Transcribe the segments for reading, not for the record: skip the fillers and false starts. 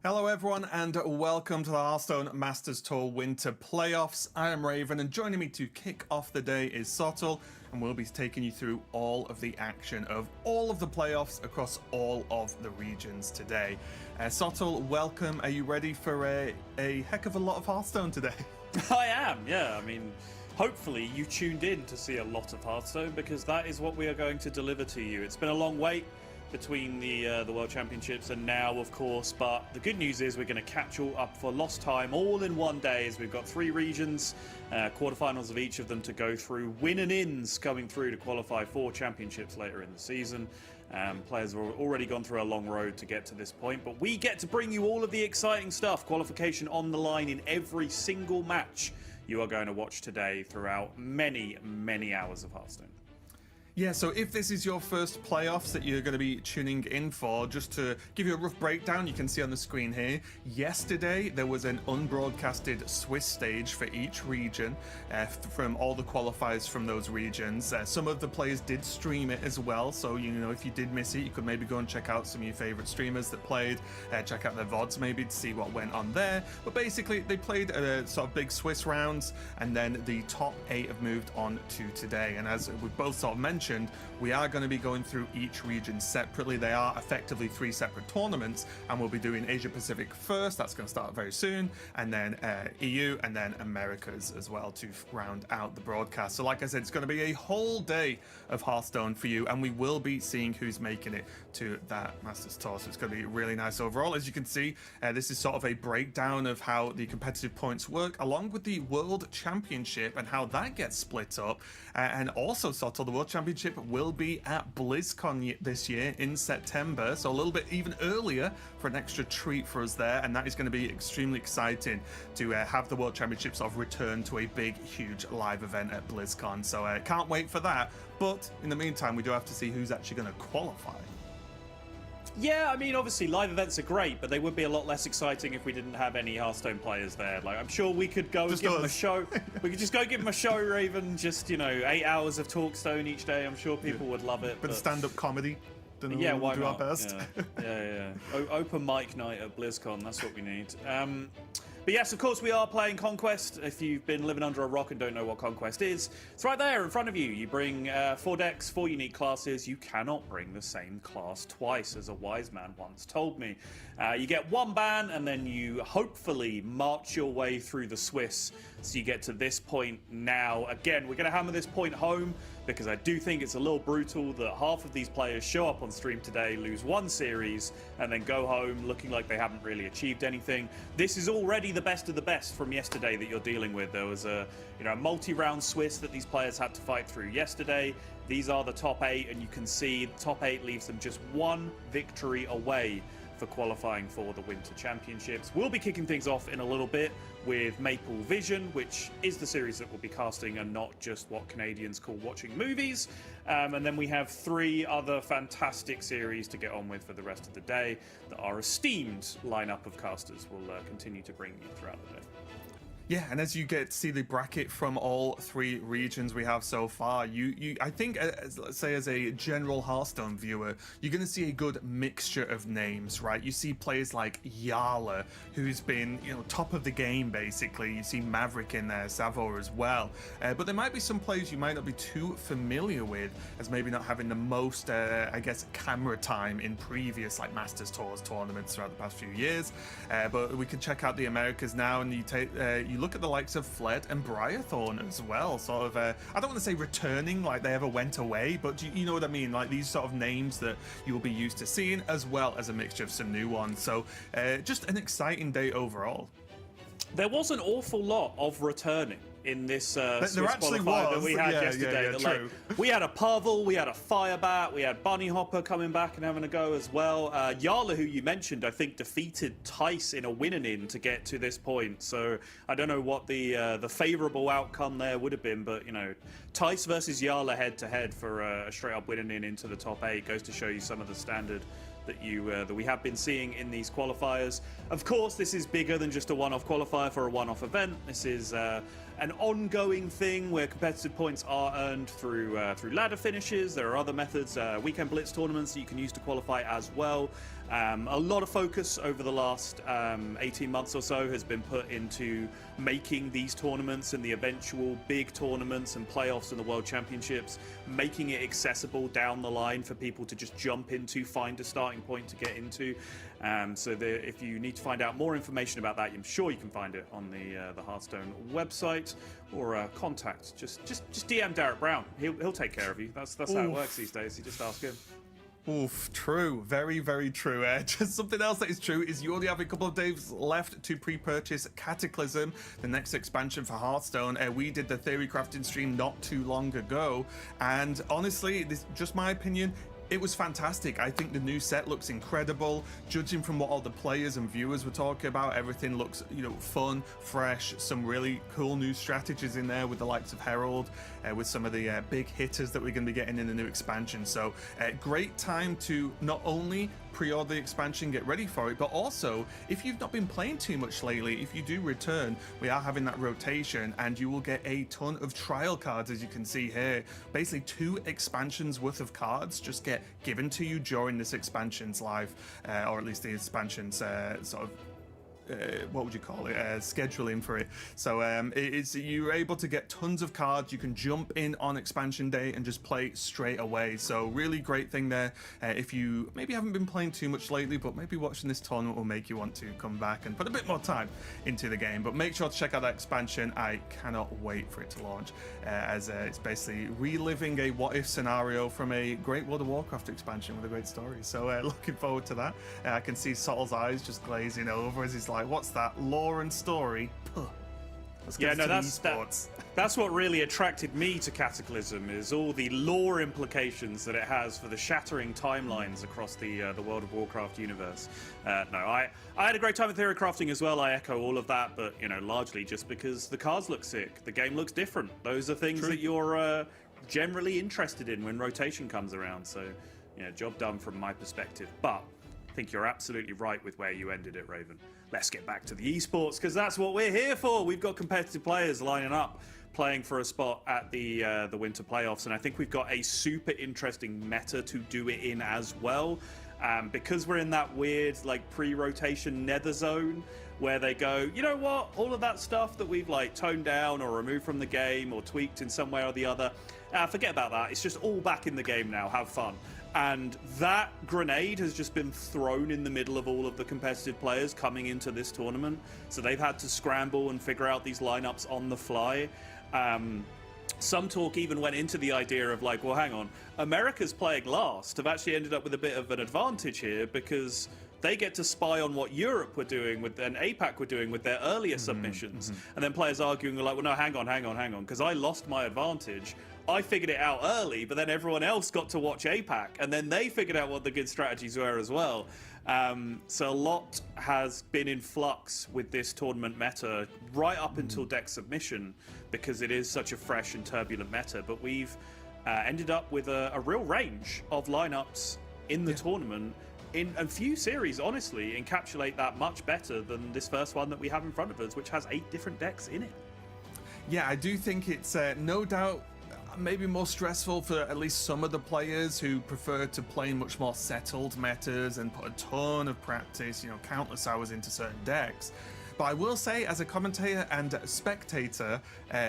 Hello everyone and welcome to the Hearthstone Masters Tour Winter Playoffs. I am Raven and joining me to kick off the day is Sottle, and we'll be taking you through all of the action of all of the playoffs across all of the regions today. Sottle, welcome. Are you ready for a heck of a lot of Hearthstone today? I am, yeah. I mean, hopefully you tuned in to see a lot of Hearthstone because that is what we are going to deliver to you. It's been a long wait between the World Championships and now, of course, but the good news is we're going to catch all up for lost time all in one day, as we've got three regions, quarterfinals of each of them to go through, win and ins coming through to qualify for championships later in the season. Players have already gone through a long road to get to this point, but we get to bring you all of the exciting stuff, qualification on the line in every single match you are going to watch today throughout many, many hours of Hearthstone. Yeah, so if this is your first playoffs that you're going to be tuning in for, just to give you a rough breakdown, you can see on the screen here, yesterday there was an unbroadcasted Swiss stage for each region from all the qualifiers from those regions. Some of the players did stream it as well, so you know, if you did miss it, you could maybe go and check out some of your favorite streamers that played, check out their VODs maybe to see what went on there. But basically, they played sort of big Swiss rounds, and then the top 8 have moved on to today. And as we both sort of mentioned, we are going to be going through each region separately. They are effectively 3 separate tournaments, and we'll be doing Asia Pacific first. That's going to start very soon, and then EU, and then Americas as well to round out the broadcast. So like I said, it's going to be a whole day of Hearthstone for you, and we will be seeing who's making it to that Masters Tour. So it's going to be really nice overall. As you can see, this is sort of a breakdown of how the competitive points work, along with the World Championship and how that gets split up. And also, Sottle, the World Championship will be at BlizzCon this year in September, so a little bit even earlier for an extra treat for us there, and that is going to be extremely exciting to have the World Championship sort of return to a big, huge live event at BlizzCon. So can't wait for that, but in the meantime, we do have to see who's actually going to qualify. Yeah, I mean, obviously, live events are great, but they would be a lot less exciting if we didn't have any Hearthstone players there. Like, I'm sure we could go and give them a show. We could just go give them a show, Raven. Just, you know, 8 hours of Talkstone each day. I'm sure people would love it. Bit of stand-up comedy. Yeah, why do not? Our best. Yeah. Open mic night at BlizzCon. That's what we need. But yes, of course, we are playing Conquest. If you've been living under a rock and don't know what Conquest is, it's right there in front of you. You bring 4 decks, 4 unique classes. You cannot bring the same class twice, as a wise man once told me. You get 1 ban, and then you hopefully march your way through the Swiss. So you get to this point now. Again, we're going to hammer this point home, because I do think it's a little brutal that half of these players show up on stream today, lose 1 series, and then go home looking like they haven't really achieved anything. This is already the best of the best from yesterday that you're dealing with. There was a multi-round Swiss that these players had to fight through yesterday. These are the top 8, and you can see the top 8 leaves them just 1 victory away for qualifying for the Winter Championships. We'll be kicking things off in a little bit with Maple Vision, which is the series that we'll be casting and not just what Canadians call watching movies. And then we have 3 other fantastic series to get on with for the rest of the day that our esteemed lineup of casters will continue to bring you throughout the day. Yeah, and as you get to see the bracket from all 3 regions we have so far, I think, let's say as a general Hearthstone viewer, you're going to see a good mixture of names, right? You see players like Yarla, who's been, top of the game, basically. You see Maverick in there, Savor as well. But there might be some players you might not be too familiar with, as maybe not having the most, I guess, camera time in previous, like, Masters Tours tournaments throughout the past few years. But we can check out the Americas now, and you look at the likes of Fled and Briarthorn as well, sort of, I don't want to say returning like they ever went away, but you know what I mean, like these sort of names that you'll be used to seeing, as well as a mixture of some new ones. So just an exciting day overall. There was an awful lot of returning in this Swiss qualifier that we had yesterday. True. We had a Pavel, we had a Firebat, we had Bunny Hopper coming back and having a go as well. Yarla, who you mentioned, I think defeated Tice in a win-in to get to this point. So I don't know what the favourable outcome there would have been, but Tice versus Yarla head-to-head for a straight-up win-in into the top 8 goes to show you some of the standard that we have been seeing in these qualifiers. Of course, this is bigger than just a one-off qualifier for a one-off event. This is an ongoing thing where competitive points are earned through ladder finishes. There are other methods, weekend blitz tournaments that you can use to qualify as well. A lot of focus over the last 18 months or so has been put into making these tournaments and the eventual big tournaments and playoffs and the World Championships, making it accessible down the line for people to just jump into, find a starting point to get into. So if you need to find out more information about that, I'm sure you can find it on the Hearthstone website, or contact. Just DM Derek Brown. He'll take care of you. That's how it works these days. You just ask him. Oof, true. Very, very true. Just something else that is true is you only have a couple of days left to pre-purchase Cataclysm, the next expansion for Hearthstone. We did the theory crafting stream not too long ago, and honestly, this just my opinion, it was fantastic. I think the new set looks incredible. Judging from what all the players and viewers were talking about, everything looks, fun, fresh. Some really cool new strategies in there with the likes of Herald, with some of the big hitters that we're going to be getting in the new expansion. So, great time to not only pre-order the expansion, get ready for it, but also, if you've not been playing too much lately, if you do return, we are having that rotation, and you will get a ton of trial cards, as you can see here. Basically 2 expansions worth of cards just get given to you during this expansion's life, or at least the expansion's what would you call it, scheduling for it. So you're able to get tons of cards. You can jump in on expansion day and just play straight away. So really great thing there. If you maybe haven't been playing too much lately, but maybe watching this tournament will make you want to come back and put a bit more time into the game. But make sure to check out that expansion. I cannot wait for it to launch, as it's basically reliving a what if scenario from a great World of Warcraft expansion with a great story. So looking forward to that. I can see Sol's eyes just glazing over as he's like, what's that? Lore and story? Puh. That's what really attracted me to Cataclysm, is all the lore implications that it has for the shattering timelines across the World of Warcraft universe. I had a great time with theory crafting as well. I echo all of that, but largely just because the cards look sick, the game looks different. Those are things that you're generally interested in when rotation comes around. So, job done from my perspective. But I think you're absolutely right with where you ended it, Raven. Let's get back to the esports, because that's what we're here for. We've got competitive players lining up, playing for a spot at the winter playoffs, and I think we've got a super interesting meta to do it in as well, because we're in that weird pre-rotation nether zone where they go, you know what, all of that stuff that we've toned down or removed from the game or tweaked in some way or the other, forget about that. It's just all back in the game now. Have fun. And that grenade has just been thrown in the middle of all of the competitive players coming into this tournament. So they've had to scramble and figure out these lineups on the fly. Some talk even went into the idea of well, hang on, America's playing last have actually ended up with a bit of an advantage here, because they get to spy on what Europe were doing and APAC were doing with their earlier submissions. And then players arguing well, no, hang on, because I lost my advantage. I figured it out early, but then everyone else got to watch APAC, and then they figured out what the good strategies were as well. So a lot has been in flux with this tournament meta right up until deck submission, because it is such a fresh and turbulent meta. But we've ended up with a real range of lineups in the tournament. In a few series, honestly, encapsulate that much better than this first one that we have in front of us, which has 8 different decks in it. Yeah, I do think it's no doubt maybe more stressful for at least some of the players who prefer to play much more settled metas and put a ton of practice, countless hours into certain decks. But I will say, as a commentator and spectator,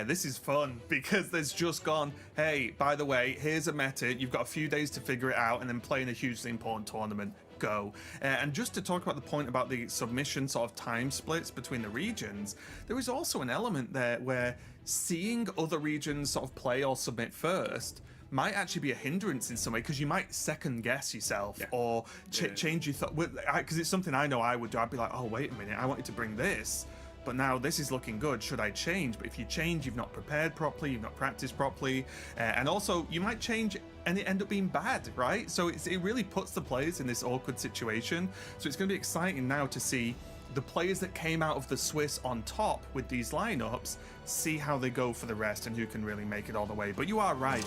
this is fun, because there's just gone, hey, by the way, here's a meta, you've got a few days to figure it out, and then play in a hugely important tournament. Go. And just to talk about the point about the submission sort of time splits between the regions, there is also an element there where seeing other regions sort of play or submit first might actually be a hindrance in some way, because you might second guess yourself or change your thought, because it's something I know I would do. I'd be like, oh, wait a minute, I wanted to bring this, but now this is looking good, should I change? But if you change, you've not prepared properly, you've not practiced properly, and also you might change and it end up being bad, right? So it really puts the players in this awkward situation. So it's going to be exciting now to see the players that came out of the Swiss on top with these lineups, see how they go for the rest and who can really make it all the way. But you are right,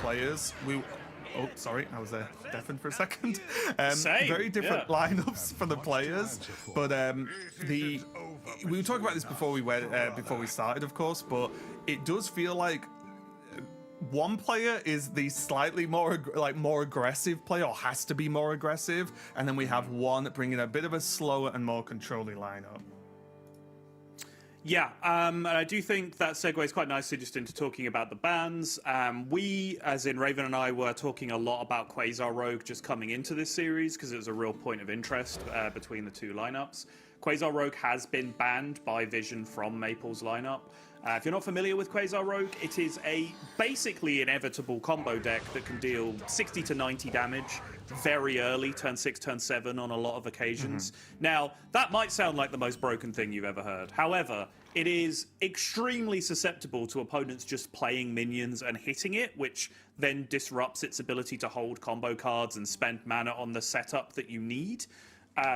players. Oh, sorry, I was deafened for a second. Same, Very different yeah. lineups for the players, but we were talking about this before we started, of course. But it does feel like one player is the slightly more aggressive player, or has to be more aggressive, and then we have one bringing a bit of a slower and more controlling lineup. Yeah, and I do think that segues quite nicely just into talking about the bans. We, as in Raven and I, were talking a lot about Quasar Rogue just coming into this series because it was a real point of interest between the two lineups. Quasar Rogue has been banned by Vision from Maple's lineup. If you're not familiar with Quasar Rogue, it is a basically inevitable combo deck that can deal 60 to 90 damage very early, turn 6, turn 7 on a lot of occasions. Now, that might sound like the most broken thing you've ever heard. However, it is extremely susceptible to opponents just playing minions and hitting it, which then disrupts its ability to hold combo cards and spend mana on the setup that you need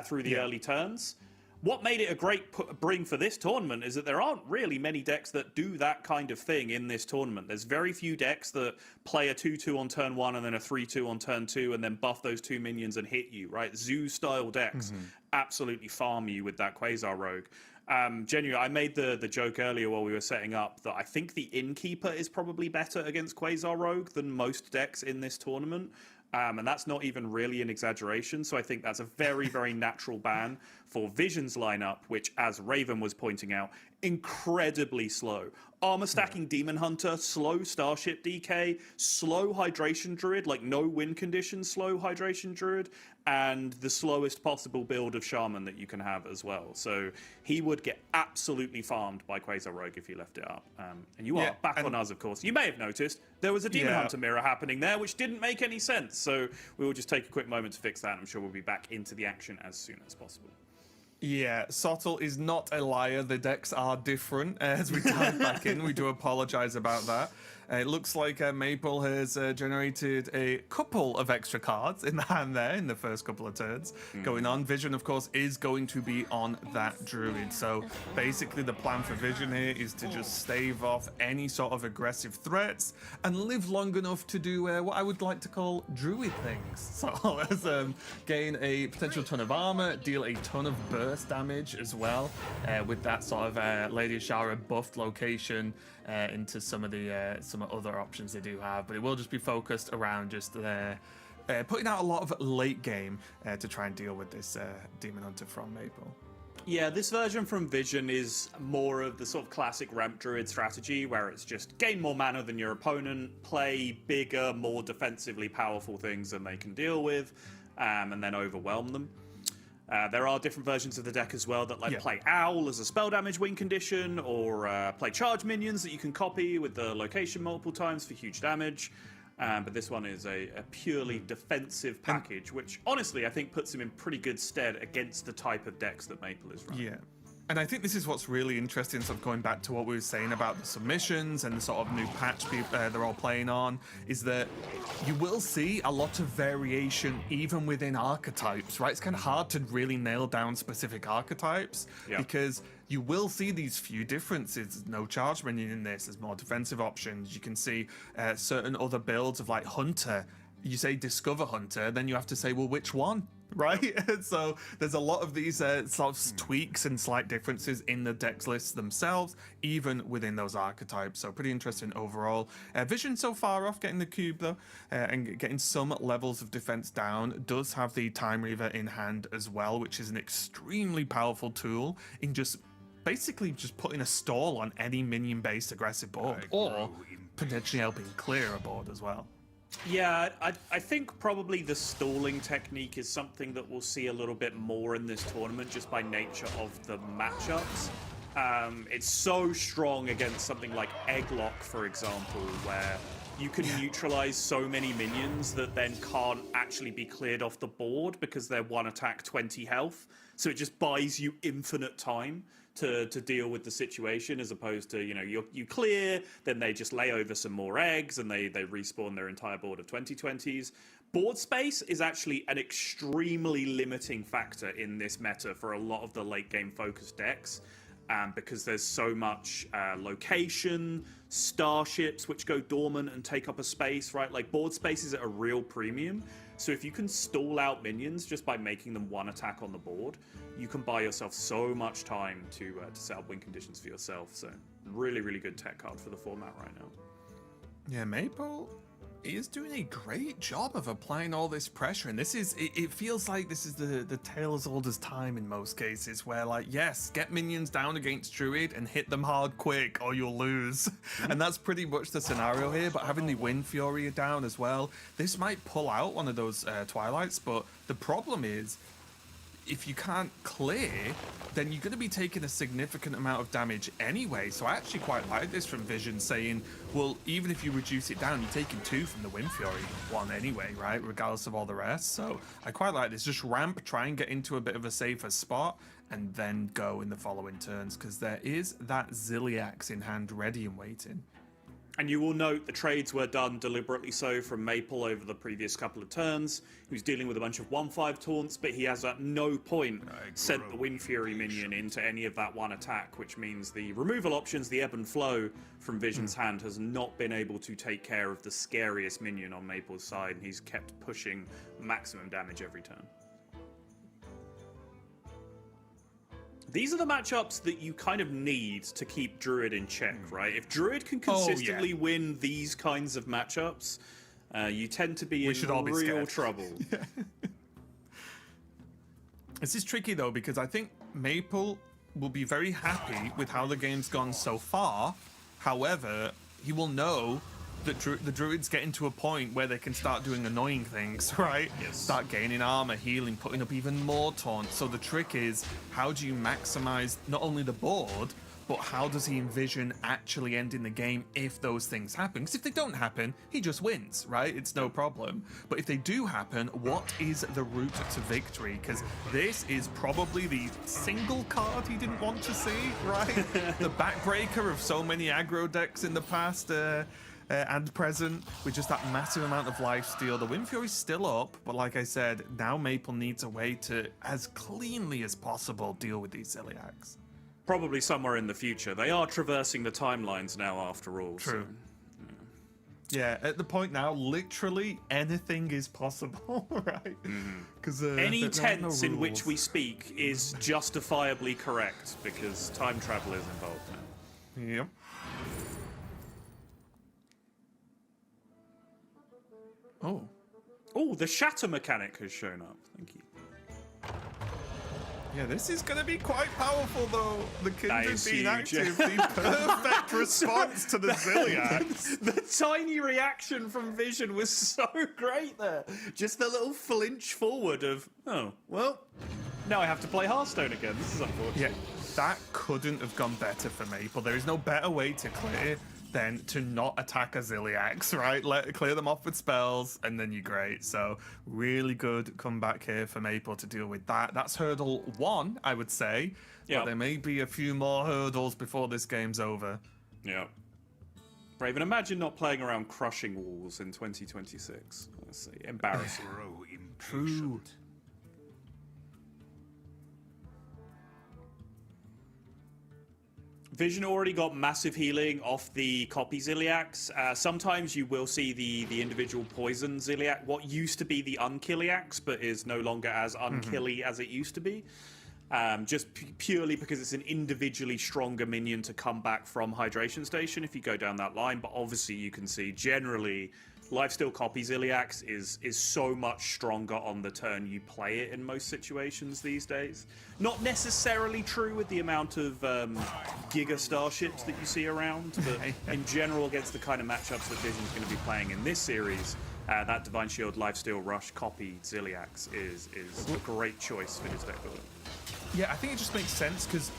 through the early turns. What made it a great bring for this tournament is that there aren't really many decks that do that kind of thing in this tournament. There's very few decks that play a 2-2 on turn 1 and then a 3-2 on turn 2 and then buff those 2 minions and hit you, right? Zoo-style decks absolutely farm you with that Quasar Rogue. Genuinely, I made the joke earlier while we were setting up that I think the Innkeeper is probably better against Quasar Rogue than most decks in this tournament. And that's not even really an exaggeration. So I think that's a very, very natural ban for Vision's lineup, which, as Raven was pointing out, incredibly slow. Armor stacking Demon Hunter, slow Starship DK, slow Hydration Druid, like no win condition slow Hydration Druid, and the slowest possible build of Shaman that you can have as well. So he would get absolutely farmed by Quasar Rogue if you left it up. And you are back on us, of course. You may have noticed there was a Demon Hunter mirror happening there, which didn't make any sense. So we will just take a quick moment to fix that. I'm sure we'll be back into the action as soon as possible. Yeah, Sottle is not a liar. The decks are different as we dive back in. We do apologize about that. It looks like Maple has generated a couple of extra cards in the hand there in the first couple of turns going on. Vision, of course, is going to be on that Druid. So basically the plan for Vision here is to just stave off any sort of aggressive threats and live long enough to do what I would like to call Druid things. So as gain a potential ton of armor, deal a ton of burst damage as well with that sort of Lady Ashara buffed location into some of the some other options they do have, but it will just be focused around just putting out a lot of late game to try and deal with this Demon Hunter from Maple. Yeah, this version from Vision is more of the sort of classic ramp druid strategy where it's just gain more mana than your opponent, play bigger, more defensively powerful things than they can deal with, and then overwhelm them. There are different versions of the deck as well that play Owl as a spell damage win condition, or play charge minions that you can copy with the location multiple times for huge damage. But this one is a purely defensive package, which honestly I think puts him in pretty good stead against the type of decks that Maple is running. Yeah. And I think this is what's really interesting, sort of going back to what we were saying about the submissions and the sort of new patch they're all playing on, is that you will see a lot of variation even within archetypes, right? It's kind of hard to really nail down specific archetypes because you will see these few differences. No charge minion in this, there's more defensive options. You can see certain other builds of like Hunter. You say Discover Hunter, then you have to say, well, which one? Right? So there's a lot of these sort of tweaks and slight differences in the deck lists themselves, even within those archetypes. So pretty interesting overall. Vision so far off getting the cube though, and getting some levels of defense down. Does have the Time Reaver in hand as well, which is an extremely powerful tool in just basically just putting a stall on any minion-based aggressive board, or potentially helping clear a board as well. Yeah, I think probably the stalling technique is something that we'll see a little bit more in this tournament just by nature of the matchups. It's so strong against something like Egglock, for example, where you can neutralize so many minions that then can't actually be cleared off the board because they're 1 attack, 20 health. So it just buys you infinite time to deal with the situation, as opposed to, you know, you clear, then they just lay over some more eggs and they respawn their entire board of 2020s. Board space is actually an extremely limiting factor in this meta for a lot of the late game focused decks. because there's so much location, starships which go dormant and take up a space, right? Like board space is at a real premium. So if you can stall out minions just by making them one attack on the board, you can buy yourself so much time to set up win conditions for yourself. So really, really good tech card for the format right now. Yeah, Maple is doing a great job of applying all this pressure, and it feels like this is the tale as old as time in most cases, where like, yes, get minions down against Druid and hit them hard quick or you'll lose. And that's pretty much the scenario here, but having the Wind Fury down as well, this might pull out one of those Twilights, but the problem is, if you can't clear, then you're going to be taking a significant amount of damage anyway. So I actually quite like this from Vision, saying, well, even if you reduce it down, you're taking 2 from the Wind Fury, 1 anyway, right? Regardless of all the rest. So I quite like this. Just ramp, try and get into a bit of a safer spot, and then go in the following turns, because there is that Ziliax in hand ready and waiting. And you will note the trades were done deliberately so from Maple over the previous couple of turns. He was dealing with a bunch of 1/5 taunts, but he has at no point sent the Wind Fury minion into any of that one attack, which means the removal options, the ebb and flow from Vision's hand, has not been able to take care of the scariest minion on Maple's side, and he's kept pushing maximum damage every turn. These are the matchups that you kind of need to keep Druid in check, right? If Druid can consistently win these kinds of matchups, you tend to be in real trouble. This is tricky, though, because I think Maple will be very happy with how the game's gone so far. However, he will know that the Druid's getting to a point where they can start doing annoying things, right? Yes. Start gaining armor, healing, putting up even more taunts. So the trick is, how do you maximize not only the board, but how does he envision actually ending the game if those things happen? Because if they don't happen, he just wins, right? It's no problem. But if they do happen, what is the route to victory? Because this is probably the single card he didn't want to see, right? The backbreaker of so many aggro decks in the past, and present, with just that massive amount of lifesteal. The Wind Fury's still up, but like I said, now Maple needs a way to, as cleanly as possible, deal with these Ziliax. Probably somewhere in the future. They are traversing the timelines now, after all. True. So, yeah, at the point now, literally anything is possible, right? Because any tense in which we speak is justifiably correct, because time travel is involved now. Yep. Oh, the shatter mechanic has shown up. Thank you. Yeah, this is going to be quite powerful, though. The Kindred being huge. active, the perfect response to the Ziliax. The tiny reaction from Vision was so great there. Just the little flinch forward of, oh, well, now I have to play Hearthstone again. This is unfortunate. Yeah, that couldn't have gone better for Maple. There is no better way to clear than to not attack a Ziliax, right? Clear them off with spells, and then you're great. So really good comeback here for Maple to deal with that. That's hurdle 1, I would say. Yeah. But there may be a few more hurdles before this game's over. Yeah. Raven, imagine not playing around crushing walls in 2026. Let's see. Embarrassing. True. Vision already got massive healing off the copy Ziliax. Sometimes you will see the individual poison Ziliax, what used to be the Unkilliax, but is no longer as unkilly as it used to be. Just purely because it's an individually stronger minion to come back from Hydration Station if you go down that line. But obviously you can see generally Lifesteal copy Ziliax is so much stronger on the turn you play it in most situations these days. Not necessarily true with the amount of Giga Starships that you see around, but in general against the kind of matchups that Vision's going to be playing in this series, that Divine Shield Lifesteal Rush copy Ziliax is a great choice for his deck builder. Yeah, I think it just makes sense because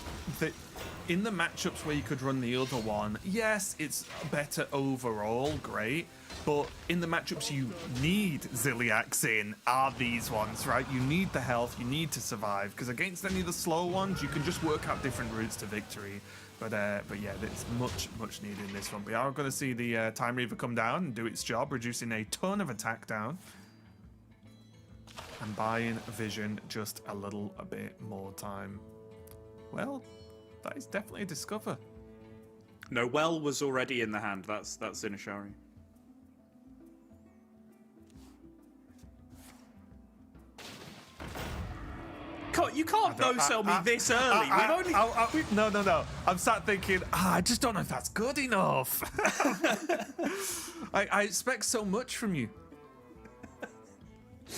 in the matchups where you could run the other one, yes, it's better overall, great. But in the matchups you need Ziliax in are these ones, right? You need the health, you need to survive, because against any of the slow ones, you can just work out different routes to victory. But yeah, it's much needed in this one. We are going to see the Time Reaver come down and do its job, reducing a ton of attack down. And buying Vision just a little bit more time. Well, That is definitely a discover. No, well was already in the hand. That's Zinashari. You can't no-sell me this early. No. I'm sat thinking, I just don't know if that's good enough. I expect so much from you.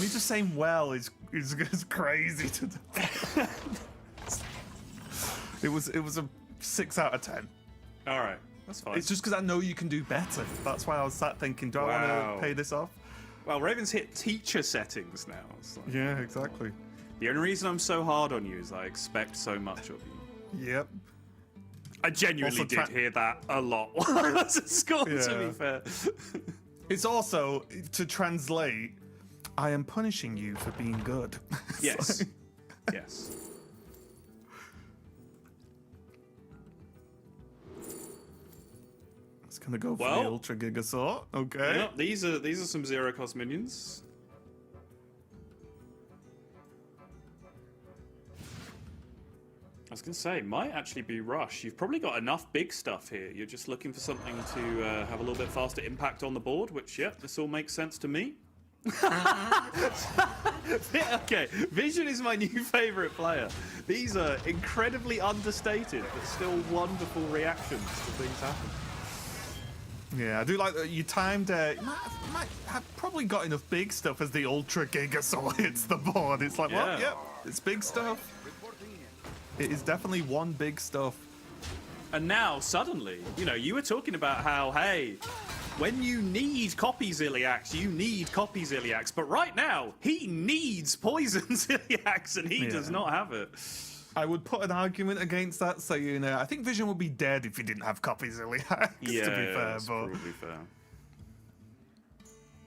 Me just saying well is crazy to do. It was a 6 out of 10. All right, that's fine. It's just because I know you can do better. That's why I was sat thinking, do I want to pay this off? Well, Raven's hit teacher settings now. Like, yeah, exactly. The only reason I'm so hard on you is I expect so much of you. Yep. I genuinely did hear that a lot while I was at school, to be fair. It's also, to translate, I am punishing you for being good. Yes. Yes. It's gonna go for the Ultra Gigasaur. Okay. Yeah, these are some zero cost minions. I was going to say, might actually be Rush. You've probably got enough big stuff here. You're just looking for something to have a little bit faster impact on the board, which, yeah, this all makes sense to me. Okay, Vision is my new favorite player. These are incredibly understated, but still wonderful reactions to things happen. Yeah, I do like that you timed. You might have probably got enough big stuff as the Ultra Gigasaur hits the board. It's like, well, yep, it's big stuff. It is definitely one big stuff. And now, suddenly, you were talking about how, hey, when you need copy Ziliax, you need copy Ziliax. But right now, he needs poison Ziliax, and he does not have it. I would put an argument against that, saying I think Vision would be dead if he didn't have copy Ziliax, to be fair. That's probably fair.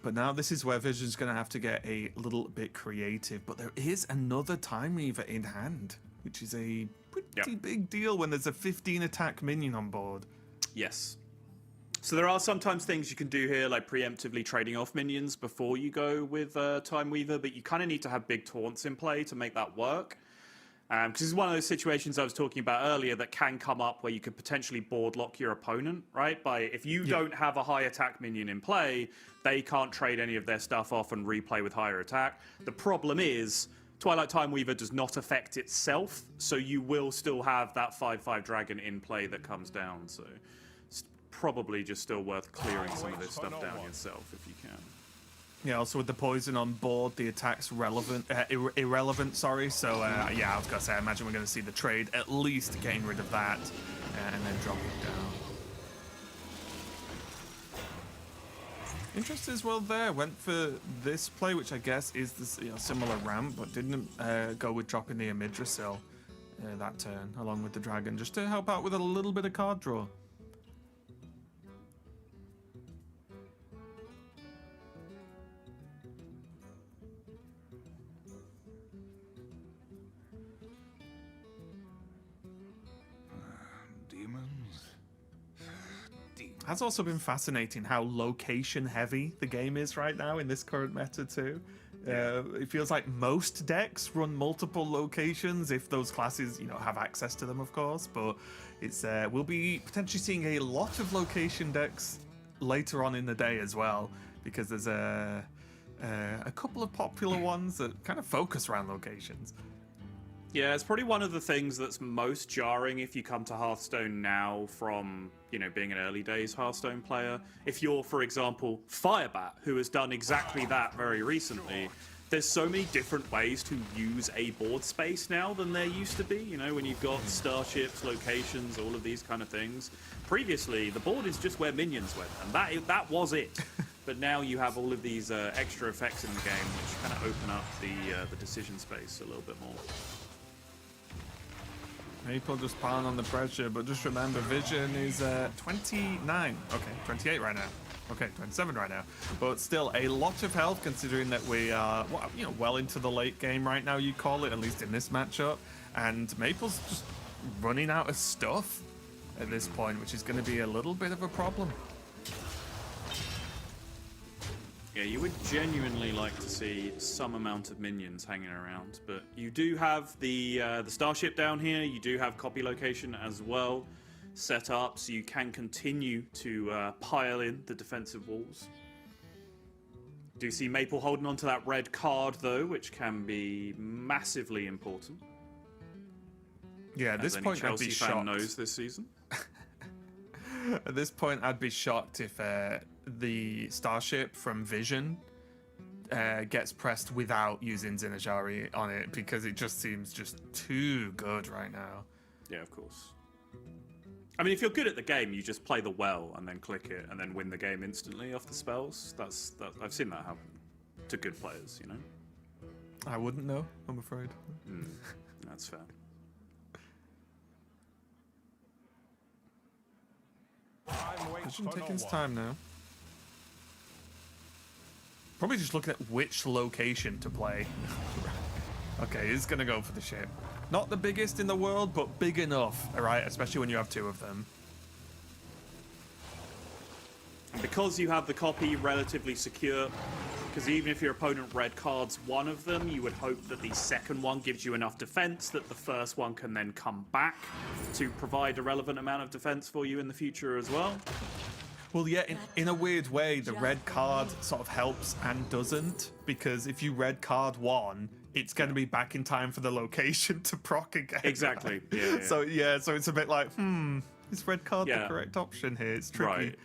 But now this is where Vision's going to have to get a little bit creative. But there is another Time Weaver in hand, which is a pretty big deal when there's a 15 attack minion on board. Yes. So there are sometimes things you can do here, like preemptively trading off minions before you go with Time Weaver, but you kind of need to have big taunts in play to make that work. Because it's one of those situations I was talking about earlier that can come up where you could potentially board lock your opponent, right? If you don't have a high attack minion in play, they can't trade any of their stuff off and replay with higher attack. The problem is Twilight Time Weaver does not affect itself, so you will still have that 5/5 dragon in play that comes down. So it's probably just still worth clearing some of this stuff down yourself if you can. Yeah, also with the poison on board, the attack's irrelevant, sorry. So, yeah, I was going to say, I imagine we're going to see the trade at least getting rid of that and then dropping down. Interest as well there. Went for this play, which I guess is this similar ramp, but didn't go with dropping the Yggdrasil that turn, along with the dragon, just to help out with a little bit of card draw. Has also been fascinating how location heavy the game is right now in this current meta too. It feels like most decks run multiple locations if those classes have access to them, of course, but it's we'll be potentially seeing a lot of location decks later on in the day as well, because there's a couple of popular ones that kind of focus around locations. Yeah, it's probably one of the things that's most jarring if you come to Hearthstone now from, being an early days Hearthstone player. If you're, for example, Firebat, who has done exactly that very recently, there's so many different ways to use a board space now than there used to be, when you've got starships, locations, all of these kind of things. Previously, the board is just where minions went, and that was it. But now you have all of these extra effects in the game, which kind of open up the decision space a little bit more. Maple just piling on the pressure, but just remember, Vision is 29. Okay, 28 right now. Okay, 27 right now. But still, a lot of health considering that we are, well into the late game right now, you call it, at least in this matchup. And Maple's just running out of stuff at this point, which is going to be a little bit of a problem. Yeah, you would genuinely like to see some amount of minions hanging around, but you do have the starship down here. You do have copy location as well set up, so you can continue to pile in the defensive walls. Do see Maple holding on to that red card though, which can be massively important. Yeah, at this point Chelsea I'd be fan shocked. knows this season. At this point, I'd be shocked if the starship from Vision gets pressed without using Zinajari on it, because it just seems just too good right now. Yeah, of course. I mean, if you're good at the game, you just play the well and then click it and then win the game instantly off the spells. That's I've seen that happen to good players, you know? I wouldn't know, I'm afraid. That's fair. Vision taking his time now. Probably just looking at which location to play. Okay, he's gonna go for the ship. Not the biggest in the world, but big enough, alright? Especially when you have two of them. And because you have the copy relatively secure, because even if your opponent red cards one of them, you would hope that the second one gives you enough defense that the first one can then come back to provide a relevant amount of defense for you in the future as well. Well, yeah, in a weird way, the red card sort of helps and doesn't, because if you red card one, it's going to be back in time for the location to proc again. Exactly. Right? Yeah. So it's a bit like, is red card the correct option here? It's tricky. Right.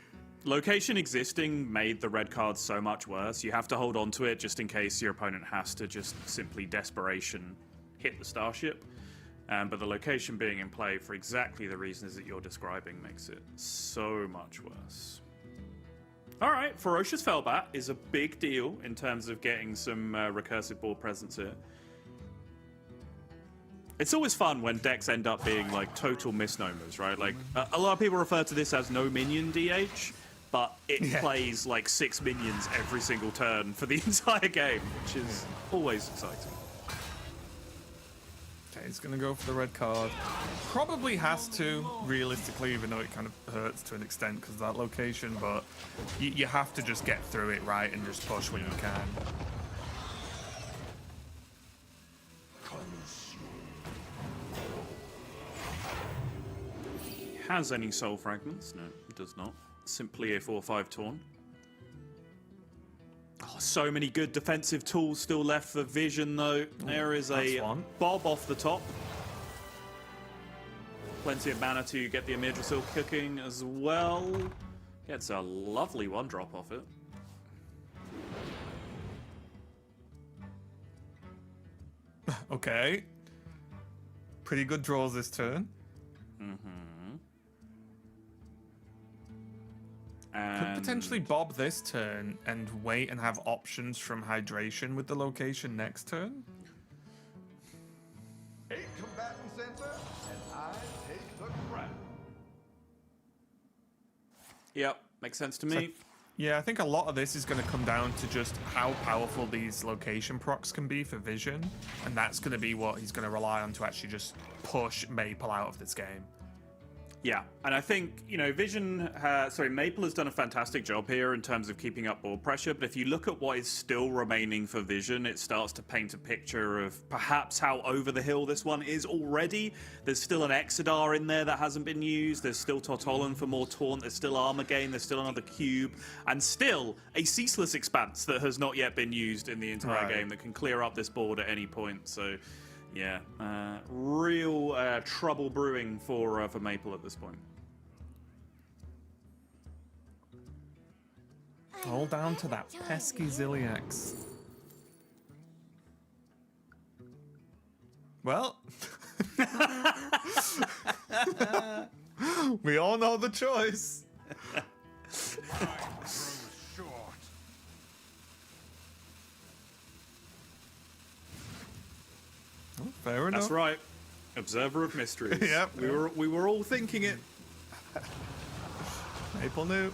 Location existing made the red card so much worse. You have to hold on to it just in case your opponent has to just simply desperation hit the starship. But the location being in play for exactly the reasons that you're describing makes it so much worse. All right, Ferocious Fellbat is a big deal in terms of getting some recursive board presence here. It's always fun when decks end up being like total misnomers, right? Like a lot of people refer to this as no minion DH, but it plays like 6 minions every single turn for the entire game, which is always exciting. Okay, he's going to go for the red card. Probably has to, realistically, even though it kind of hurts to an extent because of that location, but you have to just get through it, right, and just push when you can. Has any soul fragments? No, it does not. Simply a 4/5 taunt. Oh, so many good defensive tools still left for Vision, though. There is a bob off the top. Plenty of mana to get the Amidrosil cooking as well. Gets a lovely one drop off it. Okay. Pretty good draws this turn. Could potentially bob this turn and wait and have options from hydration with the location next turn. 8 combatant center, and I take the crown. Yep, makes sense to me. Yeah, I think a lot of this is going to come down to just how powerful these location procs can be for Vision, and that's going to be what he's going to rely on to actually just push Maple out of this game. Yeah, and I think, you know, Maple has done a fantastic job here in terms of keeping up board pressure, but if you look at what is still remaining for Vision, it starts to paint a picture of perhaps how over the hill this one is already. There's still an Exodar in there that hasn't been used, there's still Tortolan for more taunt, there's still Armor Gain, there's still another Cube, and still a Ceaseless Expanse that has not yet been used in the entire game that can clear up this board at any point, so... Yeah, real trouble brewing for Maple at this point. All down to that pesky Ziliax. Well, we all know the choice. Fair enough. That's right. Observer of mysteries. Yep. We were all thinking it. Maple knew.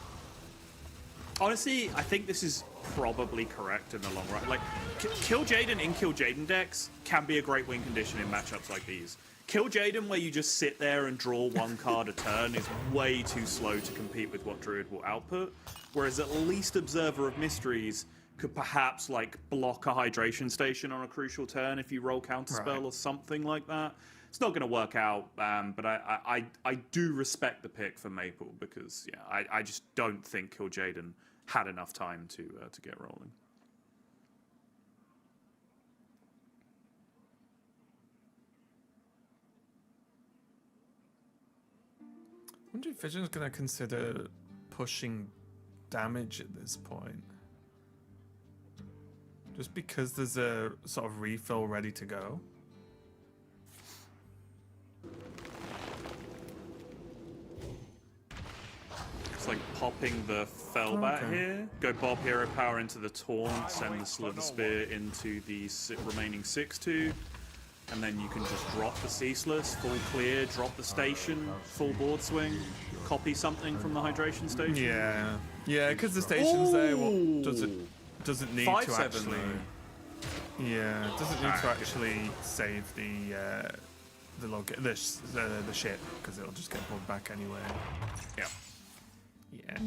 Honestly, I think this is probably correct in the long run. Like, Kill Jaden in Kill Jaden decks can be a great win condition in matchups like these. Kill Jaden, where you just sit there and draw one card a turn, is way too slow to compete with what Druid will output. Whereas at least Observer of Mysteries could perhaps like block a hydration station on a crucial turn if you roll counterspell Right. or something like that. It's not going to work out, but I do respect the pick for Maple because I just don't think Kil'jaeden had enough time to get rolling. I wonder if Vision's going to consider pushing damage at this point. Just because there's a sort of refill ready to go. It's like popping the Fellbat here. Go Bob Hero Power into the Taunt, send the Slither Spear into the remaining 6/2. And then you can just drop the Ceaseless, full clear, drop the station, full board swing, copy something from the hydration station. Yeah. Yeah, because the station's there. Well, doesn't need to 5/7 actually... Yeah, it doesn't need to actually save the ship, because it'll just get pulled back anyway. Yeah. Yeah,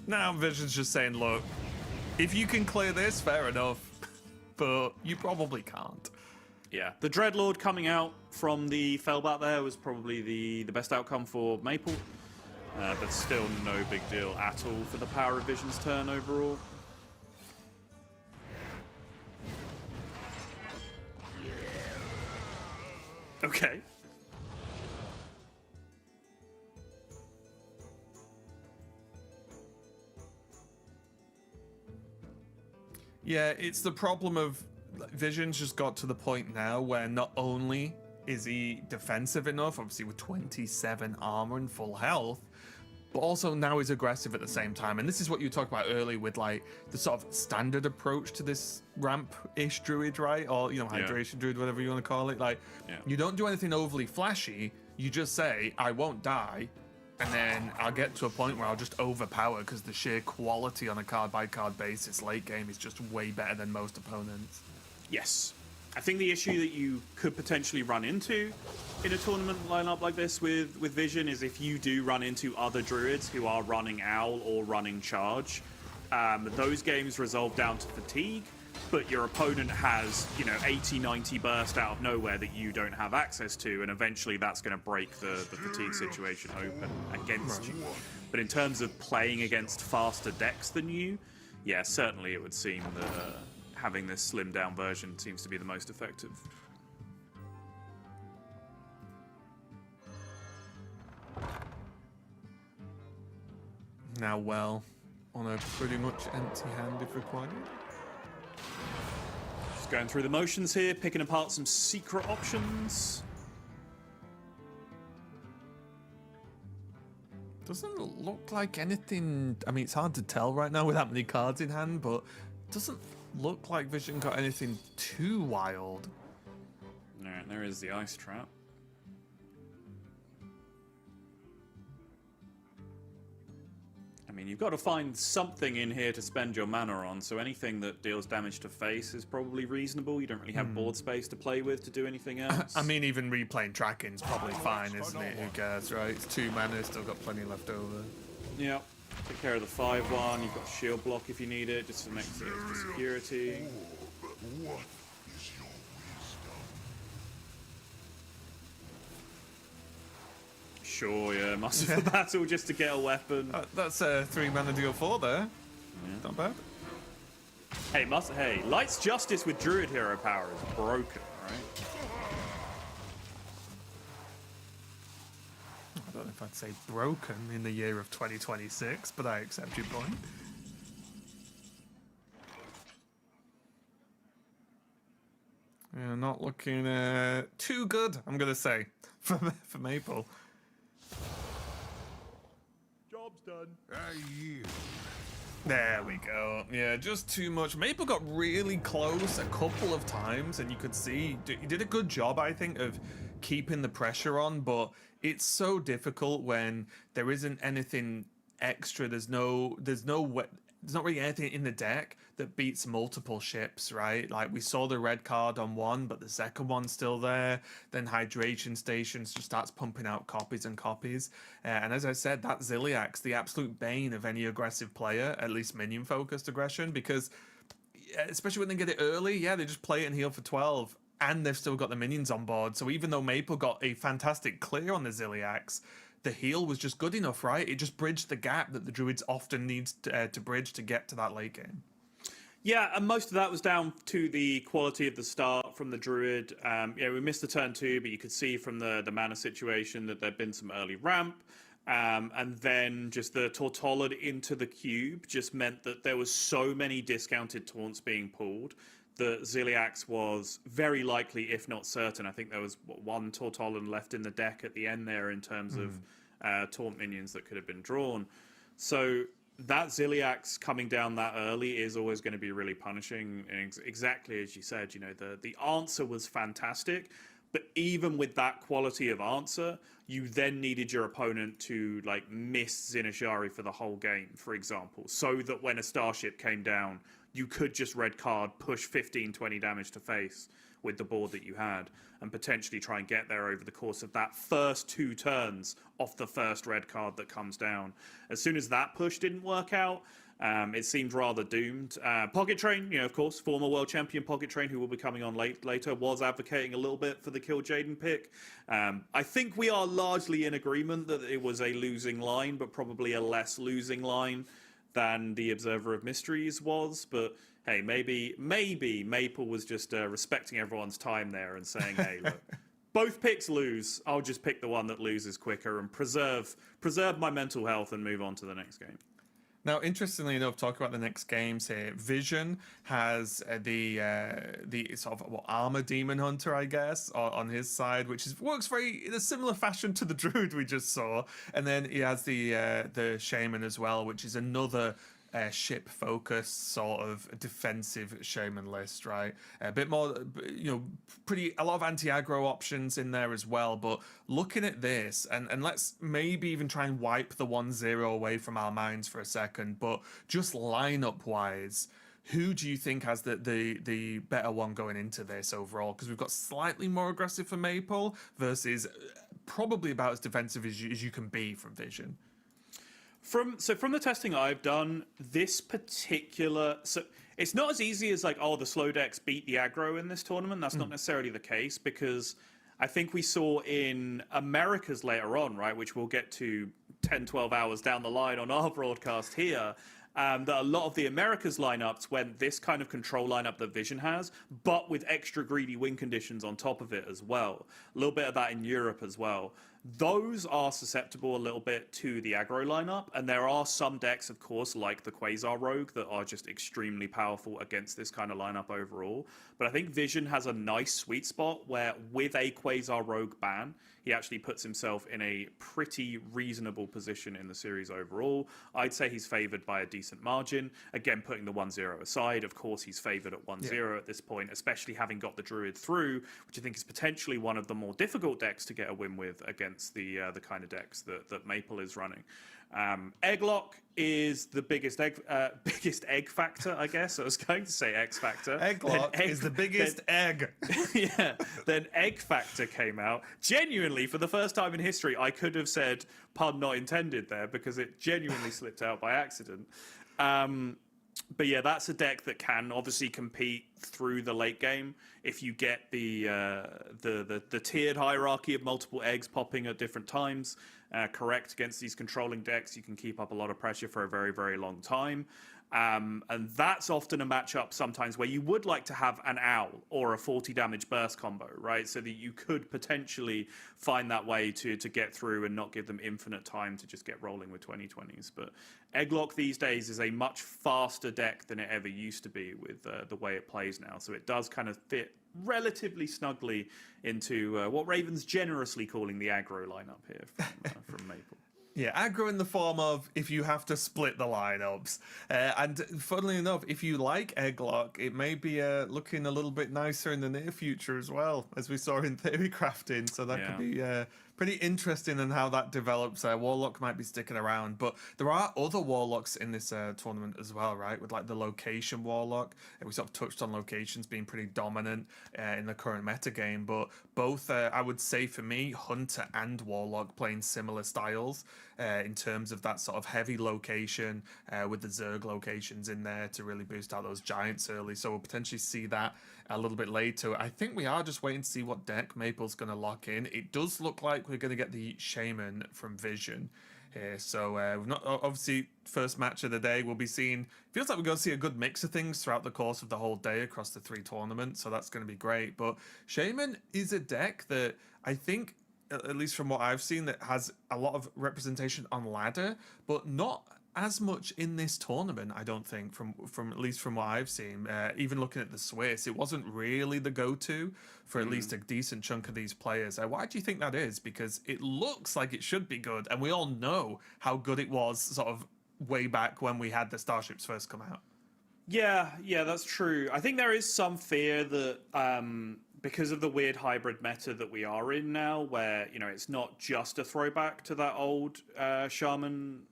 now Vision's just saying, look, if you can clear this, fair enough, but you probably can't. Yeah, the Dreadlord coming out from the Fellbat there was probably the best outcome for Maple, but still no big deal at all for the Power of Vision's turn overall. Okay. Yeah, it's the problem of Vision's just got to the point now where not only is he defensive enough, obviously with 27 armor and full health, but also now he's aggressive at the same time. And this is what you talked about earlier with like the sort of standard approach to this ramp-ish druid, right? Or, hydration druid, whatever you want to call it. Like, you don't do anything overly flashy. You just say, I won't die. And then I'll get to a point where I'll just overpower because the sheer quality on a card-by-card basis late game is just way better than most opponents. Yes. I think the issue that you could potentially run into in a tournament lineup like this with Vision is if you do run into other druids who are running Owl or running Charge, those games resolve down to fatigue, but your opponent has, 80, 90 burst out of nowhere that you don't have access to, and eventually that's going to break the fatigue situation open against you. But in terms of playing against faster decks than you, yeah, certainly it would seem that having this slimmed down version seems to be the most effective. Now, well, on a pretty much empty hand if required. Just going through the motions here, picking apart some secret options. Doesn't look like anything. I mean, it's hard to tell right now with that many cards in hand, but doesn't look like Vision got anything too wild. Alright, there is the ice trap. I mean, you've got to find something in here to spend your mana on, so anything that deals damage to face is probably reasonable. You don't really have board space to play with to do anything else. I mean, even replaying tracking's probably fine, isn't it? Who cares, right? It's 2 mana, still got plenty left over. Yeah. Take care of the 5/1. You've got shield block if you need it, just for extra security. What is your wisdom? Sure, yeah. Master for battle just to get a weapon. That's a 3 mana deal 4 there. Yeah. Not bad. Hey, Light's Justice with Druid Hero Power is broken, right? I don't know if I'd say broken in the year of 2026, but I accept your point. Yeah, not looking too good, I'm going to say, for Maple. Job's done. You. There we go. Yeah, just too much. Maple got really close a couple of times, and you could see he did a good job, I think, of keeping the pressure on, but it's so difficult when there isn't anything extra. There's not really anything in the deck that beats multiple ships, right? Like we saw the red card on one, but the second one's still there. Then Hydration Stations just starts pumping out copies and copies. And as I said, that Ziliak's the absolute bane of any aggressive player, at least minion-focused aggression, because especially when they get it early, yeah, they just play it and heal for 12, and they've still got the minions on board. So even though Maple got a fantastic clear on the Ziliax, the heal was just good enough, right? It just bridged the gap that the Druids often need to bridge to get to that late game. Yeah, and most of that was down to the quality of the start from the Druid. We missed the turn 2, but you could see from the mana situation that there'd been some early ramp. And then just the Tortollid into the cube just meant that there was so many discounted taunts being pulled that Ziliax was very likely, if not certain. I think there was one Tortollid left in the deck at the end there in terms of taunt minions that could have been drawn. So that Ziliax coming down that early is always going to be really punishing. And exactly as you said, the answer was fantastic. But even with that quality of answer, you then needed your opponent to miss Zinashari for the whole game, for example, so that when a starship came down, you could just red card, push 15, 20 damage to face with the board that you had, and potentially try and get there over the course of that first 2 turns off the first red card that comes down. As soon as that push didn't work out, it seemed rather doomed. Pocket Train, of course, former world champion Pocket Train, who will be coming on later, was advocating a little bit for the Kill Jaden pick. I think we are largely in agreement that it was a losing line, but probably a less losing line than the Observer of Mysteries was. But hey, maybe Maple was just respecting everyone's time there and saying, hey, look, both picks lose. I'll just pick the one that loses quicker and preserve my mental health and move on to the next game. Now, interestingly enough, talk about the next games here. Vision has the sort of armor demon hunter, I guess, on his side, which works very in a similar fashion to the druid we just saw. And then he has the shaman as well, which is another ship focused sort of defensive shaman list, right? A bit more, a lot of anti-aggro options in there as well. But looking at this, and let's maybe even try and wipe the 1-0 away from our minds for a second, but just lineup wise, who do you think has the better one going into this overall? Because we've got slightly more aggressive for Maple versus probably about as defensive as you can be from Vision. From the testing I've done, this particular... So it's not as easy as the slow decks beat the aggro in this tournament. That's not necessarily the case, because I think we saw in Americas later on, right, which we'll get to 10, 12 hours down the line on our broadcast here, that a lot of the Americas lineups went this kind of control lineup that Vision has, but with extra greedy win conditions on top of it as well. A little bit of that in Europe as well. Those are susceptible a little bit to the aggro lineup, and there are some decks, of course, like the Quasar Rogue, that are just extremely powerful against this kind of lineup overall. But I think Vision has a nice sweet spot where, with a Quasar Rogue ban, he actually puts himself in a pretty reasonable position in the series overall. I'd say he's favored by a decent margin. Again, putting the 1-0 aside, of course, he's favored at 1-0 at this point, especially having got the Druid through, which I think is potentially one of the more difficult decks to get a win with against the kind of decks that Maple is running. Egglock is the biggest egg factor, I guess. I was going to say X Factor. Egglock is the biggest egg. Yeah. Then Egg Factor came out. Genuinely, for the first time in history, I could have said pun not intended there, because it genuinely slipped out by accident. But yeah, that's a deck that can obviously compete through the late game if you get the tiered hierarchy of multiple eggs popping at different times. Correct against these controlling decks, you can keep up a lot of pressure for a very, very long time. And that's often a matchup sometimes where you would like to have an owl or a 40 damage burst combo, right? So that you could potentially find that way to get through and not give them infinite time to just get rolling with 2020s. But Egglock these days is a much faster deck than it ever used to be with the way it plays now. So it does kind of fit relatively snugly into what Raven's generously calling the aggro lineup here from Maple. Yeah, aggro in the form of if you have to split the lineups. And funnily enough, if you like Egglock, it may be looking a little bit nicer in the near future as well, as we saw in Theory Crafting. So that could be pretty interesting in how that develops. Warlock might be sticking around, but there are other Warlocks in this tournament as well, right? With the Location Warlock. We sort of touched on locations being pretty dominant in the current meta game, but both, I would say for me, Hunter and Warlock playing similar styles. in terms of that sort of heavy location with the Zerg locations in there to really boost out those giants early. So we'll potentially see that a little bit later. I think we are just waiting to see what deck Maple's going to lock in. It does look like we're going to get the Shaman from Vision here. So we've not, obviously, first match of the day, we'll be seeing, feels like we're going to see a good mix of things throughout the course of the whole day across the 3 tournaments, so that's going to be great. But Shaman is a deck that I think, at least from what I've seen, that has a lot of representation on ladder, but not as much in this tournament, I don't think, from at least from what I've seen. Even looking at the Swiss, it wasn't really the go-to for at least a decent chunk of these players. Why do you think that is? Because it looks like it should be good, and we all know how good it was sort of way back when we had the Starships first come out. Yeah, that's true. I think there is some fear that because of the weird hybrid meta that we are in now, where, you know, it's not just a throwback to that old Shaman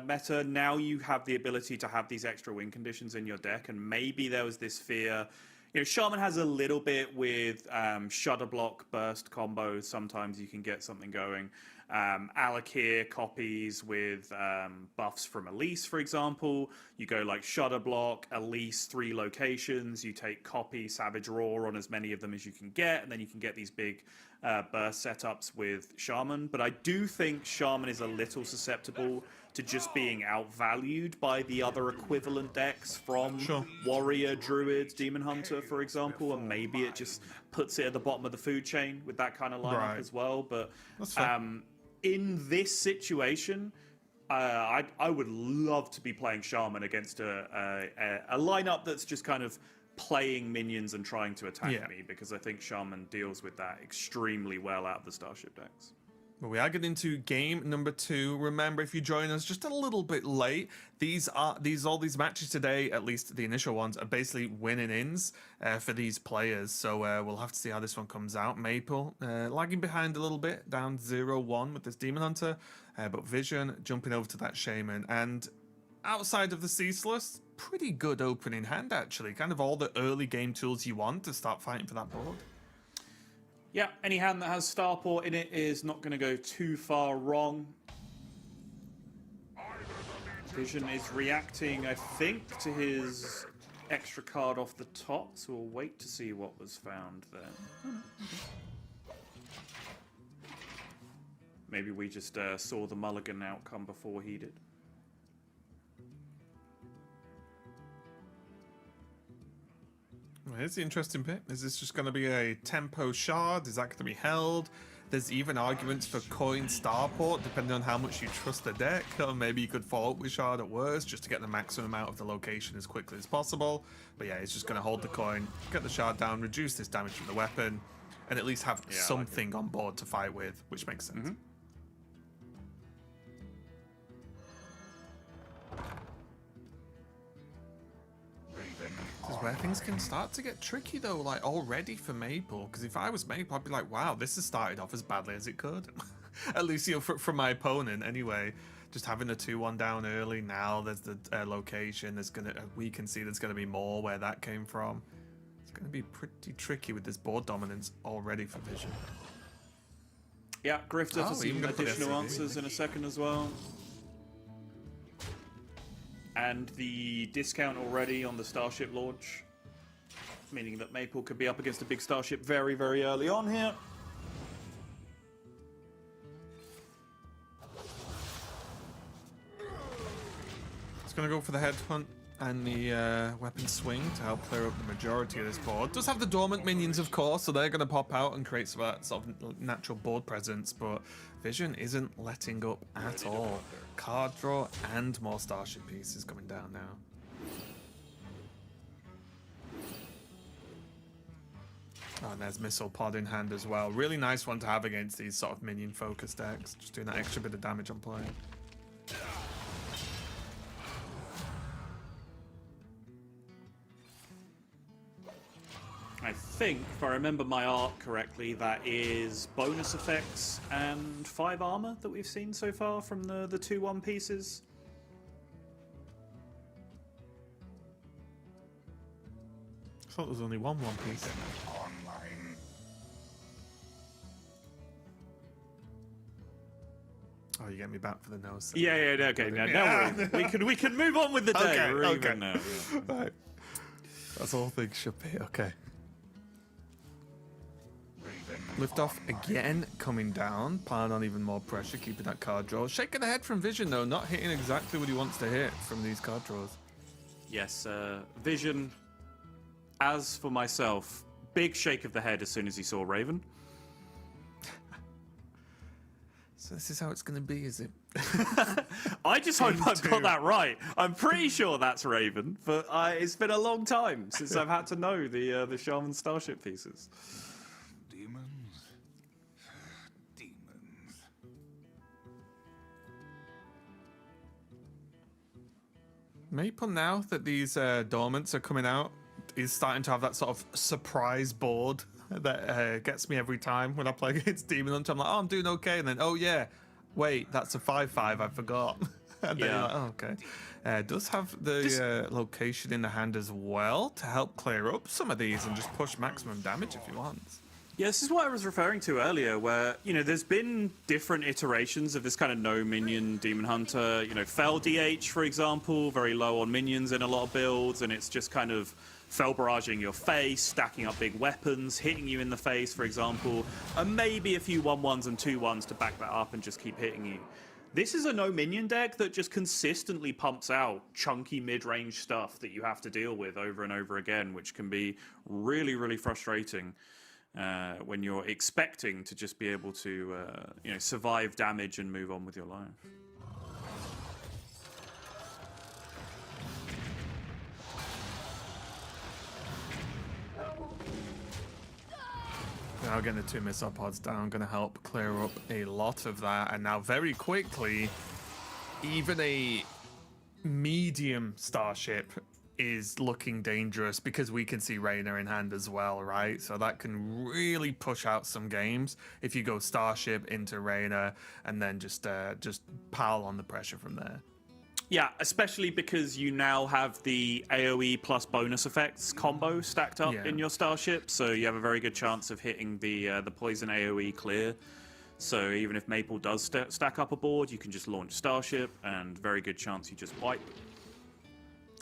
meta. Now you have the ability to have these extra win conditions in your deck, and maybe there was this fear. You know, Shaman has a little bit with Shudder Block burst combos. Sometimes you can get something going. Alakir copies with buffs from Elise, for example. You go like Shudder Block, Elise, 3 locations. You take copy Savage Roar on as many of them as you can get, and then you can get these big burst setups with Shaman. But I do think Shaman is a little susceptible to just being outvalued by the other equivalent decks from Warrior, Druid, Demon Hunter, for example, and maybe it just puts it at the bottom of the food chain with that kind of lineup as well. But in this situation, I would love to be playing Shaman against a lineup that's just kind of playing minions and trying to attack me, because I think Shaman deals with that extremely well out of the Starship decks. But we are getting into game number 2. Remember, if you join us just a little bit late, all these matches today, at least the initial ones, are basically win-ins for these players. So we'll have to see how this one comes out. Maple lagging behind a little bit, down 0-1 with this Demon Hunter, but Vision jumping over to that Shaman. And outside of the Ceaseless, pretty good opening hand, actually. Kind of all the early game tools you want to start fighting for that board. Yeah, any hand that has Starport in it is not going to go too far wrong. Vision is reacting, I think, to his extra card off the top, so we'll wait to see what was found there. Maybe we just saw the mulligan outcome before he did. Well, here's the interesting bit. Is this just going to be a tempo shard? Is that going to be held? There's even arguments for coin starport, depending on how much you trust the deck. Or maybe you could follow up with shard at worst, just to get the maximum out of the location as quickly as possible. But yeah, it's just going to hold the coin, get the shard down, reduce this damage from the weapon, and at least have something on board to fight with, which makes sense. This is where things can start to get tricky, though, like already for Maple. Because if I was Maple, I'd be like, wow, this has started off as badly as it could. At least, you know, from my opponent anyway. Just having the 2-1 down early. Now there's the location. There's we can see there's going to be more where that came from. It's going to be pretty tricky with this board dominance already for Vision. Yeah, Grifter for some additional answers in a second as well. And the discount already on the Starship launch, meaning that Maple could be up against a big Starship very, very early on here. It's going to go for the headhunt and the weapon swing to help clear up the majority of this board. Does have the dormant minions, of course, so they're going to pop out and create some sort of natural board presence, but Vision isn't letting up at all. Card draw and more Starship pieces coming down now. Oh, and there's Missile Pod in hand as well. Really nice one to have against these sort of minion-focused decks. Just doing that extra bit of damage on play. I think, if I remember my art correctly, that is bonus effects and 5 armor that we've seen so far from the 2-1 pieces. I thought there was only one piece. Oh Oh, you get me back for the nose. Yeah, okay, no worries. We can move on with the day. Okay, We're okay. even now. Yeah. Right. That's all things should be. Okay. Liftoff again, coming down. Plan on even more pressure, keeping that card draw. Shaking the head from Vision, though, not hitting exactly what he wants to hit from these card draws. Yes, Vision, as for myself, big shake of the head as soon as he saw Raven. So this is how it's going to be, is it? I just hope I've two. got that right. I'm pretty sure that's Raven, but it's been a long time since I've had to know the Shaman Starship pieces. Demons. Maple, now that these dormants are coming out, is starting to have that sort of surprise board that gets me every time when I play against Demon Hunter. I'm like, oh, I'm doing okay, and then, oh yeah, wait, that's a 5/5. I forgot. And then you're like, oh, okay. Does have the location in the hand as well to help clear up some of these and just push maximum damage if you want. Yeah, this is what I was referring to earlier, where, there's been different iterations of this kind of no minion Demon Hunter. Fell DH, for example, very low on minions in a lot of builds, and it's just kind of fell barraging your face, stacking up big weapons, hitting you in the face, for example, and maybe a few 1/1s and 2/1s to back that up and just keep hitting you. This is a no minion deck that just consistently pumps out chunky mid-range stuff that you have to deal with over and over again, which can be really, really frustrating when you're expecting to just be able to survive damage and move on with your life. Now getting the 2 missile pods down, going to help clear up a lot of that. And now very quickly, even a medium starship is looking dangerous because we can see Reyna in hand as well, right? So that can really push out some games if you go starship into Reyna and then just pile on the pressure from there. Yeah, especially because you now have the AoE plus bonus effects combo stacked up in your starship, so you have a very good chance of hitting the poison AoE clear. So even if Maple does stack up a board, you can just launch starship, and very good chance you just wipe.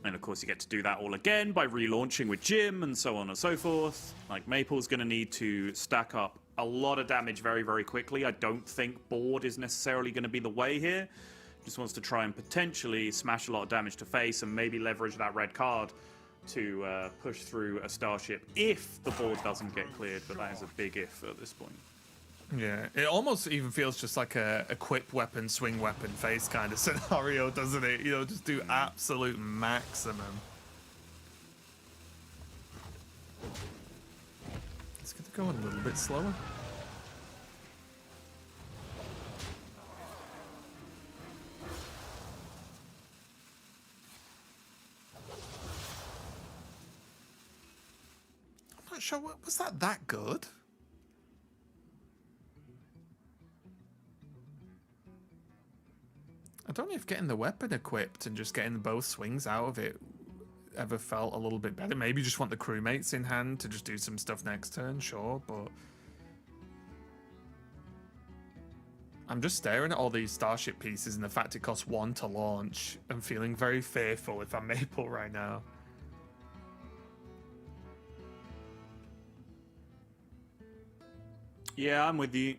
And of course you get to do that all again by relaunching with Jim and so on and so forth. Like, Maple's going to need to stack up a lot of damage very, very quickly. I don't think board is necessarily going to be the way here. Just wants to try and potentially smash a lot of damage to face and maybe leverage that red card to push through a starship if the board doesn't get cleared, but that is a big if at this point. Yeah, it almost even feels just like a equip weapon, swing weapon face kind of scenario, doesn't it? Just do absolute maximum. It's going to go a little bit slower. I'm not sure, was that good? I don't know if getting the weapon equipped and just getting both swings out of it ever felt a little bit better. Maybe you just want the crewmates in hand to just do some stuff next turn, sure, but I'm just staring at all these starship pieces and the fact it costs 1 to launch. I'm feeling very fearful if I'm Maple right now. Yeah, I'm with you.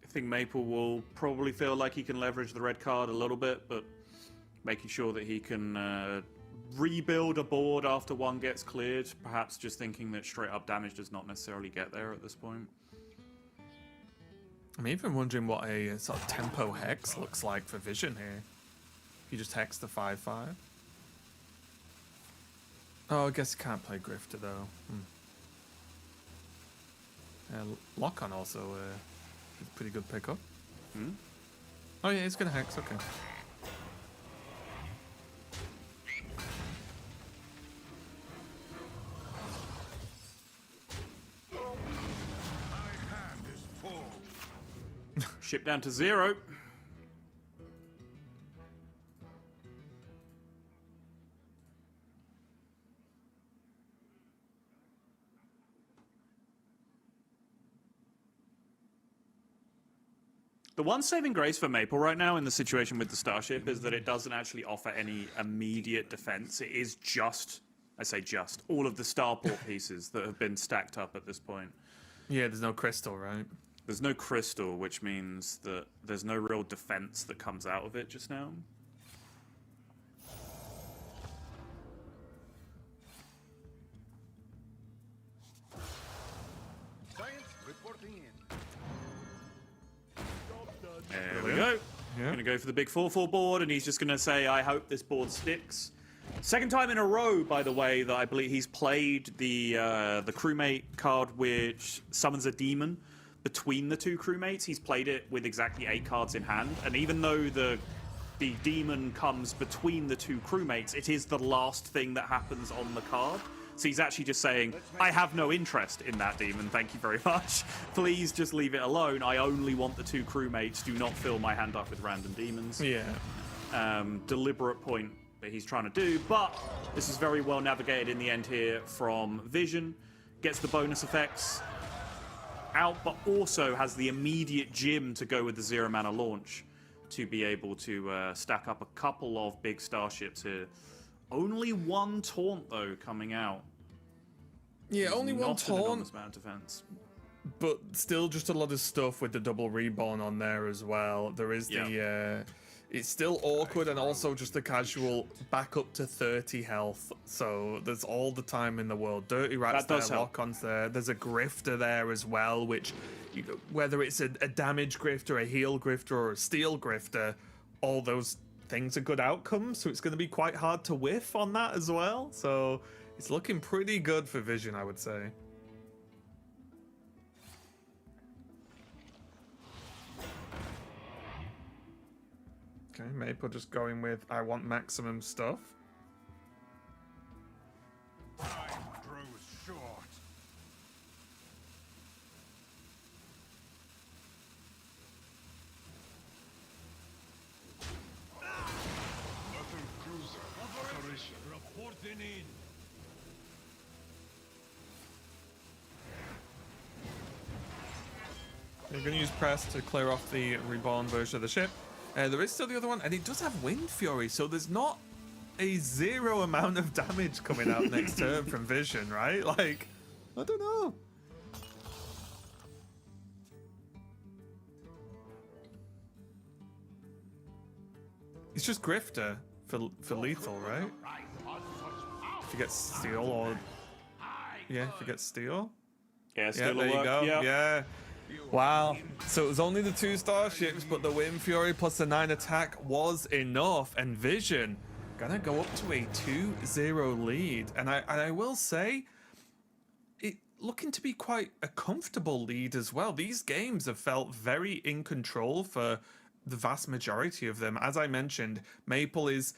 I think Maple will probably feel like he can leverage the red card a little bit, but making sure that he can rebuild a board after one gets cleared, perhaps just thinking that straight up damage does not necessarily get there at this point. I'm even wondering what a sort of tempo hex looks like for Vision here. You just hex the 5/5. Oh, I guess you can't play Grifter though. Lock-on also is a pretty good pickup. Oh yeah, he's gonna hex, okay. Ship down to 0. The one saving grace for Maple right now in the situation with the Starship is that it doesn't actually offer any immediate defense. It is just, I say just, all of the starport pieces that have been stacked up at this point. Yeah, there's no crystal, right? There's no crystal, which means that there's no real defense that comes out of it just now. Science reporting in. There we go. Yeah. Going to go for the big 4/4 board, and he's just going to say, I hope this board sticks. Second time in a row, by the way, that I believe he's played the crewmate card, which summons a demon between the two crewmates. He's played it with exactly 8 cards in hand, and even though the demon comes between the two crewmates, it is the last thing that happens on the card. So he's actually just saying, I have no interest in that demon, thank you very much. Please just leave it alone. I only want the two crewmates. Do not fill my hand up with random demons. Yeah. Deliberate point that he's trying to do, but this is very well navigated in the end here from Vision. Gets the bonus effects out, but also has the immediate gym to go with the 0 mana launch to be able to stack up a couple of big starships here. Only one taunt, though, coming out. Yeah, only one Not an taunt, enormous amount of defense. but still just a lot of stuff with the double reborn on there as well. There is the... It's still awkward, and also just a casual back up to 30 health. So there's all the time in the world. Dirty Rat's there, Lock-on's there. There's a Grifter there as well, which, you know, whether it's a damage Grifter, a heal Grifter, or a steal Grifter, all those things are good outcomes. So it's going to be quite hard to whiff on that as well. So it's looking pretty good for Vision, I would say. Okay, Maple just going with, I want maximum stuff. Time grows short. Battle cruiser operation reporting in. You're going to use press to clear off the reborn version of the ship. There is still the other one, and it does have Wind Fury, so there's not a 0 amount of damage coming out next turn from Vision, right? Like, I don't know. It's just Grifter for lethal, right? If you get Steel or... Yeah, if you get Steel. Yeah, still there you work. go. Yep. Yeah. Wow. So it was only the 2 starships, but the Wind Fury plus the 9 attack was enough. And Vision gonna go up to a 2-0 lead. And I will say, it looking to be quite a comfortable lead as well. These games have felt very in control for the vast majority of them. As I mentioned, Maple is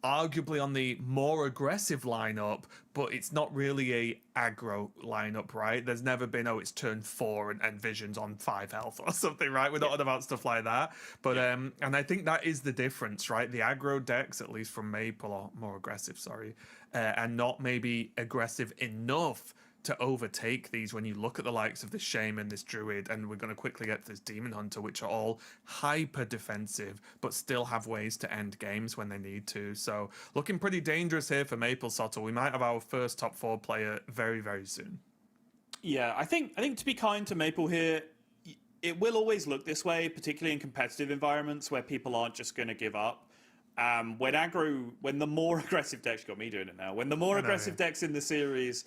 arguably on the more aggressive lineup, but it's not really a aggro lineup, right? There's never been, oh, it's turn 4 and Vision's on 5 health or something, right? We're not on about stuff like that. But and I think that is the difference, right? The aggro decks, at least from Maple, are more aggressive, sorry, and not maybe aggressive enough to overtake these when you look at the likes of this Shaman, this Druid, and we're going to quickly get to this Demon Hunter, which are all hyper defensive, but still have ways to end games when they need to. So looking pretty dangerous here for Maple Sottle. We might have our first top 4 player very, very soon. Yeah, I think to be kind to Maple here, it will always look this way, particularly in competitive environments where people aren't just going to give up. When the more aggressive decks, you got me doing it now, when the more aggressive decks in the series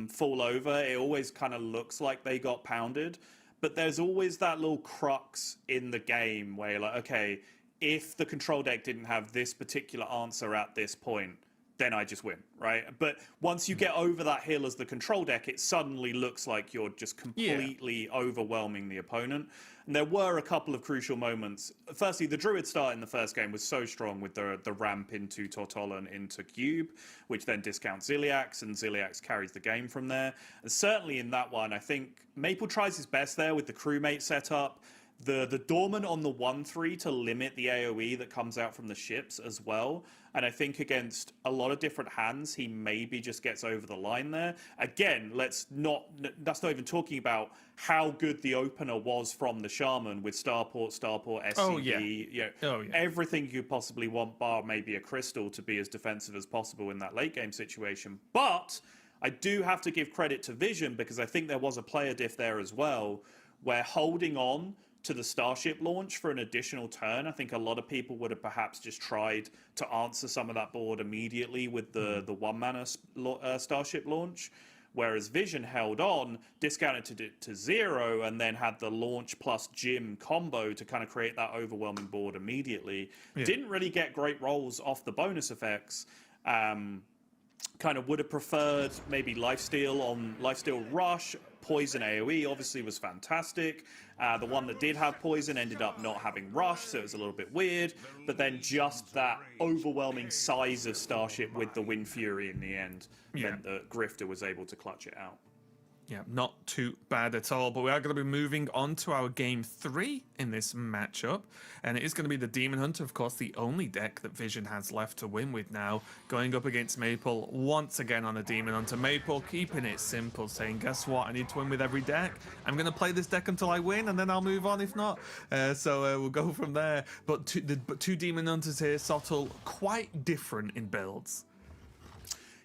fall over, it always kind of looks like they got pounded. But there's always that little crux in the game where you're like, okay, if the control deck didn't have this particular answer at this point, then I just win, right? But once you get over that hill as the control deck, it suddenly looks like you're just completely overwhelming the opponent. And there were a couple of crucial moments. Firstly, the Druid start in the first game was so strong with the ramp into Tortola and into Cube, which then discounts Ziliax, and Ziliax carries the game from there. And certainly in that one, I think Maple tries his best there with the crewmate setup. the Dormant on the 1/3 to limit the AoE that comes out from the ships as well. And I think against a lot of different hands, he maybe just gets over the line there. Again, that's not even talking about how good the opener was from the Shaman with Starport, SCV, Oh, yeah. everything you could possibly want, bar maybe a Crystal, to be as defensive as possible in that late game situation. But I do have to give credit to Vision, because I think there was a player diff there as well, where holding on to the Starship launch for an additional turn, I think a lot of people would have perhaps just tried to answer some of that board immediately with the 1-mana Starship launch, whereas Vision held on, discounted it to 0, and then had the launch plus Jim combo to kind of create that overwhelming board immediately. Didn't really get great rolls off the bonus effects. Kind of would have preferred maybe Lifesteal Rush. Poison AoE obviously was fantastic. The one that did have Poison ended up not having Rush, so it was a little bit weird. But then just that overwhelming size of Starship with the Wind Fury in the end meant that Grifter was able to clutch it out. Yeah, not too bad at all. But we are going to be moving on to our game 3 in this matchup. And it is going to be the Demon Hunter, of course, the only deck that Vision has left to win with now. Going up against Maple once again on a Demon Hunter. Maple keeping it simple, saying, guess what? I need to win with every deck. I'm going to play this deck until I win, and then I'll move on if not. So we'll go from there. But the two Demon Hunters here, subtle, quite different in builds.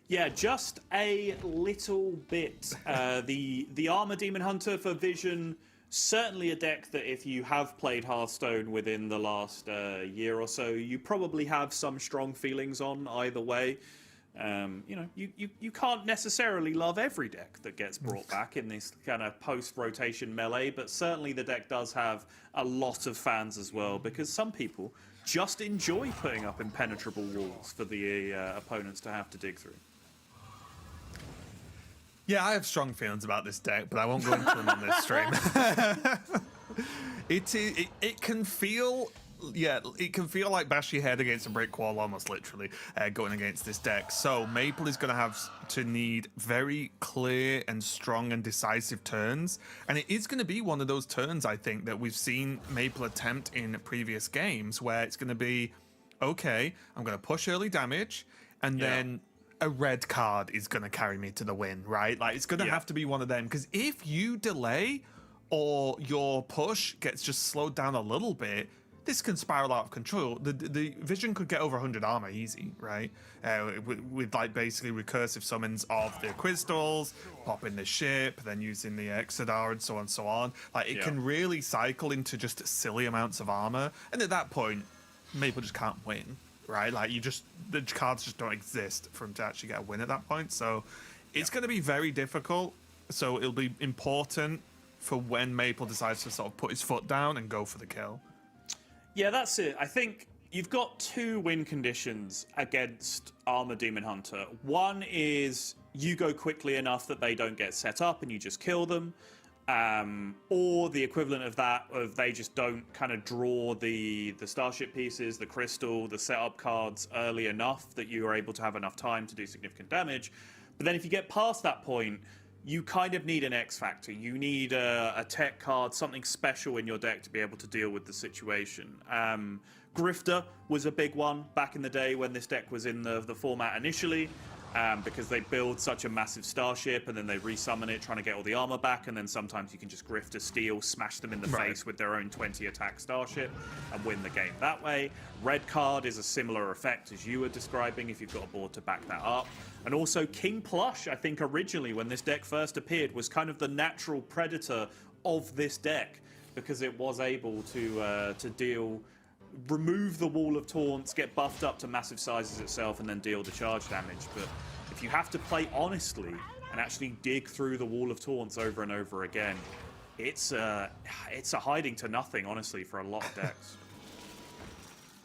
Yeah, just a little bit. The Armor Demon Hunter for Vision, certainly a deck that if you have played Hearthstone within the last year or so, you probably have some strong feelings on either way. You can't necessarily love every deck that gets brought back in this kind of post-rotation melee, but certainly the deck does have a lot of fans as well, because some people just enjoy putting up impenetrable walls for the opponents to have to dig through. Yeah, I have strong feelings about this deck, but I won't go into them on this stream. It can feel like bash your head against a brick wall, almost literally, going against this deck. So Maple is going to have to need very clear and strong and decisive turns, and it is going to be one of those turns, I think, that we've seen Maple attempt in previous games, where it's going to be, okay, I'm going to push early damage, and then a red card is going to carry me to the win, right? Like, it's going to have to be one of them, because if you delay or your push gets just slowed down a little bit, this can spiral out of control. The Vision could get over 100 armor easy, right? With like basically recursive summons of the crystals, popping the ship, then using the Exodar and so on and so on. Like, it can really cycle into just silly amounts of armor, and at that point, Maple just can't win. Right, like the cards just don't exist for him to actually get a win at that point. So it's going to be very difficult. So it'll be important for when Maple decides to sort of put his foot down and go for the kill. Yeah, that's it. I think you've got two win conditions against Armor Demon Hunter. One is you go quickly enough that they don't get set up and you just kill them. Or the equivalent of that, of they just don't kind of draw the Starship pieces, the Crystal, the setup cards early enough that you are able to have enough time to do significant damage. But then if you get past that point, you kind of need an X factor. You need a tech card, something special in your deck to be able to deal with the situation. Grifter was a big one back in the day when this deck was in the format initially. Because they build such a massive Starship and then they resummon it trying to get all the armor back, and then sometimes you can just grift a steal, smash them in the face with their own 20 attack Starship and win the game that way. Red card is a similar effect as you were describing if you've got a board to back that up. And also King Plush, I think originally when this deck first appeared, was kind of the natural predator of this deck, because it was able to remove the Wall of Taunts, get buffed up to massive sizes itself, and then deal the charge damage. But if you have to play honestly and actually dig through the Wall of Taunts over and over again, it's a hiding to nothing, honestly, for a lot of decks.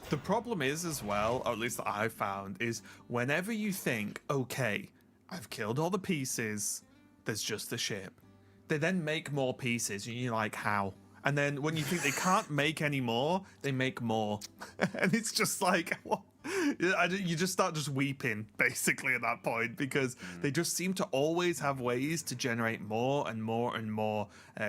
The problem is as well, or at least that I've found, is whenever you think, okay, I've killed all the pieces, there's just the ship. They then make more pieces, and you're like, how? And then when you think they can't make any more, they make more. And it's just like, what? You just start just weeping basically at that point because they just seem to always have ways to generate more and more and more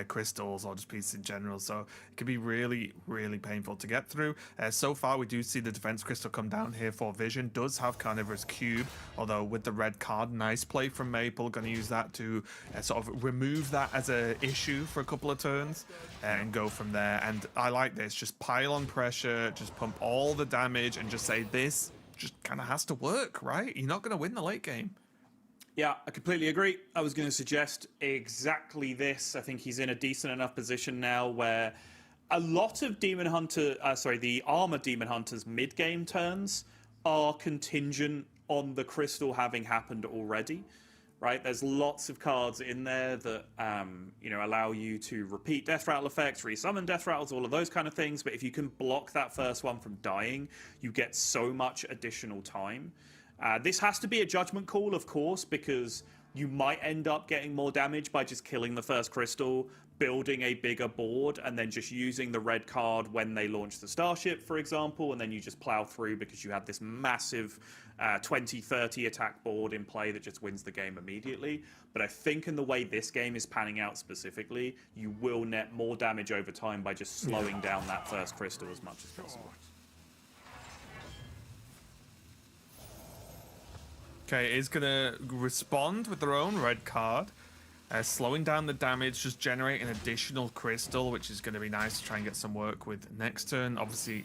crystals or just pieces in general. So it can be really, really painful to get through. So far, we do see the defense crystal come down here for Vision. Does have Carnivorous Cube, although with the red card, nice play from Maple. Going to use that to sort of remove that as a issue for a couple of turns and go from there. And I like this. Just pile on pressure, just pump all the damage and just say this just kind of has to work, right? You're not going to win the late game. Yeah, I completely agree. I was going to suggest exactly this. I think he's in a decent enough position now where a lot of the Armor Demon Hunter's mid-game turns are contingent on the crystal having happened already. Right, there's lots of cards in there that allow you to repeat death rattle effects, resummon death rattles, all of those kind of things. But if you can block that first one from dying, you get so much additional time. This has to be a judgment call, of course, because you might end up getting more damage by just killing the first crystal, building a bigger board, and then just using the red card when they launch the starship, for example, and then you just plow through because you had this massive 20-30 attack board in play that just wins the game immediately. But I think in the way this game is panning out specifically, you will net more damage over time by just slowing down that first crystal as much as possible. Okay, is going to respond with their own red card. Slowing down the damage, just generate an additional crystal, which is going to be nice to try and get some work with next turn. Obviously,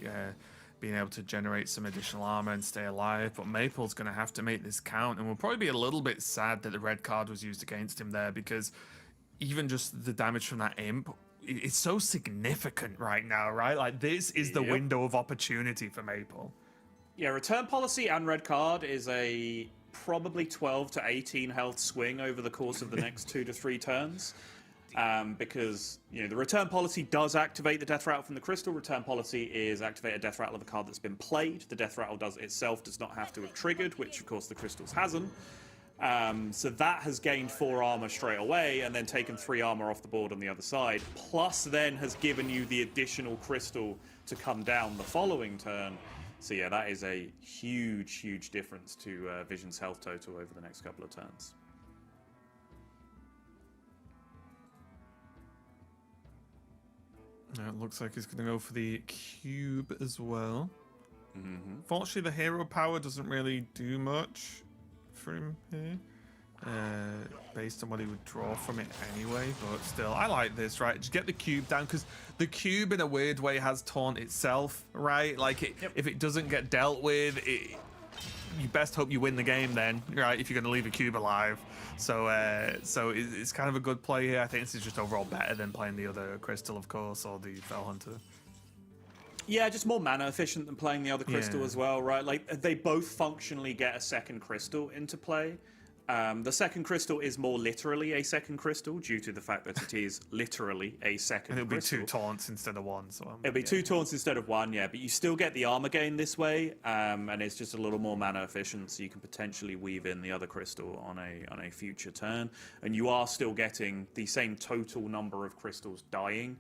being able to generate some additional armor and stay alive. But Maple's going to have to make this count, and we'll probably be a little bit sad that the red card was used against him there, because even just the damage from that imp, it's so significant right now, right? Like, this is the window of opportunity for Maple. Yeah, return policy and red card is a probably 12 to 18 health swing over the course of the next 2 to 3 turns. Because the return policy does activate the death rattle from the crystal. Return policy is activate a death rattle of a card that's been played. The death rattle does not have to have triggered, which of course the crystals hasn't. So that has gained 4 armor straight away and then taken 3 armor off the board on the other side, plus then has given you the additional crystal to come down the following turn. So yeah, that is a huge, huge difference to Vision's health total over the next couple of turns. It looks like he's going to go for the cube as well. Fortunately, the hero power doesn't really do much for him here, based on what he would draw from it anyway. But still, I like this, right? Just get the cube down, because the cube in a weird way has taunt itself, right? Like, if it doesn't get dealt with, you best hope you win the game then, right? If you're going to leave a cube alive. So it's kind of a good play here. I think this is just overall better than playing the other crystal, of course, or the Fell Hunter. Yeah, just more mana efficient than playing the other crystal as well, right? Like, they both functionally get a second crystal into play. The second crystal is more literally a second crystal due to the fact that it is literally a second And it'll crystal. be 2 taunts instead of 1. So it'll be 2 taunts instead of 1, yeah. But you still get the armor gain this way, and it's just a little more mana efficient, so you can potentially weave in the other crystal on a future turn. And you are still getting the same total number of crystals dying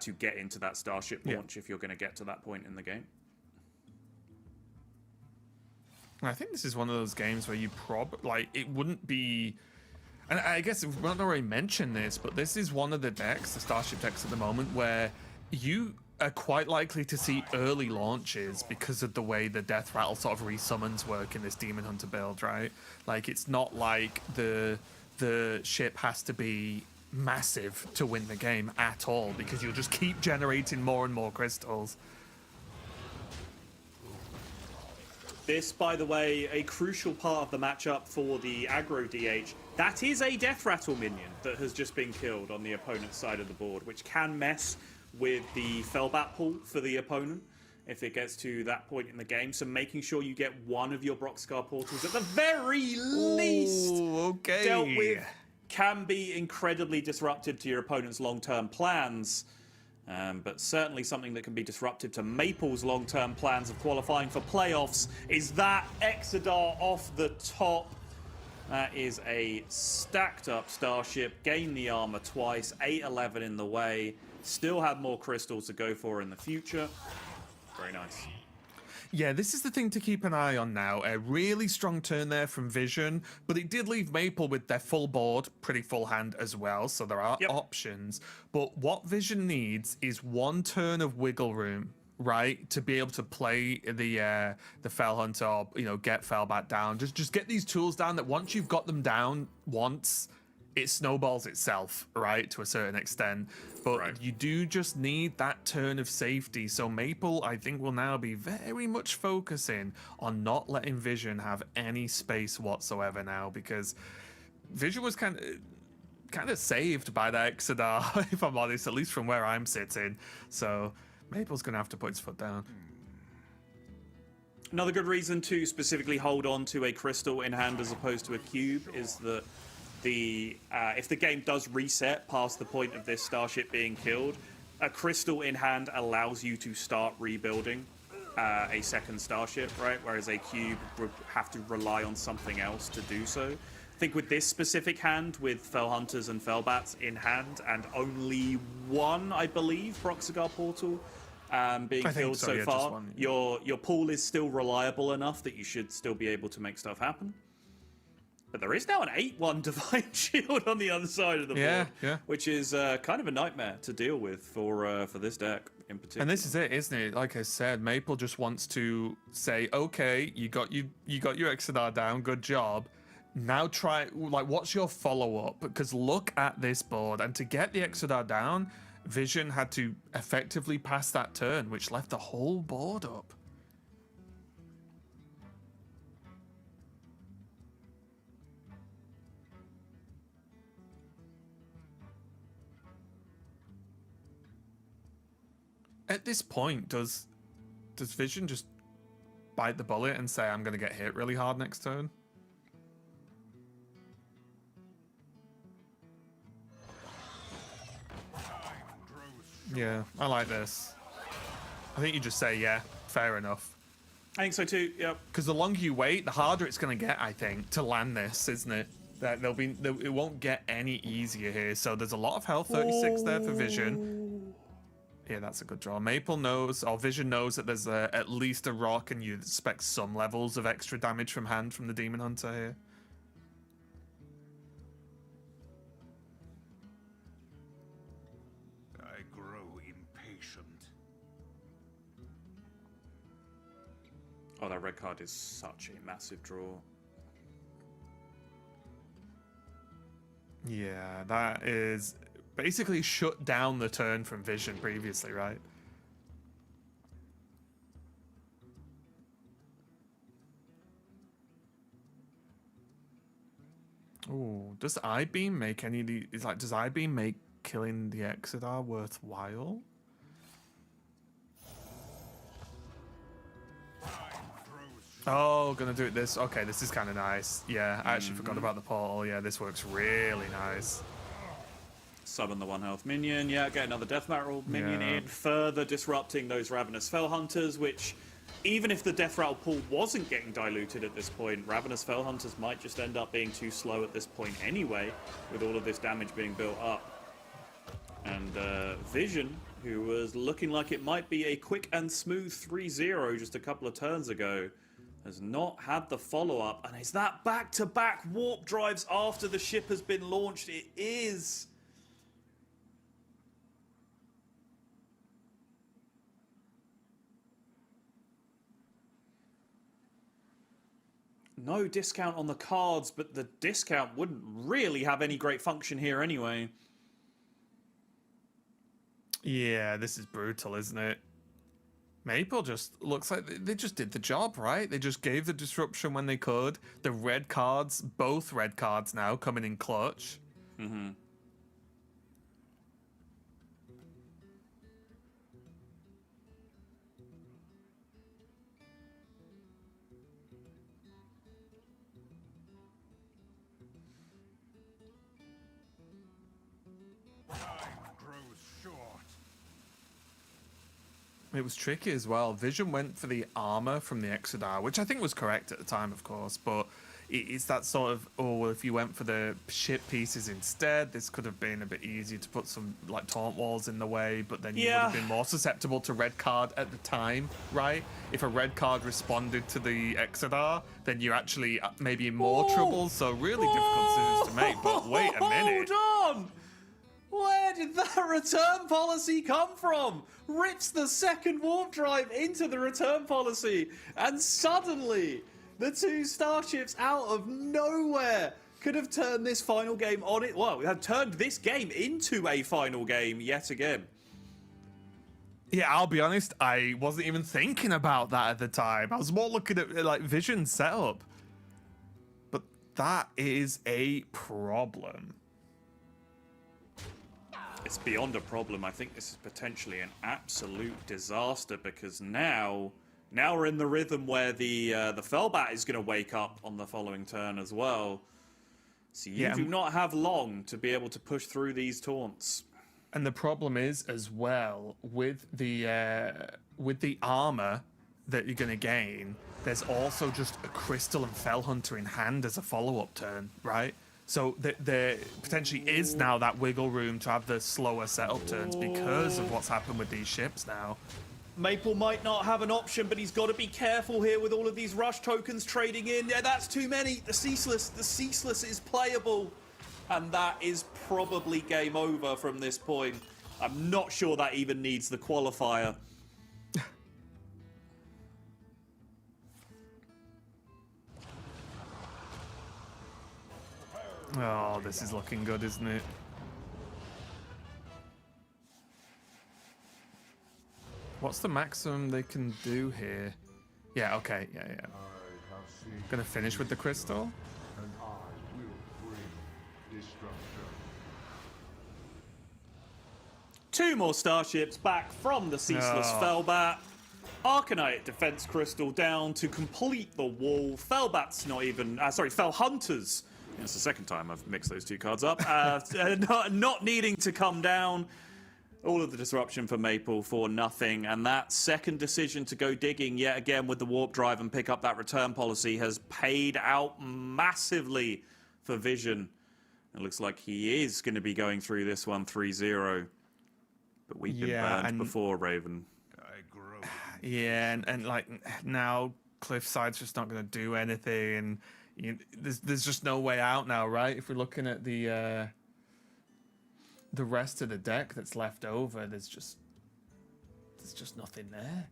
to get into that starship launch if you're going to get to that point in the game. I think this is one of those games where you it wouldn't be, and I guess we've not already mentioned this, but this is one of the decks, the Starship decks at the moment, where you are quite likely to see early launches because of the way the death rattle sort of resummons work in this Demon Hunter build, right? Like, it's not like the ship has to be massive to win the game at all, because you'll just keep generating more and more crystals. This, by the way, a crucial part of the matchup for the aggro DH. That is a Death Rattle minion that has just been killed on the opponent's side of the board, which can mess with the Fellbat pool for the opponent if it gets to that point in the game. So making sure you get one of your Brockscar portals at the very least dealt with can be incredibly disruptive to your opponent's long-term plans. But certainly something that can be disruptive to Maple's long-term plans of qualifying for playoffs is that Exodar off the top. That is a stacked-up Starship, gained the armor twice, 8-11 in the way, still had more crystals to go for in the future. Very nice. Yeah, this is the thing to keep an eye on now. A really strong turn there from Vision, but it did leave Maple with their full board, pretty full hand as well, so there are Yep. options. But what Vision needs is one turn of wiggle room, right, to be able to play the Fell Hunter, or, you know, get Fell back down. Just get these tools down that once you've got them down once, it snowballs itself, right, to a certain extent. But Right. you do just need that turn of safety. So Maple, I think, will now be very much focusing on not letting Vision have any space whatsoever now, because Vision was kind of saved by that Exodar, if I'm honest, at least from where I'm sitting. So Maple's going to have to put his foot down. Another good reason to specifically hold on to a crystal in hand as opposed to a cube is that if the game does reset past the point of this starship being killed, a crystal in hand allows you to start rebuilding a second starship, right? Whereas a cube would have to rely on something else to do so. I think with this specific hand, with Fell Hunters and Fellbats in hand, and only one, I believe, Proxagar Portal being killed so, so yeah, just far, one. your pool is still reliable enough that you should still be able to make stuff happen. But there is now an 8/1 Divine Shield on the other side of the board, which is kind of a nightmare to deal with for this deck in particular. And this is it, isn't it? Like I said, Maple just wants to say, okay, you got your Exodar down, good job. Now try, like, what's your follow-up? Because look at this board, and to get the Exodar down, Vision had to effectively pass that turn, which left the whole board up. At this point, does Vision just bite the bullet and say, I'm going to get hit really hard next turn? Yeah, I like this. I think you just say, yeah, fair enough. I think so too, yep. Because the longer you wait, the harder it's going to get, I think, to land this, isn't it? That it won't get any easier here. So there's a lot of health, 36 there for Vision. Yeah, that's a good draw. Maple knows, or Vision knows, that there's at least a rock, and you expect some levels of extra damage from hand from the Demon Hunter here. I grow impatient. Oh, that red card is such a massive draw. Yeah, that is basically shut down the turn from Vision previously, right? Oh, does I-Beam make any of the... does I-Beam make killing the Exodar worthwhile? Oh, gonna do it this. Okay, this is kind of nice. Yeah, I actually forgot about the portal. Yeah, this works really nice. Summon the 1 health minion, yeah, get another Death Rattle minion in, further disrupting those Ravenous Fell Hunters, which, even if the Death Rattle pool wasn't getting diluted at this point, Ravenous Fell Hunters might just end up being too slow at this point anyway, with all of this damage being built up. And Vision, who was looking like it might be a quick and smooth 3-0 just a couple of turns ago, has not had the follow-up. And is that back-to-back warp drives after the ship has been launched? It is. No discount on the cards, but the discount wouldn't really have any great function here anyway. Yeah, this is brutal, isn't it? Maple just looks like they just did the job, right? They just gave the disruption when they could. The red cards, both red cards now coming in clutch. Mm-hmm. It was tricky as well. Vision went for the armor from the Exodar, which I think was correct at the time, of course, but it's that sort of, oh, well, if you went for the ship pieces instead, this could have been a bit easier to put some like taunt walls in the way, but then you would have been more susceptible to red card at the time, right? If a red card responded to the Exodar, then you're actually maybe in more trouble. So really difficult decisions to make. But wait a minute. Hold on! Where did that return policy come from? Rips the second warp drive into the return policy, and suddenly the two starships out of nowhere could have turned this final game on it. Well, have turned this game into a final game yet again. Yeah, I'll be honest, I wasn't even thinking about that at the time. I was more looking at like Vision setup. But that is a problem. It's beyond a problem. I think this is potentially an absolute disaster because now we're in the rhythm where the Fellbat is going to wake up on the following turn as well. So you do not have long to be able to push through these taunts. And the problem is as well with the armor that you're going to gain. There's also just a Crystal and Fell Hunter in hand as a follow-up turn, right? So there potentially is now that wiggle room to have the slower setup turns because of what's happened with these ships now. Maple might not have an option, but he's got to be careful here with all of these rush tokens trading in. Yeah, that's too many. The Ceaseless is playable. And that is probably game over from this point. I'm not sure that even needs the qualifier. Oh, this is looking good, isn't it? What's the maximum they can do here? Yeah, okay, yeah. Gonna finish with the crystal? And I will bring destruction. Two more starships back from the Ceaseless Fellbat. Arcanite Defense Crystal down to complete the wall. Fellbat's not even... Fell Hunters. It's the second time I've mixed those two cards up. Not needing to come down. All of the disruption for Maple for nothing. And that second decision to go digging yet again with the warp drive and pick up that return policy has paid out massively for Vision. It looks like he is going to be going through this one 3-0. But we've been burned before, Raven. I grow. Yeah, and like now Cliffside's just not going to do anything. And there's just no way out now, right? If we're looking at the rest of the deck that's left over, there's just nothing there,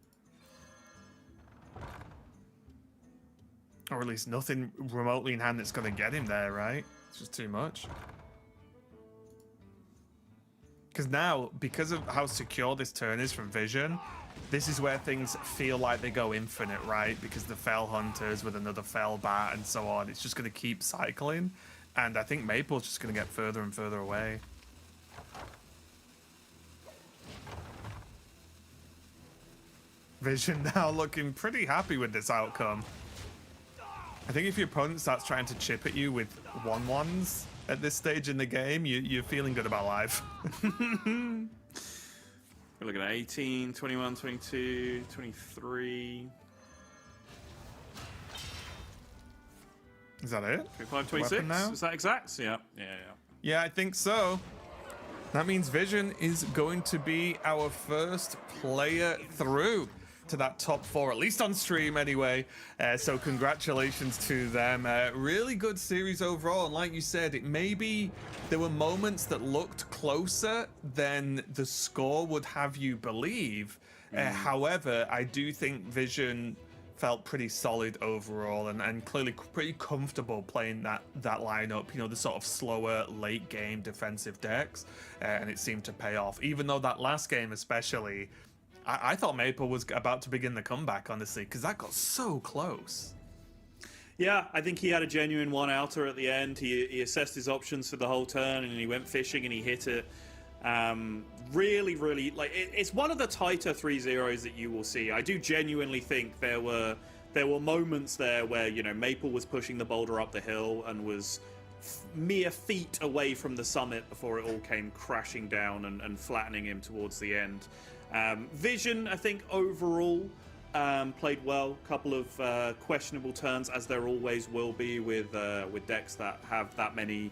or at least nothing remotely in hand that's going to get him there, right? It's just too much. Because now, because of how secure this turn is from Vision, this is where things feel like they go infinite, right? Because the Fell Hunters with another Fell Bat and so on, it's just going to keep cycling. And I think Maple's just going to get further and further away. Vision now looking pretty happy with this outcome. I think if your opponent starts trying to chip at you with 1/1s at this stage in the game, you're feeling good about life. We're looking at 18, 21, 22, 23. Is that it? 25, 26? Is that exact? Yeah. Yeah, I think so. That means Vision is going to be our first player through to that top 4, at least on stream anyway. So congratulations to them. Really good series overall. And like you said, maybe there were moments that looked closer than the score would have you believe. However, I do think Vision felt pretty solid overall and clearly pretty comfortable playing that lineup, you know, the sort of slower late game defensive decks, and it seemed to pay off. Even though that last game especially, I thought Maple was about to begin the comeback, honestly, because that got so close. Yeah, I think he had a genuine one-outer at the end. He assessed his options for the whole turn, and he went fishing, and he hit it. Really, like it's one of the tighter 3-0s that you will see. I do genuinely think there were moments there where, you know, Maple was pushing the boulder up the hill and was mere feet away from the summit before it all came crashing down and flattening him towards the end. Vision, I think overall, played well. Couple of questionable turns, as there always will be with decks that have that many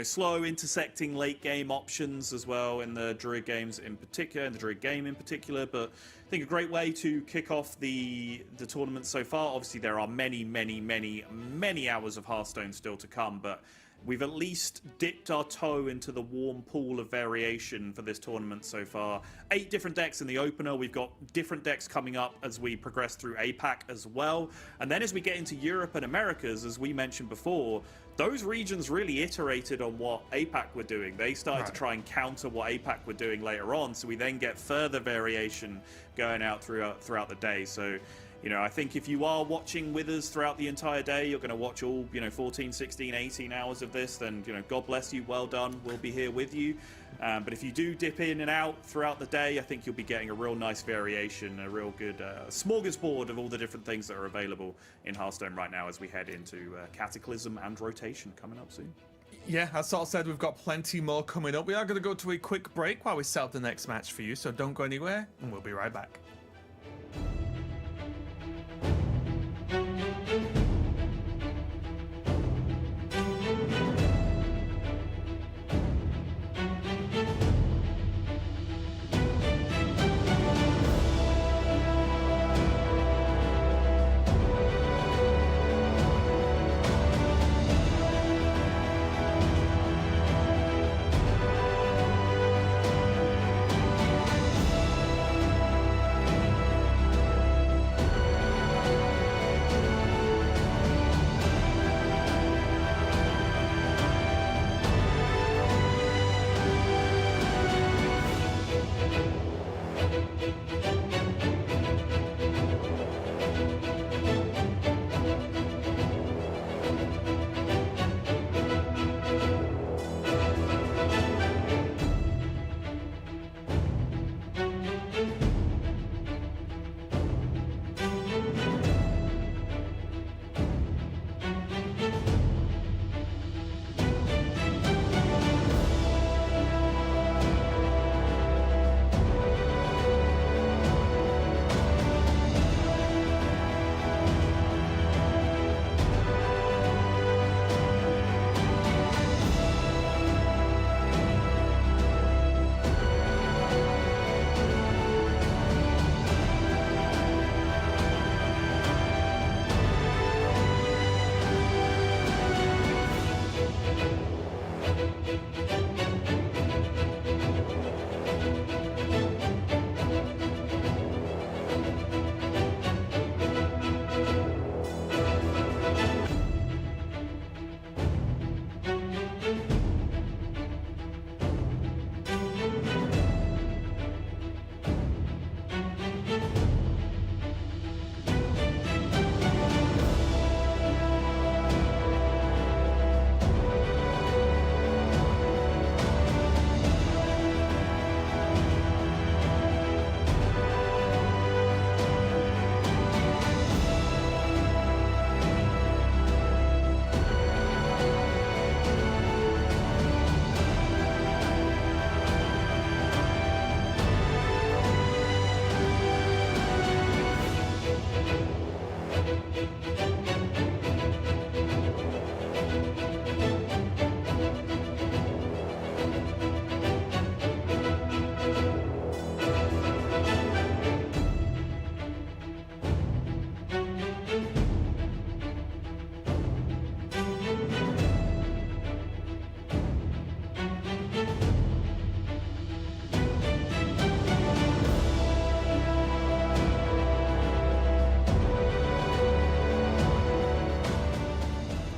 slow intersecting late game options as well in the Druid games in particular, in the Druid game in particular. But I think a great way to kick off the tournament so far. Obviously, there are many hours of Hearthstone still to come, but we've at least dipped our toe into the warm pool of variation for this tournament so far. 8 different decks in the opener. We've got different decks coming up as we progress through APAC as well. And then as we get into Europe and Americas, as we mentioned before, those regions really iterated on what APAC were doing. They started to try and counter what APAC were doing later on, so we then get further variation going out throughout the day. So, I think if you are watching with us throughout the entire day, you're going to watch all, 14, 16, 18 hours of this, then, God bless you, well done, we'll be here with you. But if you do dip in and out throughout the day, I think you'll be getting a real nice variation, a real good smorgasbord of all the different things that are available in Hearthstone right now as we head into Cataclysm and Rotation coming up soon. Yeah, as Salt said, we've got plenty more coming up. We are going to go to a quick break while we set up the next match for you, so don't go anywhere, and we'll be right back.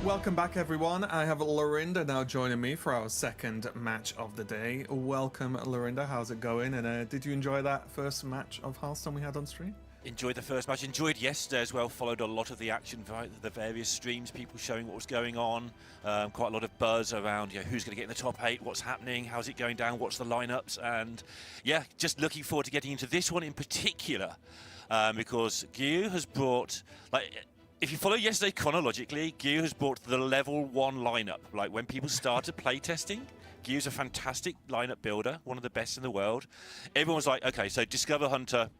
Welcome back, everyone. I have Lorinda now joining me for our second match of the day. Welcome, Lorinda. How's it going? And did you enjoy that first match of Hearthstone we had on stream? Enjoyed the first match, enjoyed yesterday as well, followed a lot of the action via the various streams, people showing what was going on, quite a lot of buzz around who's going to get in the top 8, what's happening, how's it going down, what's the lineups, and yeah, just looking forward to getting into this one in particular, because Gyu has brought, if you follow yesterday chronologically, Gyu has brought the level 1 lineup. Like when people started playtesting, Gyu's a fantastic lineup builder, one of the best in the world. Everyone was like, okay, so Discover Hunter,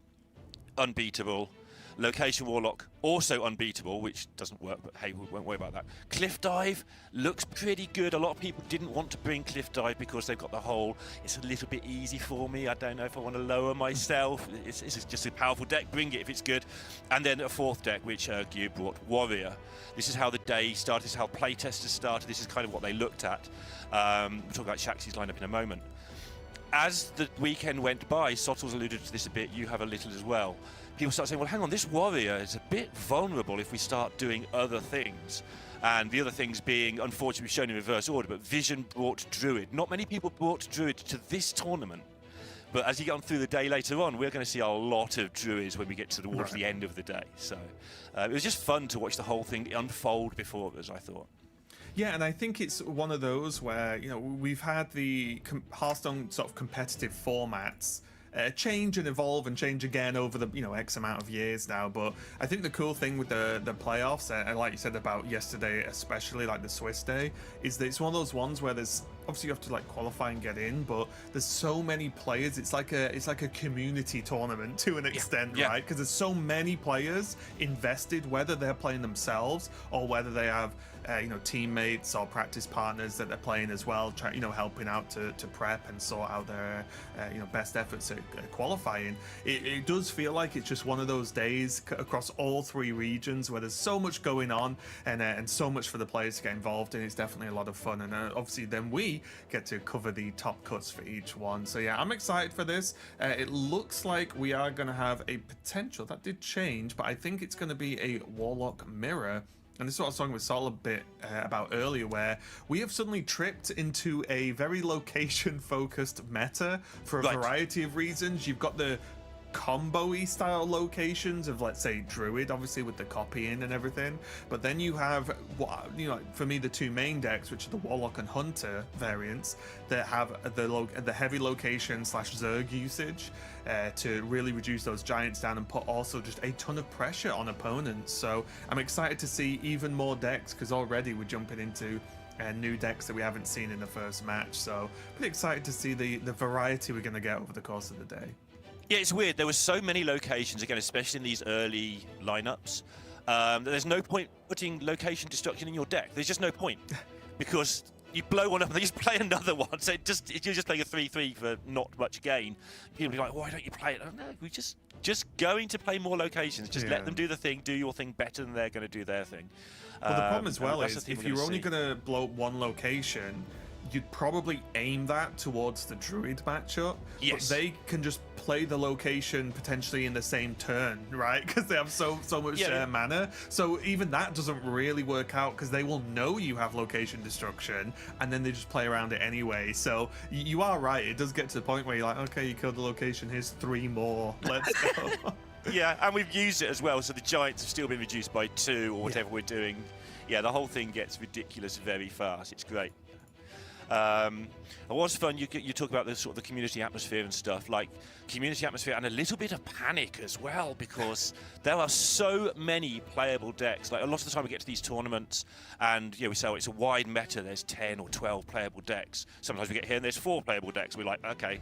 unbeatable. Location Warlock, also unbeatable, which doesn't work, but hey, we won't worry about that. Cliff Dive looks pretty good. A lot of people didn't want to bring Cliff Dive because they've got the whole, it's a little bit easy for me, I don't know if I want to lower myself. It's just a powerful deck, bring it if it's good. And then a fourth deck, which Gear brought, Warrior. This is how the day started, this is how playtesters started, this is kind of what they looked at. We'll talk about Shaxi's lineup in a moment. As the weekend went by, Sottle's alluded to this a bit, you have a little as well. People start saying, well, hang on, this warrior is a bit vulnerable if we start doing other things. And the other things being, unfortunately, shown in reverse order, but Vision brought Druid. Not many people brought Druid to this tournament. But as you get on through the day later on, we're going to see a lot of Druids when we get towards the end of the day. So it was just fun to watch the whole thing unfold before us, I thought. Yeah, and I think it's one of those where, you know, we've had the Hearthstone sort of competitive formats change and evolve and change again over the, you know, X amount of years now. But I think the cool thing with the playoffs, and like you said about yesterday, especially like the Swiss day, is that it's one of those ones where there's obviously you have to like qualify and get in, but there's so many players. It's like a community tournament to an extent, right? Because there's so many players invested, whether they're playing themselves or whether they have you know, teammates or practice partners that they're playing as well, you know, helping out to prep and sort out their you know, best efforts at qualifying. It does feel like it's just one of those days across all three regions where there's so much going on and so much for the players to get involved in. It's definitely a lot of fun, and obviously then we get to cover the top cuts for each one. So yeah, I'm excited for this. It looks like we are going to have a potential that did change, but I think it's going to be a Warlock mirror. And this is what I was talking with Sol a bit about earlier, where we have suddenly tripped into a very location-focused meta for a variety of reasons. You've got the combo-y style locations of, let's say, Druid, obviously with the copying and everything, but then you have, you know, for me, the two main decks, which are the Warlock and Hunter variants, that have the heavy location / Zerg usage to really reduce those giants down and put also just a ton of pressure on opponents. So I'm excited to see even more decks, because already we're jumping into new decks that we haven't seen in the first match. So pretty excited to see the variety we're going to get over the course of the day. Yeah, it's weird. There were so many locations, again, especially in these early lineups. There's no point putting location destruction in your deck. There's just no point. Because you blow one up and then you just play another one. So you're just playing a 3-3 for not much gain. People will be like, why don't you play it? No, we're just going to play more locations. Just let them do the thing, do your thing better than they're going to do their thing. Well, the problem as well is if you're only going to blow up one location, you'd probably aim that towards the Druid matchup. Yes. But they can just play the location potentially in the same turn, right? Because they have so much mana. So even that doesn't really work out, because they will know you have location destruction and then they just play around it anyway. So you are right. It does get to the point where you're like, okay, you killed the location. Here's 3 more. Let's go. Yeah, and we've used it as well. So the giants have still been reduced by 2 or whatever we're doing. Yeah, the whole thing gets ridiculous very fast. It's great. It was fun. You talk about the sort of the community atmosphere and stuff, like community atmosphere and a little bit of panic as well, because there are so many playable decks. Like a lot of the time we get to these tournaments and we say, oh, it's a wide meta, there's 10 or 12 playable decks. Sometimes we get here and there's 4 playable decks. We're like, okay,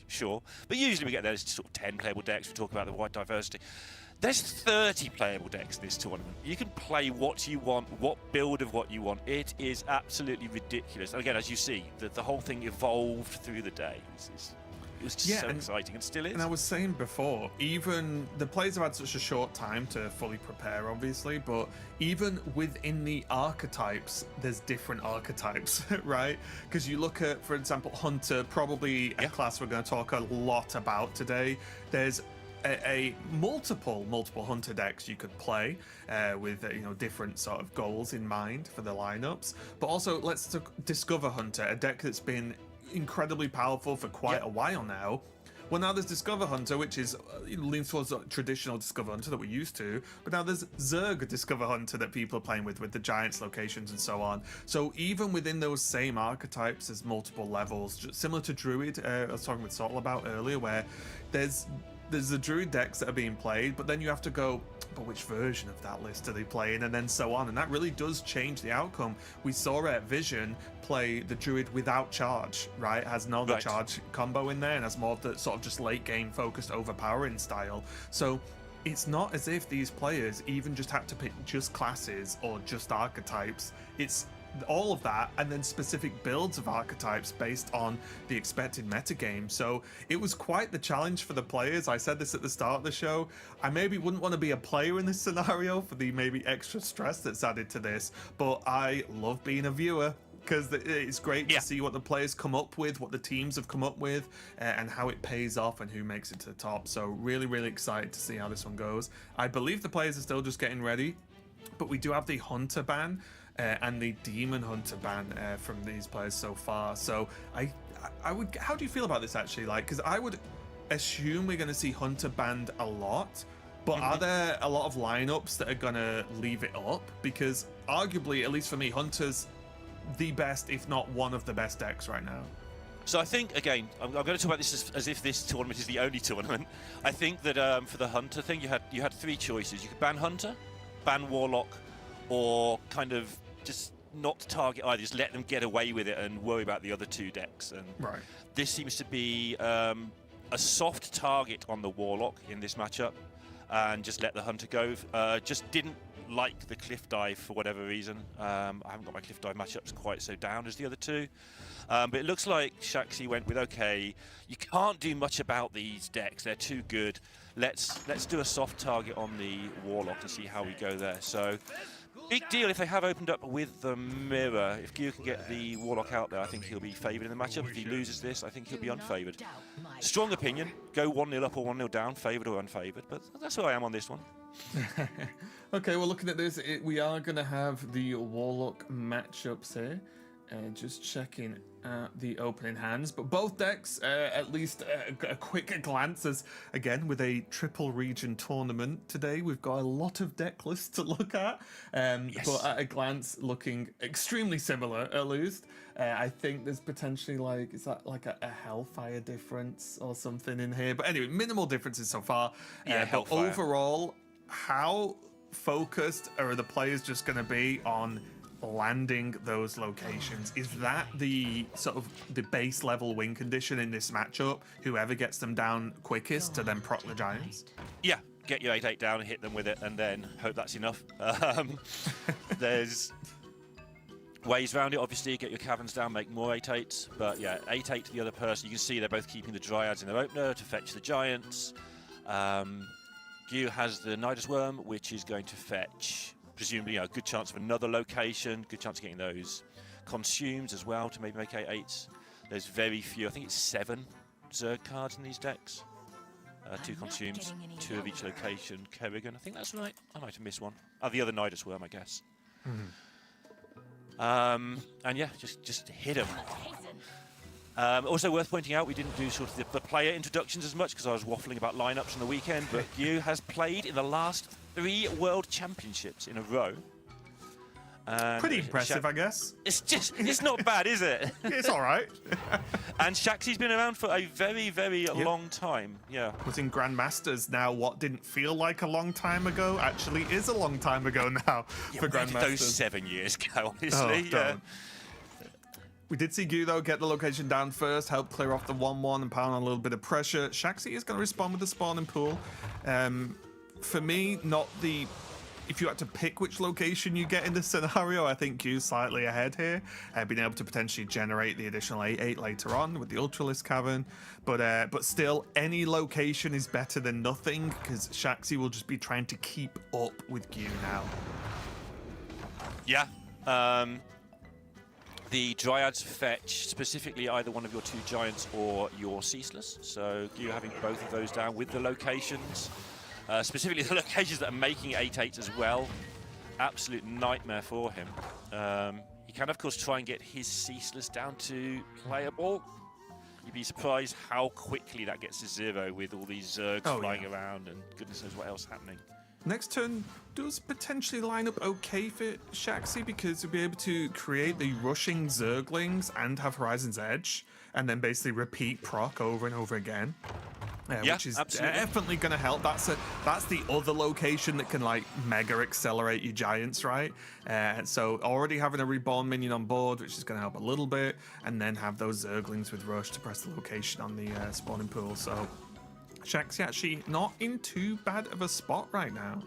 sure. But usually we get there's sort of 10 playable decks. We talk about the wide diversity. There's 30 playable decks in this tournament. You can play what you want, what build of what you want. It is absolutely ridiculous. And again, as you see, the whole thing evolved through the day. It was just so exciting, and still is. And I was saying before, even the players have had such a short time to fully prepare, obviously, but even within the archetypes, there's different archetypes, right? Because you look at, for example, Hunter, probably a class we're going to talk a lot about today. There's multiple Hunter decks you could play with different sort of goals in mind for the lineups, but also let's Discover Hunter, a deck that's been incredibly powerful for quite a while now. Well, now there's Discover Hunter, which is leans towards traditional Discover Hunter that we're used to, but now there's Zerg Discover Hunter that people are playing with the Giants locations and so on. So even within those same archetypes, there's multiple levels, similar to Druid. I was talking with Sottle about earlier, where there's there's the Druid decks that are being played, but then you have to go, but which version of that list are they playing, and then so on, and that really does change the outcome. We saw at Vision play the Druid without charge, right? It has no other charge combo in there, and has more of the sort of just late game focused overpowering style. So it's not as if these players even just had to pick just classes or just archetypes. It's all of that, and then specific builds of archetypes based on the expected metagame. So it was quite the challenge for the players. I said this at the start of the show. I maybe wouldn't want to be a player in this scenario for the maybe extra stress that's added to this, but I love being a viewer because it's great to see what the players come up with, what the teams have come up with, and how it pays off and who makes it to the top. So really, really excited to see how this one goes. I believe the players are still just getting ready, but we do have the Hunter ban and the Demon Hunter ban from these players so far. So I would. How do you feel about this actually? Like, because I would assume we're going to see Hunter banned a lot, but are there a lot of lineups that are going to leave it up? Because arguably, at least for me, Hunter's the best, if not one of the best decks right now. So I think, again, I'm going to talk about this as if this tournament is the only tournament. I think that for the Hunter thing, you had three choices. You could ban Hunter, ban Warlock, or kind of just not target either, just let them get away with it and worry about the other two decks. And this seems to be a soft target on the Warlock in this matchup, and just let the Hunter go. Just didn't like the cliff dive for whatever reason. I haven't got my cliff dive matchups quite so down as the other two. But it looks like Shaxi went with, okay, you can't do much about these decks, they're too good. Let's do a soft target on the Warlock and see how we go there. So big deal if they have opened up with the mirror. If Gyu can get the Warlock out there, I think he'll be favoured in the matchup. If he loses this, I think he'll be unfavoured. Strong opinion, go 1-0 up or 1-0 down, favoured or unfavoured, but that's where I am on this one. Okay, well, looking at this, we are going to have the Warlock matchups here. Just checking the opening hands, but both decks, at least a quick glance, as again with a triple region tournament today, we've got a lot of deck lists to look at, but at a glance looking extremely similar at least. I think there's potentially is that like a Hellfire difference or something in here, but anyway, minimal differences so far. But overall, how focused are the players just going to be on landing those locations? Is that the sort of the base level win condition in this matchup? Whoever gets them down quickest to then proc the Giants? Yeah, get your 8-8 down and hit them with it, and then hope that's enough. There's ways around it, obviously. Get your caverns down, make more 8-8s, but yeah, 8-8 to the other person. You can see they're both keeping the Dryads in their opener to fetch the Giants. Gyu has the Nidus Worm, which is going to fetch, presumably, a good chance of another location, good chance of getting those consumed as well to maybe make 8-8s. There's very few, I think it's 7 Zerg cards in these decks. 2 consumes, 2 of each location. Kerrigan, I think that's right. I might have missed one. Oh, the other Nidus Worm, I guess. And yeah, just hit him. Also worth pointing out, we didn't do sort of the player introductions as much because I was waffling about lineups on the weekend, but Gyu has played in the last 3 World Championships in a row. Pretty impressive, I guess. It's not bad, is it? It's all right. And Shaxi's been around for a very, very long time. Yeah. Was in Grandmasters now. What didn't feel like a long time ago actually is a long time ago now for Grandmasters. Where did those 7 years go, honestly? Don't. We did see Gyu, though, get the location down first, help clear off the 1-1 and pound on a little bit of pressure. Shaxi is going to respond with the spawning pool. For me, not the... If you had to pick which location you get in this scenario, I think Gyu's slightly ahead here. Being able to potentially generate the additional 8-8 later on with the Ultralisk Cavern. But still, any location is better than nothing, because Shaxi will just be trying to keep up with Gyu now. Yeah. The Dryads fetch specifically either one of your 2 Giants or your Ceaseless. So Gyu having both of those down with the locations. Specifically the locations that are making 8-8 as well. Absolute nightmare for him. He can, of course, try and get his Ceaseless down to playable. You'd be surprised how quickly that gets to 0 with all these Zergs flying around and goodness knows what else happening. Next turn does potentially line up okay for Shaxi because he'll be able to create the rushing Zerglings and have Horizon's Edge and then basically repeat proc over and over again. Yeah, which is absolutely. definitely going to help. That's the other location that can like mega accelerate your giants, right? So already having a reborn minion on board, which is going to help a little bit, and then have those Zerglings with Rush to press the location on the spawning pool. So Shaxi actually not in too bad of a spot right now.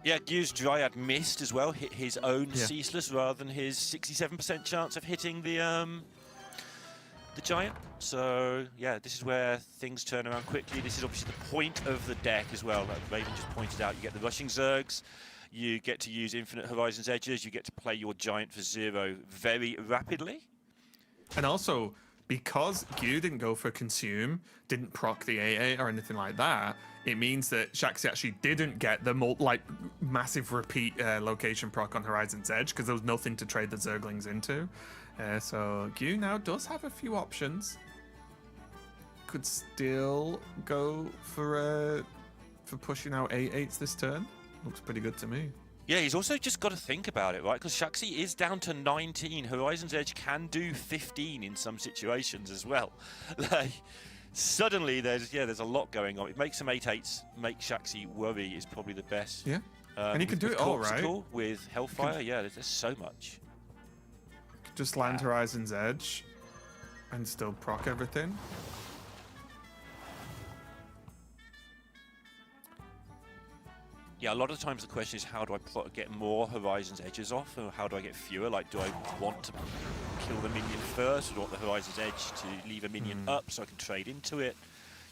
Yeah, Gu's Dryad missed as well, hit his own Ceaseless rather than his 67% chance of hitting the giant. So yeah, this is where things turn around quickly. This is obviously the point of the deck as well. Like Raven just pointed out, you get the rushing Zergs, you get to use Infinite Horizons Edges, you get to play your giant for 0 very rapidly. And also, because Gu didn't go for Consume, didn't proc the AA or anything like that, it means that Shaxi actually didn't get the massive repeat location proc on Horizon's Edge because there was nothing to trade the Zerglings into. So Gu now does have a few options. Could still go for pushing out A8s this turn. Looks pretty good to me. Yeah, he's also just got to think about it, right? Because Shaxi is down to 19. Horizon's Edge can do 15 in some situations as well. Like, suddenly there's a lot going on. It makes some 8/8s, make Shaxi worry is probably the best. Yeah, and he can do it all, right? With Hellfire, yeah, there's so much. Just land Horizon's Edge and still proc everything. Yeah, a lot of the times the question is how do I get more Horizon's Edges off, or how do I get fewer? Like, do I want to kill the minion first, or do I want the Horizon's Edge to leave a minion up so I can trade into it?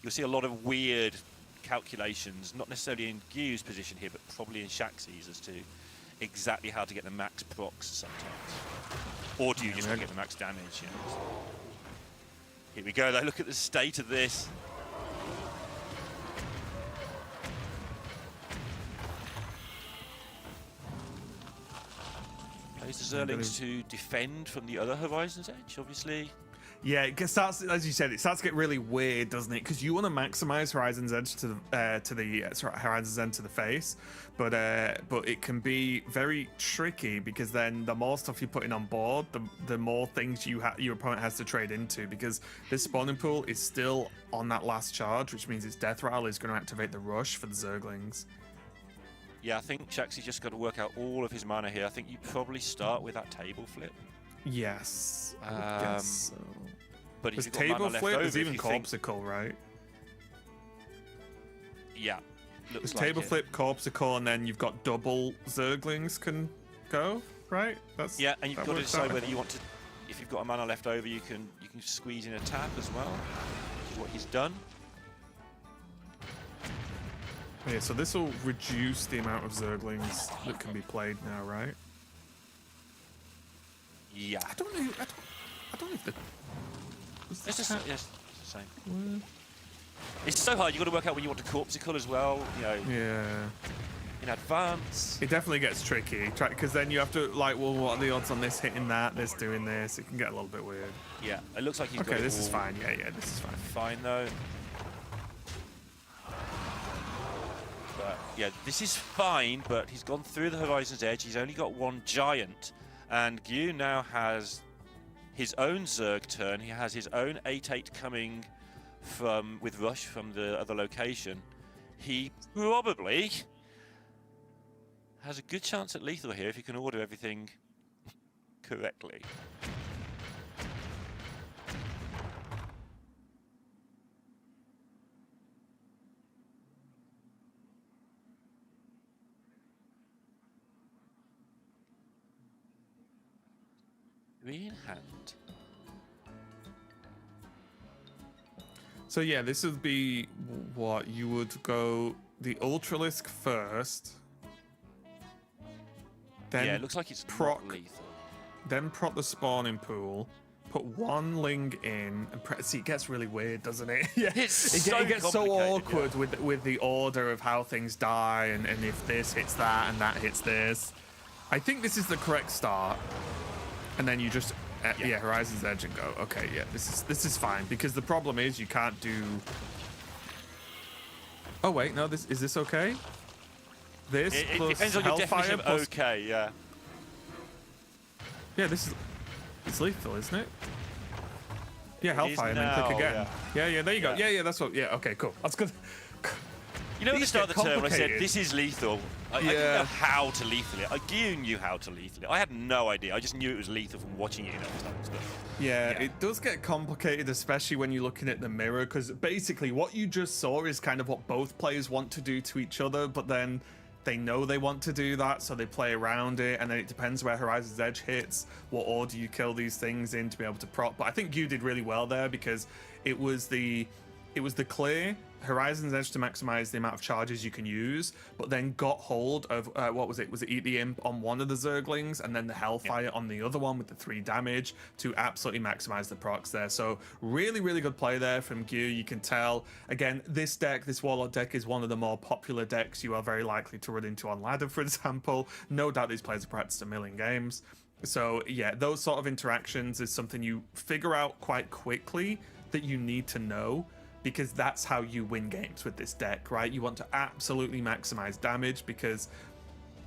You'll see a lot of weird calculations, not necessarily in Gu's position here, but probably in Shaxi's as to exactly how to get the max procs sometimes. Or do you just want to get the max damage? Yeah. Here we go, though. Look at the state of this. Plays the Zerlings to defend from the other Horizon's Edge, obviously. Yeah, it starts, as you said, it starts to get really weird, doesn't it? Because you want to maximize Horizon's Edge to the Horizon's End to the face, but it can be very tricky because then the more stuff you're putting on board, the more things your opponent has to trade into. Because this spawning pool is still on that last charge, which means its Death Rattle is going to activate the rush for the Zerglings. Yeah, I think Shaxi's just got to work out all of his mana here. I think you probably start with that table flip. Yes, I would guess so. But if there's you've got table mana left flip, over, there's even think... Corpsicle, right? Yeah. There's table flip, Corpsicle, and then you've got double Zerglings can go, right? That's yeah, and you've got to decide whether you want to. If you've got a mana left over, you can squeeze in a tap as well, which is what he's done. Yeah, so this will reduce the amount of Zerglings that can be played now, right? Yeah. I don't know if the... It's the same. It's so hard. You've got to work out when you want to Corpsicle as well. You know. Yeah. In advance. It definitely gets tricky because then you have to like, well, what are the odds on this hitting that? This doing this? It can get a little bit weird. Yeah. It looks like he's got. Okay, this is fine. Yeah, this is fine. Fine though. But yeah, this is fine. But he's gone through the Horizon's Edge. He's only got one giant, and Gu now has his own Zerg turn. He has his own 8/8 coming with Rush from the other location. He probably has a good chance at lethal here if he can order everything correctly. Three in hand. So yeah, this would be what you would go the Ultralisk first. Then yeah, it looks like it's proc, not lethal. Then proc the spawning pool, put one Ling in, and see, it gets really weird, doesn't it? Yeah, it gets so awkward with the order of how things die, and if this hits that and that hits this. I think this is the correct start, and then you just Horizon's Edge and go. Okay, yeah, this is fine because the problem is you can't do. Oh wait, no, is this okay? This it plus depends on your Hellfire definition of plus... okay, yeah. Yeah, it's lethal, isn't it? Yeah, It Hellfire, is and then click now, again. Yeah, there you go. Yeah. Yeah, that's what. Yeah, okay, cool. That's good. You know, at the These start of get the turn, when I said complicated. this is lethal, I didn't Yeah. know how to lethal it. Gyu knew how to lethal it. I had no idea. I just knew it was lethal from watching it enough times. But Yeah, it does get complicated, especially when you're looking at the mirror, because basically what you just saw is kind of what both players want to do to each other, but then they know they want to do that, so they play around it, and then it depends where Horizon's Edge hits, what order you kill these things in to be able to proc. But I think you did really well there, because it was the clear Horizon's Edge to maximize the amount of charges you can use, but then got hold of what was it? Was it Eat the Imp on one of the Zerglings, and then the Hellfire on the other one with the 3 damage to absolutely maximize the procs there. So really, really good play there from Gyu. You can tell, again, this deck, this Warlock deck, is one of the more popular decks you are very likely to run into on ladder, for example. No doubt these players have practiced a million games. So yeah, those sort of interactions is something you figure out quite quickly that you need to know, because that's how you win games with this deck, right? You want to absolutely maximize damage because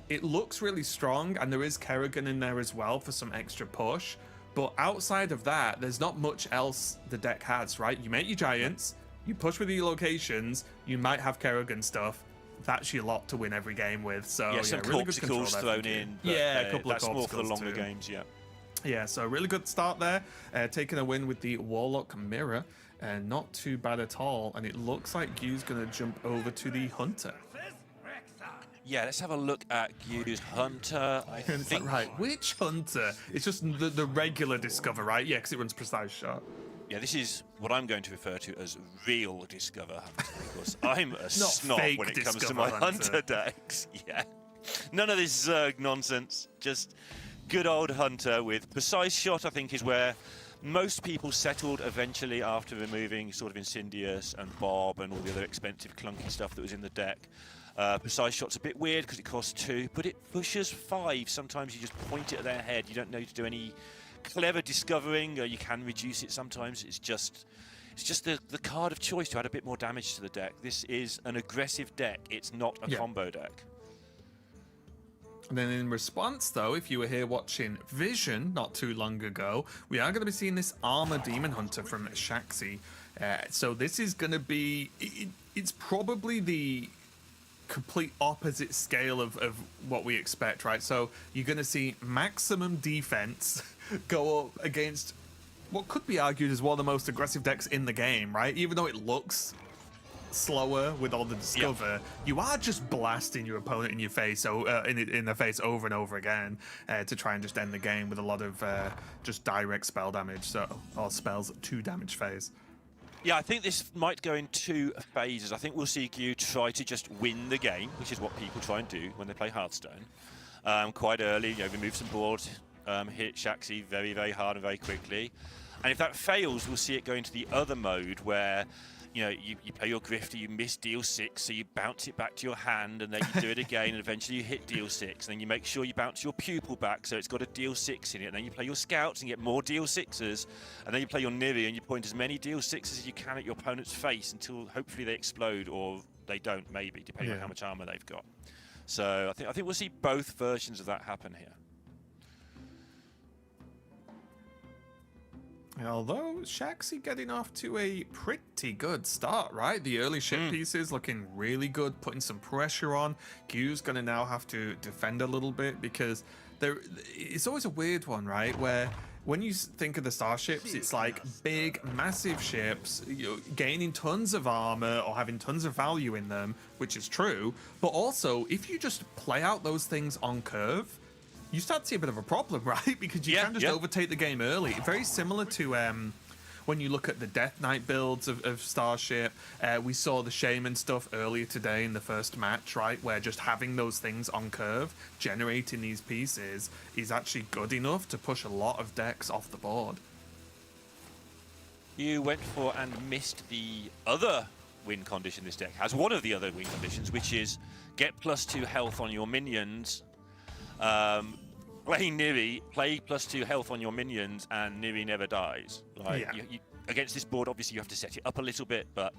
it looks really strong, and there is Kerrigan in there as well for some extra push. But outside of that, there's not much else the deck has, right? You make your giants, you push with your locations, you might have Kerrigan stuff. That's your lot to win every game with. So yeah, some really good control corpsicles there thrown from Gyu. in. But, Yeah, a couple of that's more for the corpsicles longer too. games, yeah. Yeah, so really good start there. Taking a win with the Warlock Mirror. Not too bad at all. And it looks like Gyu's going to jump over to the Hunter. Yeah, let's have a look at Gyu's Hunter. I And it's like, think, right, which Hunter? It's just the regular Discover, right? Yeah, because it runs Precise Shot. yeah, this is what I'm going to refer to as real Discover Hunter, because I'm a Not snob fake when it comes to Discover my Hunter. Hunter decks. Yeah, none of this Zerg nonsense. Just good old Hunter with Precise Shot, I think, is where most people settled eventually after removing sort of Incendious and Bob and all the other expensive clunky stuff that was in the deck. Precise Shot's a bit weird because it costs 2, but it pushes 5. Sometimes you just point it at their head. You don't need to do any clever discovering. You can reduce it sometimes. It's just the card of choice to add a bit more damage to the deck. This is an aggressive deck. It's not a combo deck. And then in response, though, if you were here watching Vision not too long ago, we are going to be seeing this Armor Demon Hunter from Shaxi. So this is going to be... It's probably the complete opposite scale of what we expect, right? So you're going to see maximum defense go up against what could be argued as one of the most aggressive decks in the game, right? Even though it looks slower with all the Discover, you are just blasting your opponent in your face, so in the face over and over again to try and just end the game with a lot of just direct spell damage, or spells 2 damage phase. Yeah, I think this might go in 2 phases. I think we'll see Gyu try to just win the game, which is what people try and do when they play Hearthstone. Quite early, remove some board, hit Shaxi very, very hard and very quickly. And if that fails, we'll see it go into the other mode where you play your Grifter, you miss deal 6, so you bounce it back to your hand, and then you do it again, and eventually you hit deal 6. And then you make sure you bounce your Pupil back, so it's got a deal 6 in it. And then you play your Scouts and get more deal 6s. And then you play your Niri, and you point as many deal 6s as you can at your opponent's face until hopefully they explode, or they don't, maybe, depending on how much armor they've got. So I think we'll see both versions of that happen here. Although Shaxi getting off to a pretty good start, right? The early ship pieces looking really good, putting some pressure on. Gyu's going to now have to defend a little bit, because it's always a weird one, right? Where when you think of the starships, it's like big, massive ships, gaining tons of armor or having tons of value in them, which is true. But also, if you just play out those things on curve, you start to see a bit of a problem, right? Because you can just overtake the game early. Very similar to when you look at the Death Knight builds of Starship. We saw the Shaman stuff earlier today in the first match, right? Where just having those things on curve, generating these pieces, is actually good enough to push a lot of decks off the board. You went for and missed the other win condition this deck has. One of the other win conditions, which is get +2 health on your minions. Play Niri, play +2 health on your minions, and Niri never dies. Like, you, against this board, obviously you have to set it up a little bit, but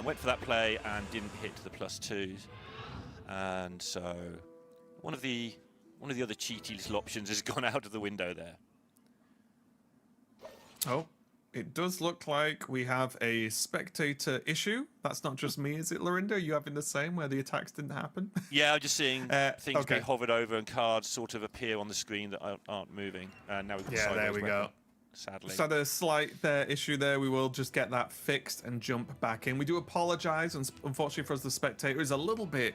went for that play and didn't hit the +2s, and so one of the other cheaty little options has gone out of the window there. Oh, It does look like we have a spectator issue. That's not just me, is it, Lorinda? Are you having the same where the attacks didn't happen? Yeah, I'm just seeing things okay. being hovered over and cards sort of appear on the screen that aren't moving. And now we've got Yeah, there sideways we weapon, go. sadly. Just had a slight issue there. We will just get that fixed and jump back in. We do apologize, and unfortunately for us, the spectator is a little bit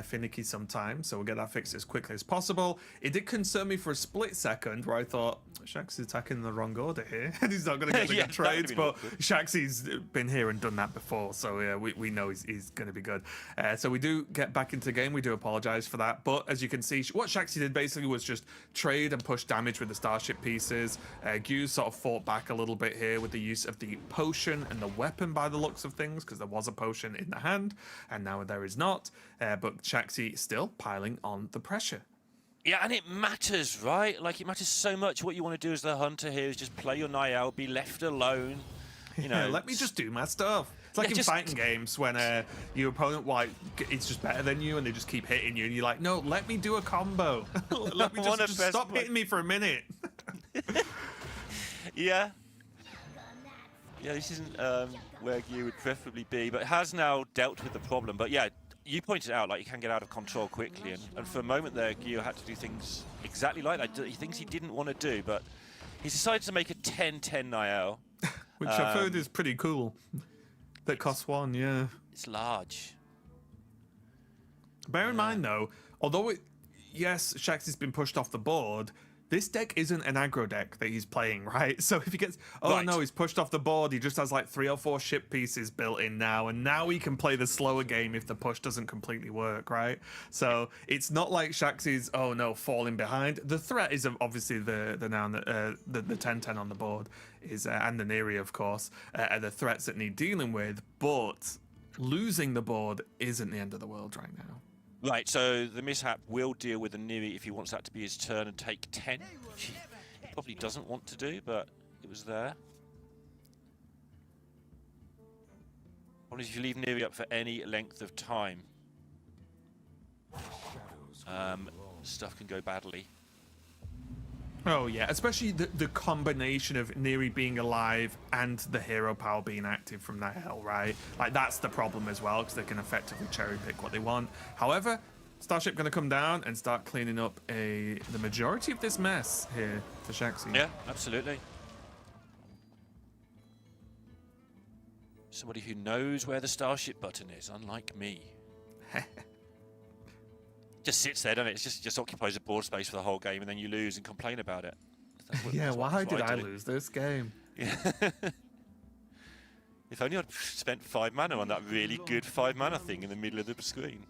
finicky sometimes, so we'll get that fixed as quickly as possible. It did concern me for a split second where I thought, Shax's attacking in the wrong order here, and he's not going to get the Yeah, good trades, but awkward. Shaxy's been here and done that before, so yeah, we know he's going to be good. So we do get back into the game. We do apologize for that, but as you can see, what Shaxy did basically was just trade and push damage with the starship pieces. Hughes sort of fought back a little bit here with the use of the potion and the weapon by the looks of things, because there was a potion in the hand, and now there is not. But Shaxy still piling on the pressure. Yeah, and it matters, right? Like, it matters so much. What you want to do as the hunter here is just play your night out, be left alone. You know, Let me just do my stuff. It's like Yeah, in just- fighting games when your opponent it's just better than you and they just keep hitting you and you're like, no, let me do a combo. Let me Wanna just best stop play- hitting me for a minute. Yeah. Yeah, this isn't where you would preferably be, but has now dealt with the problem. But yeah, you pointed out, like, you can get out of control quickly, and for a moment there, Gio had to do things exactly like that. Things he didn't want to do, but he's decided to make a 10-10 Niall. Which I've heard is pretty cool. That costs 1, yeah. It's large. Bear in mind, though, although yes, Shaxy's been pushed off the board, this deck isn't an aggro deck that he's playing, right? So if he gets, Right. no, he's pushed off the board, he just has like 3 or 4 ship pieces built in now, and now he can play the slower game if the push doesn't completely work, right? So it's not like Shaxy's, falling behind. The threat is obviously the 10-10 on the board is, and the Neri, of course, are the threats that need dealing with, but losing the board isn't the end of the world right now. Right, so the mishap will deal with the Neri if he wants that to be his turn and take 10, which he probably doesn't want to do, but it was there. What if you leave Neri up for any length of time? Stuff can go badly. Oh yeah, especially the combination of Neri being alive and the hero power being active from that hell, right? Like, that's the problem as well, because they can effectively cherry pick what they want. However, Starship going to come down and start cleaning up the majority of this mess here for Shaxy. Yeah, absolutely. Somebody who knows where the Starship button is, unlike me. Just sits there, doesn't it? It just occupies a board space for the whole game, and then you lose and complain about it. Yeah, why did I do. lose this game? Yeah. If only I'd spent 5 mana on that really good 5 mana thing in the middle of the screen.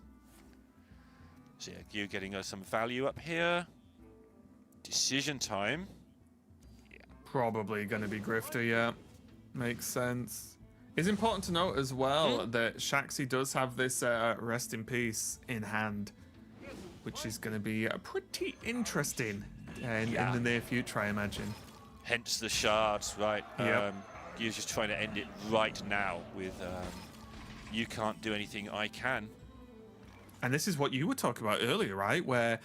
So yeah, you getting us some value up here. Decision time. Probably going to be Grifter, yeah. Makes sense. It's important to note as well that Shaxy does have this Rest in Peace in hand, which is going to be pretty interesting in the near future, I imagine. Hence the shards, right? Yep. You're just trying to end it right now with you can't do anything, I can. And this is what you were talking about earlier, right? Where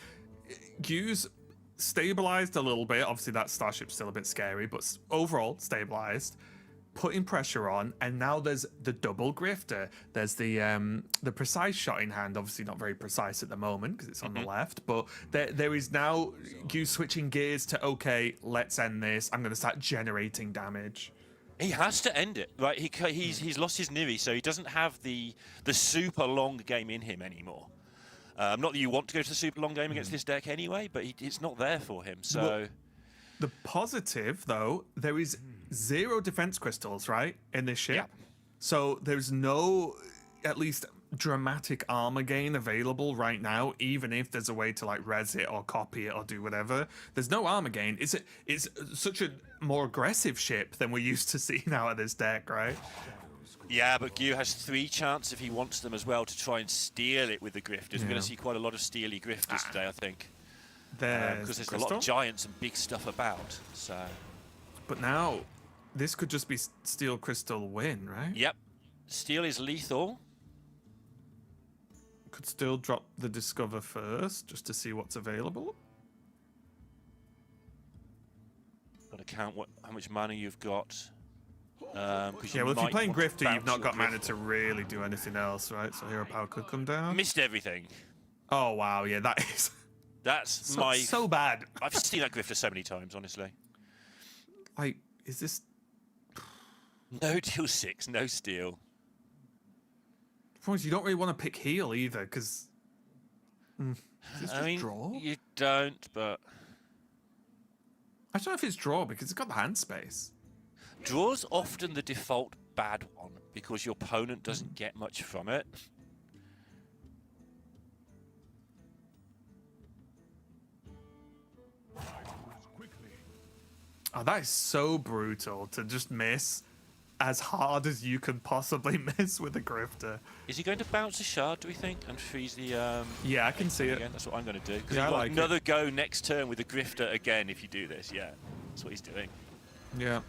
Hughes stabilized a little bit. Obviously, that Starship's still a bit scary, but overall stabilized, putting pressure on, and now there's the double Grifter. There's the precise shot in hand, obviously not very precise at the moment because it's on the left, but there is now Hughes switching gears to, okay, let's end this. I'm going to start generating damage. He has to end it, right? He's lost his Niri, so he doesn't have the super long game in him anymore. Not that you want to go to the super long game against this deck anyway, but it's not there for him. So Well, the positive, though, there is 0 defense crystals, right, in this ship. Yeah. So there's no, at least, dramatic armor gain available right now, even if there's a way to like res it or copy it or do whatever. There's no armor gain. It's such a more aggressive ship than we're used to seeing out of this deck, right? yeah, but Gyu has 3 chance if he wants them as well to try and steal it with the Grifters. We're going Yeah. to see quite a lot of steely Grifters today, I think, There's because there's a lot crystal. of giants and big stuff about. So But now, this could just be Steel Crystal win, right? yep, steel is lethal. Could still drop the Discover first, just to see what's available. Got to count how much mana you've got. Because Yeah, well, if you're playing Grifter, you've not got mana to really do anything else, right? So Hero Power could come down. Missed everything. Oh, wow, yeah, that is That's so bad. I've seen that Grifter so many times, honestly. Like, is this... No deal 6, no steal. The point is, you don't really want to pick heal either, because... Is this just draw? You don't, but... I don't know if it's draw, because it's got the hand space. Draw's often the default bad one, because your opponent doesn't get much from it. Oh, that is so brutal to just miss as hard as you could possibly miss with a Grifter. Is he going to bounce a shard, do we think, and freeze the... Yeah, I can see it. Again? That's what I'm going to do. Because Yeah, I got like another go next turn with the Grifter again if you do this, yeah. That's what he's doing. Yeah.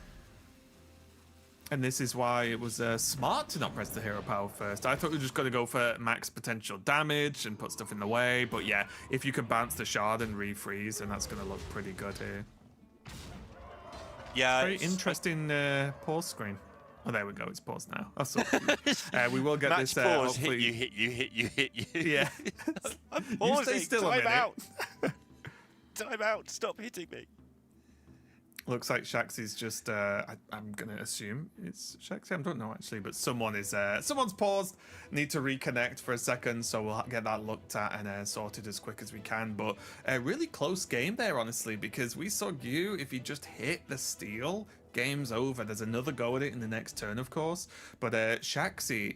And this is why it was smart to not press the hero power first. I thought we were just going to go for max potential damage and put stuff in the way. But yeah, if you can bounce the shard and refreeze, then that's going to look pretty good here. Yeah. Very interesting pause screen. Oh, there we go. It's paused now. That's all. We will get Match this. pause, Hopefully... hit you. Yeah. I'm You pausing. stay still a Time minute. out. Time out. Stop hitting me. Looks like Shaxy's just, I'm going to assume it's Shaxy. I don't know actually, but someone's paused. Need to reconnect for a second, so we'll get that looked at and sorted as quick as we can. But a really close game there, honestly, because we saw Gyu, if he just hit the steal, game's over. There's another go at it in the next turn, of course. But Shaxy,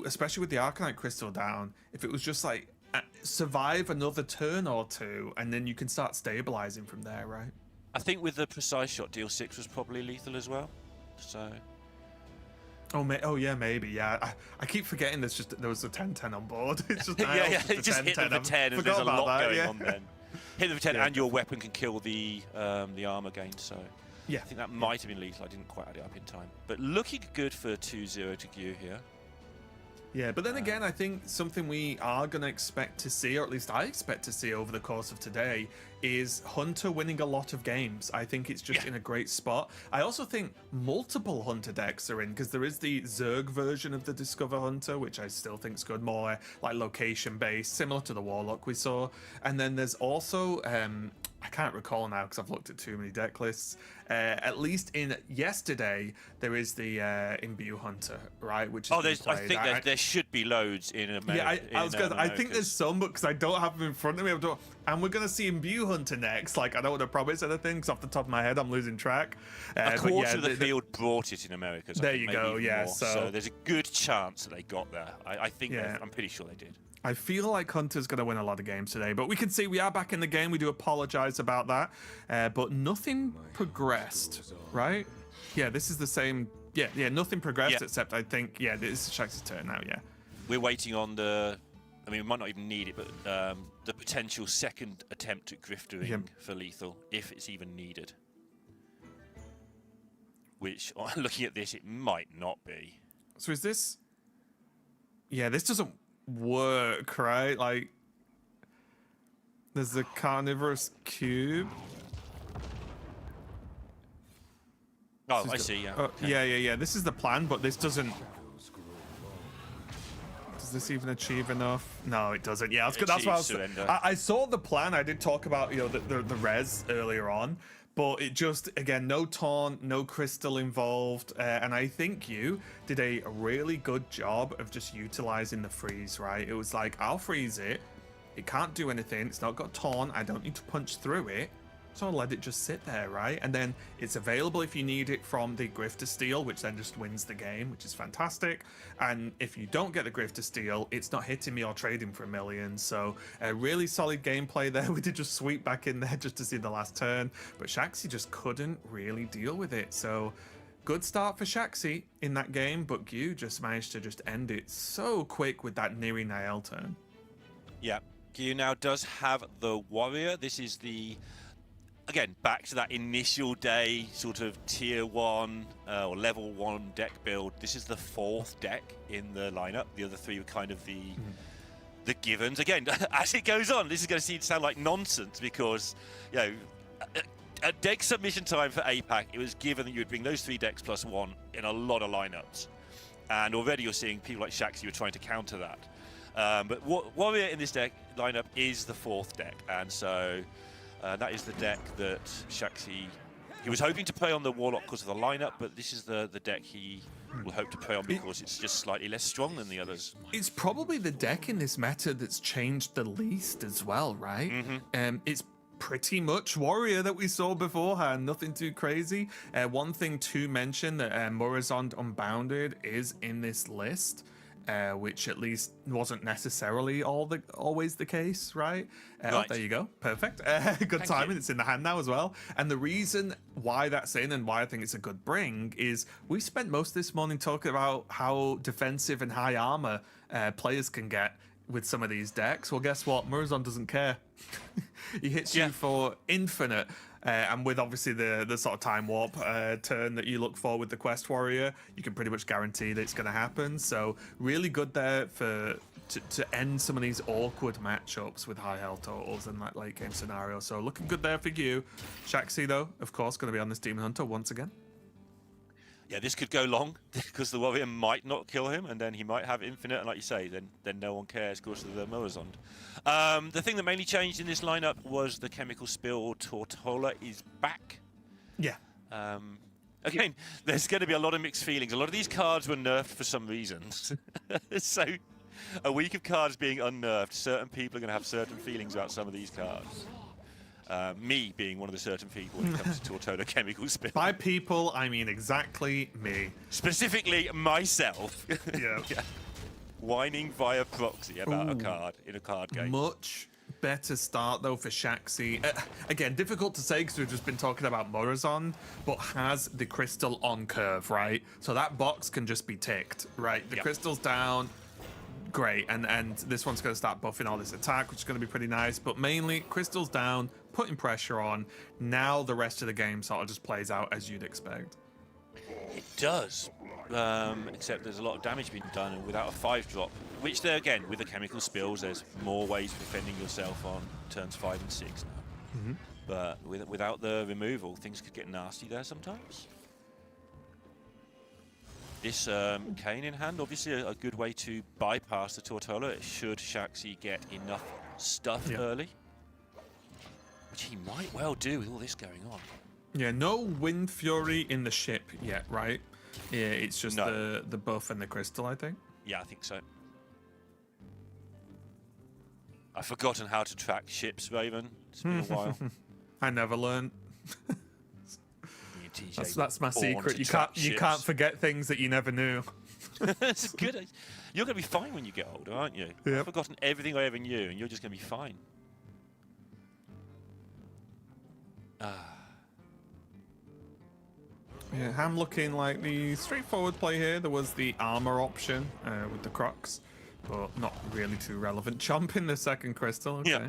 especially with the Arcanite Crystal down, if it was just like, survive another turn or two, and then you can start stabilizing from there, right? I think with the precise shot, deal 6 was probably lethal as well. So. Oh yeah, maybe. Yeah, I keep forgetting there was a 10-10 on board. It's just yeah. Just hit them for 10, and there's a lot going on then. Hit them for 10, Yeah. and your weapon can kill the armor gain. So. Yeah, I think that might have been lethal. I didn't quite add it up in time, but looking good for 2-0 to Gyu here. Yeah, but then again, I think something we are going to expect to see, or at least I expect to see over the course of today, is Hunter winning a lot of games. I think it's just in a great spot. I also think multiple Hunter decks are in, because there is the Zerg version of the Discover Hunter, which I still think is good, more like location-based, similar to the Warlock we saw. And then there's also... I can't recall now because I've looked at too many deck lists. At least in yesterday, there is the Imbue Hunter, right? Which is I think there should be loads in America. Yeah, I think there's some, but because I don't have them in front of me, and we're gonna see Imbue Hunter next. Like, I don't want to promise anything because off the top of my head, I'm losing track. A quarter of the field brought it in America. There you go. Yeah, so there's a good chance that they got there. I think I'm pretty sure they did. I feel like Hunter's going to win a lot of games today, but we can see we are back in the game. We do apologize about that, but nothing progressed, right? Yeah, this is the same. Yeah, nothing progressed except I think, this is Shax's turn now, yeah. We're waiting on we might not even need it, but the potential second attempt at griftering for lethal, if it's even needed. Which, looking at this, it might not be. So is this... Yeah, this doesn't work, right? Like, there's the carnivorous cube. Oh, I see, yeah. Okay. Yeah. This is the plan, but this doesn't... Does this even achieve enough? No, it doesn't. Yeah, that's what I saw the plan. I did talk about, the res earlier on, but it just, again, no taunt, no crystal involved, and I think you did a really good job of just utilizing the freeze, right? It was like, I'll freeze it. It can't do anything. It's not got taunt. I don't need to punch through it. So I'll let it just sit there, right? And then it's available if you need it from the Grifter Steal, which then just wins the game, which is fantastic. And if you don't get the Grifter Steal, it's not hitting me or trading for a million. So a really solid gameplay there. We did just sweep back in there just to see the last turn, but Shaxy just couldn't really deal with it. So good start for Shaxy in that game, but Gyu just managed to just end it so quick with that Niri Nael turn. Yeah, Gyu now does have the Warrior. This is the... Again, back to that initial day sort of tier 1 or level 1 deck build. This is the 4th deck in the lineup. The other 3 were kind of the givens. Again, as it goes on, this is going to sound like nonsense because, at deck submission time for APAC, it was given that you would bring those 3 decks plus 1 in a lot of lineups. And already you're seeing people like Shaxi who are trying to counter that. But Warrior in this deck lineup is the 4th deck, and so that is the deck that Shaxi, he was hoping to play on the Warlock because of the lineup, but this is the deck he will hope to play on because it's just slightly less strong than the others. It's probably the deck in this meta that's changed the least as well, right? It's pretty much Warrior that we saw beforehand, nothing too crazy. One thing to mention that Murozond Unbounded is in this list, which at least wasn't necessarily always the case, right? Right. Oh, there you go. Perfect. Good timing. It's in the hand now as well. And the reason why that's in and why I think it's a good bring is we spent most of this morning talking about how defensive and high armor players can get with some of these decks. Well, guess what? Murozond doesn't care. He hits you for infinite. And with obviously the sort of time warp turn that you look for with the Quest Warrior, you can pretty much guarantee that it's going to happen. So really good there to end some of these awkward matchups with high health totals in that late game scenario. So looking good there for you. Shaxi, though, of course, going to be on this Demon Hunter once again. Yeah, this could go long because the Warrior might not kill him, and then he might have infinite, and like you say, then no one cares because of the Murozond. The thing that mainly changed in this lineup was the Chemical Spill Tortola is back. Yeah. Again, there's going to be a lot of mixed feelings. A lot of these cards were nerfed for some reasons. So, a week of cards being unnerfed, certain people are going to have certain feelings about some of these cards. Me being one of the certain people when it comes to Tortola Chemical Spill. By people, I mean exactly me. Specifically myself. Yeah. Yeah. Whining via proxy about a card in a card game. Much better start, though, for Shaxi. Again, difficult to say because we've just been talking about Murozond, but has the crystal on curve, right? So that box can just be ticked, right? The crystal's down. Great, and this one's going to start buffing all this attack, which is going to be pretty nice, but mainly crystals down, putting pressure on. Now the rest of the game sort of just plays out as you'd expect. It does, except there's a lot of damage being done and without a 5-drop, which there again, with the Chemical Spills, there's more ways of defending yourself on turns 5 and 6 now. But without the removal, things could get nasty there sometimes. This Cane in hand, obviously a good way to bypass the Tortola should Shaxi get enough stuff early. Which he might well do with all this going on. Yeah, no Wind Fury in the ship yet, right? Yeah, it's just the buff and the crystal, I think. Yeah, I think so. I've forgotten how to track ships, Raven. It's been a while. I never learned. TJ That's my born secret. to You track can't ships. forget things that you never knew. That's good. You're going to be fine when you get older, aren't you? Yep. I've forgotten everything I ever knew, and you're just going to be fine. Yeah, Ham looking like the straightforward play here. There was the armor option with the Crocs, but not really too relevant. Chomp in the second crystal. Okay. Yeah.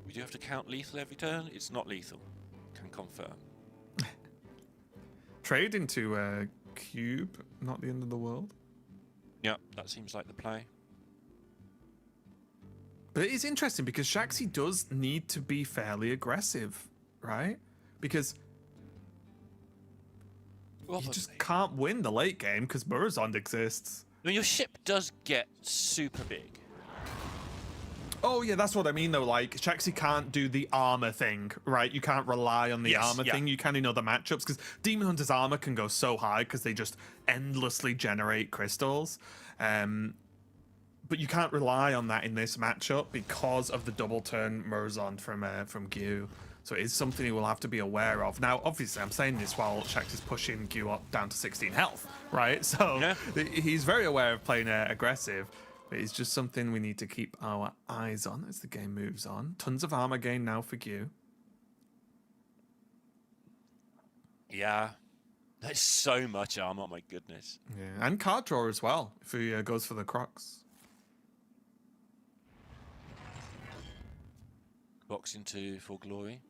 We do have to count lethal every turn. It's not lethal. Can confirm. Trade into cube, not the end of the world. Yeah, that seems like the play. But it is interesting because Shaxi does need to be fairly aggressive, right? Because you just can't win the late game because Murozond exists. I mean, your ship does get super big. Oh, yeah, that's what I mean, though. Like, Shaxi can't do the armor thing, right? You can't rely on the armor thing. You can in other matchups, because Demon Hunter's armor can go so high because they just endlessly generate crystals. But you can't rely on that in this matchup because of the double turn Murozond from Gyu. So it is something he will have to be aware of. Now, obviously, I'm saying this while Shaxi's pushing Gyu up down to 16 health, right? So he's very aware of playing aggressive. But it's just something we need to keep our eyes on as the game moves on. Tons of armor gain now for Gyu. Yeah. There's so much armor, oh my goodness. Yeah, and card draw as well, if he goes for the Crocs. Box into For Glory.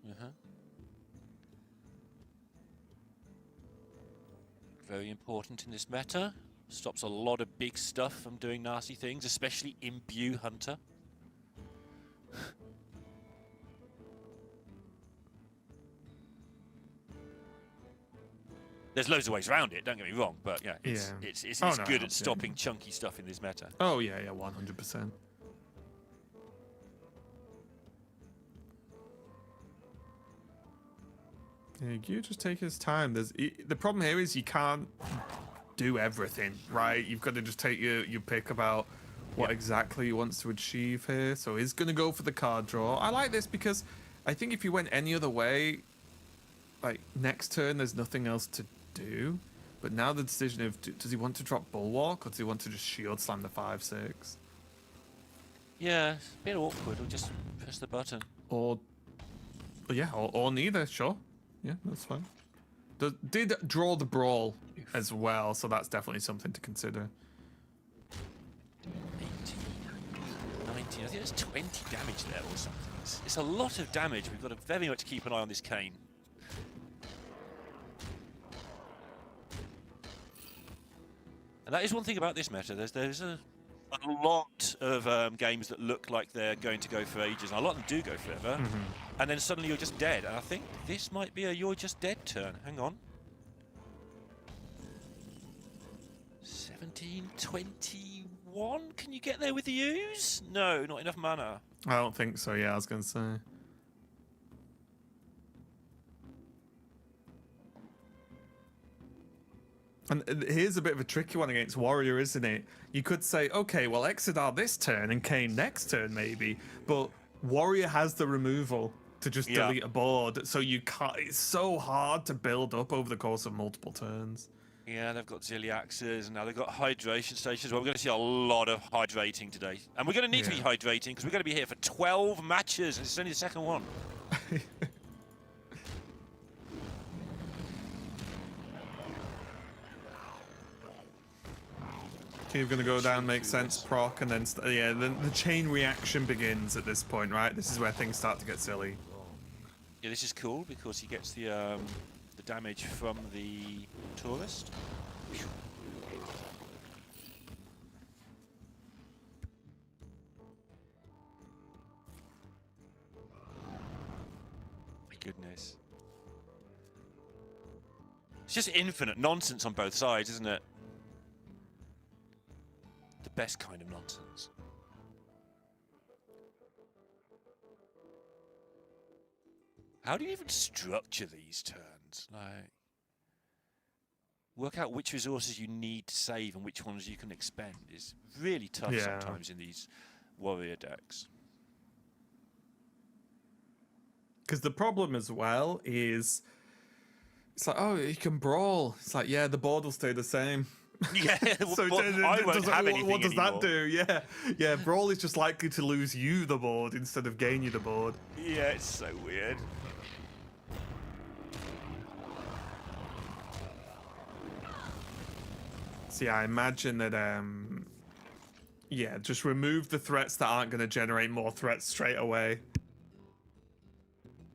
Very important in this meta. Stops a lot of big stuff from doing nasty things, especially Imbue Hunter. There's loads of ways around it, don't get me wrong, but yeah, it's Oh, no, good at absolutely. stopping chunky stuff in this meta. Oh, yeah, 100%. Yeah, you just take his time. The problem here is you can't do everything, right? You've got to just take your pick about what exactly he wants to achieve here. So he's going to go for the card draw. I like this because I think if you went any other way, like next turn, there's nothing else to do. But now the decision of does he want to drop Bulwark or does he want to just shield slam the 5/6? Yeah, it's a bit awkward. We'll just press the button. Or neither. Sure, yeah, that's fine. Did draw the brawl as well, so that's definitely something to consider. 18, 19. I think there's 20 damage there or something. It's a lot of damage. We've got to very much keep an eye on this Kane. And that is one thing about this meta. There's a lot of games that look like they're going to go for ages, and a lot of them do go forever. And then suddenly you're just dead. And I think this might be a you're just dead turn. Hang on. 17, 21. Can you get there with the ooze? No, not enough mana. I don't think so. Yeah, I was gonna say. And here's a bit of a tricky one against Warrior, isn't it? You could say, okay, well, Exodar this turn and Kane next turn, maybe. But Warrior has the removal to just delete a board, so you can't. It's so hard to build up over the course of multiple turns. Yeah, they've got Zilliaxes, and now they've got hydration stations. Well, we're going to see a lot of hydrating today. And we're going to need to be hydrating, because we're going to be here for 12 matches, and it's only the second one. You're going to go down, makes sense, proc, and then the chain reaction begins at this point, right? This is where things start to get silly. Yeah, this is cool because he gets the damage from the tourist. My goodness. It's just infinite nonsense on both sides, isn't it? The best kind of nonsense. How do you even structure these turns? Like, work out which resources you need to save and which ones you can expend is really tough sometimes in these warrior decks. Because the problem as well is, it's like, oh, you can brawl. It's like, yeah, the board will stay the same. Yeah, So I won't have anything what does anymore. that do? Yeah, brawl is just likely to lose you the board instead of gain you the board. Yeah, it's so weird. So yeah, I imagine that just remove the threats that aren't going to generate more threats straight away.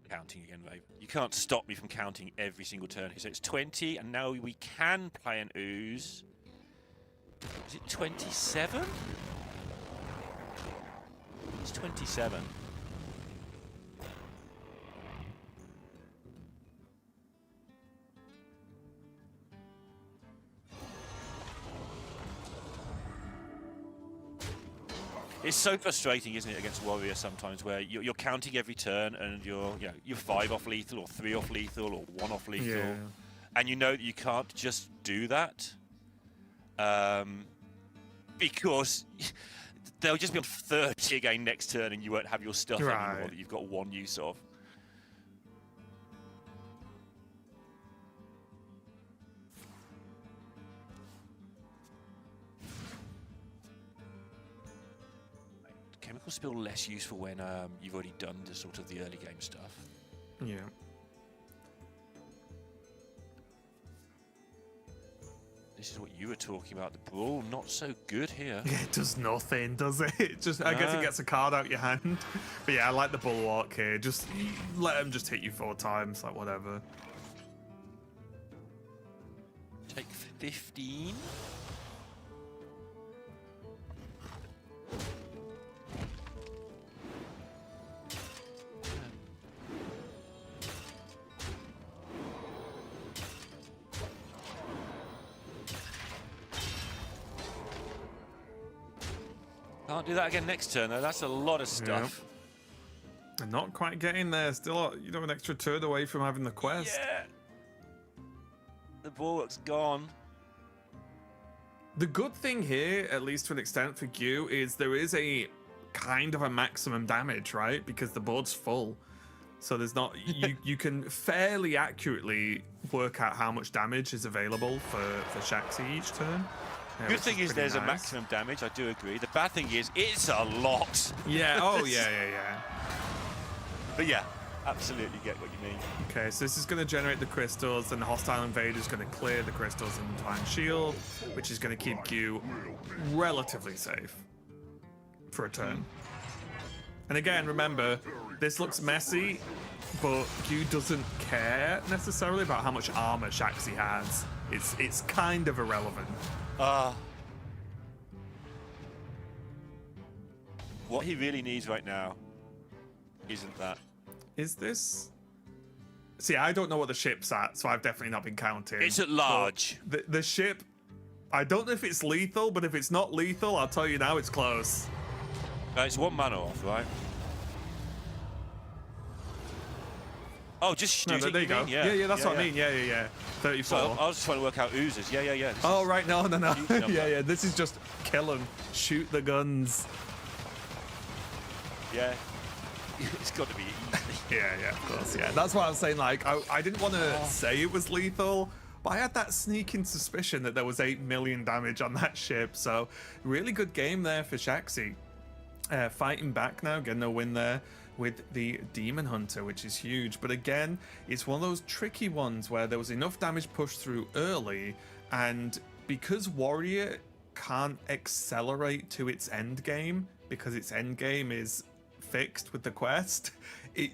Counting again, babe. You can't stop me from counting every single turn. So it's 20, and now we can play an ooze. Is it 27? It's 27. It's so frustrating, isn't it, against Warrior sometimes, where you're counting every turn and you're 5 off lethal or 3 off lethal or 1 off lethal, and you know that you can't just do that because they'll just be on 30 again next turn, and you won't have your stuff anymore that you've got 1 use of. Chemical spill less useful when you've already done the sort of the early game stuff. Yeah. This is what you were talking about. The brawl, not so good here. Yeah, it does nothing, does it? I guess it gets a card out your hand. But yeah, I like the bulwark here. Just let them just hit you 4 times, like whatever. Take 15. Can't do that again next turn, though. That's a lot of stuff. And not quite getting there. Still, you know, an extra turn away from having the quest. Yeah. The bulwark's gone. The good thing here, at least to an extent for Q, is there is a kind of a maximum damage, right? Because the board's full. So there's not you can fairly accurately work out how much damage is available for Shaxi each turn. Yeah, Good thing is there's a maximum damage, I do agree. The bad thing is it's a lot. Yeah, oh yeah. But yeah, absolutely get what you mean. Okay, so this is going to generate the crystals, and the hostile invader is going to clear the crystals and Divine Shield, which is going to keep Q relatively safe for a turn. And again, remember, this looks messy, but Q doesn't care necessarily about how much armor Shaxi has. It's kind of irrelevant. What he really needs right now isn't that. Is this? See, I don't know what the ship's at, so I've definitely not been counting. It's at large. The ship, I don't know if it's lethal, but if it's not lethal, I'll tell you now it's close. It's 1 mana off, right? Oh, just shooting. No, there you go. Yeah, that's what I mean. Yeah. 34. So I was just trying to work out oozes. Yeah. Oh, right, no. yeah, this is just kill them. Shoot the guns. Yeah. It's got to be easy. Yeah, of course, yeah. That's why I was saying, like, I didn't want to say it was lethal, but I had that sneaking suspicion that there was 8 million damage on that ship, so really good game there for Shaxi. Fighting back now, getting a win there with the Demon Hunter, which is huge. But again, it's one of those tricky ones where there was enough damage pushed through early, and because Warrior can't accelerate to its end game, because its end game is fixed with the quest,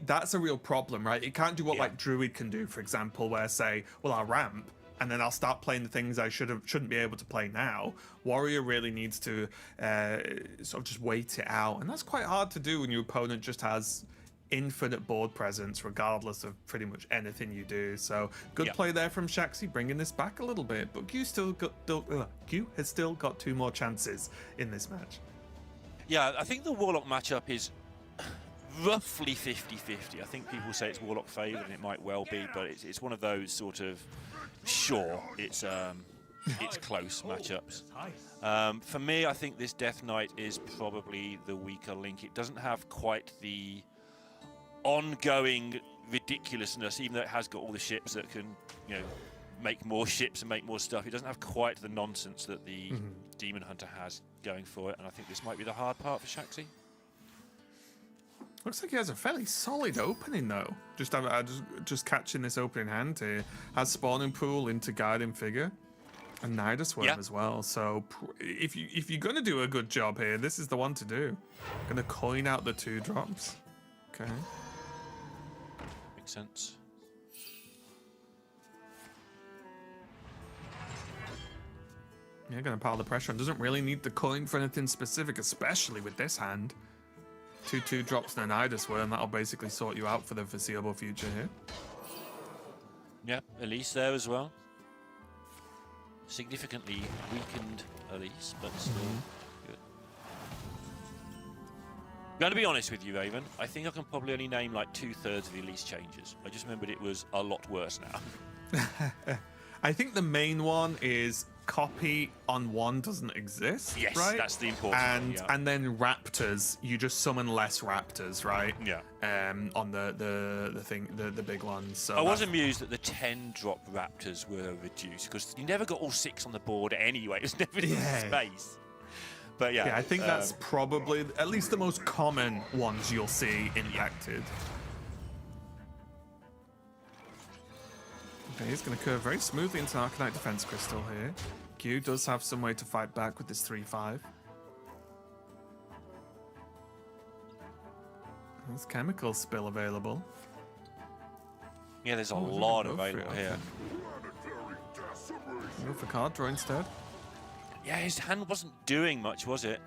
that's a real problem, right? It can't do what like Druid can do, for example, where say, well, I'll ramp and then I'll start playing the things I shouldn't be able to play now. Warrior really needs to sort of just wait it out, and that's quite hard to do when your opponent just has infinite board presence regardless of pretty much anything you do. So good play there from Shaxi, bringing this back a little bit, but Q has still got 2 more chances in this match. Yeah, I think the Warlock matchup is roughly 50-50. I think people say it's Warlock favoured, and it might well be, but it's one of those sort of, sure, it's close matchups. For me, I think this Death Knight is probably the weaker link. It doesn't have quite the ongoing ridiculousness, even though it has got all the ships that can, make more ships and make more stuff. It doesn't have quite the nonsense that the Demon Hunter has going for it, and I think this might be the hard part for Shaxi. Looks like he has a fairly solid opening though. Just catching this opening hand here. Has Spawning Pool into Guiding Figure and Nidus Worm as well. So if you're gonna do a good job here, this is the one to do. Gonna coin out the 2 drops. Okay. Makes sense. Yeah, gonna pile the pressure on. Doesn't really need the coin for anything specific, especially with this hand. 2 drops and an Nidus Worm, that'll basically sort you out for the foreseeable future here. Yeah, Elise there as well. Significantly weakened Elise, but still good. Going to be honest with you, Raven, I think I can probably only name like 2/3 of the Elise changes. I just remembered it was a lot worse now. I think the main one is copy on 1 doesn't exist. Yes, right? that's the important one, yeah. And then raptors, you just summon less raptors, right? Yeah. On the big ones. So I was amused that the 10-drop raptors were reduced, because you never got all 6 on the board anyway. It was never in space. But yeah. Yeah, I think that's probably at least the most common ones you'll see impacted. Okay, he's going to curve very smoothly into an Arcanite Defense Crystal here. Q does have some way to fight back with this 3/5. There's Chemical Spill available. Yeah, there's a lot available here. Go for card draw instead. Yeah, his hand wasn't doing much, was it?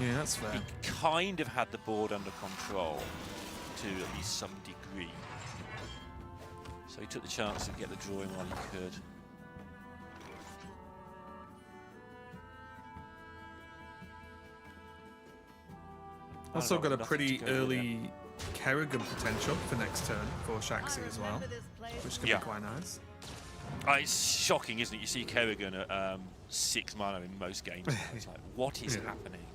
Yeah, that's fair. He kind of had the board under control to at least some degree. So he took the chance to get the drawing while he could. Also got a Nothing pretty to go with early Kerrigan potential for next turn for Shaxi as well, which can Yeah. be quite nice. It's shocking, isn't it? You see Kerrigan at 6 mana in most games. It's like, what is happening?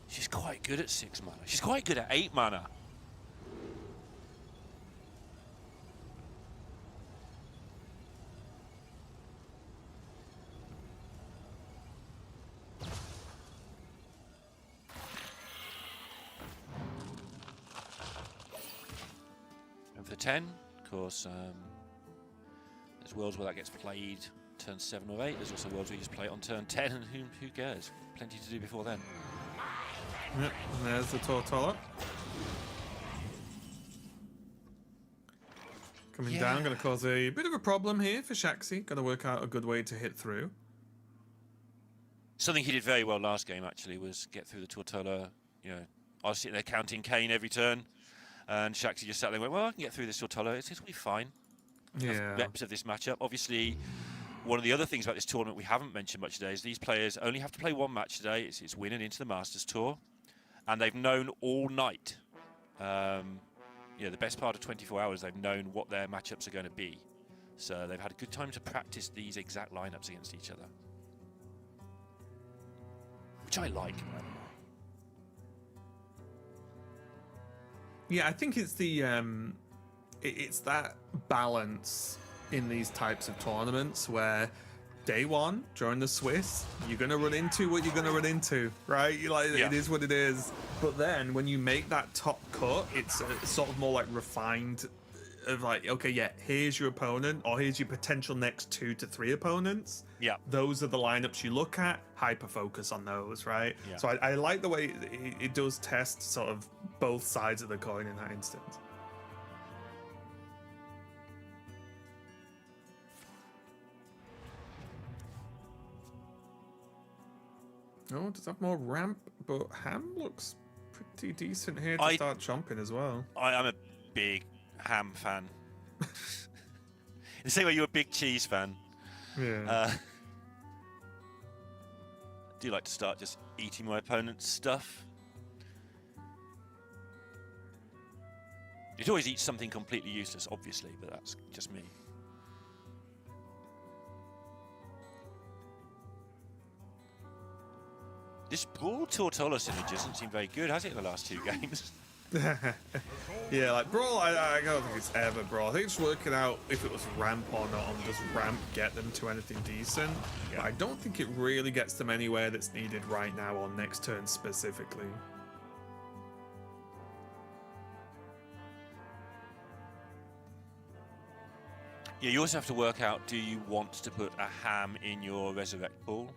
She's quite good at 6 mana. She's quite good at 8 mana. And for 10, of course, there's worlds where that gets played turn 7 or 8. There's also worlds where you just play it on turn 10, and who cares? Plenty to do before then. Yep, and there's the Tortola. Coming down, going to cause a bit of a problem here for Shaxi. Going to work out a good way to hit through. Something he did very well last game, actually, was get through the Tortola. You know, I was sitting there counting Kane every turn, and Shaxi just sat there and went, well, I can get through this Tortola. It's going to be fine. Yeah. Reps of this matchup. Obviously, one of the other things about this tournament we haven't mentioned much today is these players only have to play one match today. It's winning into the Masters Tour. And they've known all night, the best part of 24 hours, they've known what their matchups are going to be. So they've had a good time to practice these exact lineups against each other. Which I like. Yeah, I think it's the it's that balance in these types of tournaments where day one during the Swiss, you're gonna run into what you're gonna run into, right? It is what it is. But then when you make that top cut, it's sort of more like refined. Of like, okay, yeah, here's your opponent, or here's your potential next 2 to 3 opponents. Yeah. Those are the lineups you look at. Hyper focus on those, right? Yeah. So I like the way it does test sort of both sides of the coin in that instance. Oh, does have more ramp, but Ham looks pretty decent here to start chomping as well. I'm a big ham fan. The same way you're a big cheese fan. Yeah. I do like to start just eating my opponent's stuff. You'd always eat something completely useless, obviously, but that's just me. This Brawl Tortola synergy doesn't seem very good, has it, in the last 2 games? Yeah, like Brawl, I don't think it's ever Brawl. I think it's working out if it was ramp or not, and does ramp get them to anything decent? Yeah. But I don't think it really gets them anywhere that's needed right now or next turn specifically. Yeah, you also have to work out, do you want to put a ham in your Resurrect pool?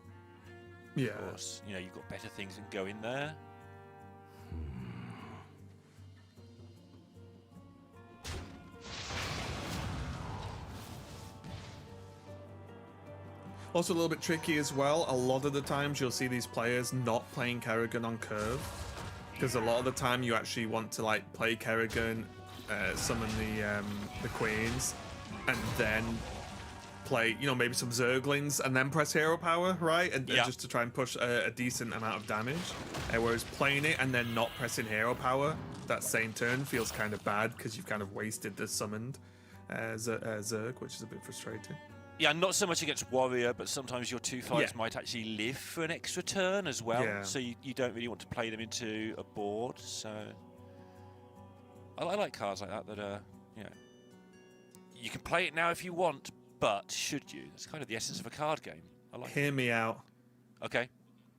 Yeah. Of course, you've got better things that go in there. Also a little bit tricky as well. A lot of the times you'll see these players not playing Kerrigan on curve, because a lot of the time you actually want to like play Kerrigan, summon the queens, and then play maybe some Zerglings and then press hero power, right? And just to try and push a decent amount of damage. Whereas playing it and then not pressing hero power that same turn feels kind of bad because you've kind of wasted the summoned Zerg, which is a bit frustrating. Yeah, not so much against Warrior, but sometimes your 2/5s might actually live for an extra turn as well. Yeah. So you don't really want to play them into a board. So I like cards like that you can play it now if you want, but should you? That's kind of the essence of a card game. I like Hear me out. Okay.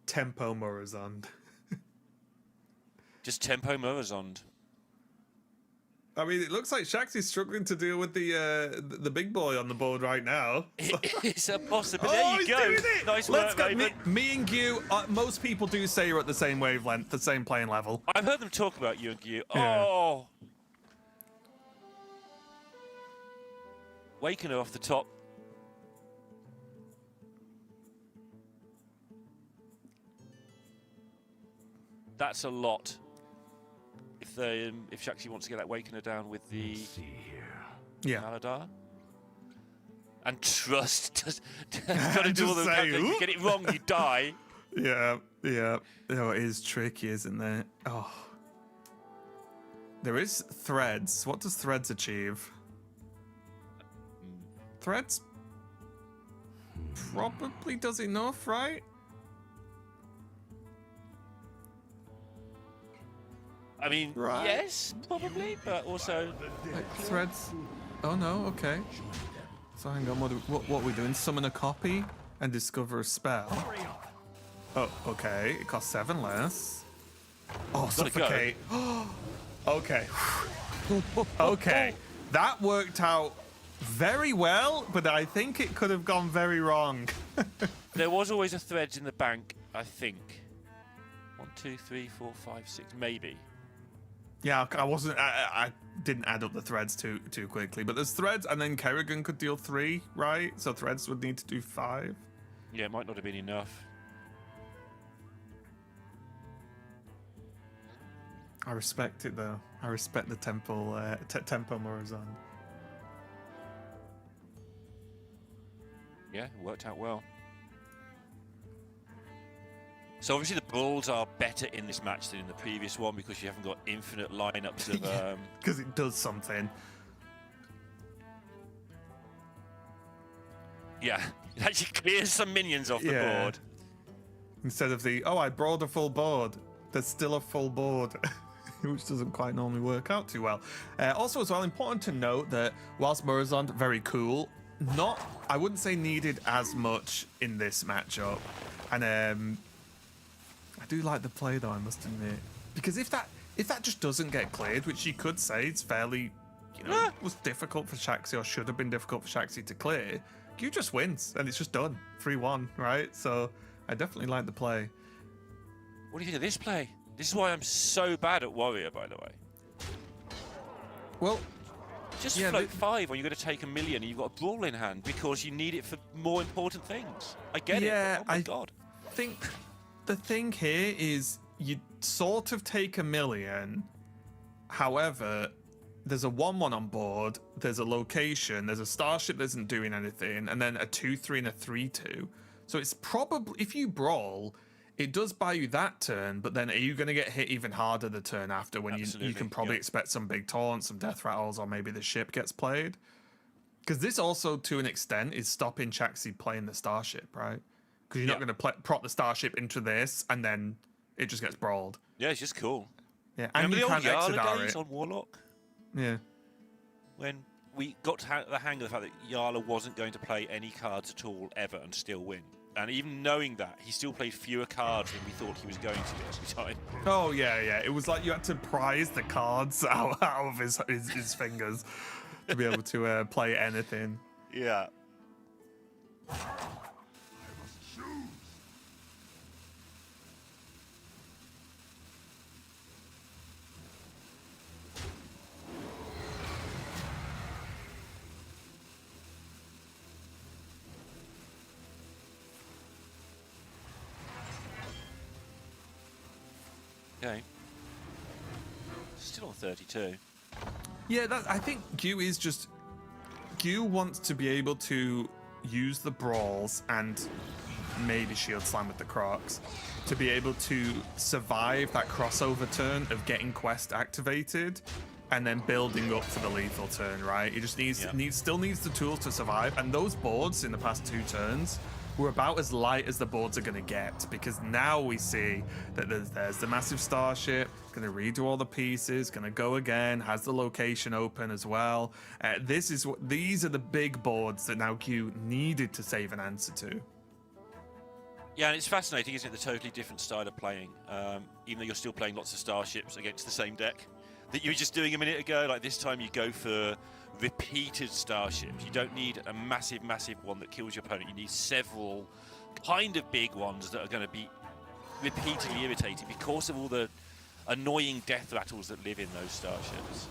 Tempo Morozond. Just Tempo Morozond. I mean, it looks like Shaxi's struggling to deal with the big boy on the board right now. It's a possibility. Oh, There you he's go. doing it! Nice Let's work, go. Raven. Me and Gyu, most people do say you're at the same wavelength, the same playing level. I've heard them talk about you and Gyu. Yeah. Oh. Wakener off the top. That's a lot. If Shaxi wants to get that Wakener down with the Maladar. And Trust got to do all the Just say, you get it wrong, you die. Yeah, yeah. Oh, it is tricky, isn't it? Oh. There is threads. What does threads achieve? Threads probably does enough, right? I mean, Right. yes, probably, but also... Like threads. Oh no, okay. So hang on, what are we doing? Summon a copy and discover a spell. Oh, okay. It costs 7 less. Oh, Gotta go. suffocate. Okay. Okay. That worked out very well, but I think it could have gone very wrong. There was always a threads in the bank, I think. 1, 2, 3, 4, 5, 6, maybe. Yeah, I wasn't. I didn't add up the threads too quickly, but there's threads, and then Kerrigan could deal 3, right? So threads would need to do 5. Yeah, it might not have been enough. I respect it though. I respect the tempo Morazan. Yeah, it worked out well. So obviously the brawls are better in this match than in the previous one because you haven't got infinite lineups of. Because it does something. Yeah, it actually clears some minions off the board. Instead of the, oh, I brawled a full board. There's still a full board. Which doesn't quite normally work out too well. Also, as well, important to note that whilst Morazan, very cool, I wouldn't say needed as much in this matchup. And I do like the play though, I must admit. Because if that just doesn't get cleared, which you could say it's fairly, was difficult for Shaxi or should have been difficult for Shaxi to clear, Q just wins and it's just done. 3-1, right? So I definitely like the play. What do you think of this play? This is why I'm so bad at Warrior, by the way. Well, just float 5 when you're going to take 1 million and you've got a brawl in hand because you need it for more important things. I get it. Oh my God. I think the thing here is you sort of take 1 million. However, there's a 1-1 on board, there's a location, there's a starship that isn't doing anything, and then a 2-3 and a 3-2. So it's probably, if you brawl, it does buy you that turn, but then are you going to get hit even harder the turn after when you can probably expect some big taunts, some death rattles, or maybe the ship gets played? Because this also, to an extent, is stopping Shaxi playing the starship, right? Because you're not going to prop the starship into this, and then it just gets brawled. Yeah, it's just cool. Yeah, and remember you the old can't Yarla Exodar days it. on Warlock? Yeah. When we got to the hang of the fact that Yarla wasn't going to play any cards at all ever and still win. And even knowing that, he still played fewer cards than we thought he was going to every time. Oh, yeah. It was like you had to prise the cards out of his fingers to be able to play anything. Yeah. Okay. Still on 32. Yeah, I think Gu wants to be able to use the brawls and maybe shield slam with the Crocs to be able to survive that crossover turn of getting quest activated and then building up for the lethal turn, right? He just still needs the tools to survive, and those boards in the past 2 turns were about as light as the boards are going to get, because now we see that there's the massive starship, going to redo all the pieces, going to go again, has the location open as well. These are the big boards that now Q needed to save an answer to. Yeah, and it's fascinating, isn't it? The totally different style of playing, even though you're still playing lots of starships against the same deck that you were just doing a minute ago. Like this time you go for repeated starships. You don't need a massive one that kills your opponent. You need several kind of big ones that are going to be repeatedly irritating because of all the annoying death rattles that live in those starships.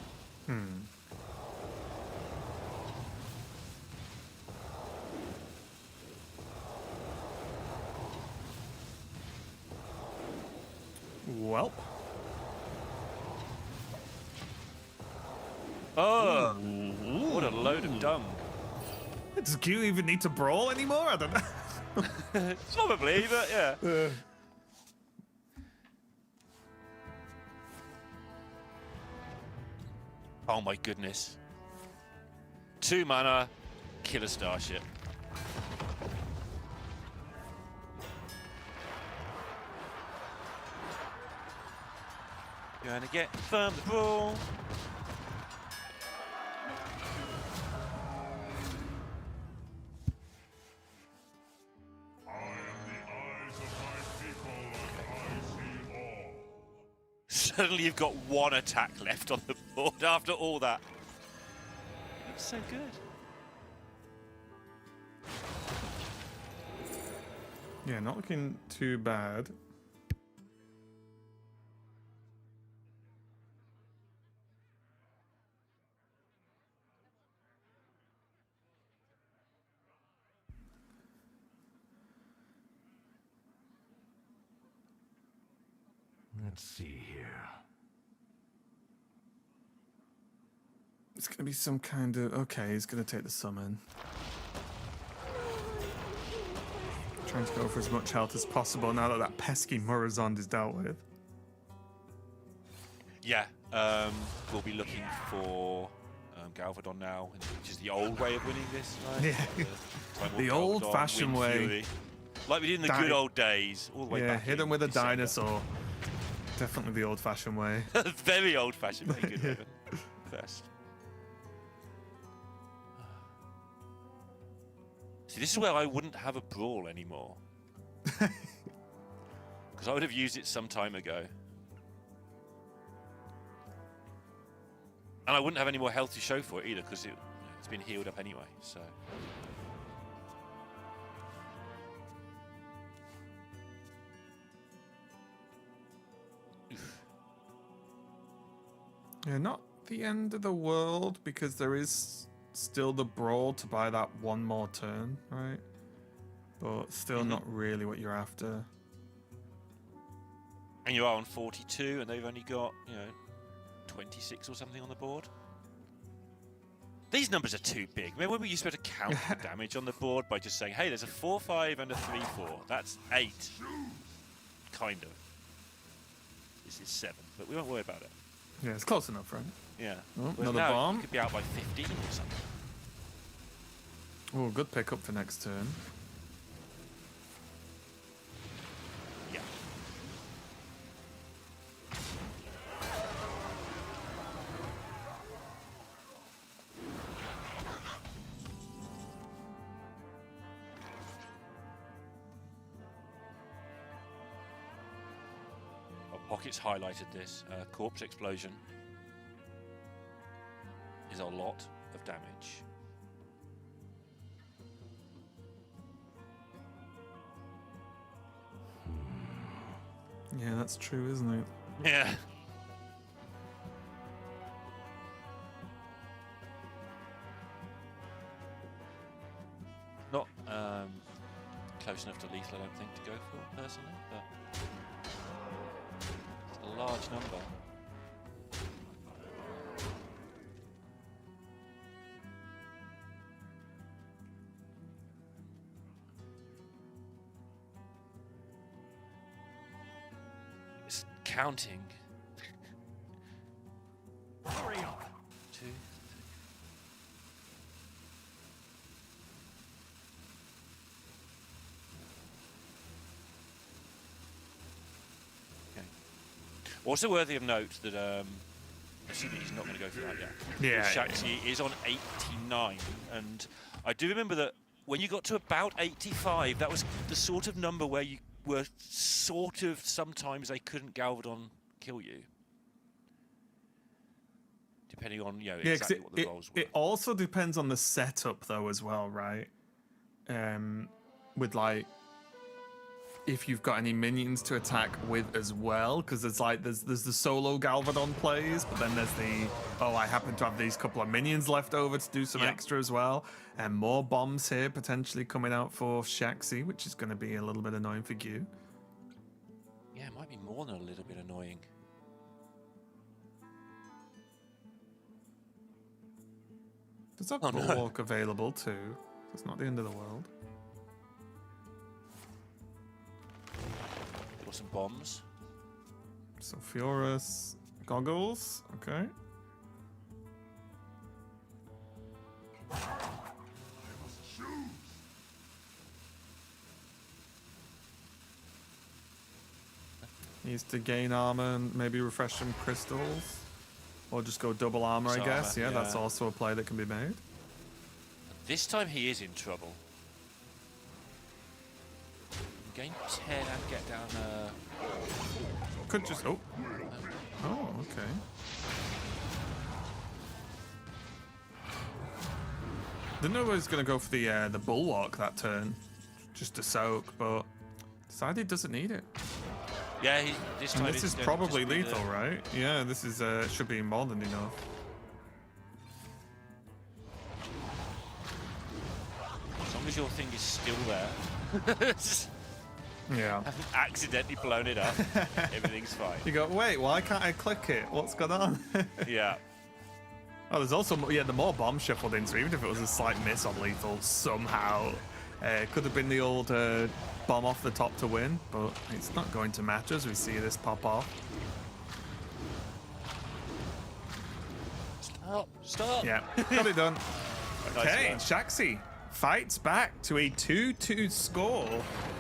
Welp. Oh, what a load of dung. Does Q even need to brawl anymore? I don't know. Probably, but yeah. Oh my goodness. 2 mana, kill a starship. Gonna get firm the brawl. Suddenly you've got 1 attack left on the board after all that. That's so good. Yeah, not looking too bad. Let's see here. It's gonna be some kind of... Okay, he's gonna take the summon. Trying to go for as much health as possible now that that pesky Murazond is dealt with. Yeah, we'll be looking for Galvadon now, which is the old way of winning this, right? Yeah. Time The Galvadon, old-fashioned win way. Fury. Like we did in the good old days, all the way Yeah, back. hit in him with a December. dinosaur. Definitely the old-fashioned way. Very old-fashioned, very good. Raven. First. See, this is where I wouldn't have a brawl anymore. Because I would have used it some time ago. And I wouldn't have any more health to show for it either, because it's been healed up anyway, so... Yeah, not the end of the world, because there is still the brawl to buy that 1 more turn, right? But still not really what you're after. And you are on 42, and they've only got, 26 or something on the board. These numbers are too big. Remember when we used to be able to count the damage on the board by just saying, hey, there's a 4-5 and a 3-4. That's 8. Kind of. This is 7, but we won't worry about it. Yeah, it's close enough, right? Yeah. Oh, Whereas another now, bomb. You could be out by 15 or something. Oh, good pickup for next turn. Yeah. Pockets highlighted this. Corpse explosion is a lot of damage. Yeah, that's true, isn't it? Yeah. Not close enough to lethal, I don't think, to go for personally, but it's a large number. It's counting. Hurry up. 2, 3. Okay. Also worthy of note that assuming he's not going to go for that yet. Yeah. Shaxi is on 89, and I do remember that when you got to about 85, that was the sort of number where you were sort of sometimes they couldn't Galvadon kill you. Depending on, exactly what the roles were. It also depends on the setup, though, as well, right? With, like, if you've got any minions to attack with as well, because there's the solo Galvadon plays, but then there's the, I happen to have these couple of minions left over to do some extra as well. And more bombs here potentially coming out for Shaxi, which is going to be a little bit annoying for you. Yeah, it might be more than a little bit annoying. There's a Bulwark available too. It's not the end of the world. Got some bombs. So Fiora's goggles, okay. Needs to gain armor and maybe refresh some crystals. Or just go double armor, I guess. Yeah, that's also a play that can be made. This time he is in trouble. Gain 10 and get down. Could just. Oh. Oh, okay. Didn't know he was going to go for the bulwark that turn, just to soak, but decided doesn't need it. Yeah, this time. And this is probably lethal, right? Yeah, this is should be more than enough. As long as your thing is still there. Yeah. Haven't accidentally blown it up. Everything's fine. You go, wait, why can't I click it? What's going on? Yeah. Oh, there's also, yeah, the more bomb shuffled in, so even if it was a slight miss on lethal, somehow could have been the old bomb off the top to win, but it's not going to matter as we see this pop off. Stop. Yeah, got it done. Okay, Nice Shaxi fights back to a 2-2 score,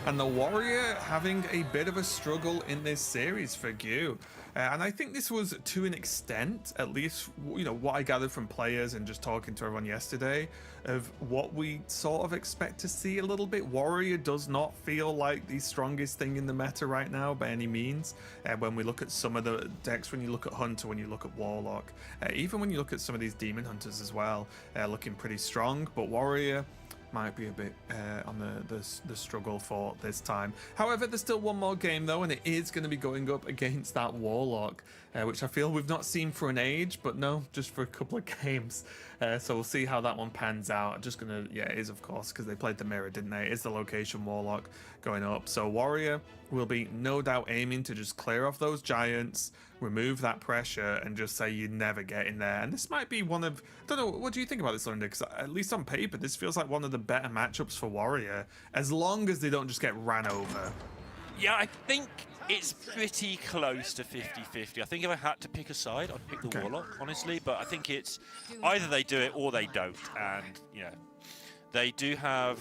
and the Warrior having a bit of a struggle in this series for Gu. And I think this was, to an extent, at least, you know, what I gathered from players and just talking to everyone yesterday, of what we sort of expect to see a little bit. Warrior does not feel like the strongest thing in the meta right now by any means. When we look at some of the decks, when you look at Hunter, when you look at Warlock, even when you look at some of these Demon Hunters as well, looking pretty strong. But Warrior might be a bit on the struggle for this time. However, there's still one more game though, and it is going to be going up against that Warlock, which I feel we've not seen for an age, but no, just for a couple of games. So we'll see how that one pans out. I'm just gonna, yeah, it is of course, because they played the mirror, didn't they? It is the location Warlock going up. So Warrior will be no doubt aiming to just clear off those giants, remove that pressure, and just say you never get in there. And this might be one of, I don't know, what do you think about this, Linda? Because at least on paper, this feels like one of the better matchups for Warrior, as long as they don't just get ran over. Yeah, I think it's pretty close to 50-50. I think if I had to pick a side, I'd pick the Warlock, honestly. But I think it's either they do it or they don't. And, you know, they do have...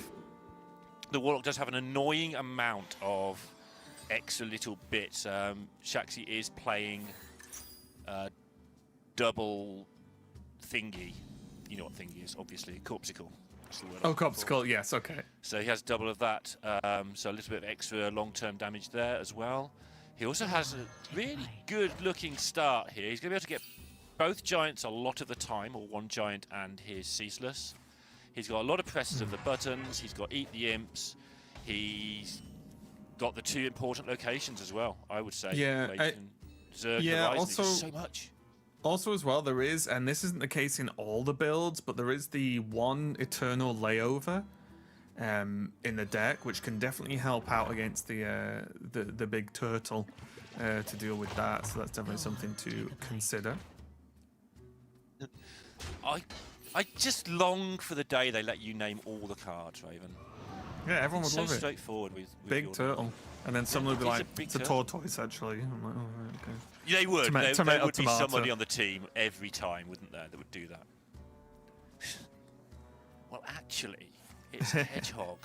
The Warlock does have an annoying amount of extra little bits. Shaxi is playing double thingy. You know what thingy is, obviously. Corpsicle. Oh, Corpsicle, yes, okay. So he has double of that. So a little bit of extra long-term damage there as well. He also has a really good-looking start here. He's going to be able to get both giants a lot of the time, or one giant and his Ceaseless. He's got a lot of presses of the buttons. He's got Eat the Imps. He's got the two important locations as well, I would say. Yeah, Zerg, yeah. Horizon, Also, so much. Also as well, there is, and this isn't the case in all the builds, but there is the one Eternal Layover in the deck, which can definitely help out against the big turtle to deal with that. So that's definitely something to consider. I just long for the day they let you name all the cards, Raven. Yeah, everyone would so love it. Straightforward with Big turtle. And then someone would be like, it's a turtle. tortoise, actually. I'm like, oh, right, okay. Yeah, they would. There would be tomato. somebody on the team every time, wouldn't there, that would do that. Well, actually, it's a hedgehog.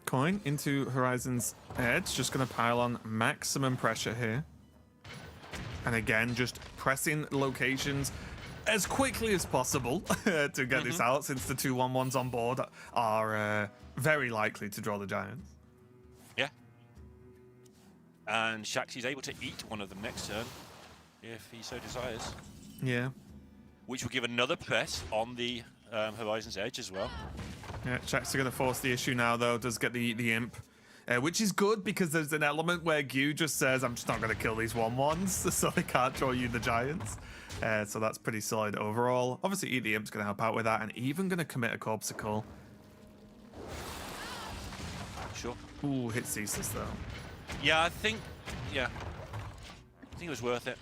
Coin into Horizon's edge. Just going to pile on maximum pressure here. And again, just pressing locations as quickly as possible to get this out, since the 2/1/1s on board are very likely to draw the giants. Yeah. And Shaxi's able to eat one of them next turn, if he so desires. Yeah. Which will give another press on the Horizon's edge as well. Yeah, Shaxi going to force the issue now, though. Does get the imp. Which is good, because there's an element where Gu just says, I'm just not going to kill these 1/1s, so they can't draw you the giants. So that's pretty solid overall. Obviously, Eat the Imp's going to help out with that, and even going to commit a Corpsicle. Sure. Ooh, hit Ceaseless, though. Yeah, I think it was worth it.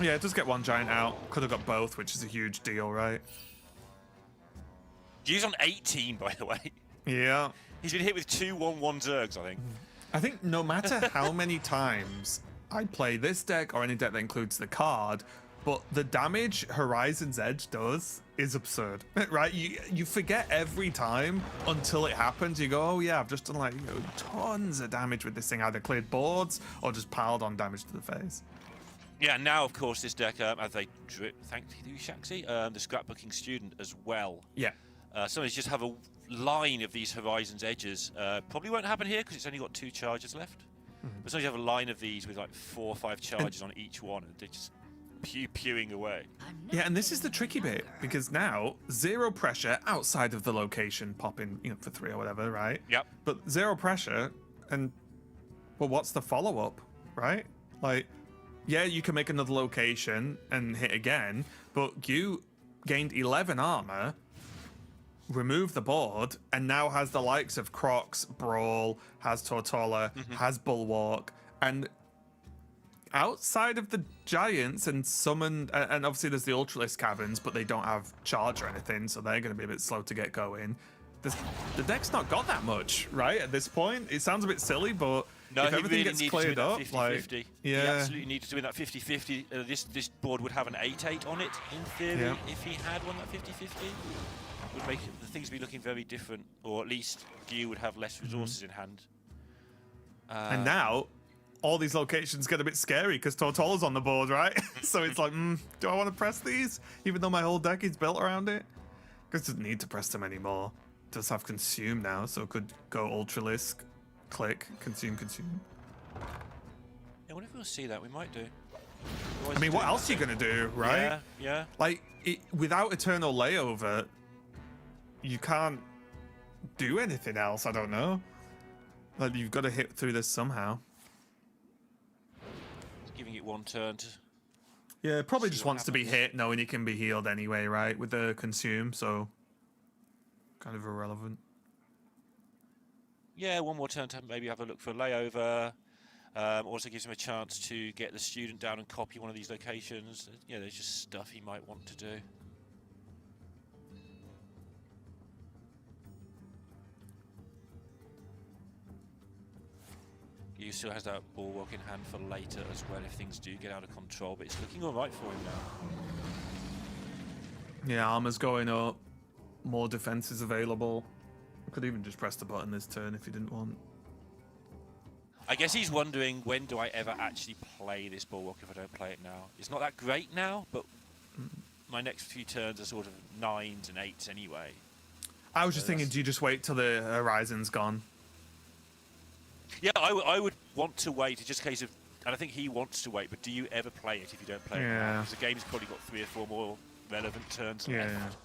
Yeah, it does get one giant out. Could have got both, which is a huge deal, right? Gu's on 18, by the way. Yeah. He's been hit with 2 1/1 Zergs, I think. I think no matter how many times I play this deck or any deck that includes the card, but the damage Horizon's Edge does is absurd, right? You forget every time until it happens. You go, oh yeah, I've just done like tons of damage with this thing, either cleared boards or just piled on damage to the face. Yeah, now of course this deck, as they thank you, Shaxi, the scrapbooking student as well. Yeah. Somebody's just have a line of these Horizon's Edges. Probably won't happen here because it's only got 2 charges left. But sometimes you have a line of these with like 4 or 5 charges on each one, and they're just pewing away. Yeah, and this is the tricky bit, because now 0 pressure outside of the location, popping, for 3 or whatever, right? Yep. But 0 pressure, and well, what's the follow-up, right? Like, yeah, you can make another location and hit again, but you gained 11 armor, remove the board, and now has the likes of Crocs, Brawl, has Tortola, has Bulwark, and outside of the Giants and summon, and obviously there's the Ultralisk Caverns, but they don't have charge or anything, so they're going to be a bit slow to get going. The deck's not got that much, right, at this point? It sounds a bit silly, but no, if everything gets cleared up, 50-50. like, yeah. He absolutely needed to win that 50-50. This board would have an 8-8 on it, in theory, if he had won that 50-50. Would make the things be looking very different, or at least Gyu would have less resources in hand. And now, all these locations get a bit scary because Tortola's on the board, right? So it's like, do I want to press these? Even though my whole deck is built around it? Because it doesn't need to press them anymore. It does have Consume now, so it could go Ultralisk, click, consume. Yeah, I wonder if we'll see that. We might do. I mean, what else are you going to do, right? Yeah. Like, without Eternal Layover, you can't do anything else, I don't know. Like, you've got to hit through this somehow. Giving it one turn to... Yeah, probably just wants to be hit, knowing he can be healed anyway, right? With the Consume, so... kind of irrelevant. Yeah, one more turn to maybe have a look for a layover. Also gives him a chance to get the student down and copy one of these locations. Yeah, there's just stuff he might want to do. He still has that Bulwark in hand for later as well if things do get out of control, but it's looking alright for him now. Yeah, armor's going up. More defenses available. Could even just press the button this turn if you didn't want. I guess he's wondering, when do I ever actually play this Bulwark if I don't play it now? It's not that great now, but my next few turns are sort of 9s and 8s anyway. I was just thinking, do you just wait till the Horizon's gone? Yeah, I would want to wait. It's just a case of, and I think he wants to wait, but do you ever play it if you don't play it now? Because the game's probably got 3 or 4 more relevant turns left.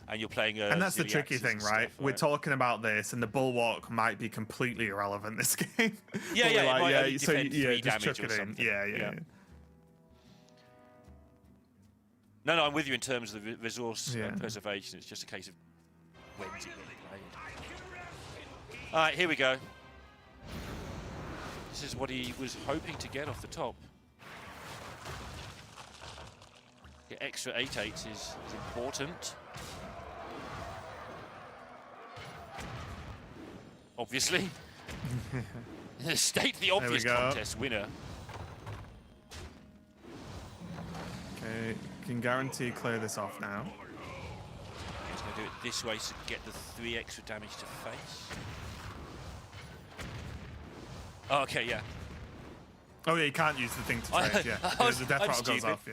And you're playing and that's the tricky thing, right? We're talking about this, and the Bulwark might be completely irrelevant this game. Yeah, it might only so defend 3 just chuck damage it or in. something. Yeah. No, I'm with you in terms of the resource preservation. It's just a case of when's it really played. All right, here we go. This is what he was hoping to get off the top. The extra 8/8s is important. Obviously. State the obvious contest winner. Okay, can guarantee clear this off now. He's going to do it this way to get the 3 extra damage to face. Oh, okay, yeah. Oh yeah, you can't use the thing to trade, yeah. The death rattle goes off, yeah.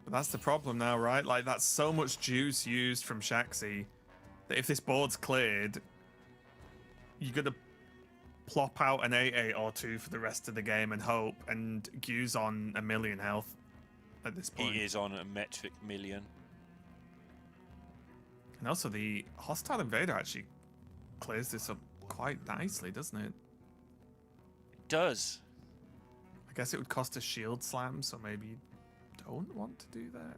But that's the problem now, right? Like, that's so much juice used from Shaxi that if this board's cleared, you're gonna plop out an 8/8 or 2 for the rest of the game and hope, and Gyu's on 1,000,000 health at this point. He is on a metric million. And also the Hostile Invader actually clears this up quite nicely, doesn't it? It does. I guess it would cost a shield slam, so maybe you don't want to do that.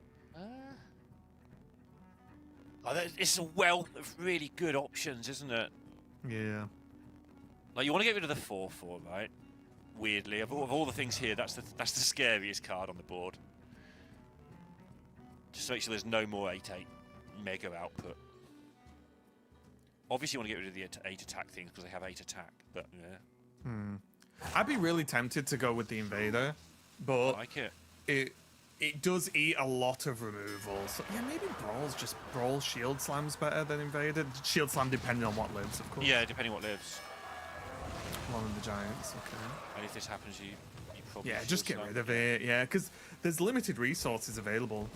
It's a wealth of really good options, isn't it? Yeah. Like, you want to get rid of the 4/4, right? Weirdly, of all the things here, that's the scariest card on the board. Just to make sure there's no more 8/8 mega output. Obviously, you want to get rid of the 8 attack things because they have 8 attack, but yeah. I'd be really tempted to go with the Invader, but I like it. it does eat a lot of removal. So yeah, maybe Brawl Shield Slam's better than Invader. Shield Slam depending on what lives, of course. Yeah, depending what lives. One of the Giants, okay. And if this happens, you probably Yeah, just get rid of it. Yeah, because there's limited resources available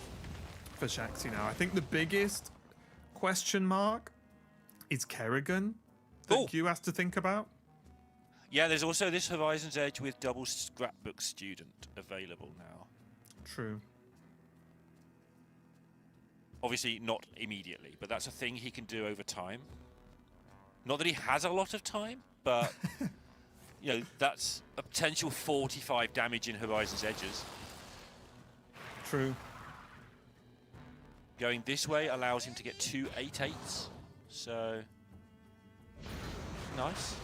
for Shaxi now. I think the biggest question mark is Kerrigan that Q has to think about. Yeah, there's also this Horizon's Edge with double scrapbook student available now. True. Obviously not immediately, but that's a thing he can do over time. Not that he has a lot of time, but you know, that's a potential 45 damage in Horizon's Edges. True. Going this way allows him to get 2 8/8s, so nice.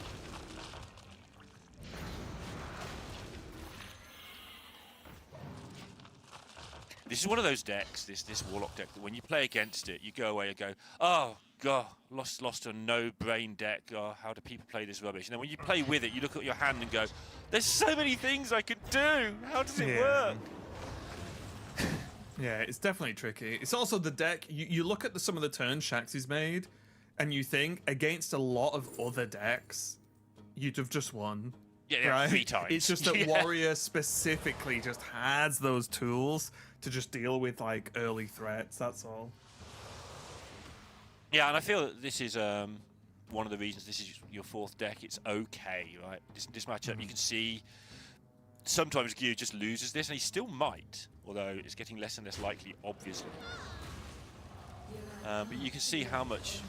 This is one of those decks, this Warlock deck, that when you play against it, you go away and go, oh god, lost a no-brain deck. Oh, how do people play this rubbish? And then when you play with it, you look at your hand and go, there's so many things I could do. How does it work? Yeah, it's definitely tricky. It's also the deck. You look at some of the turn Shaxi's made, and you think against a lot of other decks, you'd have just won. Yeah, right? 3 times. It's just that Warrior specifically just has those tools to just deal with like early threats. That's all. Yeah, and I feel that this is one of the reasons this is your 4th deck. It's okay, right? This matchup, you can see sometimes Gyu just loses this, and he still might, although it's getting less and less likely, obviously. But you can see how much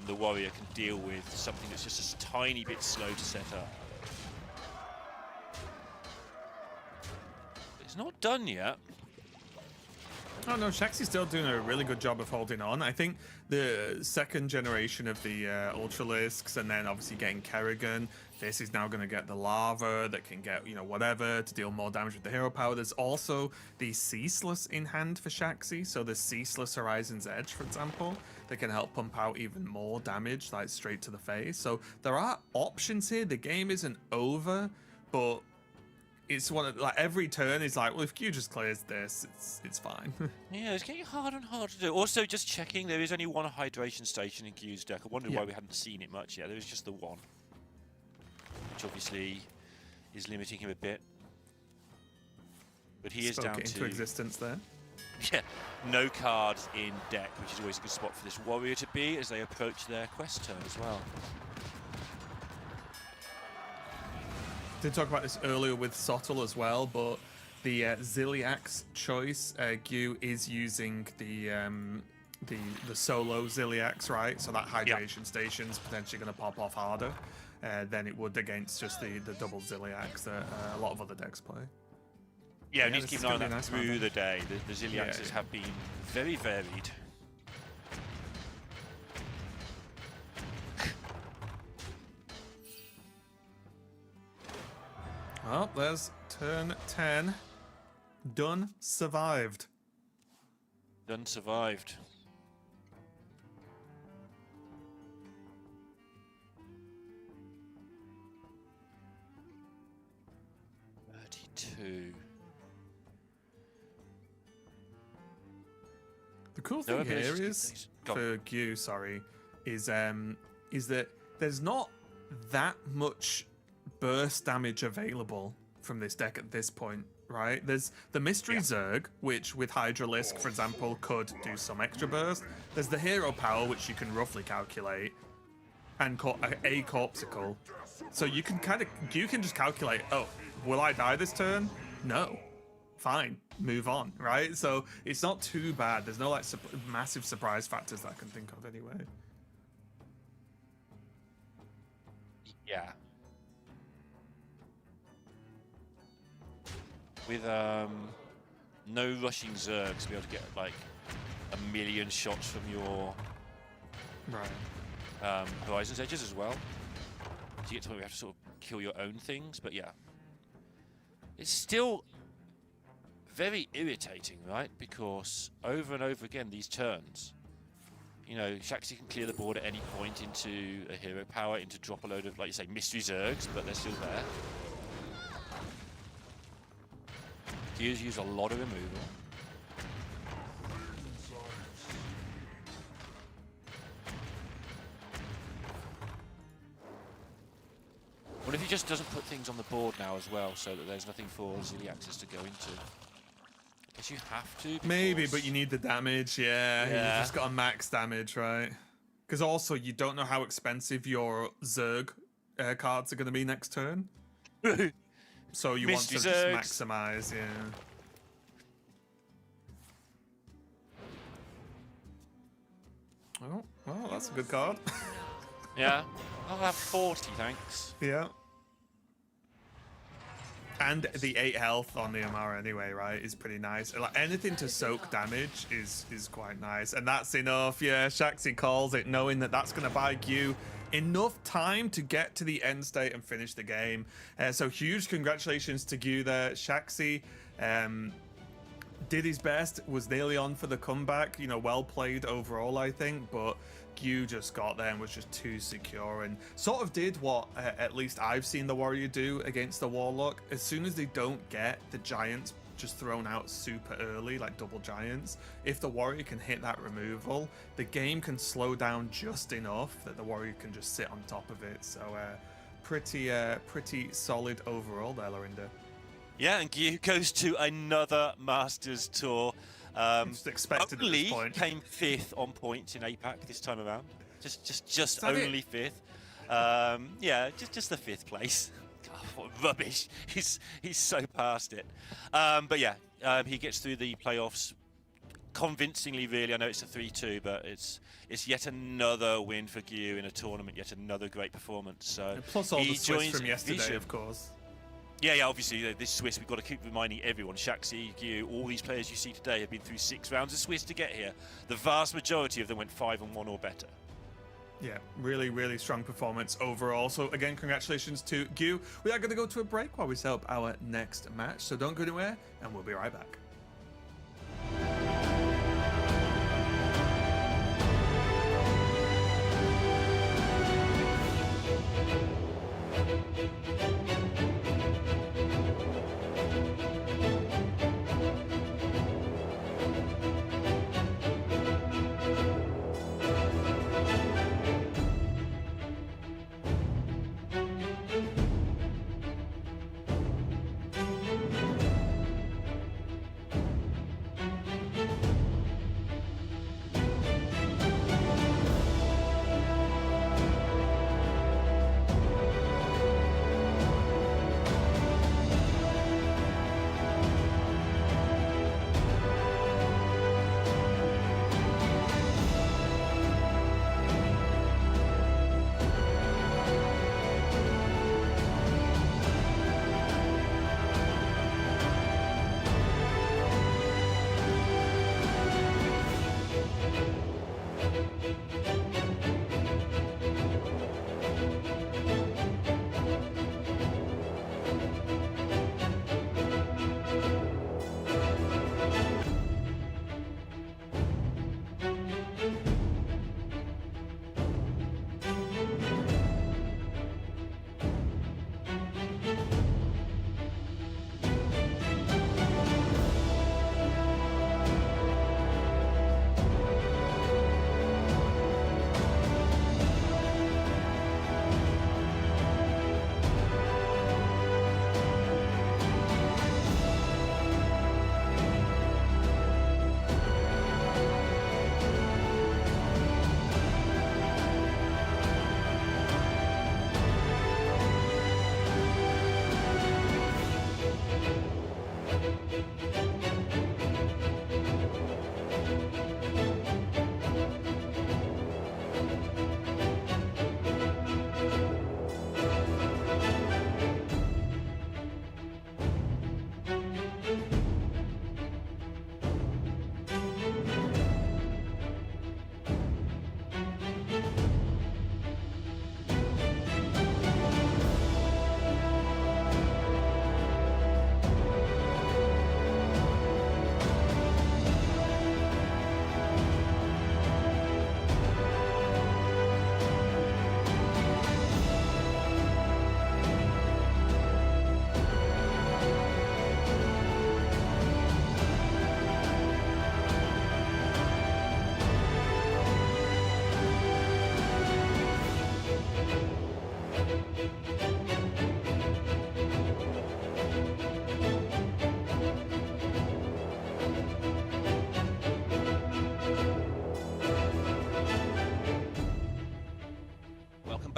the Warrior can deal with something that's just a tiny bit slow to set up. But it's not done yet. Oh no, Shaxi's still doing a really good job of holding on. I think the second generation of the Ultralisks, and then obviously getting Kerrigan, this is now going to get the Lava that can get, you know, whatever to deal more damage with the hero power. There's also the Ceaseless in hand for Shaxi, so the Ceaseless Horizon's Edge, for example, that can help pump out even more damage, like straight to the face. So there are options here. The game isn't over, but it's one of, like, every turn is like, well, if Q just clears this, it's fine. Yeah, it's getting harder and harder to do. Also, just checking, there is only one hydration station in Q's deck. I wondered why we hadn't seen it much yet. There is just the one, which obviously is limiting him a bit. But he is down it into to existence there. yeah, no cards in deck, which is always a good spot for this Warrior to be as they approach their quest turn as well. Did talk about this earlier with Sottle as well, but the Ziliax choice, Gyu is using the solo Ziliax, right? So that hydration station's potentially going to pop off harder than it would against just the double Ziliax that a lot of other decks play. Yeah, we need to keep an eye on that nice through the day. The Ziliaxes have been very varied. Well, there's turn 10. Done. Survived. Done survived. The cool thing here is for Gyu, sorry, is that there's not that much burst damage available from this deck at this point, right? There's the Mystery Zerg, which with Hydralisk, for example, could do some extra burst. There's the Hero Power, which you can roughly calculate, and a Corpsicle. So you can you can just calculate, oh, will I die this turn? No. Fine, move on, right? So it's not too bad. There's no like massive surprise factors that I can think of anyway. Yeah. With no rushing Zergs to be able to get like a million shots from your Horizon's Edges as well. To get to where you have to sort of kill your own things, but yeah. It's still very irritating, right? Because over and over again, these turns, You know, Shaxi can clear the board at any point into a hero power, into drop a load of, like you say, mystery Zergs, but they're still there. He's used a lot of removal. What if he just doesn't put things on the board now as well, so that there's nothing for Ziliaxis to go into? I guess you have to. Maybe, but you need the damage, yeah. You just got a max damage, right? Because also, you don't know how expensive your Zerg cards are going to be next turn. So you want to just maximize, yeah. Oh, well, that's a good card. Yeah, I'll have 40, thanks. Yeah. And the 8 health on the Amara anyway, right, is pretty nice. Like, anything to soak damage is quite nice. And that's enough, yeah. Shaxi calls it, knowing that that's going to buy Q enough time to get to the end state and finish the game. So huge congratulations to Q there. Shaxi did his best, was nearly on for the comeback. You know, well played overall, I think, but Q just got there and was just too secure and sort of did what at least I've seen the Warrior do against the Warlock. As soon as they don't get the Giants just thrown out super early, like double Giants, if the Warrior can hit that removal, the game can slow down just enough that the Warrior can just sit on top of it. So pretty solid overall there, Lorinda. Yeah, and Gyu goes to another Masters Tour. Just expected only at this point. Came 5th on points in APAC this time around. Just only it? 5th. Yeah, just the 5th place. God, what rubbish! He's so past it. But yeah, he gets through the playoffs convincingly. Really, I know it's a 3-2, but it's yet another win for Gyu in a tournament. Yet another great performance. So And plus all the Swiss from yesterday, of course. Yeah, obviously, this Swiss, we've got to keep reminding everyone. Shaxi, Gyu, all these players you see today have been through 6 rounds of Swiss to get here. The vast majority of them went 5-1 or better. Yeah, really, really strong performance overall. So again, congratulations to Gyu. We are going to go to a break while we set up our next match. So don't go anywhere, and we'll be right back.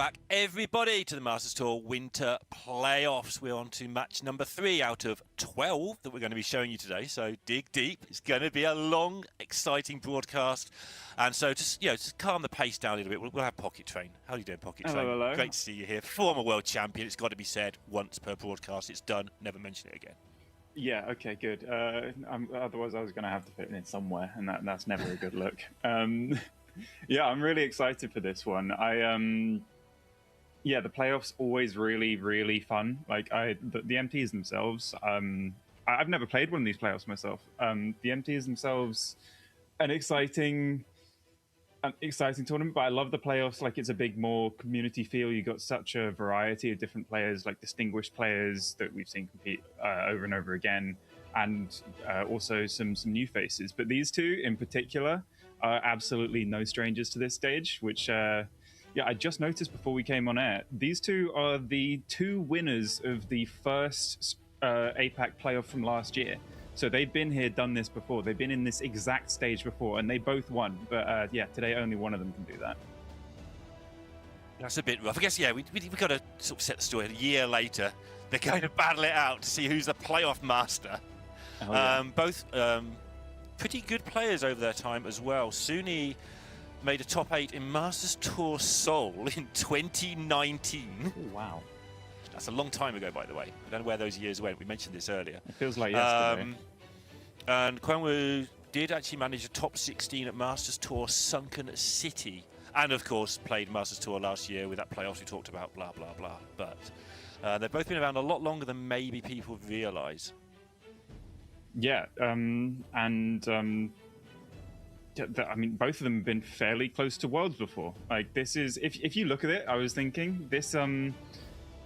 Welcome back, everybody, to the Masters Tour Winter Playoffs. We're on to match number 3 out of 12 that we're going to be showing you today. So dig deep. It's going to be a long, exciting broadcast. And so just calm the pace down a little bit. We'll have Pocket Train. How are you doing, Pocket Train? Hello. Great to see you here. Former world champion. It's got to be said once per broadcast. It's done. Never mention it again. Yeah, okay, good. Otherwise, I was going to have to fit it in somewhere, and that's never a good look. Yeah, I'm really excited for this one. The playoffs always really, really fun. Like the MTs themselves. I've never played one of these playoffs myself. The MTs themselves, an exciting tournament, but I love the playoffs. Like, it's a big, more community feel. You got such a variety of different players, like distinguished players that we've seen compete over and over again, and also some new faces. But these two in particular are absolutely no strangers to this stage, which I just noticed before we came on air. These two are the 2 winners of the first APAC playoff from last year. So they've been here, done this before. They've been in this exact stage before, and they both won. But today only one of them can do that. That's a bit rough. I guess, we've got to sort of set the story. A year later, they're going to battle it out to see who's the playoff master. Oh, yeah. Both pretty good players over their time as well. Suni made a top 8 in Masters Tour Seoul in 2019. Oh, wow. That's a long time ago, by the way. I don't know where those years went. We mentioned this earlier. It feels like yesterday. And Kwangwoo did actually manage a top 16 at Masters Tour Sunken City. And, of course, played Masters Tour last year with that playoffs we talked about, blah, blah, blah. But they've both been around a lot longer than maybe people realise. Yeah, I mean, both of them have been fairly close to Worlds before. Like, this is, if you look at it, I was thinking, this,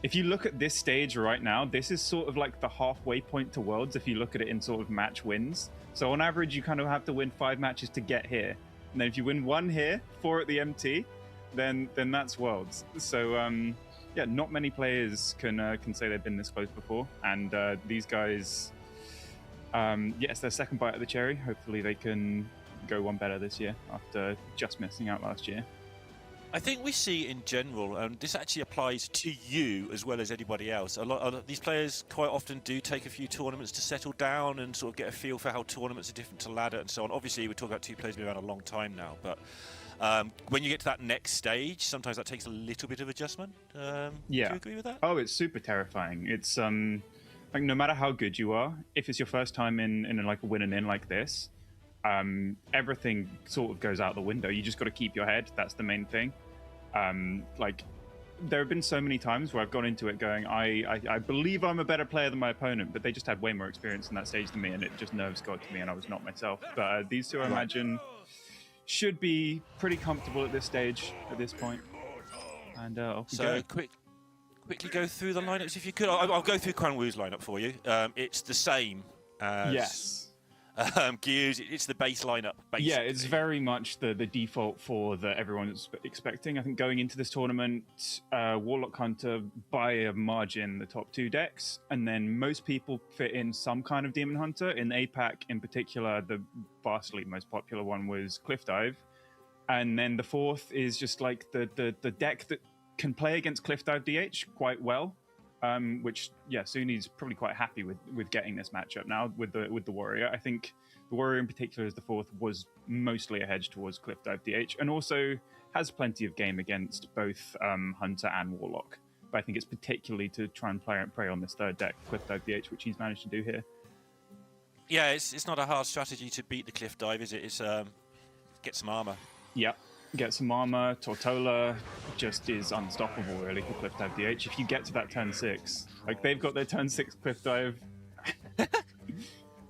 if you look at this stage right now, this is sort of like the halfway point to Worlds if you look at it in sort of match wins. So on average, you kind of have to win 5 matches to get here. And then if you win 1 here, 4 at the MT, then that's Worlds. So, not many players can say they've been this close before. And these guys... it's their second bite of the cherry. Hopefully they can go one better this year after just missing out last year. I think we see in general, and this actually applies to you as well as anybody else, a lot of these players quite often do take a few tournaments to settle down and sort of get a feel for how tournaments are different to ladder and so on. Obviously, we're talking about 2 players who've been around a long time now, but when you get to that next stage, sometimes that takes a little bit of adjustment. Do you agree with that? Oh, it's super terrifying. It's like, no matter how good you are, if it's your first time in like a win and in like this, everything sort of goes out the window. You just got to keep your head. That's the main thing. Like, there have been so many times where I've gone into it going, I believe I'm a better player than my opponent, but they just had way more experience in that stage than me, and it just nerves got to me, and I was not myself. But these two, I imagine, should be pretty comfortable at this stage, at this point. And quickly go through the lineups if you could. I'll go through Kwangwoo's lineup for you. It's the same as Gears. It's the base lineup, basically. Yeah, it's very much the default for that everyone's expecting. I think going into this tournament, Warlock Hunter by a margin the top 2 decks, and then most people fit in some kind of Demon Hunter. In APAC in particular, the vastly most popular one was Cliff Dive, and then the 4th is just like the deck that can play against Cliff Dive DH quite well. Which, Suni's probably quite happy with getting this matchup now with the Warrior. I think the Warrior in particular as the 4th was mostly a hedge towards Cliff Dive DH, and also has plenty of game against both Hunter and Warlock. But I think it's particularly to try and prey on this 3rd deck, Cliff Dive DH, which he's managed to do here. Yeah, it's not a hard strategy to beat the Cliff Dive, is it? It's get some armor. Yeah. Get some armor. Tortola just is unstoppable, really, for Cliff Dive DH. If you get to that turn 6, like, they've got their turn 6 Cliff Dive.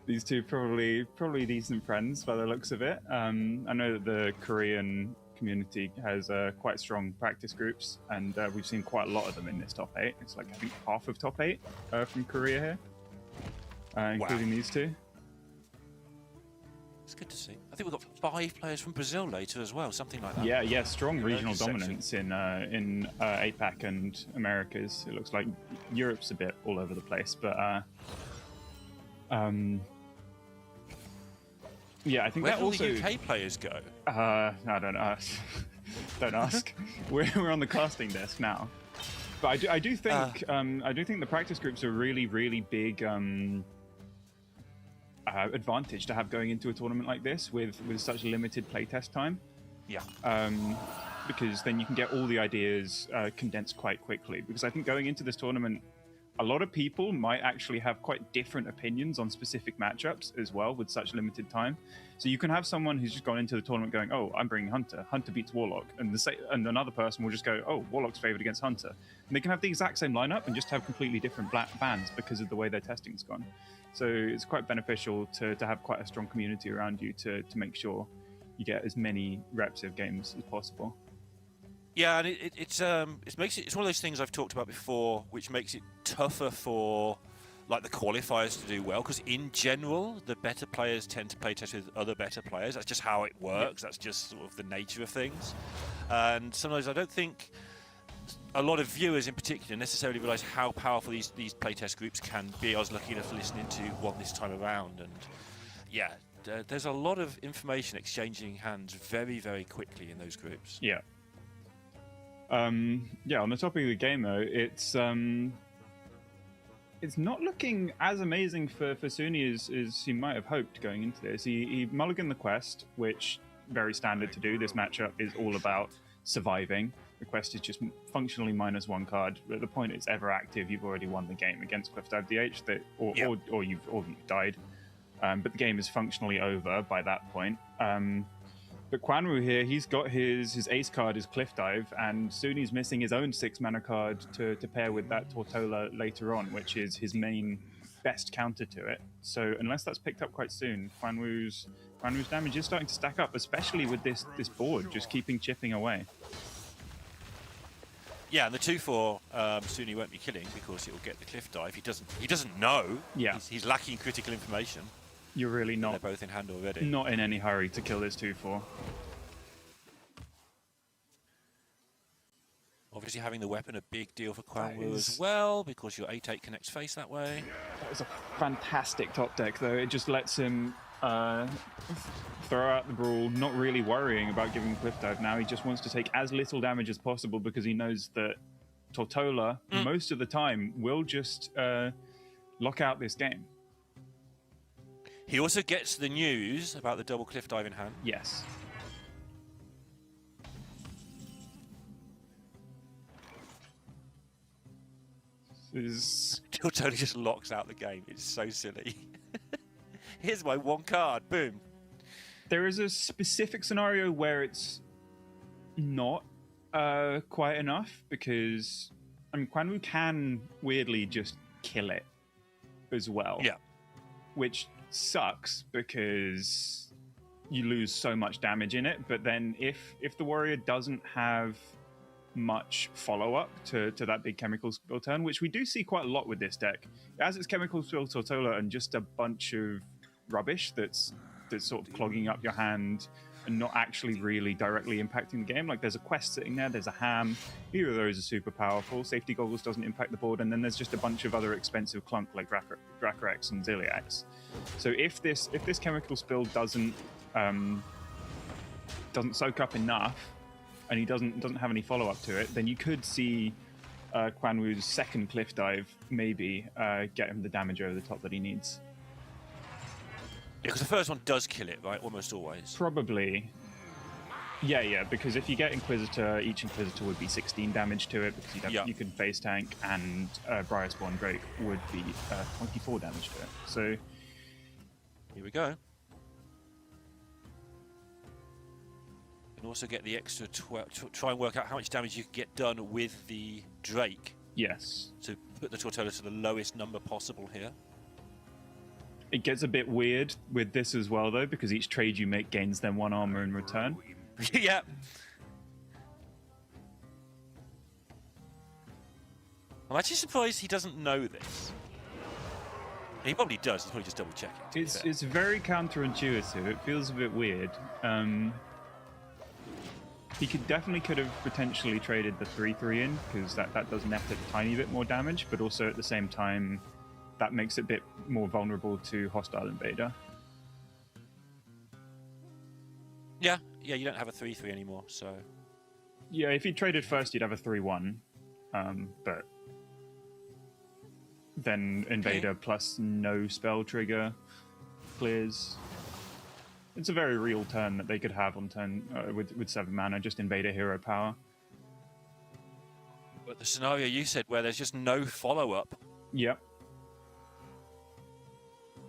These two probably decent friends by the looks of it. I know that the Korean community has quite strong practice groups, and we've seen quite a lot of them in this top 8. It's like, I think, half of top 8 from Korea here, including these two. It's good to see. I think we've got 5 players from Brazil later as well, something like that. Yeah, strong regional dominance in APAC and Americas. It looks like Europe's a bit all over the place, but I think where that will also the UK players go? I don't know. Don't ask. We're on the casting desk now. But I do think the practice groups are really, really big advantage to have going into a tournament like this with such limited playtest time. Yeah. Because then you can get all the ideas condensed quite quickly. Because I think going into this tournament, a lot of people might actually have quite different opinions on specific matchups as well with such limited time. So you can have someone who's just gone into the tournament going, "Oh, I'm bringing Hunter. Hunter beats Warlock," and another person will just go, "Oh, Warlock's favored against Hunter," and they can have the exact same lineup and just have completely different bands because of the way their testing's gone. So it's quite beneficial to have quite a strong community around you to make sure you get as many reps of games as possible. Yeah, and it's one of those things I've talked about before, which makes it tougher for like the qualifiers to do well, because in general the better players tend to play test with other better players. That's just how it works. That's just sort of the nature of things. And sometimes I don't think a lot of viewers in particular necessarily realise how powerful these playtest groups can be. I was lucky enough to listen into one this time around, and yeah, there's a lot of information exchanging hands very, very quickly in those groups. Yeah. On the topic of the game though, it's not looking as amazing for Suni as he might have hoped going into this. He mulliganed the quest, which very standard to do. This matchup is all about surviving. The quest is just functionally -1 card. At the point it's ever active, you've already won the game against Cliffdive DH, or you've died. But the game is functionally over by that point. But Quanwu here, he's got his ace card is Cliffdive, and Suni's missing his own 6-mana card to pair with that Tortola later on, which is his main best counter to it. So unless that's picked up quite soon, Quanwu's damage is starting to stack up, especially with this board just chipping away. Yeah, and the 2/4 Suni won't be killing because it will get the Cliffdive. He doesn't know. Yeah. He's lacking critical information. You're really They're both in hand already. not in any hurry to kill this 2/4. Obviously, having the weapon a big deal for Quanwu as well, because your 8/8 connects face that way. That was a fantastic top deck, though. It just lets him throw out the brawl, not really worrying about giving Cliffdive now. He just wants to take as little damage as possible because he knows that Tortola, most of the time, will just lock out this game. He also gets the news about the double Cliffdive in hand. Yes. Tortola just locks out the game. It's so silly. Here's my 1 card. Boom. There is a specific scenario where it's not quite enough, because Quanwu can weirdly just kill it as well. Yeah. Which sucks because you lose so much damage in it. But then if the warrior doesn't have much follow-up to that big chemical spill turn, which we do see quite a lot with this deck, as it's chemical spill Tortola and just a bunch of rubbish that's sort of clogging up your hand and not actually really directly impacting the game. Like, there's a quest sitting there, there's a ham, either of those are super powerful. Safety Goggles doesn't impact the board, and then there's just a bunch of other expensive clunk like Dracorex and Ziliax. So if this chemical spill doesn't soak up enough, and he doesn't have any follow-up to it, then you could see Quanwu's second Cliffdive maybe get him the damage over the top that he needs. Yeah, because the first one does kill it, right? Almost always. Probably. Yeah, because if you get Inquisitor, each Inquisitor would be 16 damage to it, because you can face tank, and Briarspawn Drake would be 24 damage to it. So here we go. You can also get the extra 12, try and work out how much damage you can get done with the Drake. Yes. To put the Tortola to the lowest number possible here. It gets a bit weird with this as well, though, because each trade you make gains them 1 armor in return. Yeah. I'm actually surprised he doesn't know this. He probably does. He's probably just double checking. It's very counterintuitive. It feels a bit weird. He could have potentially traded the 3/3 in, because that does net a tiny bit more damage, but also at the same time, that makes it a bit more vulnerable to hostile invader. Yeah, you don't have a 3/3 anymore, so Yeah, if he traded first, you'd have a 3-1. But then Invader plus no spell trigger clears. It's a very real turn that they could have on turn with 7 mana, just Invader hero power. But the scenario you said where there's just no follow-up. Yep.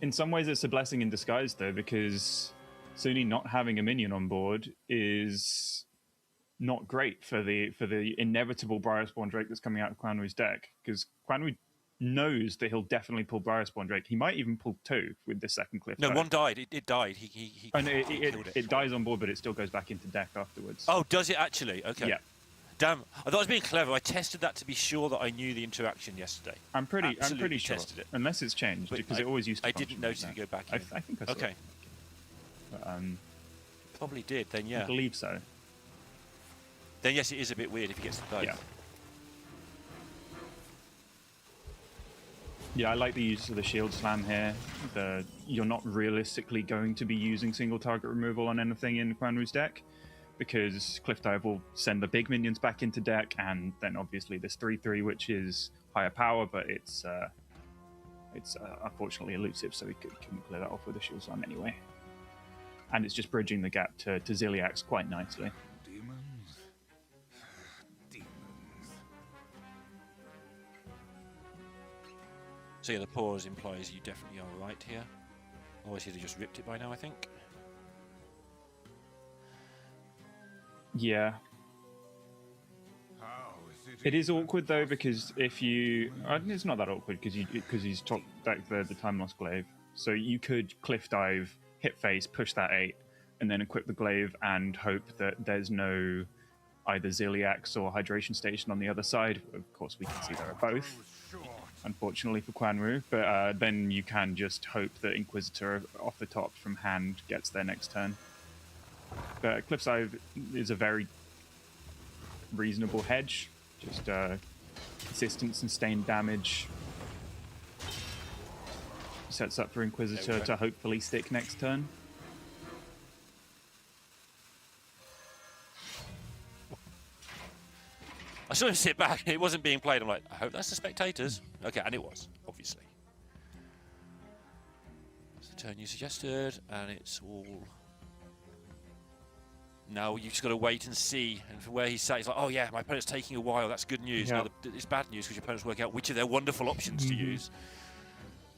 In some ways, it's a blessing in disguise, though, because Sunni not having a minion on board is not great for the inevitable Briarspawn Drake that's coming out of Quan Wu's deck, because Quan Wu knows that he'll definitely pull Briarspawn Drake. He might even pull 2 with the second cliff. No, one died. It died. He oh, no, killed it. It dies on board, but it still goes back into deck afterwards. Oh, does it actually? Okay. Yeah. Damn, I thought I was being clever. I tested that to be sure that I knew the interaction yesterday. I'm pretty sure. Tested it. Unless it's changed, But because it always used to I didn't notice it go back in. I think I saw Okay. it. But, Probably did, then yeah. I believe so. Then yes, it is a bit weird if he gets to both. Yeah. Yeah, I like the use of the shield slam here. You're not realistically going to be using single target removal on anything in Quan Wu's deck, because Cliff Dive will send the big minions back into deck, and then obviously this 3/3, which is higher power, but it's unfortunately elusive, so we couldn't clear that off with the shield slam anyway. And it's just bridging the gap to Ziliax quite nicely. Demons. Demons. So yeah, the pause implies you definitely are right here. Otherwise he'd have just ripped it by now, I think. Yeah. How is It is awkward though, because if you, it's not that awkward because he's top deck the time loss glaive, so you could cliff dive, hit face, push that 8, and then equip the glaive and hope that there's no either Ziliax or hydration station on the other side. Of course, we can see there are both, unfortunately for Quan Wu, but then you can just hope that Inquisitor off the top from hand gets there next turn. But Cliff Dive is a very reasonable hedge. Just consistent sustained damage. Sets up for Inquisitor to hopefully stick next turn. I saw him sit back, it wasn't being played. I'm like, I hope that's the spectators. Okay, and it was, obviously. That's the turn you suggested, and it's all... Now you've just got to wait and see. And from where he's sat, he's like, oh yeah, my opponent's taking a while, that's good news. Yeah. Now it's bad news because your opponents work out which of their wonderful options to use.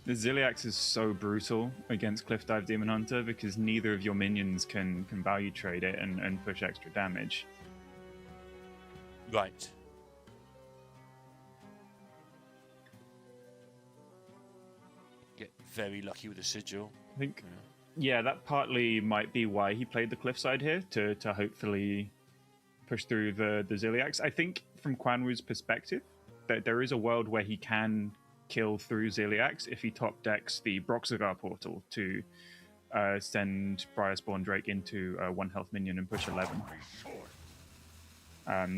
The Ziliax is so brutal against Cliff Dive Demon Hunter because neither of your minions can value trade it and push extra damage. Right. Get very lucky with the sigil. I think, yeah, that partly might be why he played the cliffside here, to hopefully push through the Ziliax. I think from Quan Wu's perspective, that there is a world where he can kill through Ziliax if he top decks the Broxagar portal to send Briarspawn Drake into a 1 health minion and push 11.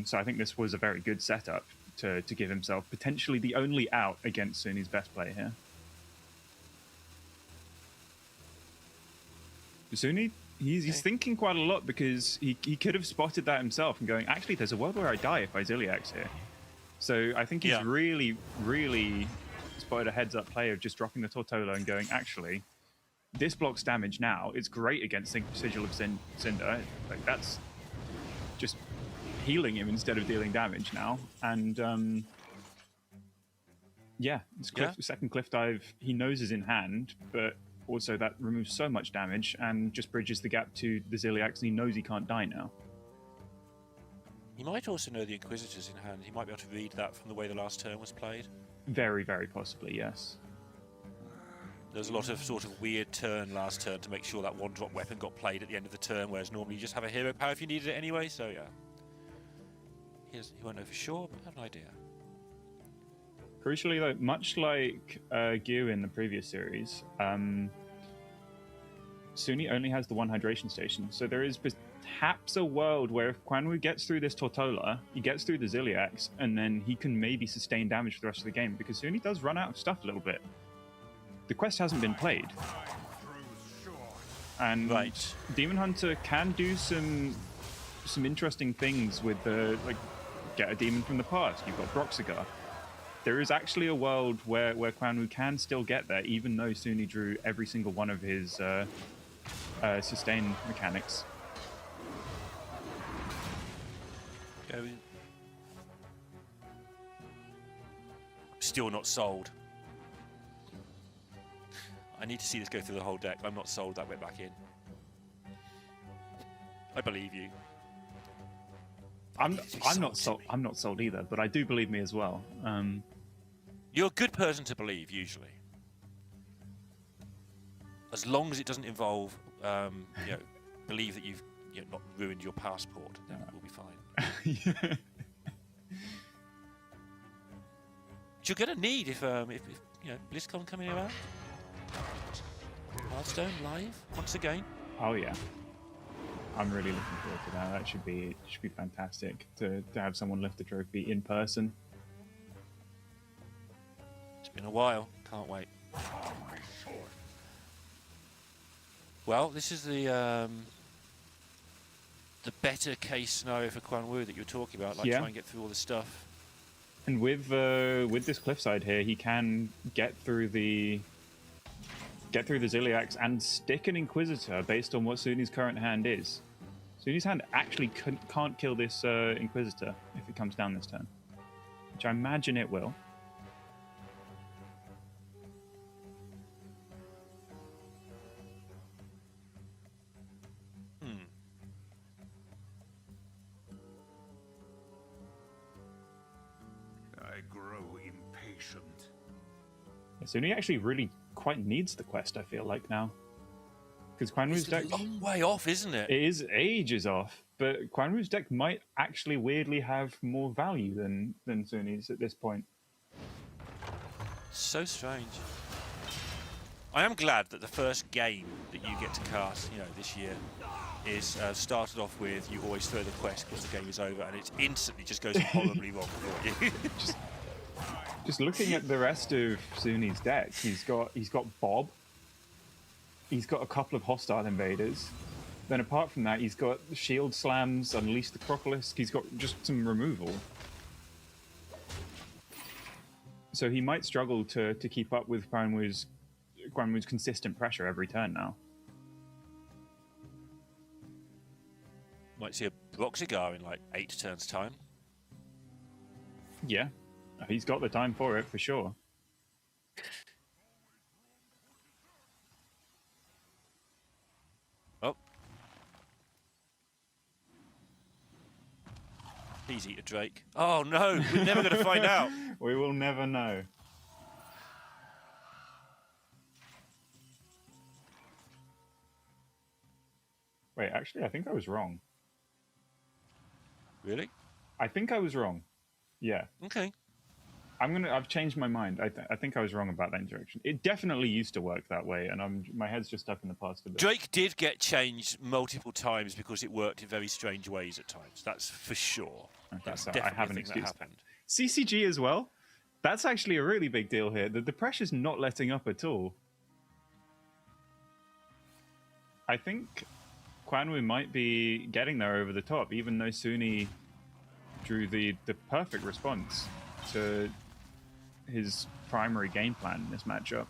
So I think this was a very good setup to give himself potentially the only out against Sunni's best play here. Sunni, he's thinking quite a lot because he could have spotted that himself and going, actually, there's a world where I die if I Ziliax here. So I think he's really, really spotted a heads-up play of just dropping the Tortola and going, actually, this blocks damage now. It's great against Sigil of Cinder. Like, that's just healing him instead of dealing damage now. And yeah, second cliff dive, he knows is in hand, but also that removes so much damage and just bridges the gap to the Ziliax, and he knows he can't die now. He might also know the Inquisitor's in hand. He might be able to read that from the way the last turn was played. Very, very possibly, yes. There was a lot of sort of weird turn last turn to make sure that 1-drop weapon got played at the end of the turn, whereas normally you just have a hero power if you needed it anyway, so yeah. He won't know for sure, but I have an idea. Crucially, though, much like Gyu in the previous series, Sunni only has the 1 hydration station, so there is perhaps a world where if Quan Wu gets through this Tortola, he gets through the Ziliax, and then he can maybe sustain damage for the rest of the game, because Sunni does run out of stuff a little bit. The quest hasn't been played. And right. Demon Hunter can do some some interesting things with the get a demon from the past. You've got Broxigar. There is actually a world where Quan Wu can still get there, even though Suni drew every single one of his sustain mechanics. Still not sold. I need to see this go through the whole deck. I'm not sold that went back in. I believe you. I'm not sold. I'm not sold either, but I do believe me as well. You're a good person to believe, usually. As long as it doesn't involve, believe that you've not ruined your passport, then we'll be fine. Which you're going to need if BlizzCon coming around. Hearthstone live once again. Oh yeah, I'm really looking forward to that. That should be fantastic to have someone lift the trophy in person. It's been a while. Can't wait. Well, this is the better case scenario for Quan Wu that you're talking about. Try and get through all this stuff. And with this cliffside here, he can get through the Ziliax and stick an Inquisitor based on what Suni's current hand is. Suni's hand actually can't kill this Inquisitor if it comes down this turn, which I imagine it will. I grow impatient. Suni actually really quite needs the quest, I feel like, now. Because Quan Wu's deck... It's a long way off, isn't it? It is ages off, but Quan Wu's deck might actually weirdly have more value than Suni's at this point. So strange. I am glad that the first game that you get to cast, this year, is started off with you always throw the quest because the game is over, and it instantly just goes horribly wrong for you. Just looking at the rest of Suni's deck, he's got Bob. He's got a couple of hostile invaders. Then apart from that, he's got Shield Slams, Unleash the Crocolisk. He's got just some removal. So he might struggle to keep up with Quan Wu's consistent pressure every turn now. Might see a Broxigar in 8 turns' time. Yeah, he's got the time for it, for sure. Oh. Please eat a Drake. Oh no, we're never going to find out. We will never know. Wait, actually, I think I was wrong. Really? I think I was wrong. Yeah. Okay. I've changed my mind. I think I was wrong about that interaction. It definitely used to work that way, and my head's just stuck in the past a bit. Drake did get changed multiple times because it worked in very strange ways at times. That's for sure. Okay, That's so definitely I have an a thing that excuse. happened. CCG as well. That's actually a really big deal here. The pressure's not letting up at all. I think Quan Wu might be getting there over the top, even though Suni drew the perfect response to his primary game plan in this matchup.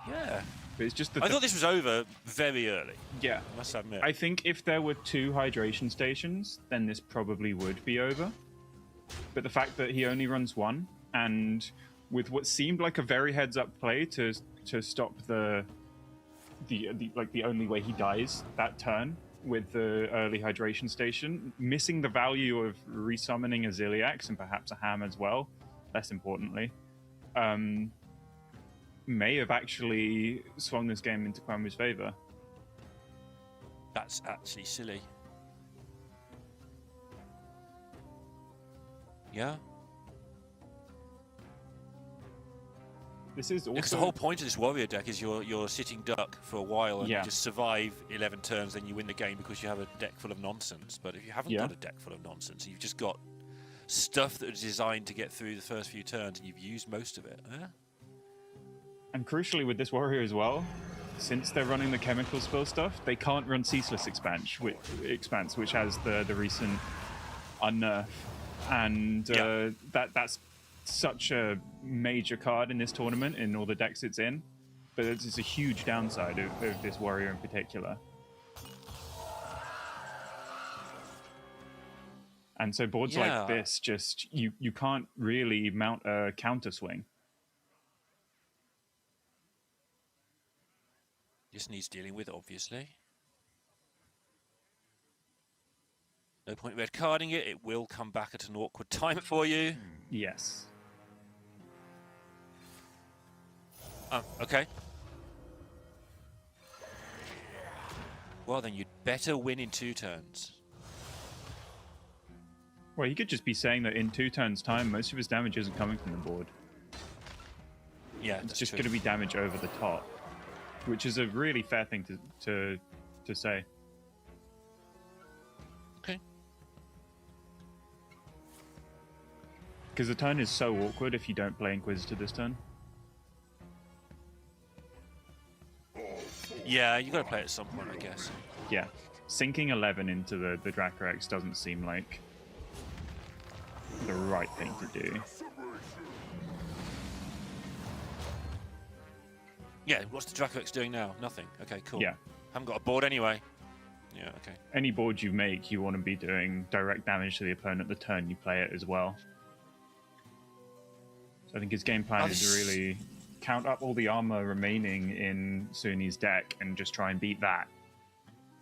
Yeah. But it's just I thought this was over very early. Yeah. I must admit. I think if there were 2 hydration stations, then this probably would be over. But the fact that he only runs 1, and with what seemed like a very heads-up play to stop the only way he dies that turn with the early hydration station, missing the value of resummoning a Ziliax and perhaps a Ham as well, less importantly, may have actually swung this game into Quan Wu's favor. That's actually silly. Yeah. This is also... Because the whole point of this warrior deck is you're sitting duck for a while and Yeah. you just survive 11 turns, then you win the game because you have a deck full of nonsense. But if you haven't got a deck full of nonsense, you've just got stuff that is designed to get through the first few turns, and you've used most of it. And crucially with this warrior as well, since they're running the chemical spill stuff, they can't run Ceaseless Expanse, which has the recent unnerf, and that's such a major card in this tournament in all the decks it's in. But it's a huge downside of this warrior in particular. And so boards like this, just you can't really mount a counter swing. Just needs dealing with, obviously. No point red carding it. It will come back at an awkward time for you. Yes. Oh, okay. Well, then you'd better win in 2 turns. Well, he could just be saying that in 2 turns' time, most of his damage isn't coming from the board. Yeah, It's just going to be damage over the top, which is a really fair thing to say. Okay. Because the turn is so awkward if you don't play Inquisitor this turn. Yeah, you got to play it at some point, I guess. Yeah. Sinking 11 into the Dracorex doesn't seem like the right thing to do. Yeah, what's the Dracorex doing now? Nothing. Okay, cool. Yeah. Haven't got a board anyway. Yeah, okay. Any board you make, you want to be doing direct damage to the opponent the turn you play it as well. So I think his game plan is to really count up all the armor remaining in Suni's deck and just try and beat that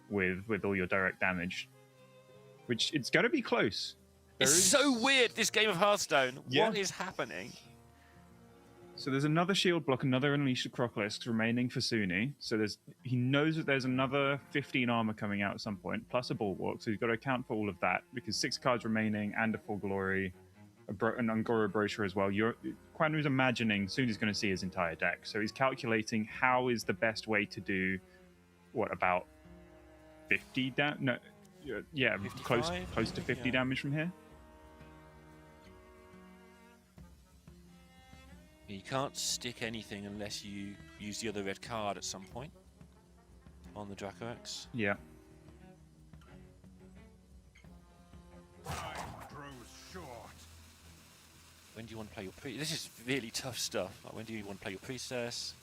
with all your direct damage. Which, it's going to be close. It's so weird, this game of Hearthstone. Yeah. What is happening? So there's another shield block, another Unleash the Crocolisk remaining for Suni. So he knows that there's another 15 armor coming out at some point, plus a Bulwark. So he's got to account for all of that, because 6 cards remaining and a Full Glory, an Angora Brochure as well. Quan Wu's imagining Suni's going to see his entire deck. So he's calculating how is the best way to do, about 50 damage? No, yeah, close to 50 damage from here. You can't stick anything unless you use the other red card at some point on the Dracorex. Yeah. When do you want to play your priest? This is really tough stuff. Like, when do you want to play your priestess?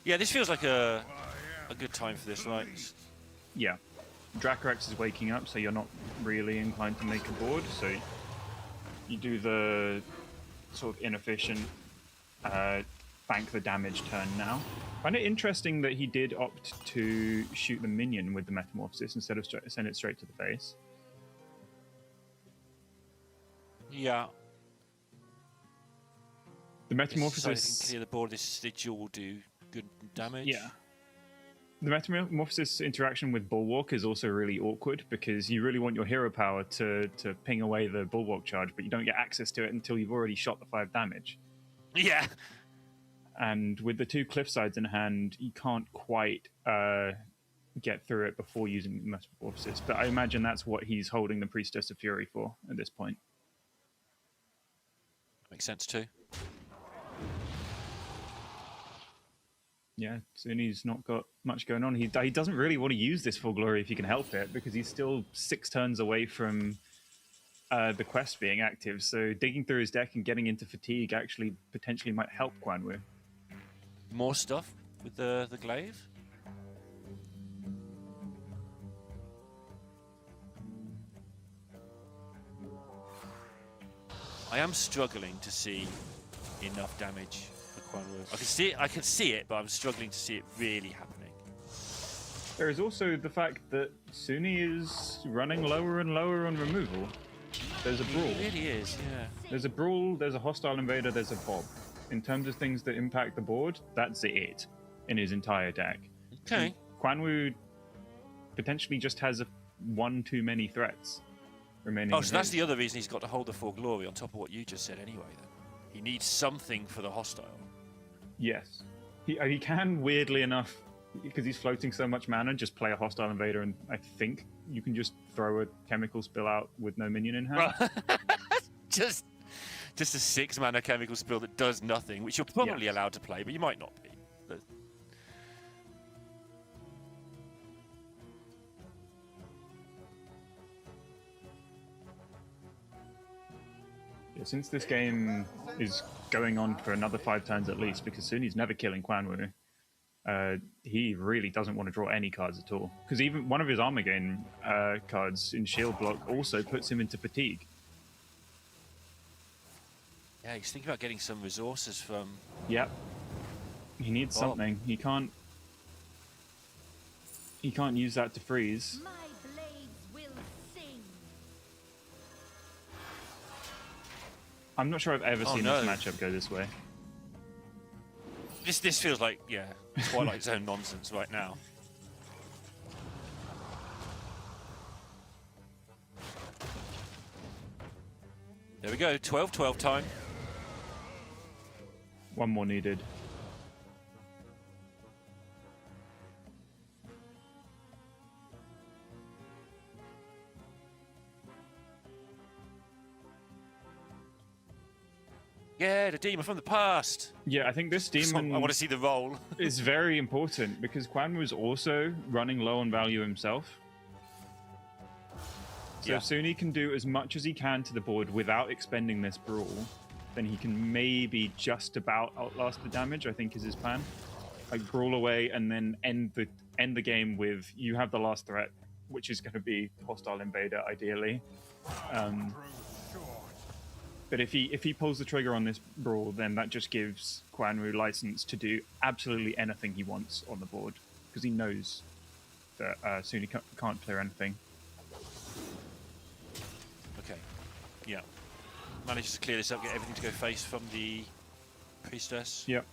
Yeah, this feels like a good time for this, right? Yeah. Dracorex is waking up, so you're not really inclined to make a board. So you do the sort of inefficient bank the damage turn now. I find it interesting that he did opt to shoot the minion with the Metamorphosis instead of send it straight to the face. Yeah. The So I Metamorphosis... can clear the board. This sigil will do good damage. Yeah. The Metamorphosis interaction with Bulwark is also really awkward, because you really want your hero power to ping away the Bulwark charge, but you don't get access to it until you've already shot the 5 damage. Yeah. And with the 2 Cliffsides in hand, you can't quite get through it before using the Metamorphosis. But I imagine that's what he's holding the Priestess of Fury for at this point. Makes sense too. Yeah, Suni's not got much going on. He doesn't really want to use this Full Glory if he can help it, because he's still 6 turns away from the quest being active. So digging through his deck and getting into fatigue actually potentially might help Quan Wu. More stuff with the glaive. I am struggling to see enough damage for Quan Wu. I can see it, but I'm struggling to see it really happening. There is also the fact that Suni is running lower and lower on removal. There's a brawl. It really is, yeah. There's a brawl, there's a hostile invader, there's a Bob. In terms of things that impact the board, that's it in his entire deck. Okay. Quan Wu potentially just has 1 too many threats remaining. Oh, so that's the other reason he's got to hold the Full Glory on top of what you just said anyway, then. He needs something for the hostile. Yes. He can, weirdly enough, because he's floating so much mana, just play a hostile invader, and I think you can just throw a chemical spill out with no minion in hand. just just a 6-mana chemical spill that does nothing, which you're probably allowed to play, but you might not be. But... Yeah, since this game is going on for another 5 turns at least, because Suni's never killing Quan Wu, he really doesn't want to draw any cards at all. Because even one of his armor gain cards in Shield Block also puts him into fatigue. Yeah, he's thinking about getting some resources from... Yep. He needs Bob. something. He can't use that to freeze. My blades will sing. I'm not sure I've ever Oh, seen no. this matchup go this way. This feels like, yeah, Twilight Zone nonsense right now. There we go, 12-12 time. One more needed. Yeah, the demon from the past. Yeah, I think this demon I want to see the roll. is very important because Quan was also running low on value himself. So Yeah. if Suni can do as much as he can to the board without expending this brawl, then he can maybe just about outlast the damage, I think is his plan. Like brawl away and then end the game with you have the last threat, which is going to be hostile invader ideally. But if he pulls the trigger on this brawl, then that just gives Quan Wu license to do absolutely anything he wants on the board because he knows that Suni can't clear anything. Okay, yeah. Manages to clear this up, get everything to go face from the priestess. Yep.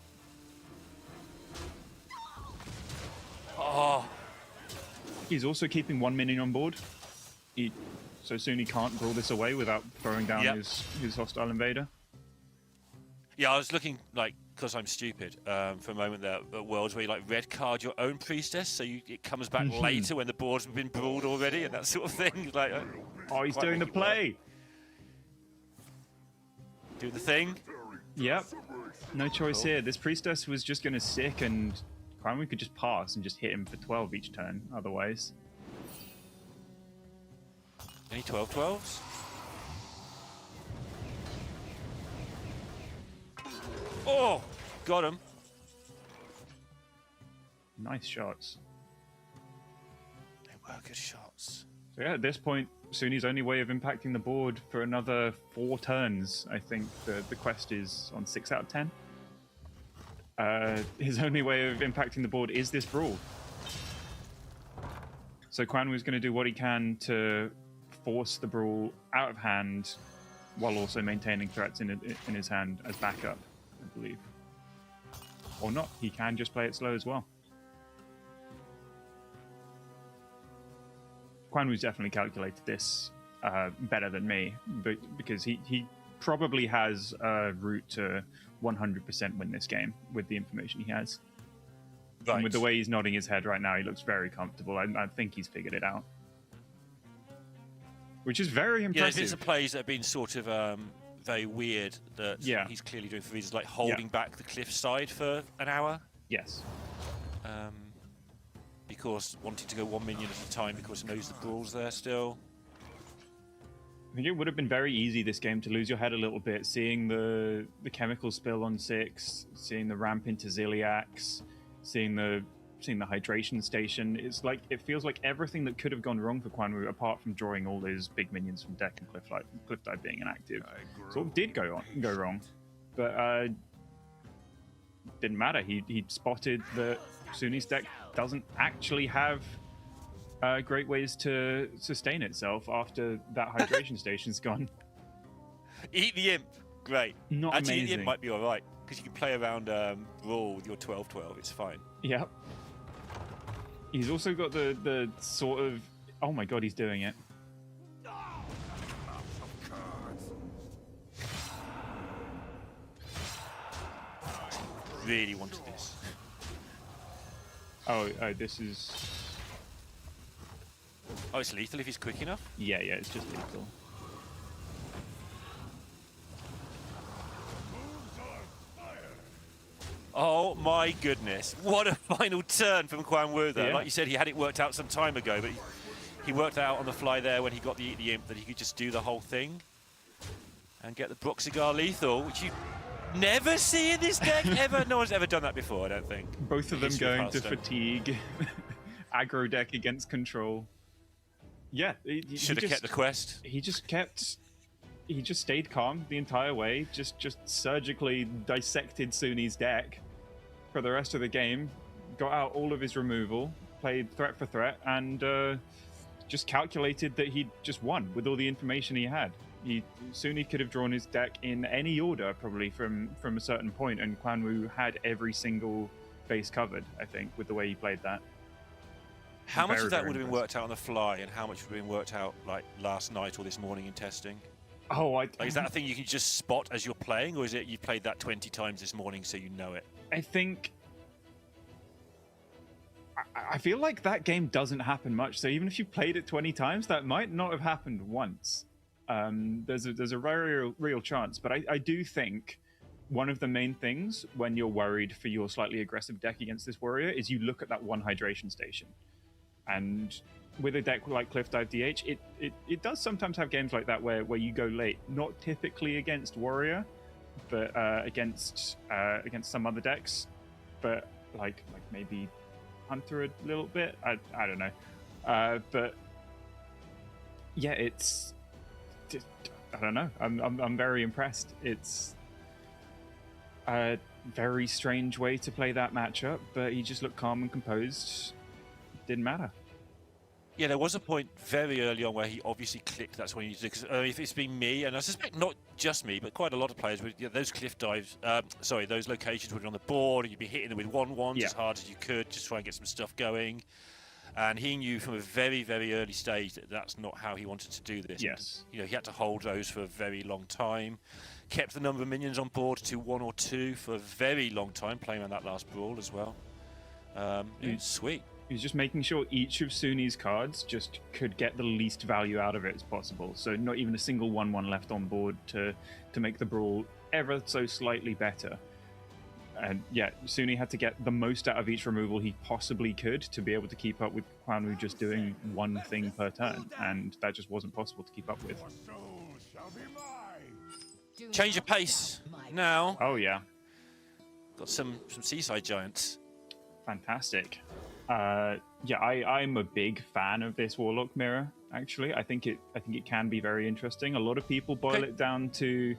Oh, He's also keeping 1 minion on board. So Suni can't brawl this away without throwing down Yep. his hostile invader. yeah. I was looking like because I'm stupid for a moment there at Worlds where you like red card your own priestess, so it comes back later when the board's been brawled already and that sort of thing. Like, Oh, he's quite doing the make it work. play. Do the thing. Yep. No choice here. This priestess was just going to sick and Quan Wu could just pass and just hit him for 12 each turn otherwise. Any 12-12s? Oh, got him. Nice shots. They were good shots. So yeah, at this point, Suni's only way of impacting the board for another 4 turns, I think the quest is on 6 out of 10. His only way of impacting the board is this brawl. So Quan Wu's going to do what he can to force the brawl out of hand while also maintaining threats in his hand as backup, I believe. Or not, he can just play it slow as well. Quan Wu's definitely calculated this better than me, but because he probably has a route to 100% win this game with the information he has. Right. And with the way he's nodding his head right now, he looks very comfortable. I think he's figured it out. Which is very Yeah, there's impressive. been some plays that have been sort of very weird that he's clearly doing for reasons like holding back the cliffside for an hour. Yes. Because wanting to go 1 minion at a time because he knows the brawl's there still. I think it would have been very easy this game to lose your head a little bit, seeing the chemical spill on 6, seeing the ramp into Ziliax, seeing the hydration station. It's like it feels like everything that could have gone wrong for Quan Wu, apart from drawing all his big minions from deck and Cliff Dive being inactive, sort of did go wrong. But didn't matter. He spotted that Suni's deck doesn't actually have great ways to sustain itself after that hydration station's gone. Eat the imp. Great. Not Actually, Eat the amazing. imp might be alright because you can play around brawl with your 12-12. It's fine. Yep. He's also got the sort of... Oh my god, he's doing it. Really wanted this. Oh, this is... Oh, it's lethal if he's quick enough. Yeah, it's just lethal. Oh my goodness. What a final turn from Quan Wu there. Yeah. Like you said, he had it worked out some time ago, but he worked out on the fly there when he got the imp that he could just do the whole thing and get the Broxigar lethal, which you never see in this deck ever. No one's ever done that before, I don't think. Both of them History of going to Hearthstone. fatigue, aggro deck against control. Yeah, he Should have kept the quest. He just stayed calm the entire way. Just surgically dissected Suni's deck for the rest of the game. Got out all of his removal, played threat for threat, and just calculated that he just won with all the information he had. Suni could have drawn his deck in any order, probably from a certain point, and Quan Wu had every single base covered, I think, with the way he played that. How much Very, of that very would have been impressive. worked out on the fly, and how much would have been worked out like last night or this morning in testing? Oh, Like, is that a thing you can just spot as you're playing, or is it you played that 20 times this morning so you know it? I think I feel like that game doesn't happen much. So even if you played it 20 times, that might not have happened once. There's a very real chance, but I do think one of the main things when you're worried for your slightly aggressive deck against this warrior is you look at that one hydration station, and with a deck like Cliff Dive DH, it does sometimes have games like that where you go late. Not typically against warrior, but against some other decks, but like maybe Hunter a little bit. I don't know, but yeah, it's. I don't know. I'm very impressed. It's a very strange way to play that matchup, but he just looked calm and composed. Didn't matter. Yeah, there was a point very early on where he obviously clicked. That's when he did. Because if it's been me, and I suspect not just me, but quite a lot of players, would those cliff dives, those locations would be on the board, and you'd be hitting them with 1/1s as hard as you could, just try and get some stuff going. And he knew from a very, very early stage that that's not how he wanted to do this. Yes. And, he had to hold those for a very long time. Kept the number of minions on board to 1 or 2 for a very long time, playing on that last brawl as well. It's sweet. He was just making sure each of Suni's cards just could get the least value out of it as possible. So not even a single 1/1 left on board to make the brawl ever so slightly better. And yeah, Suni had to get the most out of each removal he possibly could to be able to keep up with Quan Wu just doing one thing per turn, and that just wasn't possible to keep up with. Change of pace now. Oh yeah, Got some seaside giants. fantastic. Yeah, I'm a big fan of this Warlock mirror. Actually, I think it can be very interesting. A lot of people boil it down to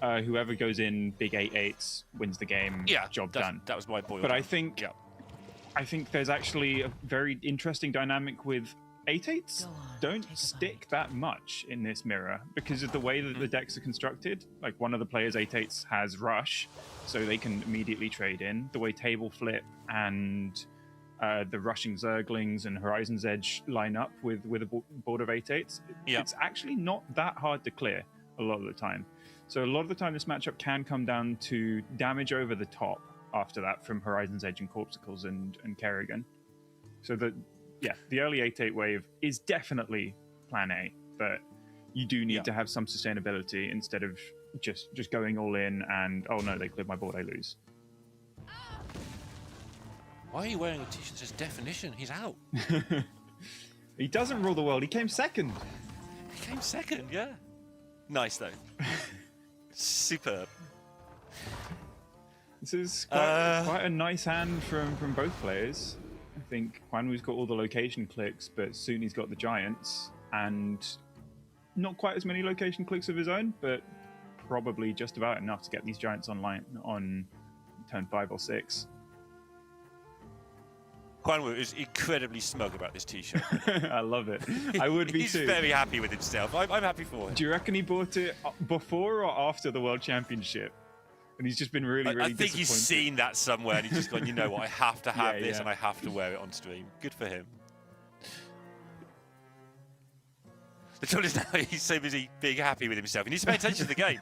whoever goes in big 8/8s wins the game. Yeah, job done. That was my boil. But down. I think there's actually a very interesting dynamic with 8/8s. Don't stick that much in this mirror because of the way that the decks are constructed. Like one of the players' 8/8s has rush, so they can immediately trade in. The way Table Flip and the rushing Zerglings and Horizon's Edge line up with a board of 8/8s, it's actually not that hard to clear a lot of the time. So a lot of the time this matchup can come down to damage over the top after that from Horizon's Edge and Corpsicles and Kerrigan. So the early 8/8 wave is definitely plan A, but you do need to have some sustainability instead of just going all in and, oh no, they cleared my board, I lose. Why are you wearing a t-shirt that says definition? He's out. He doesn't rule the world, he came second. He came second, yeah. Nice though. Superb. This is quite a nice hand from both players. I think Quan Wu's got all the location clicks, but Suni's got the giants, and not quite as many location clicks of his own, but probably just about enough to get these giants online on turn 5 or 6. Quan Wu is incredibly smug about this t-shirt. I love it. I would be He's too. very happy with himself. I'm happy for him. Do you reckon he bought it before or after the World Championship? And he's just been really I think he's disappointed. seen that somewhere and he's just gone, you know what, I have to have Yeah, this yeah. and I have to wear it on stream. Good for him. The trouble is now he's so busy being happy with himself. He needs to pay attention to the game.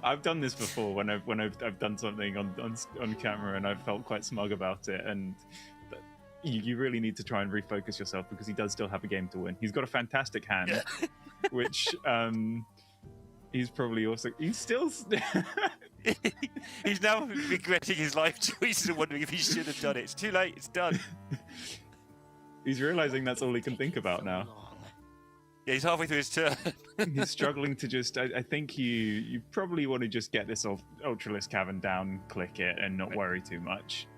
I've done this before when I've done something on camera and I've felt quite smug about it, and you really need to try and refocus yourself because he does still have a game to win. He's got a fantastic hand, which he's probably also he's He's now regretting his life choices and wondering if he should have done it. It's too late. It's done. He's realizing that's all he can think about now. Yeah, he's halfway through his turn. He's struggling to just. I think you probably want to just get this Ultralisk Cavern down, click it, and not worry too much.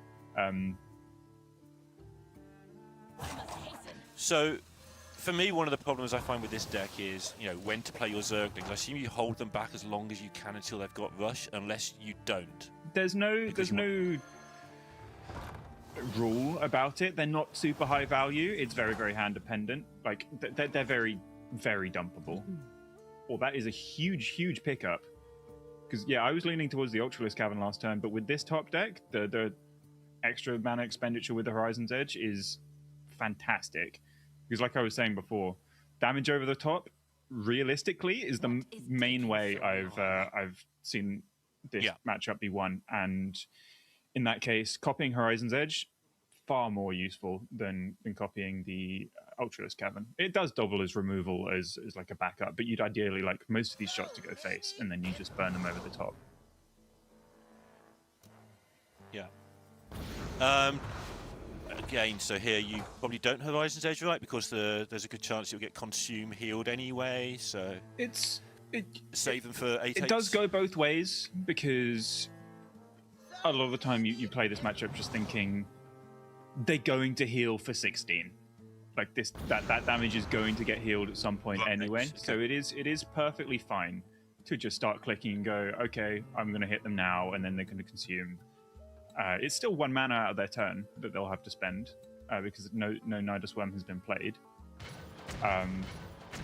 So, for me, one of the problems I find with this deck is, when to play your Zerglings. I assume you hold them back as long as you can until they've got rush, unless you don't. There's no rule about it. They're not super high value. It's very, very hand dependent. Like they're very, very dumpable. Well, that is a huge pickup. Because I was leaning towards the Ultralisk Cavern last turn, but with this top deck, the extra mana expenditure with the Horizon's Edge is fantastic. Because like I was saying before, damage over the top, realistically, is the main way I've seen this matchup be won. And in that case, copying Horizon's Edge, far more useful than copying the Ultralisk Cavern. It does double as removal as like a backup, but you'd ideally like most of these shots to go face, and then you just burn them over the top. Yeah. Again, so here you probably don't Horizon's Edge, right? Because there's a good chance you'll get consume healed anyway. So save them for 8/8. It does go both ways, because a lot of the time you play this matchup just thinking they're going to heal for 16. Like that damage is going to get healed at some point anyway. Okay. So it is perfectly fine to just start clicking and go, okay, I'm going to hit them now, and then they're going to consume. It's still 1 mana out of their turn that they'll have to spend because no Nidus Worm has been played.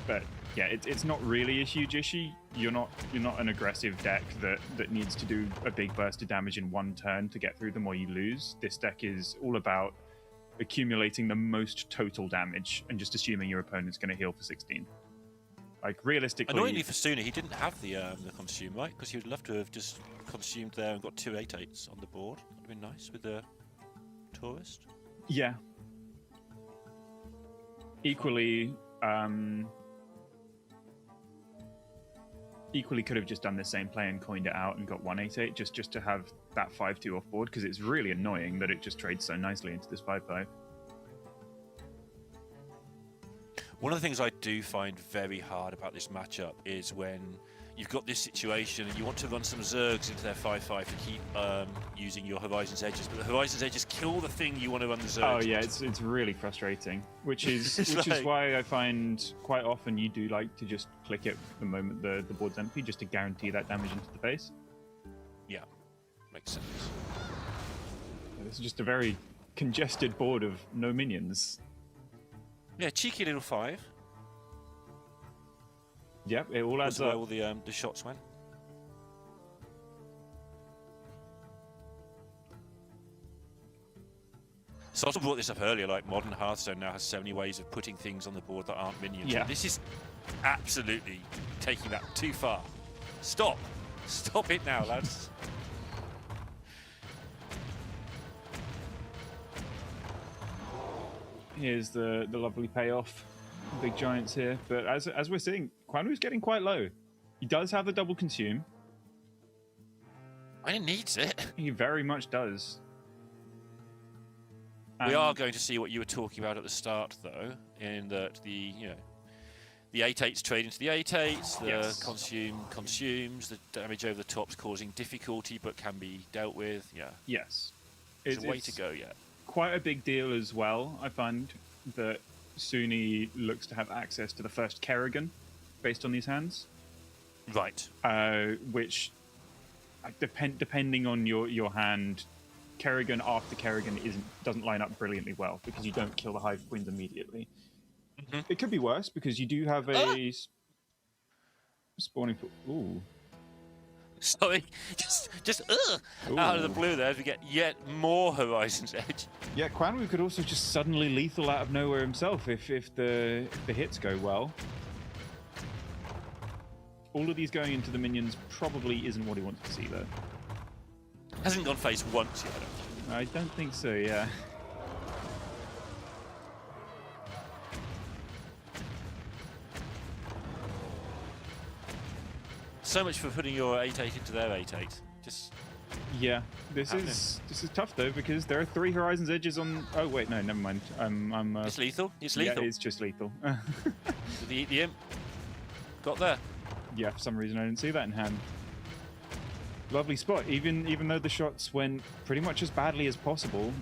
But yeah, it's not really a huge issue. You're not an aggressive deck that needs to do a big burst of damage in 1 turn to get through them or you lose. This deck is all about accumulating the most total damage and just assuming your opponent's going to heal for 16. Like realistically, annoyingly for Suna, he didn't have the consume, right? Because he would love to have just consumed there and got 2 8/8s on the board. That'd have been nice with the tourist. Yeah. Equally could have just done the same play and coined it out and got 1 8/8 just to have that 5/2 off board, because it's really annoying that it just trades so nicely into this 5/5. One of the things I do find very hard about this matchup is when you've got this situation and you want to run some Zergs into their 5/5 to keep using your Horizon's Edges, but the Horizon's Edges kill the thing you want to run the Zergs. Oh yeah, it's really frustrating, which is why I find quite often you do like to just click it the moment the board's empty, just to guarantee that damage into the face. Yeah, makes sense. This is just a very congested board of no minions. Yeah, cheeky little 5. Yep, it all adds That's where up. all the shots went. So I brought this up earlier, like modern Hearthstone now has so many ways of putting things on the board that aren't minions. Yeah. This is absolutely taking that too far. Stop it now, lads. Here's the lovely payoff. Big giants here, but as we're seeing, Quan Wu's getting quite low. He does have the double consume. He needs it. He very much does. We are going to see what you were talking about at the start, though, in that the 8/8s trade into the 8/8s, the consumes, the damage over the top's causing difficulty, but can be dealt with. Yeah. Yes. There's a way to go yet. Quite a big deal as well. I find that Suni looks to have access to the first Kerrigan based on these hands. Right. Which, depending on your hand, Kerrigan after Kerrigan doesn't line up brilliantly well because you don't kill the Hive Queens immediately. Mm-hmm. It could be worse because you do have a spawning pool. Ooh. Sorry, just out of the blue there, we get yet more Horizon's Edge. Yeah, Quan Wu could also just suddenly lethal out of nowhere himself if the hits go well. All of these going into the minions probably isn't what he wants to see, though. Hasn't gone face once yet. I don't think so, yeah. So much for putting your 8/8 into their 8/8. Just Yeah, this is tough though because there are 3 Horizon's Edges on. Oh wait, no, never mind. I'm. It's lethal. It's Yeah, lethal. it's just lethal. The imp got there. Yeah, for some reason I didn't see that in hand. Lovely spot. Even though the shots went pretty much as badly as possible,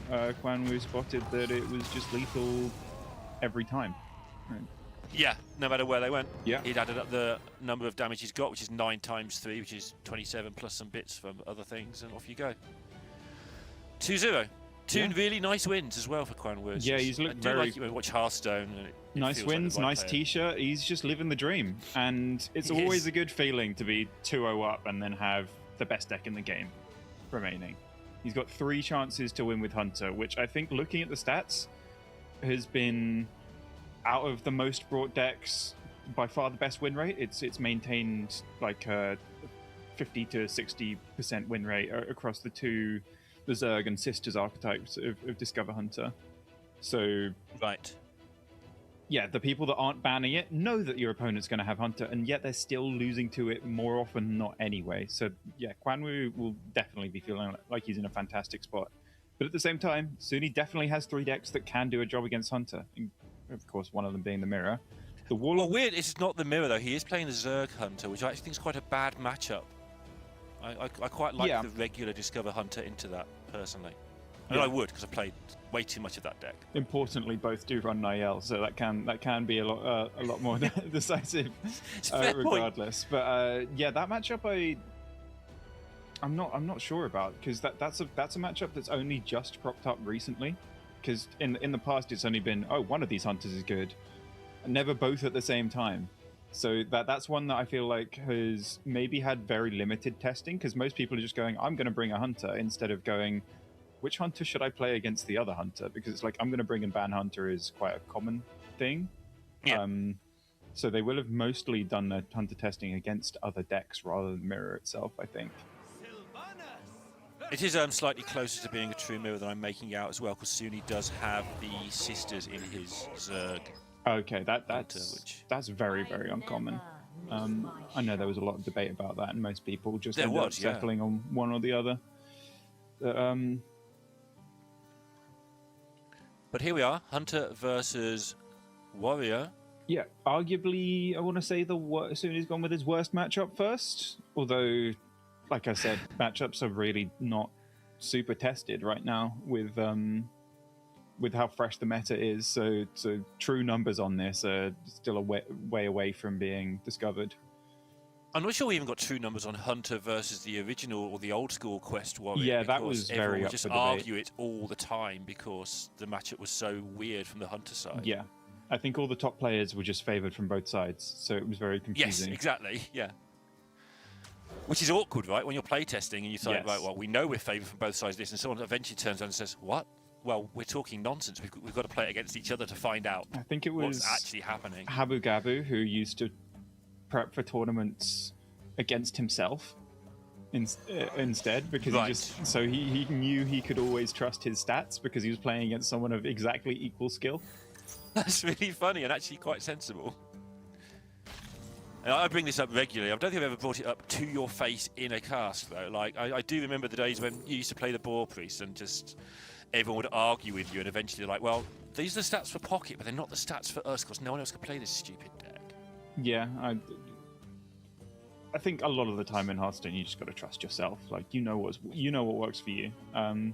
Quan Wu spotted that it was just lethal every time. Right. Yeah, no matter where they went. Yeah. He'd added up the number of damage he's got, which is 9 times 3, which is 27 plus some bits from other things, and off you go. 2-0. Two really nice wins as well for Quan Wu. Yeah, he's looked I do very... like it when you watch Hearthstone. And it nice feels like wins, the right nice player. t-shirt. He's just living the dream. And it's He always is. a good feeling to be 2-0 up and then have the best deck in the game remaining. He's got 3 chances to win with Hunter, which I think, looking at the stats, has been, out of the most brought decks, by far the best win rate. It's maintained like a 50 to 60% win rate across the 2, the Zerg and Sisters archetypes of Discover Hunter. So Right. yeah, the people that aren't banning it know that your opponent's going to have Hunter, and yet they're still losing to it more often than not anyway. So yeah, Quan Wu will definitely be feeling like he's in a fantastic spot. But at the same time, Suni definitely has 3 decks that can do a job against Hunter. And of course, one of them being the Mirror. The Warlock... Well, weird, it's not the Mirror, though. He is playing the Zerg Hunter, which I actually think is quite a bad matchup. I quite like the regular Discover Hunter into that, personally. And I would, because I played way too much of that deck. Importantly, both do run Niall, so that can be a lot more decisive, regardless. But yeah, that matchup I'm not sure about, because that's a matchup that's only just cropped up recently. Because in the past it's only been, oh, one of these hunters is good, never both at the same time. So that's one that I feel like has maybe had very limited testing, because most people are just going, I'm going to bring a hunter, instead of going, which hunter should I play against the other hunter? Because it's like, I'm going to bring and ban hunter is quite a common thing. Yeah. So they will have mostly done their hunter testing against other decks rather than Mirror itself, I think. It is slightly closer to being a true Mirror than I'm making out as well, because Suni does have the Sisters in his Zerg. Okay, that's very, very uncommon. I know there was a lot of debate about that, and most people just ended up settling on one or the other. But here we are, Hunter versus Warrior. Yeah, arguably, I want to say Suni's gone with his worst matchup first. Although, like I said, matchups are really not super tested right now with how fresh the meta is. So true numbers on this are still a way away from being discovered. I'm not sure we even got true numbers on Hunter versus the original or the old school Quest Warrior. Yeah, that was very up just for debate. argue it all the time because the matchup was so weird from the Hunter side. Yeah, I think all the top players were just favored from both sides, so it was very confusing. Yes, exactly. Yeah. Which is awkward, right? When you're playtesting and you say, right, well, we know we're favored from both sides of this, and someone eventually turns around and says, what? Well, we're talking nonsense. We've got to play it against each other to find out I think it was what's actually happening. Habu Gabu, who used to prep for tournaments against himself instead, because he knew he could always trust his stats because he was playing against someone of exactly equal skill. That's really funny and actually quite sensible. And I bring this up regularly. I don't think I've ever brought it up to your face in a cast, though. Like, I do remember the days when you used to play the Boar Priest and just everyone would argue with you, and eventually like, well, these are the stats for Pocket, but they're not the stats for us because no one else can play this stupid deck. Yeah, I think a lot of the time in Hearthstone, you just got to trust yourself. Like, you know what works for you.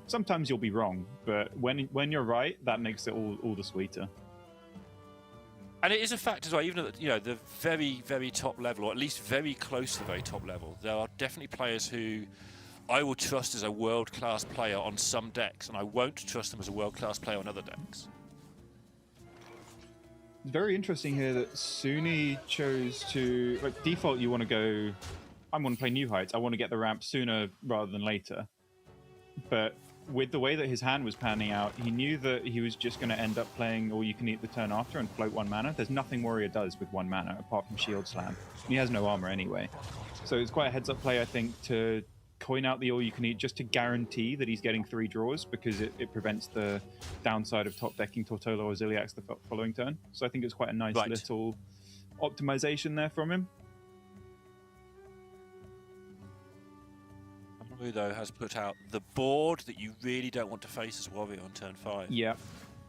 Sometimes you'll be wrong, but when you're right, that makes it all the sweeter. And it is a fact as well, even at the very, very top level, or at least very close to the very top level, there are definitely players who I will trust as a world-class player on some decks, and I won't trust them as a world-class player on other decks. It's very interesting here that Suni chose to... Like, default, you want to go, I want to play New Heights. I want to get the ramp sooner rather than later. But with the way that his hand was panning out, he knew that he was just going to end up playing All-You-Can-Eat the turn after and float 1 mana. There's nothing Warrior does with 1 mana, apart from Shield Slam. He has no armor anyway. So it's quite a heads-up play, I think, to coin out the All-You-Can-Eat just to guarantee that he's getting 3 draws, because it prevents the downside of top decking Tortola or Ziliax the following turn. So I think it's quite a nice little optimization there from him. I'm Udo has put out the board that you really don't want to face as Warrior on turn 5. Yeah.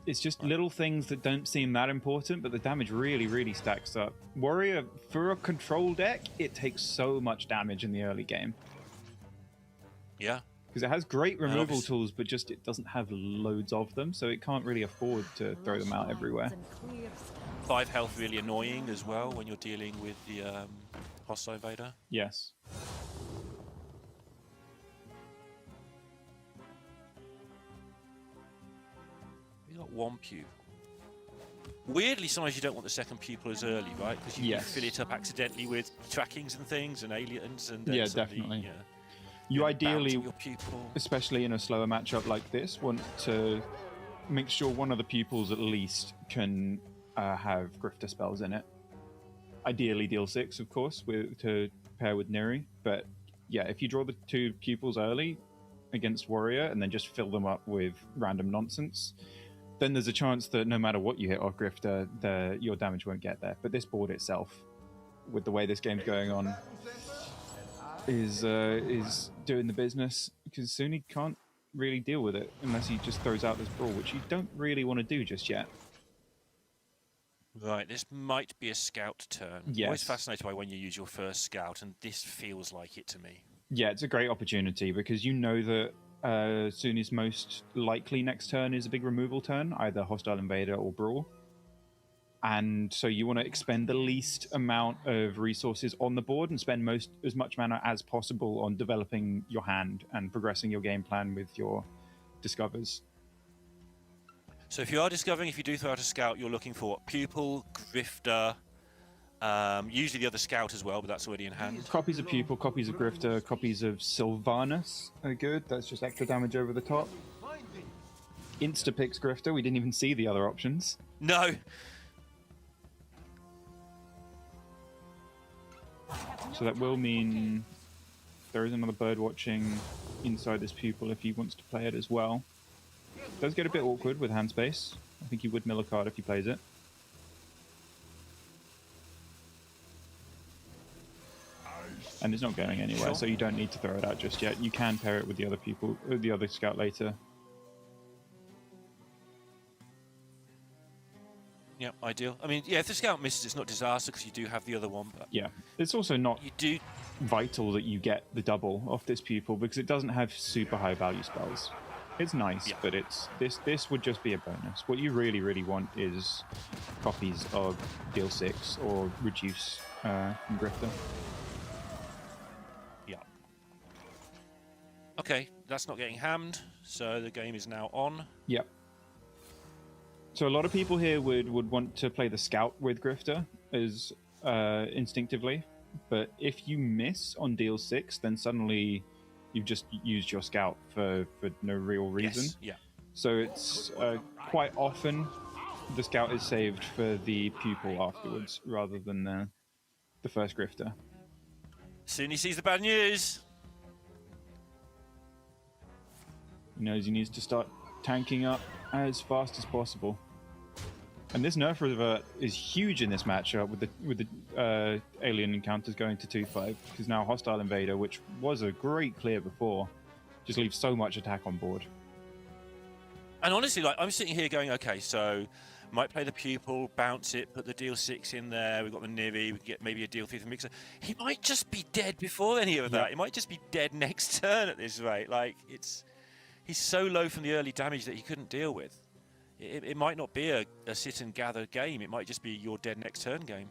It's just little things that don't seem that important, but the damage really, really stacks up. Warrior, for a control deck, it takes so much damage in the early game. Yeah. Because it has great removal obviously- tools, but just it doesn't have loads of them, so it can't really afford to throw them out everywhere. 5 health really annoying as well when you're dealing with the hostile invader. Yes. You got 1 pupil. Weirdly, sometimes you don't want the second pupil as early, right? Because you Yes. fill it up accidentally with trackings and things and aliens and then Yeah, suddenly, definitely. yeah, You bounce ideally, on your pupil. especially in a slower matchup like this, want to make sure one of the pupils at least can have Grifter spells in it. Ideally, deal 6, of course, to pair with Neri. But yeah, if you draw the 2 pupils early against Warrior and then just fill them up with random nonsense, then there's a chance that no matter what you hit off Grifter, your damage won't get there. But this board itself, with the way this game's going on, is doing the business, because Suni can't really deal with it unless he just throws out this brawl, which you don't really want to do just yet. Right, this might be a scout turn. Yes. Always fascinated by when you use your first scout, and this feels like it to me. Yeah, it's a great opportunity because you know that Suni's most likely next turn is a big removal turn, either Hostile Invader or Brawl. And so you want to expend the least amount of resources on the board and spend as much mana as possible on developing your hand and progressing your game plan with your discovers. So if you are discovering, if you do throw out a scout, you're looking for what? Pupil, Grifter, usually the other scout as well, but that's already in hand. Copies of Pupil, copies of Grifter, copies of Sylvanas are good. That's just extra damage over the top. Insta-picks Grifter. We didn't even see the other options. No! So that will mean there is another bird watching inside this Pupil if he wants to play it as well. Does get a bit awkward with hand space. I think he would mill a card if he plays it. And it's not going anywhere, Sure. so you don't need to throw it out just yet. You can pair it with the other people, the other scout later. Yeah, ideal. I mean, yeah, if the scout misses, it's not disaster because you do have the other one, but Yeah, it's also not you do. vital that you get the double off this Pupil because it doesn't have super high value spells. It's nice, Yeah. but this would just be a bonus. What you really, really want is copies of Deal 6 or Reduce from Grifter. Yeah. Okay, that's not getting hammed, so the game is now on. Yep. So a lot of people here would want to play the Scout with Grifter as instinctively, but if you miss on Deal 6, then suddenly you've just used your Scout for no real reason. Yes, yeah. So it's quite often the Scout is saved for the Pupil afterwards rather than the first Grifter. Soon he sees the bad news. He knows he needs to start tanking up as fast as possible. And this Nerf Revert is huge in this matchup with the alien encounters going to 2-5, because now Hostile Invader, which was a great clear before, just leaves so much attack on board. And honestly, like I'm sitting here going, okay, so might play the Pupil, bounce it, put the deal 6 in there. We've got the Nivy, we can get maybe a deal 3 from Mixer. He might just be dead before any of that. Yeah. He might just be dead next turn at this rate. Like he's so low from the early damage that he couldn't deal with. It might not be a sit and gather game. It might just be your dead next turn game.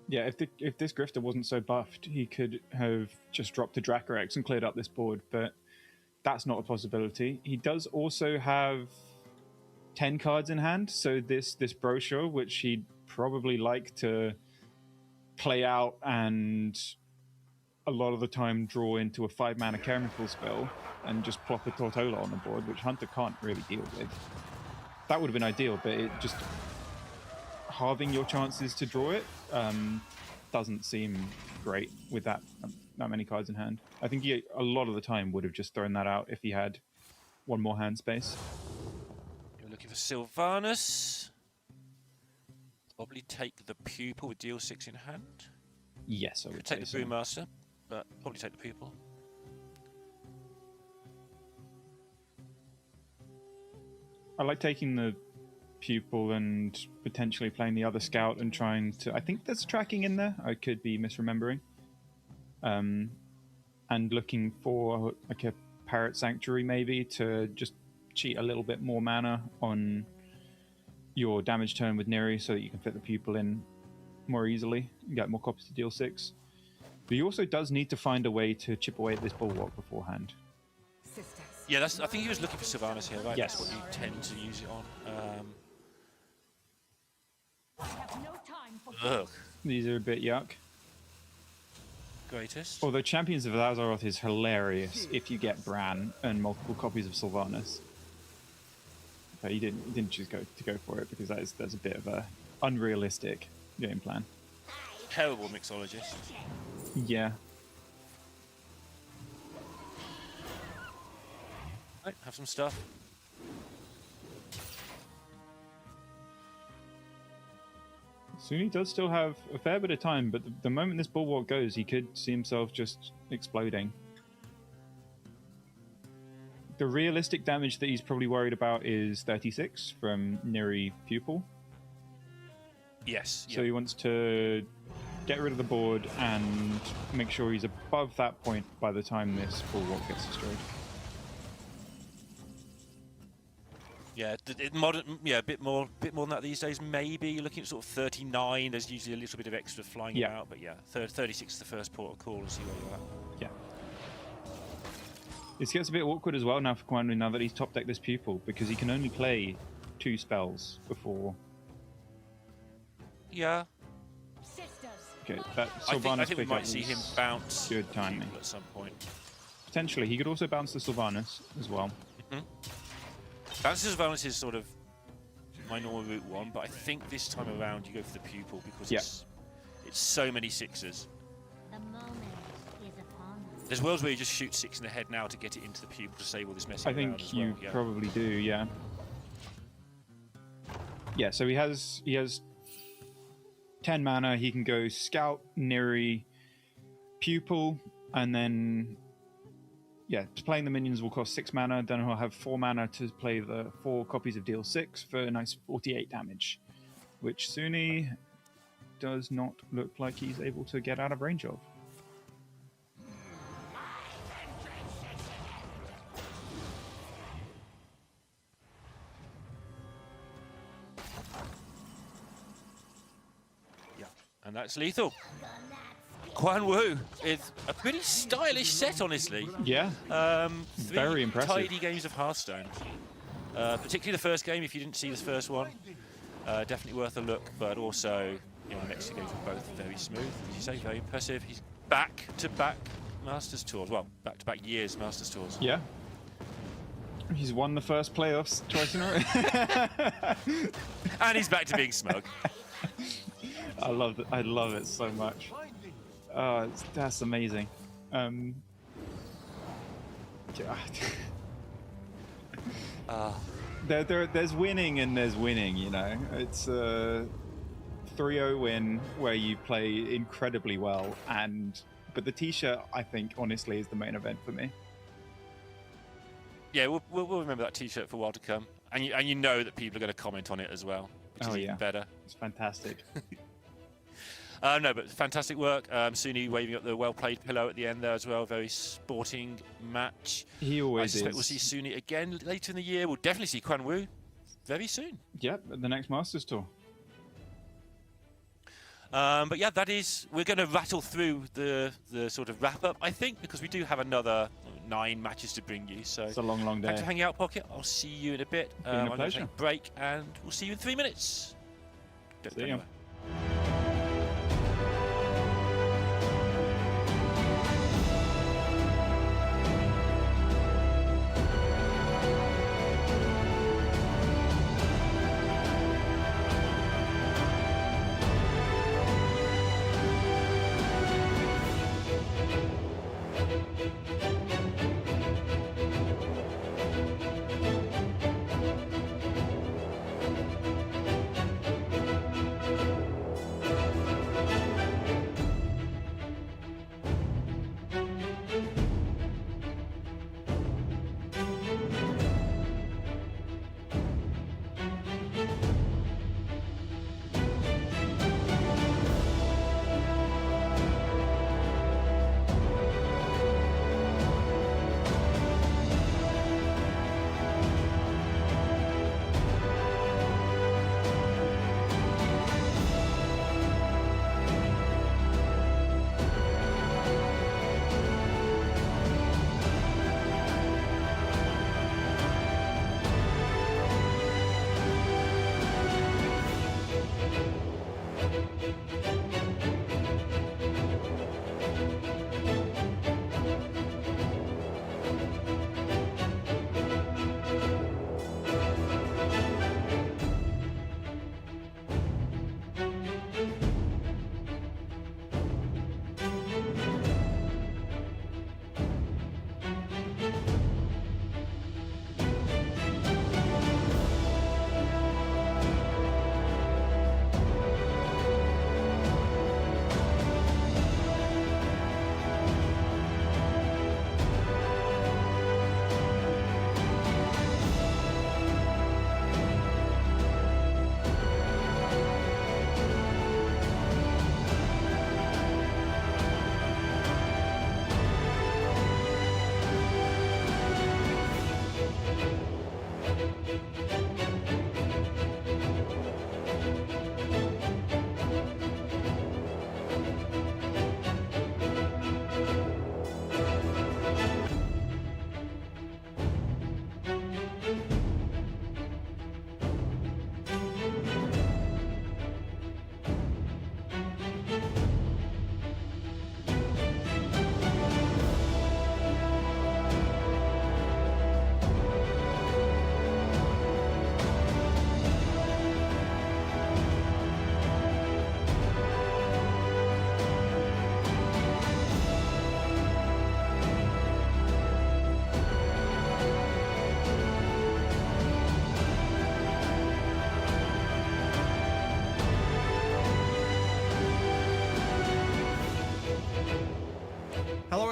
Yeah, if this Grifter wasn't so buffed, he could have just dropped a Dracorex and cleared up this board, but that's not a possibility. He does also have 10 cards in hand, so this brochure, which he'd probably like to play out and a lot of the time draw into a 5-mana chemical spell and just plop a Tortola on the board, which Hunter can't really deal with. That would have been ideal, but it just halving your chances to draw it doesn't seem great with that many cards in hand. I think he a lot of the time would have just thrown that out if he had one more hand space. You're looking for Sylvanas. Probably take the Pupil with deal 6 in hand. Yes, I would Could take say the so. Brewmaster, but probably take the Pupil. I like taking the pupil and potentially playing the other scout and trying to. I think there's tracking in there. I could be misremembering. And looking for like a parrot sanctuary maybe to just cheat a little bit more mana on your damage turn with Neri so that you can fit the pupil in more easily and get more copies to deal 6. But he also does need to find a way to chip away at this bulwark beforehand. Yeah, I think he was looking for Sylvanas here, right? Yes. That's what you tend to use it on. I have no time for Ugh. These are a bit yuck. Greatest. Although Champions of Azeroth is hilarious if you get Bran and multiple copies of Sylvanas. But he didn't choose to go for it because that's a bit of a unrealistic game plan. Terrible mixologist. Yeah. Right, have some stuff. Suni does still have a fair bit of time, but the moment this bulwark goes, he could see himself just exploding. The realistic damage that he's probably worried about is 36 from Neri Pupil. Yes. So he wants to get rid of the board and make sure he's above that point by the time this bulwark gets destroyed. Yeah, a bit more than that these days. Maybe you're looking at sort of 39. There's usually a little bit of extra flying Yeah. about, but yeah, 36 is the first port of call. And see where you're at. Yeah. This gets a bit awkward as well now for Quan Wu now that he's top decked this pupil because he can only play 2 spells before. Yeah, sisters. Okay, that I think we pickup might see him was bounce good timing. Pupil at some point. Potentially, he could also bounce the Sylvanas as well. Bounces Valence is sort of my normal route one, but I think this time around you go for the pupil because it's so many 6s. The moment is upon us. There's worlds where you just shoot 6 in the head now to get it into the pupil to save all this messing I around think as well. you Yeah. probably do, yeah. Yeah, so he has 10 mana. He can go Scout, Neri, Pupil, and then playing the minions will cost 6 mana. Then he'll have 4 mana to play the 4 copies of deal 6 for a nice 48 damage, which Suni does not look like he's able to get out of range of. Yeah, and that's lethal. Quan Wu is a pretty stylish set, honestly. Yeah, 3 very impressive. tidy games of Hearthstone. Particularly the first game, if you didn't see the first one. Definitely worth a look, but also, the next 2 games were both very smooth. As you say, very impressive. He's back-to-back Masters Tours. Well, back-to-back years Masters Tours. Yeah. He's won the first playoffs twice in a row. And he's back to being smug. I love it so much. Oh, that's amazing. There's winning and there's winning, It's a 3-0 win where you play incredibly well, but the t-shirt, I think, honestly, is the main event for me. Yeah, we'll remember that t-shirt for a while to come. And you know that people are going to comment on it as well, which is even better. It's fantastic. No, but fantastic work. Suni waving up the well-played pillow at the end there as well. Very sporting match. He always I suspect is. we'll see Suni again later in the year. We'll definitely see Quan Wu very soon. Yep, at the next Masters Tour. But yeah, we're going to rattle through the sort of wrap-up, I think, because we do have another 9 matches to bring you. So It's a long, long day. thanks for hanging out, Pocket. I'll see you in a bit. Been a I'm going to pleasure. take a break, and we'll see you in 3 minutes. Don't See go ya. anywhere.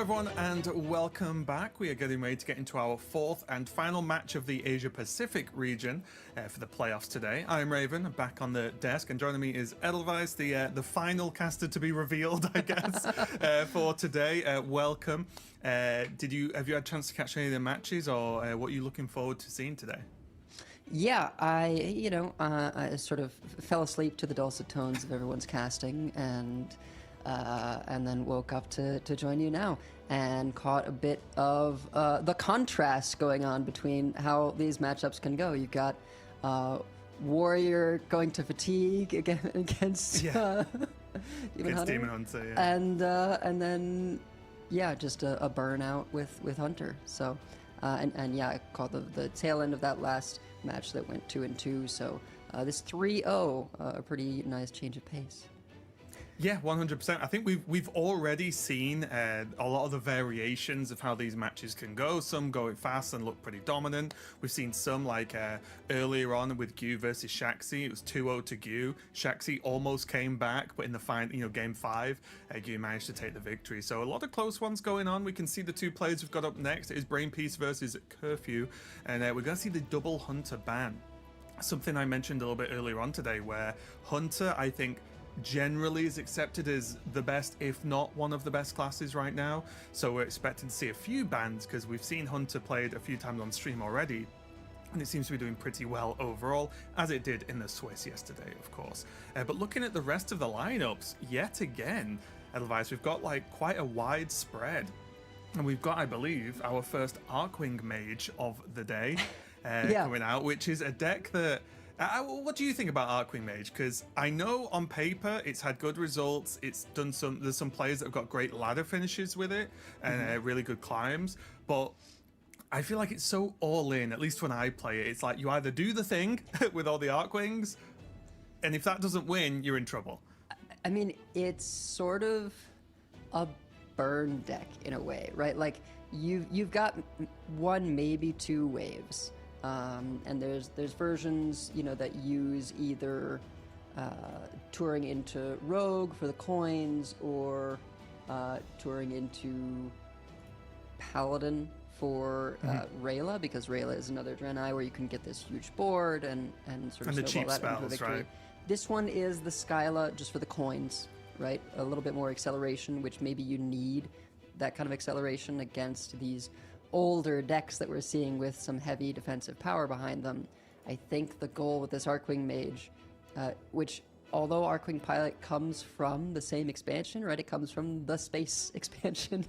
everyone, and welcome back. We are getting ready to get into our fourth and final match of the Asia Pacific region for the playoffs today. I'm Raven, back on the desk, and joining me is Edelweiss, the final caster to be revealed, I guess, for today. Welcome. Have you had a chance to catch any of the matches, or what are you looking forward to seeing today? Yeah, I sort of fell asleep to the dulcet tones of everyone's casting, and then woke up to join you now, and caught a bit of the contrast going on between how these matchups can go. You've got Warrior going to fatigue against Demon Hunter, yeah. and then just a burnout with Hunter. So I caught the tail end of that last match that went 2-2. So this 3-0, a pretty nice change of pace. Yeah, 100%. I think we've already seen a lot of the variations of how these matches can go. Some going fast and look pretty dominant. We've seen some like earlier on with Gu versus Shaxi. It was 2-0 to Gu. Shaxi almost came back, but in the game 5, Gu managed to take the victory. So a lot of close ones going on. We can see the two players we've got up next. It is Brain Piece versus Curfew, and we're going to see the double Hunter ban. Something I mentioned a little bit earlier on today, where Hunter, I think, generally is accepted as the best, if not one of the best classes right now. So we're expecting to see a few bans, because we've seen Hunter played a few times on stream already, and it seems to be doing pretty well overall, as it did in the Swiss yesterday, of course. But looking at the rest of the lineups, yet again, Edelweiss, we've got like quite a wide spread, and we've got, I believe, our first Arcwing Mage of the day coming out, which is a deck that what do you think about Arcwing Mage? Because I know on paper it's had good results. It's done there's some players that have got great ladder finishes with it and really good climbs. But I feel like it's so all in, at least when I play it. It's like you either do the thing with all the Arcwings, and if that doesn't win, you're in trouble. I mean, it's sort of a burn deck in a way, right? Like you've got one, maybe two waves. And there's versions, that use either touring into Rogue for the coins, or touring into Paladin for Rayla, because Rayla is another Draenei where you can get this huge board and sort of the cheap snowball that into a spells, victory. right? This one is the Skyla just for the coins, right? A little bit more acceleration, which maybe you need that kind of acceleration against these older decks that we're seeing with some heavy defensive power behind them. I think the goal with this Arcwing Mage, which although Arcwing Pilot comes from the same expansion, right? It comes from the space expansion.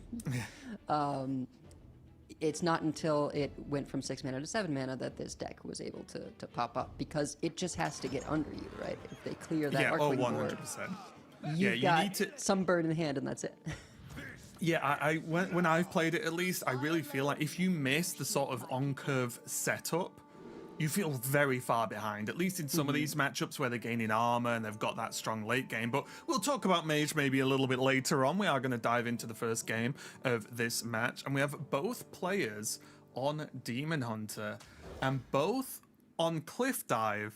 It's not until it went from 6 mana to 7 mana that this deck was able to pop up, because it just has to get under you, right? If they clear that Arcwing board, 100%. you've got some bird in the hand, and that's it. Yeah, when I've played it, at least, I really feel like if you miss the sort of on-curve setup, you feel very far behind, at least in some of these matchups where they're gaining armor and they've got that strong late game. But we'll talk about Mage maybe a little bit later on. We are going to dive into the first game of this match, and we have both players on Demon Hunter and both on Cliff Dive,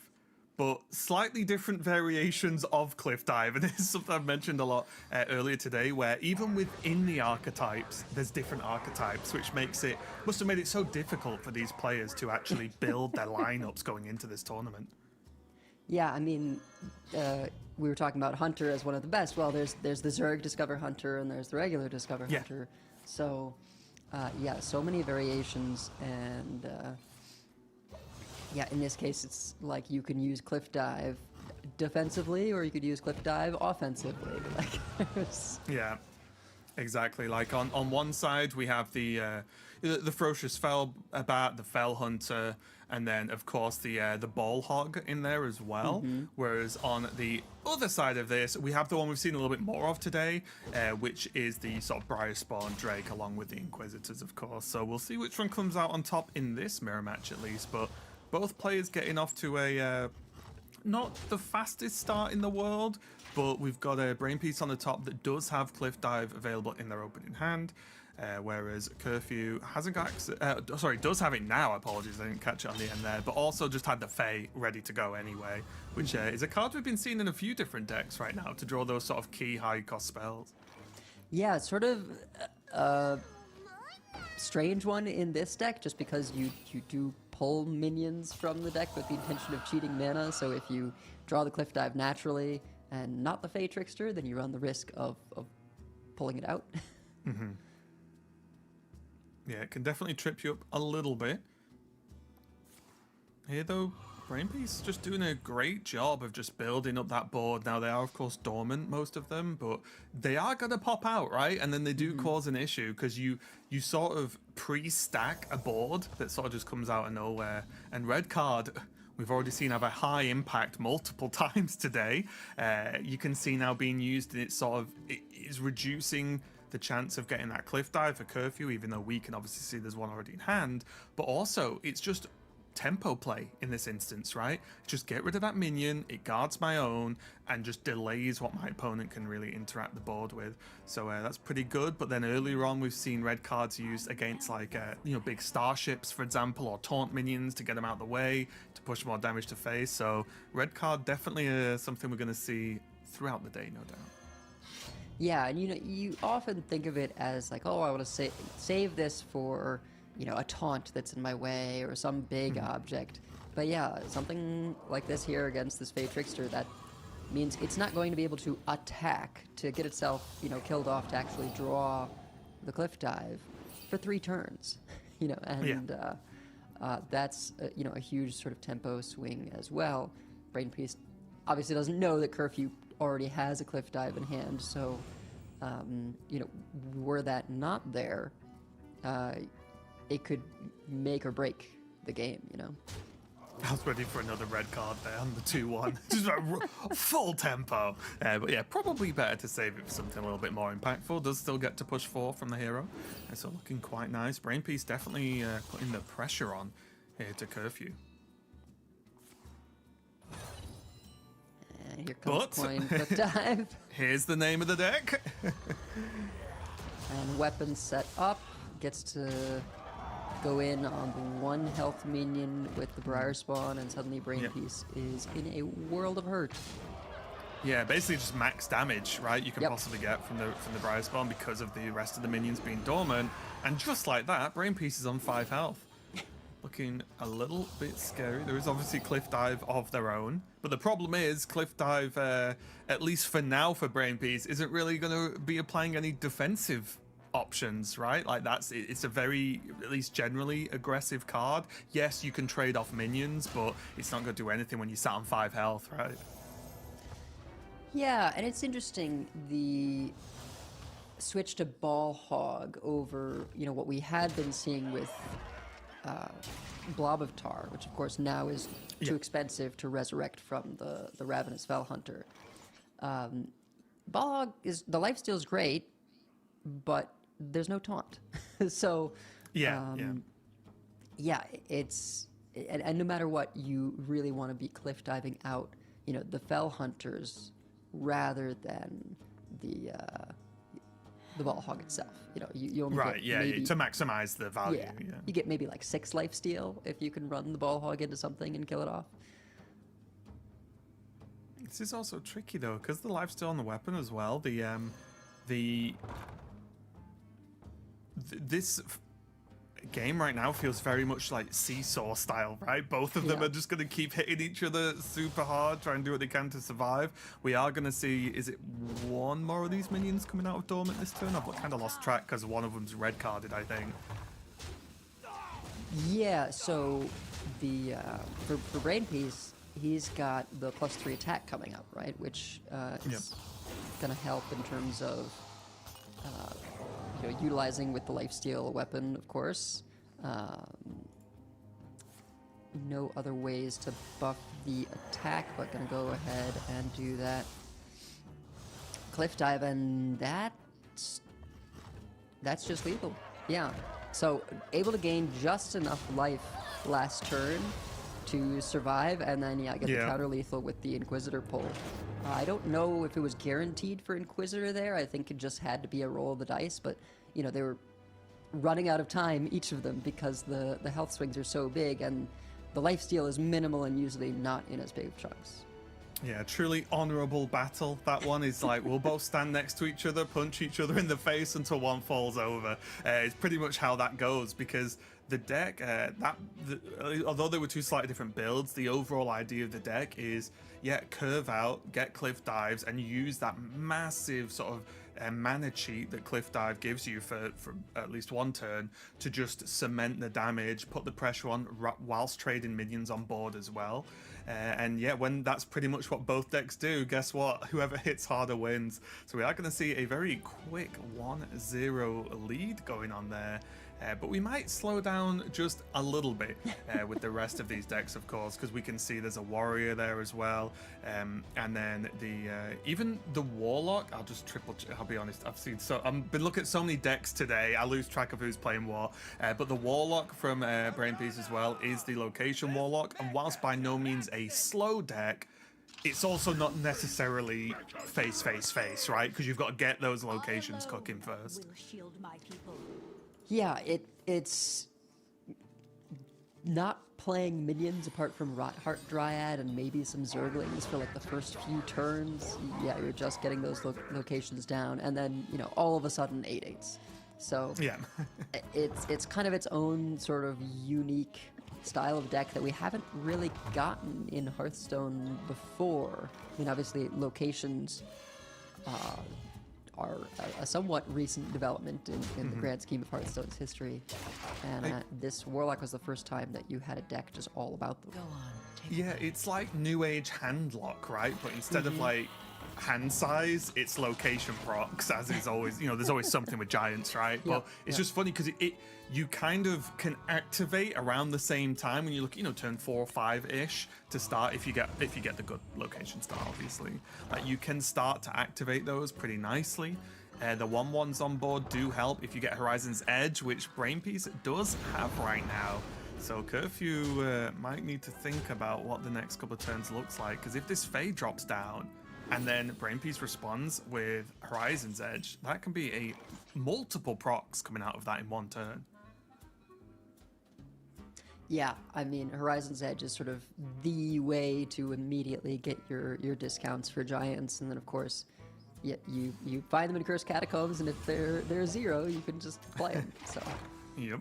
but slightly different variations of Cliff Dive. And this is something I've mentioned a lot earlier today, where even within the archetypes, there's different archetypes, which must have made it so difficult for these players to actually build their lineups going into this tournament. Yeah, I mean, we were talking about Hunter as one of the best. Well, there's the Zerg Discover Hunter, and there's the regular Discover Hunter. So, so many variations, and in this case, it's like you can use Cliff Dive defensively, or you could use Cliff Dive offensively. Yeah, exactly. Like on one side, we have the Ferocious Fell Bat, the Fell Hunter, and then of course the Ball Hog in there as well. Whereas on the other side of this, we have the one we've seen a little bit more of today, which is the sort of Briar Spawn Drake, along with the Inquisitors, of course. So we'll see which one comes out on top in this mirror match, at least. But both players getting off to a not the fastest start in the world, but we've got a Brain Piece on the top that does have Cliff Dive available in their opening hand, whereas Curfew hasn't got does have it now. Apologies, I didn't catch it on the end there, but also just had the Fae ready to go anyway, which is a card we've been seeing in a few different decks right now to draw those sort of key high cost spells. Yeah, sort of strange one in this deck, just because you do pull minions from the deck with the intention of cheating mana. So if you draw the Cliff Dive naturally and not the Fey Trickster, then you run the risk of pulling it out. Yeah, it can definitely trip you up a little bit. Here, though, Brainpiece just doing a great job of just building up that board. Now, they are, of course, dormant, most of them, but they are going to pop out, right? And then they do cause an issue because you sort of pre-stack a board that sort of just comes out of nowhere. And red card, we've already seen have a high impact multiple times today. You can see now being used, and it is reducing the chance of getting that Cliff Dive for Curfew, even though we can obviously see there's one already in hand. But also, it's just tempo play in this instance, right? Just get rid of that minion, it guards my own, and just delays what my opponent can really interact the board with. So that's pretty good. But then earlier on, we've seen red cards used against like big starships, for example, or taunt minions to get them out of the way to push more damage to face. So red card definitely something we're going to see throughout the day, no doubt. Yeah, and you often think of it as like, oh, I want to save this for a taunt that's in my way or some big object. But yeah, something like this here against this Fey Trickster, that means it's not going to be able to attack to get itself, killed off to actually draw the Cliff Dive for 3 turns, and that's a huge sort of tempo swing as well. Brainpiece obviously doesn't know that Curfew already has a Cliff Dive in hand, so were that not there, it could make or break the game, I was ready for another red card there on the 2-1. Just like full tempo. But yeah, probably better to save it for something a little bit more impactful. Does still get to push 4 from the hero. So looking quite nice. Brainpiece definitely putting the pressure on here to Curfew. And here comes Coin Cliff Dive. Here's the name of the deck. And weapon set up. Gets to go in on the 1 health minion with the Briar Spawn, and suddenly Brainpiece is in a world of hurt. Yeah, basically just max damage, right? You can possibly get from the Briar Spawn because of the rest of the minions being dormant, and just like that, Brainpiece is on 5 health. Looking a little bit scary. There is obviously Cliff Dive of their own, but the problem is Cliff Dive, at least for now for Brainpiece, isn't really going to be applying any defensive options, right? Like it's a very, at least generally, aggressive card. Yes, you can trade off minions, but it's not going to do anything when you sat on 5 health, right? Yeah, and it's interesting, the switch to Ball Hog over what we had been seeing with Blob of Tar, which of course now is too expensive to resurrect from the Ravenous Fell Hunter. Ball Hog the lifesteal is great, but there's no taunt. So it's and no matter what, you really want to be cliff diving out the Fell Hunters rather than the Ball Hog itself. You only get maybe, to maximize the value. You get maybe like 6 lifesteal if you can run the Ball Hog into something and kill it off. This is also tricky though, because the lifesteal on the weapon as well. This game right now feels very much like seesaw style, right? Both of them are just going to keep hitting each other super hard, try and do what they can to survive. We are going to see, is it 1 more of these minions coming out of dormant this turn? I've kind of lost track because one of them's red carded, I think. Yeah, so the for Brainpiece, he's got the +3 attack coming up, right? Which is going to help in terms of utilizing with the lifesteal weapon, of course. No other ways to buff the attack, but gonna go ahead and do that Cliff Dive, and that's just lethal. Yeah, so able to gain just enough life last turn to survive, and then get the counter lethal with the Inquisitor pull. I don't know if it was guaranteed for Inquisitor there. I think it just had to be a roll of the dice, but they were running out of time, each of them, because the health swings are so big, and the lifesteal is minimal and usually not in as big of chunks. Yeah, truly honorable battle. That one is like we'll both stand next to each other, punch each other in the face until one falls over. It's pretty much how that goes because the deck, although there were two slightly different builds, the overall idea of the deck is curve out, get cliff dives, and use that massive sort of mana cheat that cliff dive gives you for at least one turn to just cement the damage, put the pressure on whilst trading minions on board as well. And yeah, when that's pretty much what both decks do, guess what? Whoever hits harder wins. So we are going to see a very quick 1-0 lead going on there. But we might slow down just a little bit with the rest of these decks, of course, because we can see there's a warrior there as well, and then even the warlock. I'll just I'll be honest. I've been looking at so many decks today. I lose track of who's playing what. But the warlock from Brainpiece as well is the location warlock, and whilst by no means a slow deck, it's also not necessarily face, right? Because you've got to get those locations cooking first. Will shield my people. Yeah, it's not playing minions apart from Rotheart Dryad and maybe some Zerglings for like the first few turns. Yeah, you're just getting those locations down, and then all of a sudden 8/8s. So yeah, it's kind of its own sort of unique style of deck that we haven't really gotten in Hearthstone before. I mean, obviously locations are a somewhat recent development in the grand scheme of Hearthstone's history, and this Warlock was the first time that you had a deck just all about them. Go on. yeah, it's like New Age handlock, right? But instead of like hand size, it's location procs, as is always. There's always something with giants, right? But it's just funny because you kind of can activate around the same time when you look, turn 4 or 5-ish to start. If you get the good location start, obviously, like you can start to activate those pretty nicely. The 1/1s on board do help if you get Horizon's Edge, which Brainpiece does have right now. So Curfew might need to think about what the next couple of turns looks like, because if this Fae drops down and then Brainpiece responds with Horizon's Edge, that can be a multiple procs coming out of that in one turn. Yeah, I mean, Horizon's Edge is sort of the way to immediately get your discounts for giants, and then of course, you find them in Cursed Catacombs, and if they're 0, you can just play them. So. Yep.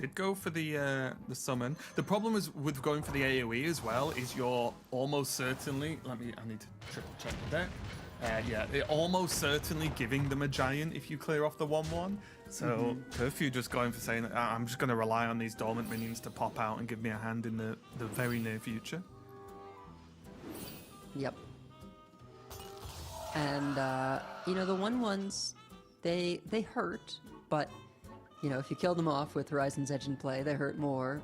Did go for the summon. The problem is with going for the AoE as well is you're almost certainly. I need to triple check the deck. They're almost certainly giving them a giant if you clear off the 1/1. So Curfew just going for saying I'm just going to rely on these dormant minions to pop out and give me a hand in the very near future. Yep. And the 1/1s, they hurt, but if you kill them off with Horizon's Edge in play, they hurt more.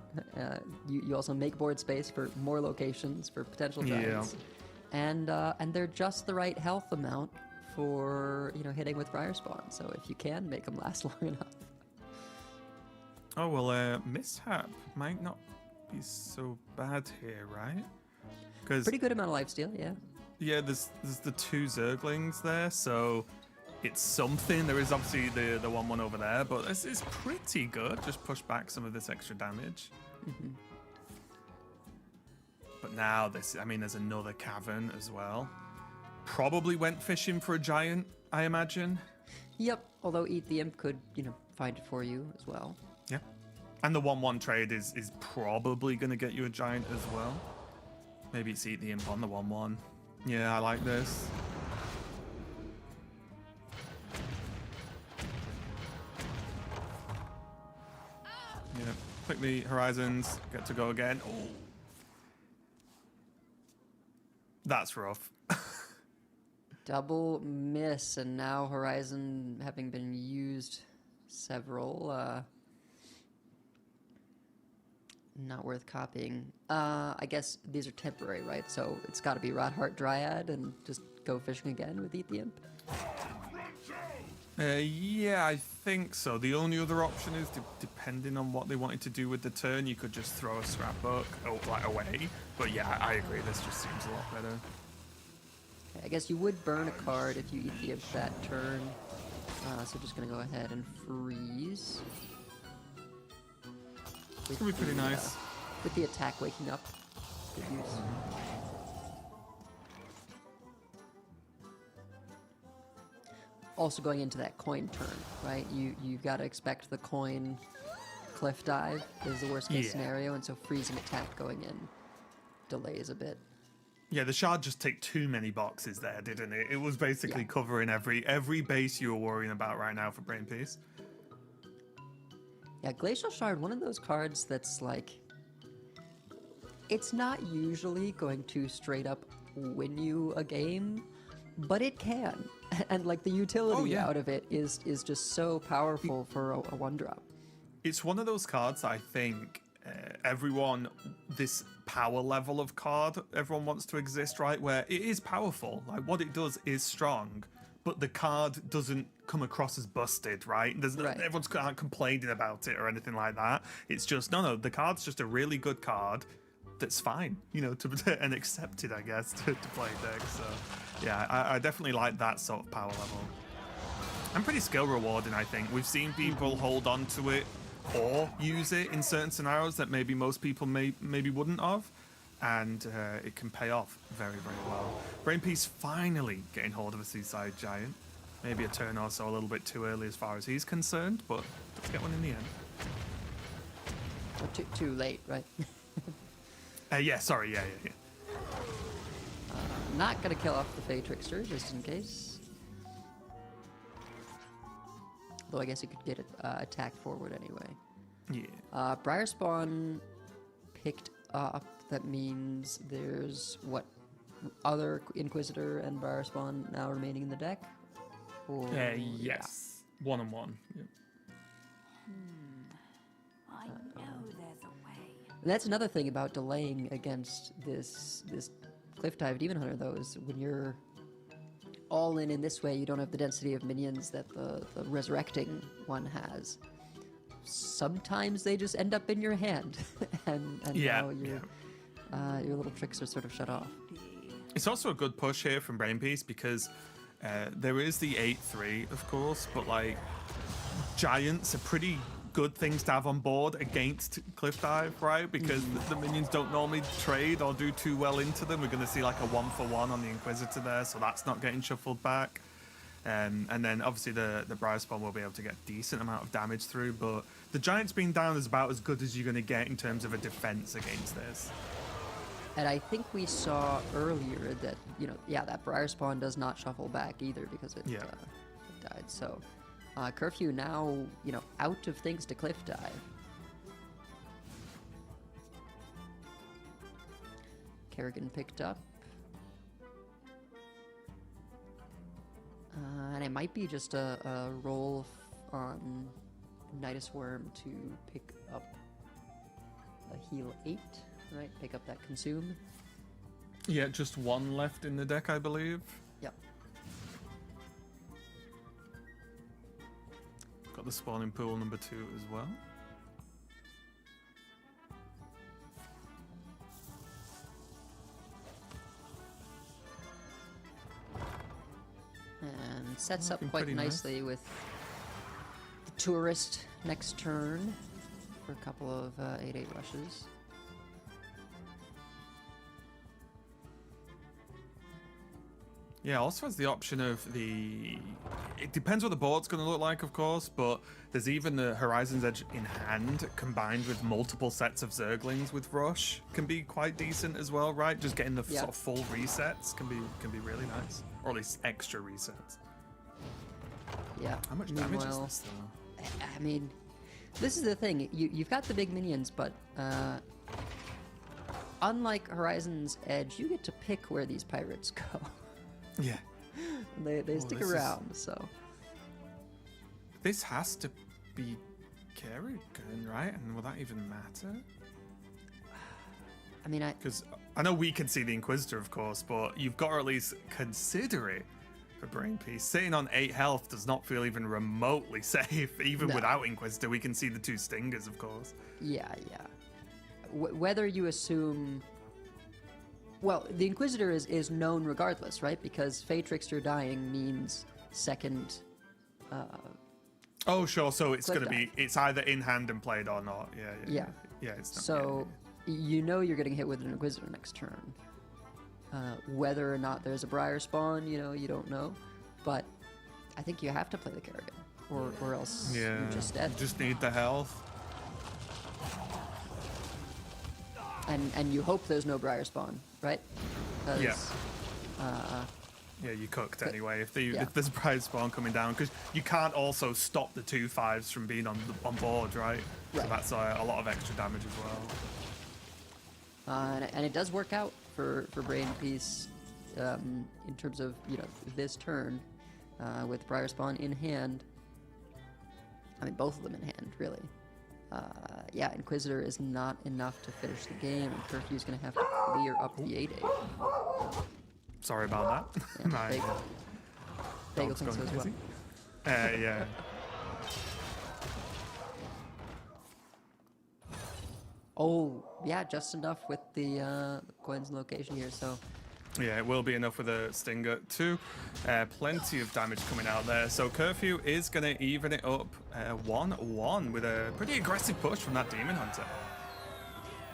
You also make board space for more locations for potential giants. And they're just the right health amount for hitting with Fire Spawn. So if you can make them last long enough. Oh well, Mishap might not be so bad here, right? Because pretty good amount of lifesteal, yeah. Yeah, there's the 2 Zerglings there, so it's something. There is obviously the 1/1 over there, but this is pretty good. Just push back some of this extra damage. But now there's another cavern as well. Probably went fishing for a giant, I imagine. Yep, although Eat the Imp could, find it for you as well. Yeah. And the 1/1 trade is probably going to get you a giant as well. Maybe it's Eat the Imp on the 1/1. Yeah, I like this. Yeah, click the Horizons, get to go again. Oh. That's rough. Double miss, and now Horizon having been used several, not worth copying. I guess these are temporary, right? So it's got to be Rotheart Dryad and just go fishing again with Eat the Imp. Yeah, I think so. The only other option is, depending on what they wanted to do with the turn, you could just throw a scrapbook away. But yeah, I agree. This just seems a lot better. I guess you would burn a card if you Eat the Imp that turn. So just gonna go ahead and freeze. It's gonna be pretty nice. With the attack waking up. Good use. also going into that coin turn, right? You've got to expect the coin cliff dive is the worst case Yeah. scenario, and so freezing attack going in delays a bit. Yeah, the shard just ticked too many boxes there, didn't it? It was basically Yeah. covering every base you were worrying about right now for Brain Piece. Yeah, Glacial Shard, one of those cards that's like, it's not usually going to straight up win you a game, but it can. And like the utility yeah. out of it is just so powerful for a 1-drop. It's one of those cards that I think everyone, this power level of card, everyone wants to exist, right? Where it is powerful, like what it does is strong, but the card doesn't come across as busted, right? Right. Everyone's not complaining about it or anything like that. It's just, no, the card's just a really good card that's fine, and accepted, I guess, to play deck. So, yeah, I definitely like that sort of power level. And pretty skill rewarding, I think. We've seen people hold on to it or use it in certain scenarios that maybe most people maybe wouldn't have, and it can pay off very, very well. Brain Piece finally getting hold of a Seaside Giant. Maybe a turn or so a little bit too early as far as he's concerned, but let's get one in the end. Or too late, right? Yeah, sorry, yeah. Not gonna kill off the Fey Trickster, just in case. Though I guess he could get it attacked forward anyway. Yeah. Briar Spawn picked up. That means there's what other Inquisitor and Briar Spawn now remaining in the deck? Or, Yes. 1-on-1. Yeah. I know there's a way. And that's another thing about delaying against this Cliff Dive Demon Hunter, though, is when you're all in this way, you don't have the density of minions that the resurrecting one has. Sometimes they just end up in your hand, and now your little tricks are sort of shut off. It's also a good push here from Brain Piece because there is the 8-3, of course, but like giants are pretty good things to have on board against Cliff Dive, right? Because the minions don't normally trade or do too well into them. We're going to see like a 1-for-1 on the Inquisitor there, so that's not getting shuffled back. And then obviously the Briar Spawn will be able to get a decent amount of damage through, but the Giants being down is about as good as you're going to get in terms of a defense against this. And I think we saw earlier that, that Briar Spawn does not shuffle back either because it died. So Curfew now, out of things to Cliff Dive. Kerrigan picked up. And it might be just a roll on Nidus Worm to pick up a heal 8, right? Pick up that consume. Yeah, just one left in the deck, I believe. Yep. Got the spawning pool number 2 as well. And sets up Looking quite pretty nice. nicely with the Tourist next turn for a couple of 8/8 rushes. Yeah, also has the option of the... It depends what the board's going to look like, of course, but there's even the Horizon's Edge in hand combined with multiple sets of Zerglings with Rush can be quite decent as well, right? Just getting the sort of full resets can be really nice, or at least extra resets. Yeah. How much damage is Meanwhile, this, though? I mean, this is the thing. You've got the big minions, but unlike Horizon's Edge, you get to pick where these pirates go. Yeah. They stick this is- around, so. This has to be Kerrigan, right? And will that even matter? I mean, Because I know we can see the Inquisitor, of course, but you've got to at least consider it for Brain Piece. Sitting on 8 health does not feel even remotely safe. Even No. without Inquisitor, we can see the 2 Stingers, of course. yeah. Whether you assume... Well, the Inquisitor is known regardless, right? Because Fey Trickster dying means second... Oh, sure. So it's Cliff going to be... It's either in hand and played or not. Yeah. Yeah, it's not... So, you're getting hit with an Inquisitor next turn. Whether or not there's a Briar Spawn, you don't know. But I think you have to play the Kerrigan, or else Yeah, you're just dead. you just need the health. And you hope there's no Briar spawn, right? 'Cause, Yeah. Yeah, you cooked anyway. If yeah. if there's Pride Spawn coming down, because you can't also stop the 2/5s from being on board, right? So Right. that's a lot of extra damage as well. And it does work out for Brain Piece in terms of this turn with Briar Spawn in hand. I mean, both of them in hand, really. Yeah, Inquisitor is not enough to finish the game, and Curfew's going to have to clear up the 8-8. Sorry about that. Yeah, My Bagel dog's thinks so going as well. crazy. Yeah. Oh, yeah, just enough with the coins and location here, so... Yeah, it will be enough with a Stinger too. Plenty of damage coming out there. So Curfew is going to even it up 1-1 with a pretty aggressive push from that Demon Hunter.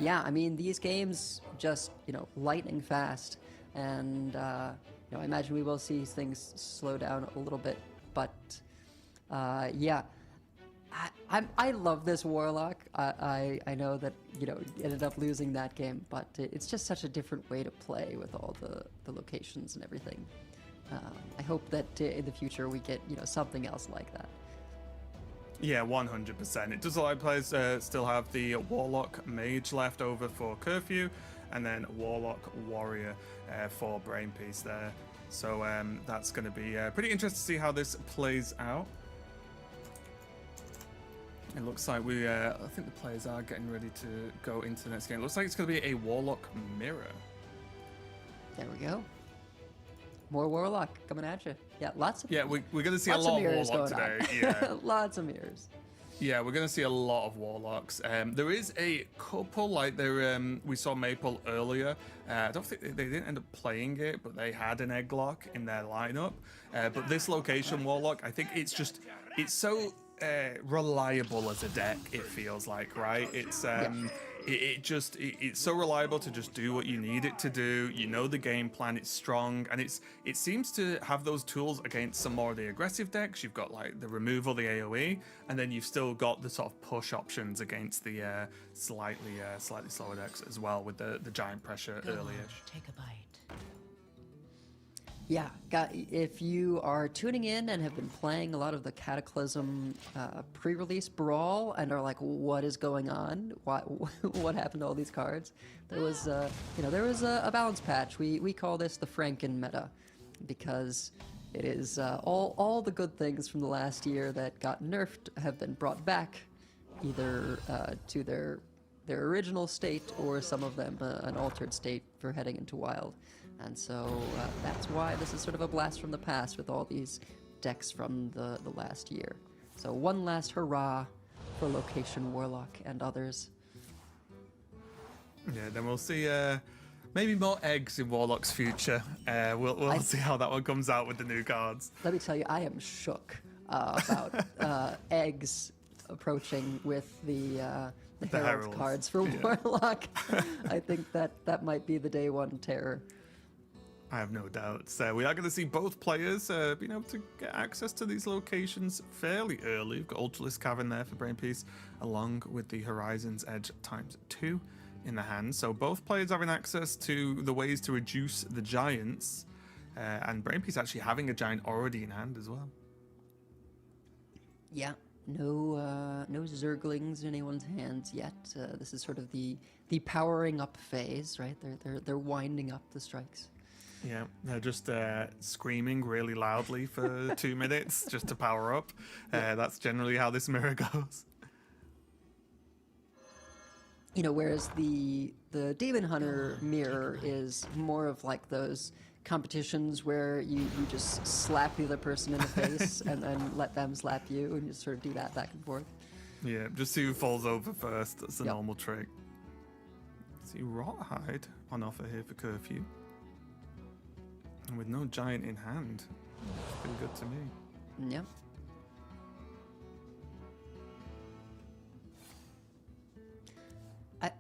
Yeah, I mean, these games just, lightning fast. And, I imagine we will see things slow down a little bit. But, yeah, I love this Warlock. I know that, ended up losing that game. But it's just such a different way to play with all the locations and everything. I hope that in the future we get, something else like that. Yeah, 100%. It does look like players still have the Warlock Mage left over for Curfew, and then Warlock Warrior for Brain Piece there. So that's going to be pretty interesting to see how this plays out. It looks like I think the players are getting ready to go into the next game. It looks like it's going to be a Warlock Mirror. There we go. More Warlock coming at you. Yeah, lots of... Yeah, we're going to see a lots lot of of mirrors Warlock going on. today. Yeah. Lots of mirrors. Yeah, we're going to see a lot of Warlocks. There is a couple, like we saw Maple earlier. I don't think they didn't end up playing it, but they had an Egglock in their lineup. But this location Warlock, I think it's so reliable as a deck, it feels like, right? It's it's so reliable to just do what you need it to do. You know the game plan, it's strong, and it seems to have those tools against some more of the aggressive decks. You've got like the removal, the AoE, and then you've still got the sort of push options against the slightly slower decks as well, with the giant pressure earlier. Take a bite. Yeah, if you are tuning in and have been playing a lot of the Cataclysm pre-release brawl and are like, what is going on? What happened to all these cards? There was, there was a balance patch. We call this the Franken meta because it is all the good things from the last year that got nerfed have been brought back, either to their original state or some of them an altered state for heading into Wild. And so that's why this is sort of a blast from the past with all these decks from the last year. So one last hurrah for Location Warlock and others. Yeah, then we'll see maybe more eggs in Warlock's future. We'll see how that one comes out with the new cards. Let me tell you, I am shook about eggs approaching with the Herald Heralds. cards for Warlock. I think that might be the day one terror. I have no doubts. We are going to see both players being able to get access to these locations fairly early. We've got Ultralisk Cavern there for Brain Piece, along with the Horizon's Edge ×2 in the hand. So both players having access to the ways to reduce the giants, and Brain Piece actually having a giant already in hand as well. Yeah, no Zerglings in anyone's hands yet. This is sort of the powering up phase, right? They're winding up the strikes. Yeah, they're just screaming really loudly for 2 minutes just to power up. That's generally how this mirror goes. Whereas the Demon Hunter mirror is more of like those competitions where you just slap the other person in the face and then let them slap you and just sort of do that back and forth. Yeah, just see who falls over first. That's the Yep. normal trick. See Rothhide on offer here for Curfew. And with no giant in hand, pretty good to me. Yep.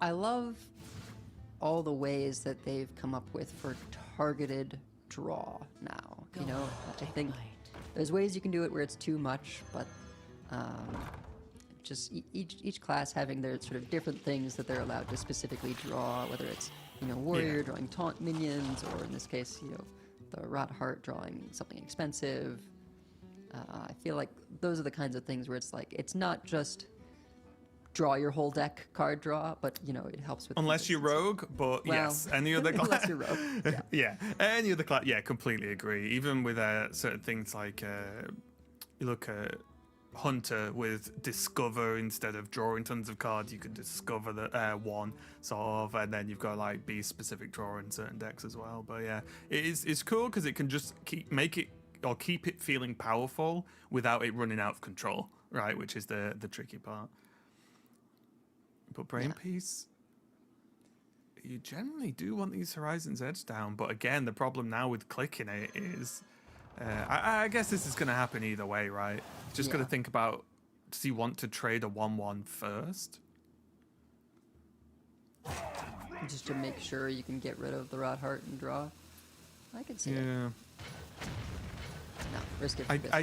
I love all the ways that they've come up with for targeted draw now. I think there's ways you can do it where it's too much, but just each class having their sort of different things that they're allowed to specifically draw, whether it's warrior drawing taunt minions, or in this case the Rot Heart drawing something expensive. I feel like those are the kinds of things where it's like it's not just draw your whole deck card draw, but it helps with Unless you're rogue, but Well, yes, any other class. unless you're rogue, yeah. Yeah, any other class. Yeah, completely agree. Even with certain things like you look at Hunter with Discover, instead of drawing tons of cards, you can discover the one sort of, and then you've got like be specific draw in certain decks as well. But yeah, it's cool because it can just keep it feeling powerful without it running out of control, right? Which is the tricky part. But Brain Piece, you generally do want these Horizon's Edge down, but again, the problem now with clicking it is, I guess this is going to happen either way, right? Just got to think about, does he want to trade a 1/1 first? Just to make sure you can get rid of the Rot Heart and draw. I can see it. Yeah. No, risk it for this. I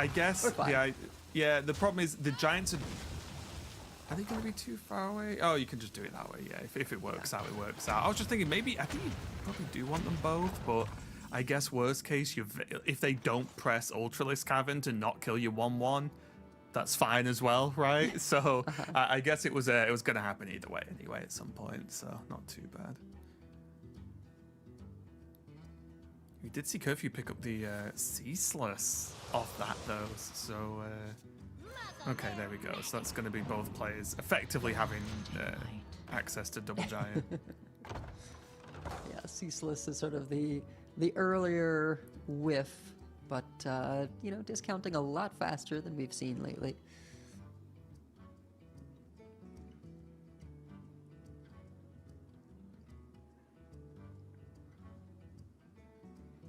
guess. We're fine. Yeah. The problem is the Giants are they going to be too far away? Oh, you can just do it that way. Yeah, if it works out, it works out. I was just thinking I think you probably do want them both, but I guess worst case, if they don't press Ultralisk Cavern to not kill you 1/1, that's fine as well, right? So I guess it was going to happen either way anyway at some point, so not too bad. We did see Curfew pick up the Ceaseless off that though, so okay, there we go. So that's going to be both players effectively having access to Double Giant. Yeah, Ceaseless is sort of the earlier whiff, but discounting a lot faster than we've seen lately.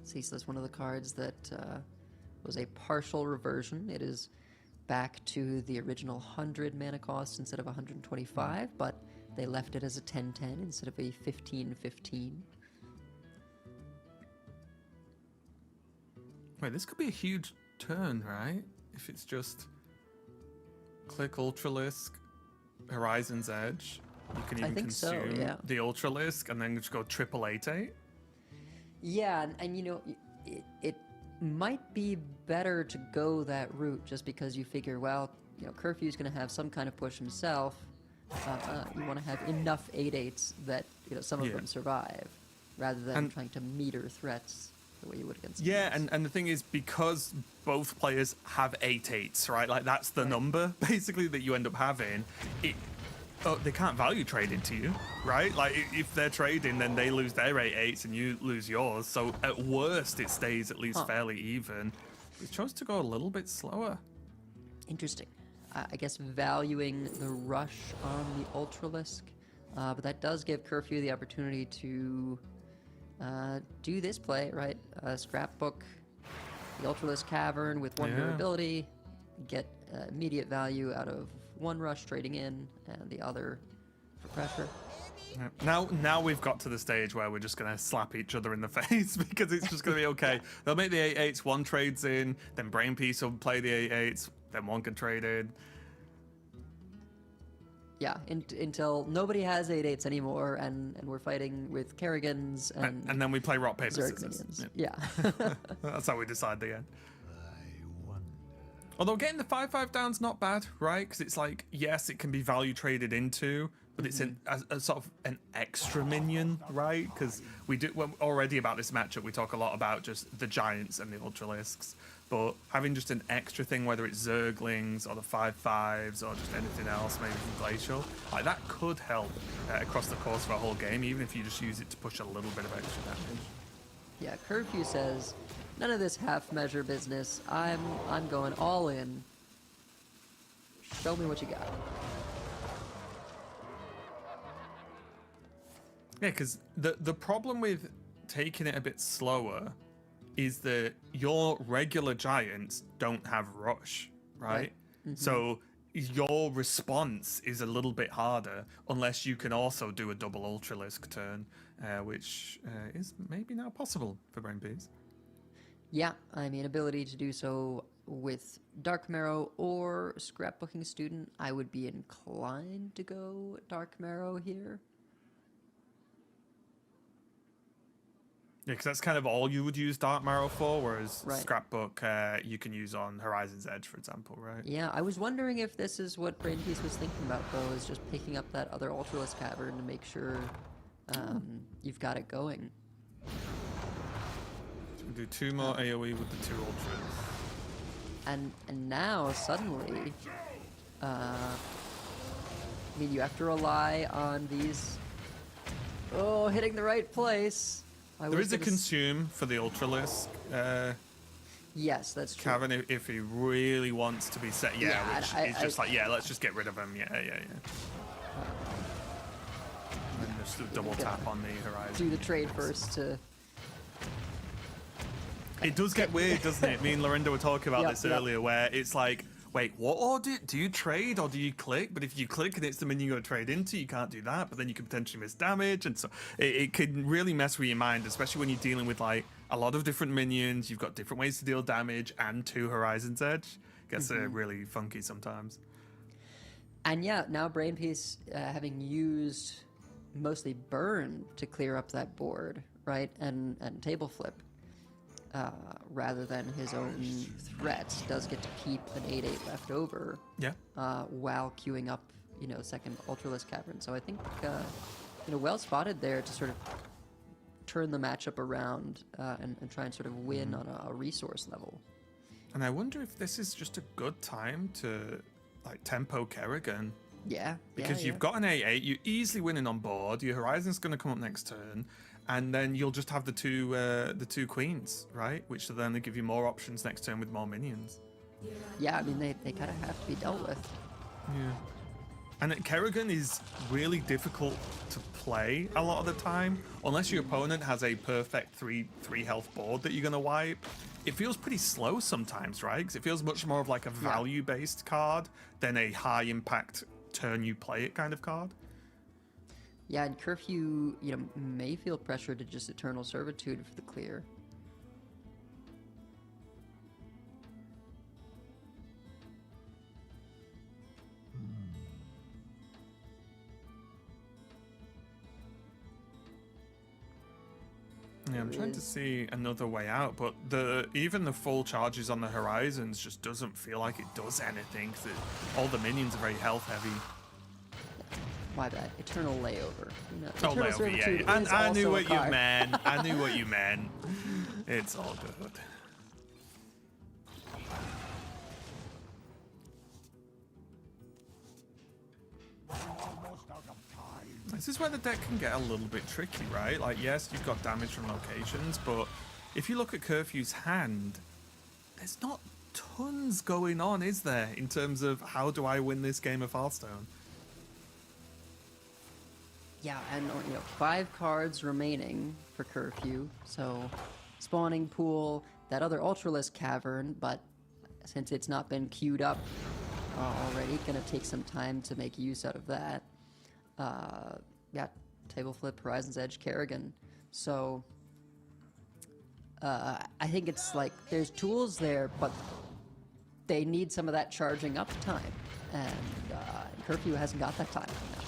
Ceaseless, one of the cards that was a partial reversion. It is back to the original 100 mana cost instead of 125, but they left it as a 10/10 instead of a 15/15. Wait, this could be a huge turn, right? If it's just click Ultralisk, Horizon's Edge, you can even consume the Ultralisk and then just go 888. Yeah, and it might be better to go that route just because you figure, well, Curfew's going to have some kind of push himself. You want to have enough 8/8s that some of them survive, rather than trying to meter threats the way you would against. And the thing is, because both players have 8/8s, right? Like that's the number basically that you end up having. They can't value trade into you, right? Like if they're trading, then they lose their 8/8s and you lose yours. So at worst, it stays at least fairly even. We chose to go a little bit slower. Interesting. I guess valuing the rush on the Ultralisk, but that does give Curfew the opportunity to do this play, right? Scrapbook the Ultralisk Cavern with one durability, get immediate value out of one rush trading in and the other for pressure. Now we've got to the stage where we're just going to slap each other in the face because it's just going to be okay. They'll make the 8/8s, one trades in, then Brain Piece will play the 8/8s, then one can trade in. Yeah, until nobody has 8/8s anymore, and we're fighting with Kerrigans and then we play rock paper Zerg scissors. minions. Yeah. That's how we decide the end. Although getting the 5/5 down's not bad, right? Because it's like, yes, it can be value traded into, but it's a sort of an extra minion, right? Because already about this matchup, we talk a lot about just the Giants and the Ultralisks, but having just an extra thing, whether it's Zerglings or the 5/5s or just anything else, maybe from Glacial, like that could help across the course of a whole game, even if you just use it to push a little bit of extra damage. Yeah, Curfew says, none of this half-measure business. I'm going all in. Show me what you got. Yeah, because the problem with taking it a bit slower is that your regular Giants don't have rush, right? So your response is a little bit harder unless you can also do a double Ultralisk turn, which is maybe now possible for Brain Piece. Yeah, I mean, ability to do so with Dark Marrow or Scrapbooking Student, I would be inclined to go Dark Marrow here. Yeah, because that's kind of all you would use Dark Marrow for, whereas Right. Scrapbook you can use on Horizon's Edge, for example, right? Yeah, I was wondering if this is what Brainpiece was thinking about, though, is just picking up that other Ultralisk Cavern to make sure you've got it going. So we'll do 2 more AoE with the 2 Ultras. And now, suddenly, I mean, you have to rely on these... Oh, hitting the right place. There is a consume for the Ultralisk Yes, that's true. Cavern if he really wants to be set. Yeah, Yeah, which is just like, yeah, let's just get rid of him. Yeah. And just a double tap on the Horizon. Do the trade first to... It does get weird, doesn't it? Me and Lorinda were talking about Yep, this yep. earlier, where it's like, wait, what order? Do you trade or do you click? But if you click and it's the minion you're going to trade into, you can't do that. But then you can potentially miss damage. And so it can really mess with your mind, especially when you're dealing with like a lot of different minions. You've got different ways to deal damage and 2 Horizon's Edge. Gets really funky sometimes. And yeah, now Brainpiece, having used mostly Burn to clear up that board, right, and Table Flip, rather than his own threats, does get to keep an 8/8 left over. Yeah. While queuing up, second Ultralisk Cavern. So I think, well spotted there to sort of turn the matchup around and try and sort of win on a resource level. And I wonder if this is just a good time to like tempo Kerrigan. Yeah. Because you've got an 8/8, you're easily winning on board. Your Horizon's going to come up next turn, and then you'll just have the two queens, right? Which will then give you more options next turn with more minions. Yeah, I mean, they kind of have to be dealt with. Yeah. And Kerrigan is really difficult to play a lot of the time, unless your opponent has a perfect three health board that you're going to wipe. It feels pretty slow sometimes, right? Because it feels much more of like a value-based card than a high-impact turn you play it kind of card. Yeah, and Curfew, may feel pressure to just Eternal Servitude for the clear. Yeah, I'm trying to see another way out, but even the full charges on the Horizons just doesn't feel like it does anything, because all the minions are very health heavy. My bad. Eternal Layover. Oh, Eternal layover, Servitude yeah. is I knew also a what you card. meant. I knew what you meant. It's all good. This is where the deck can get a little bit tricky, right? Like, yes, you've got damage from locations, but if you look at Curfew's hand, there's not tons going on, is there, in terms of how do I win this game of Hearthstone? Yeah, and 5 cards remaining for Curfew. So, spawning pool, that other Ultralisk Cavern, but since it's not been queued up already, gonna take some time to make use out of that. Table Flip, Horizon's Edge, Kerrigan. So, I think it's like there's tools there, but they need some of that charging up time, and Curfew hasn't got that time right now.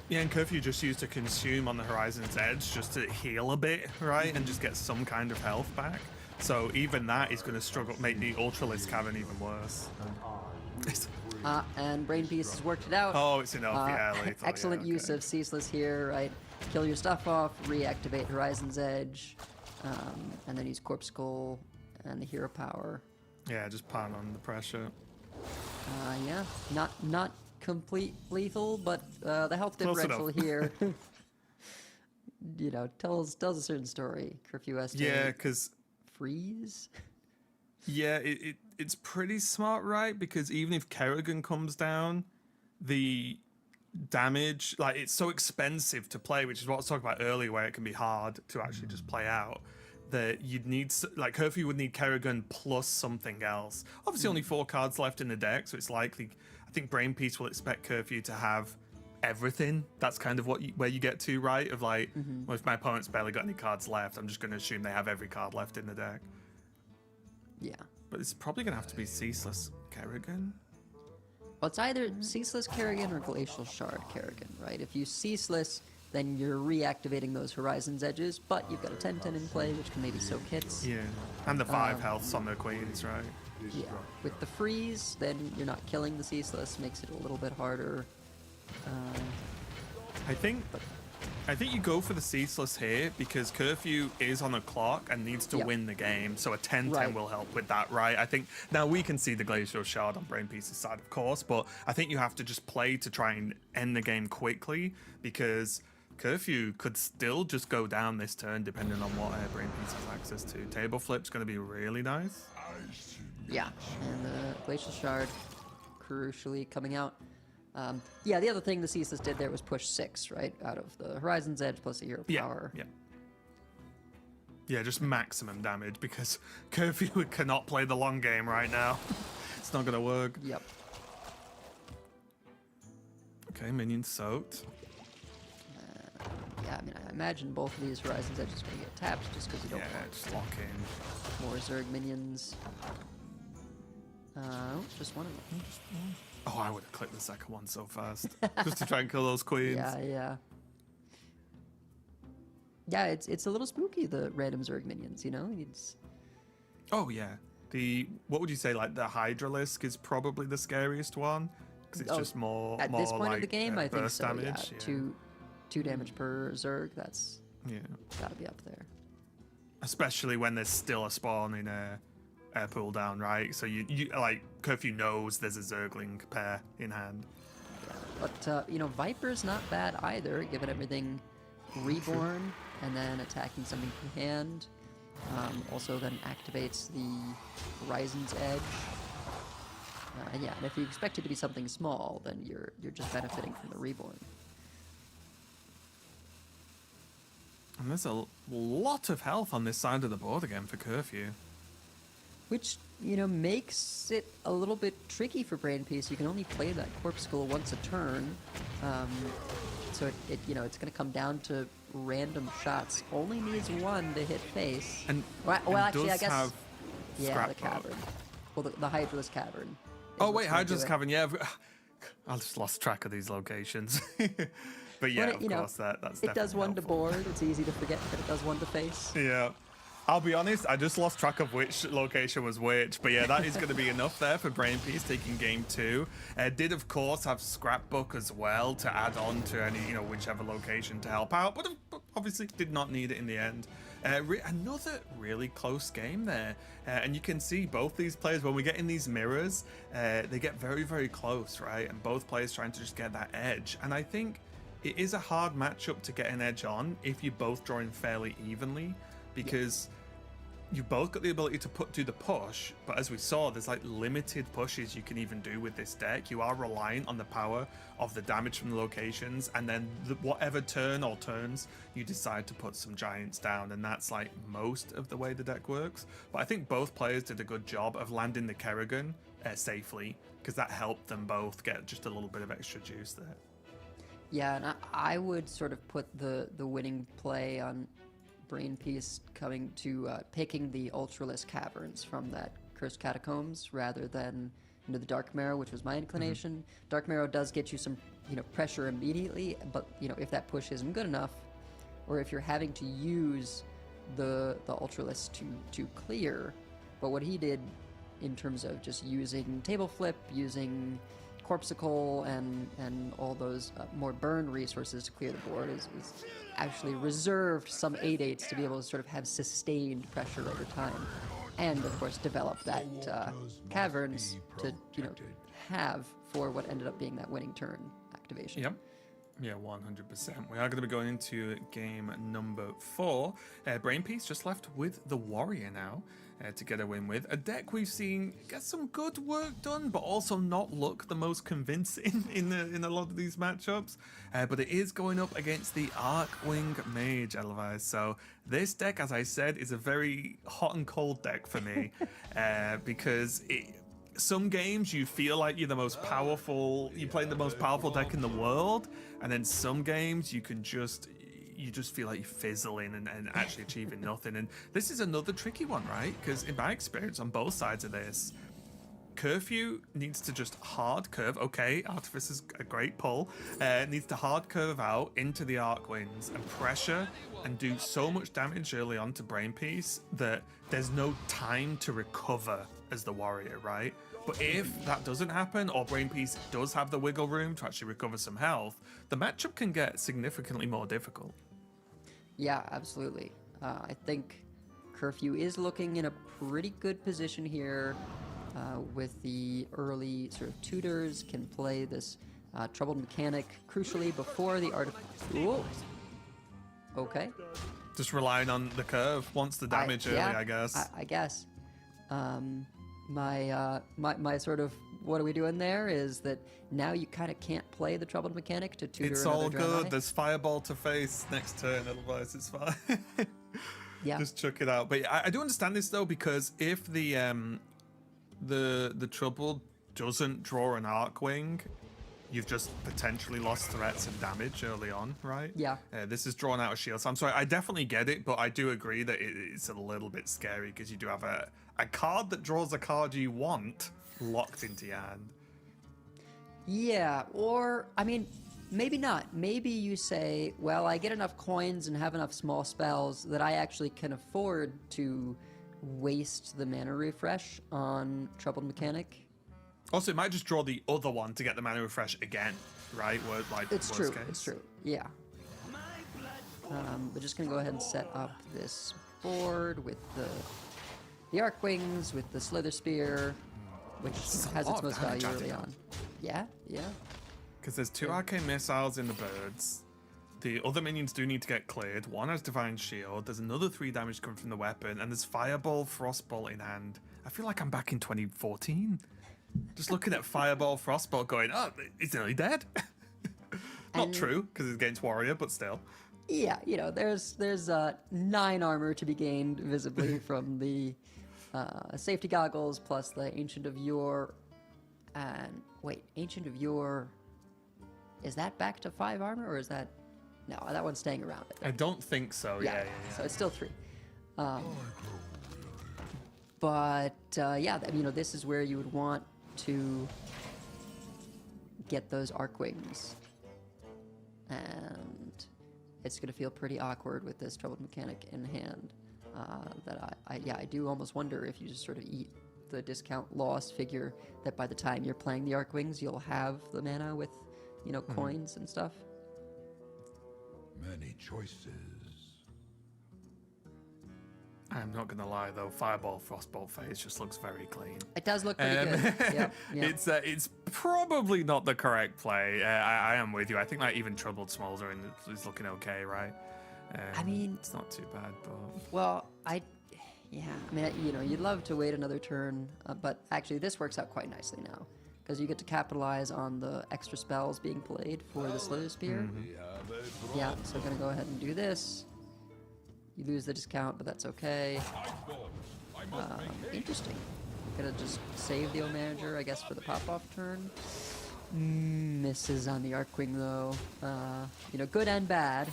Yeah, and Curfew just used to consume on the Horizon's Edge just to heal a bit, right? And just get some kind of health back. So even that is going to struggle, make the Ultralisk Cavern even worse. And Brainpiece has worked it out. Oh, it's enough, yeah, lethal, Excellent yeah, use okay. of Ceaseless here, right? Kill your stuff off, reactivate Horizon's Edge, and then use Corpse Skull and the Hero Power. Yeah, just pound on the pressure. Yeah, not complete lethal, but the health Close differential enough. here, tells a certain story. Curfew has to Yeah, because freeze. yeah, it's pretty smart, right? Because even if Kerrigan comes down, the damage, like, it's so expensive to play, which is what I was talking about earlier, where it can be hard to actually just play out. That you'd need, like, Curfew would need Kerrigan plus something else. Obviously, only 4 cards left in the deck, so it's likely. I think Brainpiece will expect Curfew to have everything. That's kind of where you get to, right? Of like, well, if my opponent's barely got any cards left, I'm just going to assume they have every card left in the deck. Yeah. But it's probably going to have to be Ceaseless Kerrigan. Well, it's either Ceaseless Kerrigan or Glacial Shard Kerrigan, right? If you Ceaseless, then you're reactivating those Horizon's Edges, but you've got a 10-10 in play, which can maybe soak hits. Yeah. And the 5 healths on the Queens, right? Yeah. With the freeze, then you're not killing the Ceaseless, makes it a little bit harder. I think you go for the Ceaseless here because Curfew is on a clock and needs to Yep. win the game, so a 10-10 Right. will help with that, right? I think now we can see the Glacial Shard on Brain Piece's side, of course, but I think you have to just play to try and end the game quickly because Curfew could still just go down this turn depending on what Brain Piece has access to. Table Flip's going to be really nice. Yeah, and the Glacial Shard crucially coming out. Yeah, the other thing the Ceaseless did there was push 6, right? Out of the Horizon's Edge plus a hero power. Yeah, just maximum damage because Curfew cannot play the long game right now. It's not going to work. Yep. Okay, minion soaked. Yeah, I mean, I imagine both of these Horizon's Edges are going to get tapped just because you don't Yeah, want just lock in. more Zerg minions. Just one of them. Oh, I would have clicked the second one so fast. Just to try and kill those queens. Yeah. Yeah, it's a little spooky, the random Zerg minions, you know? It's Oh, yeah. What would you say, like, the Hydralisk is probably the scariest one? Because it's just more at this point of the game, I think burst so, damage. yeah. Two damage per Zerg, that's Yeah. gotta be up there. Especially when there's still a spawn in a pull down, right? So you like, Curfew knows there's a Zergling pair in hand. But, Viper's not bad either, given everything Reborn, and then attacking something from hand. Also then activates the Horizon's Edge. And if you expect it to be something small, then you're just benefiting from the Reborn. And there's a lot of health on this side of the board again for Curfew. Which, makes it a little bit tricky for Brain Piece. You can only play that Corpse Skull once a turn. So it's going to come down to random shots. Only needs one to hit face. And, actually, I does guess. have Yeah, the Scrapbook. cavern. Well, the Hydralisk Cavern. is Oh, what's wait, gonna do Hydra's it. Cavern, yeah. I just lost track of these locations. But yeah, But of course, that's it does definitely one to helpful. board. It's easy to forget that it does one to face. Yeah. I'll be honest, I just lost track of which location was which. But yeah, that is going to be enough there for Brain Piece taking game 2. Did, of course, have Scrapbook as well to add on to any, whichever location to help out. But obviously did not need it in the end. Another really close game there. And you can see both these players, when we get in these mirrors, they get very, very close, right? And both players trying to just get that edge. And I think it is a hard matchup to get an edge on if you both draw in fairly evenly. Because you both got the ability to do the push, but as we saw, there's like limited pushes you can even do with this deck. You are reliant on the power of the damage from the locations, and then whatever turn or turns you decide to put some giants down, and that's like most of the way the deck works. But I think both players did a good job of landing the Kerrigan safely, because that helped them both get just a little bit of extra juice there. Yeah, and I would sort of put the winning play on Brain Piece coming to picking the Ultralisk Caverns from that Cursed Catacombs rather than the Dark Marrow, which was my inclination. Dark Marrow does get you some pressure immediately, but if that push isn't good enough, or if you're having to use the Ultralisk to clear, but what he did in terms of just using Table Flip, using Corpsicle and all those more burn resources to clear the board is actually reserved some 8/8s to be able to sort of have sustained pressure over time, and of course develop that caverns to have for what ended up being that winning turn activation. Yep. Yeah, 100%. We are going to be going into game number 4. Brain Piece just left with the Warrior now to get a win with. A deck we've seen get some good work done, but also not look the most convincing in a lot of these matchups. But it is going up against the Archwing Mage, Elvis. So this deck, as I said, is a very hot and cold deck for me because some games you feel like you're the most powerful, you play the most powerful deck in the world, and then some games you can just, you just feel like you're fizzling and actually achieving nothing. And this is another tricky one, right? Because in my experience on both sides of this, Curfew needs to just hard curve. Okay, Artifice is a great pull. Needs to hard curve out into the Arcwings and pressure and do so much damage early on to Brain Piece that there's no time to recover as the warrior, right? But if that doesn't happen, or Brain Piece does have the wiggle room to actually recover some health, the matchup can get significantly more difficult. Yeah, absolutely. I think Curfew is looking in a pretty good position here. With the early sort of tutors, can play this troubled mechanic crucially before the Ooh. Okay. Just relying on the curve, wants the damage early, I guess. I guess. My sort of what are we doing there is that now you kind of can't play the troubled mechanic to tutor It's another all good. Draenei. There's Fireball to face next turn, otherwise it's fine. Yeah. Just chuck it out. But I do understand this though, because if the trouble doesn't draw an Arcwing, you've just potentially lost threats and damage early on, right? Yeah. This is drawn out of shield. So I'm sorry, I definitely get it, but I do agree that it's a little bit scary because you do have a card that draws a card you want locked into your hand. Yeah, or, I mean, maybe not. Maybe you say, well, I get enough coins and have enough small spells that I actually can afford to waste the mana refresh on Troubled Mechanic. Also, it might just draw the other one to get the mana refresh again, right? It's worst true, case. it's true, yeah. We're just going to go ahead and set up this board with the Arcwings, with the Slither Spear, which is a has lot its of most damage value added early on. on. Yeah, yeah. Because there's 2 arcane missiles in the birds. The other minions do need to get cleared. One has Divine Shield. There's another 3 damage coming from the weapon. And there's Fireball, Frostbolt in hand. I feel like I'm back in 2014. Just looking at Fireball, Frostbolt going, oh, he's nearly dead. Not true, because it's against Warrior, but still. Yeah, you know, there's 9 armor to be gained visibly from the safety goggles plus the Ancient of Yore. And wait, Ancient of Yore, is that back to 5 armor or is that? No, that one's staying around. I don't think so. Yeah. So it's still 3. But yeah, you know, this is where you would want to get those Arcwings. And it's going to feel pretty awkward with this Troubled Mechanic in hand. That I do almost wonder if you just sort of eat the discount loss, figure that by the time you're playing the Arcwings, you'll have the mana with, you know, coins and stuff. Many choices. I'm not going to lie, though. Fireball, Frostbolt phase just looks very clean. It does look pretty good. Yep. It's probably not the correct play. I am with you. I think like even Troubled Smoldering is looking okay, right? I mean, it's not too bad, but well, I mean, you know, you'd love to wait another turn, but actually this works out quite nicely now because you get to capitalize on the extra spells being played for the Slither Spear. Yeah, so I'm gonna go ahead and do this. You lose the discount, but that's okay. Interesting. Gonna just save the O Manager, I guess, for the pop-off turn. Misses on the Arcwing, though. You know, good and bad.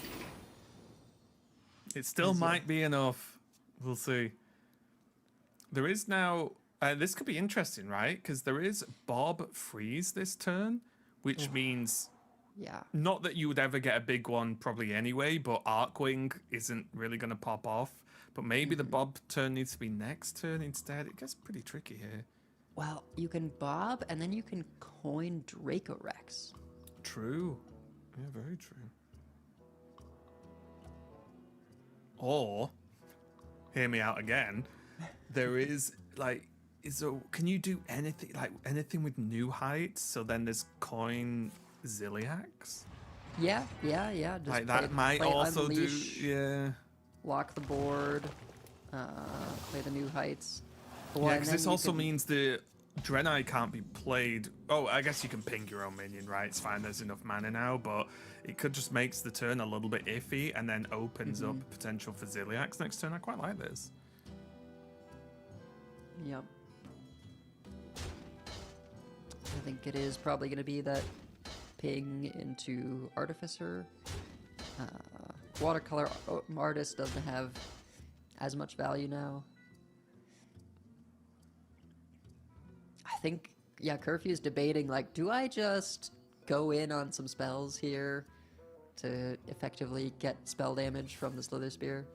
it still might be enough. We'll see. There is now. This could be interesting, right? Because there is Bob Freeze this turn, which means. Yeah. Not that you would ever get a big one probably anyway, but Arcwing isn't really going to pop off. But maybe the Bob turn needs to be next turn instead. It gets pretty tricky here. Well, you can Bob, and then you can coin Dracorex. True. Yeah, very true. Or, hear me out again, there is, like, can you do anything with new heights? So then there's coin Ziliax? Yeah. Just Like, that might play also Unleash, do, yeah. Lock the board, play the new heights. Yeah, because this also means the Draenei can't be played. Oh, I guess you can ping your own minion, right? It's fine, there's enough mana now, but it could just makes the turn a little bit iffy and then opens up potential for Ziliax next turn. I quite like this. Yep. I think it is probably going to be that ping into Artificer. watercolor artist doesn't have as much value now. I think, yeah, Curfew's debating, like, do I just go in on some spells here to effectively get spell damage from the Slither Spear?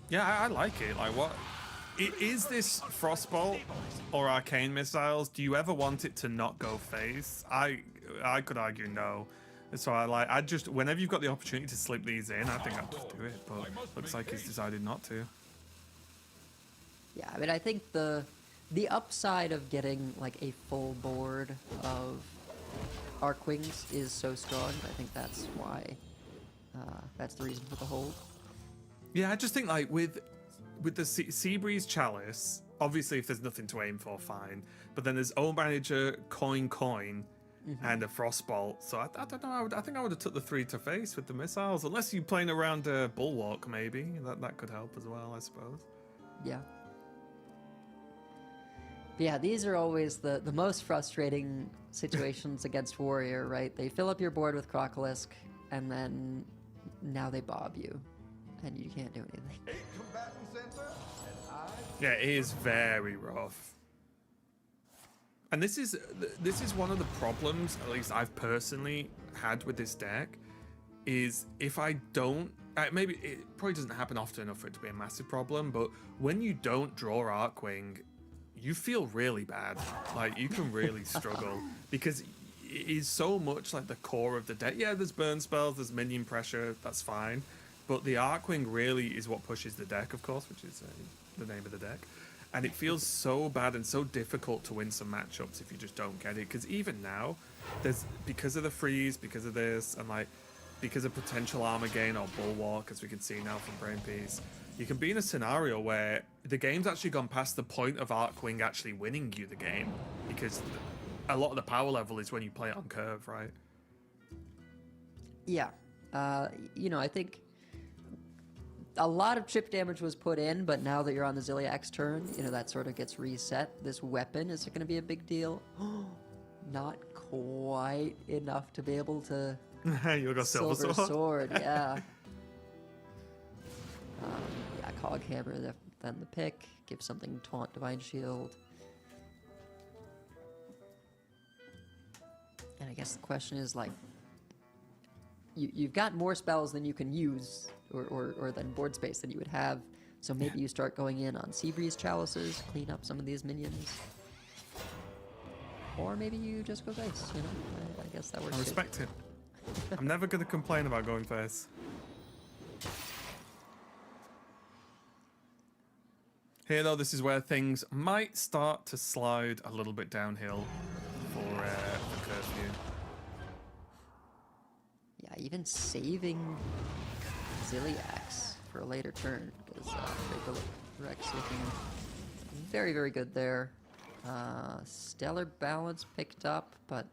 Yeah, I like it. Like, what? Is this Frostbolt or Arcane Missiles? Do you ever want it to not go face? I could argue no. So I just, whenever you've got the opportunity to slip these in, I think I'd just do it. But looks like he's decided not to. Yeah, I mean, I think the upside of getting like a full board of Arcwings is so strong. I think that's why, that's the reason for the hold. Yeah, I just think like with the Seabreeze Chalice, obviously if there's nothing to aim for, fine. But then there's Old Manager, Coin, and a Frostbolt. So I don't know. I think I would have took the 3 to face with the missiles, unless you're playing around a Bulwark. Maybe that could help as well, I suppose. Yeah. But yeah, these are always the most frustrating situations against Warrior, right? They fill up your board with Crocolisk, and then now they bob you, and you can't do anything. 8 combatant center, and I Yeah, it is very rough. And this is one of the problems, at least I've personally had with this deck, is if I don't, maybe it probably doesn't happen often enough for it to be a massive problem, but when you don't draw Arcwing, you feel really bad. Like, you can really struggle because it is so much like the core of the deck. Yeah, there's burn spells, there's minion pressure, that's fine. But the Arcwing really is what pushes the deck, of course, which is the name of the deck. And it feels so bad and so difficult to win some matchups if you just don't get it. Because even now, because of the freeze, because of this, and like because of potential armor gain or bulwark, as we can see now from Brain Piece, you can be in a scenario where the game's actually gone past the point of Arcwing actually winning you the game, because a lot of the power level is when you play it on curve, right? Yeah. I think a lot of chip damage was put in, but now that you're on the Ziliak's turn, that sort of gets reset. This weapon is going to be a big deal. Not quite enough to be able to... You'll go Silver Sword. Yeah. Yeah, Cog Hammer, then the pick. Give something Taunt, Divine Shield. And I guess the question is, like, you've got more spells than you can use, or than board space than you would have, so maybe you start going in on Seabreeze Chalices, clean up some of these minions. Or maybe you just go face, I guess that works. I respect it. I'm never going to complain about going face. Here, though, this is where things might start to slide a little bit downhill for Curfew. Yeah, even saving Ziliak's for a later turn, because Rex looking very, very good there. Stellar Balance picked up, but...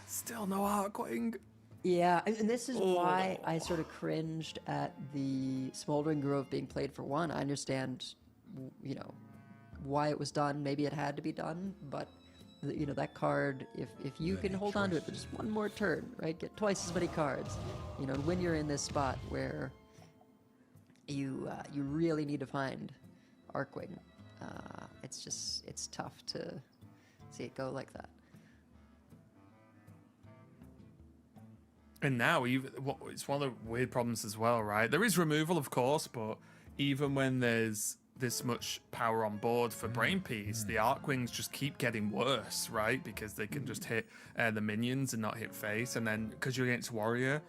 Still no Arcwing. Yeah, and this is why I sort of cringed at the Smoldering Grove being played for 1. I understand, why it was done. Maybe it had to be done, but that card, if you can hold on to it for just one more turn, right? Get twice as many cards, when you're in this spot where you really need to find Arcwing, it's tough to see it go like that. And now, it's one of the weird problems as well, right? There is removal, of course, but even when there's this much power on board for Brain Piece, the Arcwings just keep getting worse, right? Because they can just hit the minions and not hit face. And then, because you're against Warrior,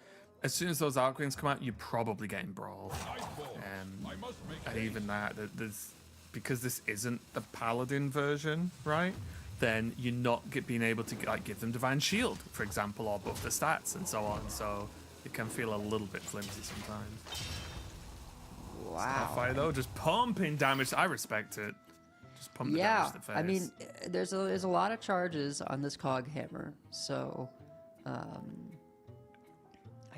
as soon as those Arcwings come out, you're probably getting Brawl. And even that, because this isn't the Paladin version, right? Then you're not being able to give them Divine Shield, for example, or buff the stats and so on. So it can feel a little bit flimsy sometimes. Wow. Starfire, though, just pumping damage. I respect it. Just pump the damage to the face. I mean, there's a lot of charges on this Cog Hammer, so I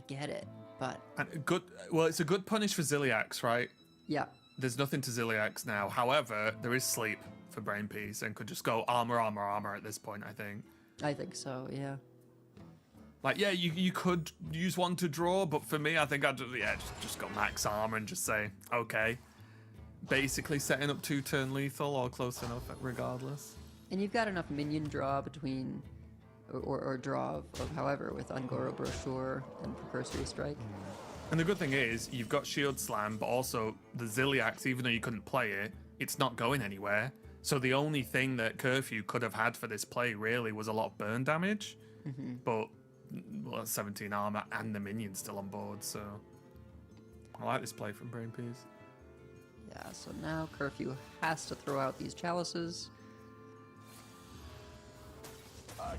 get it, but it's a good punish for Ziliak's, right? Yeah. There's nothing to Ziliak's now. However, there is sleep for Brain Piece and could just go armor at this point, I think. I think so, yeah. Like, yeah, you could use one to draw, but for me, I think I'd just go max armor and just say, okay. Basically setting up 2-turn lethal or close enough regardless. And you've got enough minion draw between, or draw of however, with Ungoro Brochure and Precursory Strike. And the good thing is, you've got Shield Slam, but also the Ziliax, even though you couldn't play it, it's not going anywhere. So the only thing that Curfew could have had for this play really was a lot of burn damage. But, well, 17 armor and the minions still on board, so I like this play from Brain Piece. Yeah, so now Curfew has to throw out these chalices. I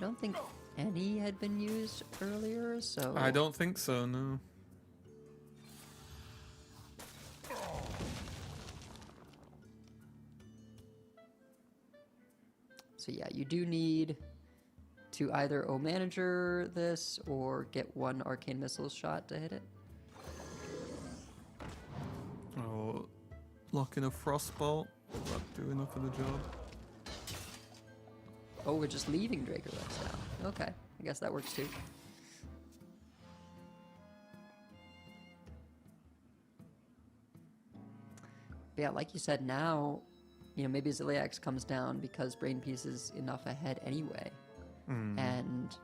don't think any had been used earlier, so... I don't think so, no. So yeah, you do need to either O-Manager this or get one Arcane Missiles shot to hit it. Or lock in a Frostbolt. Will that do enough of the job? Oh, we're just leaving Draco Rex now. Okay, I guess that works too. But yeah, like you said, now, maybe Ziliax comes down because Brain Piece is enough ahead anyway. And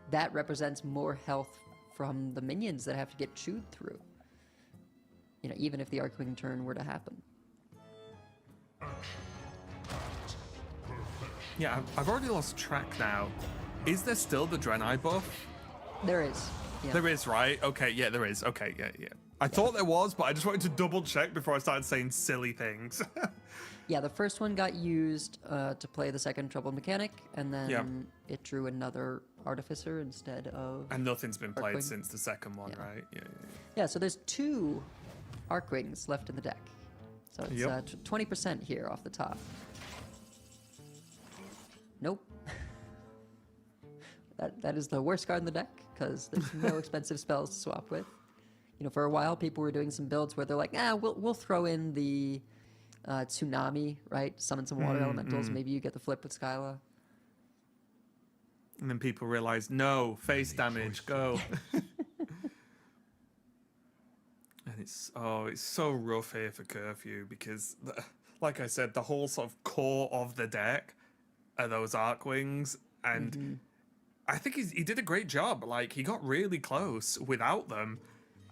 that represents more health from the minions that have to get chewed through. Even if the Arcwing turn were to happen. Yeah, I've already lost track now. Is there still the Draenei buff? There is. Yeah. There is, right? Okay, yeah, there is. Okay, yeah. I thought there was, but I just wanted to double check before I started saying silly things. Yeah, the first one got used to play the second Troubled Mechanic, and then it drew another Artificer instead of... And nothing's been played Arcwing. since the second one, right? Yeah. Yeah, so there's 2 Arcwings left in the deck. So it's 20% here off the top. Nope. That is the worst card in the deck, because there's no expensive spells to swap with. For a while, people were doing some builds where they're like, we'll throw in the Tsunami, right? Summon some water elementals. Maybe you get the flip with Skyla. And then people realize, no, face damage, go. And it's so rough here for Curfew because, like I said, the whole sort of core of the deck are those Arcwings, and I think he did a great job. Like, he got really close without them,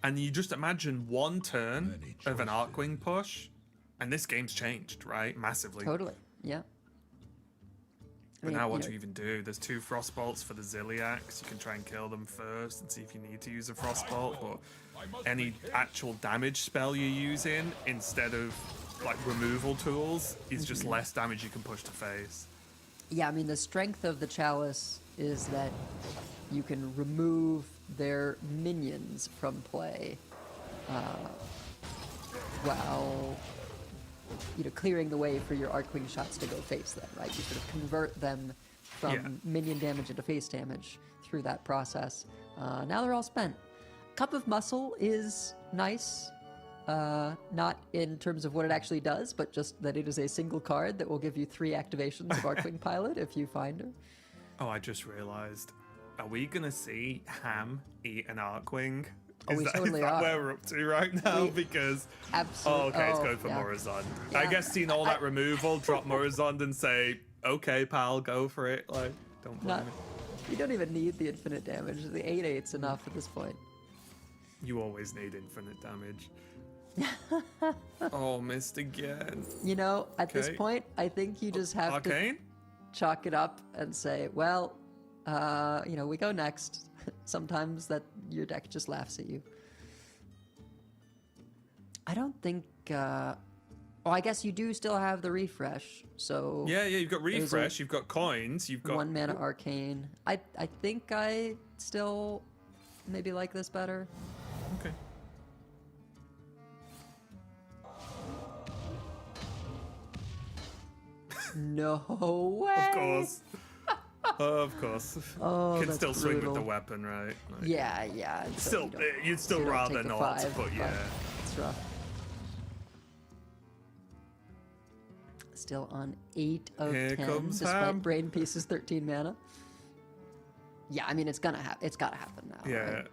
and you just imagine one turn of an Arcwing push, and this game's changed, right? Massively. Totally, yeah. But now what do you even do? There's 2 Frostbolts for the Ziliax. You can try and kill them first and see if you need to use a Frostbolt, but any actual damage spell you're using instead of like removal tools is just less damage you can push to face. Yeah, I mean, the strength of the Chalice is that you can remove their minions from play while clearing the way for your Arcwing shots to go face them, right? You sort of convert them from minion damage into face damage through that process. Now they're all spent. Cup of Muscle is nice, not in terms of what it actually does, but just that it is a single card that will give you 3 activations of Arcwing Pilot if you find her. Oh, I just realized. Are we going to see Ham eat an Arcwing? We totally are. Where we're up to right now? Because absolutely. Oh, okay, it's going for Morazon. Yeah. I guess seeing all that removal, drop Morazon and say, "Okay, pal, go for it." Like, don't blame me. You don't even need the infinite damage. The 8/8's enough at this point. You always need infinite damage. Oh, missed again. At this point, I think you just have to chalk it up and say, well, we go next. Sometimes that your deck just laughs at you. I don't think... I guess you do still have the refresh, so... Yeah, you've got refresh, you've got coins, you've got... 1 mana arcane. I think I still maybe like this better. Okay. No way! Of course. Of course. Oh, can that's still swing brutal. with the weapon, right? Like, Yeah. So you'd still you don't rather take the not, 5, but yeah. It's rough. Still on 8 of Here 10, comes despite Ham. Brain Piece's 13 mana. Yeah, I mean, it's gotta happen now. Yeah. Right?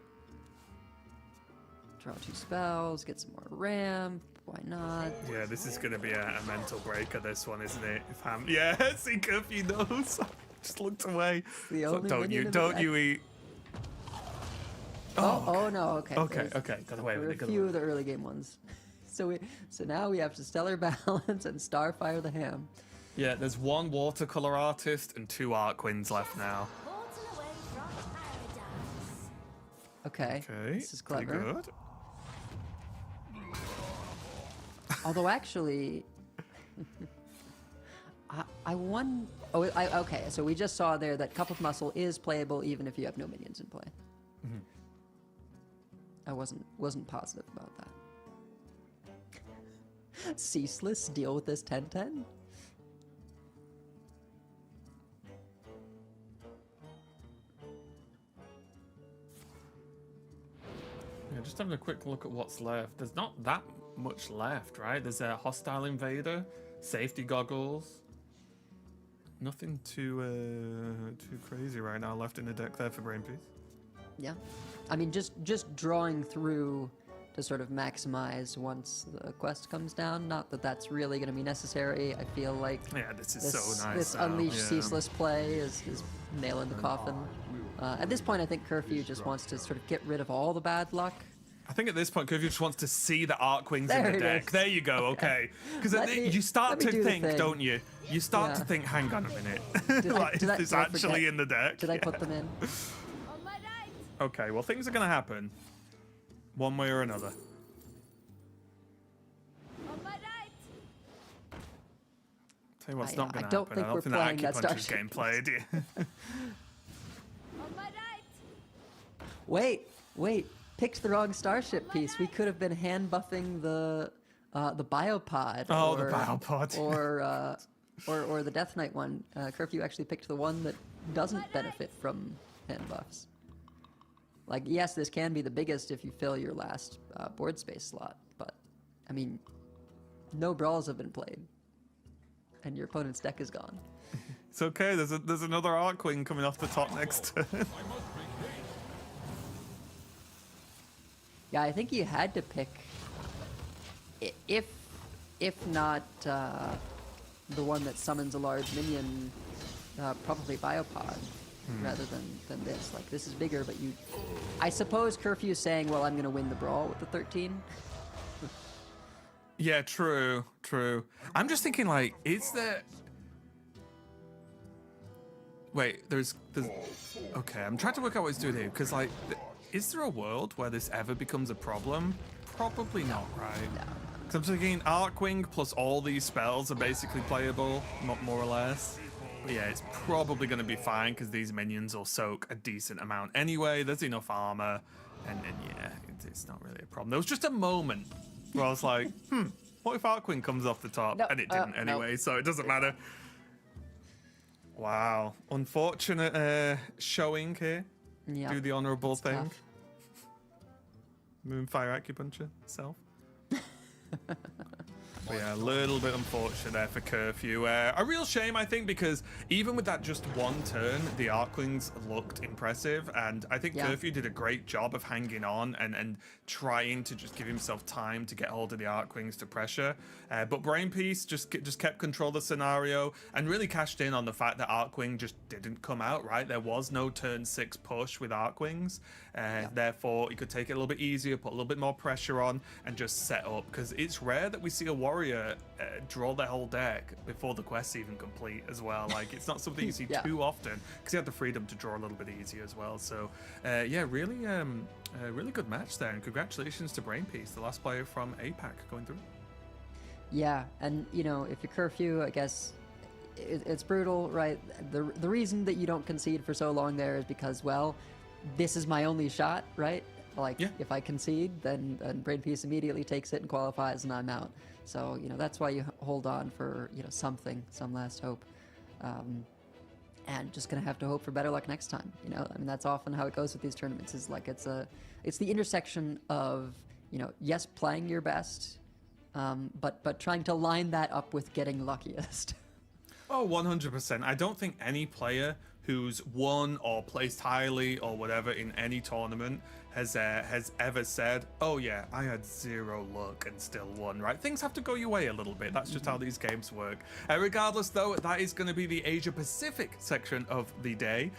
Draw 2 spells, get some more ramp. Why not? Yeah, this is going to be a mental breaker, this one, isn't it? If yeah, see, Curfew knows. Just looked away. The So only don't minion you, in the don't deck. you eat. Oh no, okay. Okay, There's- okay, got away There with were it. a Got few away of the early game ones. So now we have to Stellar Balance and Starfire the Ham. Yeah, there's 1 watercolor artist and 2 Arcwings left now. Portal away from paradise. Okay. Okay, This is pretty clever. good. Although actually, I won. Oh, okay. So we just saw there that Cup of Muscle is playable even if you have no minions in play. I wasn't positive about that. Ceaseless deal with this 10-10. Yeah, just having a quick look at what's left. There's not that much left, right? There's a Hostile Invader, Safety Goggles. Nothing too crazy right now left in the deck there for Brainpiece. Yeah, I mean just drawing through to sort of maximize once the quest comes down. Not that that's really going to be necessary. I feel like Yeah, this is so nice. this now, unleash yeah. ceaseless play is nail in the coffin. At this point, I think Curfew just wants to sort of get rid of all the bad luck. I think at this point, Curfew just wants to see the Arcwings in There the it deck. is. There you go, okay. Because Let me- you start let me to do the think, thing. don't you? You start to Yeah. think, hang on a minute. Did I- like, did I- is this did I actually forget? in the deck? Did I put them in? On my right. Okay, well, things are going to happen. One way or another. On my right. Tell you what's I- not going I to don't happen. think I don't we're think playing that that Acupuncture's Starship getting played. Yeah. On my right. Wait! Picked the wrong starship piece. We could have been hand buffing the biopod. Oh, the biopod. or the Death Knight one. Curfew actually picked the one that doesn't benefit from hand buffs. Like, yes, this can be the biggest if you fill your last board space slot, but I mean, no brawls have been played, and your opponent's deck is gone. It's okay. There's another Arcwing coming off the top next turn. Yeah, I think you had to pick, if not the one that summons a large minion, probably Biopod, rather than this. Like, this is bigger, but you... I suppose Curfew is saying, well, I'm going to win the brawl with the 13. Yeah, true. I'm just thinking, like, is there... Wait, there's... Okay, I'm trying to work out what he's doing here, because, like, is there a world where this ever becomes a problem? Probably not, right? Because I'm thinking Arcwing plus all these spells are basically playable, more or less. But yeah, it's probably going to be fine, because these minions will soak a decent amount anyway. There's enough armor, and yeah, it's not really a problem. There was just a moment where I was like, what if Arcwing comes off the top? No, And it didn't no. anyway, so it doesn't matter. Wow. Unfortunate showing here. Yeah. Do the honourable thing. tough. Moonfire Acupuncture itself. But yeah, a little bit unfortunate there for Curfew. A real shame, I think, because even with that just one turn, the Arcwings looked impressive, and I think Yeah. Curfew did a great job of hanging on and trying to just give himself time to get hold of the Arcwings to pressure. But Brainpiece just kept control of the scenario and really cashed in on the fact that Arcwing just didn't come out, right? There was no turn 6 push with Arcwings. Therefore, he could take it a little bit easier, put a little bit more pressure on, and just set up, because it's rare that we see a warrior draw their whole deck before the quest's even complete as well. Like, it's not something you see Yeah. too often, because he had the freedom to draw a little bit easier as well. So yeah, really good match there, and congratulations to Brainpiece, the last player from APAC going through. Yeah, and you know, if you're Curfew, I guess it's brutal, right? The reason that you don't concede for so long there is because, well, this is my only shot, right? Like, Yeah. if I concede, then Brainpiece immediately takes it and qualifies, and I'm out. So, you know, that's why you hold on for, you know, some last hope. And just gonna have to hope for better luck next time. You know, I mean, that's often how it goes with these tournaments. Is like it's the intersection of, you know, yes, playing your best, but trying to line that up with getting luckiest. Oh, 100%. I don't think any player who's won or placed highly or whatever in any tournament has ever said, oh yeah, I had zero luck and still won, right? Things have to go your way a little bit. That's just how these games work. Regardless though, that is going to be the Asia Pacific section of the day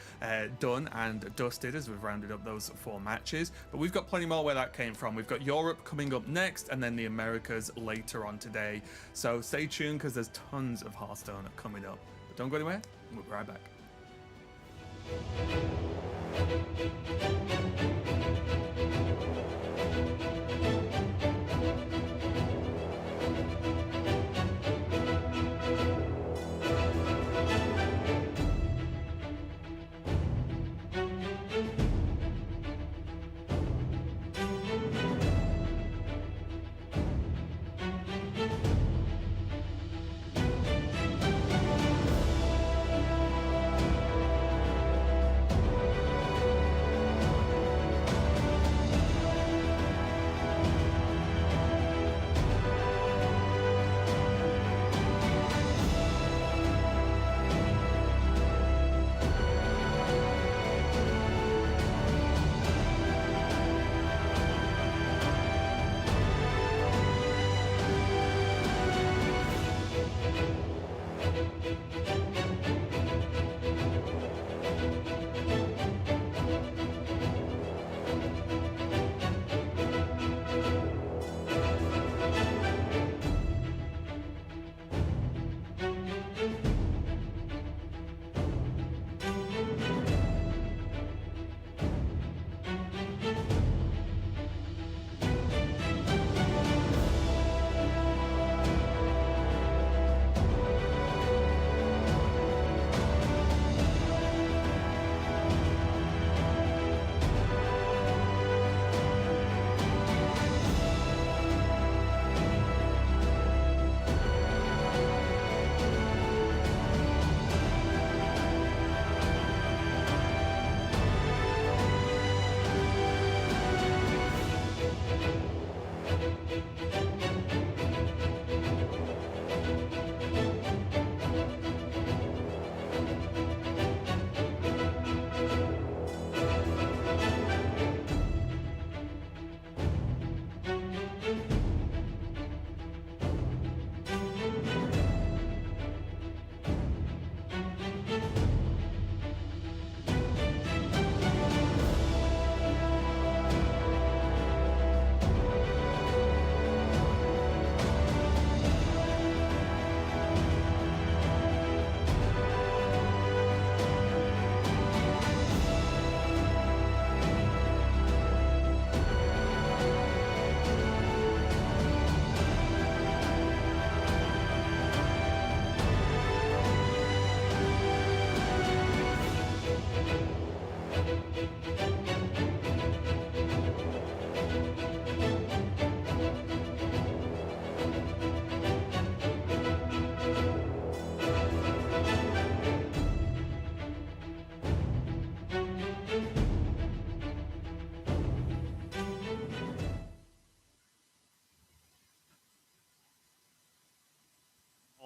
done and dusted as we've rounded up those 4 matches. But we've got plenty more where that came from. We've got Europe coming up next and then the Americas later on today. So stay tuned because there's tons of Hearthstone coming up. But don't go anywhere. We'll be right back.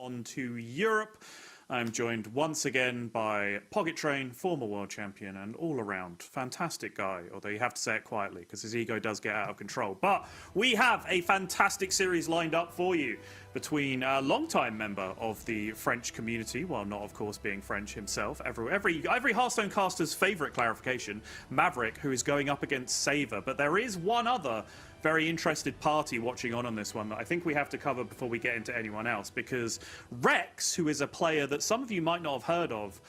On to Europe. I'm joined once again by Pocket Train, former world champion and all-around fantastic guy, although you have to say it quietly because his ego does get out of control. But we have a fantastic series lined up for you between a long-time member of the French community, while not, of course, being French himself, every Hearthstone caster's favourite clarification, Maverick, who is going up against Saver. But there is one other very interested party watching on this one that I think we have to cover before we get into anyone else, because Rex, who is a player that some of you might not have heard of,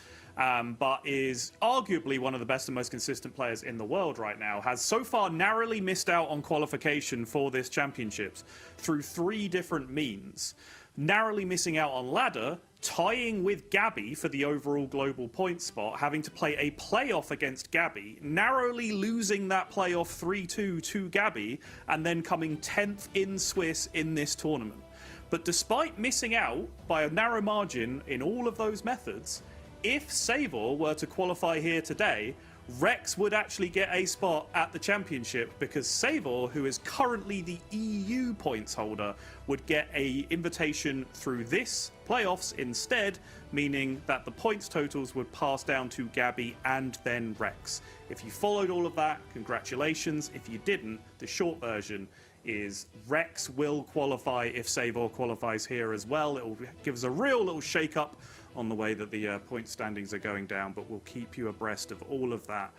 but is arguably one of the best and most consistent players in the world right now, has so far narrowly missed out on qualification for this championships through 3 different means. Narrowly missing out on ladder, tying with Gabby for the overall global point spot, having to play a playoff against Gabby, narrowly losing that playoff 3-2 to Gabby, and then coming 10th in Swiss in this tournament. But despite missing out by a narrow margin in all of those methods, if Savor were to qualify here today, Rex would actually get a spot at the championship because Savor, who is currently the EU points holder, would get a invitation through this playoffs instead, meaning that the points totals would pass down to Gabby and then Rex. If you followed all of that, congratulations. If you didn't, the short version is Rex will qualify if Savor qualifies here as well. It will give us a real little shake-up on the way that the point standings are going down, but we'll keep you abreast of all of that.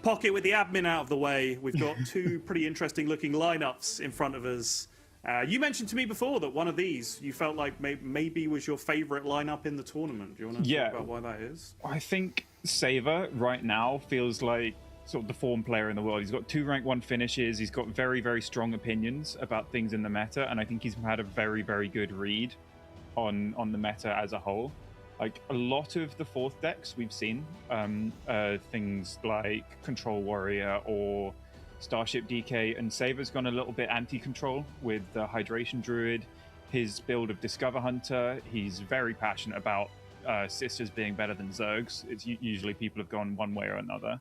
Pocket, with the admin out of the way, we've got two pretty interesting looking lineups in front of us. You mentioned to me before that one of these you felt like maybe was your favorite lineup in the tournament. Do you want to talk about why that is? I think Savor right now feels like sort of the form player in the world. He's got 2 rank 1 finishes. He's got very, very strong opinions about things in the meta, and I think he's had a very, very good read on the meta as a whole. Like a lot of the 4th decks we've seen, things like Control Warrior or Starship DK, and Savor's gone a little bit anti-control with the Hydration Druid, his build of Discover Hunter. He's very passionate about Sisters being better than Zergs. It's usually people have gone one way or another,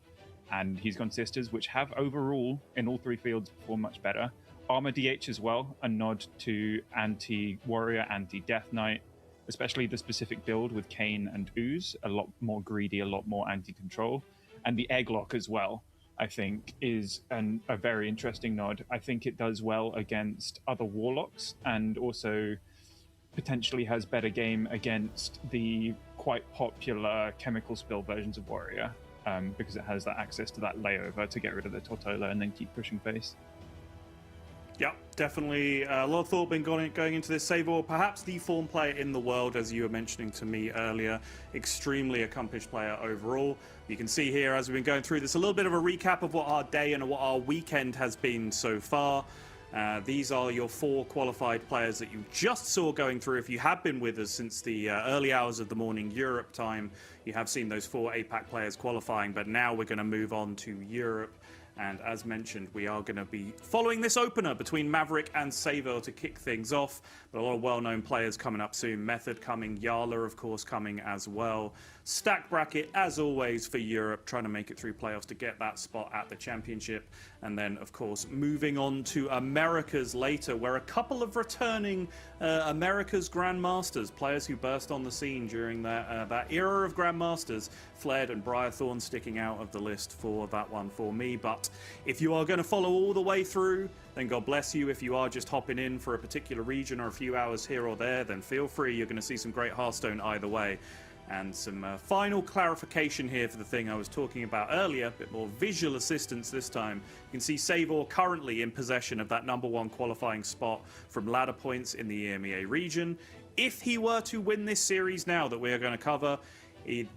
and he's gone Sisters, which have overall in all 3 fields performed much better. Armor DH as well, a nod to anti-Warrior, anti-Death Knight, especially the specific build with Kane and Ooze, a lot more greedy, a lot more anti-control. And the Egglock as well, I think, is a very interesting nod. I think it does well against other Warlocks, and also potentially has better game against the quite popular Chemical Spill versions of Warrior, because it has that access to that layover to get rid of the Tortola and then keep pushing face. Yeah, definitely a lot of thought been going into this. Savor, perhaps the form player in the world, as you were mentioning to me earlier. Extremely accomplished player overall. You can see here, as we've been going through this, a little bit of a recap of what our day and what our weekend has been so far. These are your 4 qualified players that you just saw going through. If you have been with us since the early hours of the morning Europe time, you have seen those 4 APAC players qualifying, but now we're going to move on to Europe. And as mentioned, we are going to be following this opener between Maverick and Savor to kick things off. But a lot of well-known players coming up soon. Method coming, Yarla, of course, coming as well. Stack bracket, as always, for Europe, trying to make it through playoffs to get that spot at the championship. And then, of course, moving on to Americas later, where a couple of returning Americas Grandmasters, players who burst on the scene during that era of Grandmasters, Fled and Briarthorn sticking out of the list for that one for me. But if you are going to follow all the way through, then God bless you. If you are just hopping in for a particular region or a few hours here or there, then feel free. You're going to see some great Hearthstone either way. And some final clarification here for the thing I was talking about earlier, a bit more visual assistance this time. You can see Savor currently in possession of that #1 qualifying spot from ladder points in the EMEA region. If he were to win this series now that we are going to cover,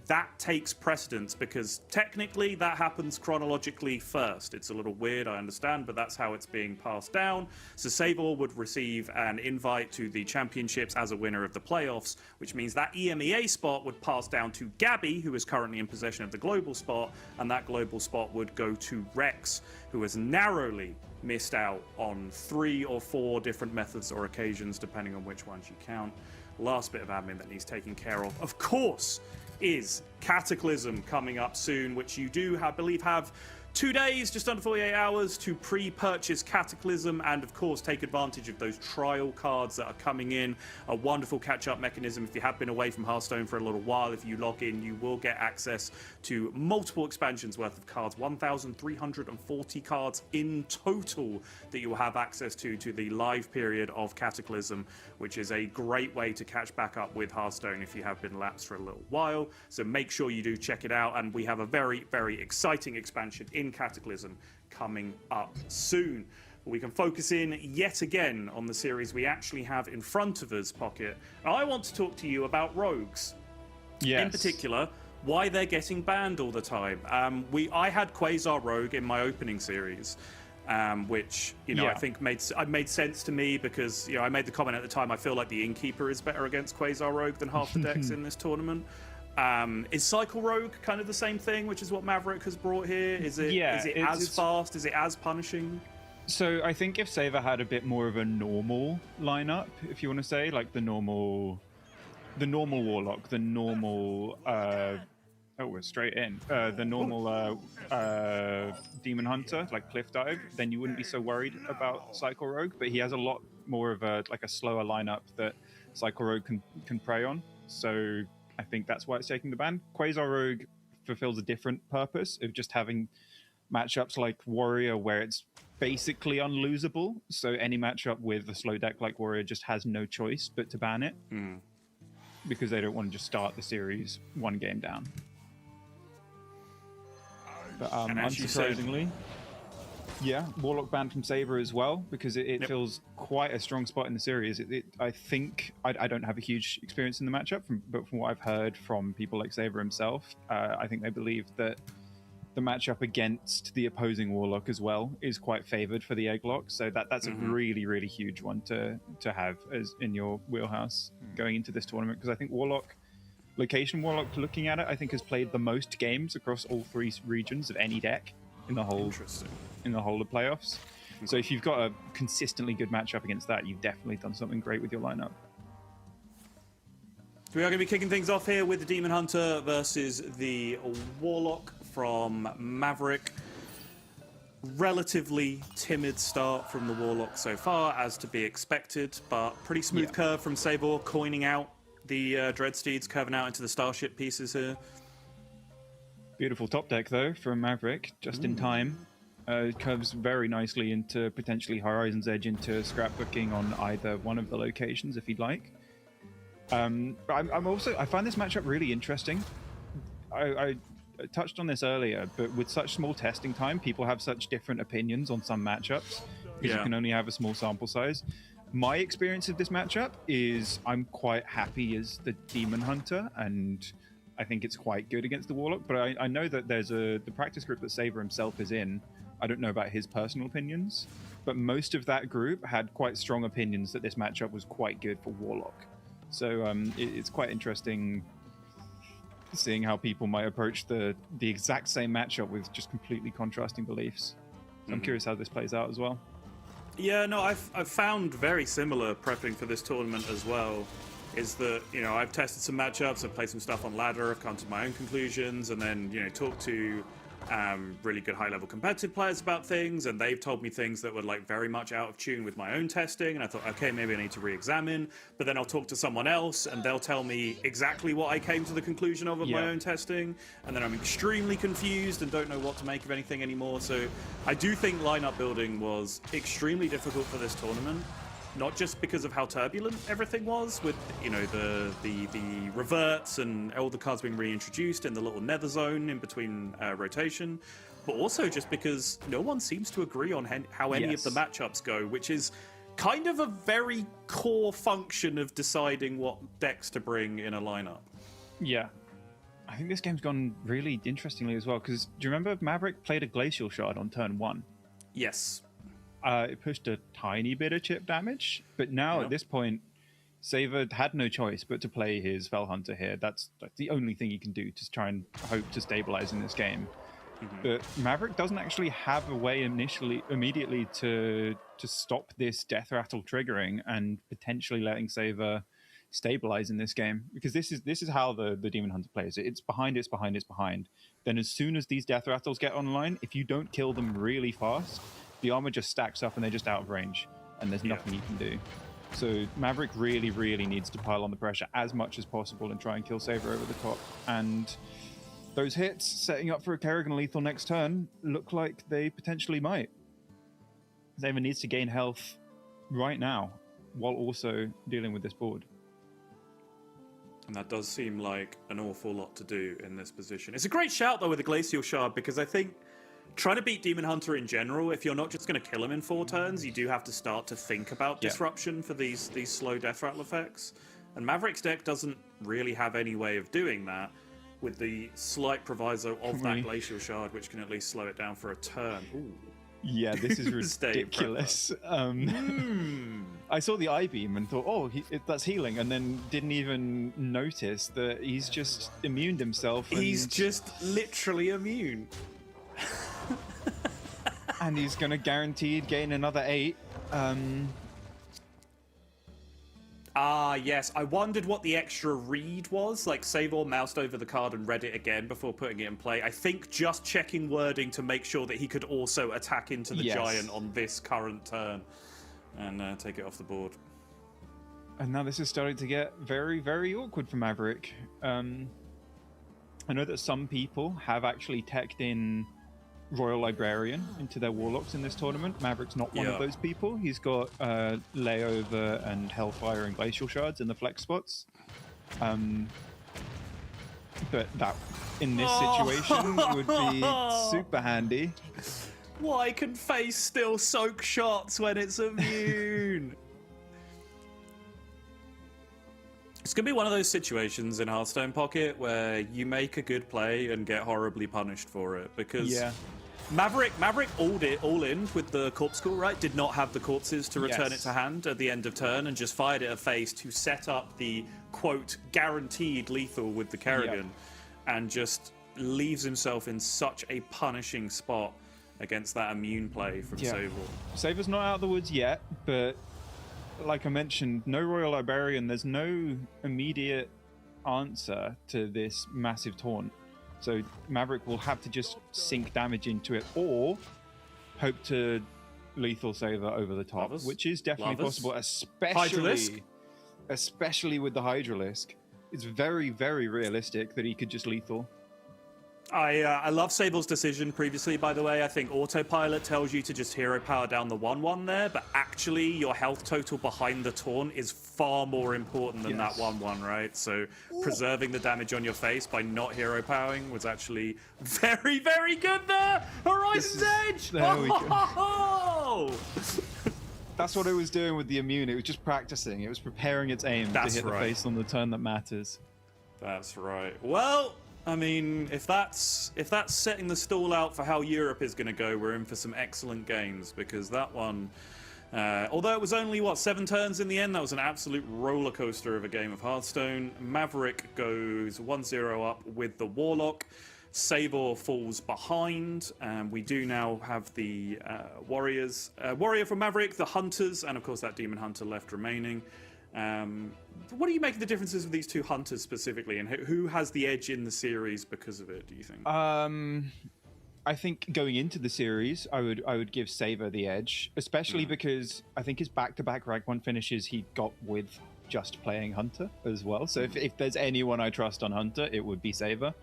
that takes precedence, because technically that happens chronologically first. It's a little weird, I understand, but that's how it's being passed down. So Savor would receive an invite to the championships as a winner of the playoffs, which means that EMEA spot would pass down to Gabby, who is currently in possession of the global spot, and that global spot would go to Rex, who has narrowly missed out on 3 or 4 different methods or occasions, depending on which ones you count. Last bit of admin that needs taking care of course, is Cataclysm coming up soon, which you do, I believe, have 2 days, just under 48 hours, to pre-purchase Cataclysm and, of course, take advantage of those trial cards that are coming in. A wonderful catch-up mechanism. If you have been away from Hearthstone for a little while, if you log in, you will get access to multiple expansions worth of cards, 1,340 cards in total that you will have access to the live period of Cataclysm, which is a great way to catch back up with Hearthstone if you have been lapsed for a little while. So make sure you do check it out, and we have a very, very exciting expansion in Cataclysm coming up soon. But we can focus in yet again on the series we actually have in front of us, Pocket. I want to talk to you about rogues. Yes. In particular, why they're getting banned all the time. I had Quasar Rogue in my opening series, which I think made sense to me, because I made the comment at the time, I feel like the Innkeeper is better against Quasar Rogue than half the decks in this tournament. Is Cycle Rogue kind of the same thing, which is what Maverick has brought here? Is it as fast? Is it as punishing? So I think if Savor had a bit more of a normal lineup, if you want to say, like the normal Warlock, the normal Oh, we're straight in. The normal Demon Hunter, like Cliff Dive, then you wouldn't be so worried about Cycle Rogue, but he has a lot more of a slower lineup that Cycle Rogue can prey on. So I think that's why it's taking the ban. Quasar Rogue fulfills a different purpose of just having matchups like Warrior where it's basically unlosable. So any matchup with a slow deck like Warrior just has no choice but to ban it. Because they don't want to just start the series one game down. But unsurprisingly, yeah, Warlock banned from Saber as well, because it feels quite a strong spot in the series. I think, I don't have a huge experience in the matchup, but from what I've heard from people like Saber himself, I think they believe that the matchup against the opposing Warlock as well is quite favored for the Egglock. So that's a really, really huge one to have as in your wheelhouse going into this tournament, because I think Location Warlock, looking at it, I think has played the most games across all 3 regions of any deck in the whole of playoffs. So if you've got a consistently good matchup against that, you've definitely done something great with your lineup. We are going to be kicking things off here with the Demon Hunter versus the Warlock from Maverick. Relatively timid start from the Warlock so far, as to be expected, but pretty smooth curve from Sabor, coining out the Dread Steeds, curving out into the Starship pieces here. Beautiful top deck, though, from Maverick, just in time. Curves very nicely into potentially Horizon's Edge into scrapbooking on either one of the locations, if he'd like. I find this matchup really interesting. I touched on this earlier, but with such small testing time, people have such different opinions on some matchups, because you can only have a small sample size. My experience of this matchup is I'm quite happy as the Demon Hunter, and I think it's quite good against the Warlock, but I know that there's the practice group that Saber himself is in. I don't know about his personal opinions, but most of that group had quite strong opinions that this matchup was quite good for Warlock. So it's quite interesting seeing how people might approach the exact same matchup with just completely contrasting beliefs. So I'm curious how this plays out as well. Yeah, no, I've found very similar prepping for this tournament as well. Is that, I've tested some matchups, I've played some stuff on ladder, I've come to my own conclusions, and then, talked to really good high-level competitive players about things, and they've told me things that were very much out of tune with my own testing, and I thought, okay, maybe I need to re-examine. But then I'll talk to someone else, and they'll tell me exactly what I came to the conclusion of my own testing, and then I'm extremely confused and don't know what to make of anything anymore. So I do think lineup building was extremely difficult for this tournament. Not just because of how turbulent everything was with, the reverts and all the cards being reintroduced in the little nether zone in between rotation, but also just because no one seems to agree on how any of the matchups go, which is kind of a very core function of deciding what decks to bring in a lineup. Yeah. I think this game's gone really interestingly as well, because do you remember Maverick played a Glacial Shard on turn 1? Yes. It pushed a tiny bit of chip damage, but now at this point, Saver had no choice but to play his Fell Hunter here. That's the only thing he can do to try and hope to stabilize in this game. But Maverick doesn't actually have a way immediately to stop this Death Rattle triggering and potentially letting Saver stabilize in this game, because this is how the Demon Hunter plays it. It's behind. Then as soon as these Death Rattles get online, if you don't kill them really fast, the armor just stacks up and they're just out of range, and there's nothing you can do. So Maverick really, really needs to pile on the pressure as much as possible and try and kill Saber over the top. And those hits, setting up for a Kerrigan lethal next turn, look like they potentially might. Saber needs to gain health right now, while also dealing with this board. And that does seem like an awful lot to do in this position. It's a great shout, though, with the Glacial Shard, because I think trying to beat Demon Hunter in general, if you're not just going to kill him in 4 turns, you do have to start to think about disruption for these slow Death Rattle effects. And Maverick's deck doesn't really have any way of doing that, with the slight proviso of that Glacial Shard, which can at least slow it down for a turn. Ooh. Yeah, this is ridiculous. I saw the eye beam and thought, oh, that's healing, and then didn't even notice that he's just immuned himself. He's just literally immune. And he's going to guaranteed gain another 8. Ah, yes. I wondered what the extra read was. Like, Savor moused over the card and read it again before putting it in play. I think just checking wording to make sure that he could also attack into the giant on this current turn and take it off the board. And now this is starting to get very, very awkward for Maverick. I know that some people have actually teched in Royal Librarian into their Warlocks in this tournament. Maverick's not one of those people. He's got Layover and Hellfire and Glacial Shards in the flex spots. But that, in this situation, would be super handy. Why can Face still soak shots when it's immune? It's going to be one of those situations in Hearthstone Pocket where you make a good play and get horribly punished for it, because Maverick all in with the Corpse Call, right? Did not have the corpses to return it to hand at the end of turn and just fired it at Face to set up the, quote, guaranteed lethal with the Kerrigan, and just leaves himself in such a punishing spot against that immune play from Savor. Savor's not out of the woods yet, but like I mentioned, no Royal Librarian, there's no immediate answer to this massive taunt. So Maverick will have to just sink damage into it, or hope to lethal Savor over the top, which is definitely possible, especially with the Hydralisk. It's very, very realistic that he could just lethal. I love Sable's decision previously, by the way. I think Autopilot tells you to just hero power down the 1/1 there, but actually your health total behind the taunt is far more important than that 1/1, right? So preserving the damage on your face by not hero powering was actually very, very good there! Horizon's Edge! There we go. That's what it was doing with the immune. It was just practicing. It was preparing its aim to hit the face on the turn that matters. That's right. Well, I mean, if that's setting the stall out for how Europe is going to go, we're in for some excellent games, because that one, although it was only, 7 turns in the end, that was an absolute roller coaster of a game of Hearthstone. Maverick goes 1-0 up with the Warlock. Sabor falls behind, and we do now have the Warriors. Warrior from Maverick, the Hunters, and of course that Demon Hunter left remaining. What do you make of the differences with these two Hunters specifically, and who has the edge in the series because of it, do you think? I think going into the series, I would give Savor the edge, especially because I think his back-to-back rank 1 finishes he got with just playing Hunter as well. So if there's anyone I trust on Hunter, it would be Savor.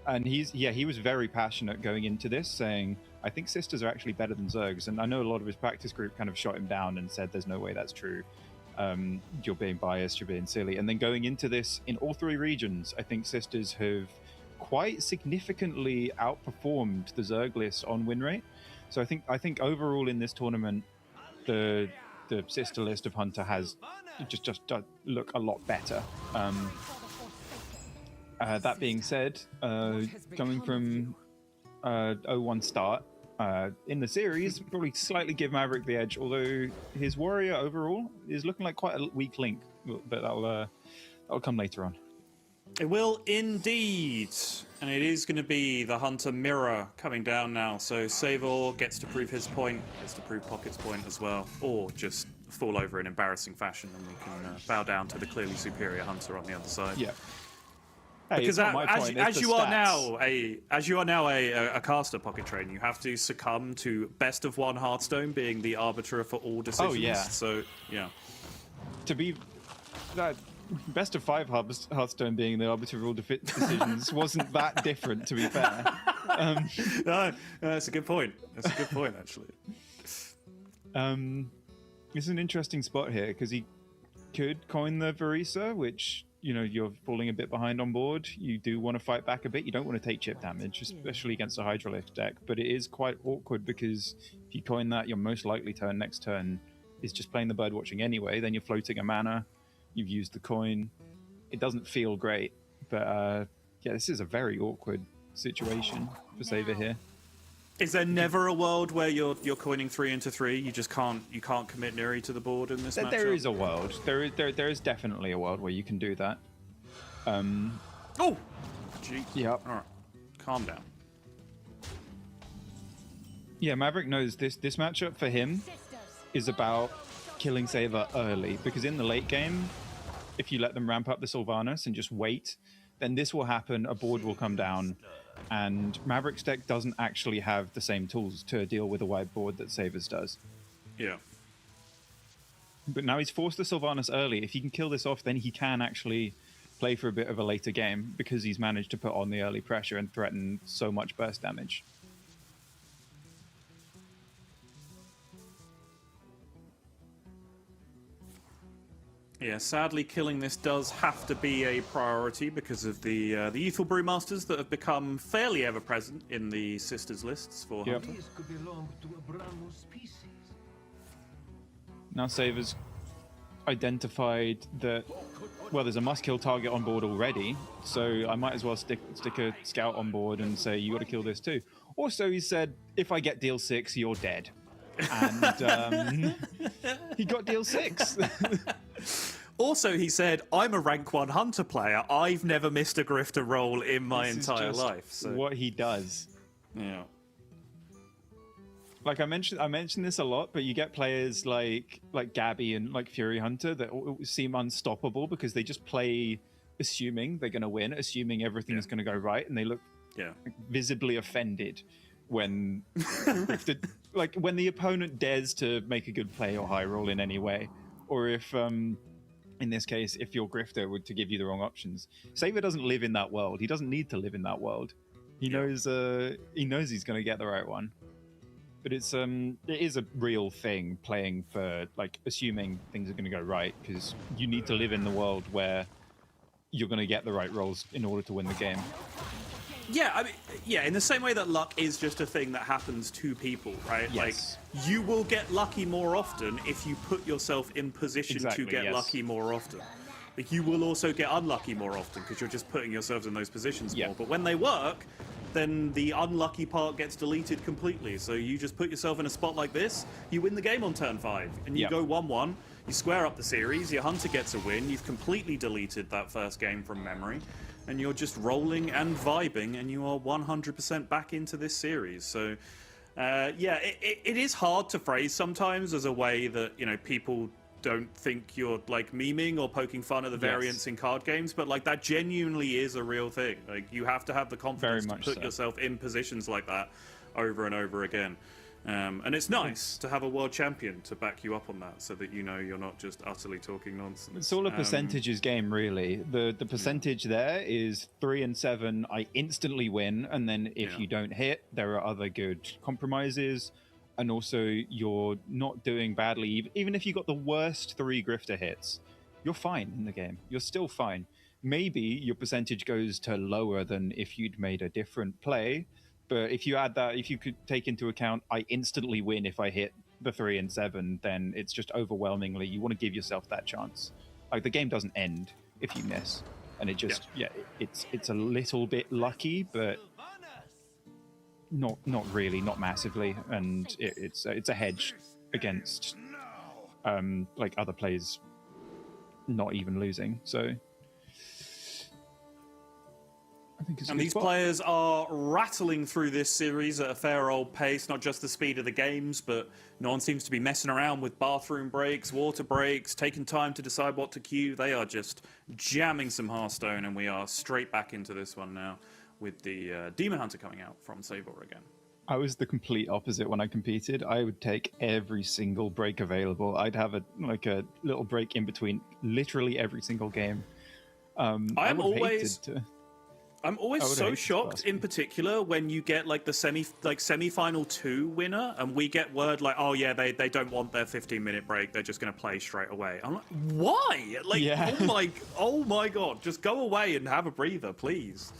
And he was very passionate going into this, saying, I think Sisters are actually better than Zergs. And I know a lot of his practice group kind of shot him down and said, there's no way that's true. You're being biased, you're being silly. And then going into this, in all 3 regions, I think Sisters have quite significantly outperformed the Zerg list on win rate. So I think overall in this tournament, the Sister list of Hunter has just look a lot better. That being said, coming from 0-1 start, in the series, probably slightly give Maverick the edge, although his Warrior overall is looking like quite a weak link, but that'll come later on. It will indeed, and it is going to be the Hunter Mirror coming down now, so Savor gets to prove his point, gets to prove Pocket's point as well, or just fall over in embarrassing fashion, and we can bow down to the clearly superior Hunter on the other side. Yeah. Hey, because as you are now a caster, Pocket Train, you have to succumb to best of 1 Hearthstone being the arbiter for all decisions. Oh yeah. So yeah. To be that best of 5 Hearthstone being the arbiter of all decisions wasn't that different, to be fair. No, that's a good point. That's a good point, actually. It's an interesting spot here because he could coin the Varisa, which, you know, you're falling a bit behind on board. You do want to fight back a bit. You don't want to take chip damage, especially against a Hydralisk deck. But it is quite awkward because if you coin that, your most likely turn next turn is just playing the bird watching anyway. Then you're floating a mana. You've used the coin. It doesn't feel great. But yeah, this is a very awkward situation for Savor here. Is there never a world where you're coining 3 into 3? You just can't commit Neri to the board in this matchup? There is a world. There is definitely a world where you can do that. Oh! Gee. Yep. All right. Calm down. Yeah, Maverick knows this matchup for him is about killing Savor early, because in the late game, if you let them ramp up the Sylvanas and just wait, then this will happen, a board will come down, and Maverick's deck doesn't actually have the same tools to deal with a wide board that Savers does. Yeah. But now he's forced the Sylvanas early. If he can kill this off, then he can actually play for a bit of a later game because he's managed to put on the early pressure and threaten so much burst damage. Yeah, sadly, killing this does have to be a priority because of the youthful brewmasters that have become fairly ever-present in the sisters lists for Yep. Hunter. This could belong to a brand new species. Now Savers identified that, well, there's a must-kill target on board already, so I might as well stick a scout on board and say, you got to kill this too. Also, he said, if I get deal 6, you're dead. And he got deal 6. Also, he said, I'm a rank 1 Hunter player. I've never missed a Grifter roll in my This is entire just life. So, what he does. yeah. Like I mentioned this a lot, but you get players like Gabby and like Fury Hunter that seem unstoppable because they just play assuming they're going to win, assuming everything's going to go right, and they look visibly offended when like when the opponent dares to make a good play or high roll in any way, or if in this case, if your Grifter were to give you the wrong options. Saber doesn't live in that world. He doesn't need to live in that world. He knows he's going to get the right one. But it is a real thing playing for, like, assuming things are going to go right, because you need to live in the world where you're going to get the right rolls in order to win the game. Yeah, I mean, yeah, in the same way that luck is just a thing that happens to people, right? Yes. Like, you will get lucky more often if you put yourself in position to get lucky more often. Like, you will also get unlucky more often because you're just putting yourselves in those positions more. But when they work, then the unlucky part gets deleted completely. So you just put yourself in a spot like this, you win the game on turn 5, and you go 1-1, you square up the series, your Hunter gets a win, you've completely deleted that first game from memory, and you're just rolling and vibing, and you are 100% back into this series. So, yeah, it is hard to phrase sometimes as a way that, you know, people don't think you're, like, memeing or poking fun at the variance in card games, but, like, that genuinely is a real thing. Like, you have to have the confidence to put yourself in positions like that over and over again. And it's nice to have a world champion to back you up on that, so that you know you're not just utterly talking nonsense. It's all a percentages game, really. The percentage there is 3 and 7. I instantly win, and then if you don't hit, there are other good compromises, and also you're not doing badly. Even if you got the worst 3 Grifter hits, you're fine in the game. You're still fine. Maybe your percentage goes to lower than if you'd made a different play. But if you add that, if you could take into account, I instantly win if I hit the 3 and 7, then it's just overwhelmingly, you want to give yourself that chance. Like, the game doesn't end if you miss. And it just, it's a little bit lucky, but not really, not massively. And it's a hedge against, like, other players not even losing. So I think it's a and good these spot. players are rattling through this series at a fair old pace, not just the speed of the games, but no one seems to be messing around with bathroom breaks, water breaks, taking time to decide what to queue. They are just jamming some Hearthstone, and we are straight back into this one now with the Demon Hunter coming out from Savor again. I was the complete opposite when I competed. I would take every single break available. I'd have a little break in between literally every single game. I'm always so shocked, in particular, when you get like the semi-final 2 winner, and we get word like, oh yeah, they don't want their 15-minute break, they're just going to play straight away. I'm like, why? Like, oh my god, just go away and have a breather, please.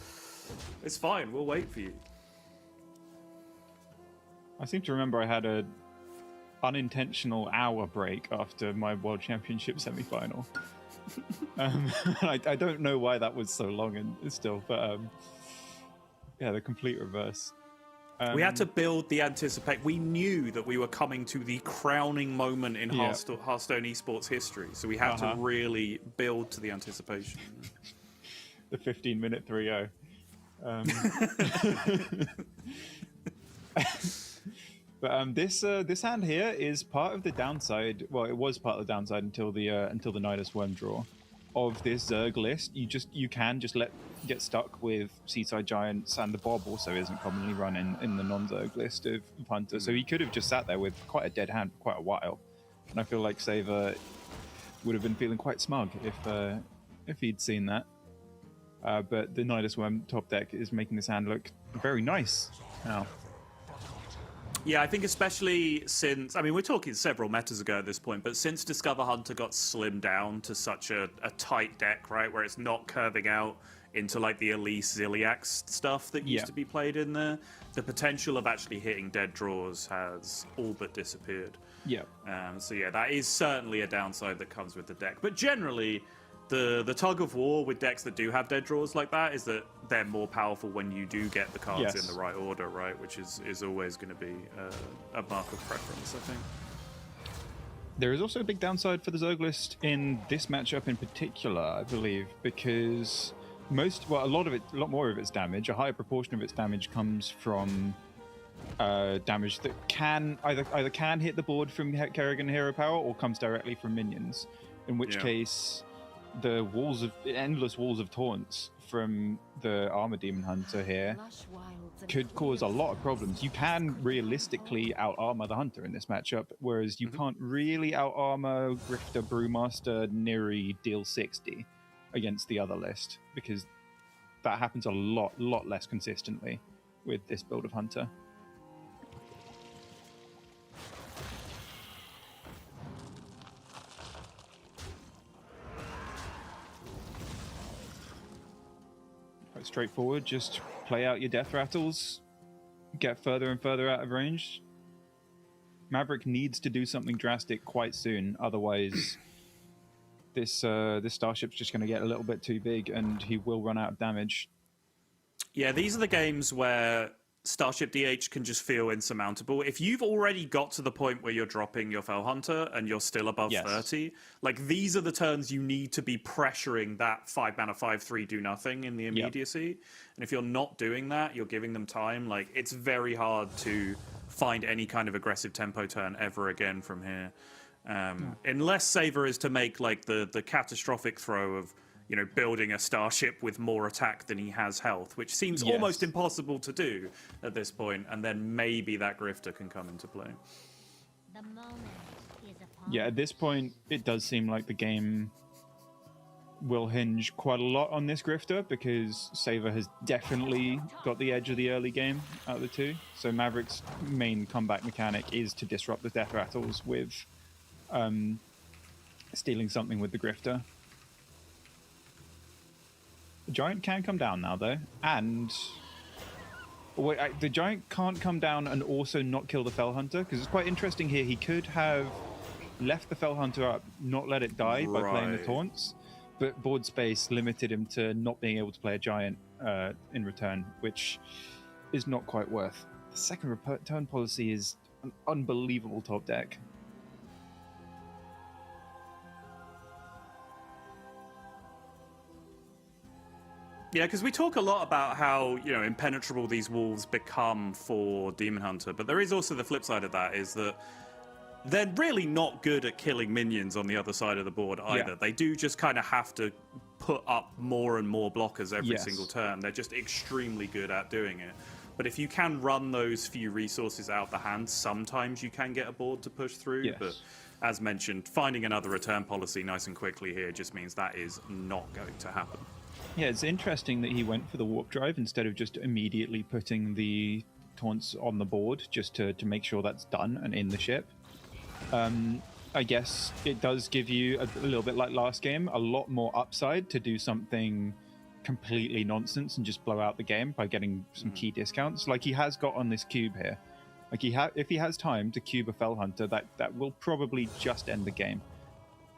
It's fine, we'll wait for you. I seem to remember I had a unintentional hour break after my World Championship semi-final. I don't know why that was so long and still, but yeah, the complete reverse. We had to build the anticipate. We knew that we were coming to the crowning moment in Hearthstone esports history, so we had to really build to the anticipation. The 15-minute 3-0. But this hand here is part of the downside. Well, it was part of the downside until the Nidus Worm draw of this Zerg list, you can just get stuck with Seaside Giants, and the Bob also isn't commonly run in the non-Zerg list of Hunter. So he could have just sat there with quite a dead hand for quite a while. And I feel like Saver would have been feeling quite smug if he'd seen that. But the Nidus Worm top deck is making this hand look very nice now. Yeah, I think especially since, I mean, we're talking several metas ago at this point, but since Discover Hunter got slimmed down to such a tight deck, right, where it's not curving out into like the Elise Ziliax stuff that used to be played in there, the potential of actually hitting dead draws has all but disappeared. Yeah. So yeah, that is certainly a downside that comes with the deck. But generally, the tug of war with decks that do have dead draws like that is that they're more powerful when you do get the cards in the right order, right? Which is always going to be a mark of preference, I think. There is also a big downside for the Zerg list in this matchup in particular, I believe, because a lot more of its damage, a higher proportion of its damage comes from damage that can either can hit the board from Kerrigan Hero Power or comes directly from minions. In which case, the endless walls of taunts from the Armor Demon Hunter here could cause a lot of problems. You can realistically out-armor the Hunter in this matchup, whereas you can't really out-armor Grifter, Brewmaster, Neri, Deal 60 against the other list, because that happens a lot less consistently with this build of Hunter. Quite straightforward, just play out your death rattles, get further and further out of range. Maverick needs to do something drastic quite soon, otherwise this starship's just going to get a little bit too big and he will run out of damage. Yeah, these are the games where Starship DH can just feel insurmountable. If you've already got to the point where you're dropping your Fell Hunter and you're still above 30, like these are the turns you need to be pressuring that 5-mana 5/3 do nothing in the immediacy. And if you're not doing that, you're giving them time. Like it's very hard to find any kind of aggressive tempo turn ever again from here. Unless Saver is to make like the catastrophic throw of, you know, building a starship with more attack than he has health, which seems almost impossible to do at this point, and then maybe that Grifter can come into play. The moment is upon Yeah, at this point, it does seem like the game will hinge quite a lot on this Grifter, because Saver has definitely got the edge of the early game out of the two. So Maverick's main comeback mechanic is to disrupt the death rattles with stealing something with the Grifter. The Giant can come down now, though, and the Giant can't come down and also not kill the Fell Hunter, because it's quite interesting here. He could have left the Fell Hunter up, not let it die by playing the taunts, but board space limited him to not being able to play a Giant in return, which is not quite worth. The second return policy is an unbelievable top deck. Yeah, because we talk a lot about how, you know, impenetrable these wolves become for Demon Hunter, but there is also the flip side of that, is that they're really not good at killing minions on the other side of the board either. They do just kind of have to put up more and more blockers every single turn. They're just extremely good at doing it. But if you can run those few resources out the hand, sometimes you can get a board to push through. But as mentioned, finding another return policy nice and quickly here just means that is not going to happen. Yeah, it's interesting that he went for the warp drive instead of just immediately putting the taunts on the board, just to make sure that's done and in the ship. I guess it does give you a little bit like last game, a lot more upside to do something completely nonsense and just blow out the game by getting some key discounts, like he has got on this cube here. Like if he has time to cube a Fell Hunter, that will probably just end the game.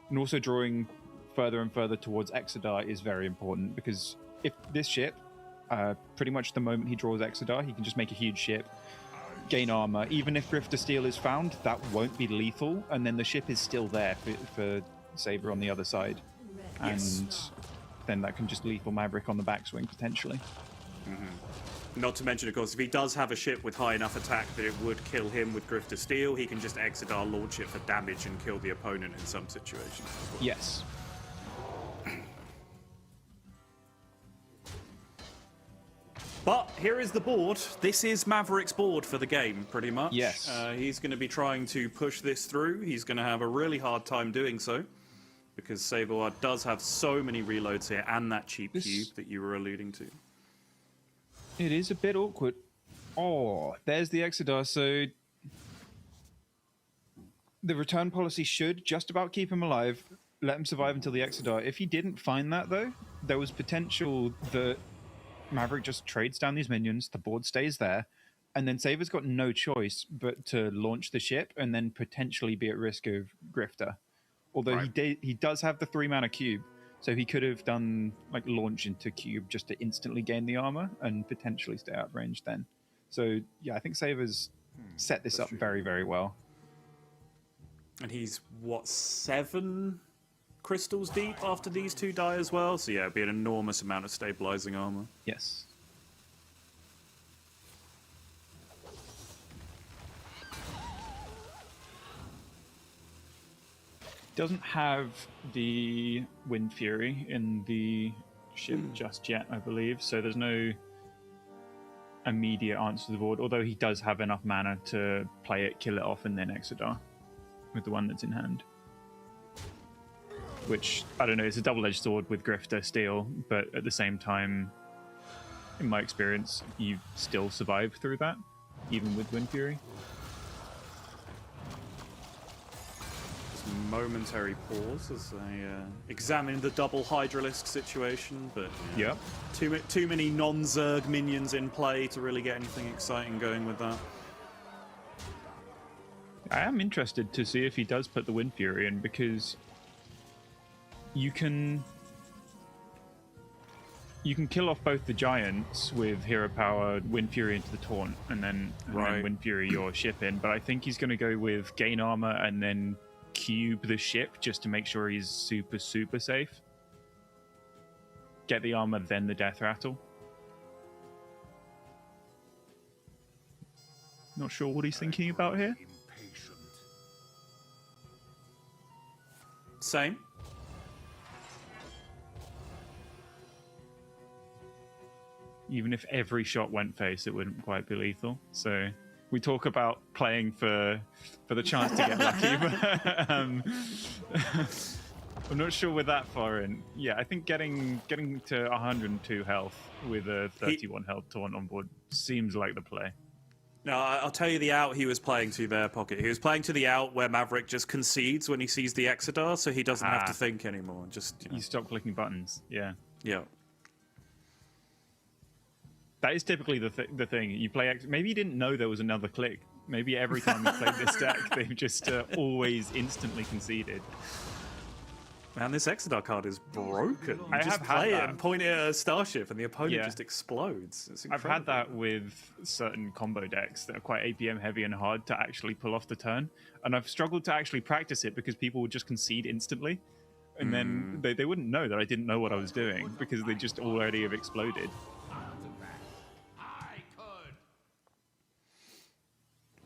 And also drawing further and further towards Exodar is very important, because if this ship, pretty much the moment he draws Exodar, he can just make a huge ship, gain armor. Even if Grifter Steel is found, that won't be lethal, and then the ship is still there for Saber on the other side. And then that can just lethal Maverick on the backswing, potentially. Not to mention, of course, if he does have a ship with high enough attack that it would kill him with Grifter Steel, he can just Exodar launch it for damage and kill the opponent in some situations as well. Yes. But here is the board. This is Maverick's board for the game, pretty much. Yes. He's going to be trying to push this through. He's going to have a really hard time doing so, because Saberwar does have so many reloads here and that cheap cube that you were alluding to. It is a bit awkward. Oh, there's the Exodus. So the return policy should just about keep him alive, let him survive until the Exodus. If he didn't find that, though, there was potential that Maverick just trades down these minions, the board stays there, and then Saber's got no choice but to launch the ship and then potentially be at risk of Grifter. Although he does have the 3-mana cube, so he could have done like launch into cube just to instantly gain the armor and potentially stay out of range then. So yeah, I think Saber's set this up very, very well. And he's, what, 7 crystals deep after these two die as well? So yeah, it'd be an enormous amount of stabilizing armor. Yes. Doesn't have the Wind Fury in the ship just yet, I believe, so there's no immediate answer to the board, although he does have enough mana to play it, kill it off, and then Exodar with the one that's in hand. Which, I don't know, it's a double-edged sword with Grifter Steel, but at the same time, in my experience, you still survive through that, even with Wind Fury. Momentary pause as they examine the double Hydralisk situation, but Yep. too many non-Zerg minions in play to really get anything exciting going with that. I am interested to see if he does put the Wind Fury in, because you can kill off both the giants with hero power, Wind Fury into the taunt, and then Wind Fury your ship in. But I think he's going to go with gain armor and then cube the ship just to make sure he's super, super safe. Get the armor, then the death rattle. Not sure what he's thinking about here. Same. Even if every shot went face, it wouldn't quite be lethal. So we talk about playing for the chance to get lucky, but I'm not sure we're that far in. Yeah, I think getting to 102 health with a 31 health taunt on board seems like the play. No, I'll tell you the out he was playing to there, Pocket. He was playing to the out where Maverick just concedes when he sees the Exodar, so he doesn't have to think anymore. Just you stop clicking buttons. Yeah. Yeah. That is typically the thing. You play maybe you didn't know there was another click. Maybe every time you played this deck, they've just always instantly conceded. Man, this Exodar card is broken. You I just have had play it that. and point it at a starship, and the opponent just explodes. It's I've incredible. had that with certain combo decks that are quite APM heavy and hard to actually pull off the turn, and I've struggled to actually practice it because people would just concede instantly, and then they wouldn't know that I didn't know what I was doing because they just already have exploded.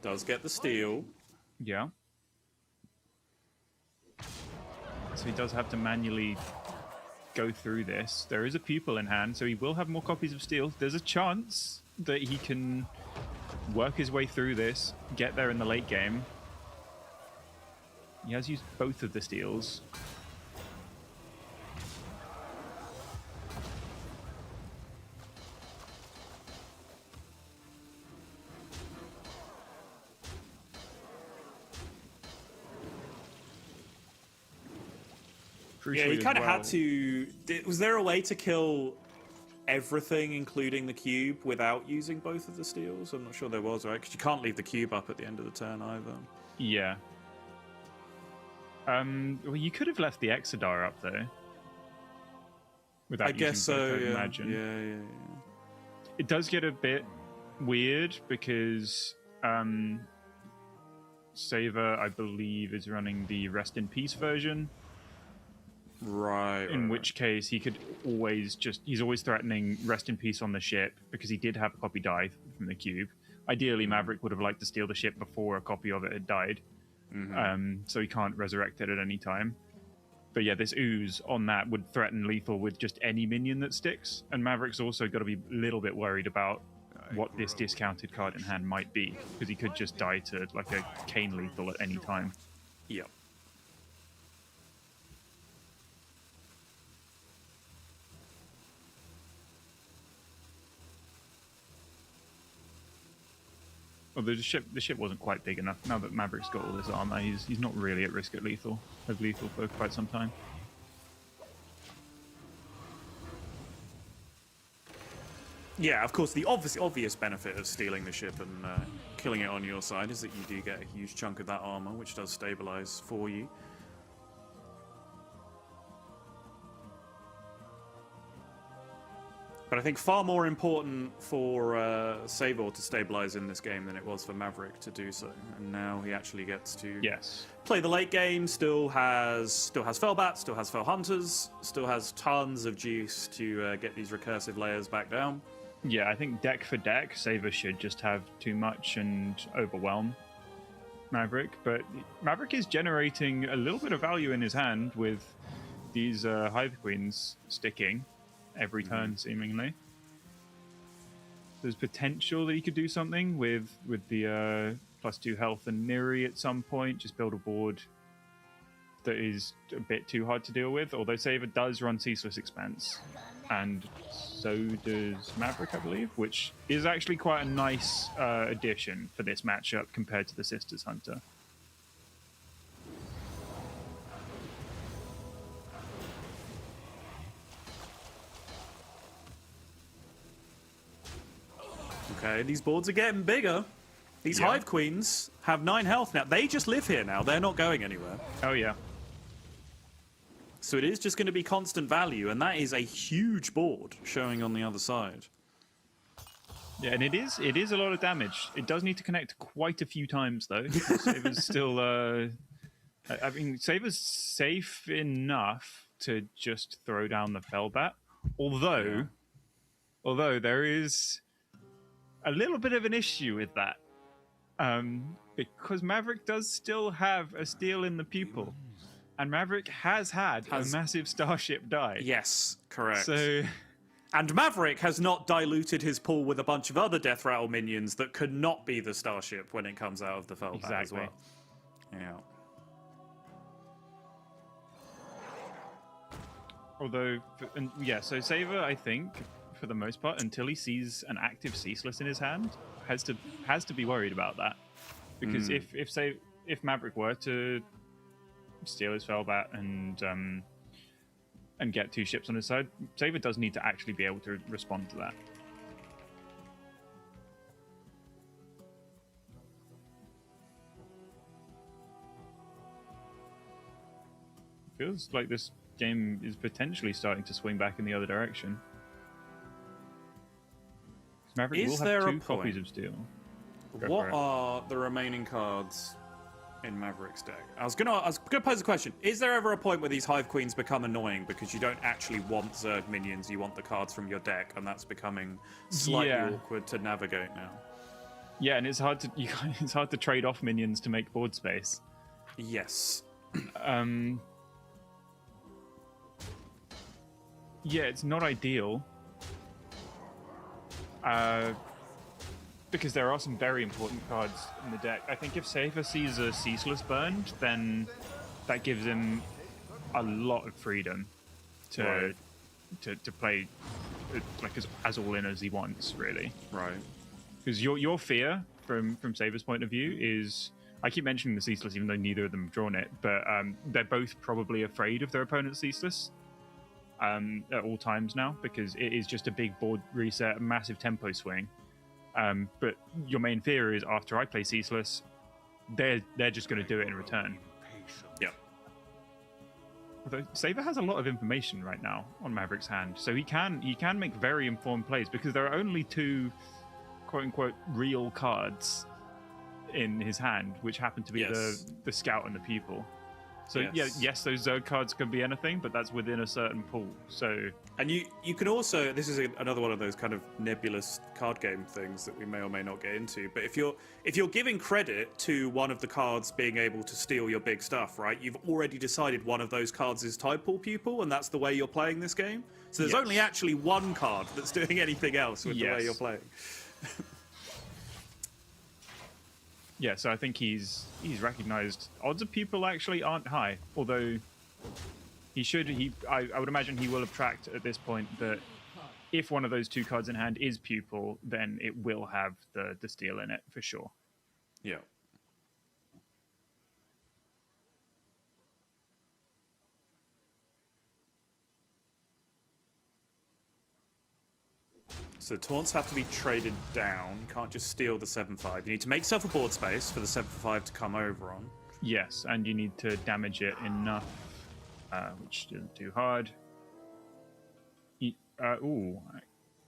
Does get the steal. Yeah. So he does have to manually go through this. There is a pupil in hand, so he will have more copies of steel. There's a chance that he can work his way through this, get there in the late game. He has used both of the steals. Yeah, he kind of had to. Was there a way to kill everything, including the cube, without using both of the steals? I'm not sure there was, right? Because you can't leave the cube up at the end of the turn either. Yeah. Well, you could have left the Exodar up though. Without I guess using so. both, I'd Yeah. imagine. Yeah. It does get a bit weird because Saver, I believe, is running the Rest in Peace version. Right. In which case, he could always he's always threatening Rest in Peace on the ship because he did have a copy die from the cube. Ideally, Maverick would have liked to steal the ship before a copy of it had died. So he can't resurrect it at any time. But yeah, this ooze on that would threaten lethal with just any minion that sticks. And Maverick's also got to be a little bit worried about what this discounted card in hand might be, because he could just die to like a Cane lethal at any time. Yep. Well, the ship wasn't quite big enough. Now that Maverick's got all this armor, he's not really at risk of lethal for quite some time. Yeah, of course, the obvious benefit of stealing the ship and killing it on your side is that you do get a huge chunk of that armor, which does stabilize for you. But I think far more important for Sabor to stabilize in this game than it was for Maverick to do so. And now he actually gets to play the late game, still has Fellbat, still has Fell Hunters, still has tons of juice to get these recursive layers back down. Yeah, I think deck for deck, Saber should just have too much and overwhelm Maverick. But Maverick is generating a little bit of value in his hand with these Hive Queens sticking every turn, seemingly. There's potential that he could do something with the +2 health and Neri at some point. Just build a board that is a bit too hard to deal with. Although Saber does run Ceaseless Expanse, and so does Maverick, I believe, which is actually quite a nice addition for this matchup compared to the Sisters Hunter. Okay, these boards are getting bigger. These Hive Queens have 9 health now. They just live here now. They're not going anywhere. Oh, yeah. So it is just going to be constant value, and that is a huge board showing on the other side. Yeah, and it is a lot of damage. It does need to connect quite a few times, though. Saber's still... I mean, Saber's safe enough to just throw down the Fellbat. Although there is a little bit of an issue with that. Because Maverick does still have a Steel in the Pupil. And Maverick has had a massive starship die. Yes, correct. So... And Maverick has not diluted his pool with a bunch of other Death Rattle minions that could not be the starship when it comes out of the Fellbat as well. Yeah. Although, so Saber, I think, for the most part, until he sees an active Ceaseless in his hand, has to be worried about that. Because if Maverick were to steal his Fellbat and get 2 ships on his side, Saber does need to actually be able to respond to that. Feels like this game is potentially starting to swing back in the other direction. Maverick will have 2 copies of Steel. What are the remaining cards in Maverick's deck? I was gonna pose a question. Is there ever a point where these Hive Queens become annoying because you don't actually want Zerg minions, you want the cards from your deck, and that's becoming slightly awkward to navigate now? Yeah, and it's hard to trade off minions to make board space. Yes. Yeah, it's not ideal. Because there are some very important cards in the deck. I think if Saber sees a Ceaseless burned, then that gives him a lot of freedom to play like as all in as he wants, really. Right. Because your fear from Saber's point of view is, I keep mentioning the Ceaseless even though neither of them have drawn it, but they're both probably afraid of their opponent's Ceaseless at all times now, because it is just a big board reset, a massive tempo swing. But your main fear is after I play Ceaseless, they're just going to do it in return. Yeah. Although Saber has a lot of information right now on Maverick's hand, so he can make very informed plays because there are only 2 quote-unquote real cards in his hand, which happen to be the Scout and the Pupil. So yes, those Zerg cards can be anything, but that's within a certain pool. So And you can also, this is another one of those kind of nebulous card game things that we may or may not get into. But if you're giving credit to one of the cards being able to steal your big stuff, right? You've already decided one of those cards is Tide Pool Pupil, and that's the way you're playing this game. So there's only actually one card that's doing anything else with the way you're playing. Yeah, so I think he's recognized odds of people actually aren't high, although I would imagine he will have tracked at this point that if one of those two cards in hand is Pupil, then it will have the steal in it for sure. Yeah. So taunts have to be traded down. You can't just steal the 7/5. You need to make yourself a board space for the 7/5 to come over on. Yes, and you need to damage it enough, which isn't too hard. You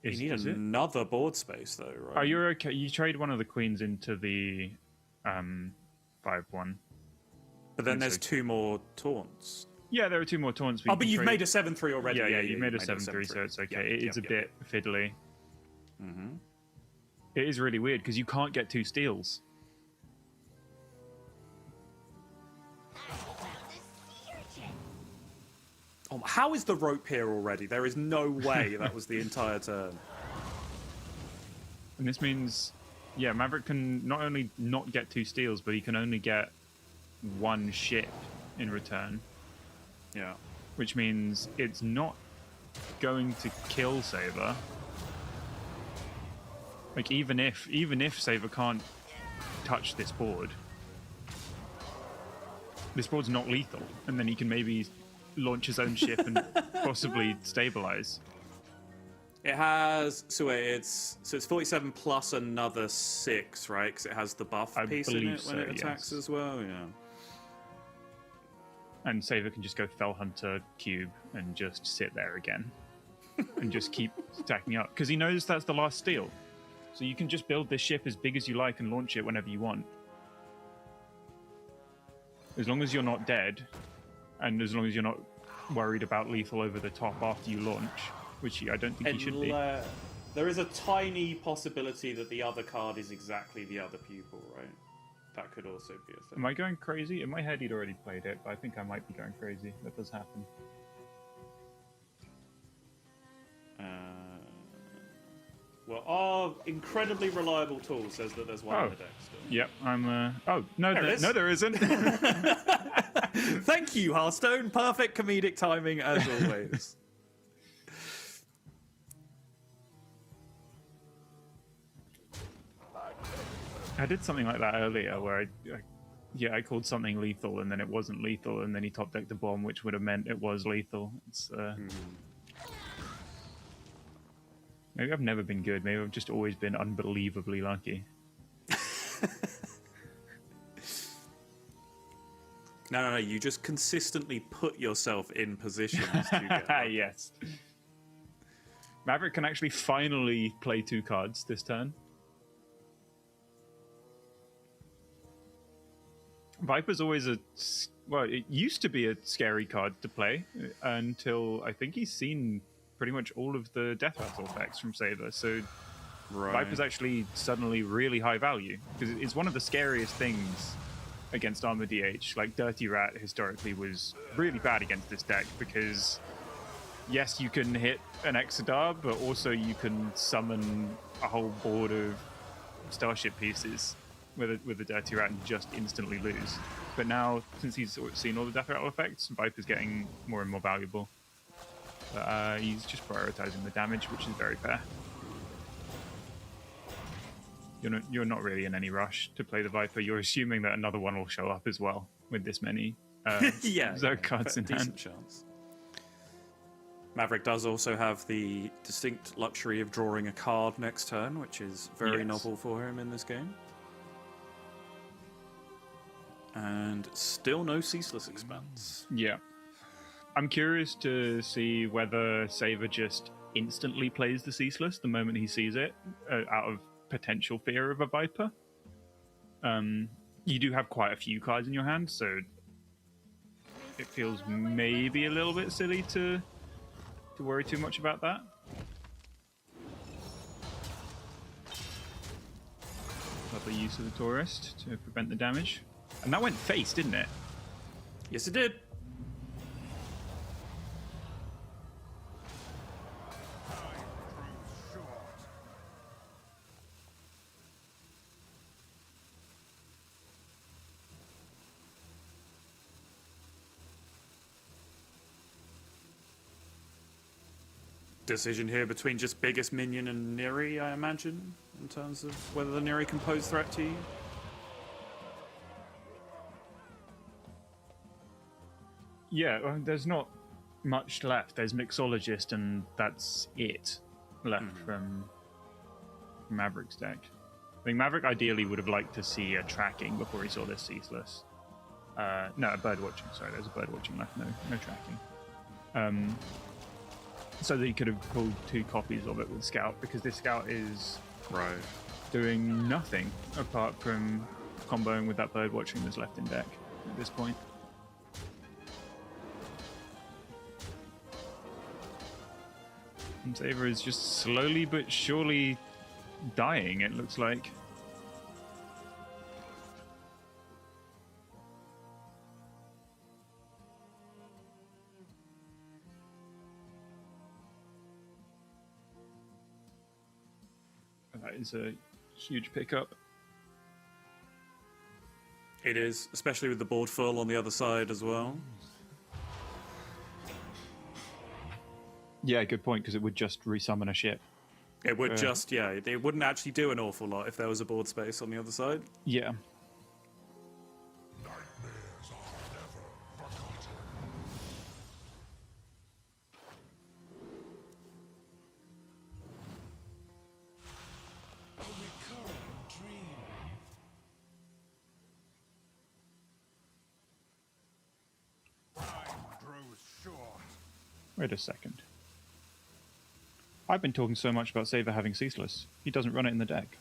need another board space, though, right? Oh, you're okay. You trade one of the queens into the 5/1. But then there's two more taunts. Yeah, there are two more taunts. But you've made a 7/3 already. Yeah, you've made a 7/3, so it's okay. It is a bit fiddly. Mm-hmm. It is really weird because you can't get two steals. Oh, how is the rope here already? There is no way that was the entire turn. And this means, yeah, Maverick can not only not get two steals, but he can only get one ship in return. Yeah. Which means it's not going to kill Saber. Like even if Saber can't touch this board's not lethal, and then he can maybe launch his own ship and possibly stabilize. It has it's 47 plus another 6, right? Because it has the buff piece in it when it attacks as well. Yeah. And Saber can just go Fell Hunter Cube and just sit there again and just keep stacking up because he knows that's the last steal. So you can just build this ship as big as you like and launch it whenever you want. As long as you're not dead, and as long as you're not worried about lethal over the top after you launch, which I don't think you should be. There is a tiny possibility that the other card is exactly the other pupil, right? That could also be a thing. Am I going crazy? In my head, he'd already played it, but I think I might be going crazy. That does happen. Well, our incredibly reliable tool says that there's one in the deck still. Yep, I'm. Oh no, no, there isn't. Thank you, Hearthstone. Perfect comedic timing as always. I did something like that earlier, where I called something lethal, and then it wasn't lethal, and then he top decked the bomb, which would have meant it was lethal. It's. Maybe I've never been good. Maybe I've just always been unbelievably lucky. No. You just consistently put yourself in positions to get Yes. Maverick can actually finally play two cards this turn. Viper's always it used to be a scary card to play until I think he's seen pretty much all of the death rattle effects from Saber. So Viper's actually suddenly really high value because it's one of the scariest things against Armor DH. Like Dirty Rat historically was really bad against this deck because yes, you can hit an Exodar, but also you can summon a whole board of starship pieces with a Dirty Rat and just instantly lose. But now, since he's seen all the death rattle effects, Viper's getting more and more valuable. But he's just prioritizing the damage, which is very fair. You're not really in any rush to play the Viper. You're assuming that another one will show up as well with this many Zerg cards in hand. Chance. Maverick does also have the distinct luxury of drawing a card next turn, which is very novel for him in this game. And still no Ceaseless Expanse. Yeah. I'm curious to see whether Saber just instantly plays the Ceaseless the moment he sees it, out of potential fear of a Viper. You do have quite a few cards in your hand, so it feels maybe a little bit silly to worry too much about that. Lovely use of the tourist to prevent the damage. And that went face, didn't it? Yes, it did. Decision here between just biggest minion and Neri, I imagine, in terms of whether the Neri can pose threat to you. Yeah, well, there's not much left. There's Mixologist, and that's it left from Maverick's deck. I think Maverick ideally would have liked to see a tracking before he saw this Ceaseless. No, a bird watching. Sorry, there's a bird watching left. No tracking. So that he could have pulled 2 copies of it with Scout, because this Scout is doing nothing apart from comboing with that bird watching that's left in deck at this point. And Saber is just slowly but surely dying, it looks like. That is a huge pickup. It is, especially with the board full on the other side as well. Yeah, good point, because it would just resummon a ship. It would just, yeah, it wouldn't actually do an awful lot if there was a board space on the other side. Yeah. Wait a second. I've been talking so much about Saber having Ceaseless. He doesn't run it in the deck.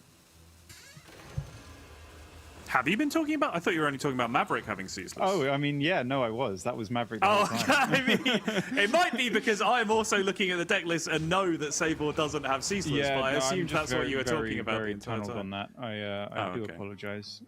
Have you been talking about? I thought you were only talking about Maverick having Ceaseless. Oh, I mean, yeah, no, I was. That was Maverick the whole time. I mean, it might be because I'm also looking at the deck list and know that Sabor doesn't have Ceaseless, but I assumed that's what you were talking about the entire time. On that. I do okay. apologize.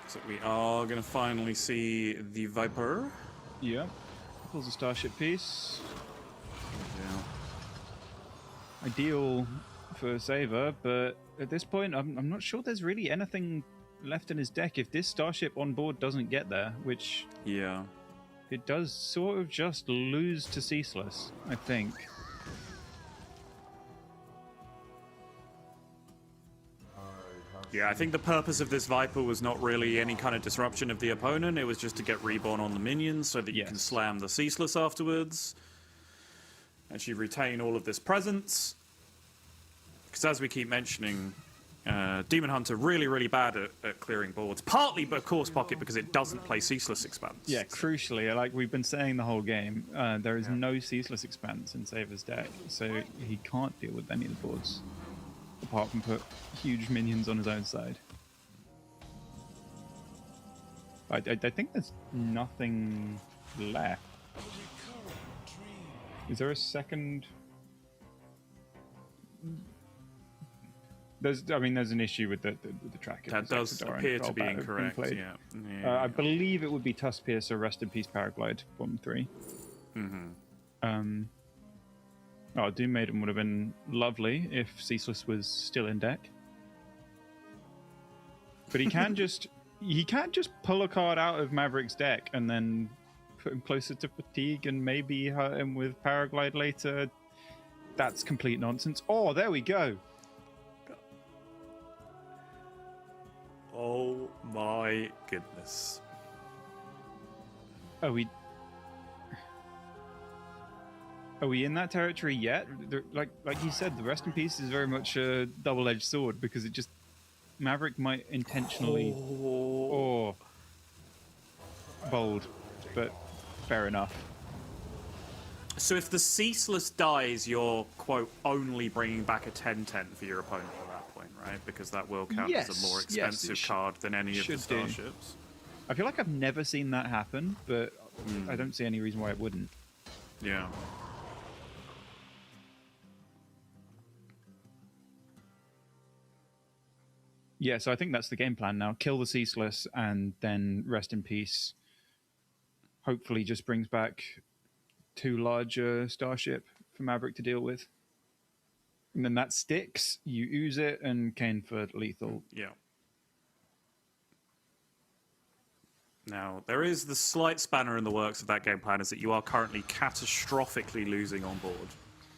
So we are going to finally see the Viper. Yeah. Pulls a starship piece. Yeah. Ideal for Saber, but at this point, I'm not sure there's really anything left in his deck if this starship on board doesn't get there, which Yeah. it does sort of just lose to Ceaseless, I think. Yeah, I think the purpose of this Viper was not really any kind of disruption of the opponent. It was just to get reborn on the minions so that you can slam the Ceaseless afterwards. And you retain all of this presence. Because as we keep mentioning, Demon Hunter really, really bad at clearing boards. Partly, but of course, Pocket, because it doesn't play Ceaseless Expanse. Yeah, crucially, like we've been saying the whole game, there is no Ceaseless Expanse in Saber's deck, so he can't deal with any of the boards. Apart from put huge minions on his own side. I think there's nothing left. Is there a second? There's an issue with the tracker. That does appear to be incorrect. Yeah. I believe it would be Tusk Piercer, Rest in Peace, Paraglide, bottom 3. Oh, Doom Maiden would have been lovely if Ceaseless was still in deck. But he can't just pull a card out of Maverick's deck and then put him closer to Fatigue and maybe hurt him with Paraglide later. That's complete nonsense. Oh, there we go. Oh my goodness. Are we in that territory yet? Like you said, the Rest in Peace is very much a double-edged sword because it just Maverick might intentionally... Oh. Bold, but fair enough. So if the Ceaseless dies, you're, quote, only bringing back a 10/10 for your opponent at that point, right? Because that will count as a more expensive card than any of the starships. I feel like I've never seen that happen, but I don't see any reason why it wouldn't. Yeah. Yeah, so I think that's the game plan now. Kill the Ceaseless and then rest in peace. Hopefully just brings back 2 larger starship for Maverick to deal with. And then that sticks, you ooze it, and Kane for lethal. Yeah. Now, there is the slight spanner in the works of that game plan is that you are currently catastrophically losing on board.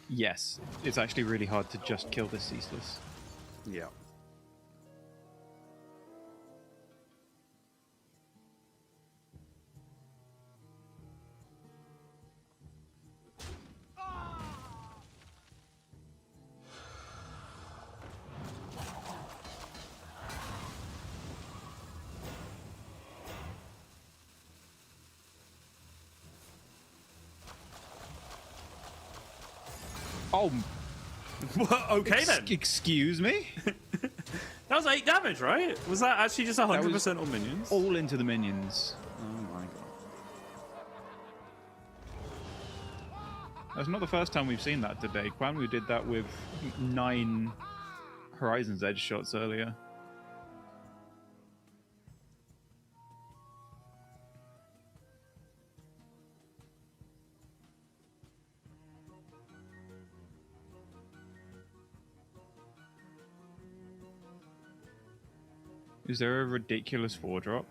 Yes, it's actually really hard to just kill this Ceaseless. Yeah. Oh, Okay then. excuse me? That was 8 damage, right? Was that actually just 100% on minions? All into the minions. Oh my god. That's not the first time we've seen that today. Quanwu did that with 9 Horizon's Edge shots earlier. Is there a ridiculous 4-drop?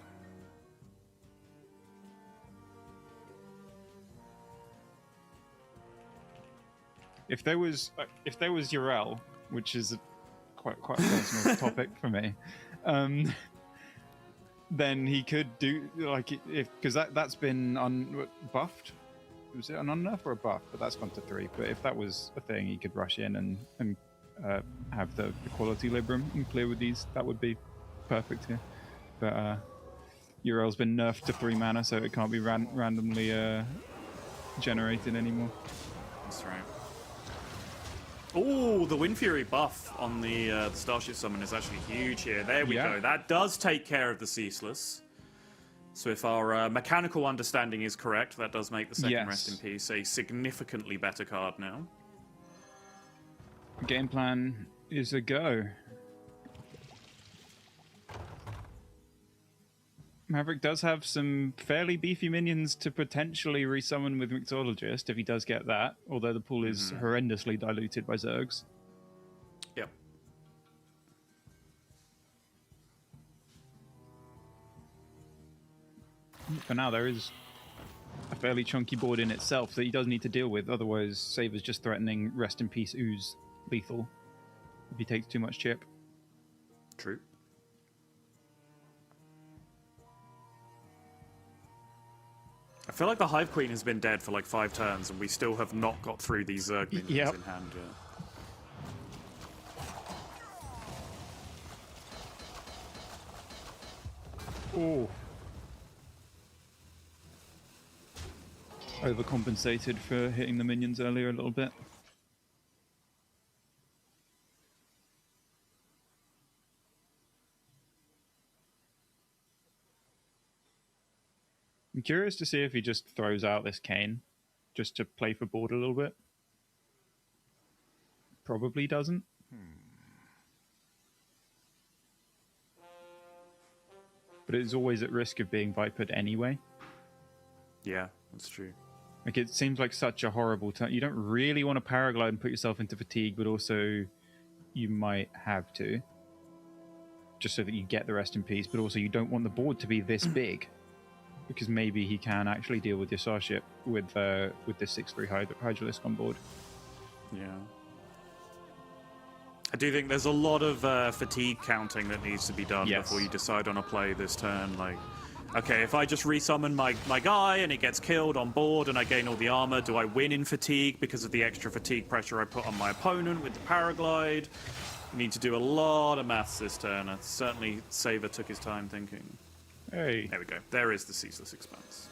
If there was Urel, which is quite a personal topic for me, then he could do like because that's been buffed. Was it an unnerf or a buff? But that's gone to 3. But if that was a thing, he could rush in and have the quality Libram and clear with these. That would be perfect here. But Urel's been nerfed to 3 mana, so it can't be randomly generated anymore. That's right. Oh, the Wind Fury buff on the Starship Summon is actually huge here. There we go. That does take care of the Ceaseless. So if our mechanical understanding is correct, that does make the second Rest in Peace a significantly better card now. Game plan is a go. Maverick does have some fairly beefy minions to potentially resummon with Mixologist if he does get that, although the pool is horrendously diluted by Zergs. Yep. For now, there is a fairly chunky board in itself that he does need to deal with, otherwise Saber's just threatening Rest in Peace Ooze lethal if he takes too much chip. True. I feel like the Hive Queen has been dead for like 5 turns, and we still have not got through these Zerg minions in hand yet. Oh. Overcompensated for hitting the minions earlier a little bit. I'm curious to see if he just throws out this Kane, just to play for board a little bit. Probably doesn't. But it's always at risk of being Vipered anyway. Yeah, that's true. Like, it seems like such a horrible turn. You don't really want to paraglide and put yourself into fatigue, but also you might have to. Just so that you get the Rest in Peace, but also you don't want the board to be this big. Because maybe he can actually deal with your Starship with this 6/3 Hydralisk on board. Yeah. I do think there's a lot of fatigue counting that needs to be done before you decide on a play this turn. Like, okay, if I just resummon my guy and it gets killed on board and I gain all the armor, do I win in fatigue because of the extra fatigue pressure I put on my opponent with the Paraglide? You need to do a lot of maths this turn. Certainly, Saver took his time thinking. Hey. There we go. There is the Ceaseless Expanse.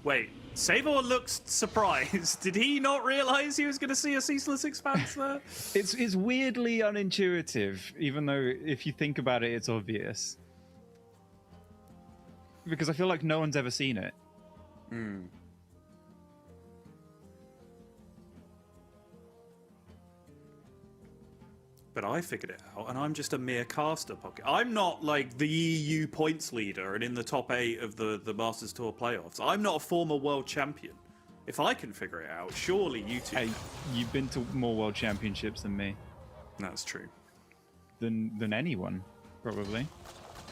Wait, Savor looks surprised. Did he not realize he was going to see a Ceaseless Expanse there? It's weirdly unintuitive, even though if you think about it, it's obvious. Because I feel like no one's ever seen it. But I figured it out, and I'm just a mere caster pocket. I'm not like the EU points leader and in the top 8 of the Masters Tour playoffs. I'm not a former world champion. If I can figure it out, surely you two. Hey, you've been to more world championships than me. That's true. Than anyone, probably.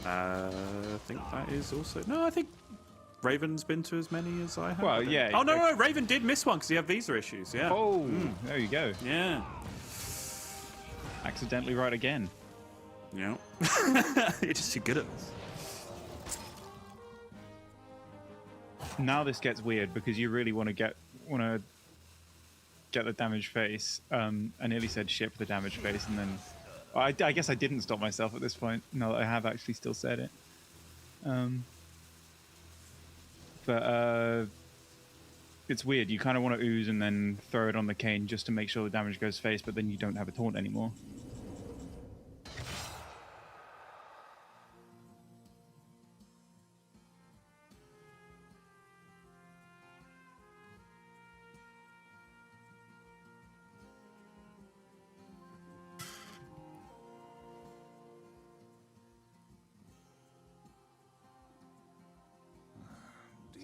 I think that is also... No, I think Raven's been to as many as I have. Well, yeah. Oh, no, Raven did miss one because he had visa issues, yeah. Oh, there you go. Yeah. Accidentally right again. Yeah. You're just too good at this. Now this gets weird because you really want to get the damage face. I nearly said ship the damage face, and then I guess I didn't stop myself at this point. No, I have actually still said it. But it's weird. You kind of want to ooze and then throw it on the cane just to make sure the damage goes face, but then you don't have a taunt anymore.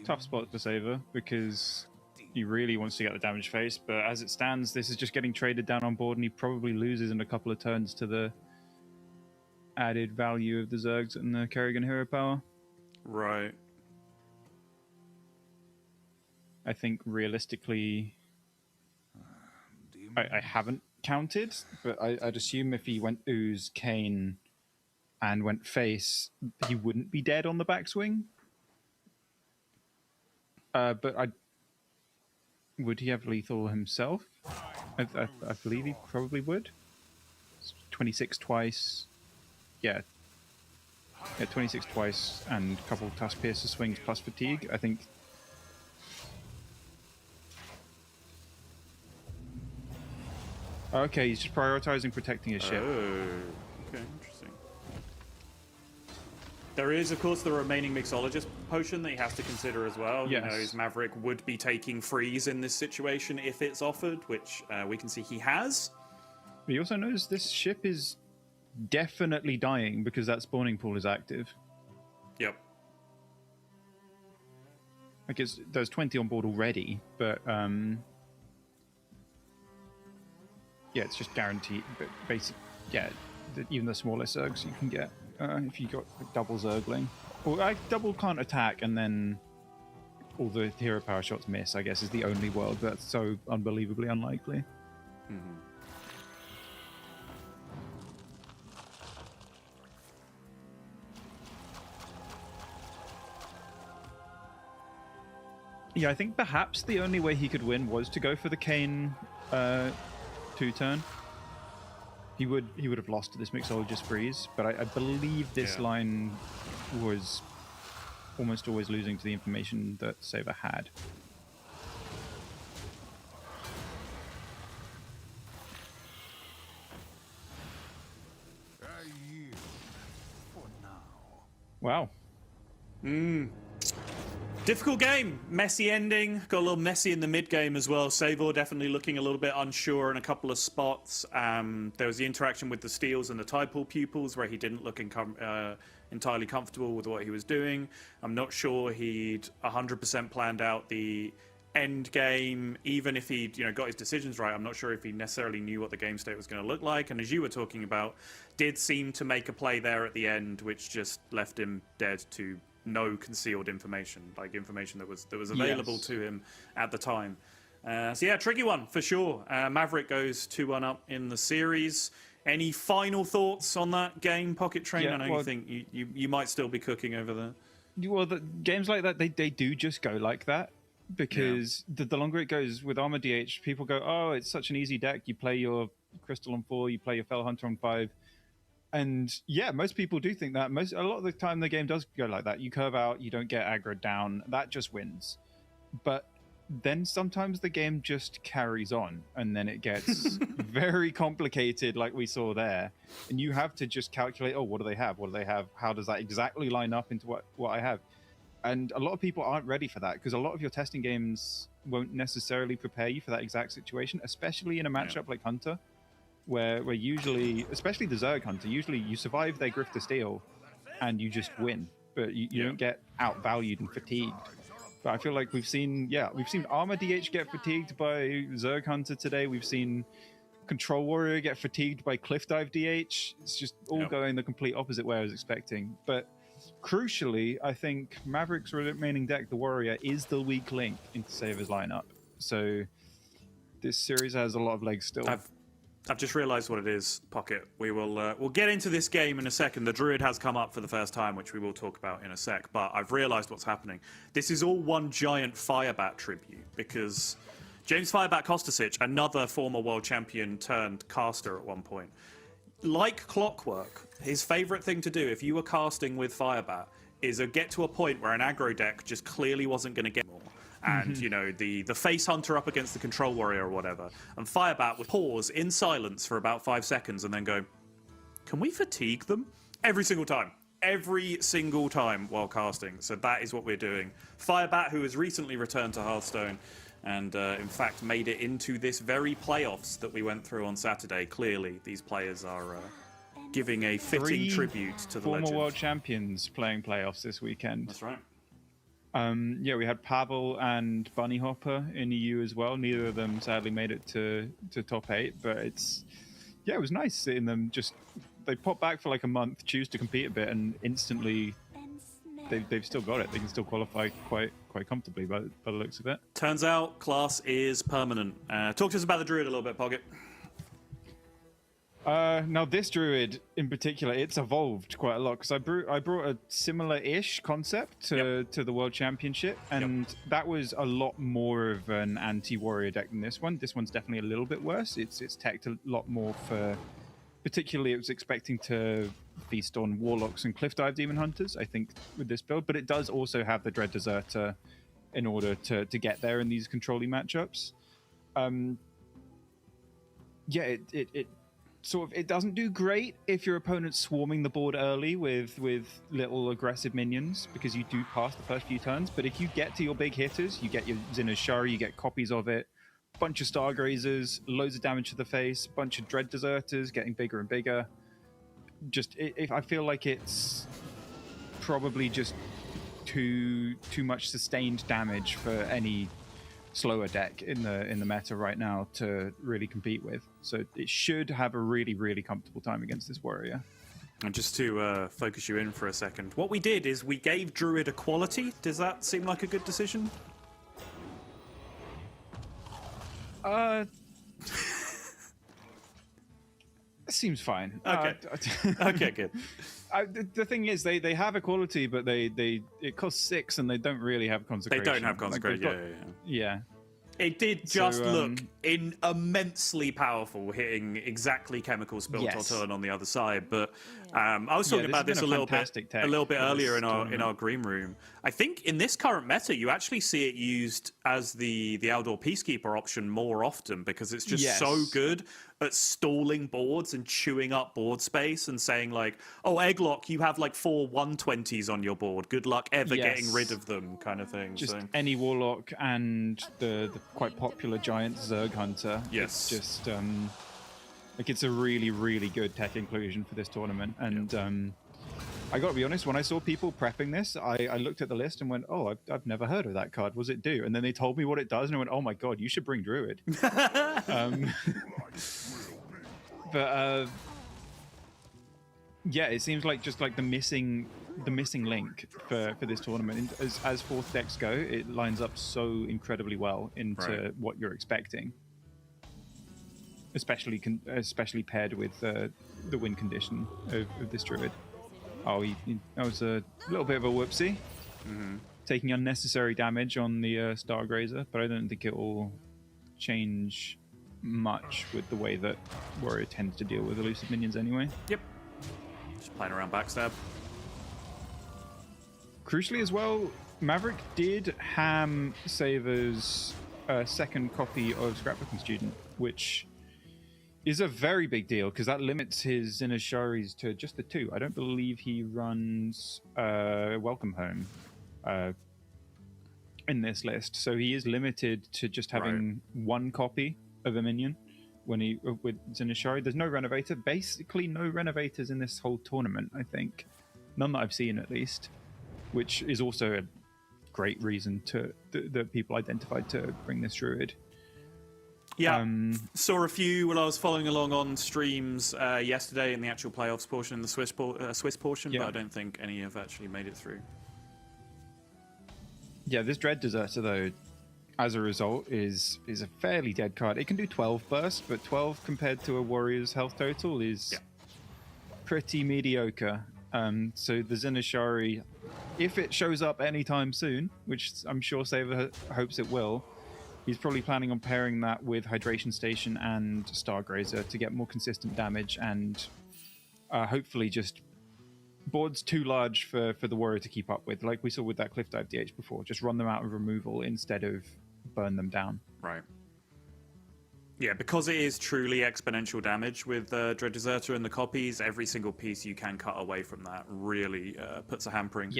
Tough spot to Saver because he really wants to get the damage face, but as it stands, this is just getting traded down on board, and he probably loses in a couple of turns to the added value of the Zergs and the Kerrigan hero power. Right. I think realistically, I haven't counted, but I'd assume if he went ooze, Kane, and went face, he wouldn't be dead on the backswing. But would he have lethal himself? I believe he probably would. 26 twice. Yeah, 26 twice and a couple Tusk Piercer swings plus fatigue. I think. Okay, he's just prioritizing protecting his ship. Oh, okay, interesting. There is, of course, the remaining Mixologist potion that he has to consider as well. Yes. He knows Maverick would be taking freeze in this situation if it's offered, which we can see he has. He also knows this ship is definitely dying because that spawning pool is active. Yep. I guess there's 20 on board already, but yeah, it's just guaranteed. But basic, yeah, even the smaller Zergs you can get if you got a double Zergling. Or double can't attack, and then all the hero power shots miss. I guess is the only world that's so unbelievably unlikely. Mm-hmm. Yeah, I think perhaps the only way he could win was to go for the Kane 2-turn. He would have lost to this Mixologist freeze, but I believe this line was almost always losing to the information that Saver had. I yield for now. Wow. Difficult game, messy ending, got a little messy in the mid game as well. Savor definitely looking a little bit unsure in a couple of spots. There was the interaction with the Steels and the Tidepool pupils where he didn't look entirely comfortable with what he was doing. I'm not sure he'd 100% planned out the end game, even if he'd got his decisions right. I'm not sure if he necessarily knew what the game state was going to look like, and as you were talking about, did seem to make a play there at the end which just left him dead to no concealed information, like information that was available to him at the time. So yeah, tricky one for sure. Maverick goes 2-1 up in the series. Any final thoughts on that game, Pocket Train? Yeah, I know you think you might still be cooking over there. Well, the games like that, they do just go like that. because the longer it goes with Armor DH, people go, oh, it's such an easy deck. You play your Crystal on 4, you play your Fell Hunter on 5. And yeah, most people do think that. A lot of the time the game does go like that. You curve out, you don't get aggroed down, that just wins. But then sometimes the game just carries on, and then it gets very complicated, like we saw there. And you have to just calculate, oh, what do they have? What do they have? How does that exactly line up into what I have? And a lot of people aren't ready for that, because a lot of your testing games won't necessarily prepare you for that exact situation, especially in a matchup like Hunter, where usually, especially the Zerg Hunter, usually you survive their Grift to Steel and you just win, but you don't get outvalued and fatigued. But I feel like we've seen Armor DH get fatigued by Zerg Hunter today. We've seen Control Warrior get fatigued by Cliff Dive DH. It's just all going the complete opposite way I was expecting. But crucially, I think Maverick's remaining deck, the Warrior, is the weak link into Saver's lineup. So this series has a lot of legs still. I've just realised what it is, Pocket. We'll get into this game in a second. The Druid has come up for the first time, which we will talk about in a sec. But I've realised what's happening. This is all one giant Firebat tribute, because James Firebat Kostasic, another former world champion turned caster at one point, like clockwork, his favourite thing to do if you were casting with Firebat is get to a point where an aggro deck just clearly wasn't going to get more. And, you know, the face hunter up against the control warrior or whatever. And Firebat would pause in silence for about 5 seconds and then go, can we fatigue them? Every single time. Every single time while casting. So that is what we're doing. Firebat, who has recently returned to Hearthstone and, in fact, made it into this very playoffs that we went through on Saturday. Clearly, these players are giving a fitting tribute to the legend. Former world champions playing playoffs this weekend. That's right. Yeah, we had Pavel and Bunny Hopper in EU as well. Neither of them sadly made it to top 8, but it was nice seeing them they pop back for like a month, choose to compete a bit, and instantly they've still got it. They can still qualify quite comfortably by the looks of it. Turns out class is permanent. Talk to us about the Druid a little bit, Pocket. Now this Druid in particular, it's evolved quite a lot, because I brought a similar-ish concept to the World Championship, and that was a lot more of an anti-warrior deck than this one. This one's definitely a little bit worse. It's teched a lot more for, particularly it was expecting to feast on Warlocks and Cliff Dive Demon Hunters, I think, with this build, but it does also have the Dread Deserter in order to get there in these controlling matchups. It doesn't do great if your opponent's swarming the board early with little aggressive minions, because you do pass the first few turns. But if you get to your big hitters, you get your Zinna's Shari, you get copies of it, bunch of Stargrazers, loads of damage to the face, bunch of Dread Deserters getting bigger and bigger. I feel like it's probably just too much sustained damage for any slower deck in the meta right now to really compete with. So it should have a really, really comfortable time against this warrior. And just to focus you in for a second, what we did is we gave Druid a quality. Does that seem like a good decision? It seems fine. Okay. Okay, good. The thing is, they have equality, but it costs 6, and they don't really have consecration. They don't have consecration. Yeah. It did just look immensely powerful, hitting exactly Chemical Spill Torturn on the other side. But I was talking about this a little bit earlier in our green room. I think in this current meta, you actually see it used as the outdoor Peacekeeper option more often, because it's just so good at stalling boards and chewing up board space and saying like, oh, Egglock, you have like 4 120s on your board. Good luck ever getting rid of them, kind of thing. Just any Warlock and the quite popular Giant Zerg Hunter. Yes. It's just it's a really, really good tech inclusion for this tournament. And I got to be honest, when I saw people prepping this, I looked at the list and went, oh, I've never heard of that card. What does it do? And then they told me what it does, and I went, oh my god, you should bring Druid. It seems like just like the missing link for this tournament. As fourth decks go, it lines up so incredibly well into what you're expecting, especially paired with the win condition of this Druid. Oh, that was a little bit of a whoopsie. taking unnecessary damage on the Stargrazer, but I don't think it will change much with the way that Warrior tends to deal with elusive minions anyway. Yep. Just playing around backstab. Crucially as well, Maverick did ham Saver's second copy of Scrapbooking Student, which is a very big deal because that limits his Inisharis to just the 2. I don't believe he runs Welcome Home in this list, so he is limited to just having one copy of a minion when he with Zinashari. There's no Renovator, basically no Renovators in this whole tournament, I think. None that I've seen, at least, which is also a great reason that people identified to bring this Druid. Yeah, saw a few while I was following along on streams yesterday in the actual playoffs portion, in the Swiss portion, but I don't think any have actually made it through. Yeah, this Dread Deserter, though, as a result, is a fairly dead card. It can do 12 burst, but 12 compared to a Warrior's health total is pretty mediocre. So the Zinashari, if it shows up anytime soon, which I'm sure Saver hopes it will, he's probably planning on pairing that with Hydration Station and Stargrazer to get more consistent damage and hopefully just boards too large for the Warrior to keep up with, like we saw with that Cliff Dive DH before. Just run them out of removal instead of burn them down. Right. Yeah, because it is truly exponential damage with Dread Deserter and the copies, every single piece you can cut away from that really puts a hampering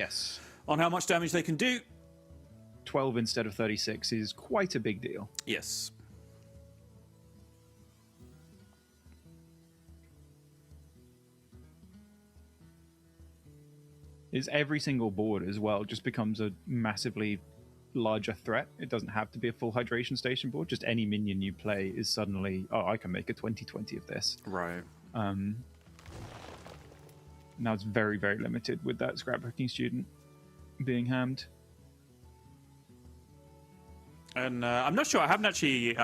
on how much damage they can do. 12 instead of 36 is quite a big deal. Yes. Is every single board as well just becomes a massively larger threat. It doesn't have to be a full Hydration Station board. Just any minion you play is suddenly, oh, I can make a 20/20 of this. Right. Now it's very, very limited with that Scrapbooking Student being hammed. And I'm not sure. I haven't actually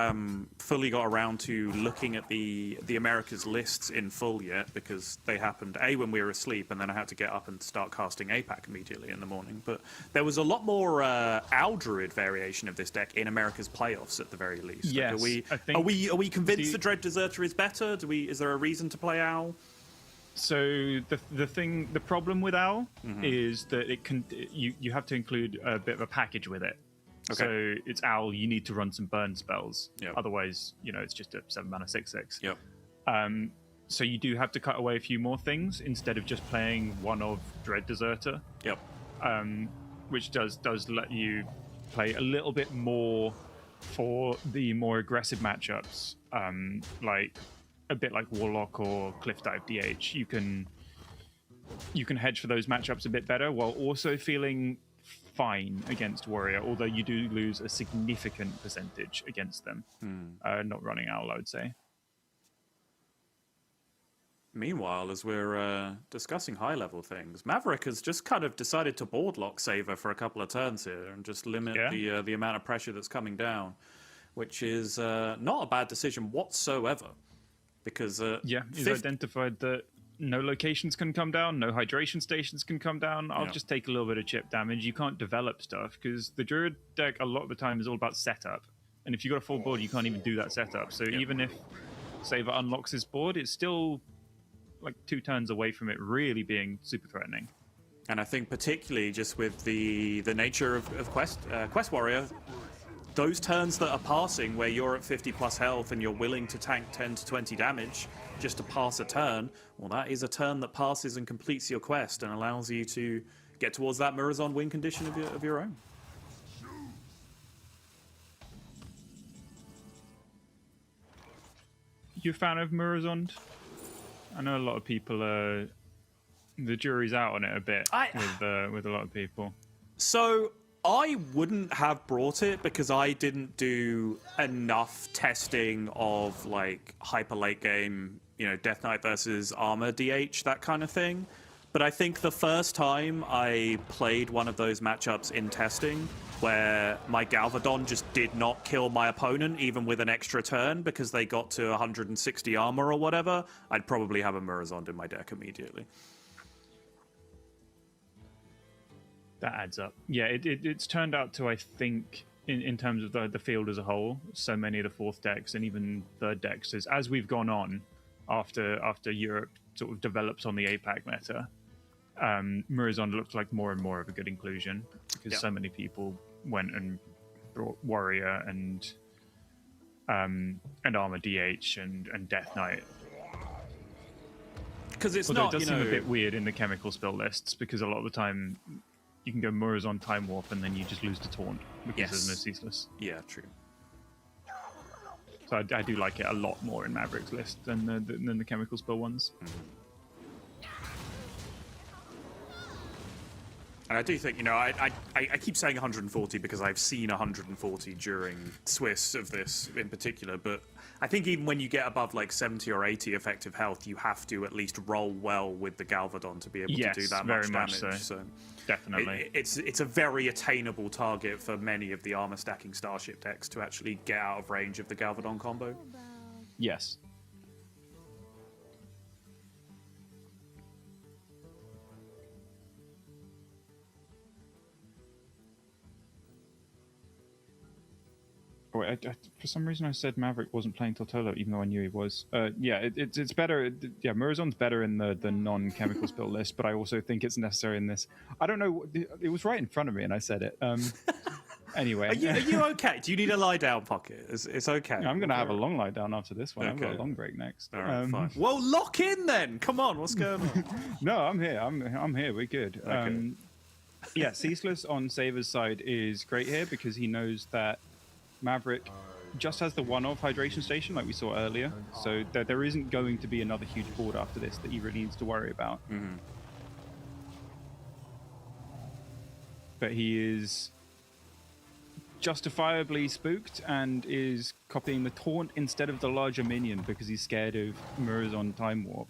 fully got around to looking at the Americas lists in full yet because they happened when we were asleep, and then I had to get up and start casting APAC immediately in the morning. But there was a lot more Owl Druid variation of this deck in America's playoffs at the very least. Yes, like, are we convinced the Dread Deserter is better? Is there a reason to play Owl? So the problem with Owl is that it can you have to include a bit of a package with it. Okay. So it's Owl, you need to run some burn spells. Yep. Otherwise, it's just a 7-mana 6/6. Yep. So you do have to cut away a few more things instead of just playing one of Dread Deserter. Yep. Which does let you play a little bit more for the more aggressive matchups. Like a bit like Warlock or Cliff Dive DH. You can hedge for those matchups a bit better while also feeling fine against Warrior, although you do lose a significant percentage against them. Not running Owl, I would say. Meanwhile, as we're discussing high-level things, Maverick has just kind of decided to board lock Saver for a couple of turns here and just limit the amount of pressure that's coming down, which is not a bad decision whatsoever. Because he's identified that no locations can come down, no hydration stations can come down. I'll just take a little bit of chip damage. You can't develop stuff because the Druid deck a lot of the time is all about setup. And if you've got a full board, you can't even do that setup. So even if Saver unlocks his board, it's still like 2 turns away from it really being super threatening. And I think particularly just with the nature of Quest Warrior, those turns that are passing where you're at 50 plus health and you're willing to tank 10 to 20 damage just to pass a turn, well, that is a turn that passes and completes your quest and allows you to get towards that Murazon win condition of your own. You a fan of Murazond? I know a lot of people the jury's out on it a bit with a lot of people. So I wouldn't have brought it because I didn't do enough testing of like hyper late game, Death Knight versus Armor DH, that kind of thing. But I think the first time I played one of those matchups in testing where my Galvadon just did not kill my opponent even with an extra turn because they got to 160 armor or whatever, I'd probably have a Murazond in my deck immediately. That adds up. Yeah, it's turned out to, I think, in terms of the field as a whole, so many of the fourth decks and even third decks, as we've gone on after Europe sort of develops on the APAC meta, Murazond looked like more and more of a good inclusion because so many people went and brought Warrior and Armor DH and Death Knight. Because it's Although not, it does seem a bit weird in the chemical spell lists because a lot of the time you can go Murazond Time Warp and then you just lose the taunt because there's no ceaseless. Yeah, true. So I do like it a lot more in Maverick's list than the chemical spell ones. And I do think, I keep saying 140 because I've seen 140 during Swiss of this in particular, but I think even when you get above like 70 or 80 effective health, you have to at least roll well with the Galvadon to be able to do that much damage. So definitely. It's a very attainable target for many of the armor stacking Starship decks to actually get out of range of the Galvadon combo. Yes. Wait, for some reason I said Maverick wasn't playing Tortolo, even though I knew he was. Yeah, it's better. Yeah, Murazond's better in the non-chemical spell list, but I also think it's necessary in this. I don't know. It was right in front of me, and I said it. Anyway, are you okay? Do you need a lie down pocket? It's okay. I'm going to have a long lie down after this one. Okay. I've got a long break next. All right, fine. Well, lock in then. Come on, what's going on? No, I'm here. I'm here. We're good. Okay. Yeah, Ceaseless on Saver's side is great here because he knows that Maverick just has the one-off hydration station like we saw earlier, so there isn't going to be another huge board after this that he really needs to worry about. But he is justifiably spooked and is copying the taunt instead of the larger minion because he's scared of Murazond Time Warp.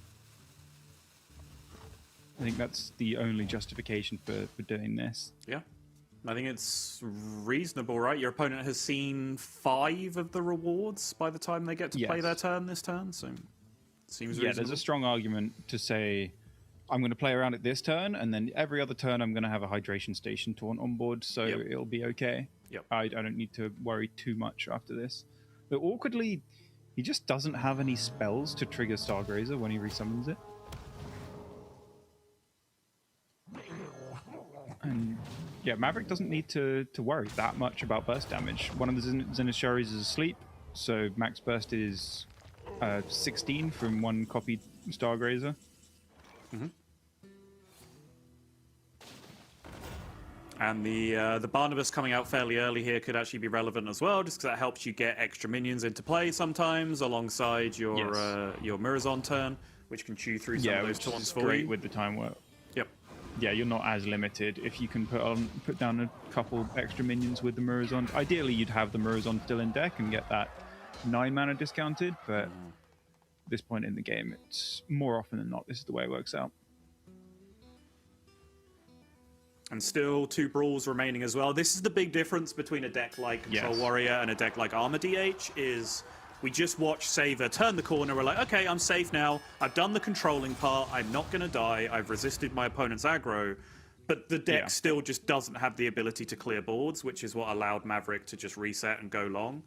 I think that's the only justification for doing this. Yeah. I think it's reasonable, right? Your opponent has seen 5 of the rewards by the time they get to play their turn this turn, so it seems reasonable. Yeah, there's a strong argument to say, I'm going to play around it this turn, and then every other turn I'm going to have a hydration station taunt on board, so it'll be okay. I don't need to worry too much after this. But awkwardly, he just doesn't have any spells to trigger Stargrazer when he resummons it. And yeah, Maverick doesn't need to worry that much about burst damage. One of the Zenithsharis is asleep, so max burst is 16 from one copied Stargrazer. And the Barnabas coming out fairly early here could actually be relevant as well, just because that helps you get extra minions into play sometimes alongside your Murazond turn, which can chew through some of those taunts for you. Great with the time work. Yeah, you're not as limited if you can put down a couple extra minions with the Murazond. Ideally, you'd have the Murazond still in deck and get that 9 mana discounted, but at this point in the game, it's more often than not, this is the way it works out. And still 2 brawls remaining as well. This is the big difference between a deck like Control Warrior and a deck like Armor DH is we just watch Saver turn the corner. We're like, okay, I'm safe now. I've done the controlling part. I'm not going to die. I've resisted my opponent's aggro. But the deck still just doesn't have the ability to clear boards, which is what allowed Maverick to just reset and go long.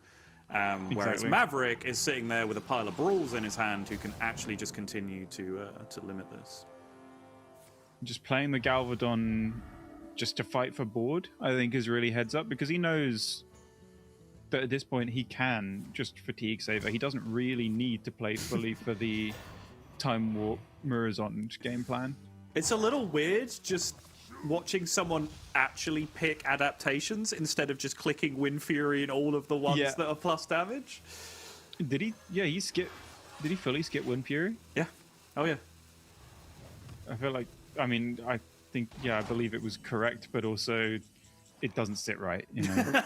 Whereas Maverick is sitting there with a pile of brawls in his hand who can actually just continue to limit this. Just playing the Galvadon just to fight for board, I think, is really heads up because he knows that at this point he can just fatigue Saver. He doesn't really need to play fully for the Time Warp Murazond game plan. It's a little weird just watching someone actually pick adaptations instead of just clicking Wind Fury in all of the ones that are plus damage. Did he? Yeah, did he fully skip Wind Fury? Yeah. Oh yeah. I feel like, I think, I believe it was correct, but also it doesn't sit right, you know?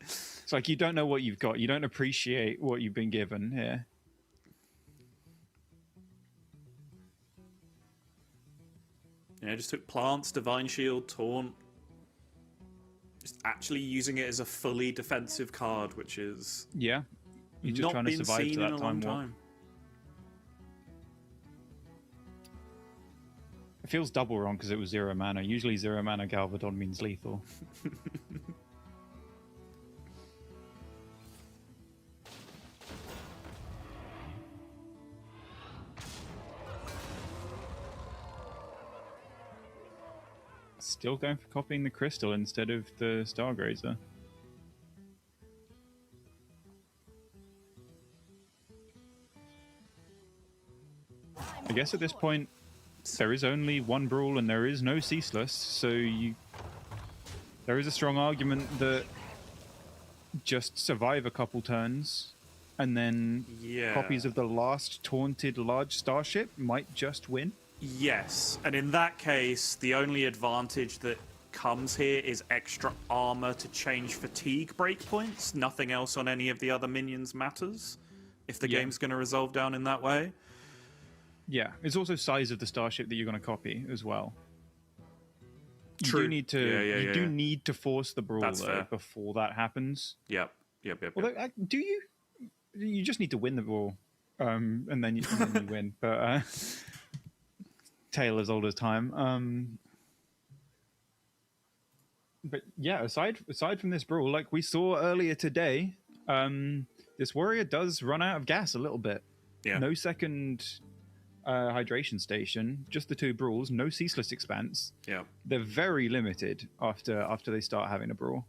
It's like you don't know what you've got. You don't appreciate what you've been given here. Yeah, just took plants, Divine Shield, Taunt. Just actually using it as a fully defensive card, which is you're just not trying to been survive seen to in that a long time warp. time. I It feels double wrong because it was 0 mana. Usually 0 mana Galvadon means lethal. Still going for copying the crystal instead of the Stargrazer. I guess at this point, there is only one Brawl and there is no Ceaseless, so there is a strong argument that just survive a couple turns and then copies of the last taunted large starship might just win. Yes, and in that case, the only advantage that comes here is extra armor to change fatigue breakpoints. Nothing else on any of the other minions matters if the game's going to resolve down in that way. Yeah, it's also size of the starship that you're going to copy as well. True. You do need to. You do need to force the Brawl though, before that happens. Yep. Although, do you? You just need to win the Brawl, and then you win. But tale as old as time. But yeah, aside from this Brawl, like we saw earlier today, this warrior does run out of gas a little bit. Yeah. No second hydration station, just the 2 Brawls, no Ceaseless Expanse. Yeah. They're very limited after they start having a Brawl.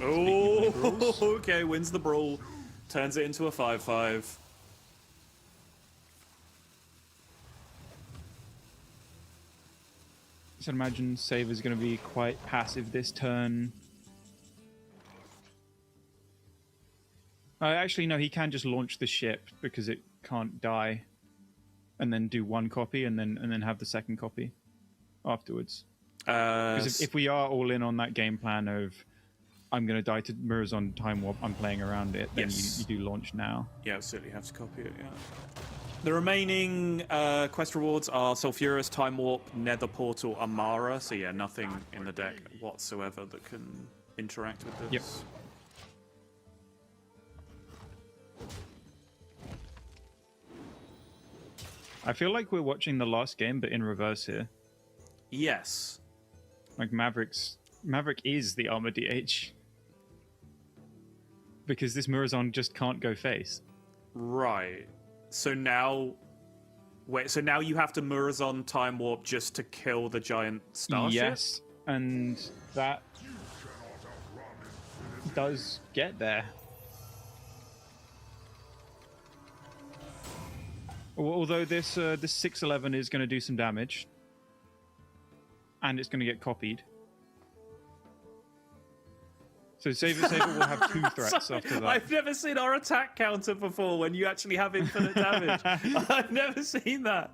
Oh, okay, wins the Brawl, turns it into a 5/5. So imagine Save is going to be quite passive this turn. Actually, no, he can just launch the ship because it can't die, and then do 1 copy and then have the second copy afterwards. Because if we are all in on that game plan of I'm going to die to Murazon Time Warp, I'm playing around it, then you do launch now. Yeah, absolutely have to copy it, yeah. The remaining quest rewards are Sulfurous, Time Warp, Nether Portal, Amara. So yeah, nothing in the deck whatsoever that can interact with this. Yep. I feel like we're watching the last game, but in reverse here. Yes. Like Maverick is the armor DH. Because this Murazon just can't go face. Right. So now... Wait, so now you have to Murazon Time Warp just to kill the giant starship? Yes, and that does get there. Although this 611 is going to do some damage. And it's going to get copied. So Saber will have 2 threats after that. I've never seen our attack counter before when you actually have infinite damage. I've never seen that.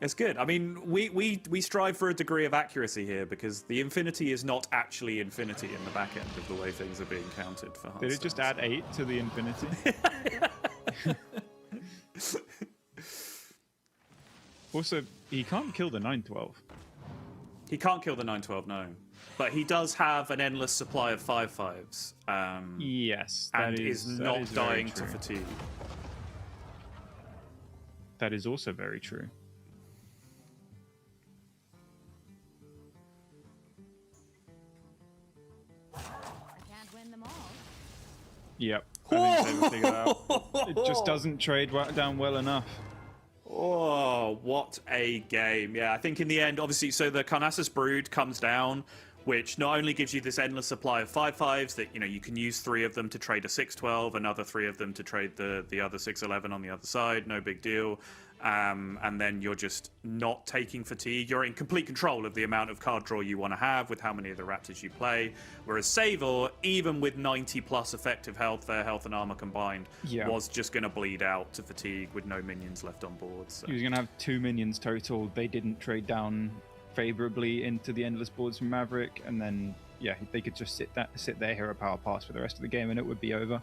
It's good. I mean, we strive for a degree of accuracy here because the infinity is not actually infinity in the back end of the way things are being counted for Hearthstone. Did it just add 8 to the infinity? Also, he can't kill the 912. He can't kill the 912, no. But he does have an endless supply of 5/5s. Yes. And is not dying to fatigue. That is also very true. I can't win them all. Yep. I think Saber figured out. It just doesn't trade down well enough. Oh, what a game. Yeah, I think in the end, obviously, so the Carnassus Brood comes down, which not only gives you this endless supply of 5/5s that, you can use 3 of them to trade a 6/12, another 3 of them to trade the other 6/11 on the other side, no big deal. And then you're just not taking fatigue. You're in complete control of the amount of card draw you want to have with how many of the Raptors you play. Whereas Savor, even with 90 plus effective health, their health and armor combined, was just going to bleed out to fatigue with no minions left on board. So. He was going to have 2 minions total. They didn't trade down favorably into the endless boards from Maverick. And then, yeah, they could just sit there, hero power pass for the rest of the game, and it would be over.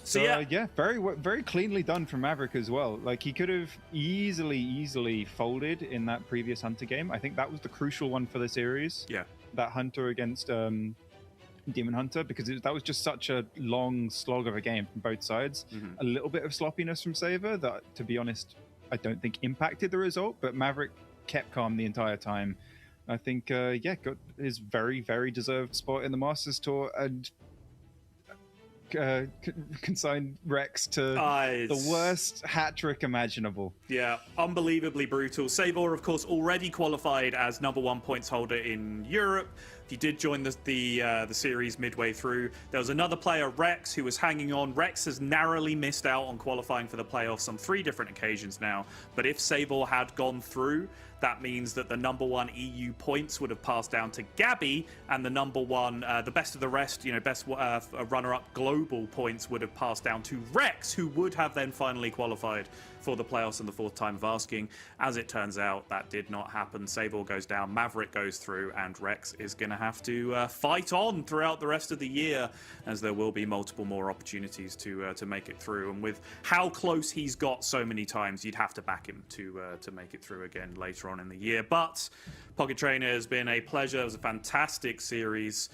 So yeah, very cleanly done from Maverick as well. Like, he could have easily folded in that previous Hunter game. I think that was the crucial one for the series. Yeah. that Hunter against Demon Hunter, because that was just such a long slog of a game from both sides. A little bit of sloppiness from Saber that, to be honest, I don't think impacted the result, but Maverick kept calm the entire time. I think, got his very, very deserved spot in the Masters Tour, and consigned Rex to the worst hat trick imaginable. Yeah, unbelievably brutal. Sabor, of course, already qualified as #1 points holder in Europe. If you did join the series midway through, there was another player, Rex, who was hanging on. Rex has narrowly missed out on qualifying for the playoffs on 3 different occasions now. But if Sabor had gone through, that means that the #1 EU points would have passed down to Gabby, and the #1, the best of the rest, best runner-up global points would have passed down to Rex, who would have then finally qualified for the playoffs in the 4th time of asking. As it turns out, that did not happen. Sabor goes down, Maverick goes through, and Rex is going to have to fight on throughout the rest of the year, as there will be multiple more opportunities to make it through. And with how close he's got so many times, you'd have to back him to make it through again later on in the year. But Pocket Trainer has been a pleasure. It was a fantastic series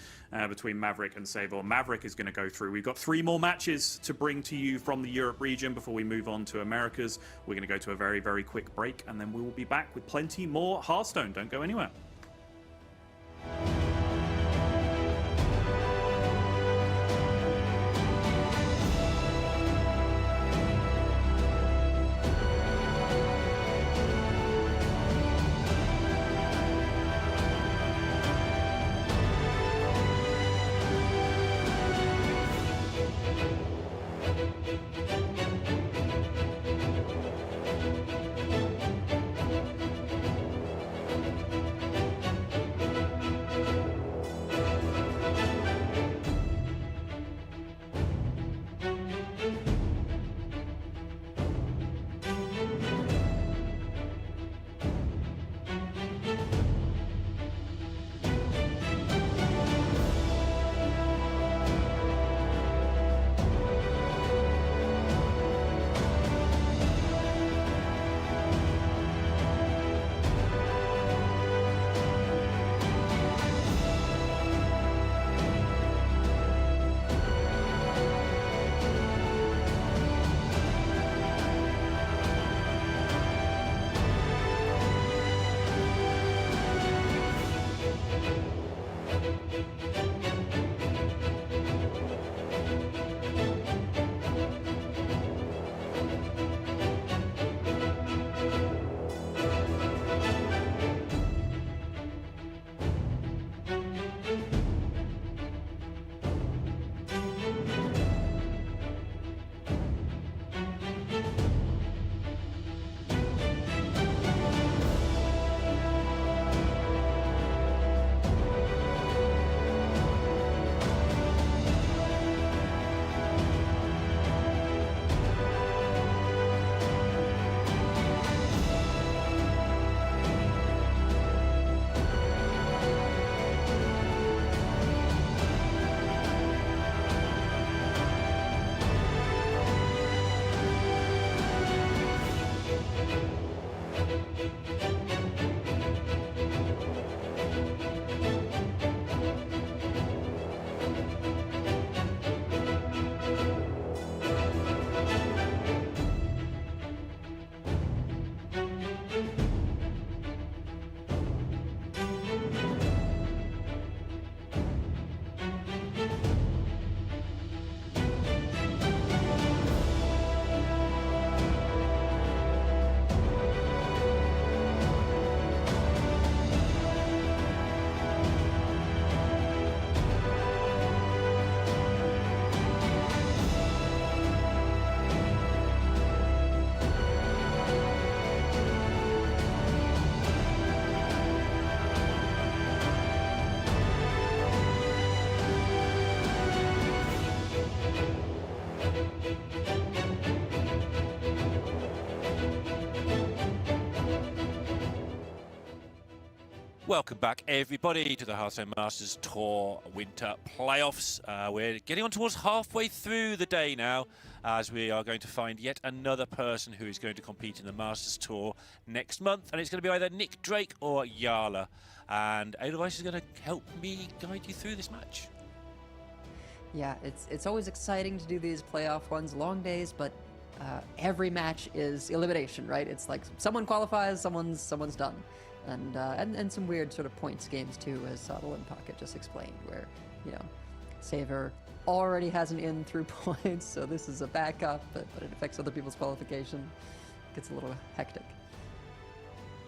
between Maverick and Sabor. Maverick is going to go through. We've got 3 more matches to bring to you from the Europe region before we move on to Americas. We're going to go to a very, very quick break, and then we will be back with plenty more Hearthstone. Don't go anywhere. welcome back everybody to the Hearthstone Masters Tour Winter Playoffs. We're getting on towards halfway through the day now, as we are going to find yet another person who is going to compete in the Masters Tour next month, and it's going to be either Nick Drake or Yala. And Edelweiss is going to help me guide you through this match. Yeah, it's always exciting to do these playoff ones, long days, but every match is elimination, right? It's like someone qualifies, someone's done. And some weird sort of points games too, as Soddle and Pocket just explained, where, you know, Saver already has an in through points, so this is a backup, but it affects other people's qualification. Gets a little hectic.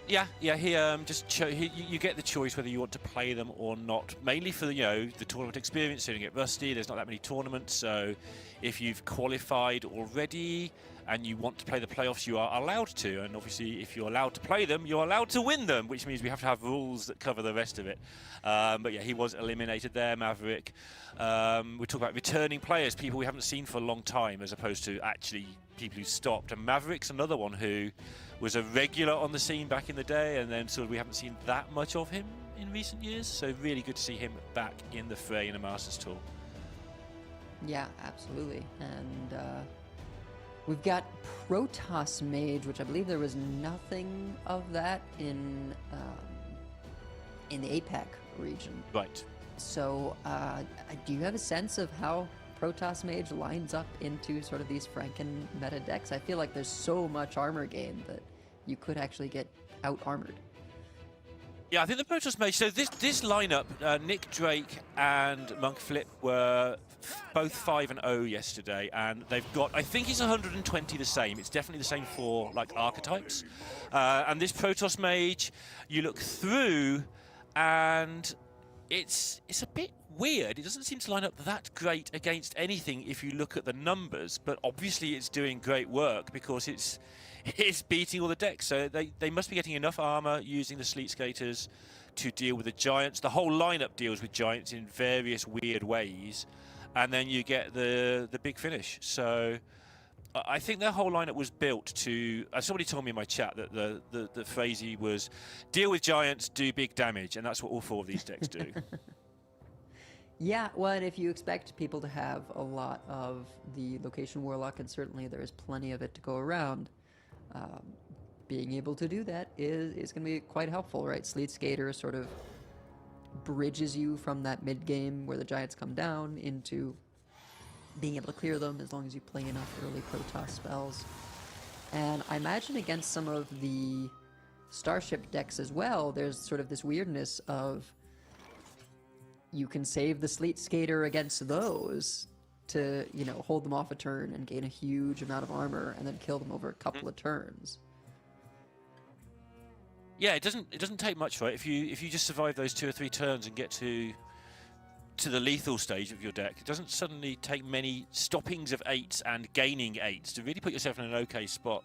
Yeah, he you get the choice whether you want to play them or not. Mainly for the tournament experience, so you don't get rusty. There's not that many tournaments, so if you've qualified already and you want to play the playoffs, you are allowed to. And obviously, if you're allowed to play them, you're allowed to win them, which means we have to have rules that cover the rest of it. But yeah, he was eliminated there, Maverick. We talk about returning players, people we haven't seen for a long time, as opposed to actually people who stopped. And Maverick's another one who was a regular on the scene back in the day, and then sort of we haven't seen that much of him in recent years. So really good to see him back in the fray in a Masters Tour. Yeah, absolutely. And we've got Protoss Mage, which I believe there was nothing of that in the APAC region. Right. So do you have a sense of how Protoss Mage lines up into sort of these Franken meta decks? I feel like there's so much armor gain that you could actually get out-armored. Yeah, I think the Protoss Mage, so this lineup, Nick Drake and Monk Flip were both 5-0 yesterday, and they've got, I think it's 120 the same. It's definitely the same for like archetypes. And this Protoss Mage, you look through and it's a bit weird. It doesn't seem to line up that great against anything if you look at the numbers, but obviously it's doing great work because it's beating all the decks. So they must be getting enough armor using the Sleet Skaters to deal with the Giants. The whole lineup deals with Giants in various weird ways, and then you get the big finish. So I think their whole lineup was built to, somebody told me in my chat that the phrase was deal with Giants, do big damage, and that's what all four of these decks do. Yeah, well, and if you expect people to have a lot of the Location Warlock, and certainly there is plenty of it to go around, being able to do that is going to be quite helpful, right? Sleet Skater sort of bridges you from that mid-game where the Giants come down into being able to clear them as long as you play enough early Protoss spells. And I imagine against some of the Starship decks as well, there's sort of this weirdness of you can save the Sleet Skater against those to, hold them off a turn and gain a huge amount of armor and then kill them over a couple of turns. Yeah, it doesn't take much, right? If you just survive those 2 or 3 turns and get to the lethal stage of your deck, it doesn't suddenly take many stoppings of 8s and gaining 8s to really put yourself in an okay spot.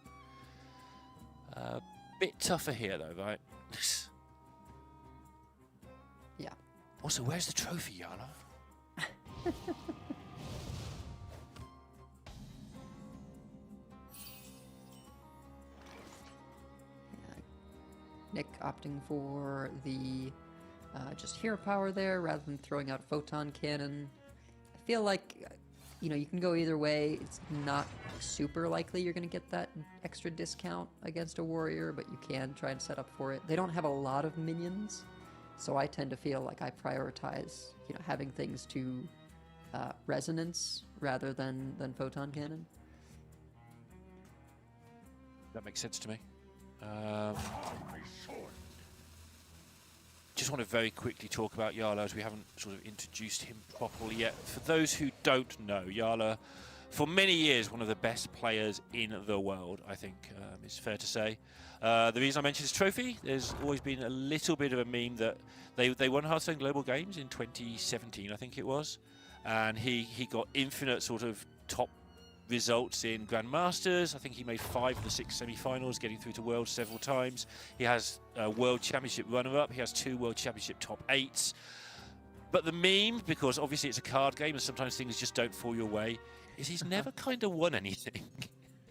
Bit tougher here though, right? Yeah. Also, where's the trophy, Yana? Nick opting for the just hero power there rather than throwing out Photon Cannon. I feel like, you can go either way. It's not super likely you're going to get that extra discount against a warrior, but you can try and set up for it. They don't have a lot of minions, so I tend to feel like I prioritize, having things to resonance rather than Photon Cannon. That makes sense to me. Just want to very quickly talk about Yala, as we haven't sort of introduced him properly yet. For those who don't know, Yala, for many years, one of the best players in the world, I think is fair to say. The reason I mention his trophy, there's always been a little bit of a meme that they won Hearthstone Global Games in 2017, I think it was, and he got infinite sort of top results in Grandmasters. I think he made 5 of the 6 semi-finals, getting through to Worlds several times. He has a World Championship runner-up. He has 2 World Championship top 8s. But the meme, because obviously it's a card game and sometimes things just don't fall your way, is he's never kind of won anything.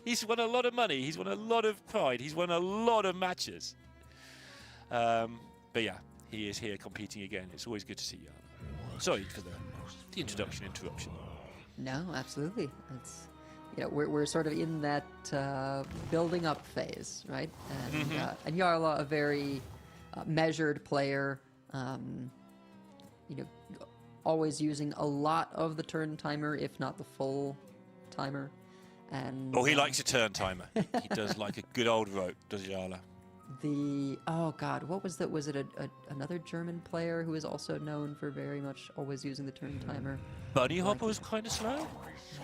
He's won a lot of money. He's won a lot of pride. He's won a lot of matches. But yeah, he is here competing again. It's always good to see Jarl. Sorry for the introduction interruption. No, absolutely. It's, you know, we're sort of in that building up phase, right? And Jarla, a very measured player, you know, always using a lot of the turn timer, if not the full timer. And Oh, he likes a turn timer. He does like a good old rope, does Jarla. Oh god, what was that? Was it another German player who is also known for very much always using the turn timer? Bunny Hopper was kind of slow.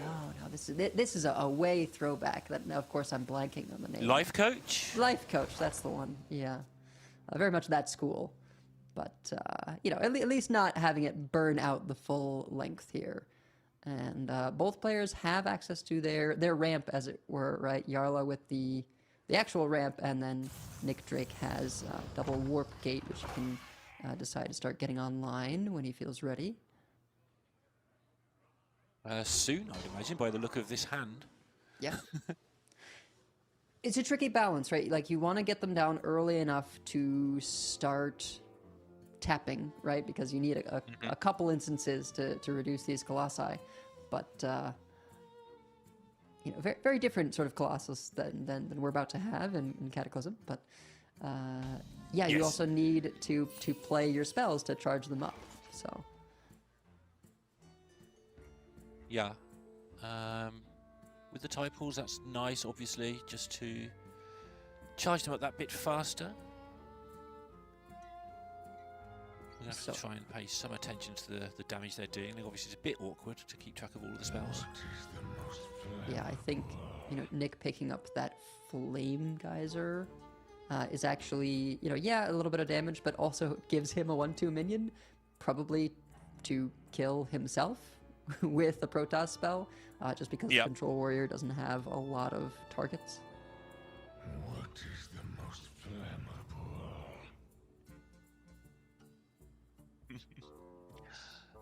No, this is a way throwback. That now, of course, I'm blanking on the name. Life coach. Life coach, that's the one. Yeah, very much that school. But you know, at least not having it burn out the full length here. And both players have access to their ramp, as it were, right? Jarla with the actual ramp, and then Nick Drake has double warp gate, which he can decide to start getting online when he feels ready. Soon, I'd imagine, by the look of this hand. Yeah. It's a tricky balance, right? Like, you want to get them down early enough to start tapping, right? Because you need a couple instances to reduce these colossi. But, you know, very, very different sort of colossus than we're about to have in Cataclysm. But, yeah, you also need to play your spells to charge them up, so... Yeah. With the tie pools, that's nice, obviously, just to charge them up that bit faster. We have to try and pay some attention to the damage they're doing. Obviously, it's a bit awkward to keep track of all of the spells. Yeah, I think, you know, Nick picking up that Flame Geyser is actually, you know, yeah, a little bit of damage, but also gives him a 1/2 minion, probably to kill himself with the Protoss spell, just because the Control Warrior doesn't have a lot of targets. What is the most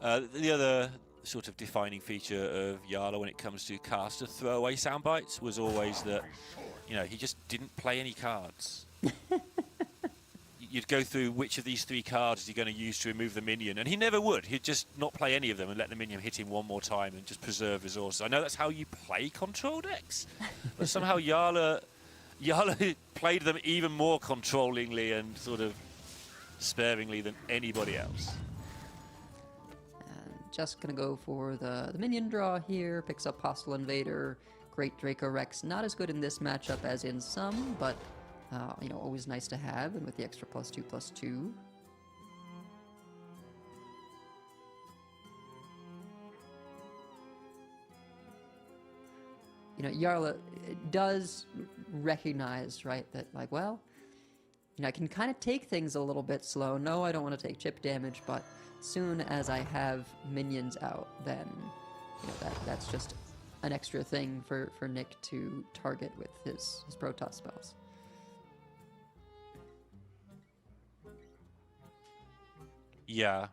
flammable? The other sort of defining feature of Jarla when it comes to caster throwaway soundbites was always that, you know, he just didn't play any cards. You'd go through which of these 3 cards you're going to use to remove the minion, and he never would. He'd just not play any of them and let the minion hit him one more time and just preserve resources. I know that's how you play control decks, but somehow Jarla played them even more controllingly and sort of sparingly than anybody else. And just gonna go for the minion draw here. Picks up Hostile Invader, Great Draco Rex. Not as good in this matchup as in some, but you know, always nice to have, and with the extra +2/+2. You know, Jarla does recognize, right, that, like, well, you know, I can kind of take things a little bit slow. No, I don't want to take chip damage, but soon as I have minions out, then, you know, that's just an extra thing for Nick to target with his Protoss spells. Yeah.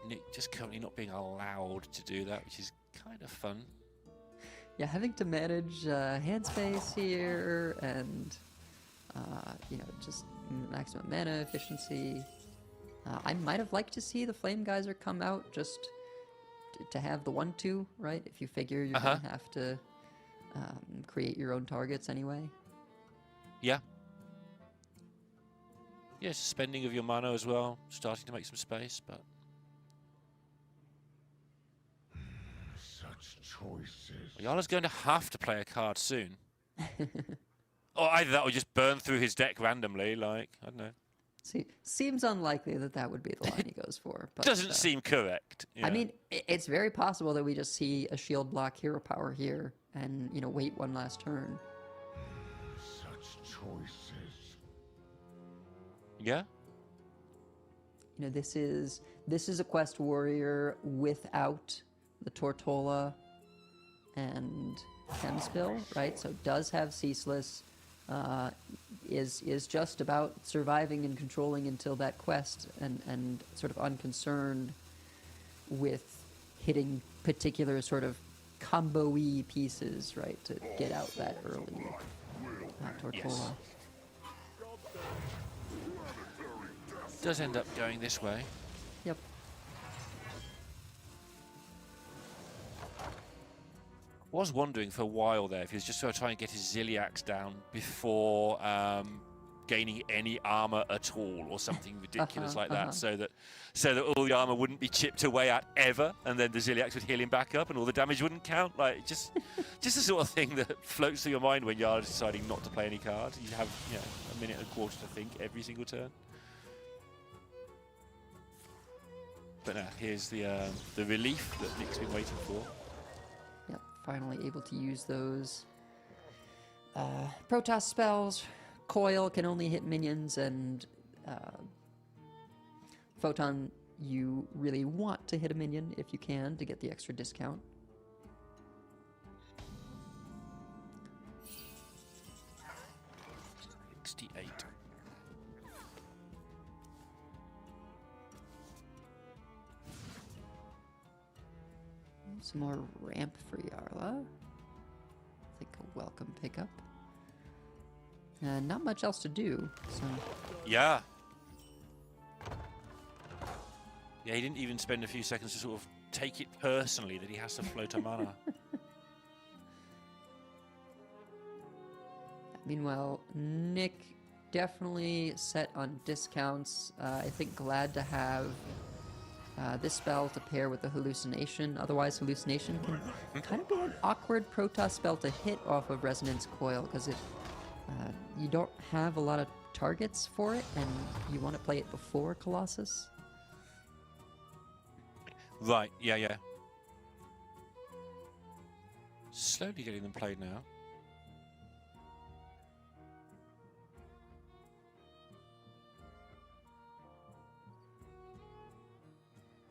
Nick just currently not being allowed to do that, which is kind of fun. Yeah, having to manage hand space here and, you know, just maximum mana efficiency. I might have liked to see the Flame Geyser come out just to have the 1/2, right? If you figure you're going to have to create your own targets anyway. Yeah. Yeah, it's a spending of your mana as well, starting to make some space, but... Such choices. Jarla's going to have to play a card soon. Or either that or just burn through his deck randomly, like, I don't know. See, seems unlikely that would be the line he goes for. But, doesn't seem correct. Yeah. I mean, it's very possible that we just see a shield block hero power here and, you know, wait one last turn. Such choices. Yeah? You know, this is a quest warrior without the Tortola and Chemspill, right? So it does have Ceaseless, is just about surviving and controlling until that quest, and sort of unconcerned with hitting particular sort of combo-y pieces, right, to get out that early Tortola. Does end up going this way. Yep. Was wondering for a while there if he was just going to try and get his Ziliax down before gaining any armor at all, or something ridiculous like that, so that all the armor wouldn't be chipped away at ever, and then the Ziliax would heal him back up, and all the damage wouldn't count. Like just the sort of thing that floats through your mind when you're deciding not to play any cards. You have a minute and a quarter to think every single turn. But now here's the relief that Nick's been waiting for. Yep, finally able to use those Protoss spells. Coil can only hit minions, and Photon, you really want to hit a minion if you can to get the extra discount. Some more ramp for Yarla. I think a welcome pickup. And not much else to do, so... Yeah. Yeah, he didn't even spend a few seconds to sort of take it personally that he has to float a mana. Meanwhile, Nick definitely set on discounts. I think glad to have this spell to pair with the Hallucination. Otherwise, Hallucination can kind of be an awkward Protoss spell to hit off of Resonance Coil, because it you don't have a lot of targets for it, and you want to play it before Colossus. Right, yeah. Slowly getting them played now.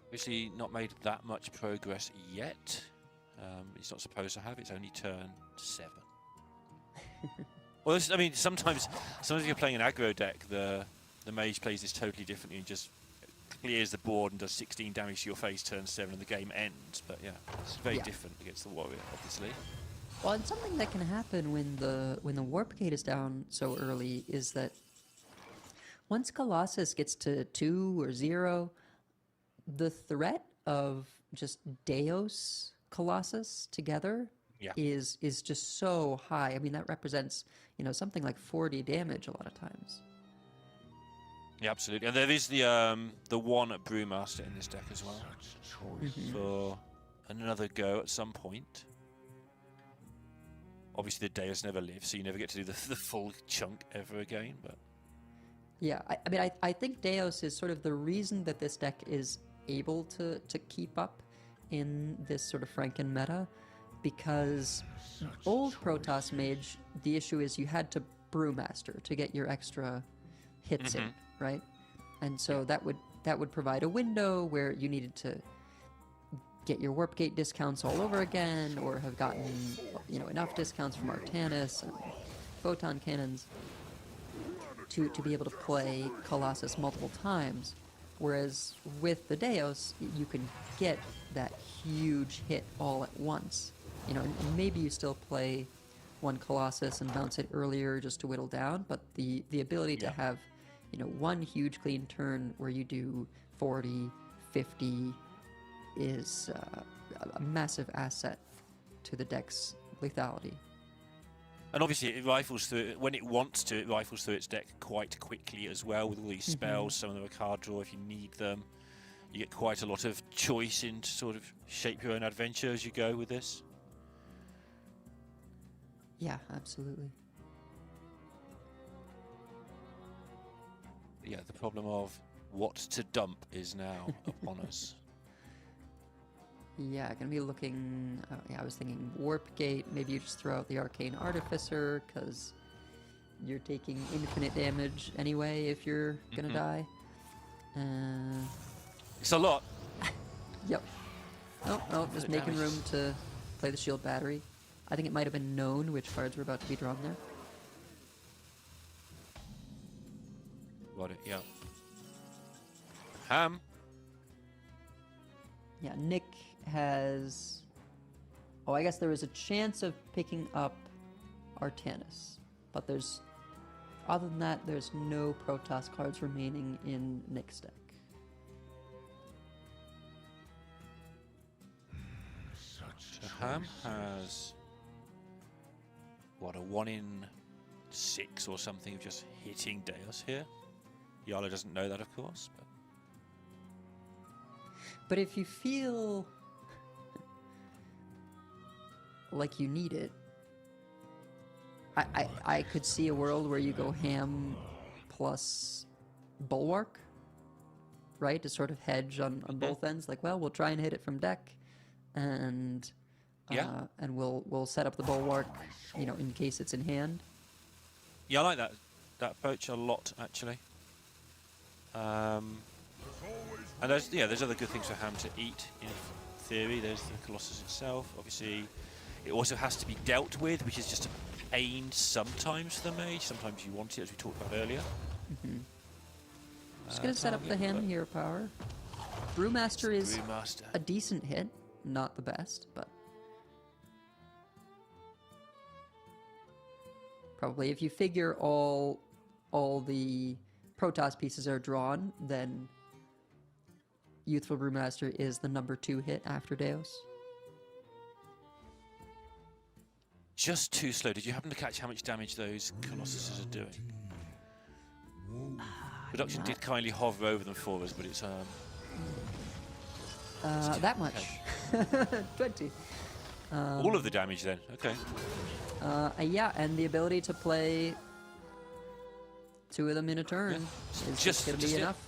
Obviously not made that much progress yet. It's not supposed to have. It's only turn 7. Well, I mean, sometimes if you're playing an aggro deck, the mage plays this totally differently and just clears the board and does 16 damage to your face turn 7 and the game ends. But yeah, it's very different against the warrior, obviously. Well, and something that can happen when the Warp Gate is down so early is that once Colossus gets to 2 or 0, the threat of just Deus Colossus together is just so high. I mean, that represents, something like 40 damage a lot of times. Yeah, absolutely. And there is the one at Brewmaster in this deck as well. For another go at some point. Obviously, the Deus never lives, so you never get to do the full chunk ever again. But yeah, I think Deus is sort of the reason that this deck is able to keep up in this sort of Franken meta, because old Protoss Mage, the issue is you had to Brewmaster to get your extra hits in, right? And so that would provide a window where you needed to get your Warp Gate discounts all over again, or have gotten enough discounts from Artanis and Photon Cannons to be able to play Colossus multiple times. Whereas with the Deus, you can get that huge hit all at once. And maybe you still play one Colossus and bounce it earlier just to whittle down, but the ability to have, one huge clean turn where you do 40, 50 is a massive asset to the deck's lethality. and obviously it rifles through it when it wants to. It rifles through its deck quite quickly as well with all these spells. Some of them are card draw if you need them. You get quite a lot of choice in to sort of shape your own adventure as you go with this. Yeah, absolutely. Yeah, the problem of what to dump is now upon us. Yeah, gonna be looking. I was thinking Warp Gate. Maybe you just throw out the Arcane Artificer because you're taking infinite damage anyway if you're gonna die. It's a lot. Yep. No, just making room to play the Shield Battery. I think it might have been known which cards were about to be drawn there. Got it, yeah. Ham. Yeah, Nick has... Oh, I guess there was a chance of picking up Artanis, but there's Other than that, there's no Protoss cards remaining in Nick's deck. Such So Ham has what, a 1 in 6 or something of just hitting Deus here. Yala doesn't know that, of course. But if you feel like you need it, I could see a world where you go Ham plus Bulwark, right? To sort of hedge on both ends. Like, well, we'll try and hit it from deck, and and we'll set up the Bulwark, you know, in case it's in hand. Yeah, I like that approach a lot, actually. And there's other good things for Ham to eat in theory. There's the Colossus itself. Obviously, it also has to be dealt with, which is just a pain sometimes for the mage. Sometimes you want it, as we talked about earlier. Just gonna set up the Ham Hero power. Brewmaster is Brewmaster. a decent hit, not the best, but probably if you figure all the Protoss pieces are drawn, then Youthful Brewmaster is the number 2 hit after Deus. Just too slow. Did you happen to catch how much damage those Colossuses are doing? Production did kindly hover over them for us, but it's That much. 20. all of the damage then. Okay. Yeah, and the ability to play 2 of them in a turn is just going to be it. enough.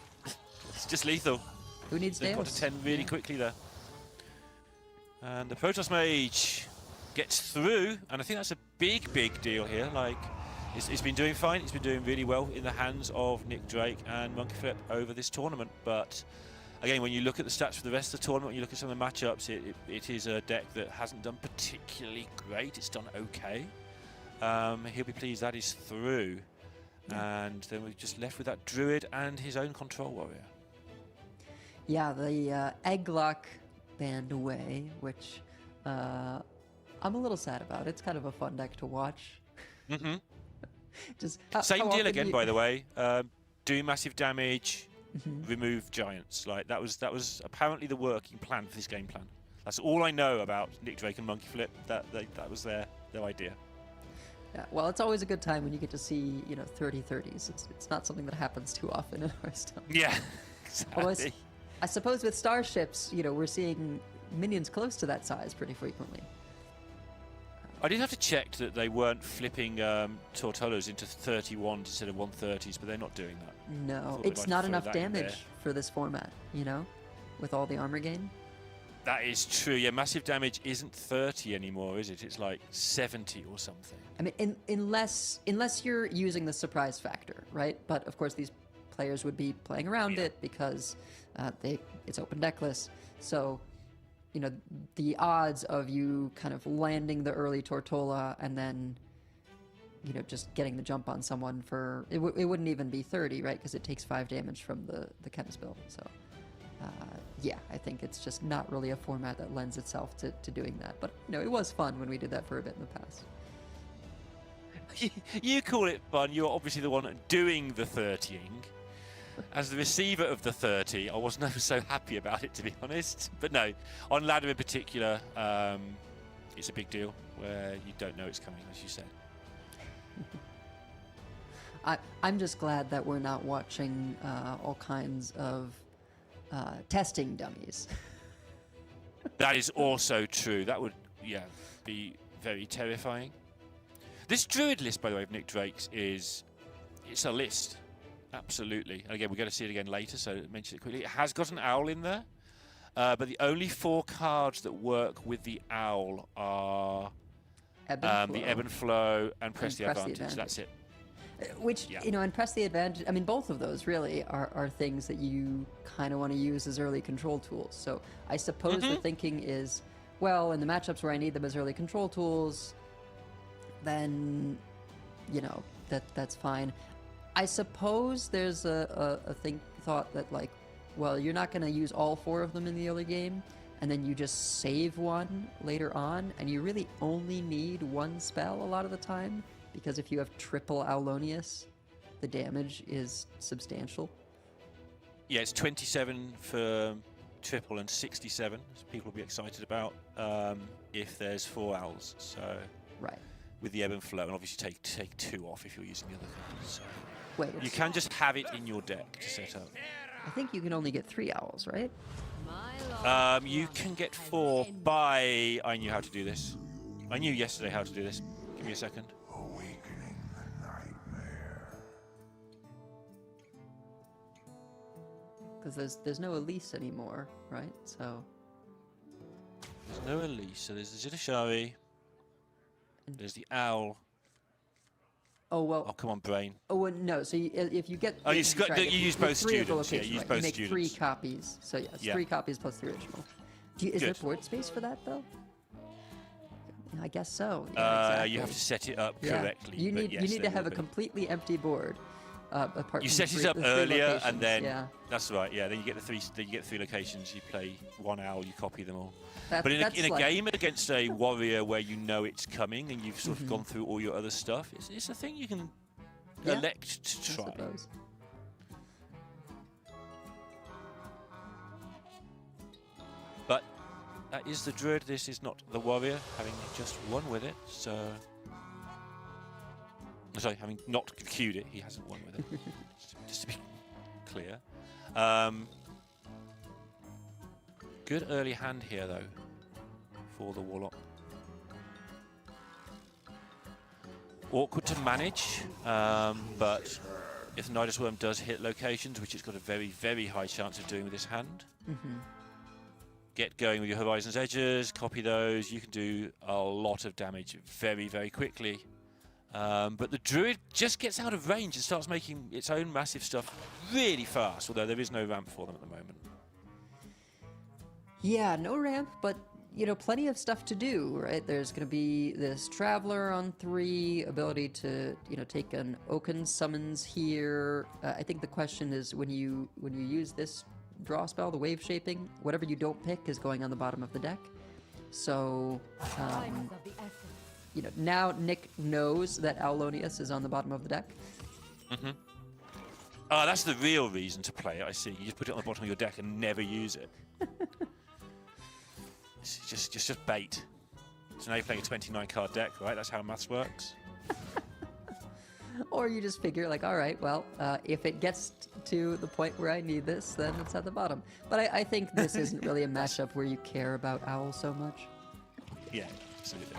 It's just lethal. Who needs They've got Deus? to 10 really quickly there. And the Protoss Mage gets through, and I think that's a big deal here. Like, it's been doing fine. It's been doing really well in the hands of Nick Drake and Monkey Flip over this tournament. But again, when you look at the stats for the rest of the tournament, when you look at some of the matchups, it is a deck that hasn't done particularly great. It's done okay. He'll be pleased that is through. And then we're just left with that Druid and his own Control Warrior. Yeah, the Egglock banned away, which I'm a little sad about. It's kind of a fun deck to watch. Just Same how deal often again, you- by the way. Do massive damage, remove giants. Like that was apparently the working plan for this game plan. That's all I know about Nick Drake and Monkey Flip. That was their idea. Yeah, well, it's always a good time when you get to see, 30-30s. It's not something that happens too often in Hearthstone. Yeah, Although exactly. I suppose with starships, we're seeing minions close to that size pretty frequently. I did have to check that they weren't flipping Tortolas into 31s instead of 130s, but they're not doing that. No, thought they it's might not throw enough that in there. damage for this format, with all the armor gain. That is true. Yeah, massive damage isn't 30 anymore, is it? It's like 70 or something. I mean, unless you're using the surprise factor, right? But of course, these players would be playing around it because it's open deckless. So, the odds of you kind of landing the early Tortola and then, just getting the jump on someone for it wouldn't even be 30, right? Because it takes 5 damage from the chemist build. So, yeah, I think it's just not really a format that lends itself to doing that. But it was fun when we did that for a bit in the past. You call it fun. You're obviously the one doing the 30ing. As the receiver of the 30, I was never so happy about it, to be honest. But no, on ladder in particular, it's a big deal where you don't know it's coming, as you said. I'm just glad that we're not watching all kinds of testing dummies. That is also true. That would, be very terrifying. This Druid list, by the way, of Nick Drake's it's a list. Absolutely. And again, we're going to see it again later, so mention it quickly. It has got an owl in there, but the only 4 cards that work with the owl are the Ebb and Flow and Press the Advantage. That's it. Which, and Press the Advantage, I mean, both of those really are things that you kind of want to use as early control tools. So I suppose the thinking is, well, in the matchups where I need them as early control tools, then, that's fine. I suppose there's a thought that, like, well, you're not going to use all 4 of them in the early game, and then you just save one later on, and you really only need 1 spell a lot of the time, because if you have triple Aulonius, the damage is substantial. Yeah, it's 27 for triple and 67. So people will be excited about if there's 4 owls. So Right. with the ebb and flow, and obviously take 2 off if you're using the other card. So Wait, you can just have it in your deck to set up. I think you can only get 3 owls, right? You can get 4 by... I knew how to do this. I knew yesterday how to do this. Give me a second. Awakening the nightmare. Because there's no Elise anymore, right? So There's no Elise, so there's the Zilashari. There's the owl. oh well. Oh, come on, brain. Oh well, no. So if you get Oh, you that's right, you use get both 3 of the students. Yeah, you locations, use right, both you make students. 3 copies. So yeah, it's Yeah. 3 copies plus the original. Is there Good. board space for that though? I guess so. Yeah, exactly. You have to set it up Yeah. correctly. You but need yes, you need to there have will a be. completely empty board. Apart You from set the it three- up the 3 earlier, locations. and then yeah. that's right. Yeah, then you get the 3. Then you get 3 locations. You play 1 owl. You copy them all. That, But in that's a like, game against a warrior where you know it's coming and you've sort of gone through all your other stuff, it's a thing you can Yeah, elect to I try. suppose. But that is the druid. This is not the warrior, having just won with it. So, sorry, having not queued it, he hasn't won with it. Just to be clear. Good early hand here, though, for the warlock. Awkward to manage, but if the Nidus Worm does hit locations, which it's got a very, very high chance of doing with this hand, get going with your Horizon's Edges, copy those. You can do a lot of damage very, very quickly. But the Druid just gets out of range and starts making its own massive stuff really fast, although there is no ramp for them at the moment. Yeah, no ramp, but you know, plenty of stuff to do, right? There's going to be this Traveler on 3, ability to, you know, take an Oaken summons here. I think the question is when you use this draw spell, the Wave Shaping, whatever you don't pick is going on the bottom of the deck. So, you know, now Nick knows that Aulonius is on the bottom of the deck. Oh, that's the real reason to play it, I see. You just put it on the bottom of your deck and never use it. It's just bait. So now you're playing a 29-card deck, right? That's how maths works. Or you just figure, like, all right, well, if it gets to the point where I need this, then it's at the bottom. But I think this isn't really a matchup where you care about Owl so much. Yeah, absolutely.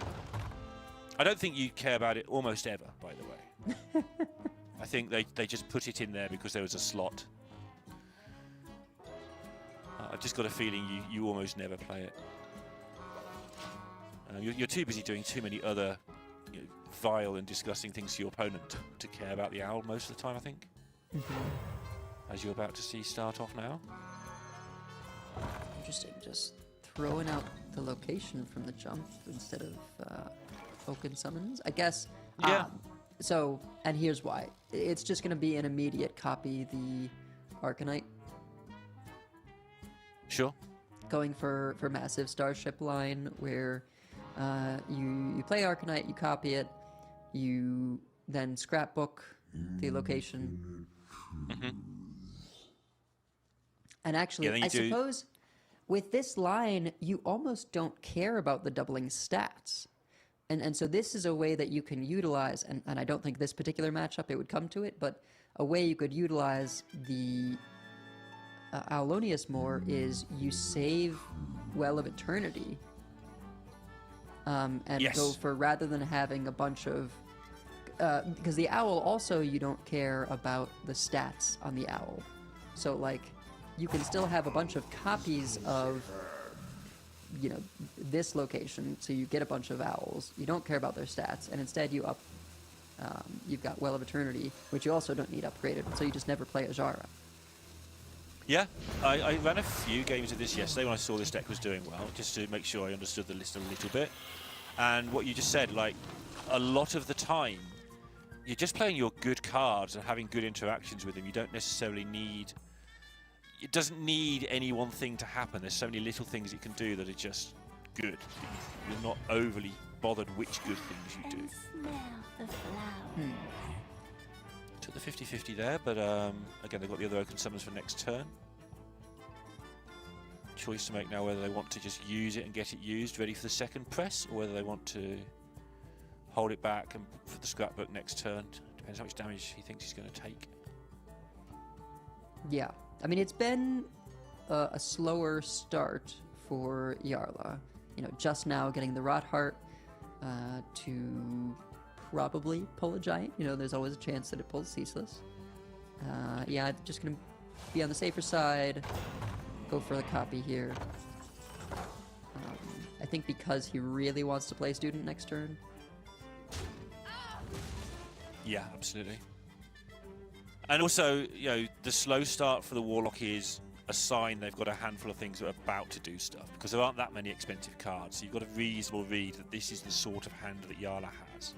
I don't think you care about it almost ever, by the way. I think they just put it in there because there was a slot. I've just got a feeling you almost never play it. You're too busy doing too many other vile and disgusting things to your opponent to care about the owl most of the time, I think. As you're about to see start off now. Interesting, just throwing out the location from the jump instead of Oaken summons, I guess. Yeah. So, and here's why. It's just going to be an immediate copy the Arcanite. Sure. Going for massive Starship line where you play Arcanite, you copy it, you then scrapbook the location. And actually, then you I do- suppose with this line, you almost don't care about the doubling stats. And so this is a way that you can utilize, and I don't think this particular matchup it would come to it, but a way you could utilize the Aulonius more is you save Well of Eternity and Yes. go for, rather than having a bunch of because the owl also, you don't care about the stats on the owl, so like you can still have a bunch of copies of, you know, this location, so you get a bunch of owls. You don't care about their stats, and instead you up you've got Well of Eternity, which you also don't need upgraded, so you just never play Ajara. Yeah, I ran a few games of this yesterday when I saw this deck was doing well, just to make sure I understood the list a little bit. And what you just said, like, a lot of the time, you're just playing your good cards and having good interactions with them. You don't necessarily need... It doesn't need any one thing to happen. There's so many little things you can do that are just good. You're not overly bothered which good things you do. Took the 50-50 there, but again, they've got the other Oaken Summons for next turn. Choice to make now whether they want to just use it and get it used, ready for the second press, or whether they want to hold it back and for the scrapbook next turn. Depends how much damage he thinks he's going to take. Yeah, I mean, it's been a slower start for Yarla. You know, just now getting the Rot Heart to probably pull a giant. You know, there's always a chance that it pulls Ceaseless. Yeah, just gonna be on the safer side. Go for the copy here. I think because he really wants to play Student next turn. Yeah, absolutely. And also, you know, the slow start for the Warlock is a sign they've got a handful of things that are about to do stuff, because there aren't that many expensive cards, so you've got a reasonable read that this is the sort of hand that Yarla has.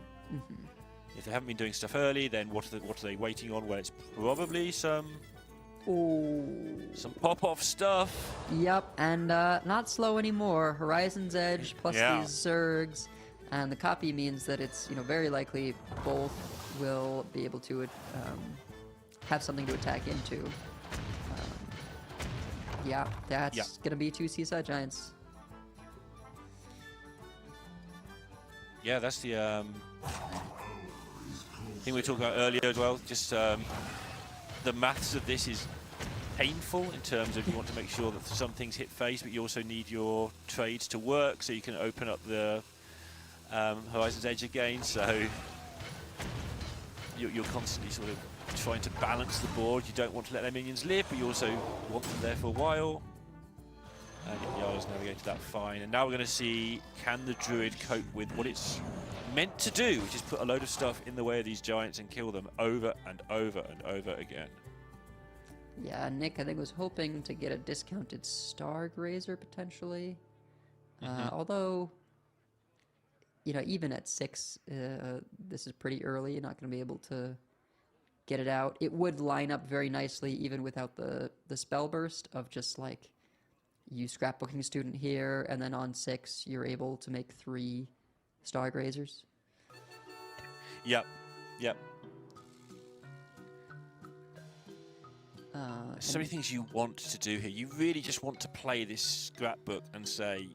If they haven't been doing stuff early, then what are they waiting on? Well, it's probably some pop-off stuff. Yep, and not slow anymore. Horizon's Edge plus these Zergs, and the copy means that it's, you know, very likely both will be able to have something to attack into. Yeah, that's gonna be 2 Seaside Giants. Yeah, that's the thing we were talking about earlier as well. Just the maths of this is painful in terms of you want to make sure that some things hit face, but you also need your trades to work so you can open up the Horizon's Edge again. So you're constantly sort of trying to balance the board. You don't want to let their minions live, but you also want them there for a while. And Yarla's navigated that fine. And now we're going to see, can the Druid cope with what it's meant to do, which is put a load of stuff in the way of these giants and kill them over and over and over again. Yeah, Nick, I think, was hoping to get a discounted Stargrazer, potentially. Although, you know, even at 6, this is pretty early. You're not going to be able to get it out. It would line up very nicely, even without the spell burst of just, like, you scrapbooking Student here, and then on 6, you're able to make 3 Stargrazers. Yep. There's so many things you want to do here. You really just want to play this scrapbook and say,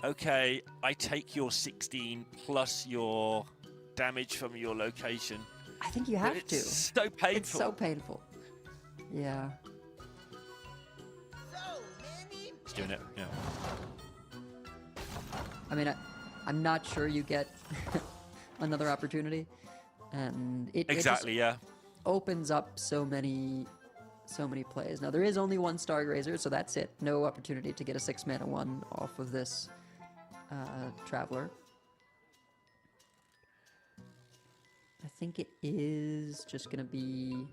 okay, I take your 16 plus your damage from your location. I think you have to. It's so painful. It's so painful. Yeah. It's doing it, yeah. I mean, I'm not sure you get another opportunity. And it just opens up so many plays. Now, there is only one Stargrazer, so that's it. No opportunity to get a 6-mana 1 off of this Traveler. I think it is just going to be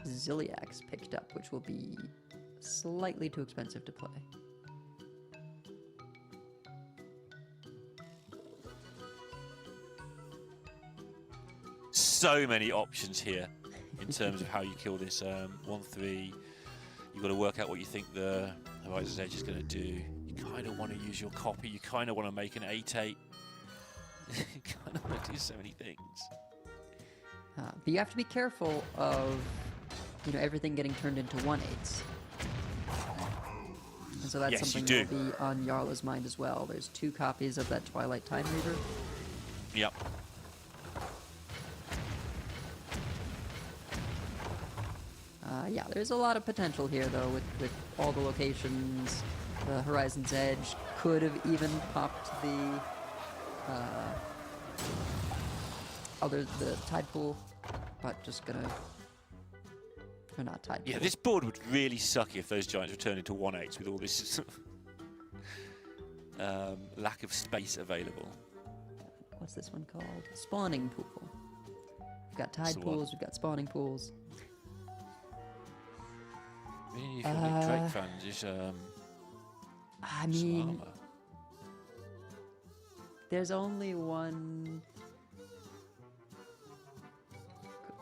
Ziliax picked up, which will be slightly too expensive to play. So many options here in terms of how you kill this 1/3. You've got to work out what you think the Horizon's Edge is going to do. You kind of want to use your copy. You kind of want to make an 8/8. You kind of want to do so many things. But you have to be careful of, you know, everything getting turned into 1/8s. And so that's something that will be on Yarla's mind as well. There's 2 copies of that Twilight Time Reaver. Yep. Yeah, there's a lot of potential here, though, with all the locations. The Horizon's Edge could have even popped the the Tide Pool, but just gonna... Or not Tide Pool. Yeah, this board would really suck if those giants were turned into 1/8s with all this lack of space available. What's this one called? Spawning Pool. We've got Tide Pools, we've got Spawning Pools. Really, if you're a Drake fan, just I mean, there's only one.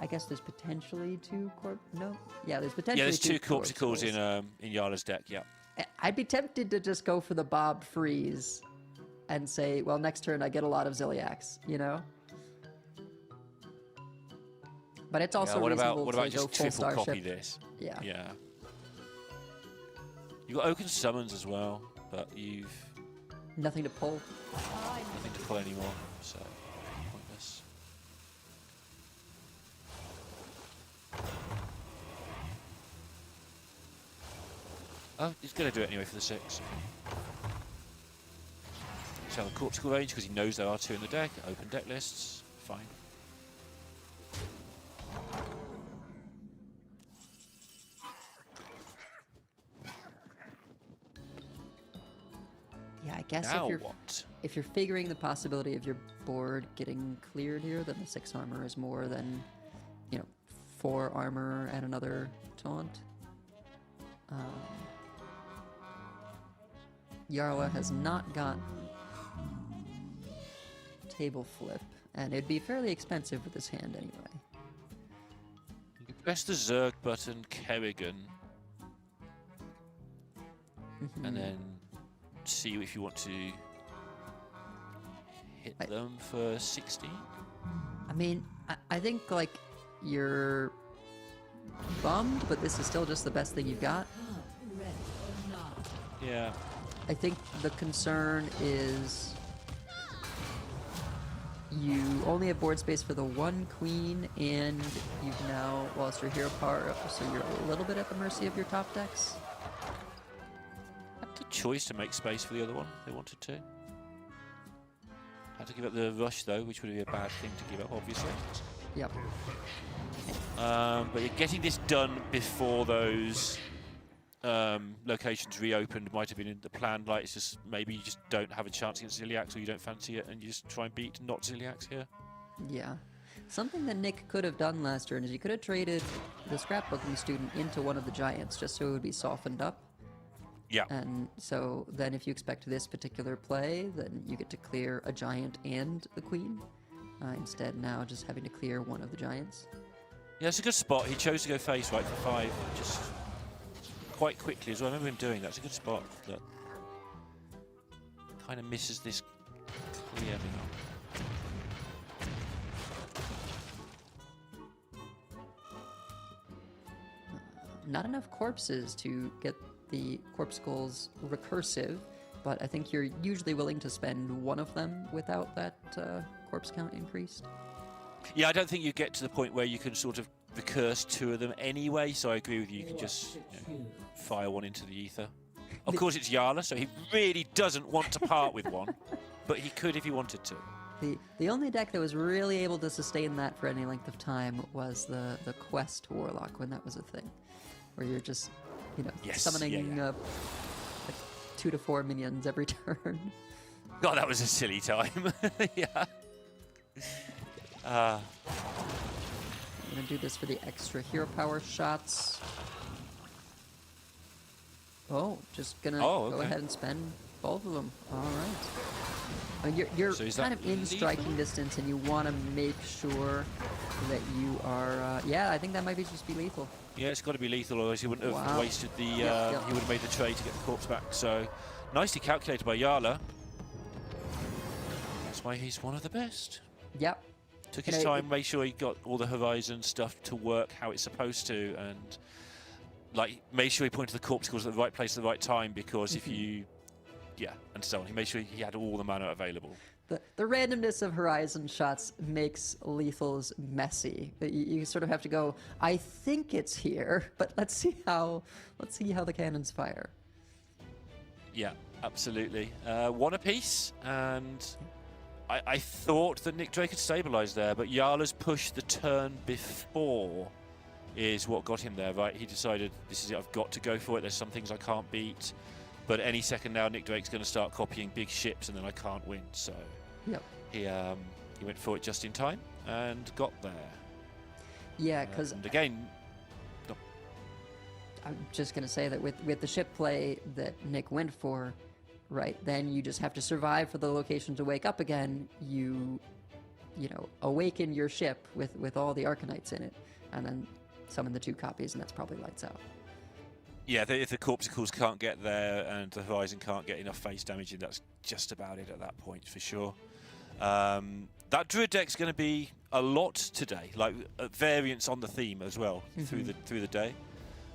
I guess there's potentially 2 No, yeah, there's potentially. Yeah, there's 2 Corpsicles in Yarla's deck. Yeah. I'd be tempted to just go for the Bob Freeze, and say, well, next turn I get a lot of Ziliax. You know. But it's also what reasonable about to go just full triple copy starship. this? Yeah. Yeah. You got Oaken Summons as well, but you've Nothing to pull. nothing to pull anymore, so pointless. Oh, he's going to do it anyway for the 6. So the Corpsicle range, because he knows there are 2 in the deck. Open deck lists, fine. Yeah, I guess Now if you're what? if you're figuring the possibility of your board getting cleared here, then the 6 armor is more than, 4 armor and another taunt. Yarla has not got table flip, and it'd be fairly expensive with this hand anyway. You can press the Zerg button, Kerrigan, and then see if you want to hit them for 16. I mean, I think, like, you're bummed, but this is still just the best thing you've got. Yeah. I think the concern is you only have board space for the 1 queen, and you've now lost your hero power up, so you're a little bit at the mercy of your top decks. Had the choice to make space for the other one if they wanted to. Had to give up the rush though, which would be a bad thing to give up, obviously. Yep. But you're getting this done before those locations reopened might have been in the plan. Like, it's just maybe you just don't have a chance against Ziliax, or you don't fancy it, and you just try and beat not Ziliax here. Yeah. Something that Nick could have done last turn is he could have traded the scrapbooking student into one of the giants just so it would be softened up. Yeah. And so then if you expect this particular play, then you get to clear a giant and the queen. Instead now just having to clear one of the giants. Yeah, it's a good spot. He chose to go face right for 5, just quite quickly as well. I remember him doing that. It's a good spot that kind of misses this clear now. Not enough corpses to get the corpsicles recursive, but I think you're usually willing to spend one of them without that corpse count increased. Yeah, I don't think you get to the point where you can sort of recurse 2 of them anyway, so I agree with you. You can just fire one into the ether. Of course, it's Yarla, so he really doesn't want to part with one, but he could if he wanted to. The only deck that was really able to sustain that for any length of time was the Quest Warlock, when that was a thing, where you're just, Yes, summoning yeah. like 2 to 4 minions every turn. God, that was a silly time. Yeah. I'm gonna do this for the extra hero power shots. Oh, just gonna go okay. ahead and spend both of them. All right. I mean, you're So is kind that of in striking lethal? distance, and you want to make sure that you are. Yeah, I think that might just be lethal. Yeah, it's got to be lethal, otherwise he wouldn't have Wow. wasted the. Yep. He would have made the trade to get the corpse back. So, nicely calculated by Yarla. That's why he's one of the best. Yep. Took his time, made sure he got all the Horizon stuff to work how it's supposed to, and made sure he pointed the corpsicles at the right place at the right time, because if you, and so on. He made sure he had all the mana available. The randomness of Horizon shots makes lethals messy. You sort of have to go, I think it's here, but let's see how the cannons fire. Yeah, absolutely. 1 apiece, and I thought that Nick Drake had stabilised there, but Yarla's push the turn before is what got him there, right? He decided, this is it, I've got to go for it. There's some things I can't beat, but any second now, Nick Drake's going to start copying big ships, and then I can't win. So he went for it just in time and got there. Yeah, because and again, I'm just gonna say that with the ship play that Nick went for, right? Then you just have to survive for the location to wake up again. You awaken your ship with all the Arcanites in it, and then summon the 2 copies, and that's probably lights out. yeah, if the corpsicles can't get there and the Horizon can't get enough face damage in, that's just about it at that point for sure. That Druid deck's going to be a lot today, like variants on the theme as well through the day.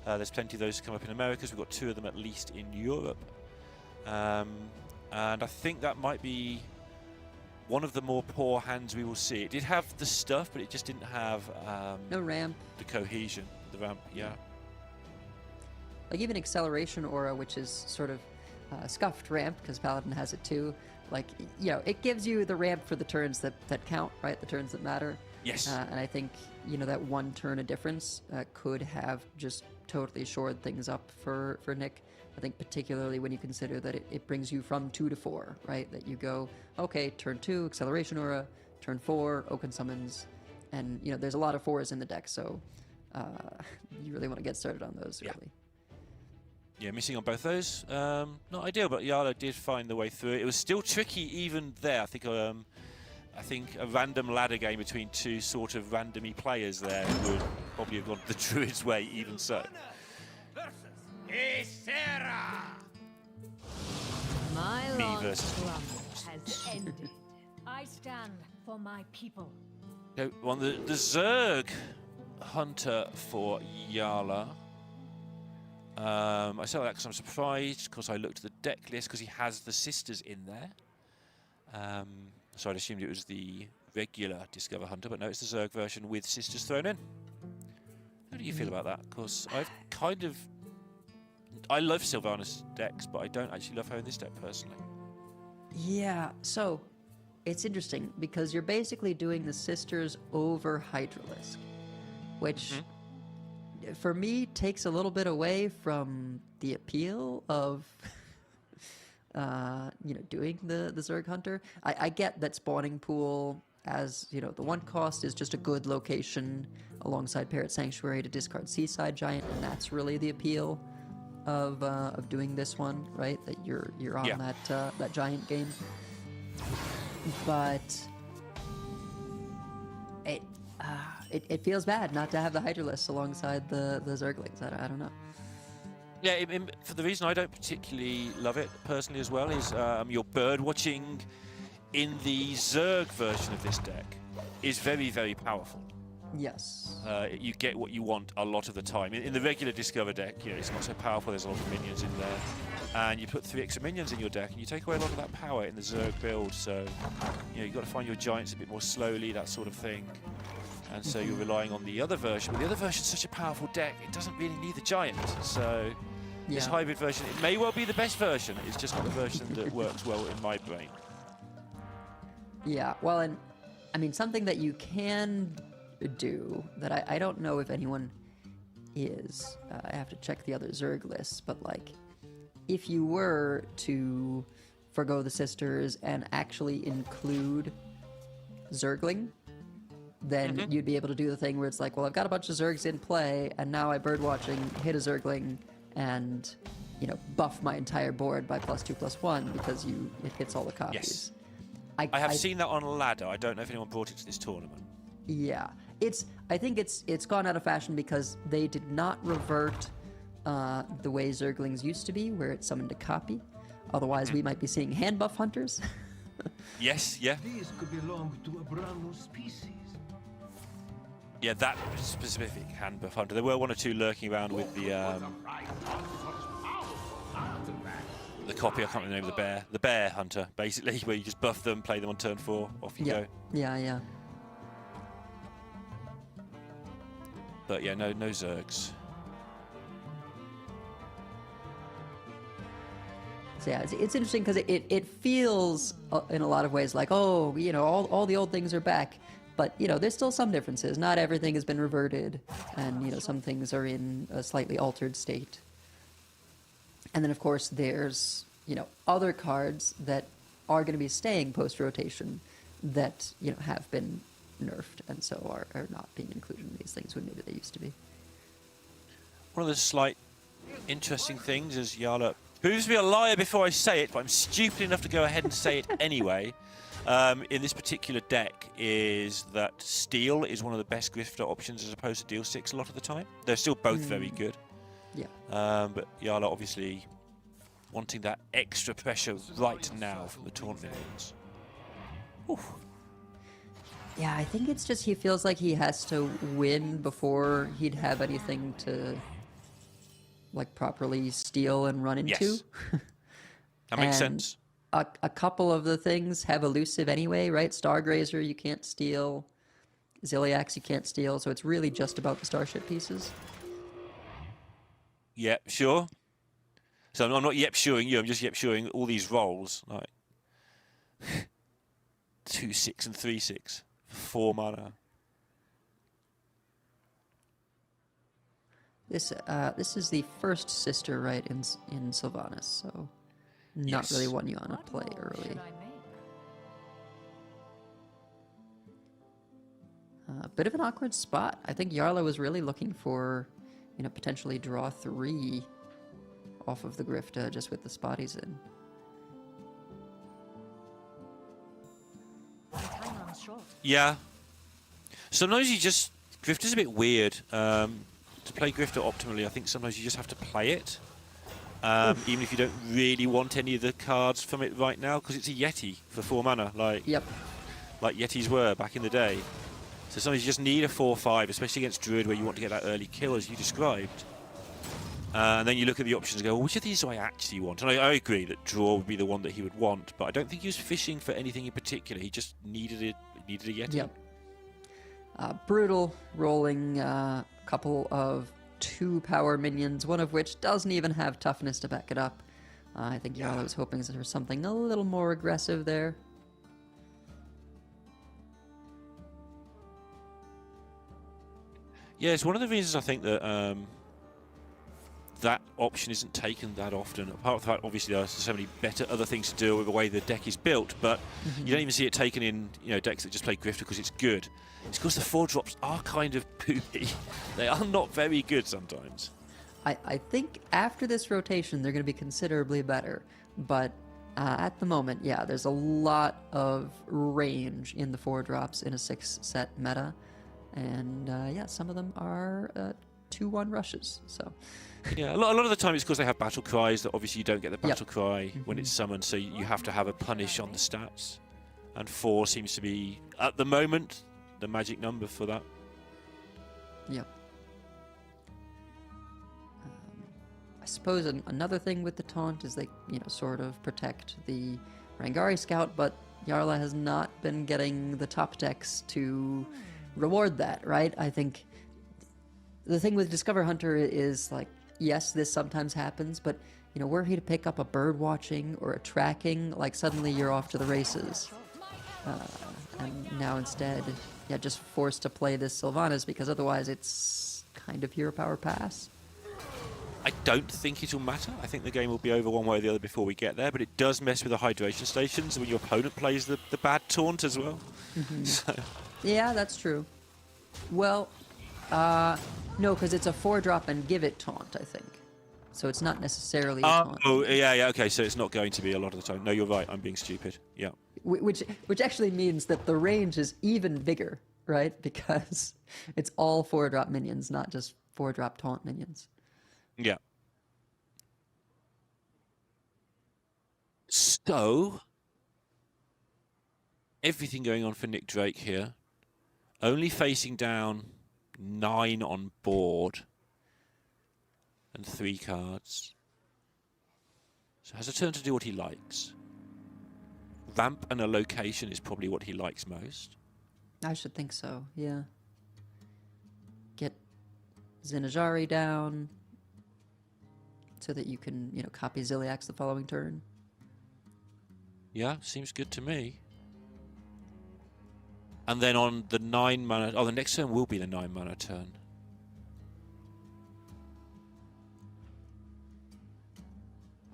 There's plenty of those to come up in Americas. We've got 2 of them at least in Europe, and I think that might be one of the more poor hands we will see. It did have the stuff, but it just didn't have No ramp. the cohesion, the ramp. Yeah. Like even Acceleration Aura, which is sort of scuffed ramp, because Paladin has it too. Like, you know, it gives you the ramp for the turns that count, right? The turns that matter. Yes. And I think, you know, that 1 turn of difference could have just totally shored things up for Nick. I think particularly when you consider that it brings you from 2 to 4, right? That you go, okay, turn 2, Acceleration Aura, turn 4, Oaken Summons, and, you know, there's a lot of 4s in the deck, so you really want to get started on those early. Yeah, missing on both those. Not ideal, but Yala did find the way through it. It was still tricky even there. I think a random ladder game between 2 sort of randomy players there would probably have gone the Druid's way, even so. My Me long versus slumber has ended. I stand for my people. So, on the Zerg Hunter for Yala. I say that because I'm surprised, because I looked at the deck list, because he has the Sisters in there. So I'd assumed it was the regular Discover Hunter, but no, it's the Zerg version with Sisters thrown in. How do you feel about that? Because I love Sylvanas decks, but I don't actually love her in this deck personally. Yeah, so it's interesting because you're basically doing the Sisters over Hydralisk, which for me takes a little bit away from the appeal of you know, doing the Zerg Hunter. I get that Spawning Pool, as you know, the 1 cost is just a good location alongside Parrot Sanctuary to discard Seaside Giant, and that's really the appeal of doing this one, right? That you're on that giant game. But it feels bad not to have the Hydralisk alongside the Zerglings. I don't know. Yeah, for the reason I don't particularly love it personally as well is your bird watching in the Zerg version of this deck is very, very powerful. Yes. You get what you want a lot of the time. In the regular Discover deck, you know, it's not so powerful. There's a lot of minions in there, and you put 3 extra minions in your deck, and you take away a lot of that power in the Zerg build. So, you know, you've got to find your giants a bit more slowly, that sort of thing. And so you're relying on the other version. But the other version's such a powerful deck, it doesn't really need the giant. So this hybrid version, it may well be the best version. It's just not the version that works well in my brain. Yeah, well, and I mean, something that you can do that I don't know if anyone is, I have to check the other Zerg lists, but like, if you were to forgo the Sisters and actually include Zergling, then you'd be able to do the thing where it's like, well, I've got a bunch of Zergs in play, and now I birdwatching, hit a Zergling, and, you know, buff my entire board by +2/+1 because it hits all the copies. Yes. I have seen that on a ladder. I don't know if anyone brought it to this tournament. Yeah, I think it's gone out of fashion because they did not revert the way Zerglings used to be, where it's summoned a copy. Otherwise, we might be seeing hand buff hunters. Yes, yeah. These could belong to a brand new species. Yeah, that specific hand buff hunter. There were 1 or 2 lurking around with the copy. I can't remember the name of the bear. The bear hunter, basically, where you just buff them, play them on turn 4, off you go. Yeah. But yeah, no Zergs. So yeah, it's interesting because it feels in a lot of ways like, oh, you know, all the old things are back. But, you know, there's still some differences. Not everything has been reverted, and, you know, some things are in a slightly altered state. And then, of course, there's, you know, other cards that are going to be staying post-rotation that, you know, have been nerfed and so are not being included in these things when maybe they used to be. One of the slight interesting things is Yala proves to be a liar before I say it, but I'm stupid enough to go ahead and say it anyway. In this particular deck is that Steel is one of the best grifter options as opposed to Deal 6 a lot of the time. They're still both very good. Yeah. But Yala obviously wanting that extra pressure right now from the tournament. Yeah, I think it's just he feels like he has to win before he'd have anything to like properly steal and run into. Yes. That makes And sense. a couple of the things have elusive anyway, right? Stargrazer you can't steal, Ziliax you can't steal, so it's really just about the starship pieces. Yep, sure. So I'm not yep shoring you, I'm just yep shoring all these rolls. Like 2/6 and 3/6 for 4 mana. This is the first sister, right, in Sylvanas, so not Yes. really one you want What to play roll early. should I make? A bit of an awkward spot. I think Yarla was really looking for, potentially draw 3 off of the Grifta just with the spot he's in. My time runs short. Yeah. Sometimes you just... Grifter's a bit weird. To play Grifter optimally, I think sometimes you just have to play it. Even if you don't really want any of the cards from it right now, because it's a Yeti for 4 mana, like Yetis were back in the day. So sometimes you just need a 4/5, especially against Druid, where you want to get that early kill, as you described. And then you look at the options and go, well, which of these do I actually want? And I agree that draw would be the one that he would want, but I don't think he was fishing for anything in particular. He just needed a Yeti. Yep. Brutal, rolling a couple of 2-power minions, one of which doesn't even have toughness to back it up. I think Yarla was hoping for something a little more aggressive there. Yeah, it's one of the reasons I think that that option isn't taken that often. Apart from that, obviously, there's so many better other things to do with the way the deck is built, but you don't even see it taken in decks that just play Grifter because it's good. It's because the 4-drops are kind of poopy. They are not very good sometimes. I think after this rotation, they're going to be considerably better, but at the moment, yeah, there's a lot of range in the 4-drops in a 6-set meta, and yeah, some of them are 2-1 rushes, so... Yeah, a lot of the time it's because they have battle cries that obviously you don't get the battle cry when it's summoned, so you have to have a punish on the stats. And 4 seems to be, at the moment, the magic number for that. Yep. I suppose another thing with the taunt is they, sort of protect the Rangari Scout, but Yarla has not been getting the top decks to reward that, right? I think the thing with Discover Hunter is, like, yes, this sometimes happens, but, were he to pick up a bird watching or a tracking, like, suddenly you're off to the races. And now instead, yeah, just forced to play this Sylvanas because otherwise it's kind of hero power pass. I don't think it'll matter. I think the game will be over one way or the other before we get there, but it does mess with the hydration stations when your opponent plays the bad taunt as well. So. Yeah, that's true. Well, no, because it's a 4-drop and give it taunt, I think. So it's not necessarily a taunt. Oh, yeah, okay, so it's not going to be a lot of the time. No, you're right, I'm being stupid. Yeah. Which actually means that the range is even bigger, right? Because it's all 4-drop minions, not just 4-drop taunt minions. Yeah. So, everything going on for Nick Drake here. Only facing down 9 on board and 3 cards. So has a turn to do what he likes. Vamp and a location is probably what he likes most. I should think so, yeah. Get Zinajari down so that you can, copy Ziliax the following turn. Yeah, seems good to me. And then on the 9 mana... Oh, the next turn will be the 9 mana turn.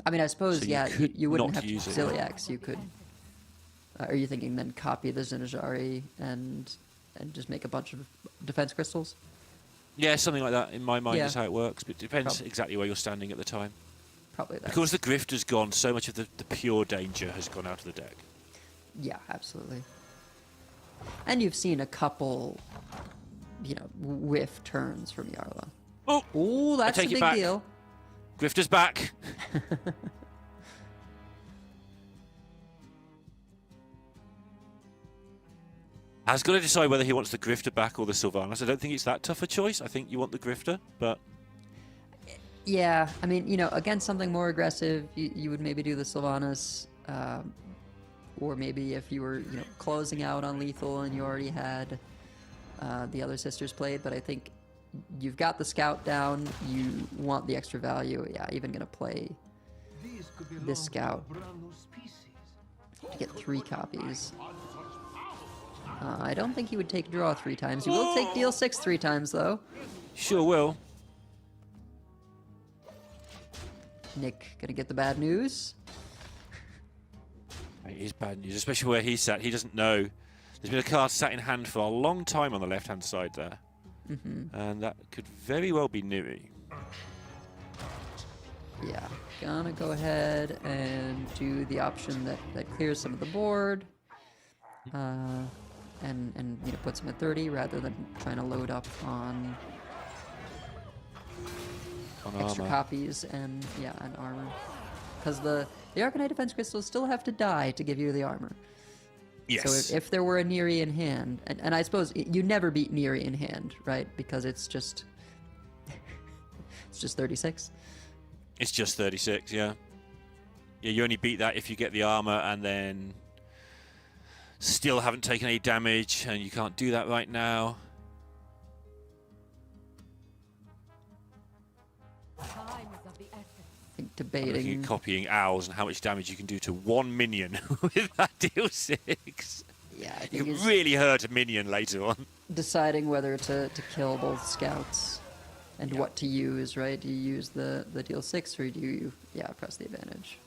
I mean, I suppose, So yeah, you wouldn't not have to use it. Ziliax. You could... are you thinking then copy the Zinajari and just make a bunch of defense crystals? Yeah, something like that in my mind Yeah. is how it works, but it depends exactly where you're standing at the time. Probably that. Because the Grifter's gone, so much of the pure danger has gone out of the deck. Yeah, absolutely. And you've seen a couple, whiff turns from Yarla. Oh! Ooh, that's a take it big back. deal. Grifter's back! Has got to decide whether he wants the Grifter back or the Sylvanas. I don't think it's that tough a choice. I think you want the Grifter, but... Yeah, I mean, you know, against something more aggressive, you would maybe do the Sylvanas, or maybe if you were, you know, closing out on lethal and you already had the other sisters played, but I think you've got the scout down, you want the extra value. Yeah, even gonna play These could belong this scout to a brand new species. to get 3 copies. I don't think he would take draw 3 times. He will take deal 6 3 times, though. Sure will. Nick gonna get the bad news. It is bad news, especially where he's sat. He doesn't know. There's been a card sat in hand for a long time on the left-hand side there. And that could very well be Nui. Yeah, gonna go ahead and do the option that clears some of the board. And you know, puts him at 30 rather than trying to load up on extra armor. copies and armor. Because the Arcanite Defense Crystals still have to die to give you the armor. Yes. So if there were a Neri in hand, and I suppose you never beat Neri in hand, right? Because it's just it's just 36. It's just 36, yeah. Yeah, you only beat that if you get the armor and then still haven't taken any damage, and you can't do that right now. Time is of the essence. I think I'm looking debating. at copying owls and how much damage you can do to one minion with that deal 6. Yeah, I You think can he's really hurt a minion later on. deciding whether to kill both scouts and Yeah. what to use, right? Do you use the deal 6 or do you press the advantage?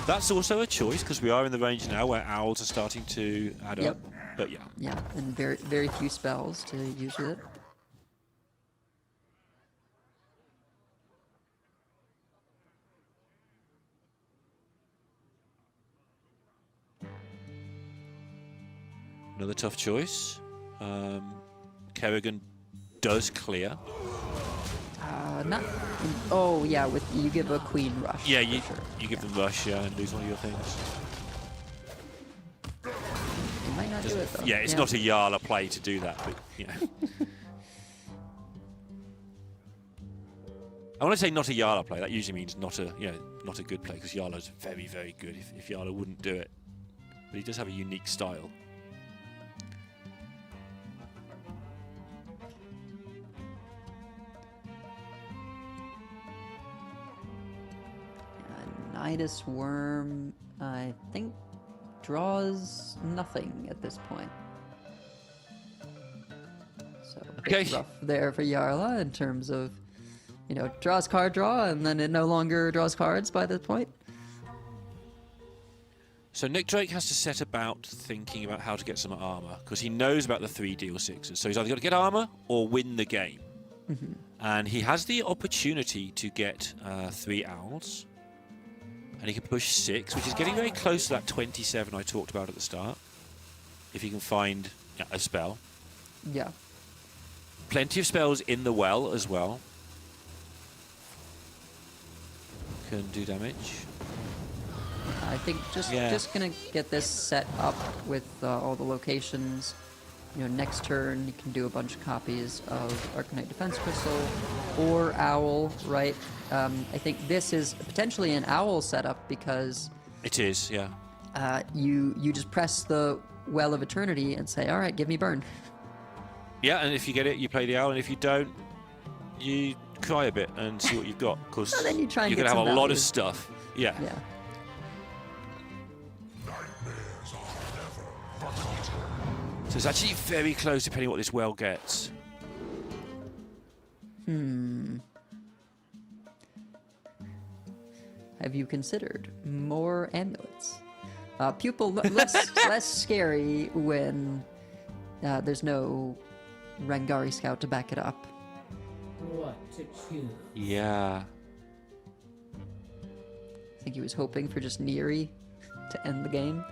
That's also a choice, because we are in the range now where owls are starting to add Yep. up. But yeah. Yeah, and very few spells to use with it. Another tough choice. Kerrigan does clear. Not. Oh yeah, with you give a queen rush. Yeah, for you sure. give them rush, yeah, and lose one of your things. You might not do it though. Yeah, it's not a Yarla play to do that, but you know. I want to say not a Yarla play. That usually means not a good play, because Yarla's very, very good. If Yarla wouldn't do it, but he does have a unique style. Nidus Worm, I think, draws nothing at this point. So a bit Okay. rough there for Yarla in terms of, you know, draws card draw, and then it no longer draws cards by this point. So Nick Drake has to set about thinking about how to get some armor, because he knows about the 3 deal 6s. So he's either got to get armor or win the game. And he has the opportunity to get 3 owls. And he can push 6, which is getting very close to that 27 I talked about at the start. If he can find a spell. Yeah. Plenty of spells in the well as well. Can do damage. I think just gonna get this set up with all the locations. You know, next turn you can do a bunch of copies of Arcanite Defense Crystal or Owl, right? I think this is potentially an Owl setup because It is, yeah. you just press the Well of Eternity and say, all right, give me burn. Yeah, and if you get it, you play the owl, and if you don't, you cry a bit and see what you've got, because Well, then you try and you're get going to have some a lot value. of stuff. Yeah. Yeah. So it's actually very close depending on what this well gets. Have you considered more amulets? Pupil looks less scary when there's no Rangari Scout to back it up. What to choose? Yeah. I think he was hoping for just Neri to end the game.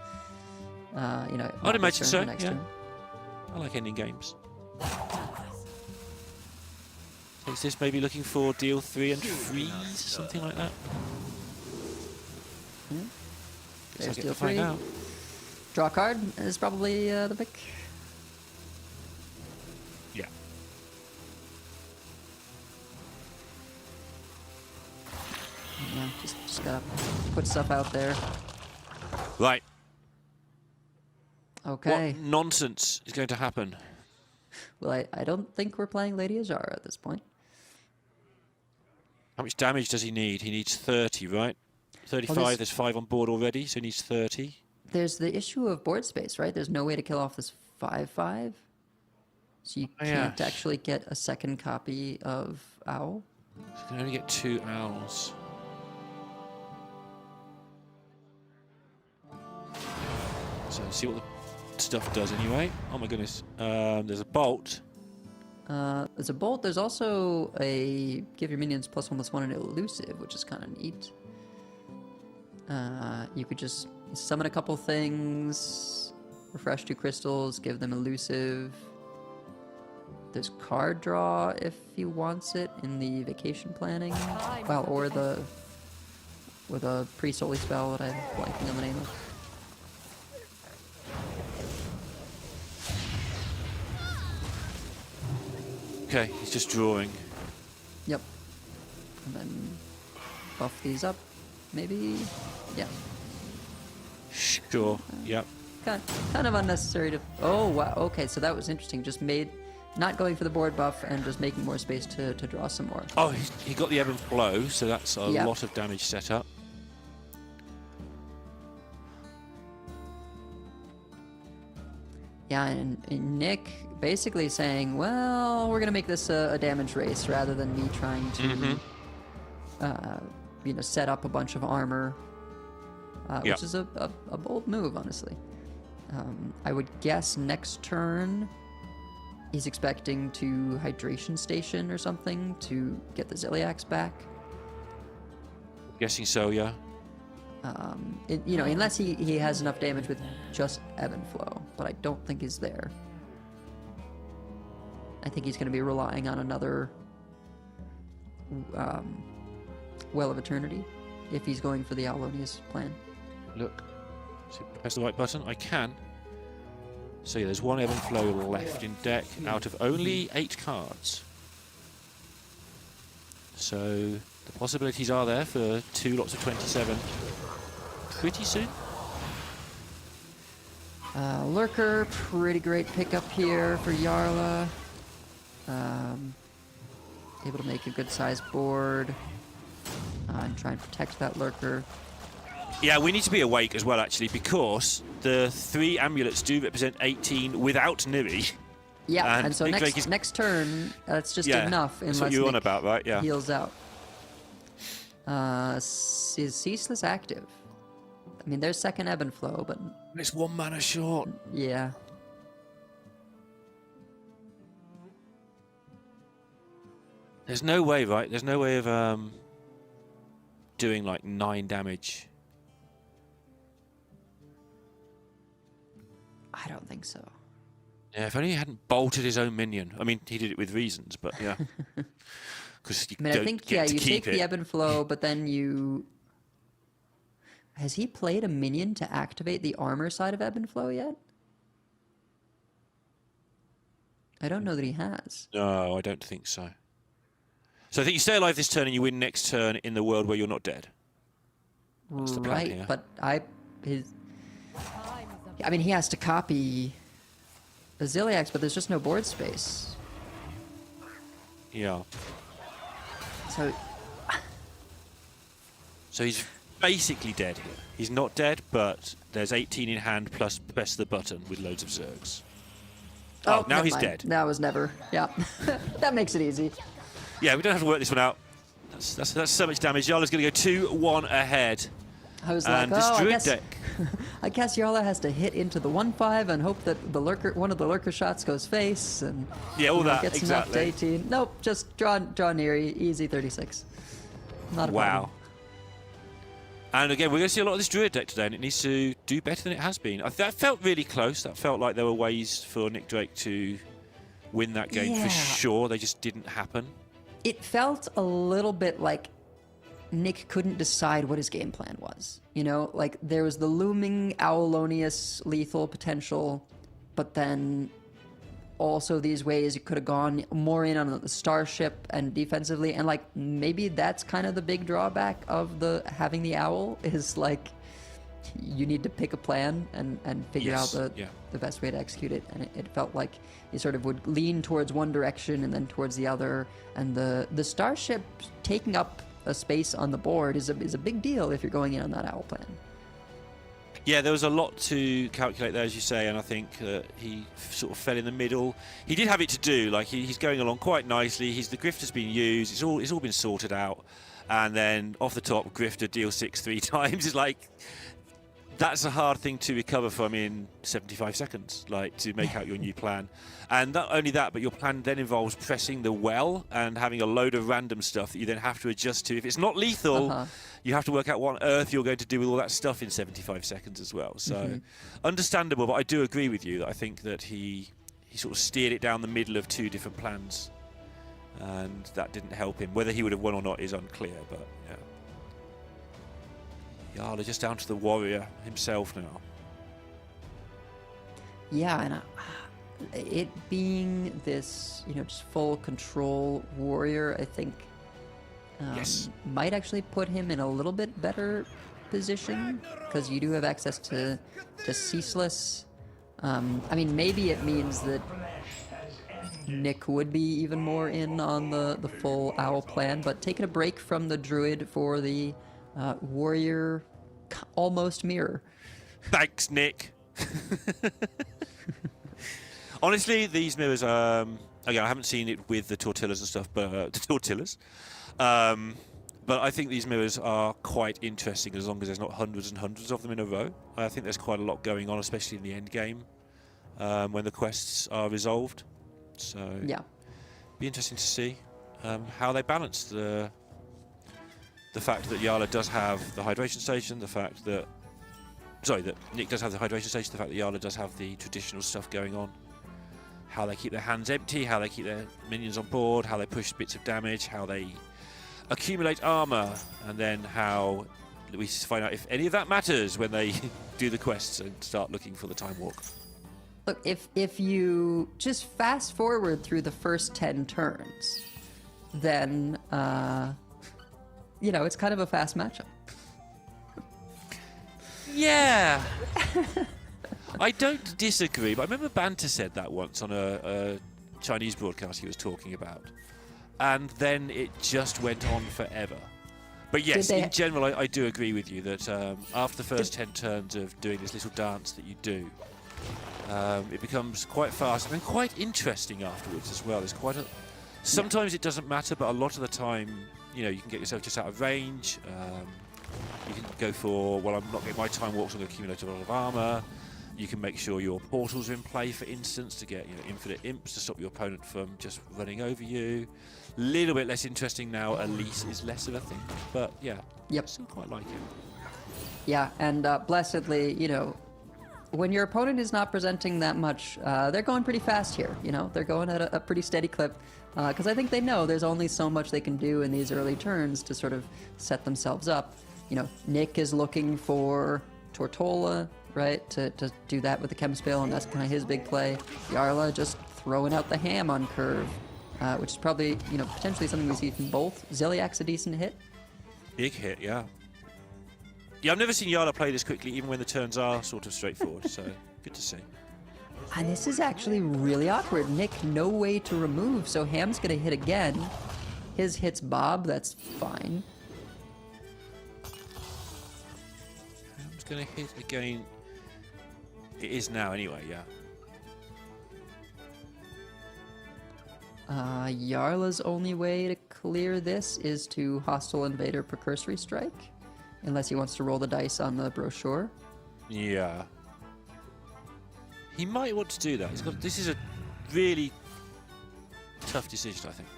You know, I'd not this imagine turn, so, but next yeah. turn. I like ending games. So is this maybe looking for deal 3 and freeze, something like that? There's get deal to find 3. out. Draw a card is probably the pick. Yeah. Yeah, just gotta put stuff out there. Right. Okay. What nonsense is going to happen? Well, I don't think we're playing Lady Azara at this point. How much damage does he need? He needs 30, right? 35, Well, there's 5 on board already, so he needs 30. There's the issue of board space, right? There's no way to kill off this 5/5. So you Oh, yeah. can't actually get a second copy of Owl. You can only get 2 owls. So let's see what the stuff does anyway. Oh my goodness. There's a bolt. There's a bolt. There's also a give your minions +1/+1 and elusive, which is kind of neat. You could just summon a couple things, refresh 2 crystals, give them elusive. There's card draw if he wants it in the vacation planning. Well, or the pre-Soli spell that I'm blanking on the name of. Okay, he's just drawing. Yep. And then buff these up, maybe. Yeah. Sure. Yep. Kind of unnecessary to. Oh wow. Okay, so that was interesting. Just not going for the board buff and just making more space to draw some more. Oh, he got the ebb and flow, so that's a Yep. lot of damage set up. Yeah, and Nick basically saying, well, we're gonna make this a damage race rather than me trying to, set up a bunch of armor, Yep. which is a bold move, honestly. I would guess next turn he's expecting to hydration station or something to get the Ziliax back. Guessing so, yeah. Unless he has enough damage with just ebb and flow, but I don't think he's there. I think he's going to be relying on another Well of Eternity if he's going for the Aulonius plan. Look. So press the right button. I can. So yeah, there's 1 ebb and flow left in deck out of only 8 cards. So the possibilities are there for 2 lots of 27 pretty soon. Lurker, pretty great pickup here for Yarla. Able to make a good sized board and try and protect that Lurker. Yeah, we need to be awake as well, actually, because the 3 amulets do represent 18 without Niri. Yeah, and so Nick Drake next turn, that's just enough That's unless what you're on Nick about, right? Yeah. heals out. Is Ceaseless active? I mean, there's second ebb and flow, but It's 1 mana short. yeah. There's no way, right? There's no way of doing like 9 damage. I don't think so. Yeah, if only he hadn't bolted his own minion. I mean, he did it with reasons, but yeah. Because you I mean, don't I think, get to you keep take it. the ebb and flow, but then you... Has he played a minion to activate the armor side of ebb and flow yet? I don't know that he has. No, I don't think so. So I think you stay alive this turn and you win next turn in the world where you're not dead. That's the plan Right, here. but I mean, he has to copy the Ziliax, but there's just no board space. Yeah. So, So he's basically dead here. He's not dead, but there's 18 in hand plus press the button with loads of Zergs. Oh, now never he's mind. dead. That was never. Yeah. That makes it easy. Yeah, we don't have to work this one out. That's so much damage. Yarla's going to go 2-1 ahead. I was And like, this oh, I Druid guess, deck. I guess Yarla has to hit into the 1/5 and hope that one of the lurker shots goes face and Yeah, all that, gets enough to exactly. 18. Nope, just draw Neri, easy 36. Not a Wow. problem. And again, we're going to see a lot of this Druid deck today, and it needs to do better than it has been. That felt really close. That felt like there were ways for Nick Drake to win that game Yeah. for sure. They just didn't happen. It felt a little bit like Nick couldn't decide what his game plan was. You know, like there was the looming Owlonius lethal potential, but then also these ways you could have gone more in on the starship and defensively, and like maybe that's kind of the big drawback of the having the owl is like you need to pick a plan and figure out the best way to execute it. And it felt like you sort of would lean towards one direction and then towards the other, and the starship taking up a space on the board is a big deal if you're going in on that owl plan. Yeah, there was a lot to calculate there, as you say, and I think he sort of fell in the middle. He did have it to do, like he's going along quite nicely. The Grifter's been used, it's all been sorted out, and then off the top, Grifter deal 6 3 times. Is like, that's a hard thing to recover from in 75 seconds, like to make out your new plan. And not only that, but your plan then involves pressing the well and having a load of random stuff that you then have to adjust to. If it's not lethal, you have to work out what on earth you're going to do with all that stuff in 75 seconds as well. So understandable, but I do agree with you that I think that he sort of steered it down the middle of 2 different plans, and that didn't help him. Whether he would have won or not is unclear, but yeah. Jarl just down to the warrior himself now. Yeah, and it being this, just full control warrior, I think might actually put him in a little bit better position, because you do have access to Ceaseless. I mean, maybe it means that Nick would be even more in on the full owl plan, but taking a break from the druid for the warrior almost mirror. Thanks, Nick. Honestly, these mirrors, again, I haven't seen it with the tortillas and stuff, but but I think these mirrors are quite interesting as long as there's not hundreds and hundreds of them in a row. I think there's quite a lot going on, especially in the end game, when the quests are resolved. So yeah, be interesting to see how they balance the fact that Jarl does have the hydration station, that Nick does have the hydration station, the fact that Jarl does have the traditional stuff going on, how they keep their hands empty, how they keep their minions on board, how they push bits of damage, how they accumulate armor, and then how we find out if any of that matters when they do the quests and start looking for the time walk. Look, if you just fast forward through the first 10 turns, then it's kind of a fast matchup. Yeah. I don't disagree, but I remember Banter said that once on a Chinese broadcast he was talking about. And then it just went on forever. But yes, in general, I do agree with you that after the first 10 turns of doing this little dance that you do, it becomes quite fast and quite interesting afterwards as well. There's quite a... Sometimes it doesn't matter, but a lot of the time, you can get yourself just out of range. You can go for, well, I'm not getting my time walks, I'm going to accumulate a lot of armor. You can make sure your portals are in play, for instance, to get infinite imps to stop your opponent from just running over you. Little bit less interesting now. Elise is less of a thing, but yeah, I still quite like it. Yeah, and blessedly, when your opponent is not presenting that much, they're going pretty fast here. They're going at a pretty steady clip, because I think they know there's only so much they can do in these early turns to sort of set themselves up. Nick is looking for Tortola, right, to do that with the chem spill, and that's kind of his big play. Jarla just throwing out the ham on curve, which is probably, potentially something we see from both. Ziliak's a decent hit. Big hit, yeah. Yeah, I've never seen Jarla play this quickly, even when the turns are sort of straightforward, so good to see. And this is actually really awkward. Nick, no way to remove, so Ham's going to hit again. His hits Bob, that's fine. Ham's going to hit again. It is now anyway, yeah. Jarla's only way to clear this is to Hostile Invader Precursory Strike, unless he wants to roll the dice on the brochure. Yeah. He might want to do that. This is a really tough decision, I think.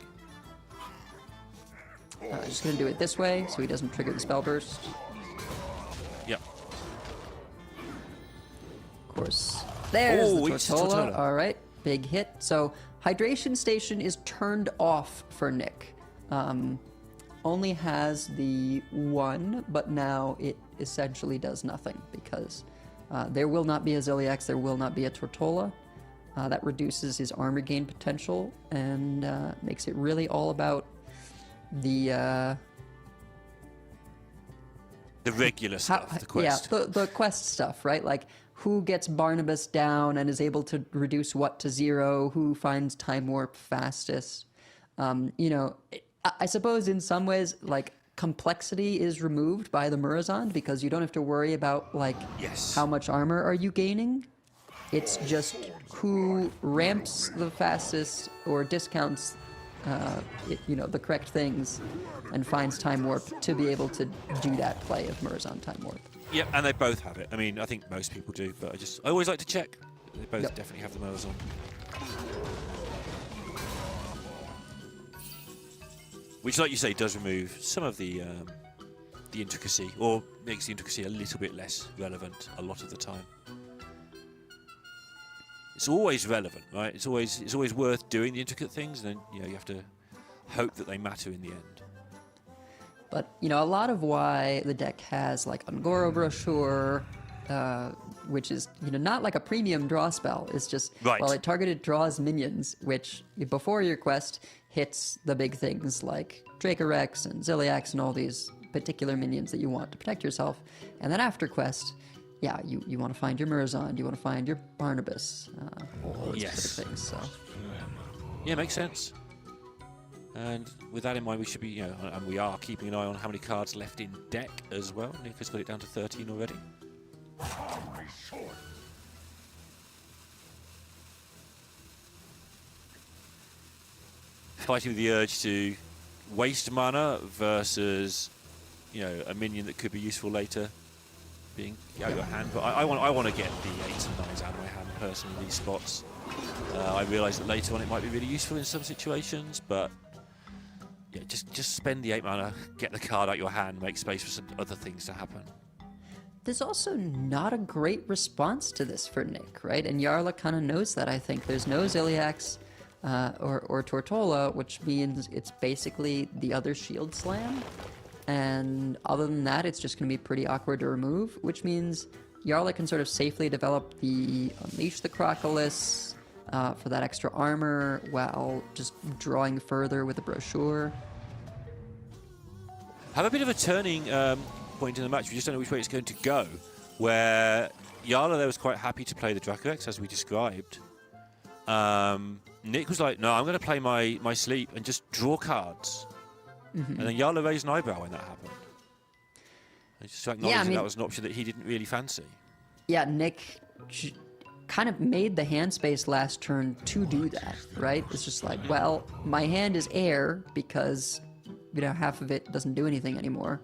Just going to do it this way, so he doesn't trigger the spell burst. Yep. Of course. There's the Tortola. All right, big hit. So Hydration Station is turned off for Nick. only has the 1, but now it essentially does nothing because there will not be a Ziliax, there will not be a Tortola. That reduces his armor gain potential and makes it really all about the regular stuff, the quest. Yeah, the quest stuff, right? Like who gets Barnabas down and is able to reduce what to 0, who finds time warp fastest. You know, I suppose in some ways, like, complexity is removed by the Murazond because you don't have to worry about, like, how much armor are you gaining. It's just who ramps the fastest or discounts, you know, the correct things and finds time warp to be able to do that play of Murazond time warp. Yep, and they both have it. I mean, I think most people do, but I always like to check. They both definitely have the Murazond. Which, like you say, does remove some of the intricacy, or makes the intricacy a little bit less relevant a lot of the time. It's always relevant, right? It's always worth doing the intricate things, and then you have to hope that they matter in the end. But you know, a lot of why the deck has like Ungoro Brochure, which is not like a premium draw spell. It's just well, it targeted draws minions, which before your quest hits the big things like Dracorex and Ziliax and all these particular minions that you want to protect yourself. And then after quest, yeah, you want to find your Murazond, you want to find your Barnabas, all those specific things. So yeah, makes sense. And with that in mind, we should be, and we are keeping an eye on how many cards left in deck as well. Nick has got it down to 13 already. Fighting with the urge to waste mana versus, a minion that could be useful later being out of your hand. But I want to get the 8s and 9s out of my hand personally in these spots. I realise that later on it might be really useful in some situations, but yeah, just spend the 8 mana, get the card out your hand, make space for some other things to happen. There's also not a great response to this for Nick, right? And Jarla kind of knows that, I think. There's no Ziliax or Tortola, which means it's basically the other Shield Slam. And other than that, it's just going to be pretty awkward to remove, which means Jarla can sort of safely develop the Unleash the Crocodilus for that extra armor while just drawing further with the Brochure. Have a bit of a turning point in the match. We just don't know which way it's going to go. Where Jarla there was quite happy to play the Dracorex, as we described. Nick was like, no, I'm going to play my sleep and just draw cards. Mm-hmm. And then Jarla raised an eyebrow when that happened. Just to acknowledge that was an option that he didn't really fancy. Yeah, Nick kind of made the hand space last turn to do that, right? It's just like, well, my hand is air because, half of it doesn't do anything anymore.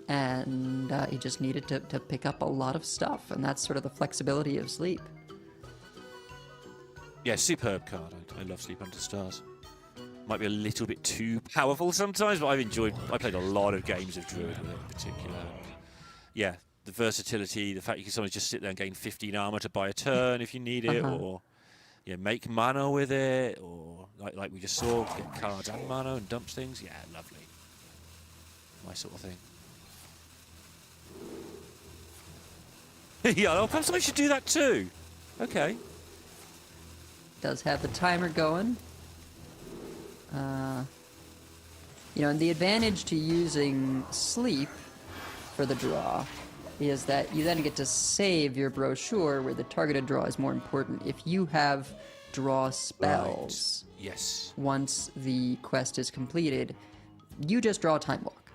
And he just needed to pick up a lot of stuff, and that's sort of the flexibility of Sleep. Yeah, superb card. I love Sleep Under Stars. Might be a little bit too powerful sometimes, but I played a lot of games of Druid with it in particular. Yeah, the versatility, the fact you can sometimes just sit there and gain 15 armor to buy a turn if you need it, or make mana with it, or like we just saw, get cards and mana and dumps things. Yeah, lovely. My sort of thing. Yeah, perhaps I should do that too. Okay. Does have the timer going. And the advantage to using Sleep for the draw is that you then get to save your Brochure where the targeted draw is more important. If you have draw spells, yes, once the quest is completed, you just draw Time Walk.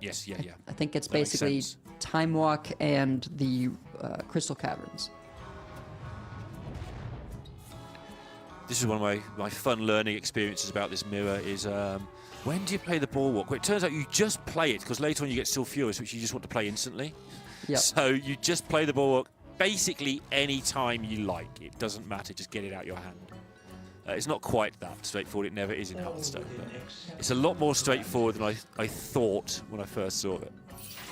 Yes, yeah. I think it's basically Time Walk and the Crystal Caverns. This is one of my fun learning experiences about this mirror is when do you play the Bulwark? Well, it turns out you just play it because later on you get Sulfuris, which you just want to play instantly. Yep. So you just play the Bulwark basically any time you like. It doesn't matter, just get it out your hand. It's not quite that straightforward. It never is in Hearthstone, but it's a lot more straightforward than I thought when I first saw it.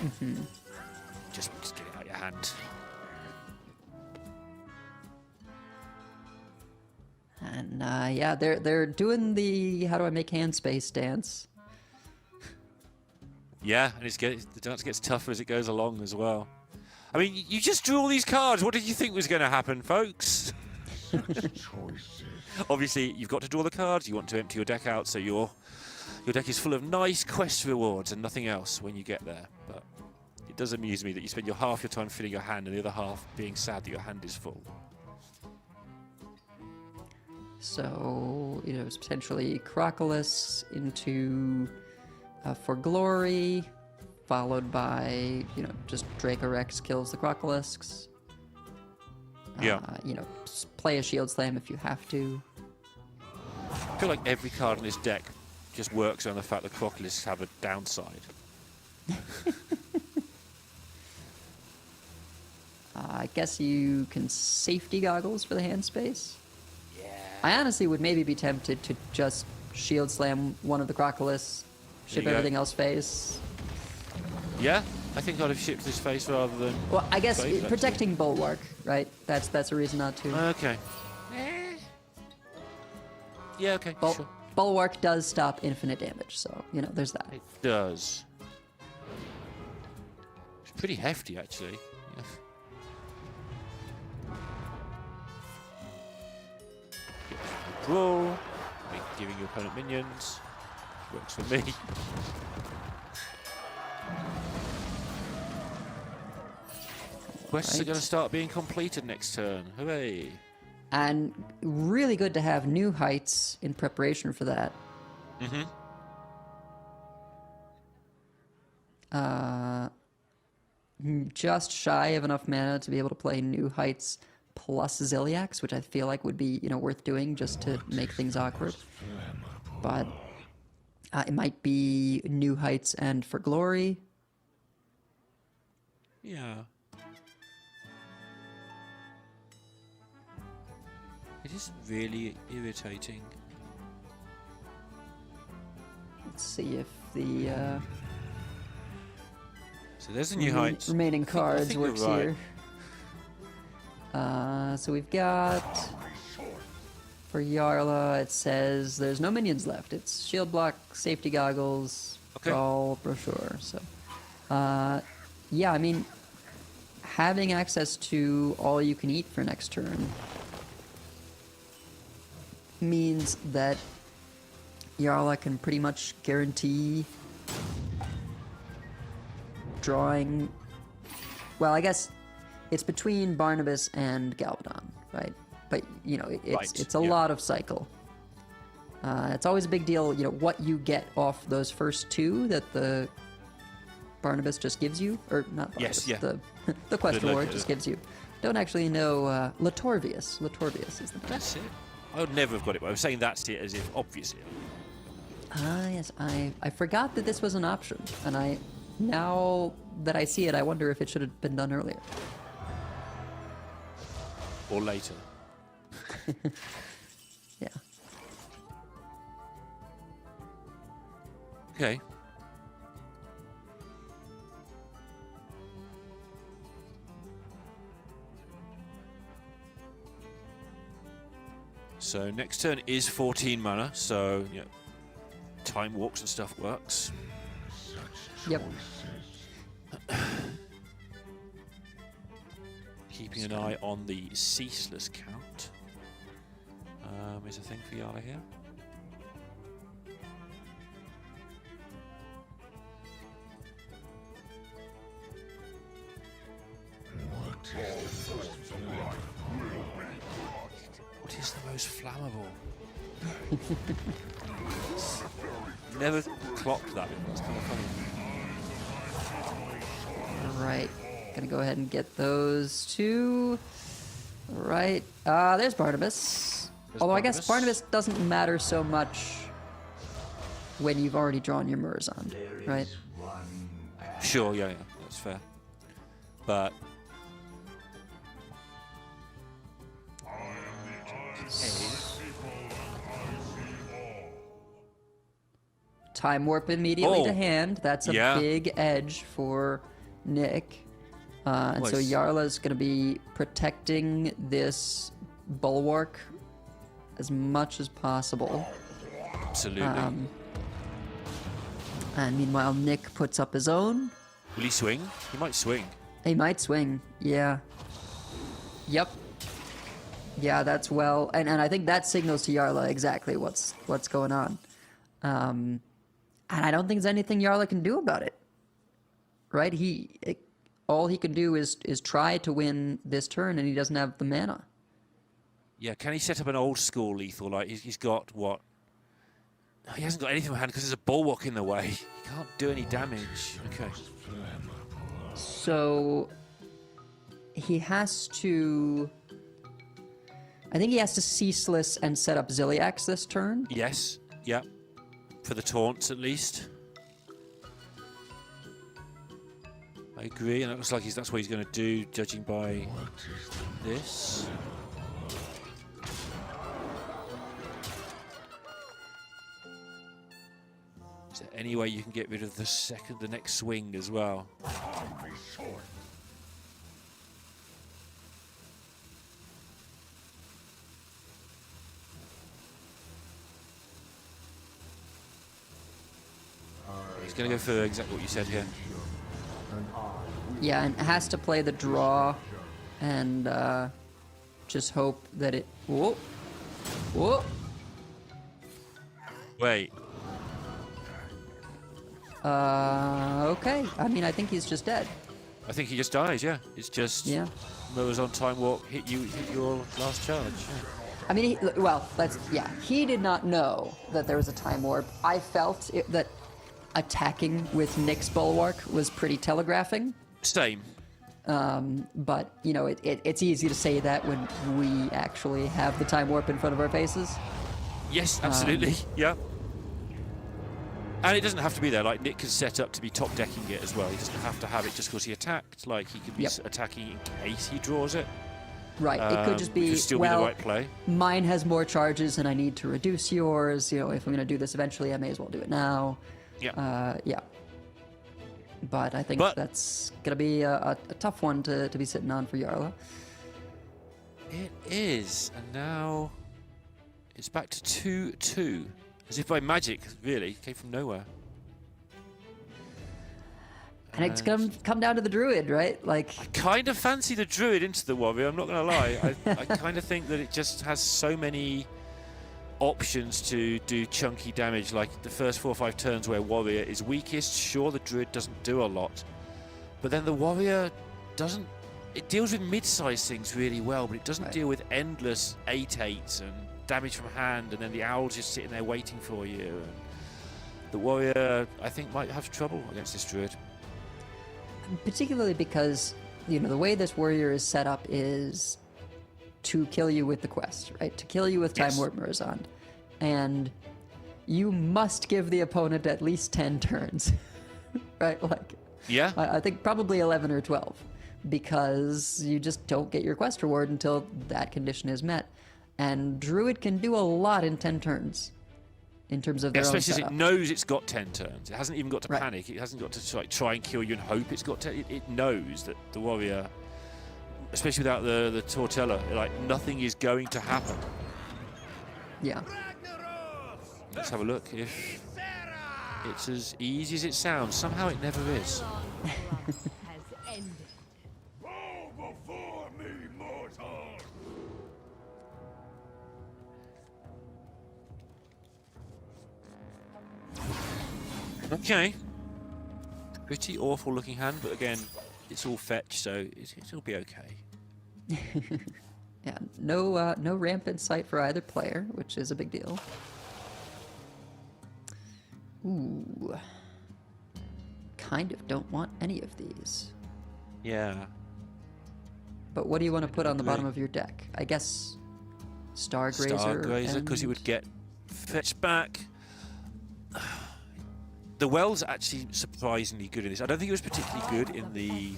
Mm-hmm. Just get it out your hand. And they're doing the how do I make hand space dance. Yeah, and the dance gets tougher as it goes along as well. I mean, you just drew all these cards. What did you think was going to happen, folks? Obviously, you've got to draw the cards. You want to empty your deck out, so your deck is full of nice quest rewards and nothing else when you get there. But it does amuse me that you spend half your time filling your hand and the other half being sad that your hand is full. So, it's potentially Crocolis into For Glory, followed by, just Dracorex kills the Crocolisks. Yeah. Play a Shield Slam if you have to. I feel like every card in this deck just works on the fact that Crocolisks have a downside. I guess you can Safety Goggles for the hand space. Yeah. I honestly would maybe be tempted to just Shield Slam one of the Crocolis, ship everything else face. Yeah, I think I'd have shipped this face rather than... Well, I guess face, protecting Bulwark, right? That's a reason not to. Okay. Yeah, okay, sure. Bulwark does stop infinite damage, so, there's that. It does. It's pretty hefty, actually. Draw. Giving your opponent minions. Works for me. Quests are going to start being completed next turn. Hooray! And really good to have New Heights in preparation for that. Mm-hmm. Just shy of enough mana to be able to play New Heights plus Ziliax, which I feel like would be, worth doing just to make things awkward. But it might be New Heights and For Glory. Yeah. It is really irritating. Let's see if the So there's a New Heights. remaining I cards think works you're right. here. So we've got for Yarla. It says there's no minions left. It's Shield Block, Safety Goggles, Brawl, Brochure. So, yeah, I mean, having access to all you can eat for next turn means that Yarla can pretty much guarantee drawing. Well, I guess it's between Barnabas and Galvadon, right? But it's a lot of cycle. It's always a big deal, what you get off those first two that the Barnabas just gives you, or not Barnabas, Yes, yeah. the quest reward just gives you. Don't actually know Latorvius. Latorvius is the name. That's it. I would never have got it, but I was saying that's it as if obviously. Yes, I forgot that this was an option, and now that I see it, I wonder if it should have been done earlier. Or later. Yeah. Okay. So next turn is 14 mana, so time walks and stuff works. Yep. Keeping an eye on the ceaseless count. Is a thing for Yara here. What is the most flammable? Never clocked that. It's kind of funny. Alright. Gonna go ahead and get those two. Right. There's Barnabas. Although I guess Barnabas doesn't matter so much when you've already drawn your Murazond, right? Sure, yeah, that's fair. But Time Warp immediately to hand. That's a big edge for Nick. And so Yarla's going to be protecting this Bulwark as much as possible. Absolutely. And meanwhile, Nick puts up his own. Will he swing? He might swing. He might swing. Yeah. Yep. Yeah, that's well, and I think that signals to Yarla exactly what's going on. And I don't think there's anything Yarla can do about it. Right? All he can do is try to win this turn, and he doesn't have the mana. Yeah, can he set up an old school lethal? Like he's got what? He hasn't got anything in hand because there's a bulwark in the way. He can't do any damage. Okay. So he has to. I think he has to ceaseless and set up Ziliax this turn. Yes. Yeah. For the taunts, at least. I agree, and it looks like that's what he's going to do, judging by this. Is there any way you can get rid of the next swing as well? He's going to go for exactly what you said here. Yeah, and has to play the draw, and just hope that it. Whoa, whoa. Wait. Okay. I mean, I think he's just dead. I think he just dies. Yeah, it's just. Yeah. Mo's on time walk. Hit your last charge. Yeah. I mean, he did not know that there was a time warp. I felt that attacking with Nick's bulwark was pretty telegraphing. Same. But, you know, it's easy to say that when we actually have the time warp in front of our faces. Yes, absolutely. Yeah. And it doesn't have to be there. Like, Nick can set up to be top decking it as well. He doesn't have to have it just because he attacked. Like, he could be attacking in case he draws it. Right. It could just be, still be the right play. Mine has more charges and I need to reduce yours. You know, if I'm going to do this eventually, I may as well do it now. Yeah. Yeah. But I think that's going to be a tough one to be sitting on for Yarla. It is. And now it's back to 2-2. As if by magic, really. Came from nowhere. And it's going to come down to the druid, right? Like, I kind of fancy the druid into the warrior, I'm not going to lie. I kind of think that it just has so many options to do chunky damage, like the first 4 or 5 turns where warrior is weakest. Sure, the druid doesn't do a lot, but then the warrior doesn't. It deals with mid-sized things really well, but it doesn't deal with endless 8/8s and damage from hand, and then the owl's just sitting there waiting for you. And the warrior, I think, might have trouble against this druid. Particularly because, you know, the way this warrior is set up is to kill you with the quest, right? To kill you with Time Warp Murazond. And you must give the opponent at least 10 turns, right? Like, yeah, I think probably 11 or 12, because you just don't get your quest reward until that condition is met. And Druid can do a lot in 10 turns. In terms of their own especially as setup. it knows it's got 10 turns. It hasn't even got to panic. It hasn't got to try and kill you and hope it's got 10. It knows that the warrior, especially without the Tortella, like, nothing is going to happen. Yeah. Let's have a look if it's as easy as it sounds. Somehow it never is. Has ended. Bow before me, mortal! Okay. Pretty awful looking hand, but again, it's all fetch, so it'll be okay. Yeah, no ramp in sight for either player, which is a big deal. Ooh. Kind of don't want any of these. Yeah. But what do you want to put on the bottom of your deck? I guess Stargrazer. Stargrazer, because you would get fetched back. The Well's actually surprisingly good in this. I don't think it was particularly good in the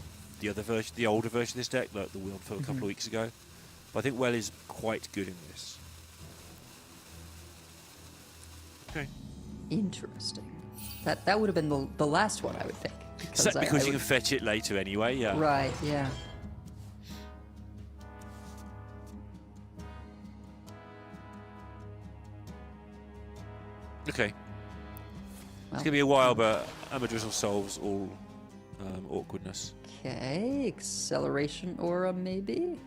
other version, the older version of this deck, like the Wheel for a couple of weeks ago. But I think Well is quite good in this. Okay. Interesting. That would have been the last one, I would think. Because you can fetch it later anyway, yeah. Right, yeah. Okay. It's gonna be a while, but Amadrizzle solves all awkwardness. Okay, acceleration aura maybe.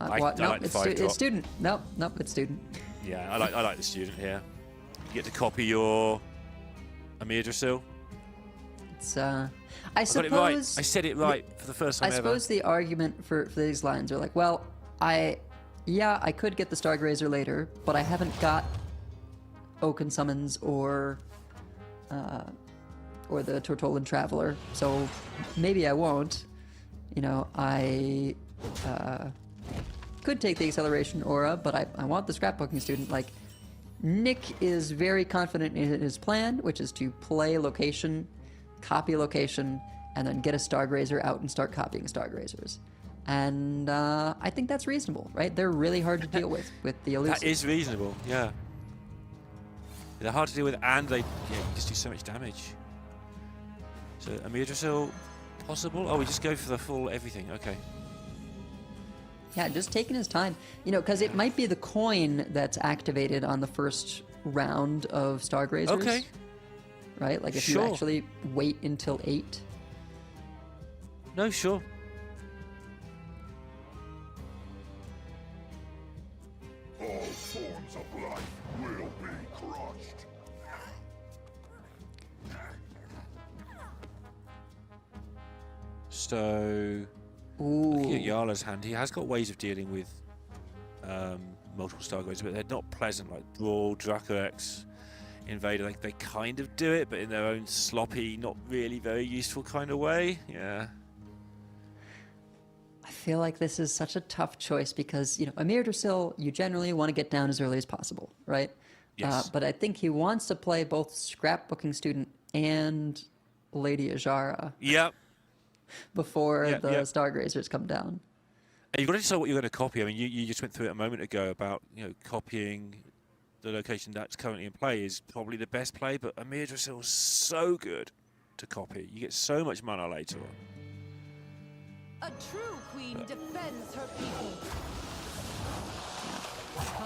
I What? No, like the it's, 5 drop. it's student. Nope, it's student. Yeah, I like the student here. You get to copy your Amadrizzle. It's I got it right. I suppose said it right for the first time I ever. suppose the argument for these lines are like, well, I could get the Stargrazer later, but I haven't got Oaken Summons or the Tortolan Traveler, so maybe I won't. You know, I could take the Acceleration Aura, but I want the Scrapbooking Student. Like, Nick is very confident in his plan, which is to play location, copy location, and then get a Stargrazer out and start copying Stargrazers. And I think that's reasonable, right? They're really hard to deal with the elusive. That is reasonable, yeah. They're hard to deal with, and they you just do so much damage. So Amadrizzle, possible? Oh, we just go for the full everything. Okay. Yeah, just taking his time. You know, because it might be the coin that's activated on the first round of Stargrazers. Okay. Right? Like if Sure. you actually wait until 8. No, sure. All forms of life will be crushed. So, looking at Yala's hand, he has got ways of dealing with multiple Stargrazers, but they're not pleasant, like Brawl, Dracorex, Invader. They kind of do it, but in their own sloppy, not really very useful kind of way. Yeah. I feel like this is such a tough choice because, you know, Amadrizzle, you generally want to get down as early as possible, right? Yes. But I think he wants to play both Scrapbooking Student and Lady Ajara Yep. before Yeah, the yeah. Stargrazers come down. And you've got to decide what you're going to copy. I mean, you just went through it a moment ago about, you know, copying the location that's currently in play is probably the best play, but Amadrizzle is so good to copy. You get so much mana later on. A true queen defends her people.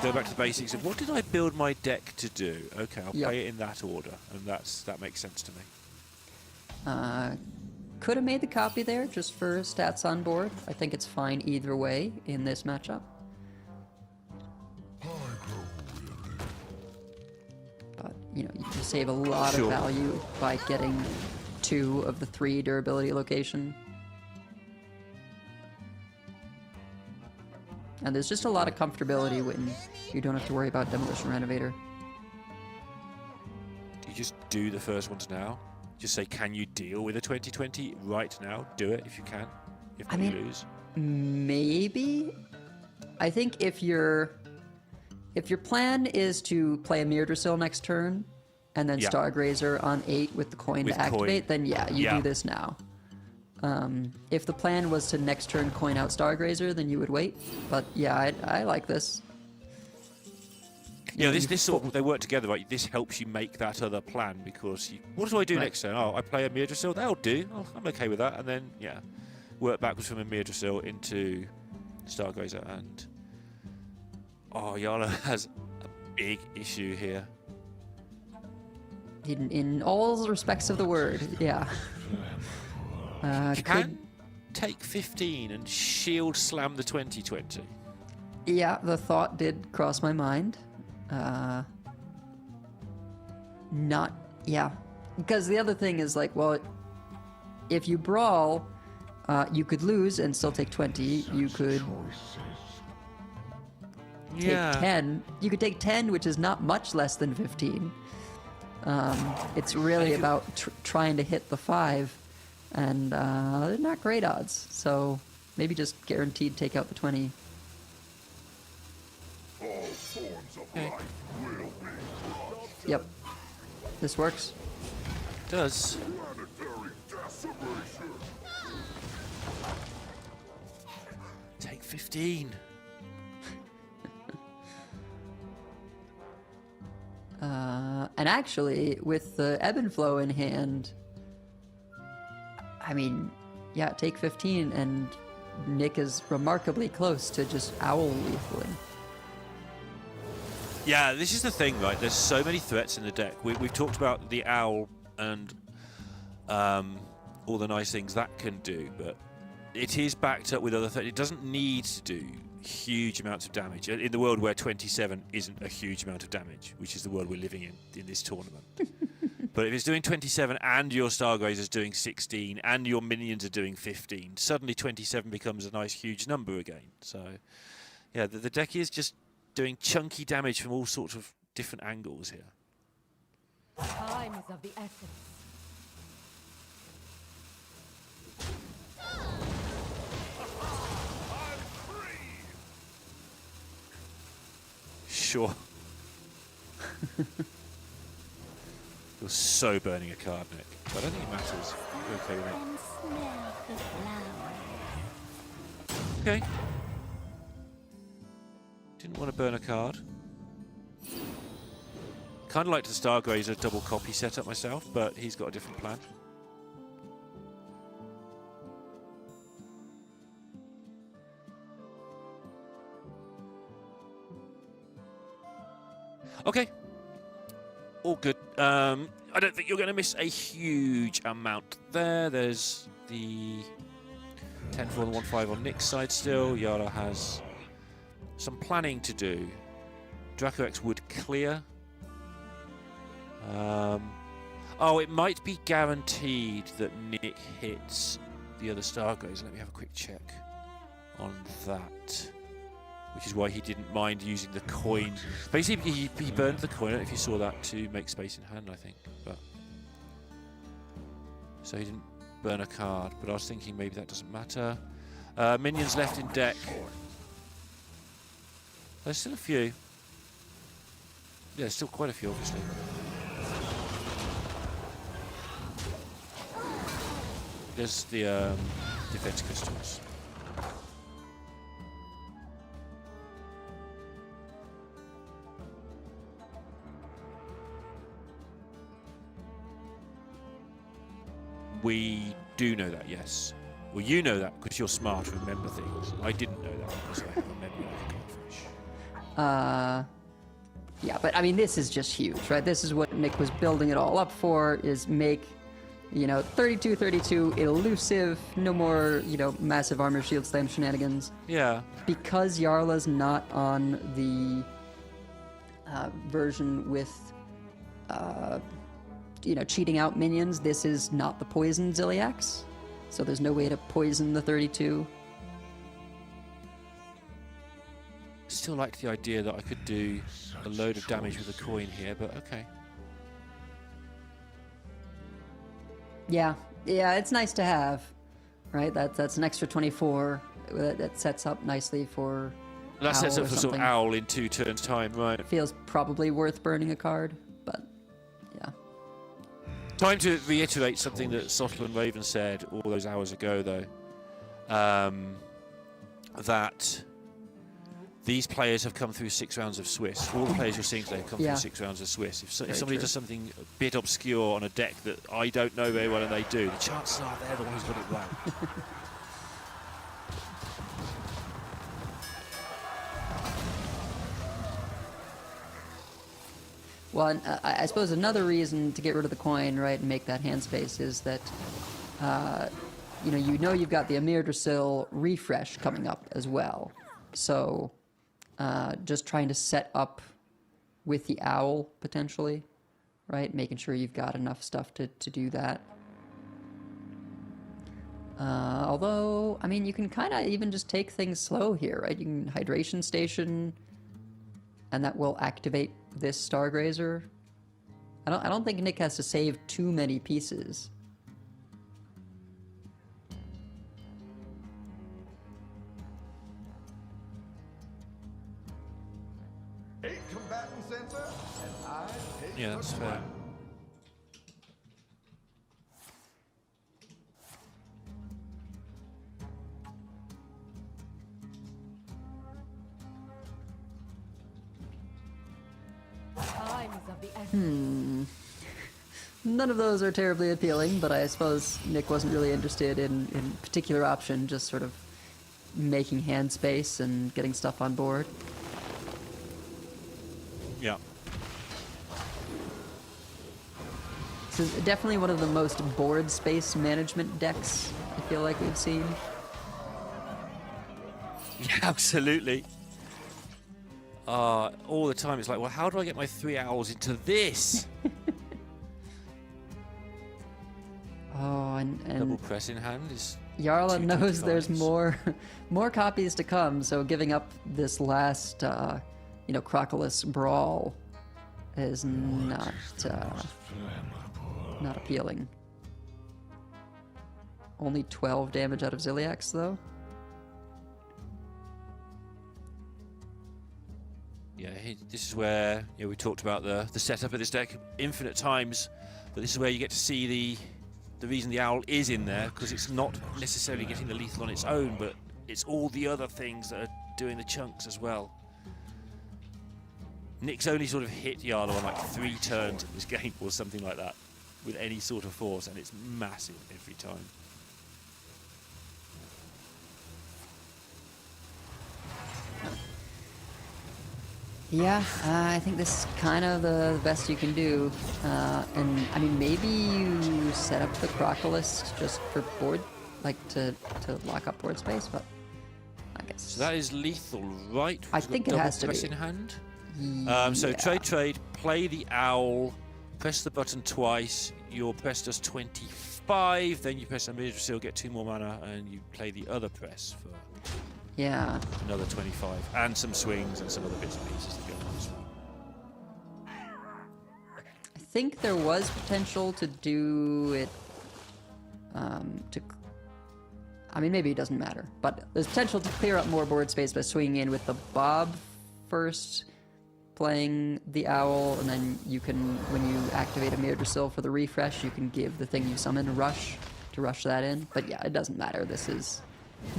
Go back to the basics of what did I build my deck to do? Okay, I'll Yep. play it in that order, and that makes sense to me. Could have made the copy there just for stats on board. I think it's fine either way in this matchup. But, you know, you save a lot Sure. of value by getting 2 of the 3 durability location. And there's just a lot of comfortability when you don't have to worry about Demolition Renovator. Do you just do the first ones now? Just say, can you deal with a 2020 right now? Do it if you can. If not, you lose. Maybe. I think if your plan is to play a Mirdrasil next turn and then Yeah. Stargrazer on 8 with the coin With to activate, coin. then yeah, you Yeah. do this now. If the plan was to next turn coin out Stargrazer, then you would wait. But yeah, I like this. Yeah, know, this you this sort of, they work together, right? This helps you make that other plan because what do I do Right. next turn? Oh, I play a Mirdrasil. That'll do. Oh, I'm okay with that. And then yeah, work backwards from a Mirdrasil into Stargazer, and Yala has a big issue here. In all respects of the word, yeah. Can take 15 and shield slam the 2020. Yeah, the thought did cross my mind. Because the other thing is like, well, if you brawl, you could lose and still take 20. You could take 10. You could take 10, which is not much less than 15. It's really about trying to hit the 5, and they're not great odds. So maybe just guaranteed take out the 20. All forms of life will be crushed. Yep, this works. Does. Planetary decimation. Take 15. And actually, with the ebb and flow in hand, I mean, yeah, take 15, and Nick is remarkably close to just owl lethaling. Yeah, this is the thing, right? There's so many threats in the deck. We've talked about the owl and all the nice things that can do, but it is backed up with other threats. It doesn't need to do huge amounts of damage in the world where 27 isn't a huge amount of damage, which is the world we're living in this tournament. But if it's doing 27 and your Stargrazer's doing 16 and your minions are doing 15, suddenly 27 becomes a nice huge number again. So, yeah, the deck is just doing chunky damage from all sorts of different angles here. Time is of the essence. Sure. You're so burning a card, Nick. But I don't think it matters. You're okay with it. Okay. Didn't want to burn a card. Kind of like the Stargrazer double copy setup myself, but he's got a different plan. Okay. All good. I don't think you're going to miss a huge amount there. There's the 10-4 and 1-5 on Nick's side still. Yara has some planning to do. Draco X would clear. Oh, it might be guaranteed that Nick hits the other Stargrazer. Let me have a quick check on that. Which is why he didn't mind using the coin. Basically, he burned the coin, I don't know if you saw that, to make space in hand, I think. But so he didn't burn a card, but I was thinking maybe that doesn't matter. Minions left in deck. There's still a few. Yeah, there's still quite a few, obviously. There's the defense crystals. We do know that, yes. Well, you know that because you're smart and remember things. I didn't know that because I have a memory like a goldfish. Yeah, but I mean, this is just huge, right? This is what Nick was building it all up for, is make, 32-32 elusive, no more, massive armor shield slam shenanigans. Yeah. Because Yarla's not on the version with, cheating out minions, this is not the poison Ziliax, so there's no way to poison the 32. Still like the idea that I could do a load of damage with a coin here, but okay. Yeah, it's nice to have, right? That's an extra 24 that sets up nicely for. That sets Owl up or for sort of something. Owl in 2 turns' time, right? It feels probably worth burning a card, but yeah. Time to reiterate something that Sottle and Raven said all those hours ago, though. That these players have come through 6 rounds of Swiss. All the players you're seeing today have come Yeah. through 6 rounds of Swiss. If somebody true. does something a bit obscure on a deck that I don't know very well and they do, the chances are they're the one who's got it wrong. Well, and, I suppose another reason to get rid of the coin, right, and make that hand space is that, you've got the Amir Drasil refresh coming up as well. So, just trying to set up with the Owl, potentially, right? Making sure you've got enough stuff to do that. Although, I mean, you can kind of even just take things slow here, right? You can Hydration Station, and that will activate this Stargrazer. I don't think Nick has to save too many pieces. Yeah, that's fair. Time is of the essence. None of those are terribly appealing, but I suppose Nick wasn't really interested in particular option, just sort of making hand space and getting stuff on board. Yeah. This is definitely one of the most board space management decks I feel like we've seen. Yeah, absolutely. All the time it's like, well, how do I get my 3 owls into this? Oh, Double and press in hand is Yarla two knows there's 25s. more copies to come, so giving up this last, Crocolus brawl is not appealing. Only 12 damage out of Ziliax, though. Yeah, this is where we talked about the setup of this deck infinite times, but this is where you get to see the reason the owl is in there, because it's not necessarily getting the lethal on its own, but it's all the other things that are doing the chunks as well. Nick's only sort of hit Yarlo on like 3 turns in this game or something like that with any sort of force, and it's massive every time. Yeah, I think this is kind of the best you can do. And I mean, maybe you set up the Crocolist just for board, like to lock up board space, but I guess. So that is lethal, right? I It's got think it double has to press be. in hand. So Yeah. trade, play the owl, press the button twice, your press does 25, then you press a Midrisil, get 2 more mana, and you play the other press for Yeah. another 25, and some swings and some other bits and pieces that go on as well. I think there was potential to do it. I mean, maybe it doesn't matter, but there's potential to clear up more board space by swinging in with the Bob first, playing the owl, and then you can, when you activate a Mirdrasil for the refresh, you can give the thing you summon a rush to rush that in. But yeah, it doesn't matter. This is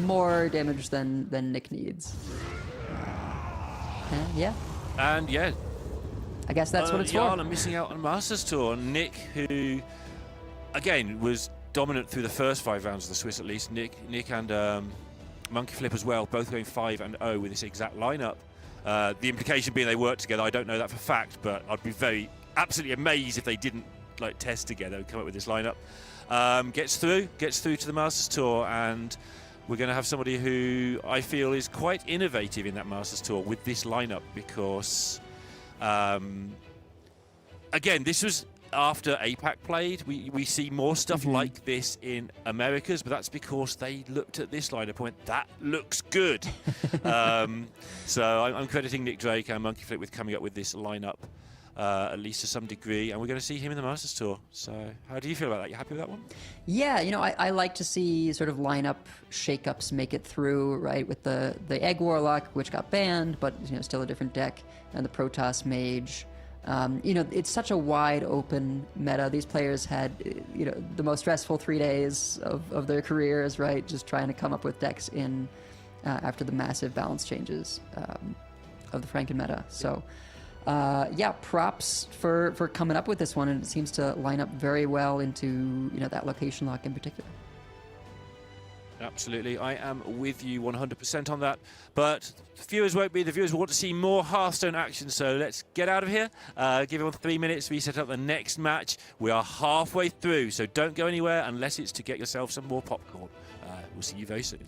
more damage than Nick needs. Yeah, And yeah, I guess that's what it's for. Yana missing out on Masters Tour. Nick, who again was dominant through the first 5 rounds of the Swiss, at least. Nick and Monkey Flip as well, both going 5-0 with this exact lineup. The implication being they work together. I don't know that for fact, but I'd be absolutely amazed if they didn't like test together and come up with this lineup. Gets through to the Masters Tour, and we're going to have somebody who I feel is quite innovative in that Masters Tour with this lineup, because again, this was after APAC played. We see more stuff like this in Americas, but that's because they looked at this lineup and went, that looks good. So I'm crediting Nick Drake and Monkey Flip with coming up with this lineup, at least to some degree, and we're going to see him in the Masters Tour. So how do you feel about that? You happy with that one? Yeah, I like to see sort of lineup shakeups make it through, right? With the Egg Warlock, which got banned, but still a different deck, and the Protoss Mage. It's such a wide open meta. These players had, the most stressful 3 days of their careers, right? Just trying to come up with decks in after the massive balance changes of the Franken meta. So, props for coming up with this one, and it seems to line up very well into that location lock in particular. Absolutely, I am with you 100% on that. But the viewers won't be. The viewers will want to see more Hearthstone action. So let's get out of here. Give everyone 3 minutes. We set up the next match. We are halfway through, so don't go anywhere unless it's to get yourself some more popcorn. We'll see you very soon.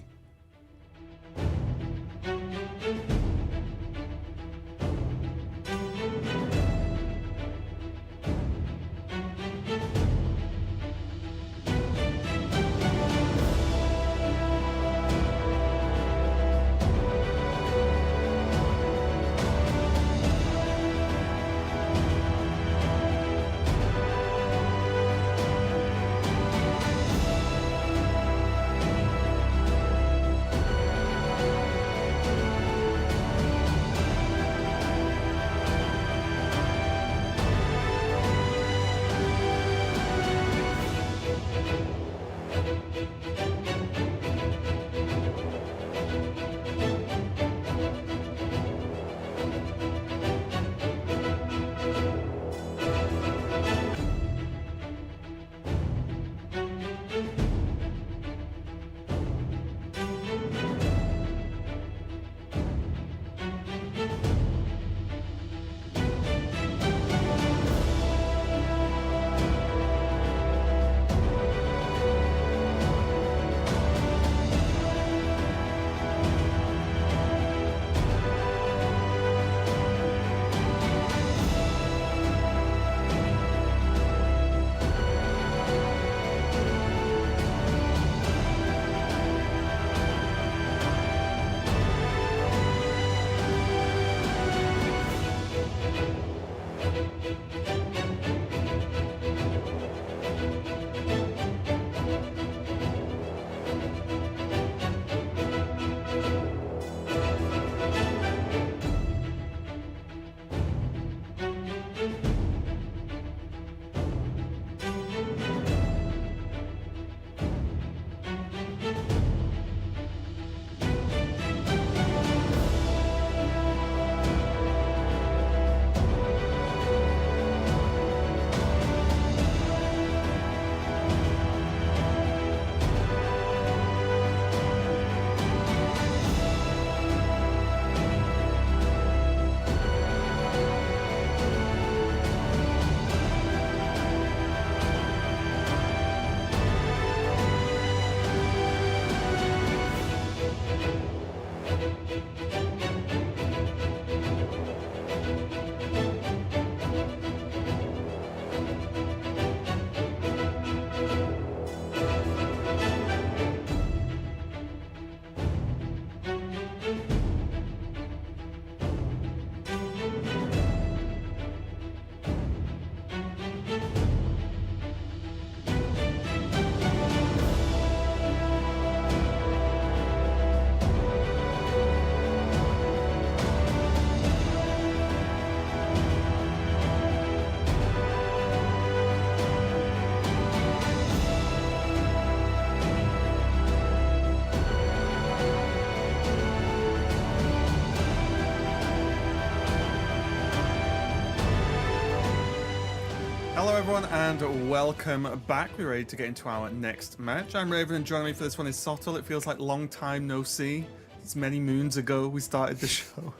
everyone, and welcome back. We're ready to get into our next match. I'm Raven, and joining me for this one is Sottle. It feels like long time no see. It's many moons ago we started the show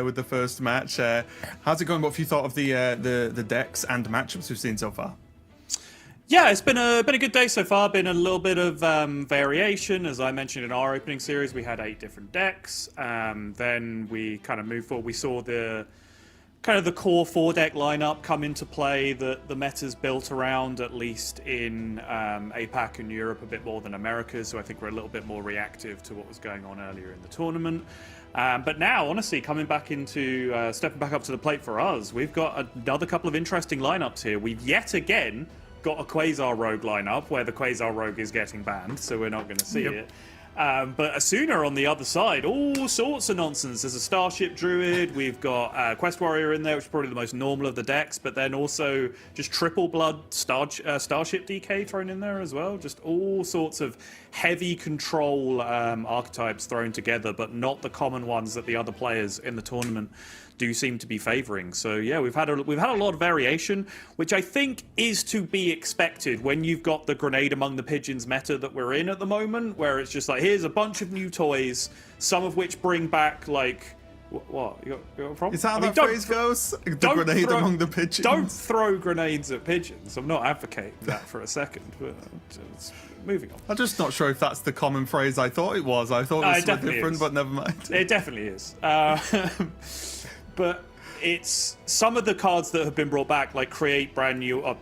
with the first match. How's it going? What have you thought of the decks and matchups we've seen so far? Yeah, it's been a good day so far. Been a little bit of variation, as I mentioned in our opening series. We had 8 different decks. Then we kind of moved forward. We saw the core 4-deck lineup come into play that the meta's built around, at least in APAC and Europe, a bit more than America. So I think we're a little bit more reactive to what was going on earlier in the tournament. But now, honestly, stepping back up to the plate for us, we've got another couple of interesting lineups here. We've yet again got a Quasar Rogue lineup where the Quasar Rogue is getting banned, so we're not going to see it. But a Sooner on the other side, all sorts of nonsense. There's a Starship Druid, we've got Quest Warrior in there, which is probably the most normal of the decks, but then also just triple blood Starship DK thrown in there as well. Just all sorts of heavy control archetypes thrown together, but not the common ones that the other players in the tournament do seem to be favoring. So yeah, we've had a lot of variation, which I think is to be expected when you've got the grenade among the pigeons meta that we're in at the moment, where it's just like, here's a bunch of new toys, some of which bring back like what? You got a problem? Is that how that phrase goes? The grenade among the pigeons. Don't throw grenades at pigeons. I'm not advocating that for a second, but moving on. I'm just not sure if that's the common phrase I thought it was. I thought it was so different, but never mind. It definitely is. But it's some of the cards that have been brought back, like create brand new,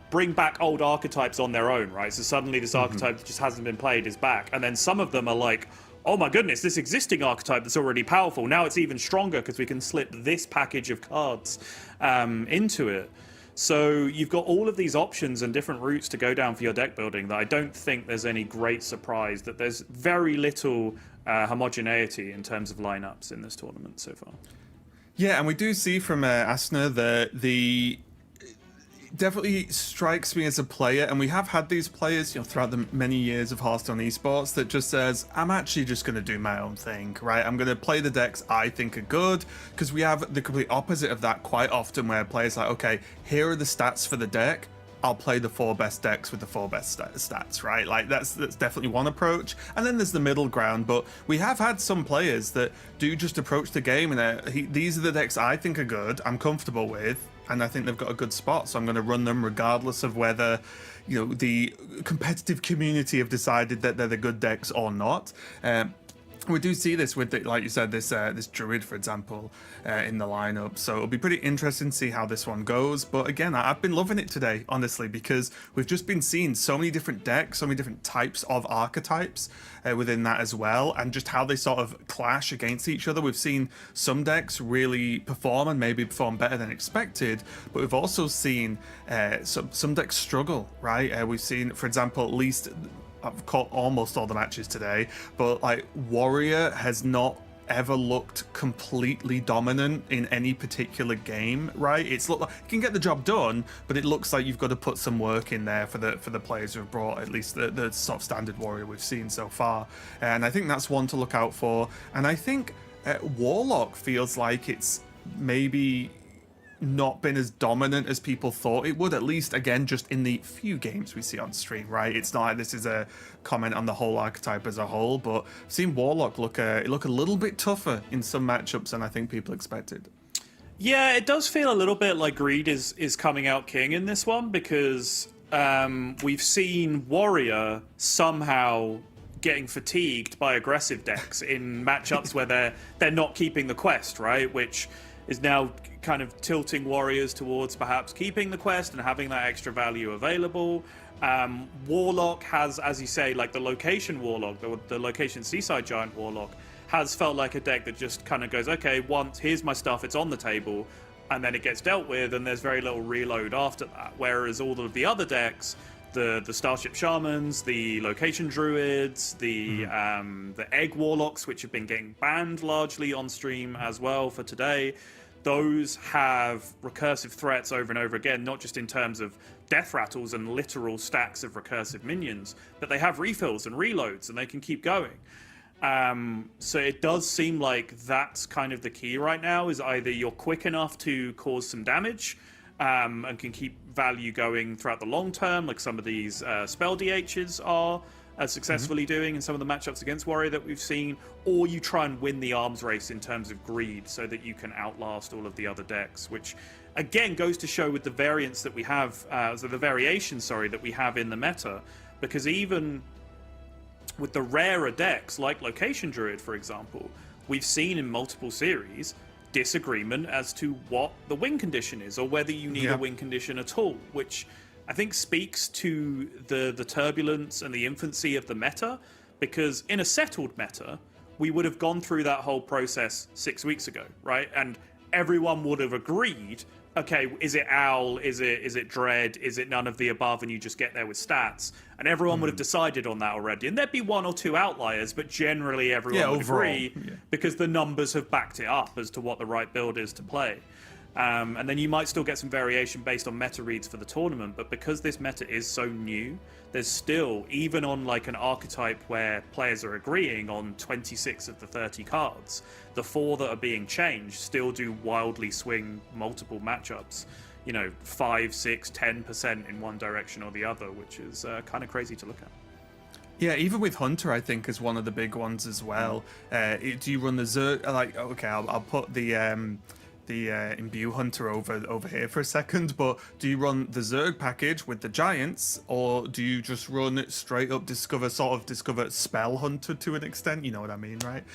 bring back old archetypes on their own, right? So suddenly this archetype that just hasn't been played is back. And then some of them are like, oh my goodness, this existing archetype that's already powerful, now it's even stronger because we can slip this package of cards into it. So you've got all of these options and different routes to go down for your deck building that I don't think there's any great surprise that there's very little homogeneity in terms of lineups in this tournament so far. Yeah, and we do see from Asner that the definitely strikes me as a player, and we have had these players, throughout the many years of Hearthstone esports that just says, I'm actually just going to do my own thing, right? I'm going to play the decks I think are good, because we have the complete opposite of that quite often, where players are like, okay, here are the stats for the deck. I'll play the 4 best decks with the 4 best stats, right? Like that's definitely one approach. And then there's the middle ground, but we have had some players that do just approach the game and these are the decks I think are good, I'm comfortable with, and I think they've got a good spot, so I'm going to run them regardless of whether the competitive community have decided that they're the good decks or not. We do see this with, like you said, this Druid, for example, in the lineup. So it'll be pretty interesting to see how this one goes. But again, I've been loving it today, honestly, because we've just been seeing so many different decks, so many different types of archetypes within that as well, and just how they sort of clash against each other. We've seen some decks really perform and maybe perform better than expected, but we've also seen some decks struggle, right? We've seen, for example, at least I've caught almost all the matches today, but like Warrior has not ever looked completely dominant in any particular game, right? It's looked like you can get the job done, but it looks like you've got to put some work in there for the players who have brought at least the sort of standard Warrior we've seen so far. And I think that's one to look out for. And I think Warlock feels like it's maybe not been as dominant as people thought it would, at least again just in the few games we see on stream, right? It's not like this is a comment on the whole archetype as a whole, but I've seen Warlock look a little bit tougher in some matchups than I think people expected. Yeah, it does feel a little bit like Greed is coming out king in this one, because we've seen Warrior somehow getting fatigued by aggressive decks in matchups where they're not keeping the quest, right? Which is now kind of tilting Warriors towards perhaps keeping the quest and having that extra value available. Warlock has, as you say, like the location Warlock, the location Seaside Giant Warlock, has felt like a deck that just kind of goes, okay, here's my stuff, it's on the table, and then it gets dealt with, and there's very little reload after that. Whereas all of the other decks, the Starship Shamans, the Location Druids, the Egg Warlocks, which have been getting banned largely on stream as well for today, those have recursive threats over and over again, not just in terms of death rattles and literal stacks of recursive minions, but they have refills and reloads and they can keep going. So it does seem like that's kind of the key right now, is either you're quick enough to cause some damage and can keep value going throughout the long term, like some of these spell DHs are successfully doing in some of the matchups against Warrior that we've seen, or you try and win the arms race in terms of greed so that you can outlast all of the other decks, which again goes to show with the variance that we have, the variation, that we have in the meta, because even with the rarer decks like Location Druid, for example, we've seen in multiple series disagreement as to what the win condition is, or whether you need a win condition at all, which I think speaks to the turbulence and the infancy of the meta, because in a settled meta, we would have gone through that whole process 6 weeks ago, right? And everyone would have agreed, okay, is it Owl, is it Dread, is it none of the above, and you just get there with stats, and everyone would have decided on that already. And there'd be one or two outliers, but generally everyone would agree, because the numbers have backed it up as to what the right build is to play. And then you might still get some variation based on meta reads for the tournament, but because this meta is so new, there's still, even on like an archetype where players are agreeing on 26 of the 30 cards, the 4 that are being changed still do wildly swing multiple matchups, 5, 6, 10% in one direction or the other, which is kind of crazy to look at. Yeah, even with Hunter, I think is one of the big ones as well. Do you run the Zerg? I'll put the Imbue Hunter over here for a second, but do you run the Zerg package with the Giants, or do you just run straight up Discover Spell Hunter to an extent? You know what I mean, right?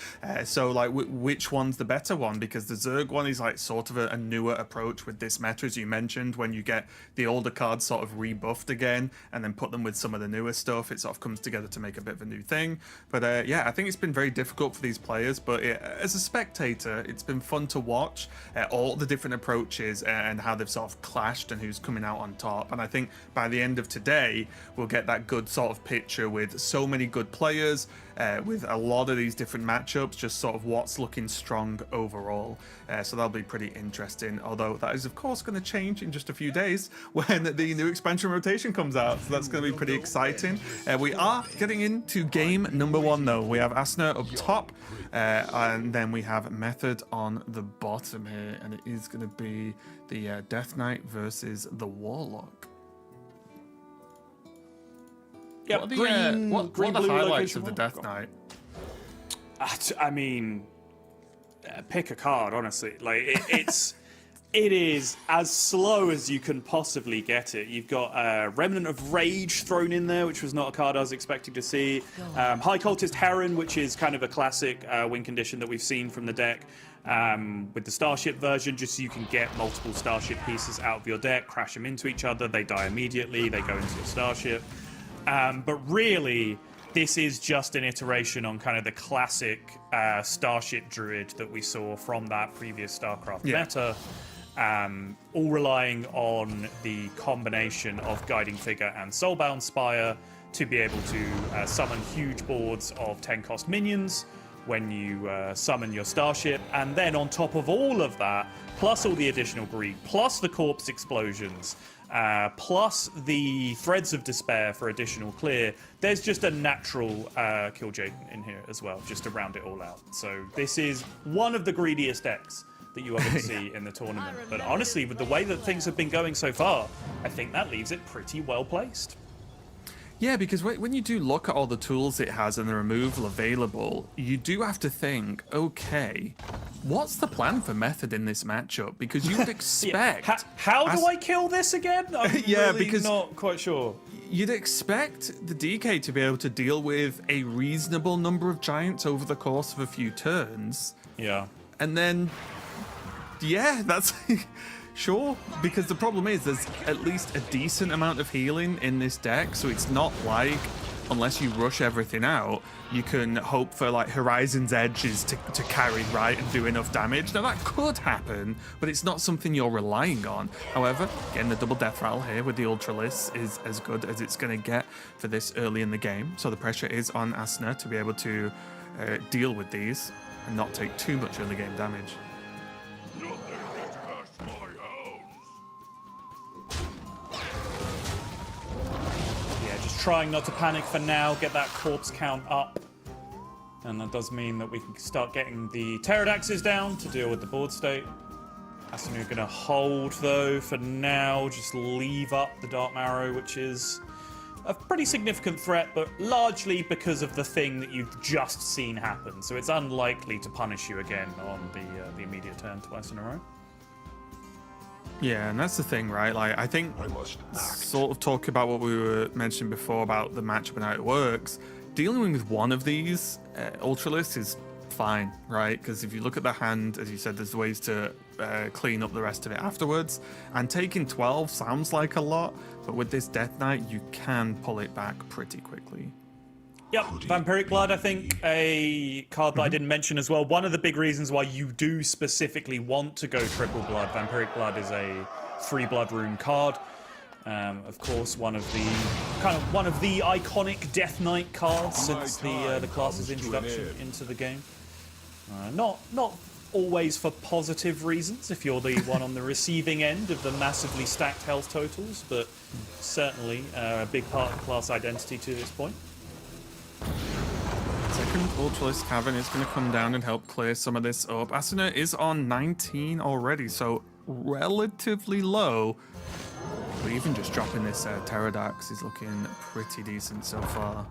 So like, which one's the better one? Because the Zerg one is like sort of a newer approach with this meta, as you mentioned, when you get the older cards sort of rebuffed again and then put them with some of the newer stuff, it sort of comes together to make a bit of a new thing. But yeah, I think it's been very difficult for these players, but as a spectator, it's been fun to watch. All the different approaches and how they've sort of clashed and who's coming out on top. And I think by the end of today, we'll get that good sort of picture with so many good players, with a lot of these different matchups, just sort of what's looking strong overall. So that'll be pretty interesting. Although that is, of course, going to change in just a few days when the new expansion rotation comes out. So that's going to be pretty exciting. We are getting into game number 1, though. We have Asner up top, and then we have Method on the bottom here. And it is going to be the Death Knight versus the Warlock. Yeah, what are the highlights of the Death Knight? I mean, pick a card, honestly. Like it is as slow as you can possibly get it. You've got Remnant of Rage thrown in there, which was not a card I was expecting to see. High Cultist Heron, which is kind of a classic win condition that we've seen from the deck. With the Starship version, just so you can get multiple Starship pieces out of your deck, crash them into each other, they die immediately, they go into your Starship. But really, this is just an iteration on kind of the classic Starship Druid that we saw from that previous StarCraft meta. All relying on the combination of Guiding Figure and Soulbound Spire to be able to summon huge boards of 10-cost minions when you summon your Starship. And then on top of all of that, plus all the additional greed, plus the corpse explosions, plus the Threads of Despair for additional clear, there's just a natural kill Jaden in here as well, just to round it all out. So this is one of the greediest decks that you are going to see in the tournament. But honestly, with the way that things have been going so far, I think that leaves it pretty well placed. Yeah, because when you do look at all the tools it has and the removal available, you do have to think, okay, what's the plan for Method in this matchup? Because you would expect... How do I kill this again? I'm really because not quite sure. You'd expect the DK to be able to deal with a reasonable number of giants over the course of a few turns. Yeah. And then, yeah, that's... Sure, because the problem is there's at least a decent amount of healing in this deck, so it's not like, unless you rush everything out, you can hope for like Horizon's Edges to carry right and do enough damage. Now that could happen, but it's not something you're relying on. However, getting the double death rattle here with the Ultralis is as good as it's going to get for this early in the game, so the pressure is on Asner to be able to deal with these and not take too much early game damage. Trying not to panic for now, get that corpse count up. And that does mean that we can start getting the Pterodaxes down to deal with the board state. Asuna going to hold, though, for now. Just leave up the Dark Marrow, which is a pretty significant threat, but largely because of the thing that you've just seen happen. So it's unlikely to punish you again on the immediate turn twice in a row. Yeah, and that's the thing, right? Like, I think I must act. sort of talk about what we were mentioning before about the matchup and how it works. Dealing with one of these Ultralisks is fine, right? Because if you look at the hand, as you said, there's ways to clean up the rest of it afterwards. And taking 12 sounds like a lot, but with this Death Knight, you can pull it back pretty quickly. Yep, Vampiric Blood, I think, a card that I didn't mention as well. One of the big reasons why you do specifically want to go triple blood. Vampiric Blood is a 3 blood rune card. Of course, one of the iconic Death Knight cards since the class's introduction into the game. Not always for positive reasons if you're the one on the receiving end of the massively stacked health totals, but certainly a big part of class identity to this point. Second Ultralisk Cavern is going to come down and help clear some of this up. Asuna is on 19 already, so relatively low. But even just dropping this Pterodax is looking pretty decent so far.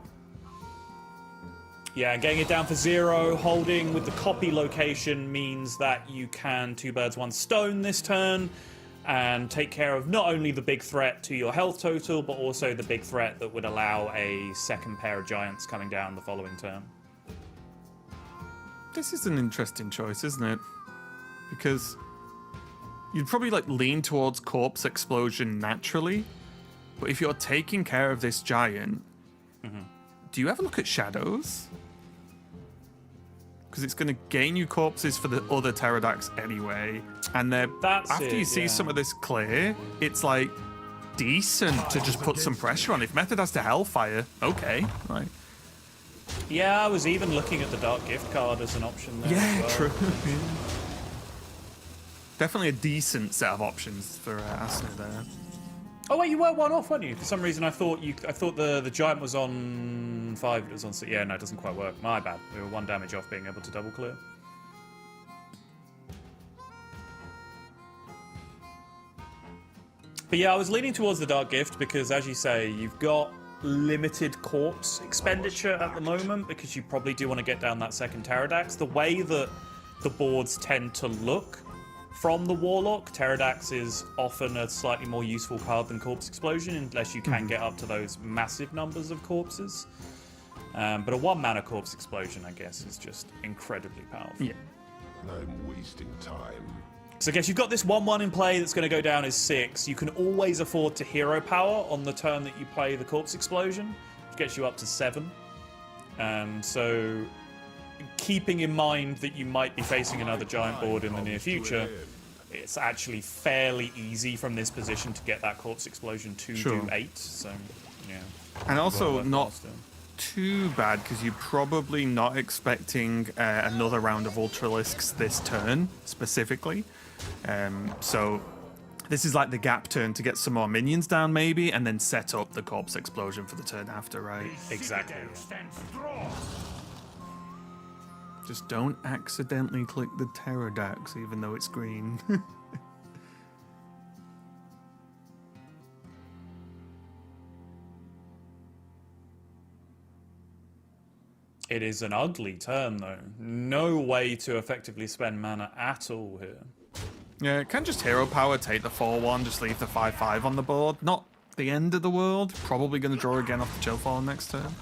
Yeah, getting it down for 0, holding with the copy location means that you can 2 birds, 1 stone this turn and take care of not only the big threat to your health total, but also the big threat that would allow a second pair of giants coming down the following turn. This is an interesting choice, isn't it? Because you'd probably like lean towards Corpse Explosion naturally, but if you're taking care of this giant, do you ever look at Shadows? Because it's going to gain you corpses for the other Pterodax anyway, and after you see some of this clear, it's like decent to just put some pressure on. If Method has to Hellfire, okay, right. Yeah, I was even looking at the Dark Gift card as an option there. Yeah, as well. true. Definitely a decent set of options for Asuna there. Oh wait, you were 1 off, weren't you? For some reason, I thought the giant was on 5. It was on 6. Yeah, no, it doesn't quite work. My bad. We were 1 damage off being able to double clear. But yeah, I was leaning towards the Dark Gift because, as you say, you've got limited corpse expenditure at the moment because you probably do want to get down that second Pterodax. The way that the boards tend to look from the Warlock, Pterodax is often a slightly more useful card than Corpse Explosion, unless you can get up to those massive numbers of corpses. But a 1 mana Corpse Explosion, I guess, is just incredibly powerful. Yeah. I'm wasting time. So I guess you've got this 1/1 in play that's going to go down as 6. You can always afford to hero power on the turn that you play the Corpse Explosion, which gets you up to 7. So keeping in mind that you might be facing another giant board in the near future, it's actually fairly easy from this position to get that Corpse Explosion to do 8. So, yeah. And also not too bad because you're probably not expecting another round of Ultralisks this turn specifically. So this is like the gap turn to get some more minions down maybe, and then set up the Corpse Explosion for the turn after, right? Exactly. Just don't accidentally click the Pterodax even though it's green. It is an ugly turn, though. No way to effectively spend mana at all here. Yeah, it can just hero power, take the 4/1, just leave the 5/5 on the board. Not the end of the world. Probably going to draw again off the Chill Fall next turn.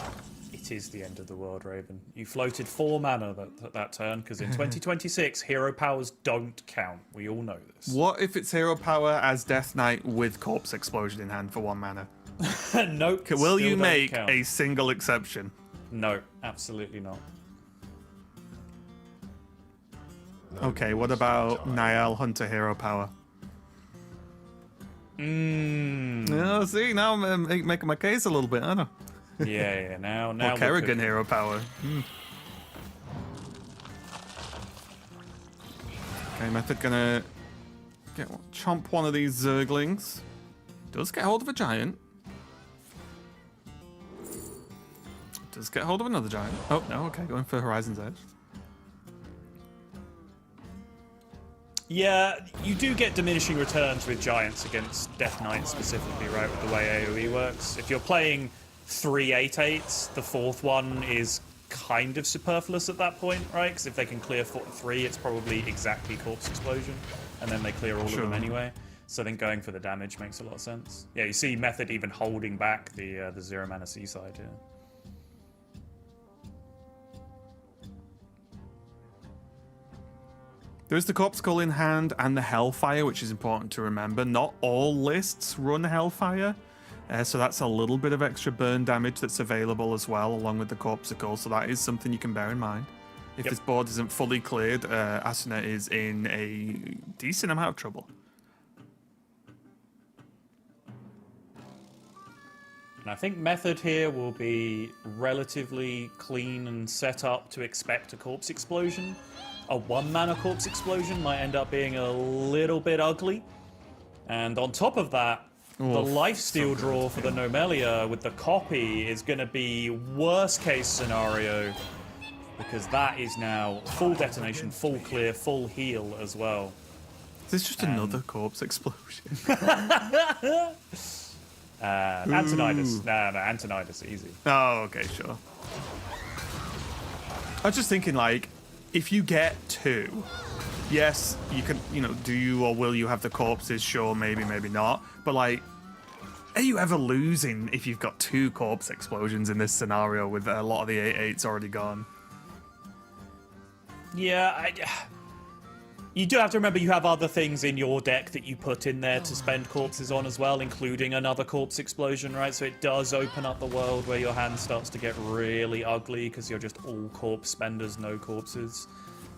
It is the end of the world, Raven. You floated 4 mana that turn, because in 2026, hero powers don't count. We all know this. What if it's hero power as Death Knight with Corpse Explosion in hand for 1 mana? Nope. Will you make count. a single exception? No, absolutely not. Okay, what about Niall Hunter hero power? Oh, see, now I'm making my case a little bit, aren't I? Yeah, now. Or Kerrigan hero power. Okay, Method gonna chomp one of these Zerglings. Does get hold of a giant. Does get hold of another giant. Oh, no, okay, going for Horizon's Edge. Yeah, you do get diminishing returns with Giants against Death Knights specifically, right, with the way AoE works. If you're playing 3 8/8s, the fourth one is kind of superfluous at that point, right? Because if they can clear 3, it's probably exactly Corpse Explosion, and then they clear all of them anyway. So then going for the damage makes a lot of sense. Yeah, you see Method even holding back the 0 mana Seaside here. There's the Corpse Skull in hand and the Hellfire, which is important to remember. Not all lists run Hellfire, so that's a little bit of extra burn damage that's available as well, along with the Corpsicle, so that is something you can bear in mind. If this board isn't fully cleared, Asuna is in a decent amount of trouble. And I think Method here will be relatively clean and set up to expect a Corpse Explosion. A 1-mana Corpse Explosion might end up being a little bit ugly. And on top of that, the lifesteal draw for the Nomelia with the copy is going to be worst case scenario, because that is now full detonation, full clear, full heal as well. Is this just another Corpse Explosion? Antonidas. No, Antonidas, easy. Oh, okay, sure. I was just thinking, like, if you get 2, yes, you can, do you or will you have the corpses? Sure, maybe, maybe not. But, like, are you ever losing if you've got 2 Corpse Explosions in this scenario with a lot of the 8/8s already gone? Yeah, you do have to remember you have other things in your deck that you put in there to spend corpses on as well, including another Corpse Explosion, right? So it does open up the world where your hand starts to get really ugly because you're just all corpse spenders, no corpses.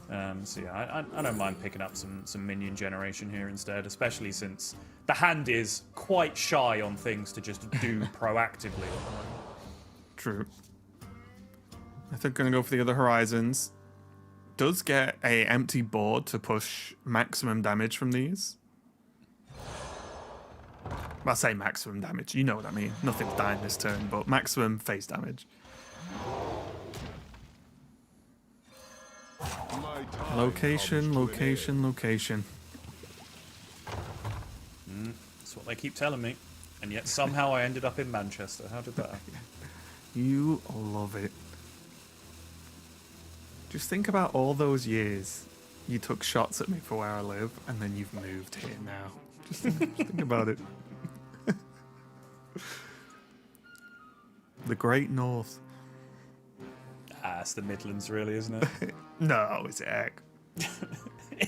So yeah, I don't mind picking up some minion generation here instead, especially since the hand is quite shy on things to just do proactively. True. I think I'm going to go for the other Horizons. Does get a empty board to push maximum damage from these. I say maximum damage, you know what I mean. Nothing's dying this turn, but maximum face damage. Location, location, location. That's what they keep telling me. And yet somehow I ended up in Manchester. How did that happen? You love it. Just think about all those years you took shots at me for where I live, and then you've moved here now. Just think about it. The Great North. It's the Midlands, really, isn't it? No, it's Eck.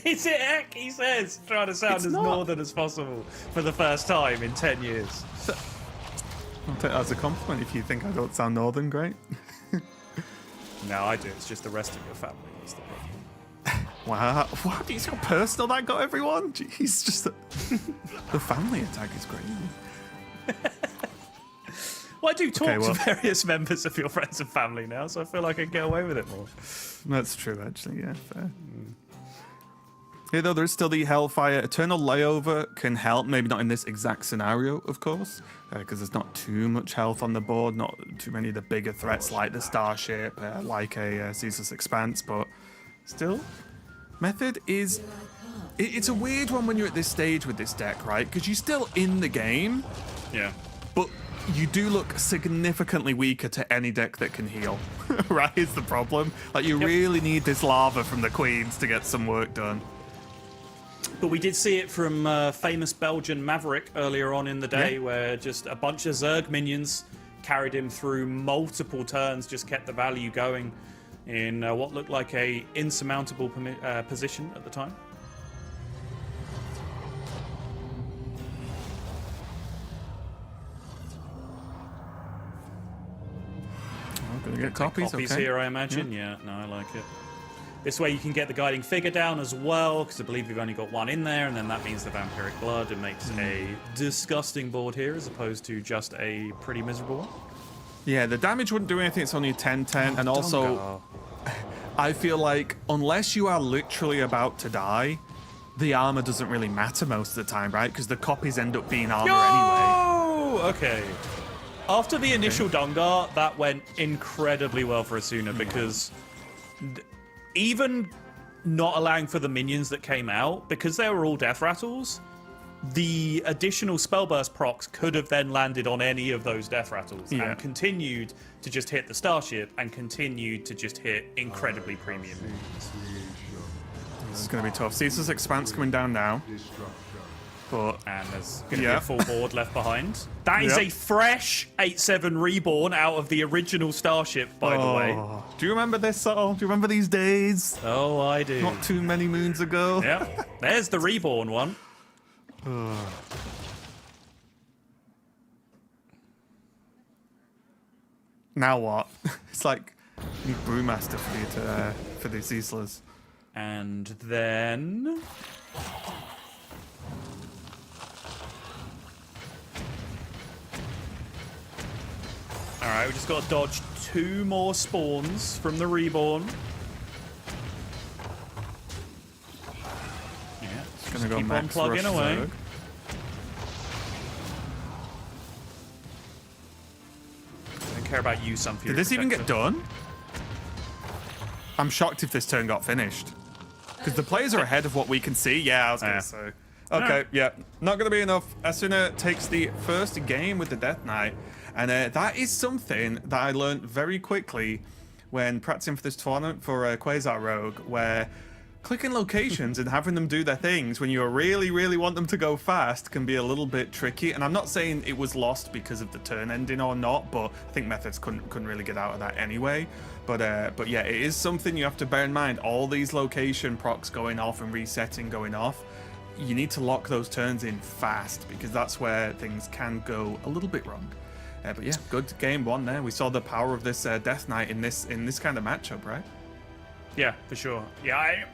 Is it Eck? He says, trying to sound as northern as possible for the first time in 10 years. I'll take that as a compliment if you think I don't sound northern, great. No, I do. It's just the rest of your family. That's the problem. Wow. What? He's so personal that got everyone? Jeez, just the family attack is crazy. Well, I do talk to various members of your friends and family now, so I feel like I can get away with it more. That's true, actually, yeah, fair. Here, though, there's still the Hellfire. Eternal Layover can help, maybe not in this exact scenario, of course, because there's not too much health on the board, not too many of the bigger threats like the Starship, like a Ceaseless Expanse, but still, Method is... It's a weird one when you're at this stage with this deck, right? Because you're still in the game. Yeah. But you do look significantly weaker to any deck that can heal, right? Is the problem. Like, you really need this lava from the Queens to get some work done. But we did see it from famous Belgian Maverick earlier on in the day, where just a bunch of Zerg minions carried him through multiple turns, just kept the value going in what looked like a insurmountable position at the time. Gonna get copies okay. Here, I imagine. Yeah, no, I like it. This way you can get the Guiding Figure down as well, because I believe we've only got one in there, and then that means the Vampiric Blood. It makes a disgusting board here, as opposed to just a pretty miserable one. Yeah, the damage wouldn't do anything. It's only a 10-10, and also, I feel like unless you are literally about to die, the armor doesn't really matter most of the time, right? Because the copies end up being armor anyway. Okay. After the initial Dungar, that went incredibly well for Asuna, because even not allowing for the minions that came out, because they were all death rattles, the additional spellburst procs could have then landed on any of those death rattles and continued to just hit the starship and continued to just hit incredibly premium minions. This is going to be tough. Caesar's Expanse coming down now. And there's going to be a full board left behind. That is a fresh 8/7 reborn out of the original starship, by the way. Do you remember this, Saul? Do you remember these days? Oh, I do. Not too many moons ago. Yep. There's the reborn one. Now what? It's like you need Brewmaster for you to for these Cecilers. And then alright, we just got to dodge 2 more spawns from the reborn. Yeah, just Gonna keep go on max plugging rush away. Zerg. I don't care about you, some Did this even get done? I'm shocked if this turn got finished. Because the players are ahead of what we can see. Yeah, I was going to say. Okay, yeah. Not going to be enough. Asuna takes the first game with the Death Knight. And that is something that I learned very quickly when practicing for this tournament for Quasar Rogue, where clicking locations and having them do their things when you really, really want them to go fast can be a little bit tricky. And I'm not saying it was lost because of the turn ending or not, but I think Methods couldn't really get out of that anyway. But yeah, it is something you have to bear in mind. All these location procs going off and resetting going off, you need to lock those turns in fast because that's where things can go a little bit wrong. But yeah, good game one there. We saw the power of this Death Knight in this kind of matchup, right? Yeah, for sure. Yeah,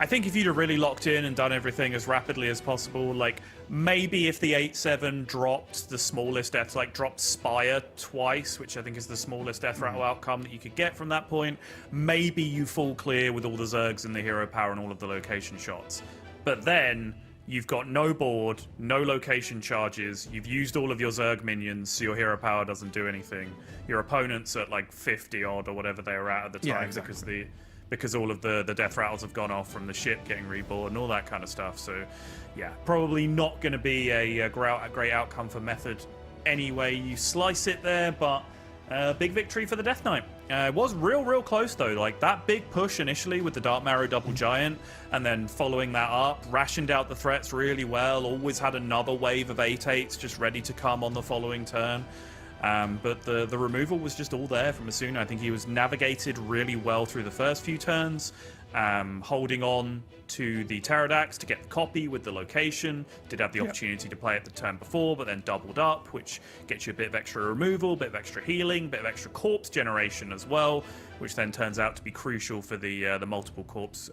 I think if you'd have really locked in and done everything as rapidly as possible, like maybe if the 8/7 dropped the smallest death, like dropped Spire twice, which I think is the smallest death rattle outcome that you could get from that point, maybe you fall clear with all the Zergs and the hero power and all of the location shots. But then you've got no board, no location charges, you've used all of your Zerg minions, so your hero power doesn't do anything. Your opponent's at like 50 odd or whatever they were at the time, exactly. because all of the death rattles have gone off from the ship getting reborn and all that kind of stuff. So yeah, probably not going to be a great outcome for Method anyway you slice it there, but big victory for the Death Knight. It was real close though, like that big push initially with the Dark Marrow Double Giant, and then following that up, rationed out the threats really well, always had another wave of 8/8s just ready to come on the following turn. But the removal was just all there from Asuna. I think he was navigated really well through the first few turns, holding on to the Pterodax to get the copy with the location. Did have the opportunity to play it the turn before, but then doubled up, which gets you a bit of extra removal, bit of extra healing, bit of extra corpse generation as well, which then turns out to be crucial for the multiple corpse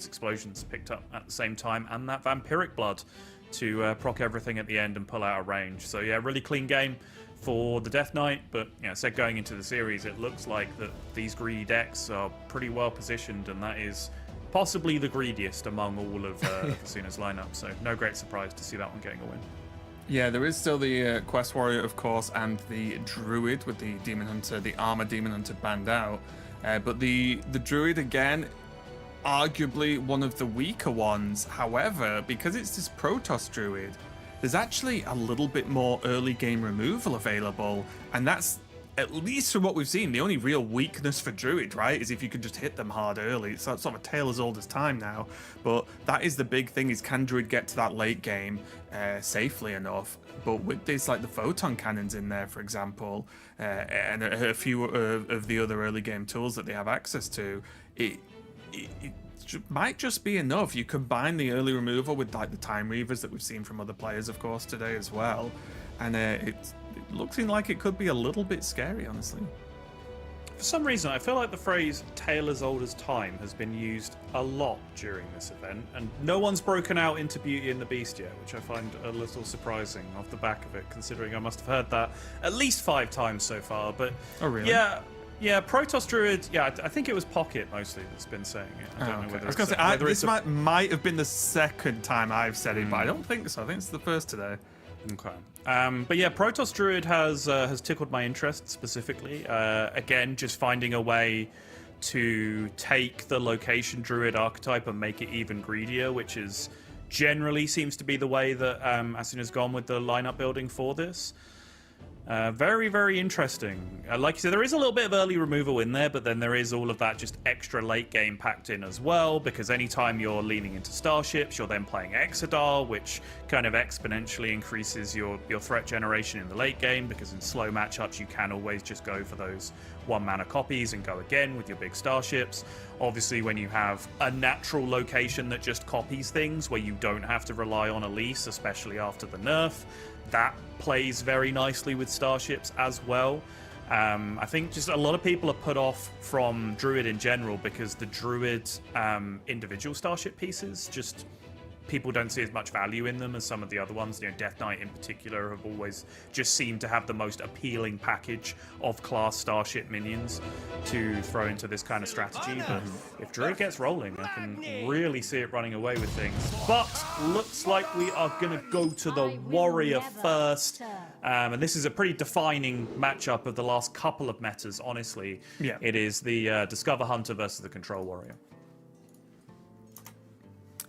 explosions picked up at the same time, and that vampiric blood to proc everything at the end and pull out a range. So yeah, really clean game for the Death Knight, but said going into the series, it looks like that these greedy decks are pretty well positioned, and that is possibly the greediest among all of Asuna's lineup. So no great surprise to see that one getting a win. Yeah, there is still the Quest Warrior, of course, and the Druid with the Demon Hunter, the Armor Demon Hunter banned out. But the Druid, again, arguably one of the weaker ones. However, because it's this Protoss Druid, there's actually a little bit more early game removal available, and that's, at least from what we've seen, the only real weakness for Druid, right, is if you can just hit them hard early. It's sort of a tale as old as time now, but that is the big thing, is can Druid get to that late game safely enough? But with this, like the photon cannons in there, for example, and a few of the other early game tools that they have access to, it might just be enough. You combine the early removal with like the Time Reavers that we've seen from other players, of course, today as well, and it's looking like it could be a little bit scary, honestly. For some reason, I feel like the phrase "tale as old as time" has been used a lot during this event, and no one's broken out into Beauty and the Beast yet, which I find a little surprising off the back of it, considering I must have heard that at least 5 times so far. But oh, really? Yeah, Protoss Druid, I think it was Pocket mostly that's been saying it. I don't know whether I was going to say, this might have been the second time I've said it, but I don't think so. I think it's the first today. Okay. But yeah, Protoss Druid has tickled my interest specifically. Again, just finding a way to take the location druid archetype and make it even greedier, which is generally seems to be the way that Asin has gone with the lineup building for this. Very, very interesting. Like you said, there is a little bit of early removal in there, but then there is all of that just extra late game packed in as well, because anytime you're leaning into starships, you're then playing Exodar, which kind of exponentially increases your threat generation in the late game, because in slow matchups you can always just go for those 1-mana copies and go again with your big starships. Obviously, when you have a natural location that just copies things, where you don't have to rely on Elise, especially after the nerf, that plays very nicely with starships as well. I think just a lot of people are put off from Druid in general because the Druid individual starship pieces, just people don't see as much value in them as some of the other ones. You know, Death Knight in particular have always just seemed to have the most appealing package of class starship minions to throw into this kind of strategy. But if Druid gets rolling, I can really see it running away with things. But looks like we are going to go to the Warrior first. And this is a pretty defining matchup of the last couple of metas, honestly. Yeah. It is the Discover Hunter versus the Control Warrior.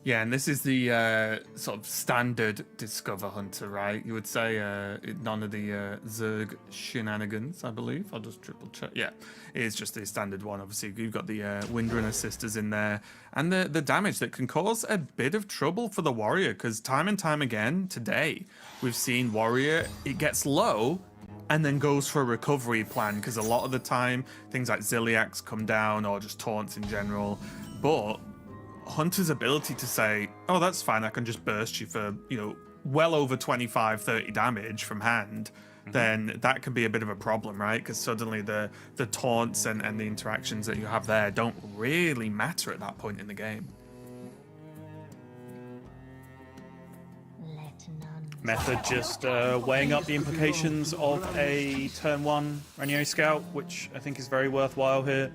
Yeah, and this is the sort of standard Discover Hunter, right? You would say none of the Zerg shenanigans, I believe. I'll just triple check. Yeah, it is just the standard one. Obviously, you've got the Windrunner Sisters in there, and the damage that can cause a bit of trouble for the Warrior, because time and time again today, we've seen Warrior, it gets low, and then goes for a recovery plan, because a lot of the time, things like Ziliacs come down, or just taunts in general, but Hunter's ability to say, oh, that's fine, I can just burst you for, you know, well over 25, 30 damage from hand, then that can be a bit of a problem, right? Because suddenly the taunts and the interactions that you have there don't really matter at that point in the game. Method just weighing up the implications of a turn 1 Ranieri Scout, which I think is very worthwhile here.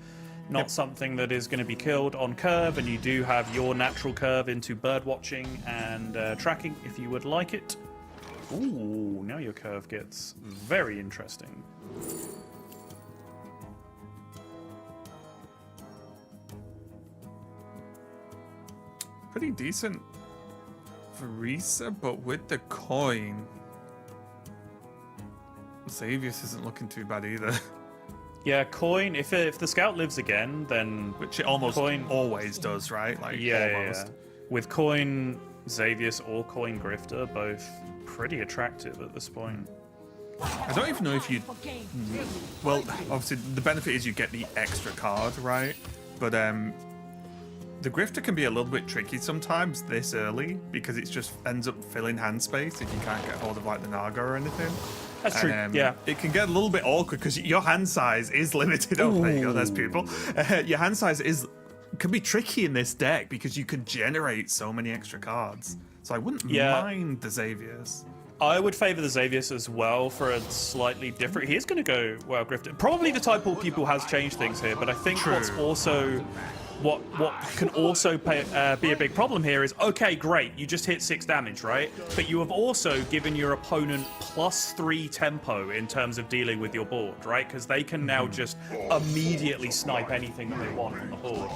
Not something that is going to be killed on curve, and you do have your natural curve into bird watching and tracking if you would like it. Ooh, now your curve gets very interesting. Pretty decent Verisa, but with the coin, Xavius isn't looking too bad either. Yeah, coin. If the scout lives again, then which it almost coin always does, right? Like yeah. With coin Xavius or coin Grifter, both pretty attractive at this point. I don't even know if you. Well, obviously the benefit is you get the extra card, right? But the Grifter can be a little bit tricky sometimes this early because it just ends up filling hand space if you can't get hold of like the Naga or anything. That's true. Yeah, it can get a little bit awkward because your hand size is limited. Oh, there you go. There's people. Your hand size can be tricky in this deck because you can generate so many extra cards. So I wouldn't mind the Xaviers. I would favor the Xavius as well for a slightly different. He is going to go well, Grifter. Probably the type of people has changed things here, but I think what's also what can also be a big problem here is, okay, great, you just hit 6 damage, right? But you have also given your opponent +3 tempo in terms of dealing with your board, right? Because they can now just immediately snipe anything that they want on the board.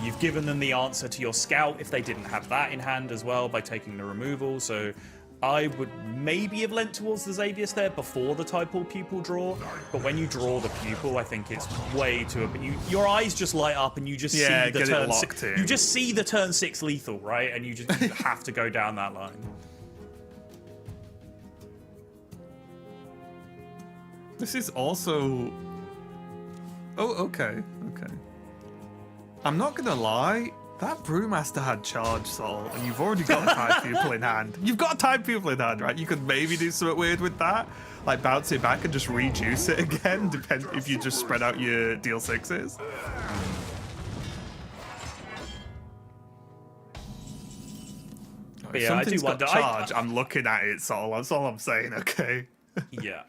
You've given them the answer to your scout if they didn't have that in hand as well by taking the removal, so I would maybe have leant towards the Xavius there before the Typal Pupil draw, but when you draw the Pupil, I think it's way too. Your eyes just light up, and you just see the turn 6. You just see the turn 6 lethal, right? And you just have to go down that line. This is also. Oh, okay. I'm not gonna lie. That Brewmaster had charge, Sol, and you've already got a Tide Pupil in hand. You've got a Tide Pupil in hand, right? You could maybe do something weird with that, like bounce it back and just reduce it again, depend if you just spread out your deal 6s. But yeah, I do wonder. Charge. I'm looking at it, Sol. That's all I'm saying. Okay. Yeah.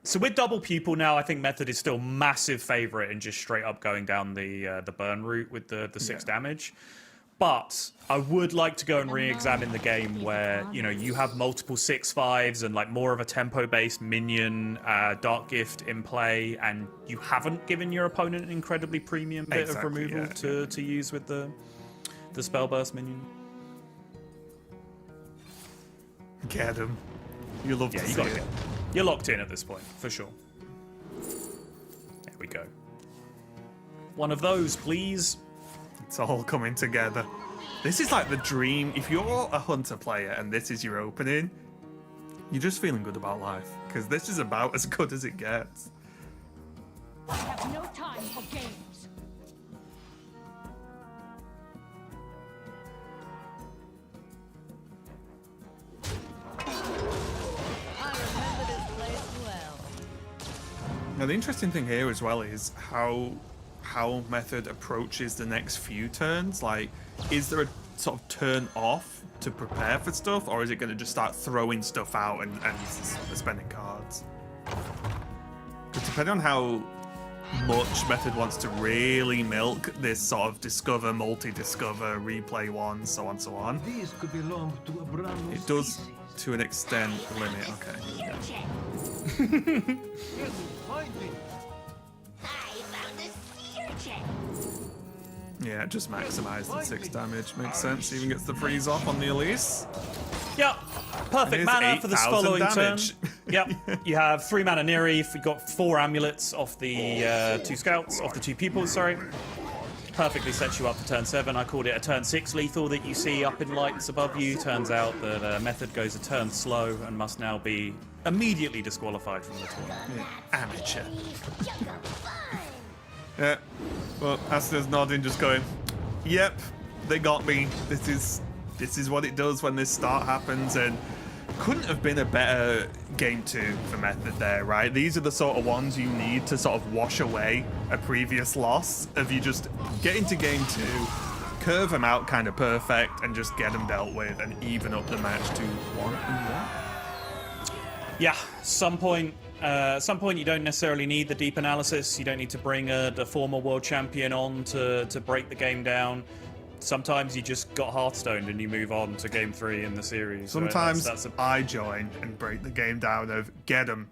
So with double Pupil now, I think Method is still massive favorite in just straight up going down the burn route with the 6 damage. But I would like to go and re-examine the game where, you know, you have multiple 6/5s and like more of a tempo-based minion Dark Gift in play, and you haven't given your opponent an incredibly premium bit of removal to use with the spell burst minion. Get him. You love to see it. You're locked in at this point, for sure. There we go. One of those, please. It's all coming together. This is like the dream. If you're a Hunter player and this is your opening, you're just feeling good about life, because this is about as good as it gets. I have no time for games. I remember this place well. Now the interesting thing here as well is how Method approaches the next few turns. Like, is there a sort of turn off to prepare for stuff, or is it going to just start throwing stuff out and spending cards? Because depending on how much Method wants to really milk this sort of discover, multi-discover, replay one, so on, so on. These could belong to a brand new It does, species. to an extent, limit. Okay. Hear me, find me. Yeah, just maximize the 6 damage. Makes sense. Even gets the freeze off on the Elise. Yep. Perfect And mana here's for this 8,000 following damage. turn. Yep. You have 3 mana Neri. You've got 4 amulets off the 2 scouts, off the 2 pupils, sorry. Perfectly sets you up for turn 7. I called it a turn 6 lethal that you see up in lights above you. Turns out that Method goes a turn slow and must now be immediately disqualified from the tournament. Yeah. Amateur. Yeah. Well, Asta's nodding, just going, yep, they got me. This is what it does when this start happens, and couldn't have been a better game 2 for Method there, right? These are the sort of ones you need to sort of wash away a previous loss, of you just get into game 2, curve them out kind of perfect, and just get them dealt with and even up the match to 1-1. Yeah, some point you don't necessarily need the deep analysis. You don't need to bring the former world champion on to break the game down. Sometimes you just got Hearthstoned and you move on to game 3 in the series. Sometimes right? I join and break the game down of get them.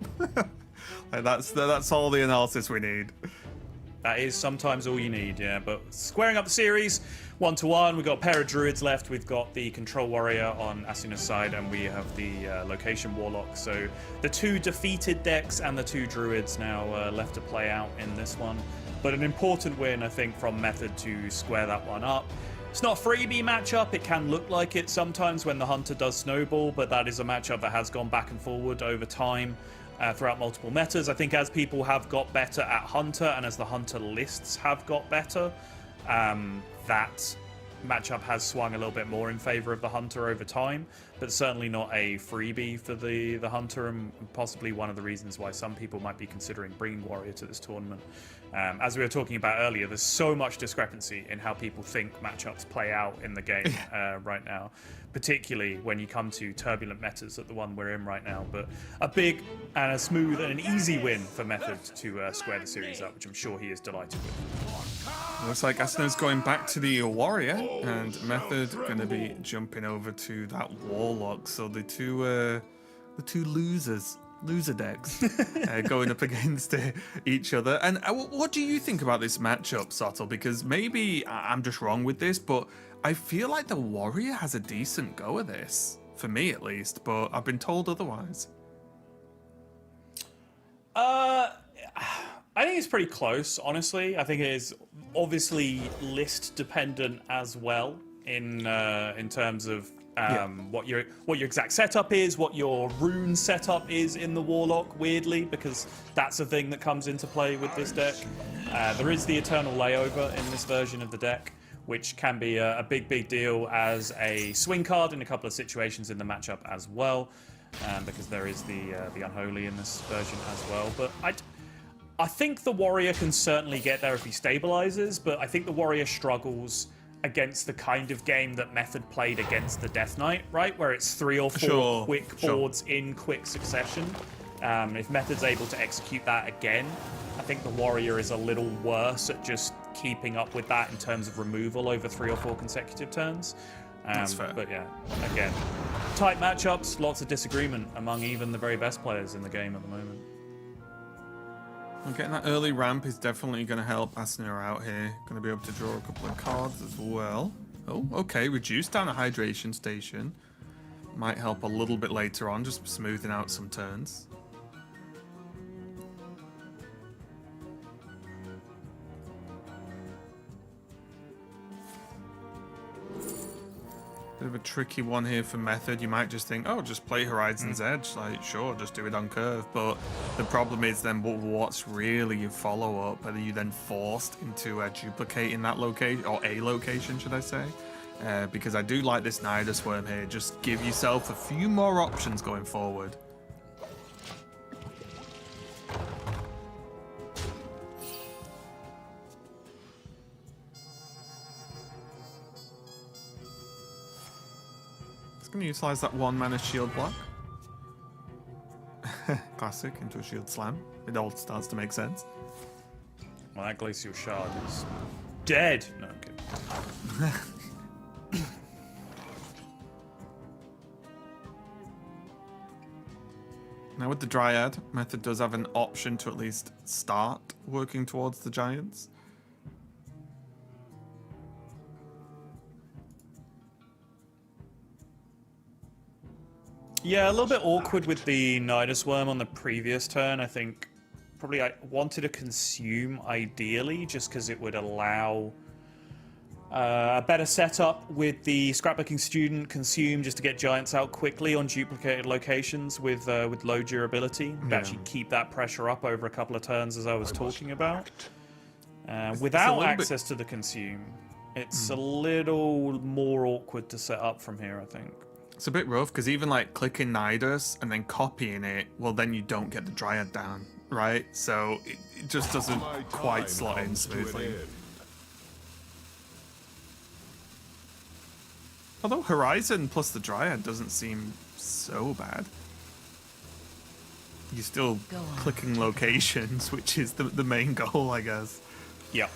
Like that's all the analysis we need. That is sometimes all you need, yeah. But squaring up the series, 1-1. We've got a pair of druids left. We've got the control warrior on Asuna's side, and we have the location warlock. So the 2 defeated decks and the 2 druids now left to play out in this one. But an important win, I think, from Method to square that one up. It's not a freebie matchup. It can look like it sometimes when the Hunter does snowball, but that is a matchup that has gone back and forward over time. Throughout multiple metas. I think as people have got better at Hunter and as the Hunter lists have got better, that matchup has swung a little bit more in favor of the Hunter over time, but certainly not a freebie for the Hunter, and possibly one of the reasons why some people might be considering bringing Warrior to this tournament. As we were talking about earlier, there's so much discrepancy in how people think matchups play out in the game right now, particularly when you come to turbulent metas like the one we're in right now. But a big and a smooth and an easy win for Method to square the series up, which I'm sure he is delighted with. Looks like Asuna's going back to the warrior, and Method going to be jumping over to that warlock. So the two loser decks going up against each other. And what do you think about this matchup, Sottle? Because maybe I'm just wrong with this, but I feel like the warrior has a decent go at this, for me at least, but I've been told otherwise. I think it's pretty close, honestly. I think it is obviously list dependent as well in terms of what your exact setup is, what your rune setup is in the warlock, weirdly, because that's a thing that comes into play with this deck. There is the eternal layover in this version of the deck, which can be a big deal as a swing card in a couple of situations in the matchup as well, because there is the unholy in this version as well. But I think the warrior can certainly get there if he stabilizes, but I think the warrior struggles against the kind of game that Method played against the Death Knight, right? Where it's 3 or 4 quick boards in quick succession. If Method's able to execute that again, I think the Warrior is a little worse at just keeping up with that in terms of removal over 3 or 4 consecutive turns. That's fair. But yeah, again, tight matchups, lots of disagreement among even the very best players in the game at the moment. Well, getting that early ramp is definitely going to help Asuna out here. Going to be able to draw a couple of cards as well. Oh, okay, reduce down a hydration station. Might help a little bit later on, just smoothing out some turns. Bit of a tricky one here for Method. You might just think, oh, just play Horizon's Edge. Like, sure, just do it on curve. But the problem is then what's really your follow-up? Are you then forced into duplicating that location, or a location, should I say? Because I do like this Nidus Worm here. Just give yourself a few more options going forward. Going to utilize that 1-mana shield block. Classic into a shield slam. It all starts to make sense. Well, that Glacial Shard is dead. No, I'm kidding. Now with the Dryad, Method does have an option to at least start working towards the Giants. Yeah, a little bit awkward with the Nidus Worm on the previous turn. I think probably I wanted to consume ideally just because it would allow a better setup with the Scrapbooking Student consume just to get Giants out quickly on duplicated locations with low durability. Yeah. Actually keep that pressure up over a couple of turns as I was talking about. Without access to the consume, it's a little more awkward to set up from here, I think. It's a bit rough because even like clicking Nidus and then copying it, well, then you don't get the Dryad down, right? So it just doesn't quite slot in smoothly. Although Horizon plus the Dryad doesn't seem so bad. You're still clicking locations, which is the main goal, I guess. Yeah.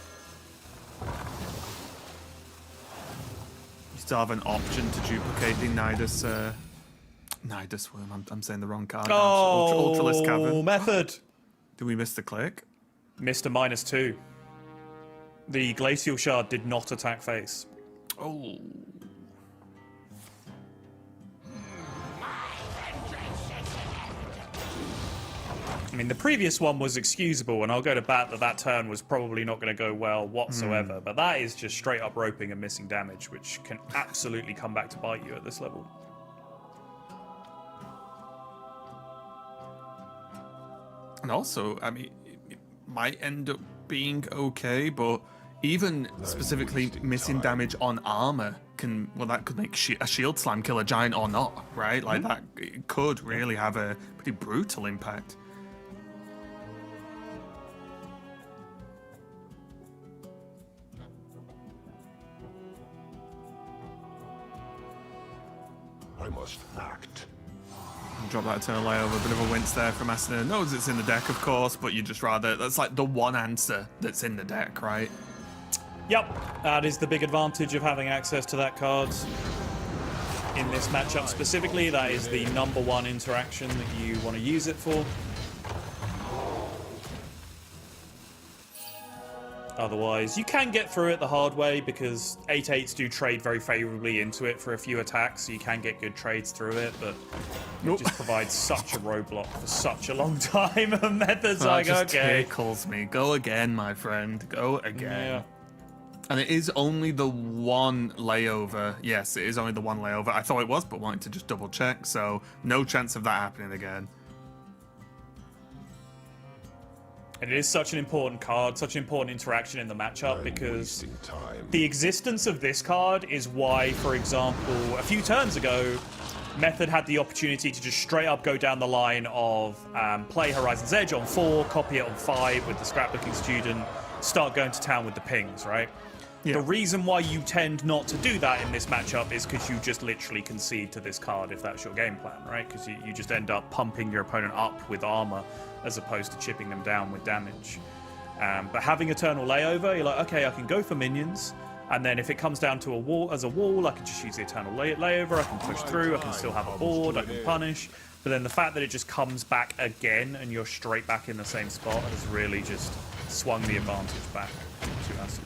Still have an option to duplicate the Nidus Worm. I'm saying the wrong card. Oh, Ultralisk Cavern. Method. Did we miss the click? Mr. -2. The Glacial Shard did not attack face. Oh. I mean, the previous one was excusable, and I'll go to bat that turn was probably not going to go well whatsoever. But that is just straight up roping and missing damage, which can absolutely come back to bite you at this level. And also, I mean, it might end up being okay, but even specifically missing damage on armor can, well, that could make a shield slam kill a giant or not, right? Like that it could really have a pretty brutal impact. I must act. Drop that Eternal Layover, a bit of a wince there from Asuna. Knows it's in the deck, of course, but you just rather, that's like the one answer that's in the deck, right? Yep, that is the big advantage of having access to that card. In this matchup specifically, that is the #1 interaction that you want to use it for. Otherwise, you can get through it the hard way because 8/8s do trade very favorably into it for a few attacks, so you can get good trades through it, but it just provides such a roadblock for such a long time. And Method's like, just okay. tickles me. Go again, my friend. Go again. Yeah. And it is only the one layover. Yes, it is only the one layover. I thought it was, but wanted to just double check, so no chance of that happening again. And it is such an important card, such an important interaction in the matchup because the existence of this card is why, for example, a few turns ago, Method had the opportunity to just straight up go down the line of play Horizon's Edge on 4, copy it on 5 with the Scrapbooking Student, start going to town with the pings, right? Yeah. The reason why you tend not to do that in this matchup is because you just literally concede to this card if that's your game plan, right? Because you just end up pumping your opponent up with armor as opposed to chipping them down with damage. But having Eternal Layover, you're like, okay, I can go for minions, and then if it comes down to a wall, I can just use the Eternal Layover, I can push through, I can still have a board, I can punish. But then the fact that it just comes back again and you're straight back in the same spot has really just swung the advantage back to us.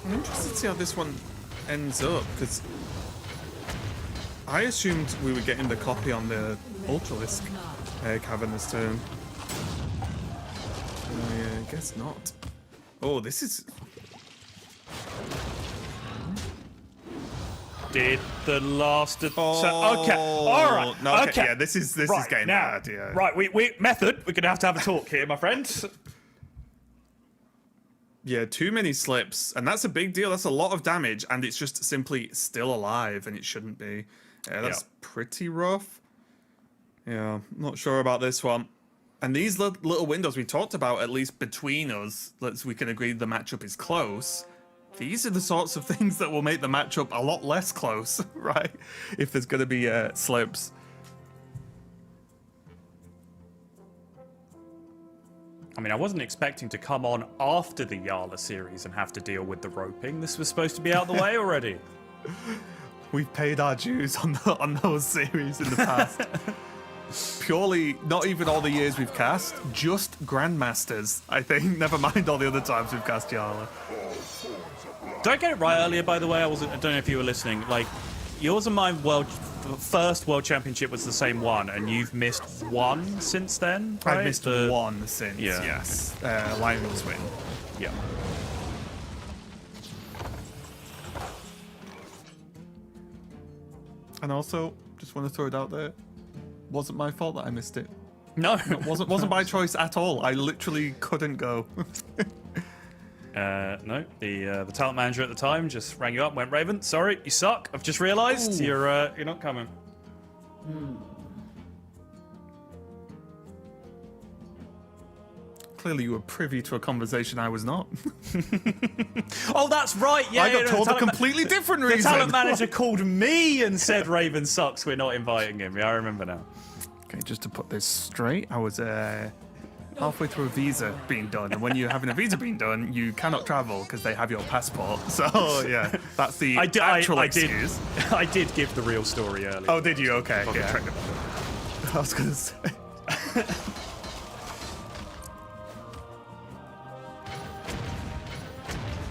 I'm interested to see how this one ends up, because I assumed we were getting the copy on the Ultralisk cavern this turn. I guess not. Oh, this is... Did the last... okay, Oh, all right, no, okay. Yeah, this is Right, getting now, bad, yeah. Right, we're going to have a talk here, my friend. Yeah, too many slips, and that's a big deal. That's a lot of damage, and it's just simply still alive, and it shouldn't be. That's pretty rough. Yeah, not sure about this one. And these little windows we talked about, at least between us, we can agree the matchup is close. These are the sorts of things that will make the matchup a lot less close, right? If there's going to be slips. I mean, I wasn't expecting to come on after the Yala series and have to deal with the roping. This was supposed to be out of the way already. We've paid our dues on those series in the past. Purely, not even all the years we've cast, just Grandmasters, I think. Never mind all the other times we've cast Yala. Did I get it right earlier, by the way? I don't know if you were listening. Like, yours and mine first World Championship was the same one, and you've missed one since then, right? I've missed one since, yes. Lionel's win. Yeah. And also, just want to throw it out there, wasn't my fault that I missed it. No. It wasn't my choice at all. I literally couldn't go. No, the talent manager at the time just rang you up and went, Raven, sorry, you suck. I've just realised you're not coming. Clearly you were privy to a conversation I was not. Oh, that's right. Yeah, I got told a completely different reason. The talent manager called me and said Raven sucks. We're not inviting him. Yeah, I remember now. Okay, just to put this straight, I was halfway through a visa being done, and when you're having a visa being done, you cannot travel because they have your passport. So yeah, that's the actual excuse. I did give the real story earlier. Oh, did you? Okay. Yeah. I was gonna say.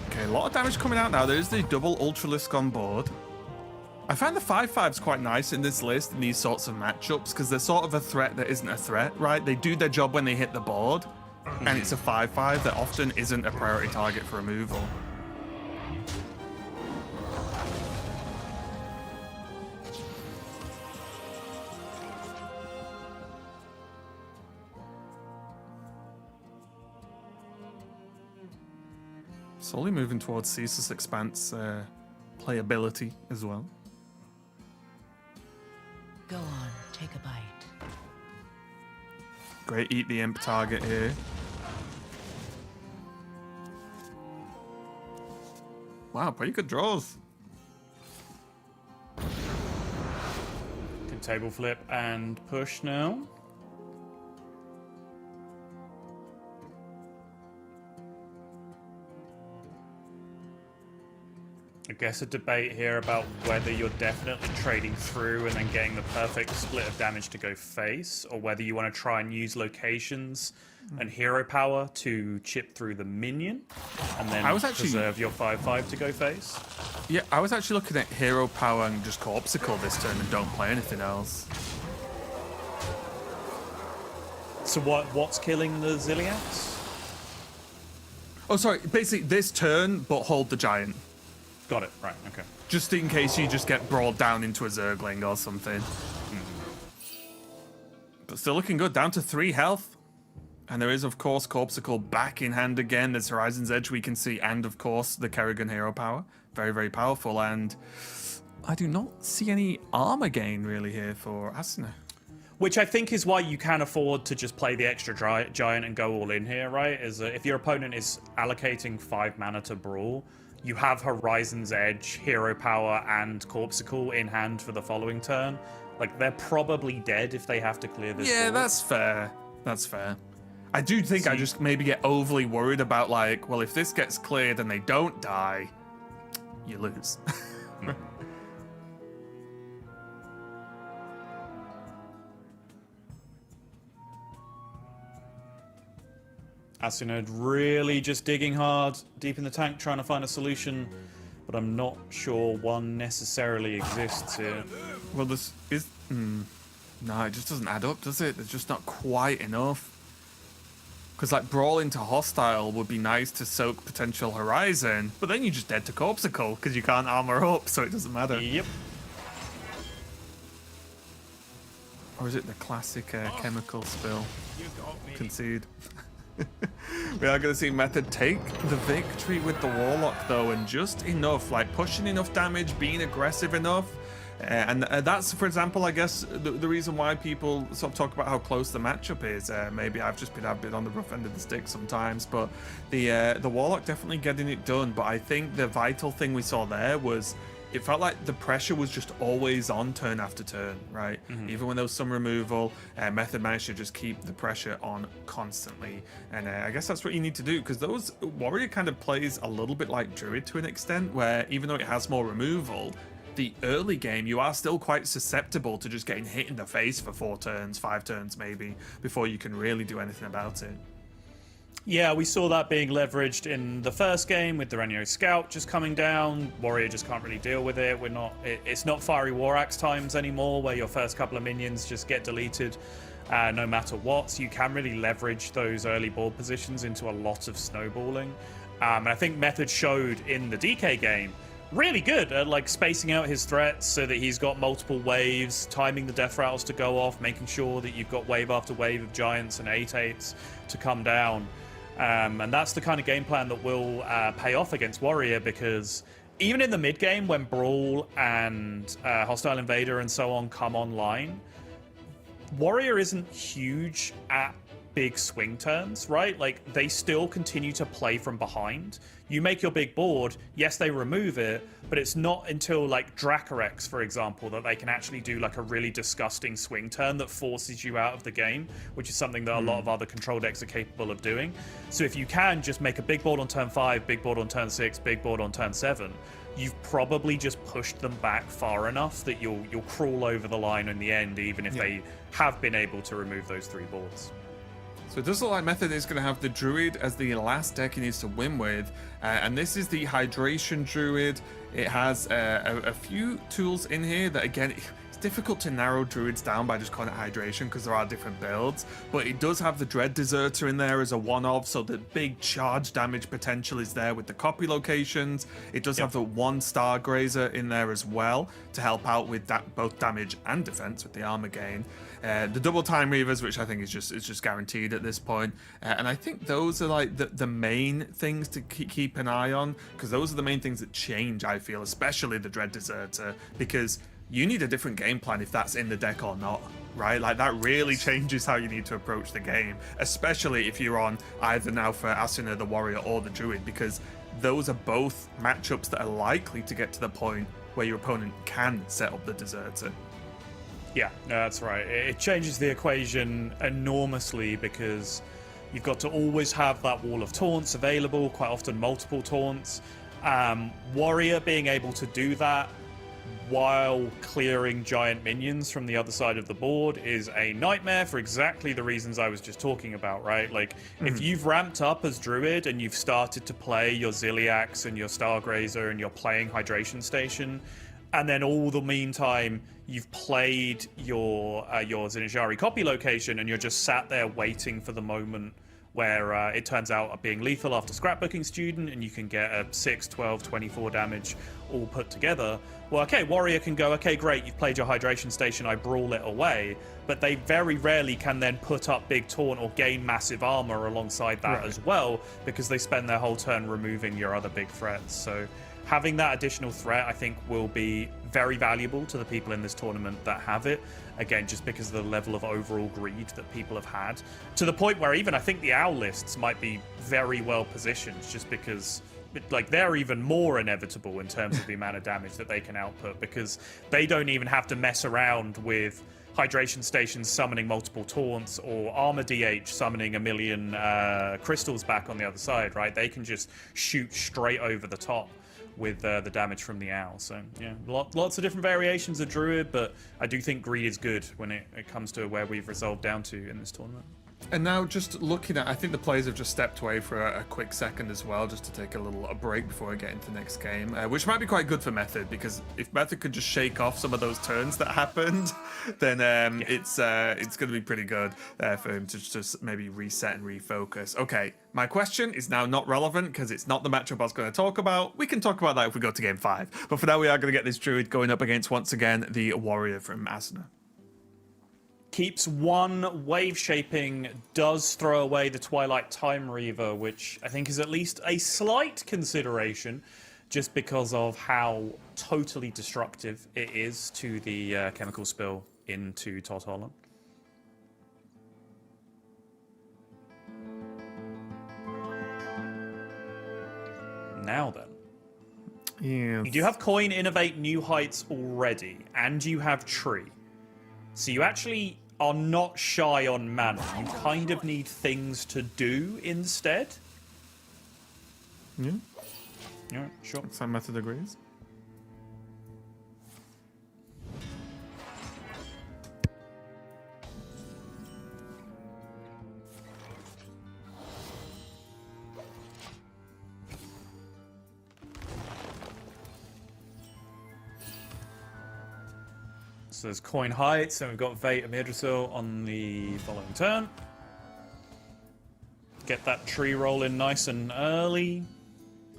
Okay, a lot of damage coming out now. There's the double Ultralisk on board. I find the 5/5s quite nice in this list in these sorts of matchups because they're sort of a threat that isn't a threat, right? They do their job when they hit the board, and it's a 5/5 that often isn't a priority target for removal. Slowly moving towards Ceaseless Expanse playability as well. Go on, take a bite. Great Eat the Imp target here. Wow, pretty good draws. Can table flip and push now. I guess a debate here about whether you're definitely trading through and then getting the perfect split of damage to go face, or whether you want to try and use locations and hero power to chip through the minion and then preserve your 5/5 to go face. Yeah, I was actually looking at hero power and just Corpsicle this turn and don't play anything else. So what's killing the Zilliax? Oh, sorry, basically this turn, but hold the giant. Got it, right, okay. Just in case you just get brought down into a Zergling or something. But still looking good, down to 3 health. And there is, of course, Corpsicle back in hand again. There's Horizon's Edge we can see, and, of course, the Kerrigan hero power. Very, very powerful, and I do not see any armor gain, really, here for Asuna. Which I think is why you can afford to just play the extra giant and go all in here, right? Is that if your opponent is allocating 5 mana to Brawl, you have Horizon's Edge, Hero Power, and Corpsicle in hand for the following turn. Like, they're probably dead if they have to clear this Yeah, board. that's fair. That's fair. I do think I just maybe get overly worried about, like, well, if this gets cleared and they don't die, you lose. Asinode really just digging hard deep in the tank, trying to find a solution, but I'm not sure one necessarily exists here. Well, this is... no, it just doesn't add up, does it? It's just not quite enough. Because, like, Brawl into Hostile would be nice to soak potential Horizon, but then you're just dead to Corpsicle, because you can't armor up, so it doesn't matter. Yep. Or is it the classic chemical spill? Concede. We are going to see Method take the victory with the Warlock, though, and just enough, like pushing enough damage, being aggressive enough. And that's, for example, I guess, the reason why people sort of talk about how close the matchup is. Maybe I've just been a bit on the rough end of the stick sometimes, but the Warlock definitely getting it done. But I think the vital thing we saw there was it felt like the pressure was just always on turn after turn, right? Even when there was some removal, Method managed to just keep the pressure on constantly. And I guess that's what you need to do, because those Warrior kind of plays a little bit like Druid to an extent, where even though it has more removal, the early game you are still quite susceptible to just getting hit in the face for 4 turns, 5 turns maybe, before you can really do anything about it. Yeah, we saw that being leveraged in the first game with the Renio Scout just coming down. Warrior just can't really deal with it. It's not Fiery War Axe times anymore, where your first couple of minions just get deleted no matter what. So you can really leverage those early board positions into a lot of snowballing. And I think Method showed in the DK game really good at like spacing out his threats so that he's got multiple waves, timing the death rattles to go off, making sure that you've got wave after wave of giants and 8/8s to come down. And that's the kind of game plan that will pay off against Warrior, because even in the mid game when Brawl and Hostile Invader and so on come online, Warrior isn't huge at big swing turns, right? Like, they still continue to play from behind. You make your big board, yes, they remove it, but it's not until like Dracorex, for example, that they can actually do like a really disgusting swing turn that forces you out of the game, which is something that a lot of other control decks are capable of doing. So if you can just make a big board on turn 5, big board on turn 6, big board on turn 7, you've probably just pushed them back far enough that you'll crawl over the line in the end, even if they have been able to remove those 3 boards. So it does look like Method is going to have the Druid as the last deck he needs to win with. And this is the Hydration Druid. It has a few tools in here that, again, it's difficult to narrow Druids down by just calling it Hydration because there are different builds. But it does have the Dread Deserter in there as a one-of, so the big charge damage potential is there with the copy locations. It does have the 1 Star Grazer in there as well to help out with that, both damage and defense with the armor gain. The double time reavers, which I think is just guaranteed at this point, and I think those are like the main things to keep an eye on, because those are the main things that change, I feel, especially the Dread Deserter, because you need a different game plan if that's in the deck or not, right? Like, that really changes how you need to approach the game, especially if you're on either now for Asuna, the Warrior, or the Druid, because those are both matchups that are likely to get to the point where your opponent can set up the Deserter. Yeah, no, that's right. It changes the equation enormously, because you've got to always have that wall of taunts available, quite often multiple taunts. Warrior being able to do that while clearing giant minions from the other side of the board is a nightmare for exactly the reasons I was just talking about, right? Like, if you've ramped up as Druid and you've started to play your Ziliax and your Stargrazer and you're playing Hydration Station, and then all the meantime you've played your Zinajari copy location and you're just sat there waiting for the moment where it turns out being lethal after Scrapbooking Student and you can get a 6, 12, 24 damage all put together. Well, okay, Warrior can go, okay, great, you've played your Hydration Station, I brawl it away, but they very rarely can then put up big taunt or gain massive armor alongside that as well, because they spend their whole turn removing your other big threats. So having that additional threat, I think, will be very valuable to the people in this tournament that have it. Again, just because of the level of overall greed that people have had, to the point where even I think the owl lists might be very well positioned, just because like they're even more inevitable in terms of the amount of damage that they can output, because they don't even have to mess around with hydration stations summoning multiple taunts or armor DH summoning a million crystals back on the other side, right? They can just shoot straight over the top with the damage from the owl. So yeah, lots of different variations of druid, but I do think greed is good when it comes to where we've resolved down to in this tournament. And now just looking at, I think the players have just stepped away for a quick second as well, just to take a break before we get into the next game, which might be quite good for Method, because if Method could just shake off some of those turns that happened, then it's going to be pretty good for him to just maybe reset and refocus. Okay, my question is now not relevant because it's not the matchup I was going to talk about. We can talk about that if we go to game 5. But for now, we are going to get this Druid going up against, once again, the Warrior from Asuna. Keeps one wave shaping, does throw away the Twilight Time Reaver, which I think is at least a slight consideration, just because of how totally destructive it is to the chemical spill into Todd Holland. Now then. Yeah. You do have Coin, Innovate, New Heights already, and you have Tree. So you actually are not shy on mana. You kind of need things to do instead. Yeah. Yeah, sure. Some Method agrees. So there's Coin Heights, and we've got Vate and Idrisil on the following turn. Get that tree roll in nice and early.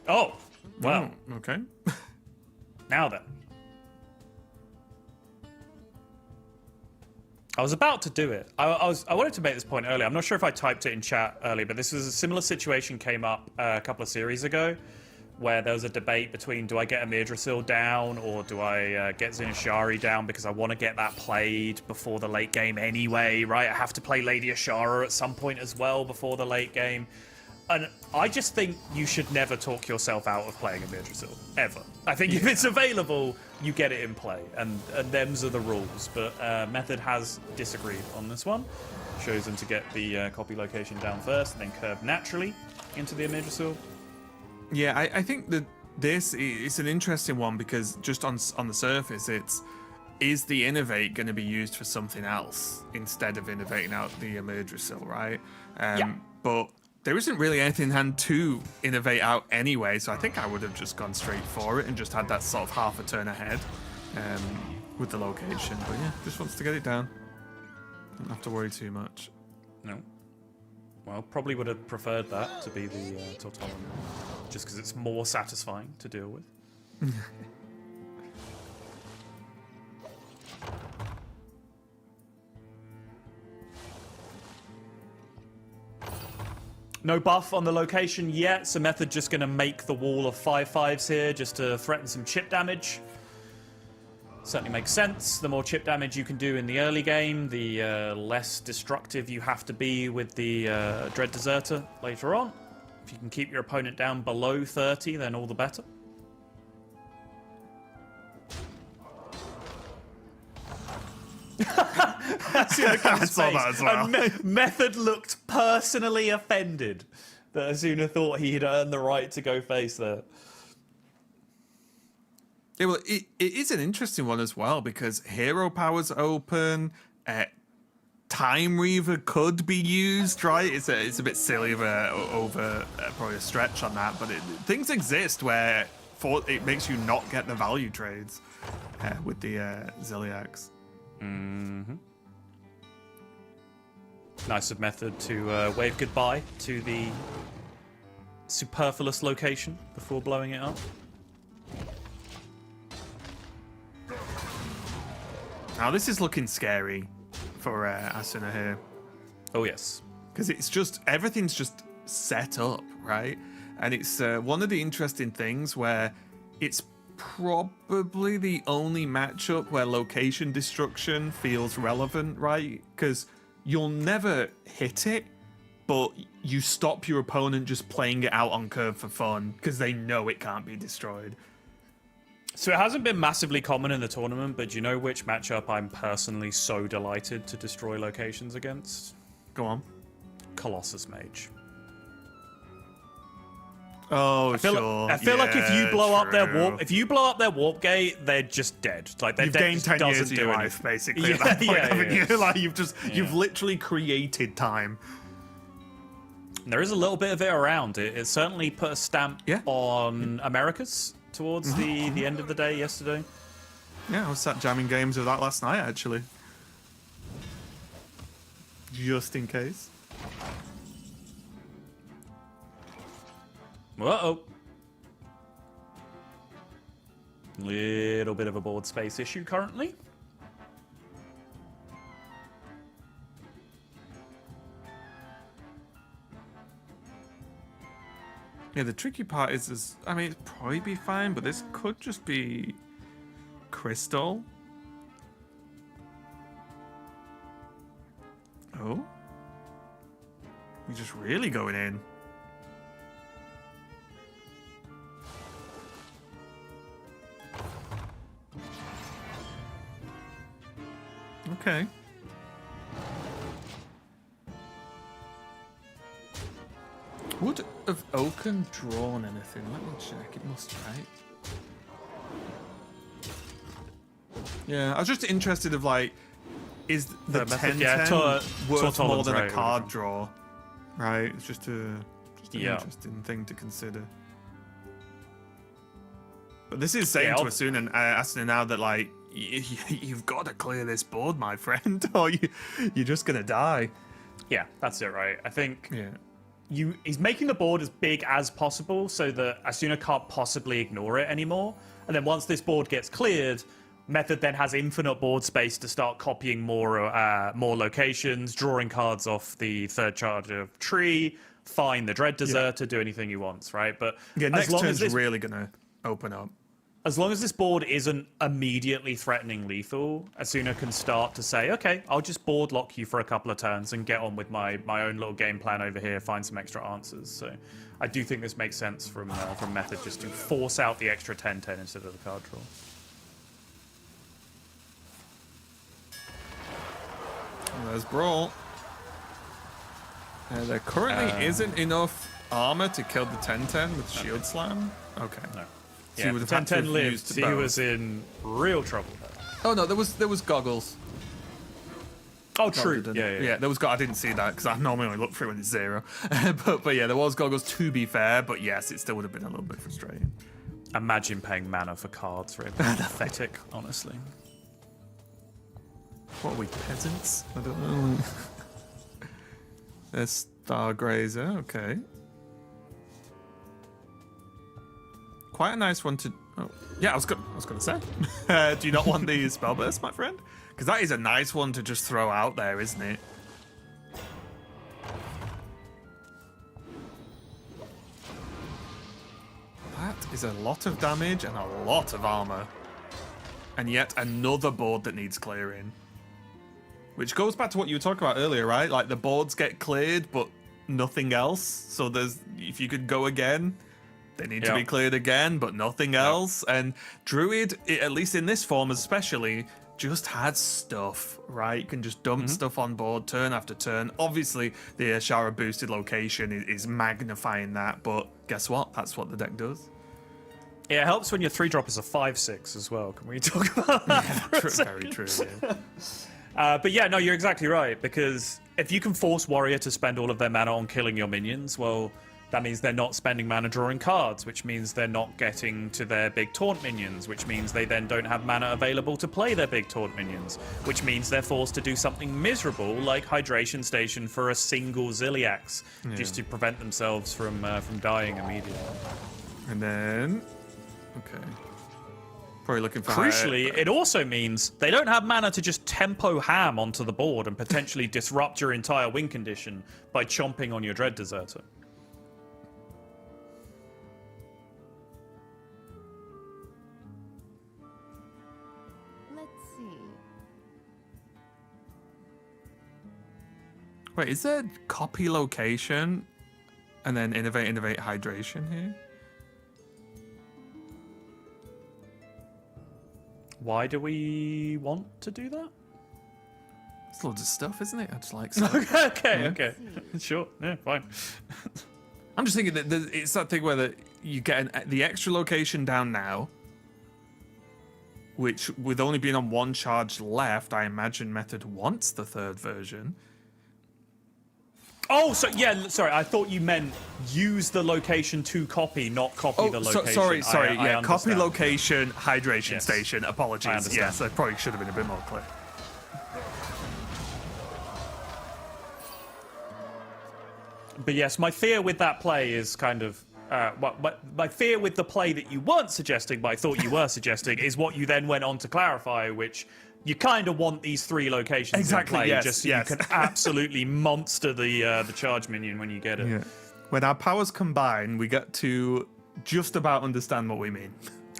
Oh, wow. Oh, okay. Now then. I was about to do it. I wanted to make this point earlier. I'm not sure if I typed it in chat earlier, but this was a similar situation came up a couple of series ago, where there was a debate between, do I get a Idrisil down or do I get Zinashari down, because I want to get that played before the late game anyway, right? I have to play Lady Ashara at some point as well before the late game. And I just think you should never talk yourself out of playing a Idrisil, ever. I think if it's available, you get it in play, and them's are the rules. But Method has disagreed on this one. Shows him to get the copy location down first, and then curve naturally into the Idrisil. Yeah, I think that this is an interesting one, because just on the surface, is the Innovate going to be used for something else instead of innovating out the Idrisil, right? Yeah. But there isn't really anything in hand to innovate out anyway, so I think I would have just gone straight for it and just had that sort of half a turn ahead with the location. But yeah, just wants to get it down. Don't have to worry too much. No. Well, probably would have preferred that to be the Tortolan, just because it's more satisfying to deal with. No buff on the location yet, so Method just going to make the wall of 5/5s here just to threaten some chip damage. Certainly makes sense. The more chip damage you can do in the early game, the less destructive you have to be with the Dread Deserter later on. If you can keep your opponent down below 30, then all the better. I saw that as well. And Method looked personally offended that Asuna thought he'd earned the right to go face there. Yeah, well, it is an interesting one as well, because Hero Power's open. Time Reaver could be used, right? It's a bit silly of probably a stretch on that, but things exist where it makes you not get the value trades with the Ziliax. Mm-hmm. Nice of Method to wave goodbye to the superfluous location before blowing it up. Now this is looking scary for Asuna here. Oh yes, because it's just everything's just set up, right? And it's one of the interesting things where it's probably the only matchup where location destruction feels relevant, right? Because you'll never hit it, but you stop your opponent just playing it out on curve for fun because they know it can't be destroyed. So it hasn't been massively common in the tournament, but do you know which matchup I'm personally so delighted to destroy locations against? Go on. Colossus Mage. Oh, I feel like if you blow up their warp gate, they're just dead. Like you've gained 10 years of your life, basically. At that point, haven't you? Like you've literally created time. There is a little bit of it around. It certainly put a stamp on Americas towards the end of the day yesterday. Yeah, I was sat jamming games of that last night, actually. Just in case. Uh-oh. Little bit of a board space issue currently. Yeah, the tricky part is I mean, it'd probably be fine, but this could just be Crystal. Oh? We're just really going in. Okay. Would have Oaken drawn anything? Let me check. It must, right? Yeah, I was just interested of like, is the 10-10 worth more than a card draw? Right? It's just an interesting thing to consider. But this is saying to Asuna and Asuna now that like, you've got to clear this board, my friend, or you're just gonna die. Yeah, that's it, right? I think he's making the board as big as possible so that Asuna can't possibly ignore it anymore. And then once this board gets cleared, Method then has infinite board space to start copying more locations, drawing cards off the third charge of tree, find the Dread Deserter, do anything he wants, right? But next turn's really gonna open up. As long as this board isn't immediately threatening lethal, Asuna can start to say, okay, I'll just board lock you for a couple of turns and get on with my own little game plan over here, find some extra answers. So I do think this makes sense from Method just to force out the extra 10-10 instead of the card draw. There's Brawl. There currently isn't enough armor to kill the 10-10 with Shield Slam. Okay. No. So yeah, 10-10 lived. He was in real trouble. Oh no, there was goggles. Oh, true. Yeah. There was. I didn't see that because I normally only look through when it's 0. but yeah, there was goggles. To be fair, but yes, it still would have been a little bit frustrating. Imagine paying mana for cards. Really pathetic, honestly. What are we, peasants? I don't know. There's Stargrazer. Okay. Quite a nice one to. Oh, yeah, I was gonna say. Do you not want the spell burst, my friend? Because that is a nice one to just throw out there, isn't it? That is a lot of damage and a lot of armor, and yet another board that needs clearing. Which goes back to what you were talking about earlier, right? Like the boards get cleared, but nothing else. So if you could go again. They need to be cleared again, but nothing else. And Druid, at least in this form especially, just had stuff, right? You can just dump stuff on board turn after turn. Obviously, the Ashara boosted location is magnifying that, but guess what? That's what the deck does. Yeah, it helps when your 3-drop is a 5/6 as well. Can we talk about that? Yeah, very true. Yeah. But yeah, no, you're exactly right, because if you can force Warrior to spend all of their mana on killing your minions, well, that means they're not spending mana drawing cards, which means they're not getting to their big taunt minions, which means they then don't have mana available to play their big taunt minions, which means they're forced to do something miserable like Hydration Station for a single Ziliax, just to prevent themselves from dying immediately. And then, okay. Probably looking for Crucially, it also means they don't have mana to just tempo ham onto the board and potentially disrupt your entire win condition by chomping on your Dread Deserter. Wait, is there copy location and then innovate hydration here? Why do we want to do that? It's loads of stuff, isn't it? I just like Okay. Sure. Yeah, fine. I'm just thinking that it's that thing where you get the extra location down now, which with only being on one charge left, I imagine Method wants the third version. Oh, so yeah, sorry. I thought you meant use the location to copy, not copy the location. Sorry. I Copy understand. location, hydration Yes. station. Apologies. I understand. Yes, I probably should have been a bit more clear. But yes, my fear with that play is kind of my fear with the play that you weren't suggesting, but I thought you were suggesting, is what you then went on to clarify, which you kind of want these 3 locations Exactly, in play, yes, just so yes. you can absolutely monster the charge minion when you get it. Yeah. When our powers combine, we get to just about understand what we mean.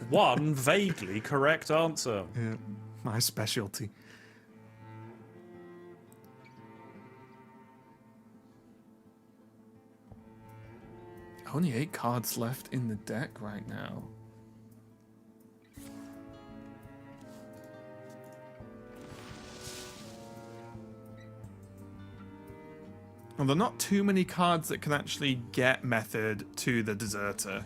One vaguely correct answer. Yeah, my specialty. Only 8 cards left in the deck right now. Well, there are not too many cards that can actually get Method to the Deserter.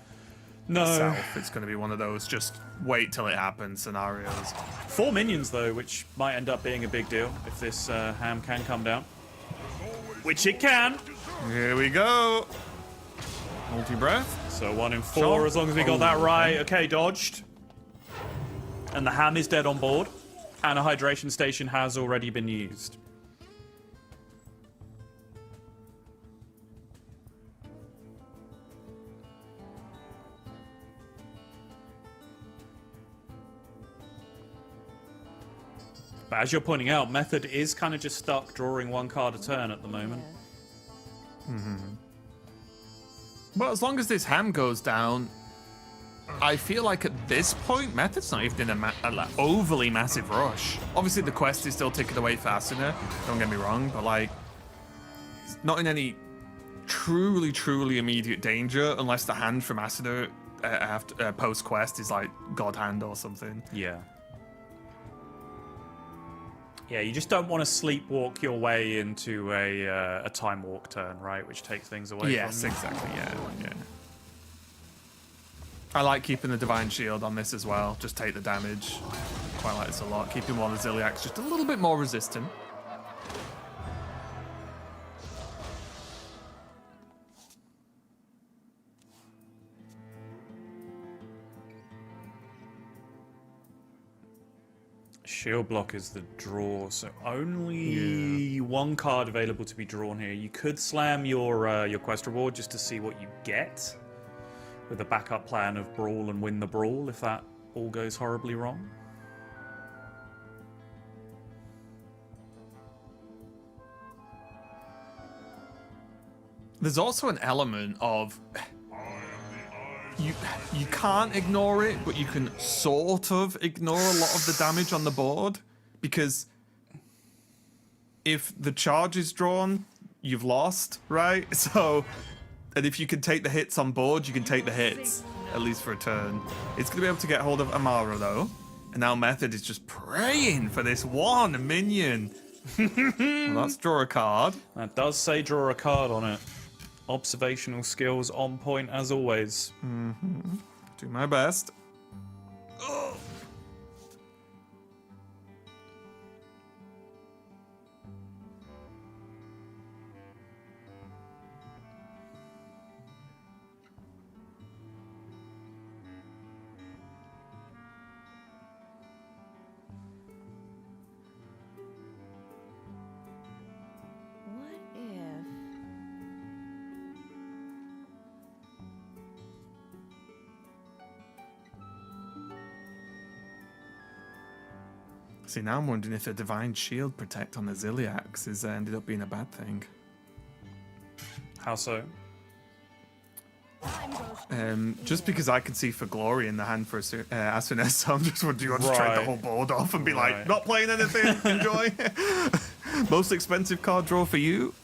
No. Itself. It's going to be one of those just wait till it happens scenarios. 4 minions, though, which might end up being a big deal if this ham can come down. Which it can. Here we go. Multi-breath. So 1 in 4, Sure. as long as we got that right. Okay, dodged. And the ham is dead on board. And a hydration station has already been used. But as you're pointing out, Method is kind of just stuck drawing 1 card a turn at the moment. But as long as this ham goes down, I feel like at this point, Method's not even in a overly massive rush. Obviously, the quest is still ticking away for Asuna, don't get me wrong, but like, it's not in any truly immediate danger unless the hand from Asuna after post-quest is like God Hand or something. Yeah. Yeah, you just don't want to sleepwalk your way into a time walk turn, right? Which takes things away Yes, from you. exactly, yeah. I like keeping the Divine Shield on this as well. Just take the damage. Quite like this a lot. Keeping one of the Ziliacs just a little bit more resistant. Shield block is the draw, so only 1 card available to be drawn here. You could slam your quest reward just to see what you get, with a backup plan of brawl and win the brawl if that all goes horribly wrong. There's also an element of you can't ignore it, but you can sort of ignore a lot of the damage on the board, because if the charge is drawn, you've lost, right? So, and if you can take the hits on board, you can take the hits, at least for a turn. It's going to be able to get hold of Amara, though, and now Method is just praying for this one minion. Well, let's draw a card. That does say draw a card on it. Observational skills on point as always. Do my best. What if... See, now I'm wondering if a Divine Shield Protect on the Ziliacs has ended up being a bad thing. How so? Just because I can see for glory in the hand for Asuna, so I'm just wondering, do you want to trade the Right. whole board off and be Right. like, not playing anything, enjoy? Most expensive card draw for you?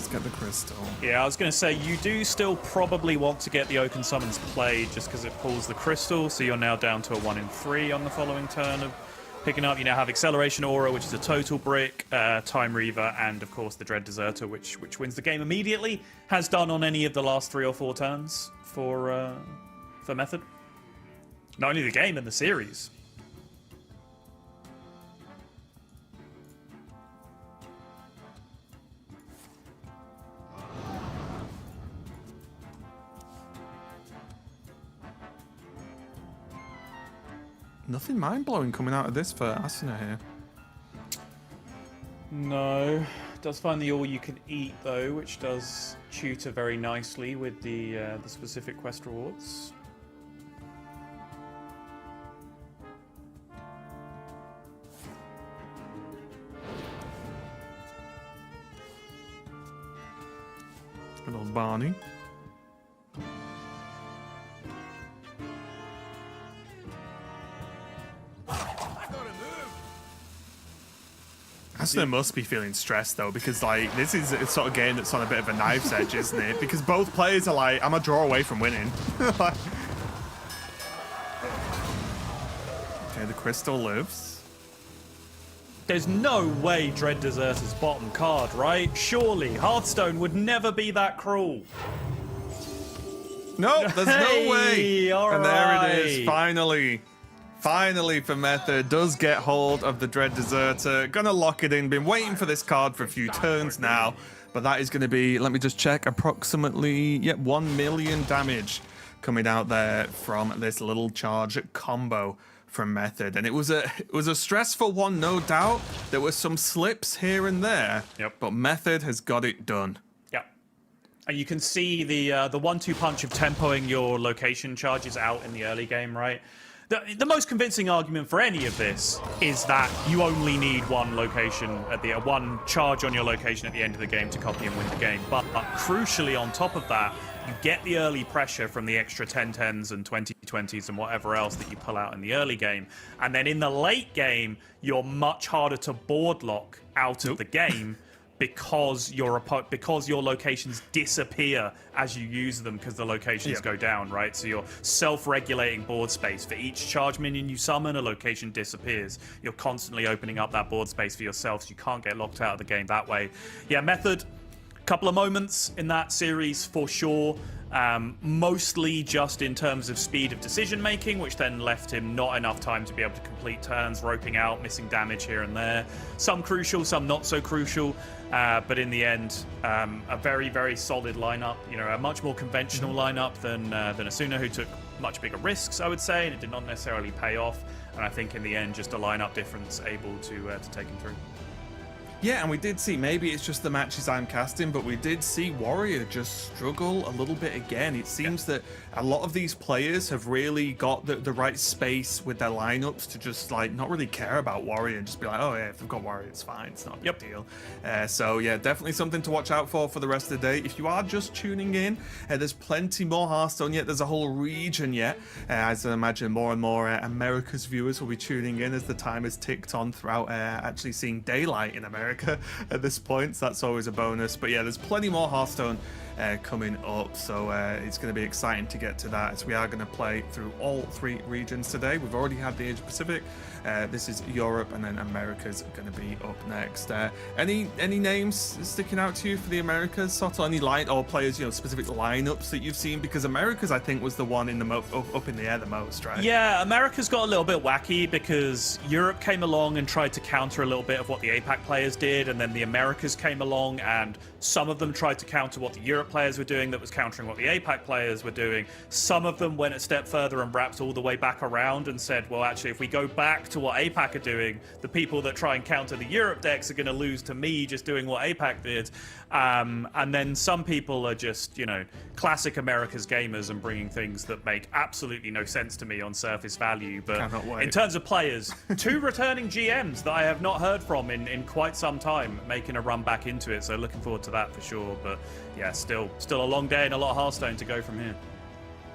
Let's get the crystal. Yeah, I was going to say, you do still probably want to get the Oaken Summons played just because it pulls the crystal, so you're now down to a 1 in 3 on the following turn of picking up. You now have Acceleration Aura, which is a total brick, Time Reaver, and of course the Dread Deserter, which wins the game immediately. Has done on any of the last 3 or 4 turns for Method. Not only the game, and the series. Nothing mind-blowing coming out of this for Asuna here. No. Does find the all-you-can-eat, though, which does tutor very nicely with the specific quest rewards. Good old Barney. Asuna must be feeling stressed though, because like this is a sort of game that's on a bit of a knife's edge, isn't it? Because both players are like, I'm a draw away from winning. Like, okay, the crystal lives. There's no way Dread Deserter's bottom card, right? Surely Hearthstone would never be that cruel. No, there's no way. All and there it is, right. finally. Finally for Method, does get hold of the Dread Deserter. Gonna lock it in. Been waiting for this card for a few turns now. But that is going to be, let me just check, approximately 1 million damage coming out there from this little charge combo from Method. And it was a stressful one, no doubt. There were some slips here and there. Yep. But Method has got it done. Yep. And you can see the 1-2 punch of tempoing your location charges out in the early game, right? The most convincing argument for any of this is that you only need one location one charge on your location at the end of the game to copy and win the game. But crucially, on top of that, you get the early pressure from the extra 10-10s and 20-20s and whatever else that you pull out in the early game. And then in the late game, you're much harder to board lock out of the game. Because your locations disappear as you use them because the locations go down, right? So you're self-regulating board space. For each charge minion you summon, a location disappears. You're constantly opening up that board space for yourself, so you can't get locked out of the game that way. Yeah, Method, couple of moments in that series for sure. Mostly just in terms of speed of decision making, which then left him not enough time to be able to complete turns, roping out, missing damage here and there. Some crucial, some not so crucial, but in the end, a very, very solid lineup. You know, a much more conventional lineup than Asuna, who took much bigger risks, I would say, and it did not necessarily pay off. And I think in the end, just a lineup difference able to take him through. Yeah, and we did see, maybe it's just the matches I'm casting, but we did see Warrior just struggle a little bit again. It seems that a lot of these players have really got the right space with their lineups to just like not really care about Warrior and just be like, oh yeah, if we've got Warrior, it's fine, it's not a big deal. So yeah, definitely something to watch out for the rest of the day. If you are just tuning in, there's plenty more Hearthstone yet. There's a whole region yet. As I imagine more and more America's viewers will be tuning in as the time has ticked on throughout actually seeing daylight in America at this point, so that's always a bonus. But yeah, there's plenty more Hearthstone coming up, so it's going to be exciting to get to that, as we are going to play through all 3 regions today. We've already had the Asia Pacific, this is Europe, and then America's going to be up next. Any names sticking out to you for the Americas, Soto? Any or players, specific lineups that you've seen? Because America's, I think, was the one in the up in the air the most, right? Yeah, America's got a little bit wacky because Europe came along and tried to counter a little bit of what the APAC players did, and then the Americas came along and some of them tried to counter what the Europe players were doing that was countering what the APAC players were doing. Some of them went a step further and wrapped all the way back around and said, well, actually, if we go back to what APAC are doing, the people that try and counter the Europe decks are going to lose to me just doing what APAC did. And then some people are just, classic America's gamers and bringing things that make absolutely no sense to me on surface value. But in terms of players, 2 returning GMs that I have not heard from in quite some time making a run back into it. So looking forward to that for sure. But yeah, still a long day and a lot of Hearthstone to go from here.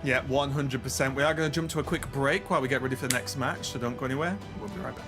Yeah, 100%. We are going to jump to a quick break while we get ready for the next match, so don't go anywhere. We'll be right back.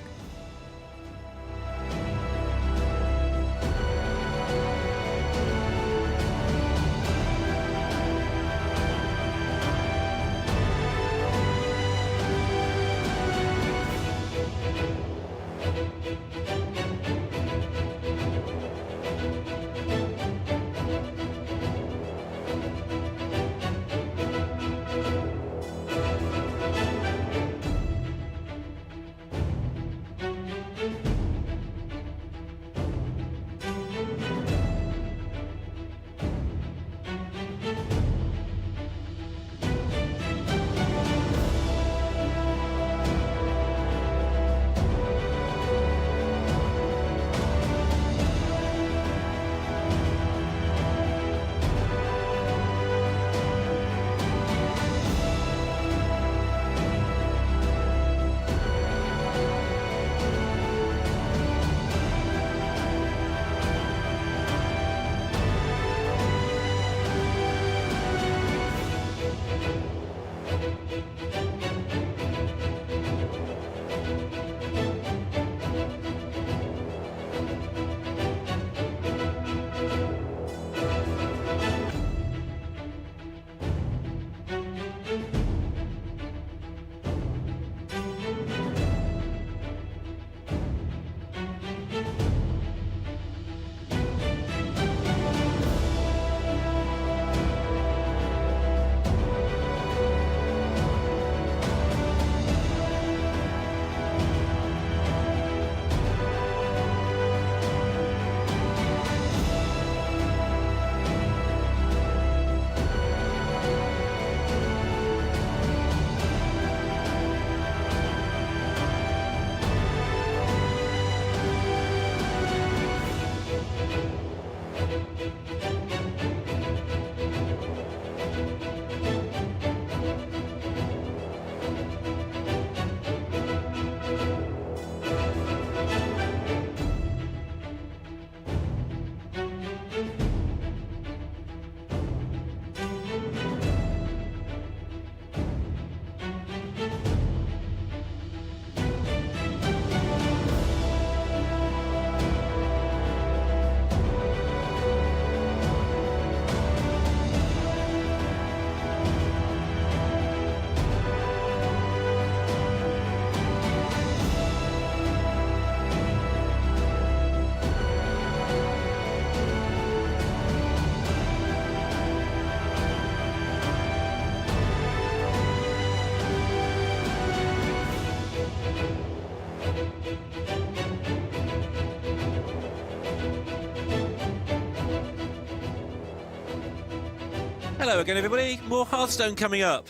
Hello again, everybody. More Hearthstone coming up.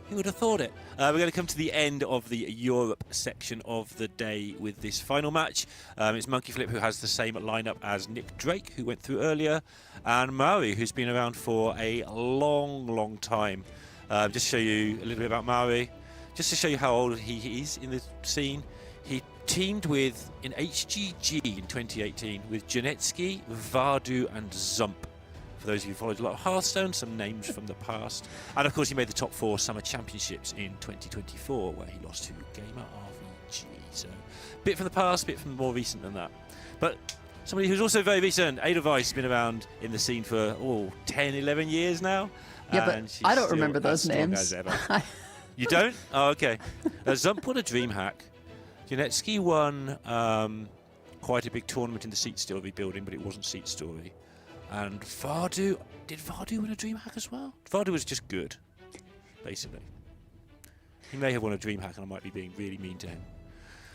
Who would have thought it? We're going to come to the end of the Europe section of the day with this final match. It's Monkey Flip, who has the same lineup as Nick Drake, who went through earlier, and Maori, who's been around for a long, long time. Just to show you a little bit about Maori, just to show you how old he is in the scene. He teamed with, in HGG in 2018, with Janetsky, Vardu, and Zump. For those of you who followed a lot of Hearthstone, some names from the past. And of course, he made the top 4 Summer Championships in 2024, where he lost to Gamer RVG. So, bit from the past, bit from more recent than that. But somebody who's also very recent, Edelweiss, has been around in the scene for 10, 11 years now. Yeah, but I don't remember those names. You don't? Oh, okay. Zump won a DreamHack. Janetsky won quite a big tournament in the Seat Story building, but it wasn't Seat Story. And Vardu, did Vardu win a DreamHack as well? Vardu was just good, basically. He may have won a DreamHack, and I might be being really mean to him.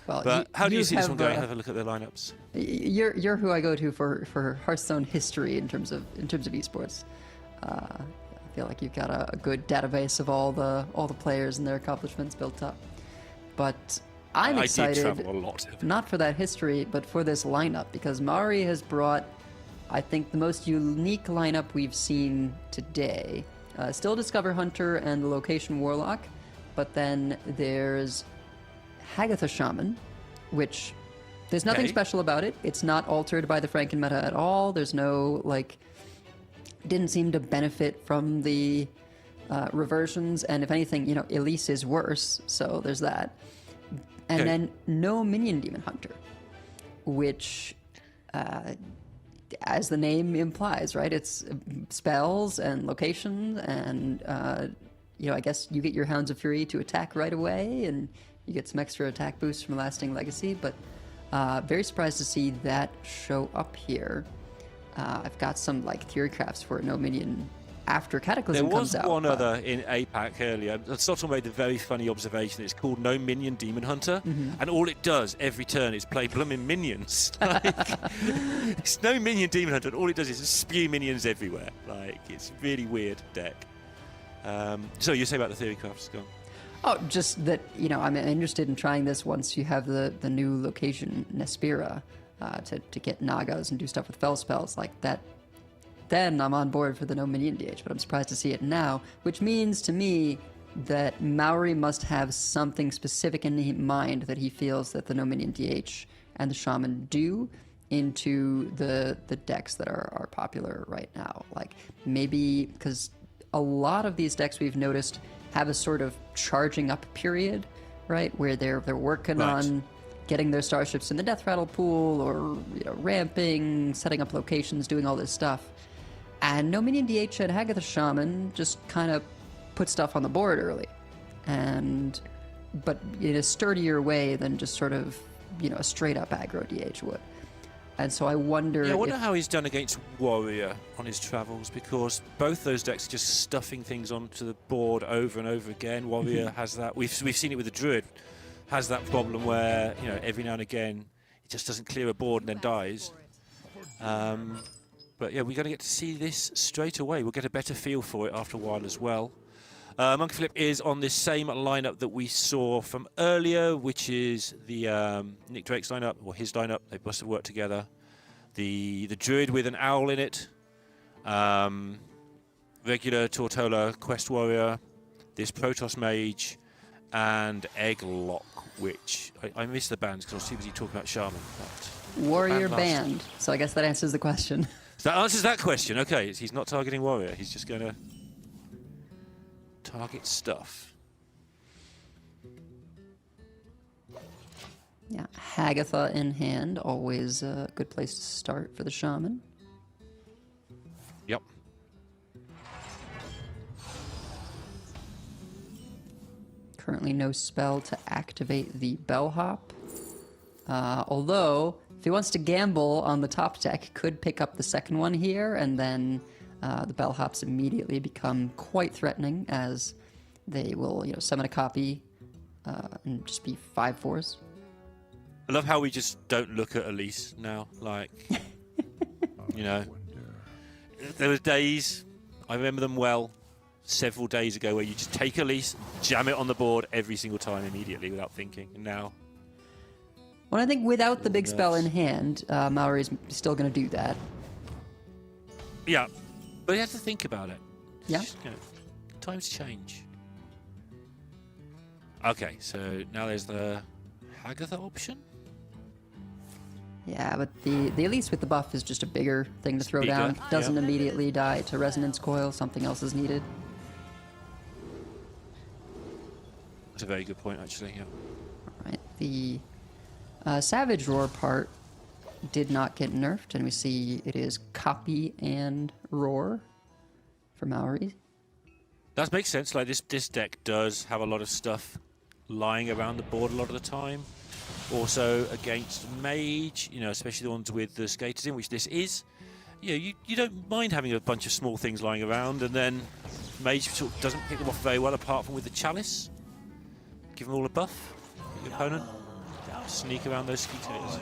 Well, but how do you see this one going? Have a look at their lineups. You're who I go to for Hearthstone history in terms of esports. I feel like you've got a good database of all the players and their accomplishments built up. But I'm excited, I did travel a lot. Not for that history, but for this lineup, because Maori has brought, I think, the most unique lineup we've seen today. Still Discover Hunter and the Location Warlock, but then there's Hagatha Shaman, which there's nothing special about it. It's not altered by the Franken meta at all. There's no, didn't seem to benefit from the reversions, and if anything, Elise is worse, so there's that. And then no Minion Demon Hunter, which, as the name implies, right? It's spells and locations, and I guess you get your Hounds of Fury to attack right away, and you get some extra attack boosts from Lasting Legacy. But very surprised to see that show up here. I've got some theory crafts for no Minion after Cataclysm comes out. There was one other in APAC earlier. Soto made the very funny observation. It's called No Minion Demon Hunter, and all it does every turn is play blooming minions. It's No Minion Demon Hunter, and all it does is spew minions everywhere. It's a really weird deck. So you say about the theory crafts, go on. Oh, just that, I'm interested in trying this once you have the new location Nespira to get Nagas and do stuff with Fell spells like that. Then I'm on board for the no Minion DH, but I'm surprised to see it now, which means to me that Maori must have something specific in mind that he feels that the no Minion DH and the Shaman do into the decks that are popular right now. Maybe because a lot of these decks we've noticed have a sort of charging up period, right, where they're working on getting their starships in the Death Rattle pool, or ramping, setting up locations, doing all this stuff. And no Minion DH and Hagatha Shaman just kind of put stuff on the board early, but in a sturdier way than just sort of a straight up aggro DH would. And so I wonder. Yeah, I wonder how he's done against Warrior on his travels, because both those decks are just stuffing things onto the board over and over again. Warrior has that. We've seen it with the Druid. Has that problem where every now and again it just doesn't clear a board and then dies. But yeah, we're going to get to see this straight away. We'll get a better feel for it after a while as well. Monkey Flip is on this same lineup that we saw from earlier, which is the Nick Drake's lineup, or his lineup. They must have worked together. The Druid with an owl in it. Regular Tortola Quest Warrior. This Protoss Mage. And Egglock, which I missed the bands because I was too busy talking about Shaman. But Warrior banned. So I guess that answers the question. So that answers that question. Okay, he's not targeting Warrior. He's just going to target stuff. Yeah, Hagatha in hand, always a good place to start for the Shaman. Yep. Currently no spell to activate the Bellhop. Although, if he wants to gamble on the top deck, could pick up the second one here, and then the Bellhops immediately become quite threatening, as they will, summon a copy and just be 5/4s. I love how we just don't look at Elise now. There were days, I remember them well, several days ago where you just take a lease, jam it on the board every single time immediately without thinking. And now, Well, I think without the big spell in hand, Maori's still going to do that. yeah, but you have to think about it. Yeah. Just, times change. Okay, so now there's the Hagatha option. Yeah, but the Elise with the buff is just a bigger thing to throw bigger, down. Doesn't yeah. immediately die to Resonance Coil. Something else is needed. That's a very good point, actually. Yeah. Right. The Savage Roar part did not get nerfed, and we see it is Copy and Roar for Maori. That makes sense. Like this deck does have a lot of stuff lying around the board a lot of the time. Also against Mage, especially the ones with the skaters in, which this is. You don't mind having a bunch of small things lying around, and then Mage sort of doesn't pick them off very well, apart from with the Chalice. Give them all a buff. Your opponent sneak around those skaters.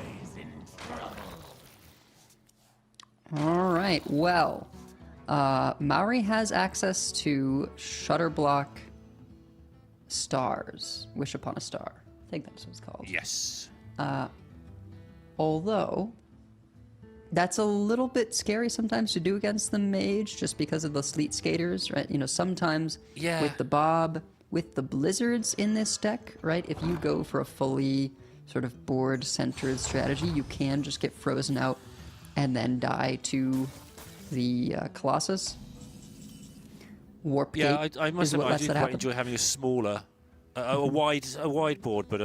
All right. Well, Maori has access to Shutterblock Stars. Wish Upon a Star. I think that's what it's called. Yes. Although, that's a little bit scary sometimes to do against the Mage, just because of the Sleet Skaters, right? Sometimes with the Bob, with the Blizzards in this deck, right? If you go for a fully sort of board-centered strategy, you can just get frozen out and then die to the Colossus. Warp Gate I must is what admit, I lets do that quite happen. enjoy having a smaller, a wide board, but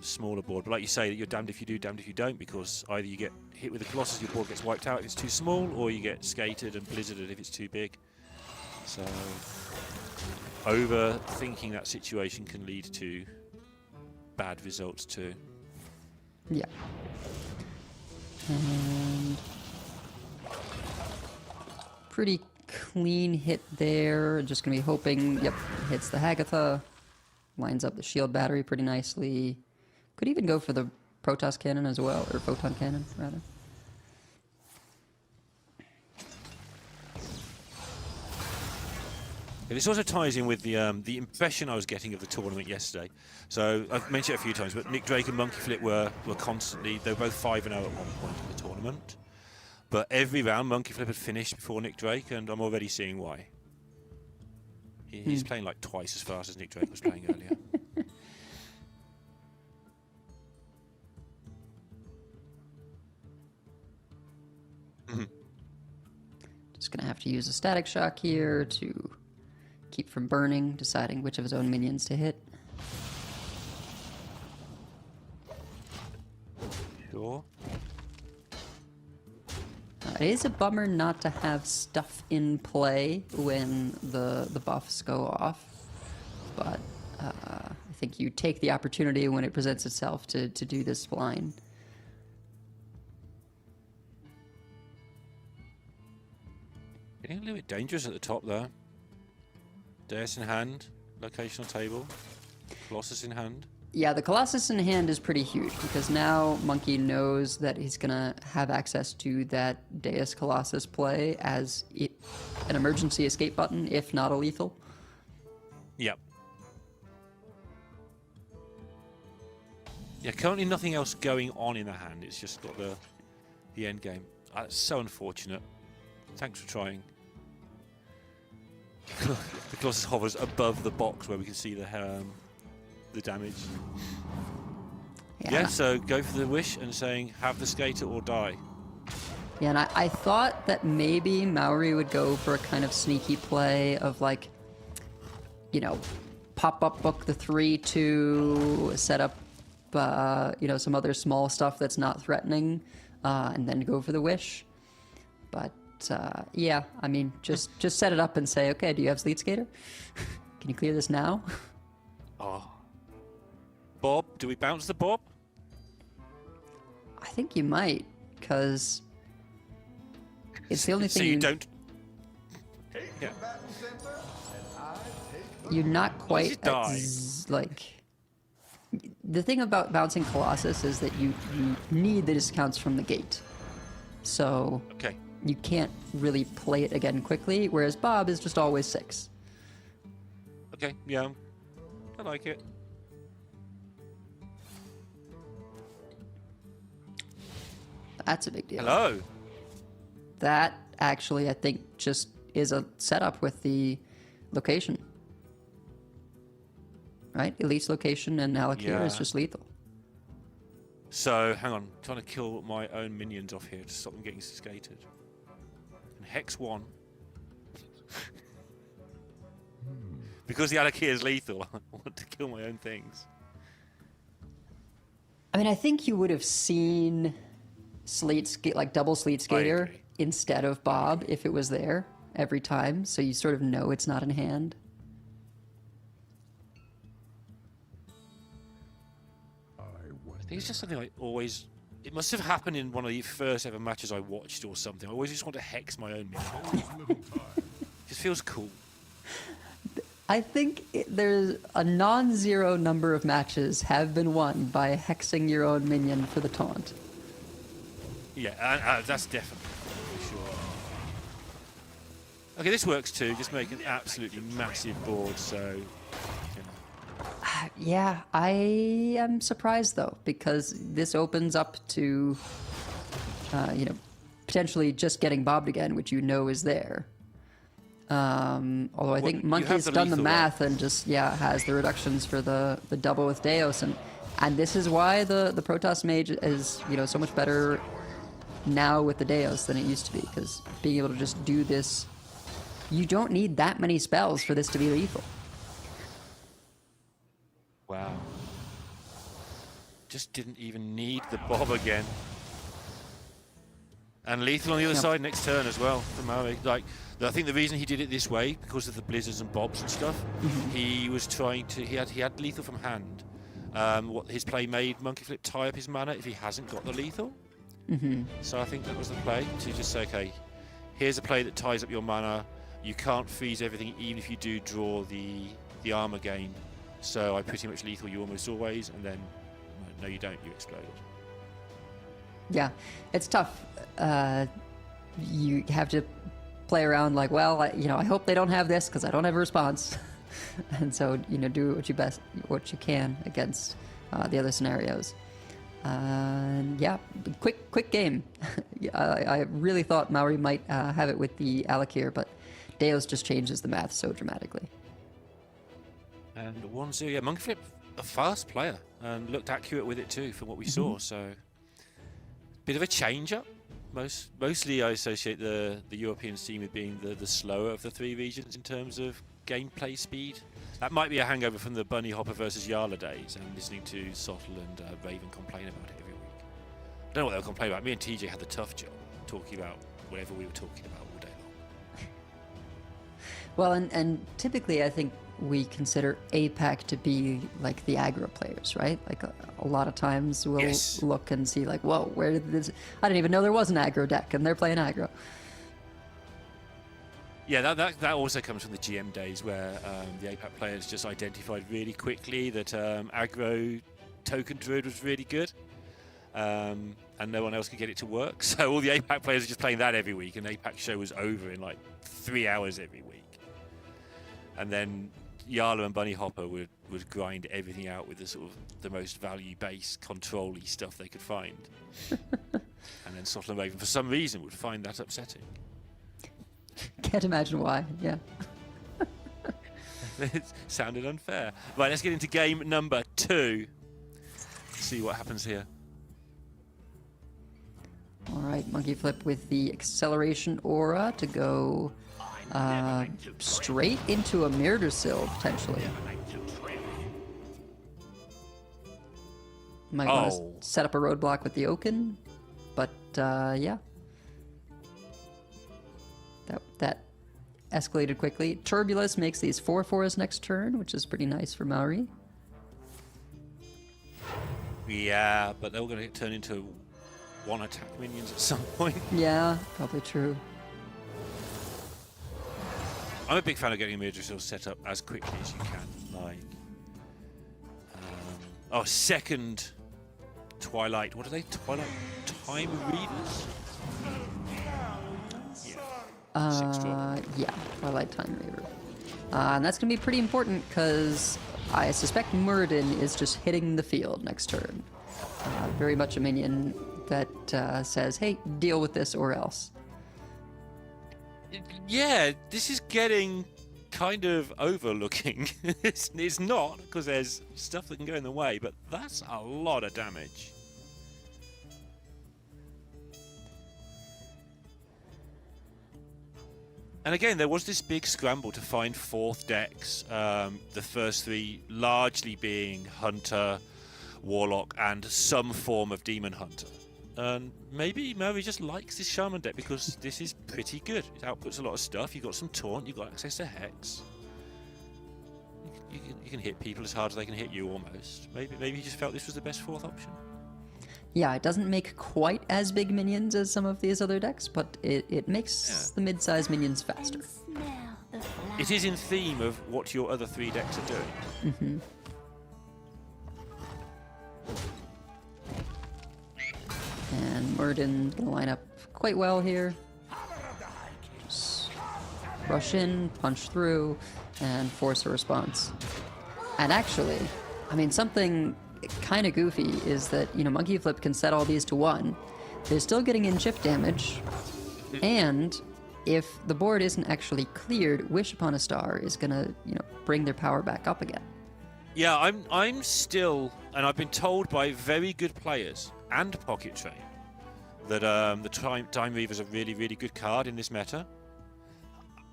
smaller board. But like you say, you're damned if you do, damned if you don't, because either you get hit with the Colossus, your board gets wiped out if it's too small, or you get skated and blizzarded if it's too big. So overthinking that situation can lead to bad results too. Yeah. And pretty clean hit there. Just gonna be hoping, hits the Hagatha. Lines up the shield battery pretty nicely. Could even go for the Protoss cannon as well, or Photon cannon, rather. Yeah, this also ties in with the impression I was getting of the tournament yesterday. So I've mentioned it a few times, but Nick Drake and Monkey Flip were constantly, they were both 5-0 at one point in the tournament. But every round, Monkey Flip had finished before Nick Drake, and I'm already seeing why. He's playing like twice as fast as Nick Drake was playing earlier. Just gonna have to use a Static Shock here to keep from burning, deciding which of his own minions to hit. Sure. It is a bummer not to have stuff in play when the buffs go off, but I think you take the opportunity when it presents itself to do this blind. Getting a little bit dangerous at the top there. Deus in hand, locational table, Colossus in hand. Yeah, the Colossus in hand is pretty huge, because now Monkey knows that he's gonna have access to that Deus Colossus play as an emergency escape button, if not a lethal. Yep. Yeah, currently nothing else going on in the hand. It's just got the end game. That's so unfortunate. Thanks for trying. The Colossus hovers above the box where we can see the damage. Yeah, so go for the wish and saying, have the skater or die. Yeah, and I thought that maybe Maori would go for a kind of sneaky play of like, pop up book the 3-2, set up, some other small stuff that's not threatening, and then go for the wish. But yeah, I mean, just set it up and say, okay, do you have Sleet Skater? Can you clear this now? Oh. Bob, do we bounce the Bob? I think you might, because it's the only thing. So you don't. Yeah. You're not quite die? the thing about bouncing Colossus is that you need the discounts from the gate, so Okay. you can't really play it again quickly. Whereas Bob is just always 6. Okay, yeah. I like it. That's a big deal. Hello. That actually, I think, just is a setup with the location. Right? Elite's location and Alakir is Yeah. just lethal. So, hang on. Trying to kill my own minions off here to stop them getting skated. And Hex 1. Because the Alakir is lethal, I want to kill my own things. I mean, I think you would have seen like double Sleet Skater agree. instead of Bob if it was there every time, so you sort of know it's not in hand. I think it's just something I always... It must have happened in one of the first ever matches I watched or something. I always just want to hex my own minions. It just feels cool. I think there's a non-zero number of matches have been won by hexing your own minion for the taunt. Yeah, that's definitely for sure. Okay, this works too. Just make an absolutely massive board, so... You know. Yeah, I am surprised though, because this opens up to, potentially just getting bobbed again, which you know is there. Although I think Monkey's done the math and just has the reductions for the double with Deos, and this is why the Protoss Mage is so much better now with the Deos than it used to be, because being able to just do this, you don't need that many spells for this to be lethal. Wow. Just didn't even need the bob again. And lethal on the other side next turn as well from Maui. Like, I think the reason he did it this way, because of the blizzards and bobs and stuff, he was trying to. He had lethal from hand. What his play made Monkey Flip tie up his mana if he hasn't got the lethal. So I think that was the play, to just say, okay, here's a play that ties up your mana. You can't freeze everything, even if you do draw the armor gain. So I pretty much lethal you almost always, and then no, you don't. You explode. Yeah, it's tough. You have to play around like, well, I hope they don't have this because I don't have a response, and so do what you can against the other scenarios. Quick game. I really thought Maori might have it with the Alakir, but Deos just changes the math so dramatically. And 1-0, yeah, Monkey Flip, a fast player, and looked accurate with it too, from what we saw. So, bit of a change-up. Mostly, I associate the European scene with being the slower of the three regions in terms of gameplay speed. That might be a hangover from the Bunny Hopper versus Yarla days, and listening to Sottle and Raven complain about it every week. I don't know what they'll complain about. Me and TJ had the tough job, talking about whatever we were talking about all day long. Well, and typically I think we consider APAC to be like the aggro players, right? Like a lot of times we'll look and see like, whoa, where did this... I didn't even know there was an aggro deck, and they're playing aggro. Yeah, that also comes from the GM days where the APAC players just identified really quickly that aggro token druid was really good, and no one else could get it to work. So all the APAC players are just playing that every week, and APAC show was over in like 3 hours every week. And then Yarla and Bunny Hopper would grind everything out with the sort of the most value-based, control-y stuff they could find. And then Sottle and Raven, for some reason, would find that upsetting. Can't imagine why, yeah. It sounded unfair. Right, let's get into game number 2. See what happens here. All right, Monkey Flip with the acceleration aura to go straight into a Mirdersill, potentially. Might want to set up a roadblock with the Oaken, but yeah. That escalated quickly. Turbulus makes these 4/4s next turn, which is pretty nice for Maori. Yeah, but they're going to turn into one attack minions at some point. Yeah, probably true. I'm a big fan of getting a Mirdersill set up as quickly as you can. Like, second Twilight. What are they? Twilight Time Readers? Yeah, Twilight Time Reaver. And that's going to be pretty important because I suspect Muradin is just hitting the field next turn. Very much a minion that says, hey, deal with this or else. Yeah, this is getting kind of overlooking. It's not, because there's stuff that can go in the way, but that's a lot of damage. And again, there was this big scramble to find fourth decks, the first three largely being Hunter, Warlock, and some form of Demon Hunter. And maybe Murray just likes this Shaman deck because this is pretty good. It outputs a lot of stuff. You've got some Taunt, you've got access to Hex. You can hit people as hard as they can hit you almost. Maybe he just felt this was the best fourth option. Yeah, it doesn't make quite as big minions as some of these other decks, but it makes the mid-sized minions faster. It is in theme of what your other three decks are doing. Mm-hmm. And Muradin's gonna line up quite well here. Just rush in, punch through, and force a response. And actually, I mean, something kind of goofy is that, you know, Monkey Flip can set all these to 1. They're still getting in chip damage, and if the board isn't actually cleared, Wish Upon a Star is gonna, you know, bring their power back up again. Yeah, I'm still, and I've been told by very good players and Pocket Train that the Time Reaver's a really, really good card in this meta.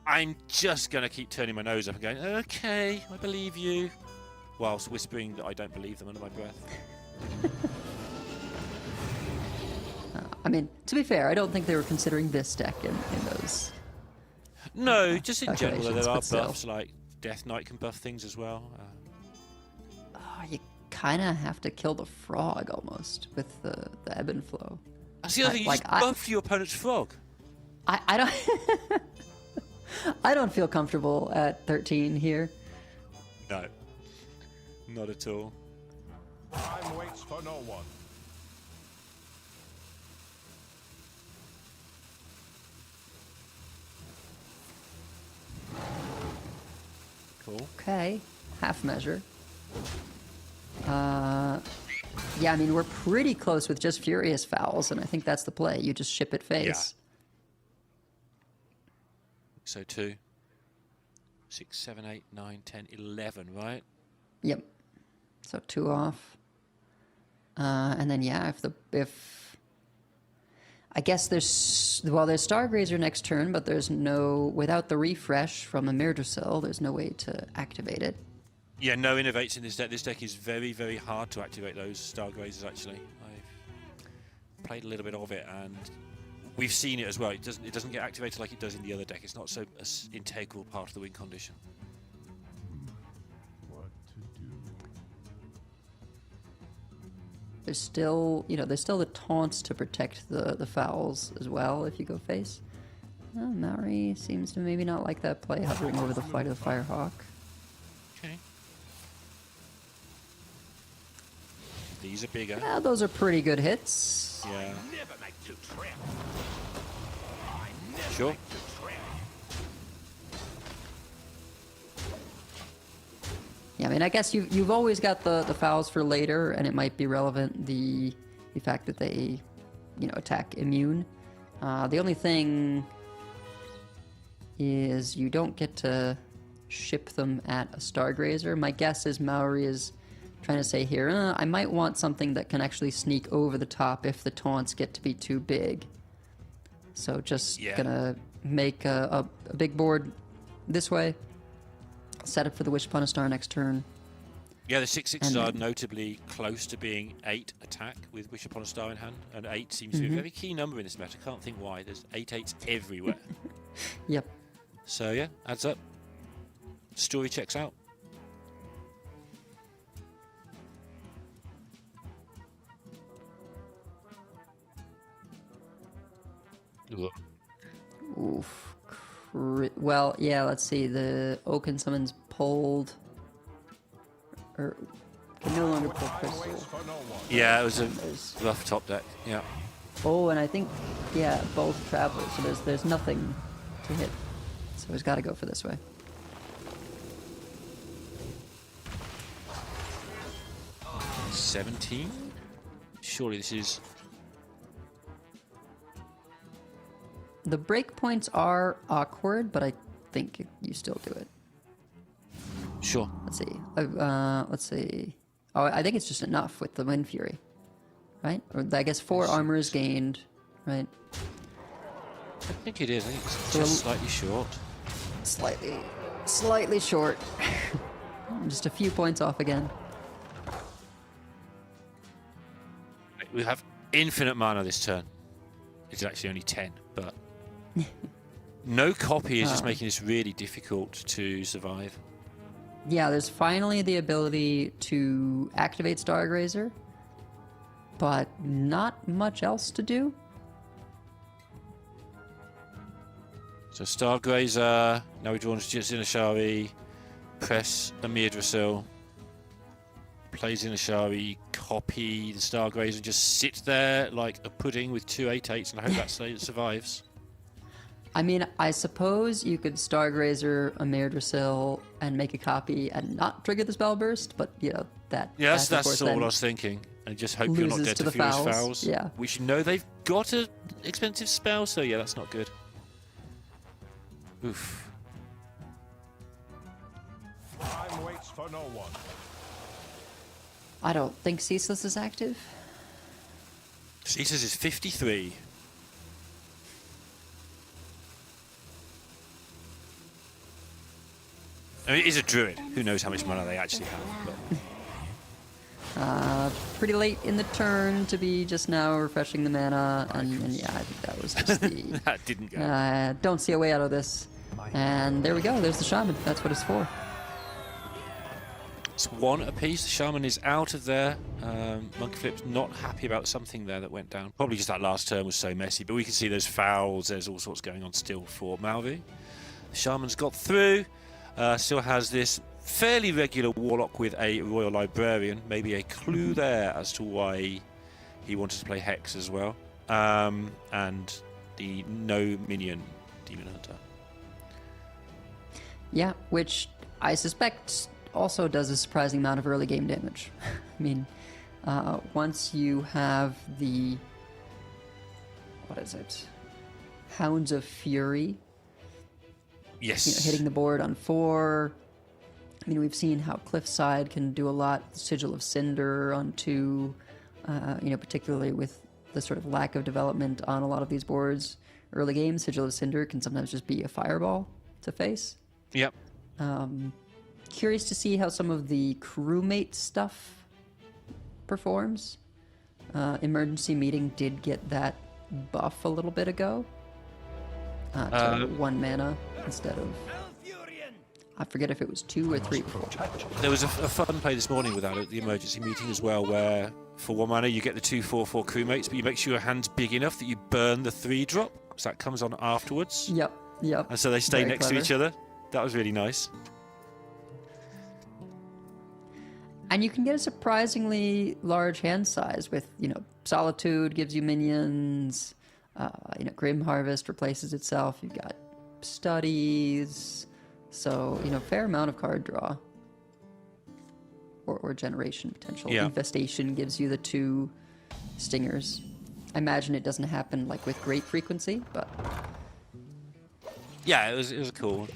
I'm just going to keep turning my nose up and going, okay, I believe you, whilst whispering that I don't believe them under my breath. I mean, to be fair, I don't think they were considering this deck in those. No, just in general, there are but still. buffs, like Death Knight can buff things as well. You kind of have to kill the frog almost with the ebb and flow. That's the other thing, you just buff your opponent's frog. I don't... I don't feel comfortable at 13 here. No, not at all. Time waits for no one. Cool. Okay, half measure. Yeah, I mean, we're pretty close with just Furious Fouls, and I think that's the play. You just ship it face. So 2, 6, 7, 8, 9, 10, 11, right? Yep. So 2 off. And then, yeah, if I guess there's Stargrazer next turn, but there's no, without the refresh from a Mirdrasil, there's no way to activate it. Yeah, no innovates in this deck. This deck is very, very hard to activate those Stargrazers, actually. I've played a little bit of it, and we've seen it as well. It doesn't get activated like it does in the other deck. It's not so an integral part of the win condition. What to do? There's still, you know, there's still the taunts to protect the fouls as well if you go face. Maori seems to maybe not like that play, hovering over the Flight of the Firehawk. Okay. These are bigger. Yeah, those are pretty good hits. Yeah. Sure. Yeah, I mean, I guess you've always got the fouls for later, and it might be relevant, the fact that they, you know, attack immune. The only thing is you don't get to ship them at a Stargrazer. My guess is Maori is trying to say here, I might want something that can actually sneak over the top if the taunts get to be too big. So just gonna make a big board this way. Set up for the Wish Upon a Star next turn. Yeah, the 6/6s are notably close to being 8 attack with Wish Upon a Star in hand, and 8 seems to be a very key number in this meta. Can't think why. There's 8/8s everywhere. Yep. So yeah, adds up. Story checks out. Oof. Well, yeah, let's see. The Oaken Summons pulled. Or can no longer pull Crystal. Yeah, it was a rough top deck. Yeah. Oh, and I think, yeah, both Travelers. So there's nothing to hit. So he's got to go for this way. 17? Surely this is... The breakpoints are awkward, but I think you still do it. Sure. Let's see. Let's see. Oh, I think it's just enough with the Wind Fury, right? Or I guess 4 armor is gained, right? I think it is. I think it's So just slightly short. Slightly short. Just a few points off again. We have infinite mana this turn. It's actually only 10, but... no copy is just making this really difficult to survive. Yeah, there's finally the ability to activate Stargrazer, but not much else to do. So Stargrazer, now we draw Zinashari, press Amir Drasil, play Zinashari, copy the Stargrazer, just sit there like a pudding with 2 8/8s and hope that survives. I mean, I suppose you could Stargrazer Amir Drasil and make a copy and not trigger the spell burst, but you know that. Yes, that, of that's course, sort of then what I was thinking. And just hope you're not loses dead to to the Furious fouls. Fouls. Yeah. We should know they've got an expensive spell, so yeah, that's not good. Oof. Time waits for no one. I don't think Ceaseless is active. Ceaseless is 53. I mean, it is a druid. Who knows how much mana they actually have. But... Pretty late in the turn to be just now refreshing the mana, and yeah, I think that was just the... that didn't go. Don't see a way out of this. And there we go, there's the Shaman. That's what it's for. It's 1 apiece. The Shaman is out of there. Monkey Flip's not happy about something there that went down. Probably just that last turn was so messy, but we can see those fouls. There's all sorts going on still for Malvi. The Shaman's got through. Still has this fairly regular Warlock with a Royal Librarian. Maybe a clue there as to why he wanted to play Hex as well. And the no minion Demon Hunter. Yeah, which I suspect also does a surprising amount of early game damage. I mean, once you have the... what is it? Hounds of Fury. Yes. You know, hitting the board on 4. I mean, we've seen how Cliffside can do a lot. Sigil of Cinder on 2. You know, particularly with the sort of lack of development on a lot of these boards. Early game, Sigil of Cinder can sometimes just be a fireball to face. Yep. Curious to see how some of the crewmate stuff performs. Emergency Meeting did get that buff a little bit ago. To 1 mana instead of... I forget if it was 2 or 3 before. There was a fun play this morning without it, the emergency meeting as well, where for 1 mana you get the 2/4/4 crewmates, but you make sure your hand's big enough that you burn the 3-drop, because that comes on afterwards. Yep. And so they stay Very next clever. to each other. That was really nice. And you can get a surprisingly large hand size with, you know, Solitude gives you minions, you know, Grim Harvest replaces itself, you've got Studies, so, you know, fair amount of card draw. Or generation potential. Yeah. Infestation gives you the 2 stingers. I imagine it doesn't happen, like, with great frequency, but... Yeah, it was cool.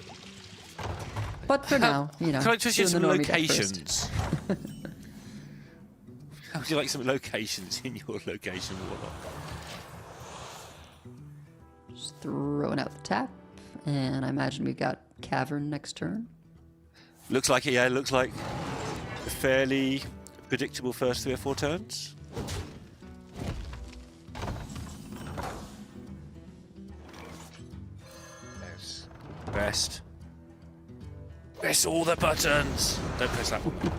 But for now, you know, Can I just doing use some the normie deck first. locations? How would you like some locations in your location Warlock? Just throwing out the tap, and I imagine we've got Cavern next turn. Looks like it, yeah. Looks like a fairly predictable first 3 or 4 turns. Best. Press all the buttons. Don't press that one.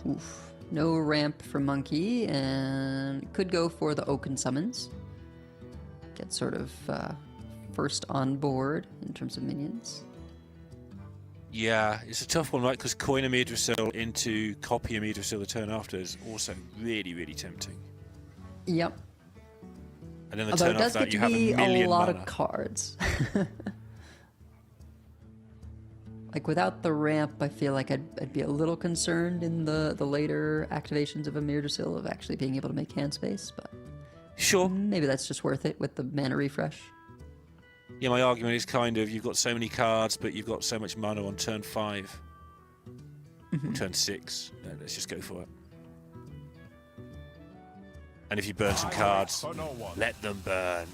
Oof. No ramp for Monkey, and could go for the Oaken Summons. Get sort of first on board in terms of minions. Yeah, it's a tough one, right? Because coin Amir Drasil into copy Amir Drasil the turn after is also really, really tempting. Yep. And then the Although turn it does after get that, you to have be a million a lot mana. of cards. Like without the ramp, I feel like I'd be a little concerned in the later activations of Amir Drasil of actually being able to make hand space, but Sure. maybe that's just worth it with the mana refresh. Yeah, my argument is kind of you've got so many cards, but you've got so much mana on turn 5. Or turn 6. No, let's just go for it. And if you burn some cards, let them burn.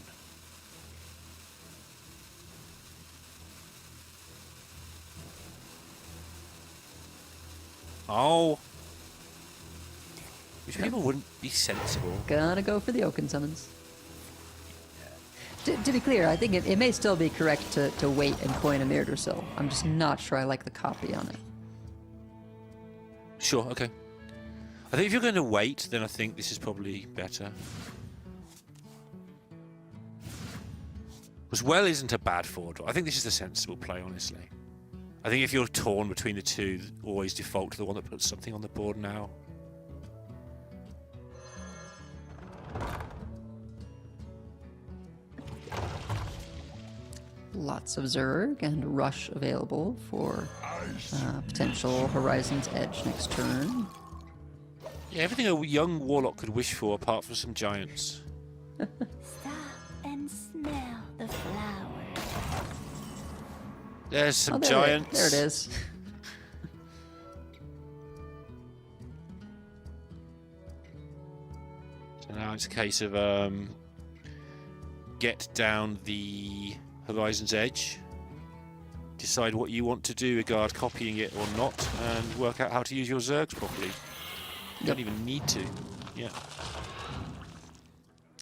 Oh. Which people wouldn't be sensible. Gonna go for the Oaken summons. To be clear, I think it may still be correct to wait and coin Amir Drasil. I'm just not sure I like the copy on it. Sure, okay. I think if you're going to wait, then I think this is probably better. Because well isn't a bad forward. I think this is the sensible play, honestly. I think if you're torn between the two, always default to the one that puts something on the board now. Lots of Zerg and Rush available for potential Horizon's Edge next turn. Yeah, everything a young warlock could wish for, apart from some giants. Stop and smell the flowers. There's some Oh, giants. There it is. So now it's a case of get down the Horizon's Edge, decide what you want to do regard copying it or not, and work out how to use your Zergs properly. You don't even need to. Yeah.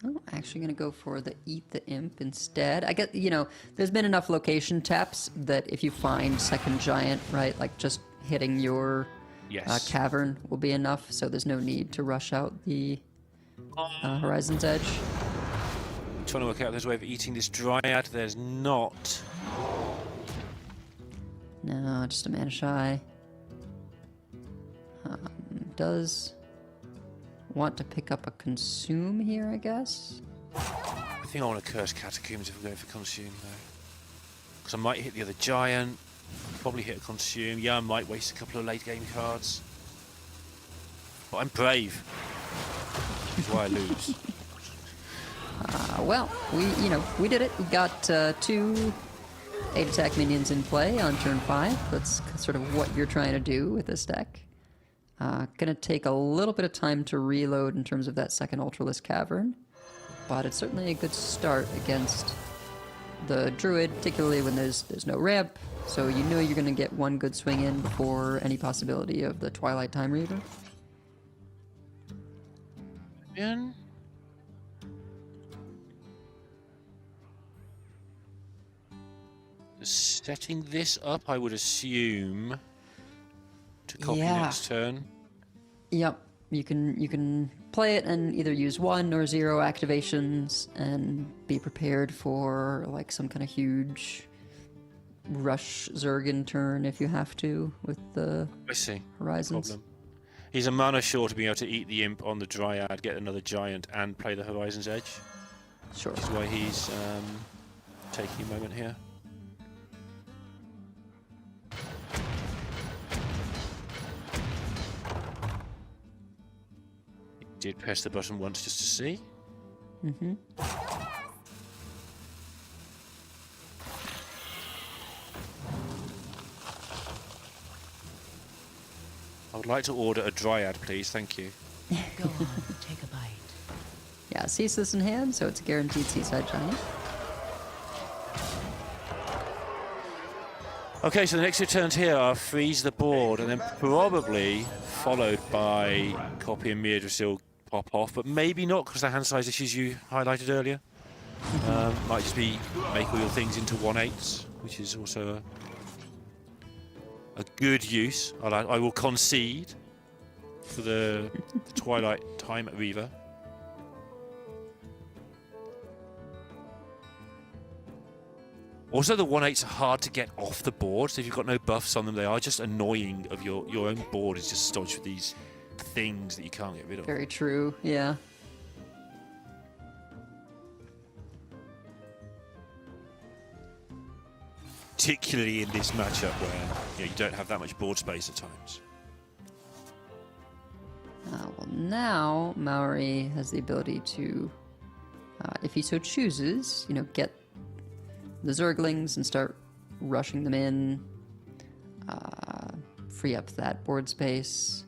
I'm actually going to go for the Eat the Imp instead. I get, there's been enough location taps that if you find second giant, right, like just hitting your Yes. cavern will be enough, so there's no need to rush out the Horizon's Edge. I'm trying to work out if there's a way of eating this Dryad. There's not. No, just a mana shy. Does want to pick up a consume here, I guess. I think I want to curse Catacombs if we're going for Consume, though. Because I might hit the other giant, probably hit a Consume. Yeah, I might waste a couple of late game cards. But I'm brave. Which is why I lose. Well, we did it. We got 2 8 attack minions in play on turn 5. That's sort of what you're trying to do with this deck. Gonna take a little bit of time to reload in terms of that second Ultralisk Cavern, but it's certainly a good start against the Druid, particularly when there's no ramp, so you know you're gonna get one good swing in before any possibility of the Twilight Time Reaver. In. Setting this up, I would assume, to copy next turn. Yep, you can play it and either use 1 or 0 activations and be prepared for like some kind of huge rush Zerg turn if you have to with the I see. Horizons. Problem. He's a mana short to be able to eat the Imp on the Dryad, get another giant, and play the Horizon's Edge. Sure. Which is why he's taking a moment here. He did press the button once just to see. Mm-hmm. I would like to order a Dryad, please. Thank you. Go on, take a bite. Yeah, Ceaseless in hand, so it's a guaranteed Seaside Giant. Okay, so the next 2 turns here are freeze the board, and then probably followed by copy and Mirdrasil pop off, but maybe not because the hand size issues you highlighted earlier. Might just be make all your things into 1/8s, which is also a good use. I will concede for the Twilight Time Reaver. Also, the 1/8s are hard to get off the board, so if you've got no buffs on them, they are just annoying. Of your own board is just stodged with these things that you can't get rid of. Very true, yeah. particularly in this matchup where you don't have that much board space at times. Well, now Maori has the ability to, if he so chooses, get the Zerglings and start rushing them in, free up that board space.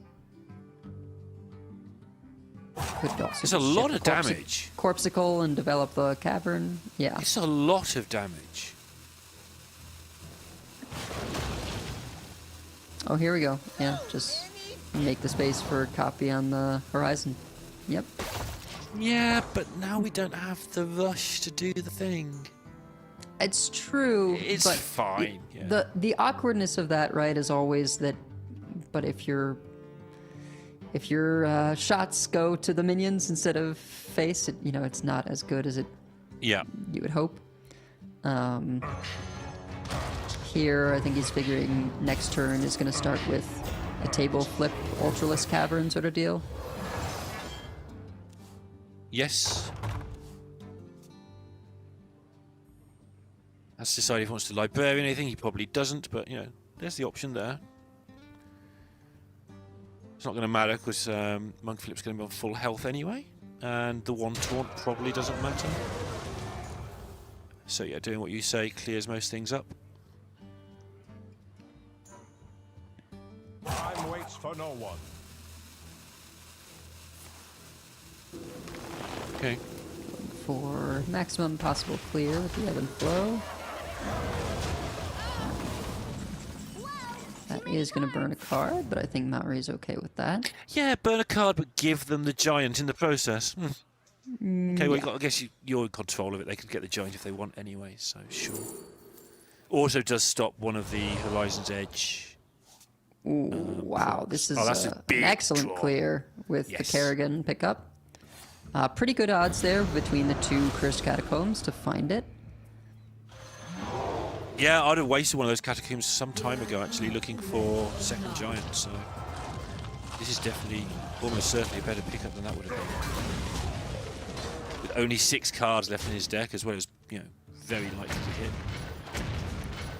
Could also It's a lot of ship damage. Corpsicle and develop the cavern. Yeah. It's a lot of damage. Oh, here we go. Yeah, just make the space for a copy on the horizon. Yep. Yeah, but now we don't have the rush to do the thing. It's true. It's but fine. Yeah. The awkwardness of that, right, is always that. But if your shots go to the minions instead of face, it's not as good as Yeah. you would hope. Here, I think he's figuring next turn is going to start with a table flip, Ultralisk Cavern sort of deal. Yes. Has to decide if he wants to librarian anything. He probably doesn't, but there's the option there. It's not going to matter because Monk Flip's going to be on full health anyway, and the one taunt probably doesn't matter. So yeah, doing what you say clears most things up. Time waits for no one. Okay. For maximum possible clear with the ebb and flow. That is going to burn a card, but I think Maori's okay with that. Yeah, burn a card, but give them the giant in the process. Okay, well, I guess you're in control of it. They can get the giant if they want anyway, so sure. Also does stop one of the Horizon's Edge. Ooh, wow, this is that's a an big excellent draw. clear with Yes. the Kerrigan pickup. Pretty good odds there between the two Cursed Catacombs to find it. Yeah, I'd have wasted one of those catacombs some time ago, actually, looking for second giant, so this is definitely, almost certainly a better pickup than that would have been. With only 6 cards left in his deck, as well as, very likely to hit.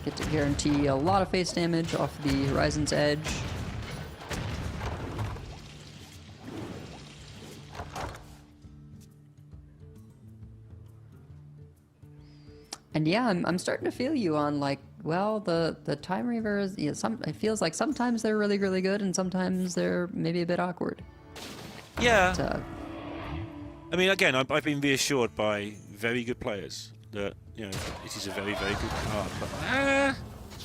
Get to guarantee a lot of face damage off the Horizon's Edge. And yeah, I'm starting to feel you on the Time Reavers. It feels like sometimes they're really, really good, and sometimes they're maybe a bit awkward. Yeah. But, I mean, again, I've been reassured by very good players that, it is a very, very good card. But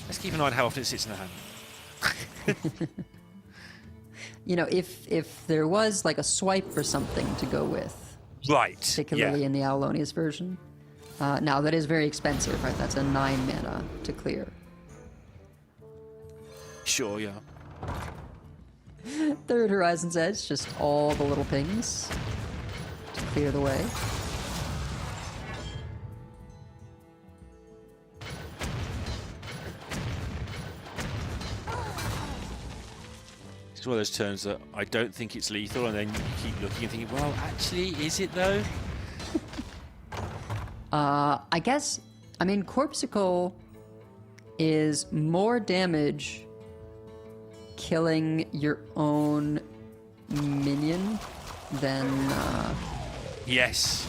let's keep an eye on how often it sits in the hand. if there was like a swipe or something to go with, Right. particularly in the Aulonius version. Now, that is very expensive, right? That's a 9 mana to clear. Sure, yeah. Third Horizon's Edge, just all the little pings to clear the way. It's one of those turns that I don't think it's lethal, and then you keep looking and thinking, well, actually, is it though? I guess, Corpsicle is more damage killing your own minion than Yes.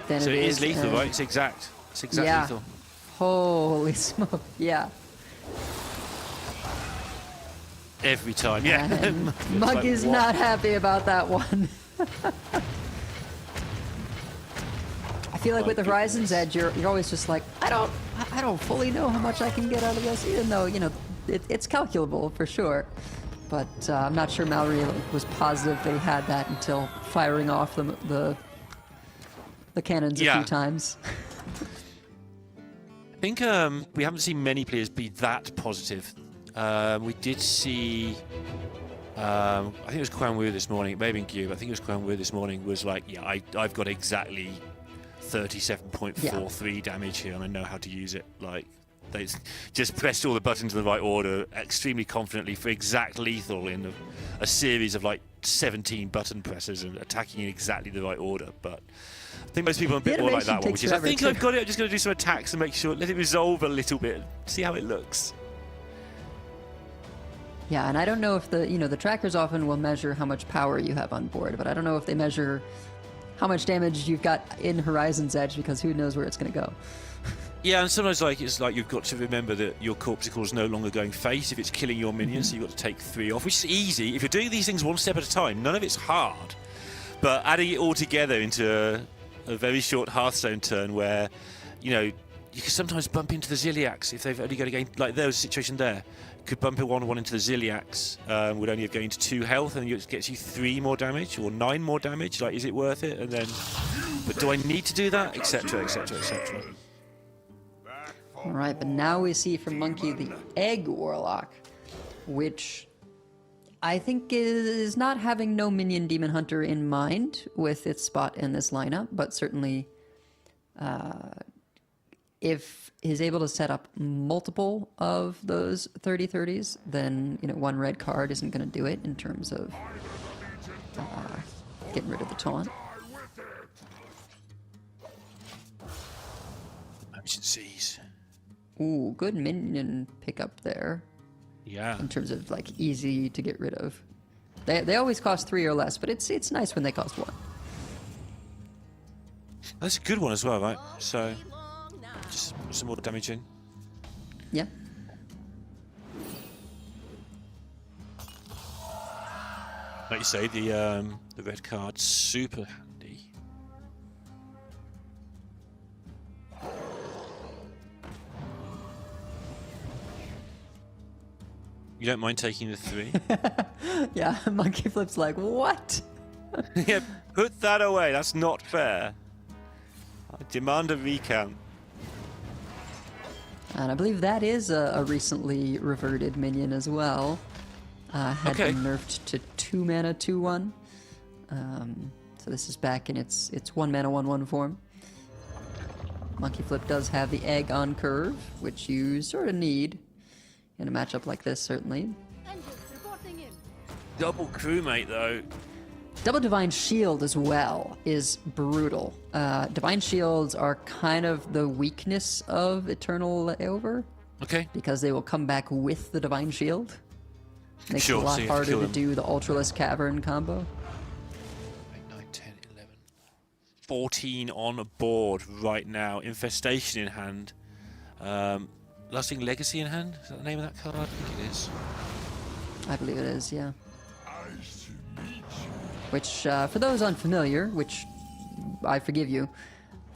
than So it it is lethal, and- right? It's exact. It's exact Yeah. lethal. Holy smoke! Yeah. Every time, yeah. And It's Mug like, is what? not happy about that one. I feel like My with the Horizon's goodness. Edge, you're always just like, I don't fully know how much I can get out of this, even though it's calculable for sure. But I'm not sure Mallory was positive they had that until firing off the cannons a Yeah. few times. I think we haven't seen many players be that positive. We did see, I think it was Quan Wu this morning, maybe in Cube, I think it was Quan Wu this morning, was like, yeah, I've got exactly 37.43 damage here and I know how to use it. Like, they just pressed all the buttons in the right order extremely confidently for exact lethal in a series of like 17 button presses and attacking in exactly the right order. But I think most people are a bit The more like animation that one, takes which is, I forever, think too. I've got it, I'm just going to do some attacks and make sure, let it resolve a little bit, see how it looks. Yeah, and I don't know if the trackers often will measure how much power you have on board, but I don't know if they measure how much damage you've got in Horizon's Edge, because who knows where it's going to go. Yeah, and sometimes it's like you've got to remember that your Corpsicle is no longer going face if it's killing your minions, so you've got to take 3 off, which is easy. If you're doing these things one step at a time, none of it's hard. But adding it all together into a very short Hearthstone turn where, you know, you can sometimes bump into the Ziliacs if they've only got to gain, like there was a situation there. Could bump one into the Ziliacs, would only have gained 2 health, and it gets you 3 more damage or 9 more damage. Like, is it worth it? And then, but do I need to do that? Etc. Etc. Etc. All right, but now we see from Monkey the Egg Warlock, which I think is not having no minion Demon Hunter in mind with its spot in this lineup, but certainly if he's able to set up multiple of those 30/30s, then one red card isn't going to do it in terms of getting rid of the taunt. Emergencies. Ooh, good minion pickup there. Yeah. In terms of like easy to get rid of. They always cost 3 or less, but it's nice when they cost 1. That's a good one as well, right? So, just some more damage in. Yeah. Like you say, the red card's super handy. You don't mind taking the 3? Yeah, Monkey Flip's like, what? Yeah, put that away. That's not fair. I demand a recount. And I believe that is a recently reverted minion as well. Had been nerfed to 2 mana 2/1. So this is back in its 1 mana 1/1 form. Monkey Flip does have the egg on curve, which you sort of need in a matchup like this, certainly. Double crewmate though. Double Divine Shield as well is brutal. Divine Shields are kind of the weakness of Eternal Layover. Okay. Because they will come back with the Divine Shield. Makes Sure, it a lot so you have to harder kill to them. do the Ultraless Cavern combo. 8, 9, 10, 11. 14 on board right now. Infestation in hand. Lasting Legacy in hand? Is that the name of that card? I think it is. I believe it is, yeah. Which, for those unfamiliar, which I forgive you,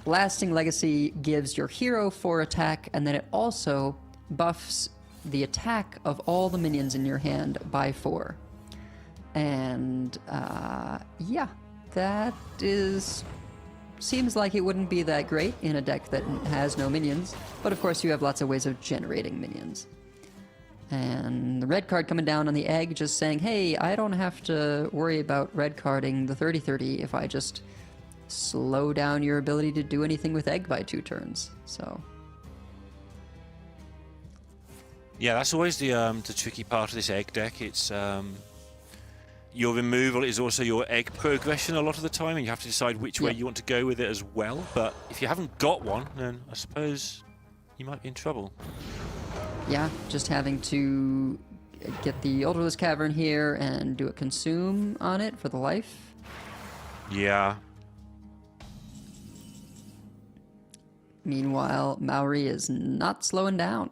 Lasting Legacy gives your hero 4 attack, and then it also buffs the attack of all the minions in your hand by 4. And, yeah, that seems like it wouldn't be that great in a deck that has no minions, but of course you have lots of ways of generating minions. And the red card coming down on the egg just saying, hey, I don't have to worry about red carding the 30/30 if I just slow down your ability to do anything with egg by 2 turns. So Yeah, that's always the tricky part of this egg deck. It's your removal is also your egg progression a lot of the time, and you have to decide which way you want to go with it as well. But if you haven't got one, then I suppose you might be in trouble. yeah, just having to get the Ultraless Cavern here and do a consume on it for the life. Yeah. Meanwhile, Maori is not slowing down.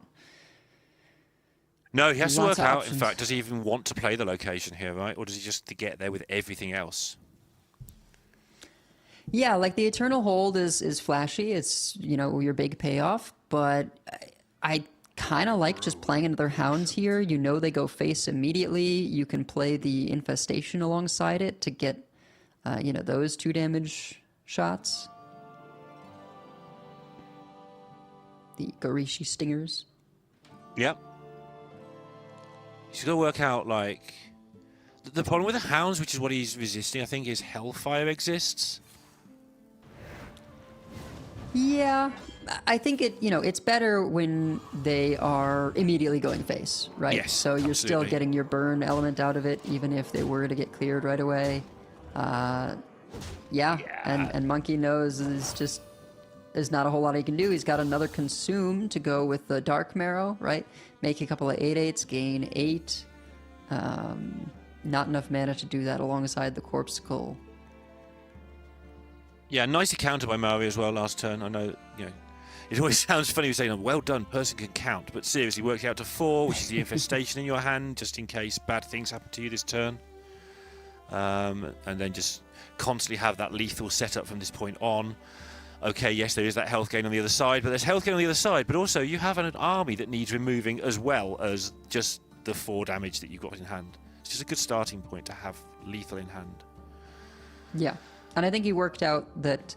No, he has to Lots work of out, options. in fact, does he even want to play the location here, right? Or does he just get there with everything else? Yeah, like the Eternal Hold is flashy. It's, your big payoff, but I kind of like just playing into their hounds here. They go face immediately. You can play the Infestation alongside it to get, those 2 damage shots. The Garishi Stingers. Yep. He's got to work out, like... The problem with the hounds, which is what he's resisting, I think, is Hellfire exists. Yeah, I think it's better when they are immediately going face, right? Yes, so you're still absolutely. getting your burn element out of it, even if they were to get cleared right away. And Monkey knows there's not a whole lot he can do. He's got another consume to go with the Dark Marrow, right? Make a couple of 8/8s, gain 8. Not enough mana to do that alongside the Corpsicle. Yeah, nicely countered by Maori as well last turn. I know, it always sounds funny saying, well done, person can count. But seriously, worked out to 4, which is the infestation in your hand, just in case bad things happen to you this turn. And then just constantly have that lethal setup from this point on. Okay, yes, there is that health gain on the other side, but there's health gain on the other side. But also, you have an army that needs removing as well as just the 4 damage that you've got in hand. It's just a good starting point to have lethal in hand. Yeah. And I think he worked out that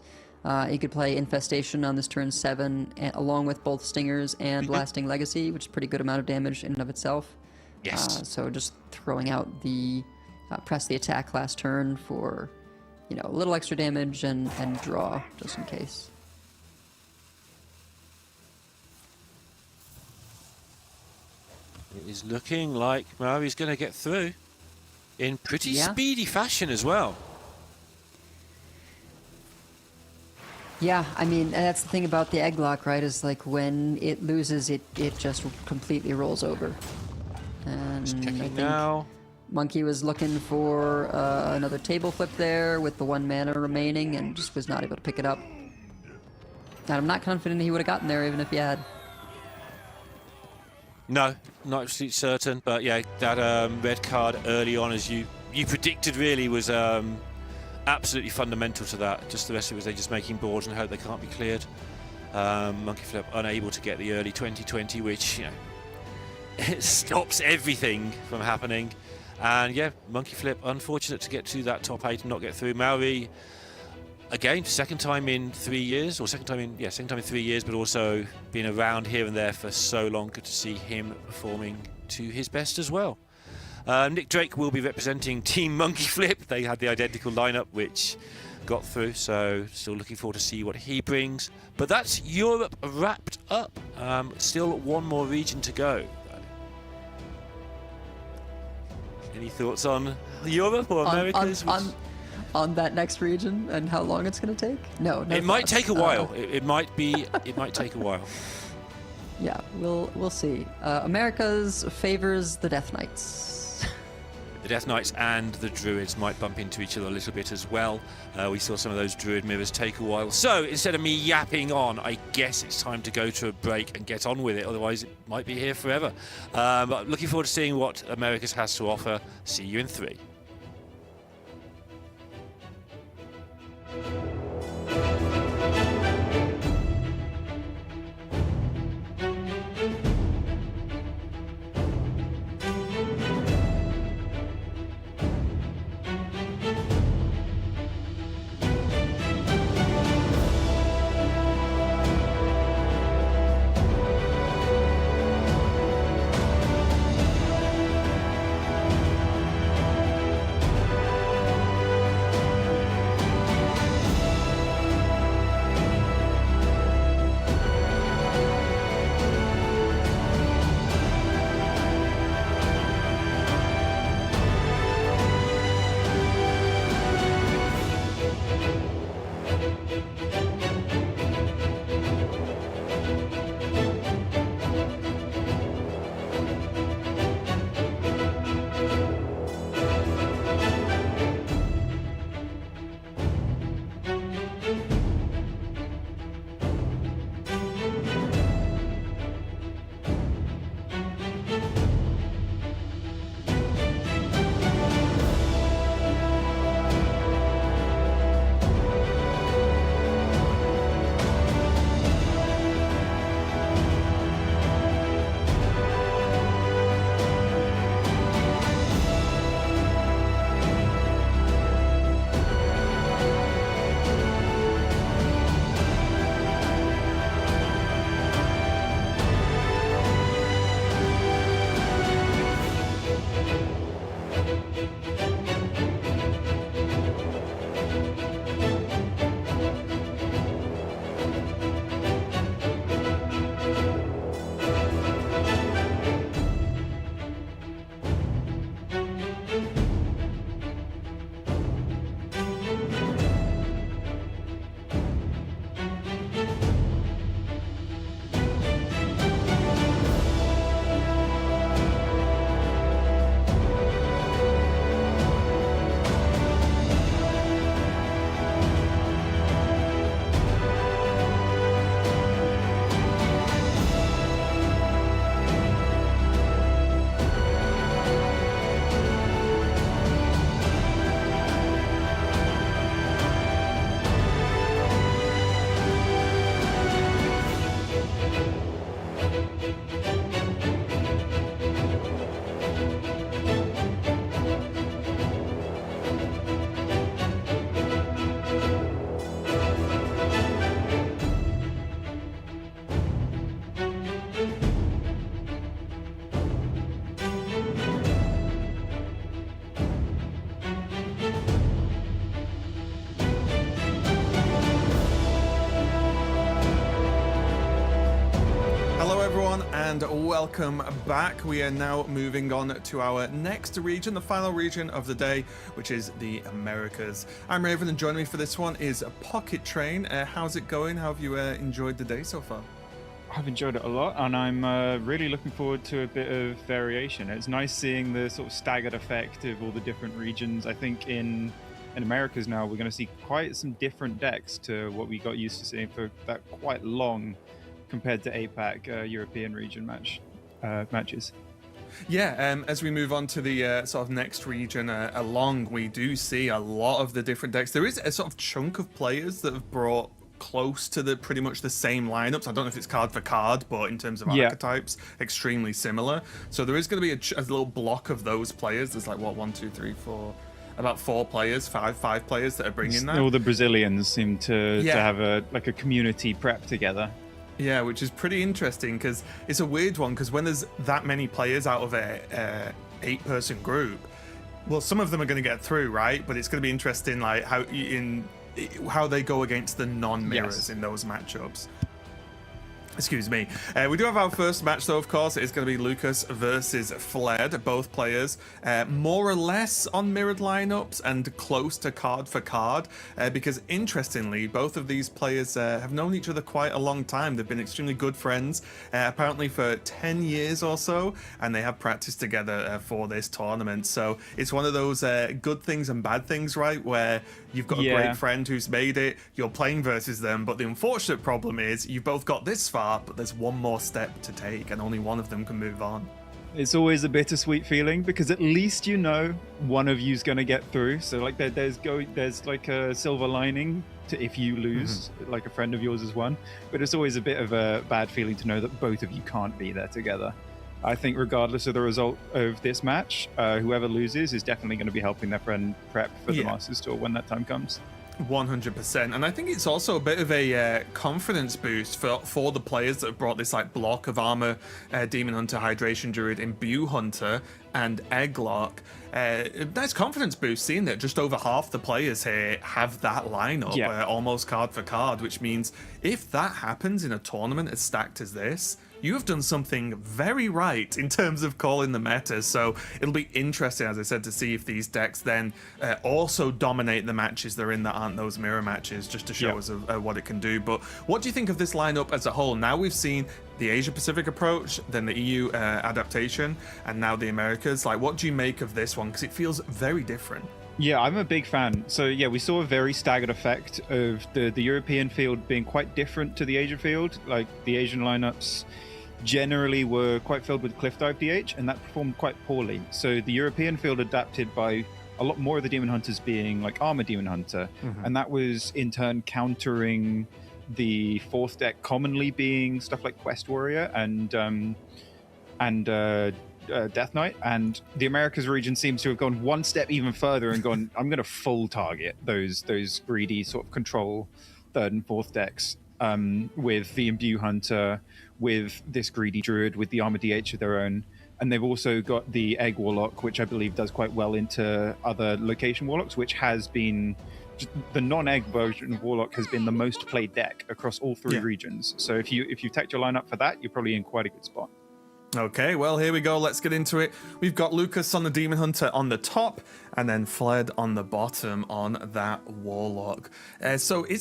he could play Infestation on this turn 7, along with both Stingers and Lasting Legacy, which is a pretty good amount of damage in and of itself. Yes. So just throwing out the press the attack last turn for, a little extra damage and draw, just in case. It is looking like Maori's going to get through in pretty speedy fashion as well. Yeah, I mean, that's the thing about the Egglock, right? Is like when it loses, it just completely rolls over. And I think now. Monkey was looking for another table flip there with the 1 mana remaining and just was not able to pick it up. And I'm not confident he would have gotten there even if he had. No, not absolutely certain. But yeah, that red card early on, as you predicted, really was absolutely fundamental to that. Just the rest of it was they just making boards and hope they can't be cleared. Monkey Flip unable to get the early 2020, which it stops everything from happening. And yeah, Monkey Flip unfortunate to get to that top 8 and not get through. Maori again, second time in 3 years, or second time in 3 years, but also being around here and there for so long. Good to see him performing to his best as well. Nick Drake will be representing Team Monkey Flip. They had the identical lineup, which got through, so still looking forward to see what he brings. But that's Europe wrapped up. Still one more region to go. Any thoughts on Europe or Americas? On that next region and how long it's going to take? No. It might take a while. It might take a while. Yeah, we'll see. Americas favors the Death Knights. The Death Knights and the Druids might bump into each other a little bit as well. We saw some of those Druid mirrors take a while. So instead of me yapping on, I guess it's time to go to a break and get on with it. Otherwise, it might be here forever. But looking forward to seeing what Americas has to offer. See you in 3. Hello everyone and welcome back. We are now moving on to our next region, the final region of the day, which is the Americas. I'm Raven and joining me for this one is Pocket Train. How's it going? How have you enjoyed the day so far? I've enjoyed it a lot, and I'm really looking forward to a bit of variation. It's nice seeing the sort of staggered effect of all the different regions. I think in Americas now we're going to see quite some different decks to what we got used to seeing for that quite long compared to APAC European region matches. Yeah, as we move on to the sort of next region along, we do see a lot of the different decks. There is a sort of chunk of players that have brought close to the pretty much the same lineups. I don't know if it's card for card, but in terms of archetypes, extremely similar. So there is going to be a little block of those players. There's like what, 1, 2, 3, 4, about 4 players, five players that are bringing that. All the Brazilians seem to have a community prep together. Yeah, which is pretty interesting because it's a weird one, because when there's that many players out of a 8-person group, well, some of them are going to get through, right? But it's going to be interesting, like how they go against the non-mirrors in those matchups. Excuse me. We do have our first match, though, of course. It's going to be Lucas versus Fled. Both players more or less on mirrored lineups and close to card for card, because interestingly, both of these players have known each other quite a long time. They've been extremely good friends, apparently for 10 years or so, and they have practiced together for this tournament. So it's one of those good things and bad things, right? Where you've got a great friend who's made it, you're playing versus them, but the unfortunate problem is you've both got this far, but there's one more step to take, and only one of them can move on. It's always a bittersweet feeling, because at least you know one of you's going to get through. So like there's like a silver lining to if you lose, like a friend of yours has won. But it's always a bit of a bad feeling to know that both of you can't be there together. I think regardless of the result of this match, whoever loses is definitely going to be helping their friend prep for the Masters Tour when that time comes. 100%, and I think it's also a bit of a confidence boost for the players that have brought this like block of armor, Demon Hunter, Hydration Druid, Imbue Hunter, and Egglock. Nice confidence boost seeing that just over half the players here have that lineup, almost card for card, which means if that happens in a tournament as stacked as this, you have done something very right in terms of calling the meta. So it'll be interesting, as I said, to see if these decks then also dominate the matches they're in that aren't those mirror matches, just to show us what it can do. But what do you think of this lineup as a whole? Now we've seen the Asia-Pacific approach, then the EU adaptation, and now the Americas. Like, what do you make of this one? Because it feels very different. Yeah, I'm a big fan. So yeah, we saw a very staggered effect of the European field being quite different to the Asian field. Like the Asian lineups generally were quite filled with Cliff Dive DH, and that performed quite poorly. So the European field adapted by a lot more of the Demon Hunters being like Armor Demon Hunter, and that was in turn countering the 4th deck commonly being stuff like Quest Warrior and Death Knight. And the Americas region seems to have gone one step even further and gone, I'm going to full target those greedy sort of control 3rd and 4th decks with the Imbue Hunter, with this greedy Druid, with the Armor DH of their own. And they've also got the Egg Warlock, which I believe does quite well into other location Warlocks, which has been... the non-egg version of Warlock has been the most played deck across all 3 regions. So if you tacked your lineup for that, you're probably in quite a good spot. Okay, well, here we go. Let's get into it. We've got Lucas on the Demon Hunter on the top, and then Fled on the bottom on that Warlock. So do you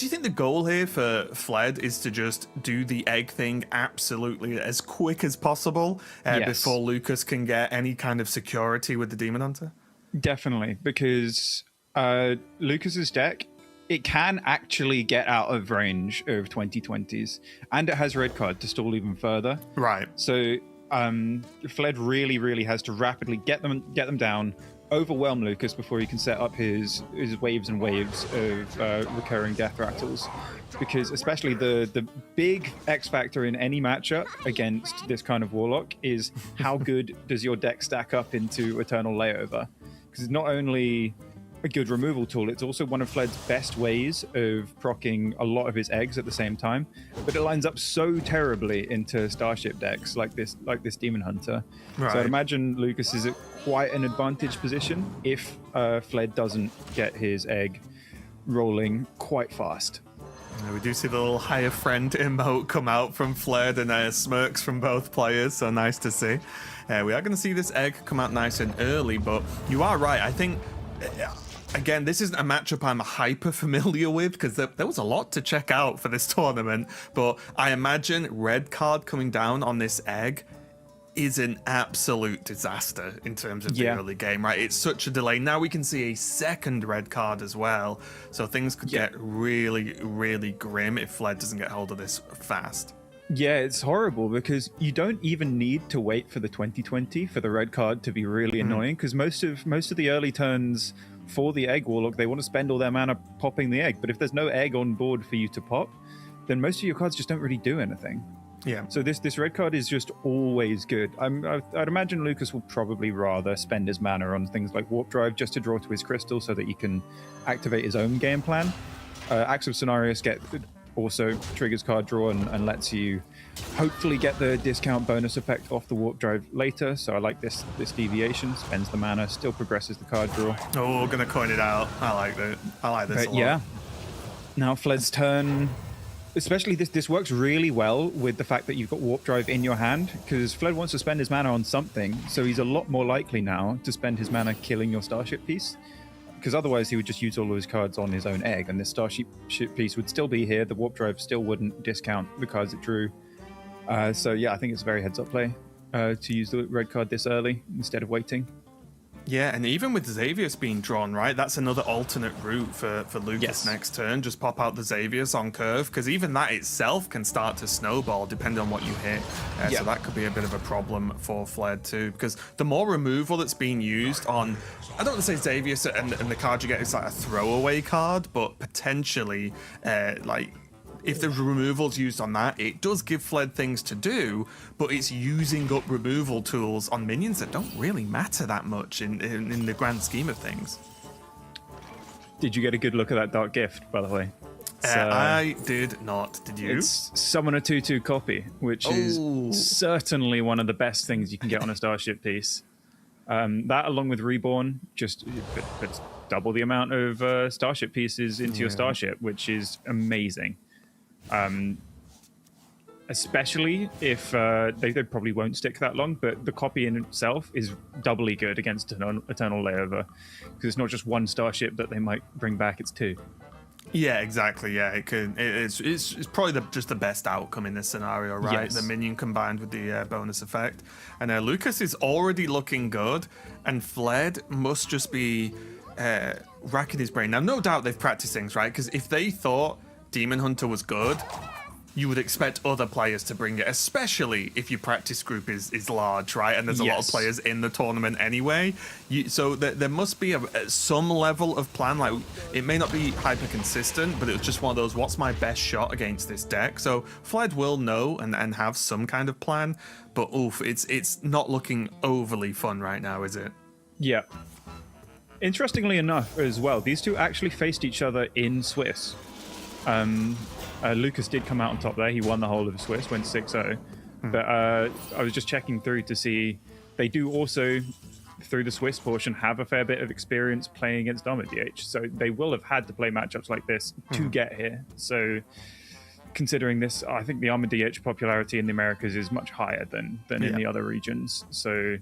think the goal here for Fled is to just do the egg thing absolutely as quick as possible before Lucas can get any kind of security with the Demon Hunter? Definitely, because Lucas's deck, it can actually get out of range of 2020s, and it has red card to stall even further. Right. So Fled really has to rapidly get them down, overwhelm Lucas before he can set up his waves and waves of recurring death rattles. Because especially the big X factor in any matchup against this kind of Warlock is how good does your deck stack up into Eternal Layover? Because it's not only a good removal tool, it's also one of Fled's best ways of proccing a lot of his eggs at the same time, but it lines up so terribly into Starship decks like this Demon Hunter. Right. So I'd imagine Lucas is at quite an advantage position if Fled doesn't get his egg rolling quite fast. We do see the little hire friend emote come out from Fled and smirks from both players, so nice to see. We are going to see this egg come out nice and early, but you are right. I think, again, this isn't a matchup I'm hyper familiar with because there was a lot to check out for this tournament, but I imagine red card coming down on this egg is an absolute disaster in terms of the early game, right? It's such a delay. Now we can see a second red card as well, so things could get really, really grim if Fled doesn't get hold of this fast. Yeah, it's horrible because you don't even need to wait for the 2020 for the red card to be really annoying, because most of the early turns for the egg warlock, they want to spend all their mana popping the egg, but if there's no egg on board for you to pop, then most of your cards just don't really do anything. Yeah. So this red card is just always good. I'd imagine Lucas will probably rather spend his mana on things like Warp Drive just to draw to his crystal so that he can activate his own game plan. Acts of Cenarius also triggers card draw and lets you hopefully get the discount bonus effect off the Warp Drive later. So I like this deviation. Spends the mana, still progresses the card draw. Oh, we're gonna coin it out. I like that. I like this a lot. Yeah. Now Fled's turn. Especially this works really well with the fact that you've got Warp Drive in your hand, because Fled wants to spend his mana on something, so he's a lot more likely now to spend his mana killing your Starship piece, because otherwise he would just use all of his cards on his own egg, and this Starship piece would still be here. The Warp Drive still wouldn't discount the cards it drew. So yeah, I think it's a very heads-up play to use the red card this early instead of waiting. Yeah, and even with Xavius being drawn, right, that's another alternate route for Lucas next turn. Just pop out the Xavius on curve, because even that itself can start to snowball depending on what you hit. So that could be a bit of a problem for Fled too, because the more removal that's being used on, I don't want to say Xavius and the card you get is like a throwaway card, but potentially like if the removal's used on that, it does give Fled things to do, but it's using up removal tools on minions that don't really matter that much in the grand scheme of things. Did you get a good look at that Dark Gift, by the way? I did not. Did you? It's summon a 2/2 copy, which is certainly one of the best things you can get on a Starship piece. That, along with Reborn, just puts double the amount of Starship pieces into your Starship, which is amazing. Especially if they probably won't stick that long, but the copy in itself is doubly good against Eternal Layover, because it's not just one Starship that they might bring back, it's two. Yeah, exactly. Yeah, it's probably just the best outcome in this scenario, right? Yes. The minion combined with the bonus effect, and Lucas is already looking good, and Fled must just be racking his brain. Now, no doubt they've practiced things, right? Because if they thought Demon Hunter was good, you would expect other players to bring it, especially if your practice group is large, right? And there's a lot of players in the tournament anyway. So there must be some level of plan. Like, it may not be hyper consistent, but it was just one of those, what's my best shot against this deck? So Fled will know and have some kind of plan, but oof, it's not looking overly fun right now, is it? Yeah. Interestingly enough as well, these two actually faced each other in Swiss. Lucas did come out on top there. He won the whole of Swiss, went 6-0. But I was just checking through to see they do also, through the Swiss portion, have a fair bit of experience playing against Armor DH. So they will have had to play matchups like this to get here. So considering this, I think the Armor DH popularity in the Americas is much higher than in the other regions. So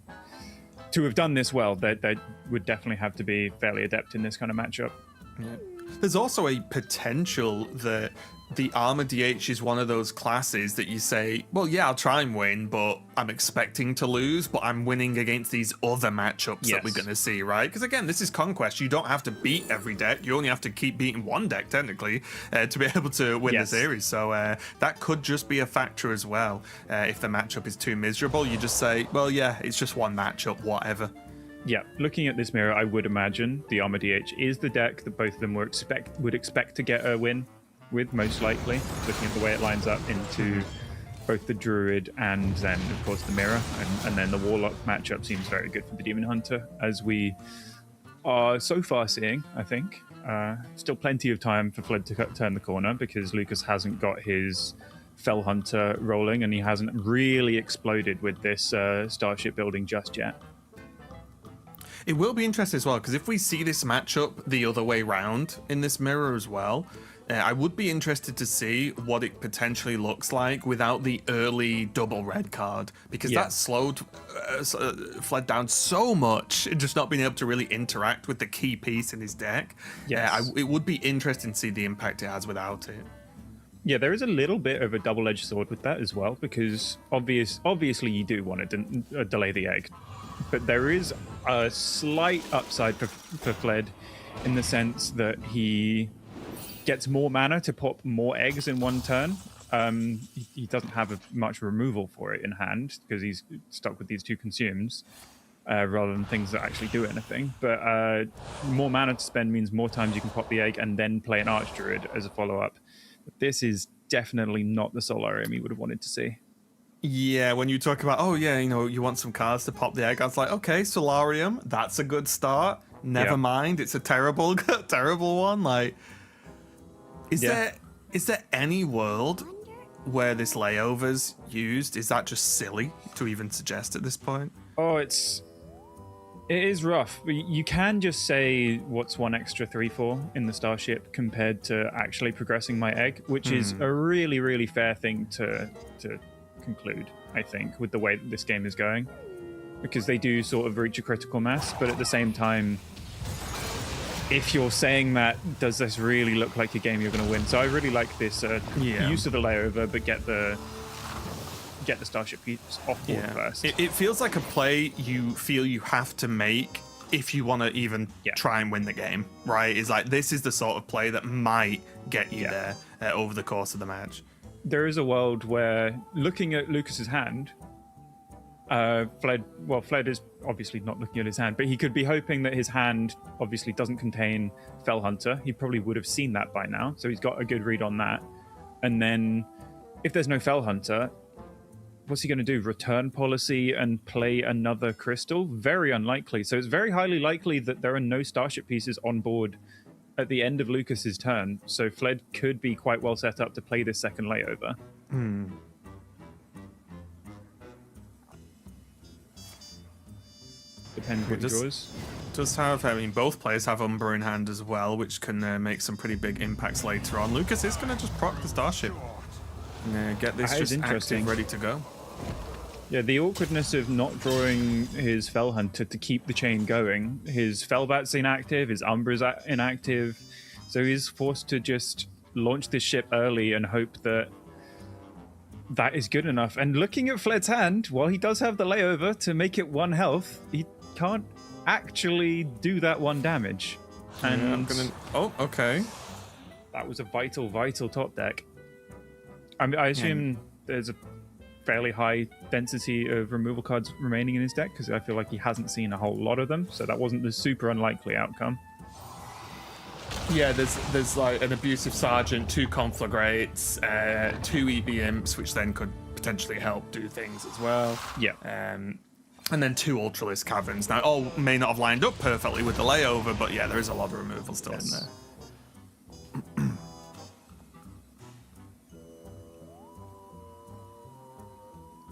to have done this well, they would definitely have to be fairly adept in this kind of matchup. Yeah. There's also a potential that the Armor DH is one of those classes that you say, well, yeah, I'll try and win, but I'm expecting to lose, but I'm winning against these other matchups that we're going to see, right? Because again, this is Conquest. You don't have to beat every deck. You only have to keep beating one deck, technically, to be able to win the series. So that could just be a factor as well. If the matchup is too miserable, you just say, well, yeah, it's just one matchup, whatever. Yeah, looking at this mirror, I would imagine the Armor DH is the deck that both of them would expect to get a win with, most likely, looking at the way it lines up into both the Druid and then, of course, the Mirror. And then the Warlock matchup seems very good for the Demon Hunter, as we are so far seeing, I think. Still plenty of time for Fled to turn the corner, because Lucas hasn't got his Fell Hunter rolling, and he hasn't really exploded with this Starship building just yet. It will be interesting as well, because if we see this matchup the other way round in this mirror as well, I would be interested to see what it potentially looks like without the early double red card, because that slowed Fled down so much, just not being able to really interact with the key piece in his deck. Yes. It would be interesting to see the impact it has without it. Yeah, there is a little bit of a double-edged sword with that as well, because obviously you do want to delay the egg, but there is a slight upside for Fled in the sense that he gets more mana to pop more eggs in one turn. He doesn't have much removal for it in hand because he's stuck with these 2 consumes rather than things that actually do anything. But more mana to spend means more times you can pop the egg and then play an Archdruid as a follow-up. This is definitely not the Solarium you would have wanted to see. Yeah, when you talk about, oh yeah, you want some cards to pop the egg, I was like, okay, Solarium, that's a good start. Never mind, it's a terrible, terrible one. Like, is there any world where this layover's used? Is that just silly to even suggest at this point? Oh, it is rough. You can just say what's 1 extra 3/4 in the Starship compared to actually progressing my egg, which is a really, really fair thing to conclude, I think, with the way that this game is going. Because they do sort of reach a critical mass, but at the same time, if you're saying that, does this really look like a game you're going to win? So I really like this use of the layover, but get the Starship piece off board first. It feels like a play you feel you have to make if you want to even try and win the game, right? It's like, this is the sort of play that might get you there over the course of the match. There is a world where, looking at Lucas's hand, Fled is obviously not looking at his hand, but he could be hoping that his hand obviously doesn't contain Fell Hunter. He probably would have seen that by now, so he's got a good read on that. And then, if there's no Fell Hunter, what's he going to do? Return policy and play another crystal? Very unlikely. So it's very highly likely that there are no Starship pieces on board at the end of Lucas's turn. So Fled could be quite well set up to play this second layover. Depends what he draws. Does have, I mean, both players have Umber in hand as well, which can make some pretty big impacts later on. Lucas is going to just proc the Starship. Get this just active, ready to go. Yeah, the awkwardness of not drawing his Fell Hunter to keep the chain going. His Fellbat's inactive, his Umbra's inactive, so he's forced to just launch this ship early and hope that that is good enough. And looking at Fled's hand, while he does have the layover to make it 1 health, he can't actually do that 1 damage. And oh, okay. That was a vital top deck. I assume there's a fairly high density of removal cards remaining in his deck, because I feel like he hasn't seen a whole lot of them, so that wasn't the super unlikely outcome. Yeah, there's like an Abusive Sergeant, 2 Conflagrates, 2 EB Imps, which then could potentially help do things as well. Yeah. And then 2 Ultralisk Caverns. Now, all may not have lined up perfectly with the layover, but yeah, there is a lot of removal still in there.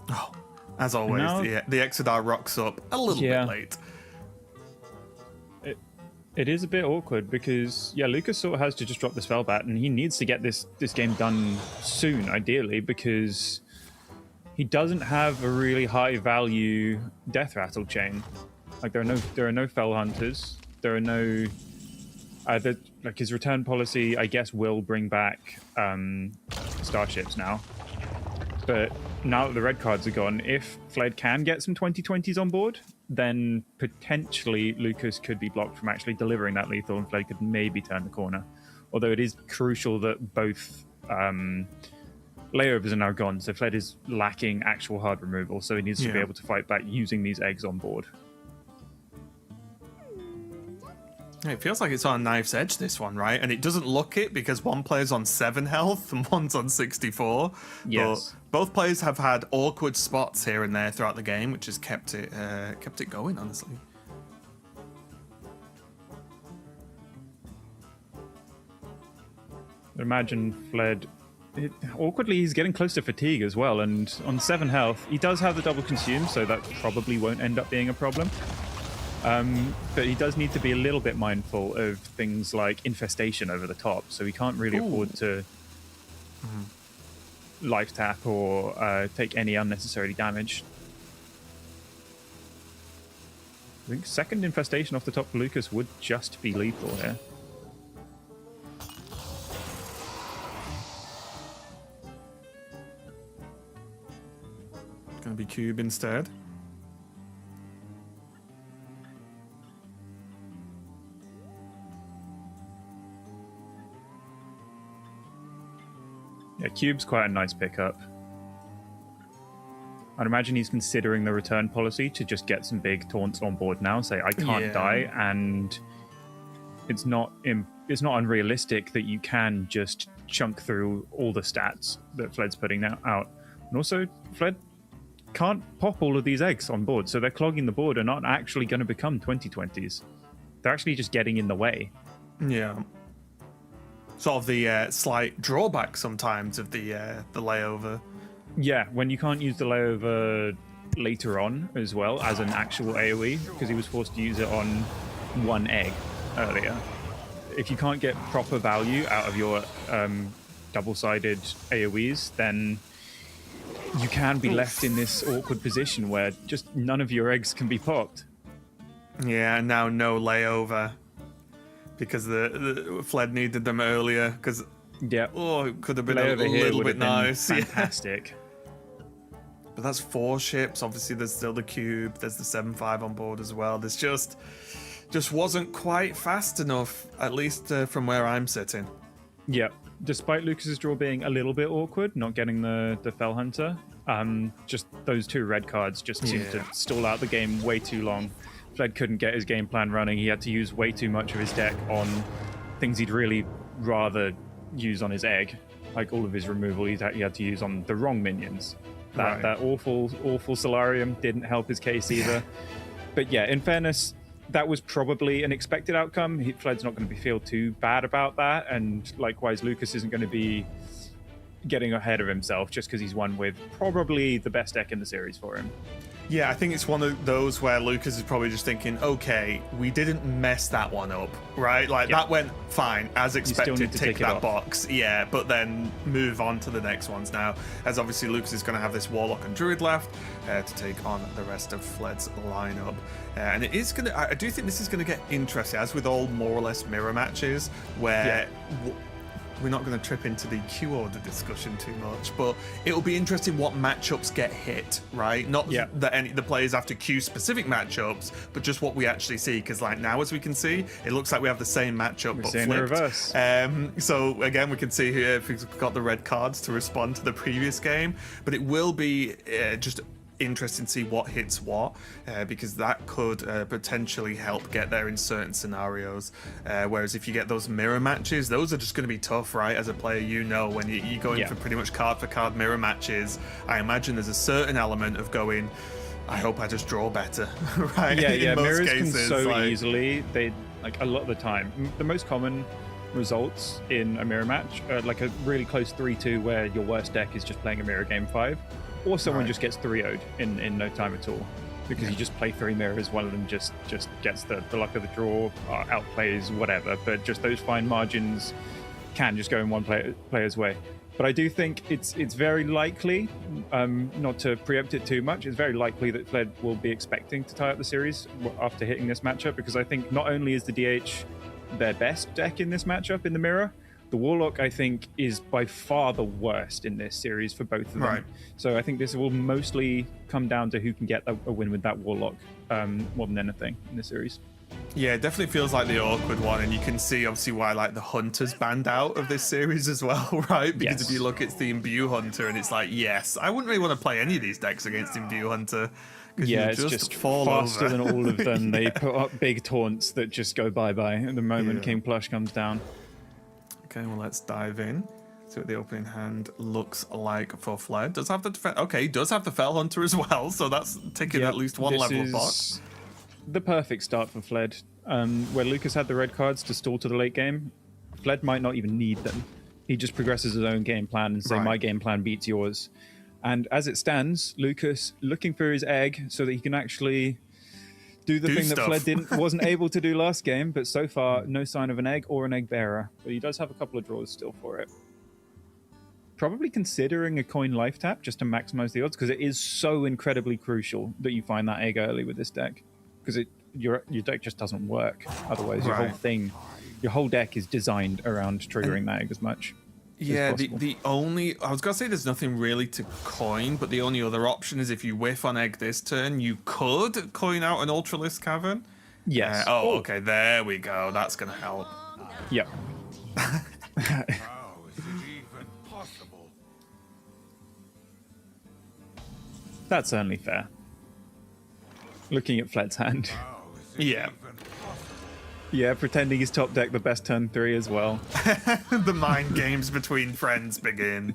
Oh, as always, the Exodar rocks up a little bit late. It is a bit awkward because, Lucas sort of has to just drop the Spellbat, and he needs to get this game done soon, ideally, because he doesn't have a really high value Death Rattle chain. Like, there are no Fell Hunters. There are no like his return policy, I guess, will bring back Starships now. But now that the red cards are gone, if Fled can get some 2020s on board, then potentially Lucas could be blocked from actually delivering that lethal, and Fled could maybe turn the corner. Although it is crucial that both layovers are now gone, so Fled is lacking actual hard removal, so he needs to be able to fight back using these eggs on board. It feels like it's on a knife's edge, this one, right? And it doesn't look it because one player's on 7 health and one's on 64. Yes. But both players have had awkward spots here and there throughout the game, which has kept it going, honestly. Imagine Fled. Awkwardly, he's getting close to fatigue as well, and on 7 health, he does have the double consume, so that probably won't end up being a problem. But he does need to be a little bit mindful of things like infestation over the top, so he can't really afford to life tap or take any unnecessary damage. I think second infestation off the top for Lucas would just be lethal here. Gonna be cube instead. Yeah, cube's quite a nice pickup. I'd imagine he's considering the return policy to just get some big taunts on board now. Say, I can't die, and it's not unrealistic that you can just chunk through all the stats that Fled's putting out. And also, Fled can't pop all of these eggs on board, so they're clogging the board and not actually going to become 2020s. They're actually just getting in the way. Yeah. Sort of the slight drawback sometimes of the layover. Yeah, when you can't use the layover later on as well as an actual AoE, because he was forced to use it on one egg earlier. If you can't get proper value out of your double-sided AoEs, then you can be left in this awkward position where just none of your eggs can be popped. Yeah, and now no layover because the Fled needed them earlier. Because it could have been a little bit nice. Fantastic. But that's 4 ships. Obviously, there's still the cube. There's the 7-5 on board as well. There's just wasn't quite fast enough, at least from where I'm sitting. Yeah. Despite Lucas's draw being a little bit awkward, not getting the Fell Hunter, just those 2 red cards just seemed to stall out the game way too long. Fled couldn't get his game plan running. He had to use way too much of his deck on things he'd really rather use on his egg. Like all of his removal he had to use on the wrong minions. That awful Solarium didn't help his case either. But yeah, in fairness, that was probably an expected outcome. Fled's not going to feel too bad about that, and likewise, Lucas isn't going to be getting ahead of himself just because he's won with probably the best deck in the series for him. Yeah, I think it's one of those where Lucas is probably just thinking, okay, we didn't mess that one up, right? That went fine, as expected, tick that box. Yeah, but then move on to the next ones now, as obviously Lucas is going to have this Warlock and Druid left to take on the rest of Fled's lineup. And it is going to, I do think this is going to get interesting, as with all more or less mirror matches, where... We're not going to trip into the Q order discussion too much, but it'll be interesting what matchups get hit, right? Not that any the players have to Q specific matchups, but just what we actually see. Because now, as we can see, it looks like we have the same matchup but flipped. Reverse. So again, we can see here if we've got the red cards to respond to the previous game, but it will be just interesting to see what hits what, because that could potentially help get there in certain scenarios, whereas if you get those mirror matches, those are just going to be tough, right? As a player, when you go in for pretty much card for card mirror matches, I imagine there's a certain element of going, I hope I just draw better, right? Yeah, most mirrors cases, can so easily, a lot of the time, the most common results in a mirror match are like a really close 3-2 where your worst deck is just playing a mirror game 5. Or someone just gets 3-0'd in no time at all, because you just play 3 mirrors, one of them just gets the luck of the draw, outplays, whatever. But just those fine margins can just go in one player's way. But I do think it's very likely, not to preempt it too much, it's very likely that Fled will be expecting to tie up the series after hitting this matchup, because I think not only is the DH their best deck in this matchup in the mirror, the Warlock, I think, is by far the worst in this series for both of them. Right. So I think this will mostly come down to who can get a win with that Warlock more than anything in this series. Yeah, it definitely feels like the awkward one, and you can see obviously why the Hunter's banned out of this series as well, right? Because if you look, it's the Imbue Hunter, and it's like, yes, I wouldn't really want to play any of these decks against Imbue Hunter. Yeah, it's just fall faster over. than all of them. They put up big taunts that just go bye-bye at the moment King Plush comes down. Okay, well, let's dive in. See what the opening hand looks like for Fled. Does have the he does have the Fell Hunter as well, so that's ticking at least one level box. The perfect start for Fled. Where Lucas had the red cards to stall to the late game, Fled might not even need them. He just progresses his own game plan and say, my game plan beats yours. And as it stands, Lucas looking for his egg so that he can actually do the Do thing stuff. that Fled wasn't able to do last game, but so far no sign of an egg or an egg bearer. But he does have a couple of draws still for it. Probably considering a coin life tap just to maximize the odds, because it is so incredibly crucial that you find that egg early with this deck, because your deck just doesn't work otherwise. Your whole deck is designed around triggering that egg as much. Yeah, the only, I was gonna say there's nothing really to coin, but the only other option is if you whiff on egg this turn, you could coin out an Ultralisk Cavern. Yes. Okay, there we go. That's gonna help. Yep. How is it even possible? That's certainly fair. Looking at Fled's hand. How is it Yeah. even possible? Yeah, pretending he's top deck the best turn 3 as well. The mind games between friends begin.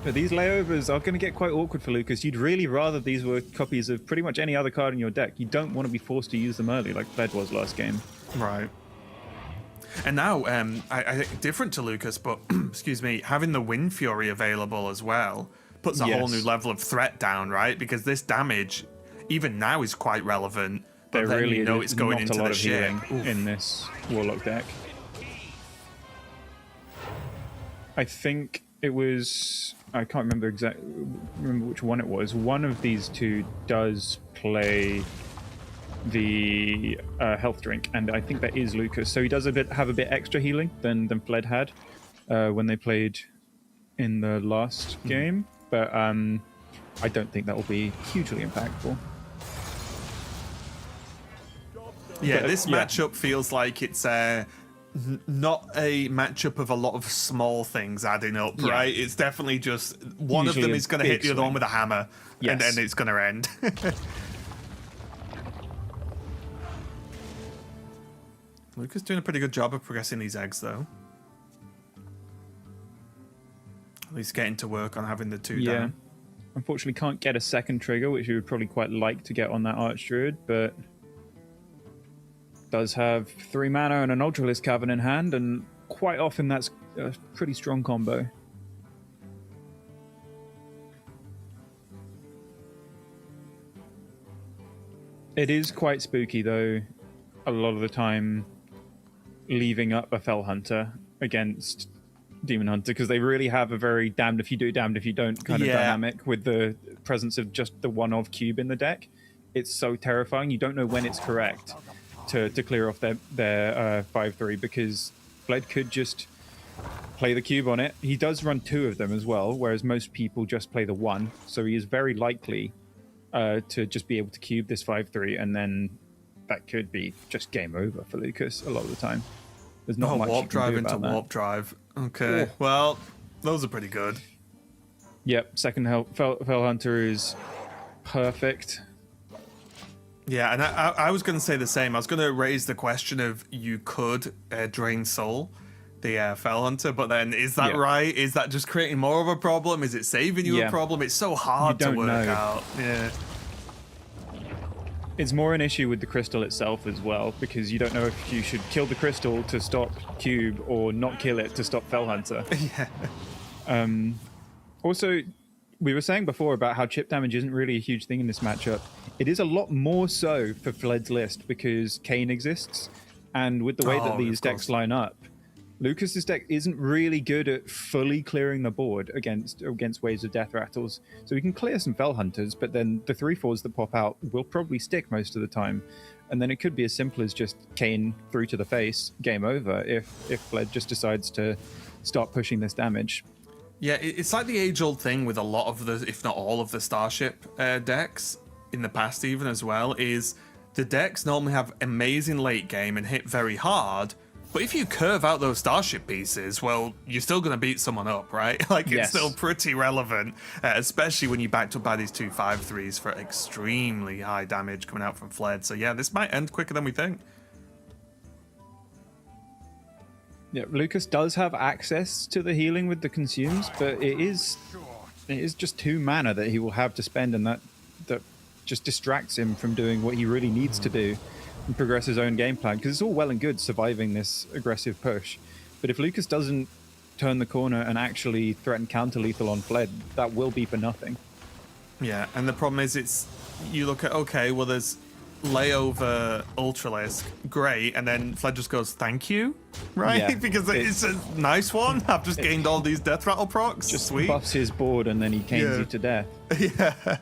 But these layovers are going to get quite awkward for Lucas. You'd really rather these were copies of pretty much any other card in your deck. You don't want to be forced to use them early like Fled was last game. Right. And now, I think different to Lucas, but excuse me, having the Wind Fury available as well puts a whole new level of threat down, right? Because this damage, even now, is quite relevant. But There then really you know is it's going not into a lot the of ship. healing in this Warlock deck. I think it was, I can't remember remember which one it was. One of these two does play the health drink, and I think that is Lucas. So he does have a bit extra healing than Fled had when they played in the last game. But I don't think that will be hugely impactful. Yeah, But, this matchup feels like it's not a matchup of a lot of small things adding up, Yeah. right? It's definitely just one Usually of them a is going to hit big the other one swing. with a hammer, and Yes. then it's going to end. Lucas doing a pretty good job of progressing these eggs, though. At least getting to work on having the two down. Unfortunately, can't get a second trigger, which we would probably quite like to get on that Archdruid, but does have 3 mana and an Ultralisk Cavern in hand, and quite often that's a pretty strong combo. It is quite spooky, though, a lot of the time, leaving up a Fell Hunter against Demon Hunter, because they really have a very damned if you do, damned if you don't kind of dynamic with the presence of just the one-of cube in the deck. It's so terrifying. You don't know when it's correct to clear off their 5/3, because Fled could just play the cube on it. He does run 2 of them as well, whereas most people just play the 1. So he is very likely to just be able to cube this 5/3, and then that could be just game over for Lucas a lot of the time. There's not much warp you can drive do into about that. warp drive. Okay, well, those are pretty good. Yep, second Fell Hunter is perfect. Yeah, and I was going to say the same. I was going to raise the question of you could drain soul the Fell Hunter, but then is that right? Is that just creating more of a problem? Is it saving you a problem? It's so hard to work out. Yeah. It's more an issue with the crystal itself as well, because you don't know if you should kill the crystal to stop Cube or not kill it to stop Fell Hunter. Yeah. Also, we were saying before about how chip damage isn't really a huge thing in this matchup. It is a lot more so for Fled's list because Kane exists, and with the way that these decks line up, Lucas's deck isn't really good at fully clearing the board against waves of death rattles. So we can clear some Fell Hunters, but then the 3/4s that pop out will probably stick most of the time. And then it could be as simple as just Kane through to the face, game over, if Fled just decides to start pushing this damage. Yeah, it's like the age-old thing with a lot of the, if not all of the Starship decks in the past even as well, is the decks normally have amazing late game and hit very hard, but if you curve out those Starship pieces, well, you're still going to beat someone up, right? Like, it's still pretty relevant, especially when you're backed up by these 2 5/3s for extremely high damage coming out from Fled. So yeah, this might end quicker than we think. Yeah, Lucas does have access to the healing with the consumes, but it is just 2 mana that he will have to spend, and that just distracts him from doing what he really needs to do and progress his own game plan, because it's all well and good surviving this aggressive push, but if Lucas doesn't turn the corner and actually threaten counter lethal on Fled, that will be for nothing. Yeah, and the problem is you look at, okay, well, there's layover Ultralisk, great, and then Fled just goes, thank you, right? Yeah, Because it's a nice one. I've just gained all these death rattle procs. Just sweet. buffs his board and then he canes you to death. Yeah.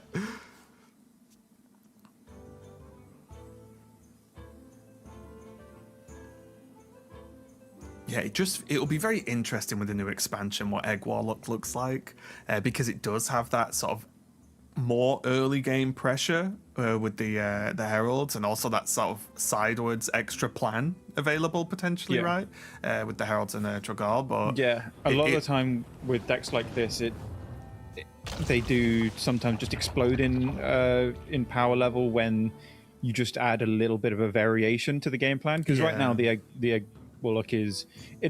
Yeah, it'll be very interesting with the new expansion what Egg Warlock looks like, because it does have that sort of more early game pressure with the heralds, and also that sort of sidewards extra plan available potentially, right? With the heralds and Trogal, but yeah, a lot of the time with decks like this, they do sometimes just explode in power level when you just add a little bit of a variation to the game plan. Because right now the egg Warlock is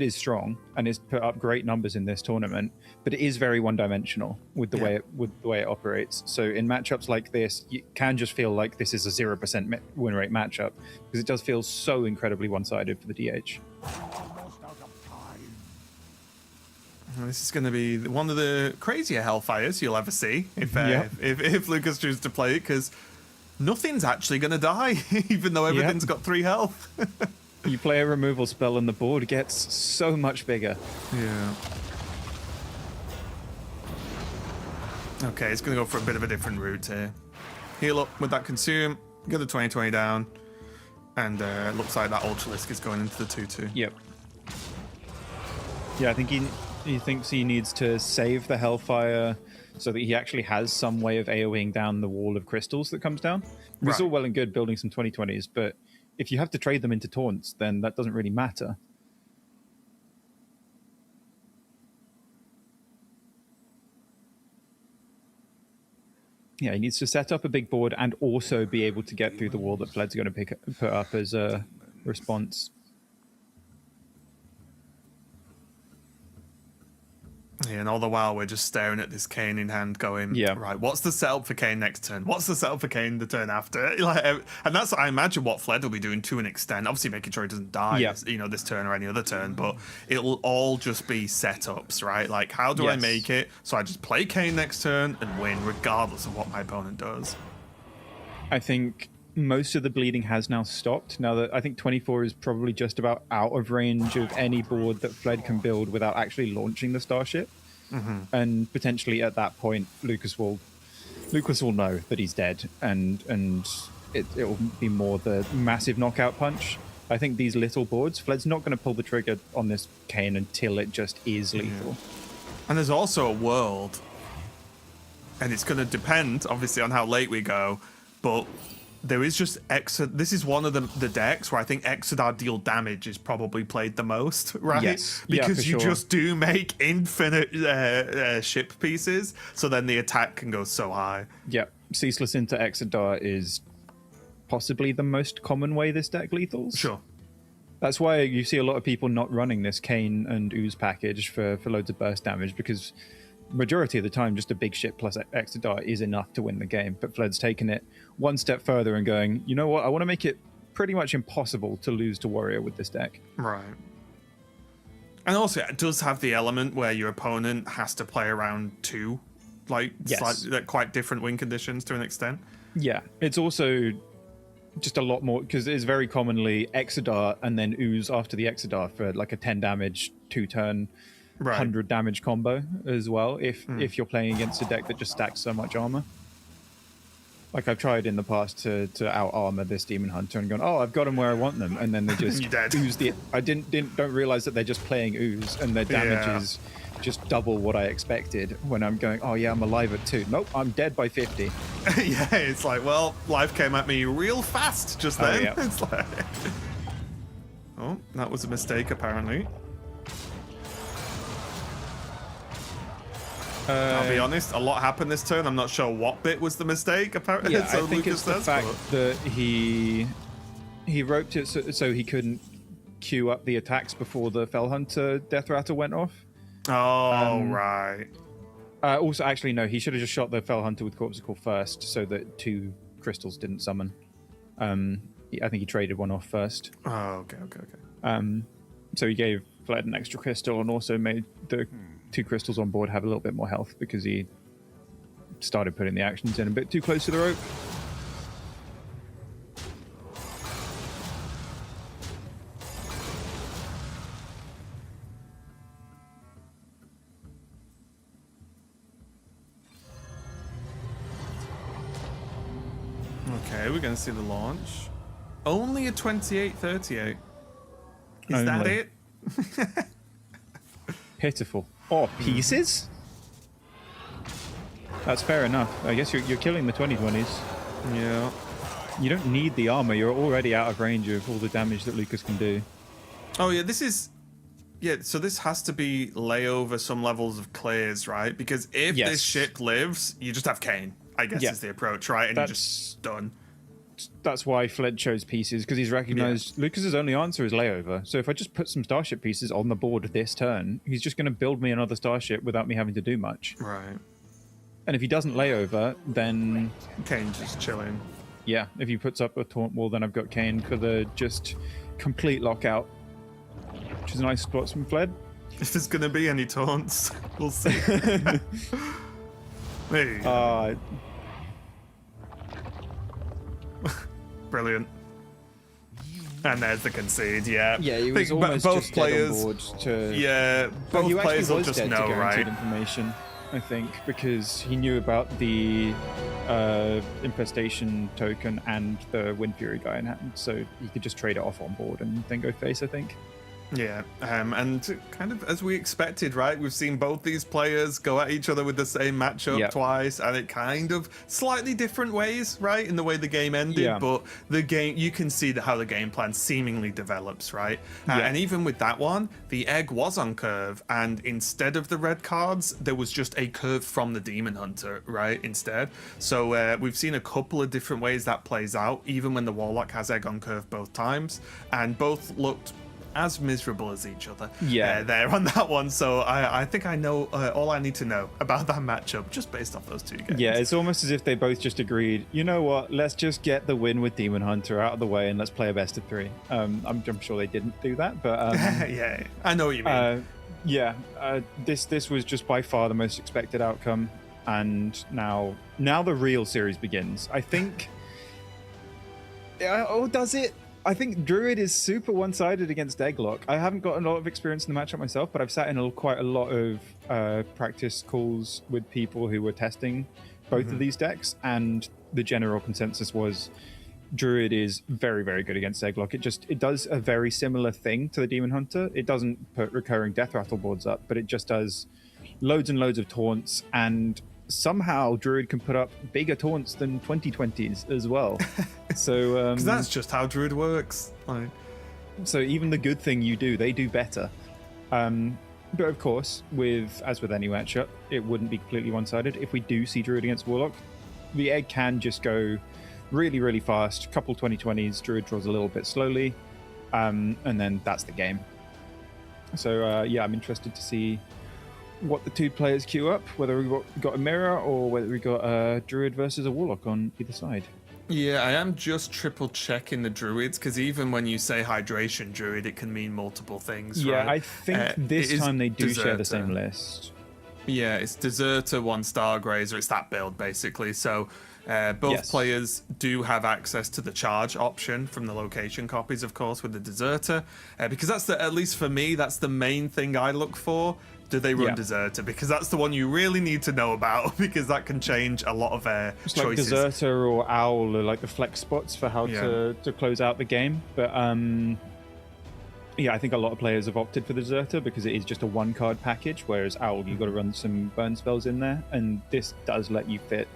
strong and it's put up great numbers in this tournament, but it is very one-dimensional with the way it operates. So in matchups like this, you can just feel like this is a 0% win rate matchup because it does feel so incredibly one-sided for the DH. This is going to be one of the crazier Hellfires you'll ever see if Lucas chooses to play it, because nothing's actually going to die, even though everything's got 3 health. You play a removal spell and the board gets so much bigger. Yeah. Okay, it's going to go for a bit of a different route here. Heal up with that consume, get the 20/20 down, and looks like that Ultralisk is going into the 2/2. Yep. Yeah, I think he thinks he needs to save the Hellfire so that he actually has some way of AoEing down the wall of crystals that comes down. It's all well and good building some 20/20s, but if you have to trade them into taunts, then that doesn't really matter. Yeah, he needs to set up a big board and also be able to get through the wall that Fled's going to put up as a response. Yeah, and all the while we're just staring at this Kane in hand going, right, what's the setup for Kane next turn? What's the setup for Kane the turn after? Like, and that's, I imagine, what Fled will be doing to an extent. Obviously making sure he doesn't die, this turn or any other turn, but it'll all just be setups, right? Like, how do I make it so I just play Kane next turn and win regardless of what my opponent does? I think most of the bleeding has now stopped. Now that I think 24 is probably just about out of range of any board that Fled can build without actually launching the Starship. And potentially at that point, Lucas will know that he's dead, and it will be more the massive knockout punch. I think these little boards, Fled's not going to pull the trigger on this Kane until it just is lethal. And there's also a world, and it's going to depend, obviously, on how late we go, but there is just this is one of the decks where I think Exodar deal damage is probably played the most, right? Yes. Because you just do make infinite ship pieces, so then the attack can go so high. Yep. Ceaseless into Exodar is possibly the most common way this deck lethals. Sure. That's why you see a lot of people not running this Kane and Ooze package for loads of burst damage, because majority of the time just a big ship plus Exodar is enough to win the game. But Fled's taken it one step further and going, you know what, I want to make it pretty much impossible to lose to Warrior with this deck. Right. And also it does have the element where your opponent has to play around 2, like quite different win conditions to an extent. Yeah, it's also just a lot more, because it's very commonly Exodar and then Ooze after the Exodar for like a 10 damage 2-turn 100 damage combo as well, if you're playing against a deck that just stacks so much armor. Like, I've tried in the past to out armor this Demon Hunter and gone, oh, I've got them where I want them, and then they just ooze the. I don't realize that they're just playing ooze and their damage is just double what I expected. When I'm going, oh yeah, I'm alive at 2. Nope, I'm dead by 50. Yeah, it's like, well, life came at me real fast just then. Oh, yeah. It's like, oh, that was a mistake apparently. I'll be honest, a lot happened this turn. I'm not sure what bit was the mistake, apparently. Yeah, so I think it's the fact that he roped it so he couldn't queue up the attacks before the Fell Hunter Death Rattle went off. Oh, right. Also, actually, no, he should have just shot the Fell Hunter with Corpsicle first so that 2 crystals didn't summon. I think he traded one off first. Oh, okay. So he gave Fled an extra crystal and also made the 2 crystals on board have a little bit more health because he started putting the actions in a bit too close to the rope. Okay, we're going to see the launch. Only a 2838. Is that Only. it? Pitiful. Oh, pieces? That's fair enough. I guess you're killing the 2020s. Yeah. You don't need the armor. You're already out of range of all the damage that Lucas can do. Oh, yeah, this is... Yeah, so this has to be layover some levels of clears, right? Because if Yes. this ship lives, you just have Kane, I guess Yeah. is the approach, right? And That's- you're just done. That's why Fled chose pieces, because he's recognized Lucas's only answer is layover. So if I just put some starship pieces on the board this turn, he's just going to build me another starship without me having to do much. Right. And if he doesn't layover, then Kane's just chilling. yeah, if he puts up a taunt wall, then I've got Kane for the just complete lockout, which is a nice spot from Fled. If there's going to be any taunts, we'll see. There you go. Brilliant. And there's the concede, yeah. Yeah, he I was think almost both just players, dead on board to... yeah, Well, both he actually players will was just dead to know, guaranteed right? information, I think, because he knew about the infestation token and the Wind Fury guy in hand, so he could just trade it off on board and then go face, I think. Yeah, and kind of as we expected, right? We've seen both these players go at each other with the same matchup Yep. twice, and it kind of slightly different ways, right? In the way the game ended, Yeah. but the game, you can see how the game plan seemingly develops, right? Yeah. And even with that one, the egg was on curve, and instead of the red cards, there was just a curve from the Demon Hunter, right? Instead. So we've seen a couple of different ways that plays out, even when the Warlock has egg on curve both times, and both looked as miserable as each other there on that one. So I think I know all I need to know about that matchup just based off those two games. Yeah, it's almost as if they both just agreed, you know what, let's just get the win with Demon Hunter out of the way and let's play a best of three. I'm sure they didn't do that, but... yeah, I know what you mean. This was just by far the most expected outcome, and now the real series begins. I think... does it? I think Druid is super one-sided against Egglock. I haven't got a lot of experience in the matchup myself, but I've sat in quite a lot of practice calls with people who were testing both of these decks, and the general consensus was Druid is very, very good against Egglock. It does a very similar thing to the Demon Hunter. It doesn't put recurring Death Rattle boards up, but it just does loads and loads of taunts, and somehow Druid can put up bigger taunts than 2020s as well. So 'cause that's just how Druid works. Like, so even the good thing you do, they do better. But of course, as with any matchup, it wouldn't be completely one-sided. If we do see Druid against Warlock, the egg can just go really, really fast. Couple 2020s, Druid draws a little bit slowly, and then that's the game. So yeah, I'm interested to see what the two players queue up, whether we got a mirror or whether we got a Druid versus a Warlock on either side. yeah, I am just triple checking the Druids, because even when you say hydration Druid, it can mean multiple things. Yeah, right? I think this it is time they do share the Deserter. same list. Yeah, it's Deserter, one Stargrazer. It's that build basically. So both Yes. players do have access to the charge option from the location copies, of course, with the Deserter, because that's at least for me, that's the main thing I look for. Do they run Yeah. Deserter? Because that's the one you really need to know about, because that can change a lot of It's like choices. Deserter or Owl are like the flex spots for how Yeah. to close out the game. But yeah, I think a lot of players have opted for the Deserter because it is just a one-card package, whereas Owl, you've got to run some burn spells in there, and this does let you fit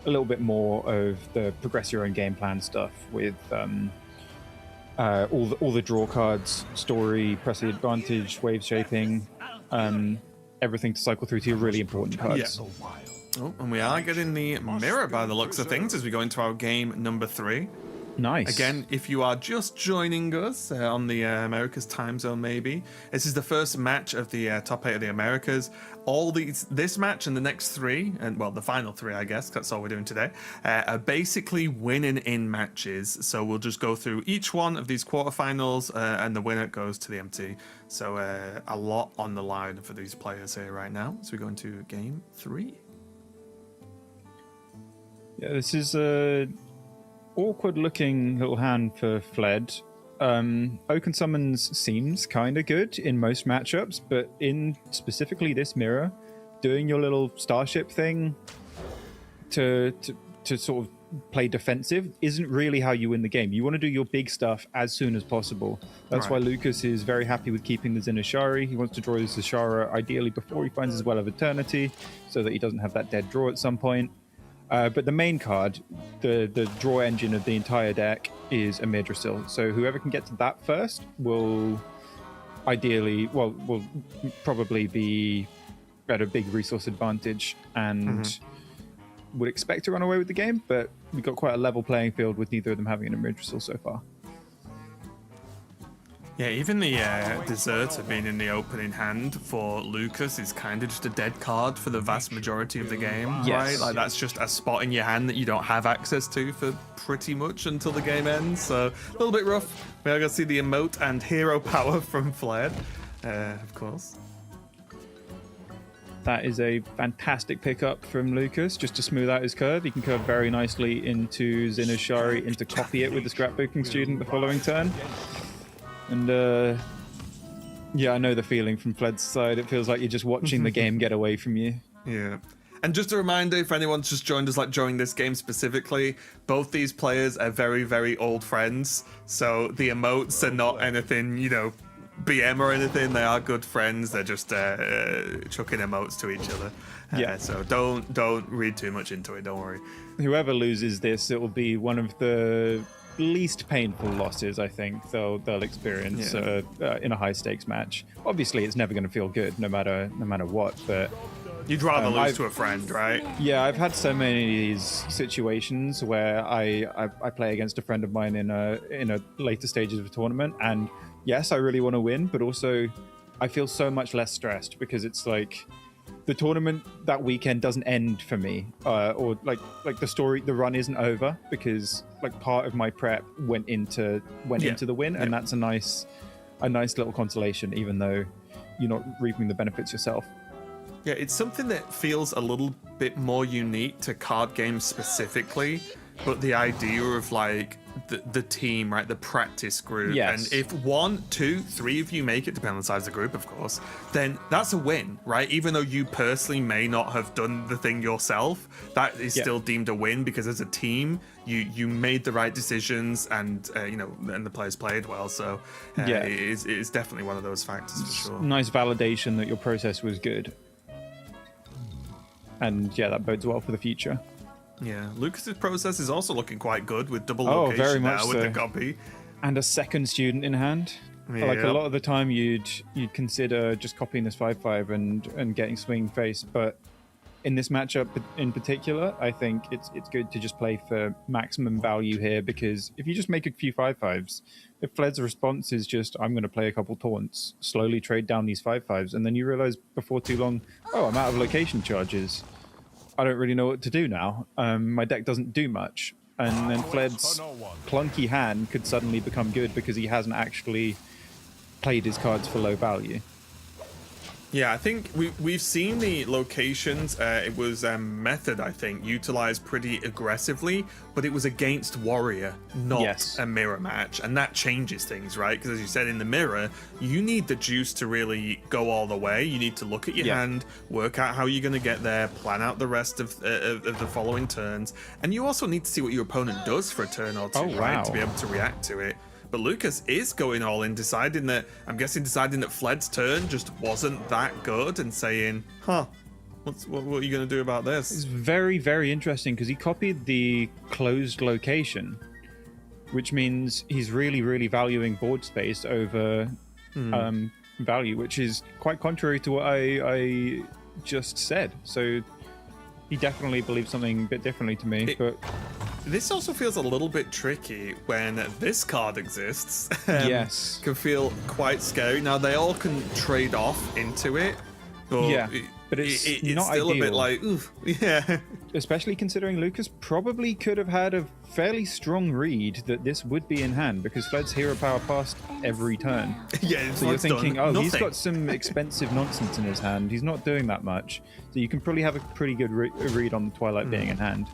a little bit more of the progress your own game plan stuff with all the draw cards, story, press the advantage, wave shaping, everything to cycle through to your really important cards. Oh, and we are getting the mirror by the looks of things as we go into our game number 3. Nice. Again, if you are just joining us on the Americas time zone, maybe this is the first match of the top 8 of the Americas. This match and the next 3, and well, the final 3, I guess, that's all we're doing today, are basically winning in matches. So we'll just go through each one of these quarterfinals, and the winner goes to the MT. So a lot on the line for these players here right now as we go into game 3. Yeah, this is a awkward-looking little hand for Fled. Oaken Summons seems kind of good in most matchups, but in specifically this mirror, doing your little starship thing to sort of play defensive isn't really how you win the game. You want to do your big stuff as soon as possible. That's why Lucas is very happy with keeping the Zinashari. He wants to draw his Zashara ideally before he finds his Well of Eternity, so that he doesn't have that dead draw at some point. But the main card, the draw engine of the entire deck, is a Midrasil. So whoever can get to that first will probably be at a big resource advantage and would expect to run away with the game, but we've got quite a level playing field with neither of them having an Midrasil so far. Yeah, even the Deserter being in the opening hand for Lucas is kind of just a dead card for the vast majority of the game, right? Like that's just a spot in your hand that you don't have access to for pretty much until the game ends. So a little bit rough. We are going to see the emote and hero power from Fled, of course. That is a fantastic pickup from Lucas, just to smooth out his curve. He can curve very nicely into Zinashari, into copy it with the scrapbooking student the following turn. And yeah, I know the feeling from Fled's side. It feels like you're just watching the game get away from you. Yeah. And just a reminder, if anyone's just joined us, like during this game specifically, both these players are very, very old friends. So the emotes are not anything, you know, BM or anything. They are good friends. They're just chucking emotes to each other. Yeah. So don't read too much into it. Don't worry. Whoever loses this, it will be one of the least painful losses I think they'll experience in a high stakes match. Obviously, it's never going to feel good, no matter what. But you'd rather lose to a friend, right? Yeah, I've had so many of these situations where I play against a friend of mine in a later stages of a tournament, and yes, I really want to win, but also I feel so much less stressed because it's like the tournament that weekend doesn't end for me, or like the run isn't over because like part of my prep went into the win, and that's a nice little consolation, even though you're not reaping the benefits yourself. Yeah, it's something that feels a little bit more unique to card games specifically, but the idea of like the team, right, the practice group, and if 1, 2, 3 of you make it, depending on the size of the group, of course, then that's a win, right? Even though you personally may not have done the thing yourself, that is still deemed a win because as a team, you made the right decisions, and you know, and the players played well. So it is definitely one of those factors for sure. Nice validation that your process was good, and yeah, that bodes well for the future. Yeah, Lucas's process is also looking quite good with double location very much now with so. the copy. And a second student in hand. Yeah. Like a lot of the time you'd consider just copying this 5/5 and getting swing face, but in this matchup in particular, I think it's good to just play for maximum value here, because if you just make a few 5/5s, if Fled's response is just, I'm going to play a couple taunts, slowly trade down these 5/5s, and then you realize before too long, oh, I'm out of location charges. I don't really know what to do now. My deck doesn't do much. And then Fled's clunky hand could suddenly become good because he hasn't actually played his cards for low value. Yeah, I think we've seen the locations. It was Method, I think, utilized pretty aggressively, but it was against Warrior, not a mirror match, and that changes things, right? Because as you said, in the mirror, you need the juice to really go all the way. You need to look at your hand, work out how you're going to get there, plan out the rest of the following turns, and you also need to see what your opponent does for a turn or two, right, to be able to react to it. But Lucas is going all in, deciding that Fled's turn just wasn't that good, and saying, what are you going to do about this? It's very, very interesting, because he copied the closed location, which means he's really, really valuing board space over value, which is quite contrary to what I just said. So he definitely believes something a bit differently to me. But this also feels a little bit tricky when this card exists. Can feel quite scary. Now, they all can trade off into it, but but it's not still ideal. a bit like, oof, yeah. Especially considering Lucas probably could have had a fairly strong read that this would be in hand, because Fled's hero power passed every turn. So you're thinking, he's got some expensive nonsense in his hand. He's not doing that much. So you can probably have a pretty good read on the Twilight being in hand.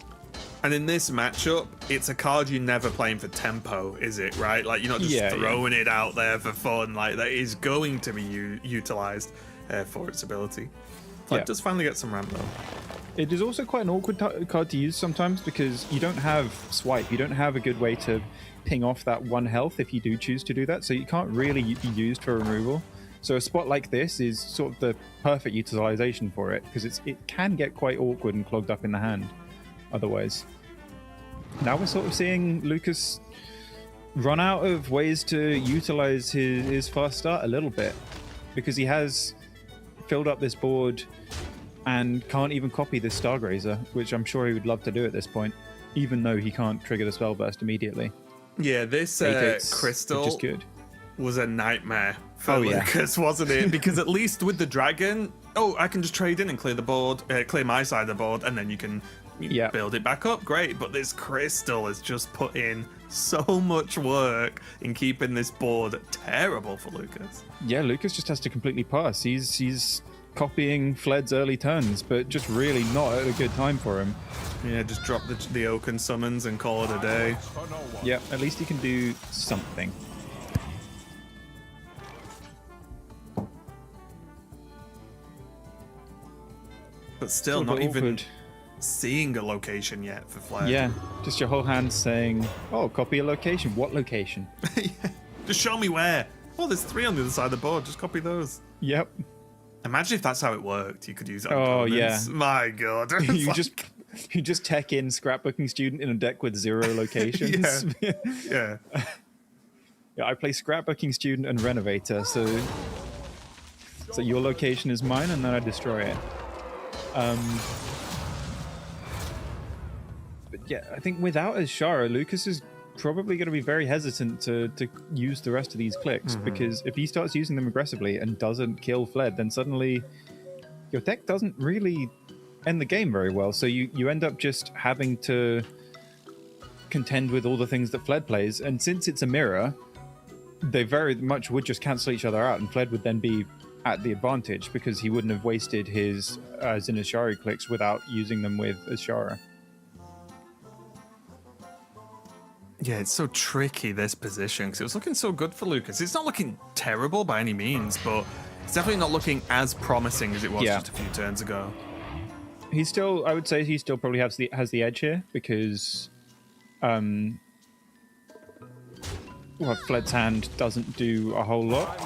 And in this matchup, it's a card you're never playing for tempo, is it? Right? Like you're not just throwing it out there for fun. Like that is going to be utilized for its ability. It does finally get some ramp though. It is also quite an awkward card to use sometimes because you don't have swipe. You don't have a good way to ping off that 1 health if you do choose to do that. So you can't really be used for removal. So a spot like this is sort of the perfect utilization for it because it can get quite awkward and clogged up in the hand otherwise. Now we're sort of seeing Lucas run out of ways to utilize his fast start a little bit because he has filled up this board and can't even copy this Stargrazer, which I'm sure he would love to do at this point, even though he can't trigger the spell burst immediately. Yeah, this crystal was a nightmare for Lucas, wasn't it? Because at least with the dragon, I can just trade in and clear the board, clear my side of the board, and then you can build it back up. Great, but this crystal has just put in so much work in keeping this board terrible for Lucas. Yeah, Lucas just has to completely pass. He's copying Fled's early turns, but just really not at a good time for him. Yeah, just drop the Oaken summons and call it a day. Yeah, at least he can do something. But still, not even seeing a location yet for Fled. Yeah, just your whole hand saying, oh, copy a location. What location? Just show me where. Oh, there's 3 on the other side of the board. Just copy those. Yep. Imagine if that's how it worked. You could use that. Oh, yeah. My God. you just tech in Scrapbooking Student in a deck with 0 locations. Yeah. Yeah, I play Scrapbooking Student and Renovator, so your location is mine, and then I destroy it. But yeah, I think without Azshara, Lucas is probably going to be very hesitant to use the rest of these clicks, because if he starts using them aggressively and doesn't kill Fled, then suddenly your deck doesn't really end the game very well. So you end up just having to contend with all the things that Fled plays, and since it's a mirror, they very much would just cancel each other out, and Fled would then be at the advantage because he wouldn't have wasted his Zinashari clicks without using them with Azshara. Yeah, it's so tricky, this position, because it was looking so good for Lucas. It's not looking terrible by any means, but it's definitely not looking as promising as it was just a few turns ago. He's still, I would say he still probably has the edge here, because Fled's hand doesn't do a whole lot.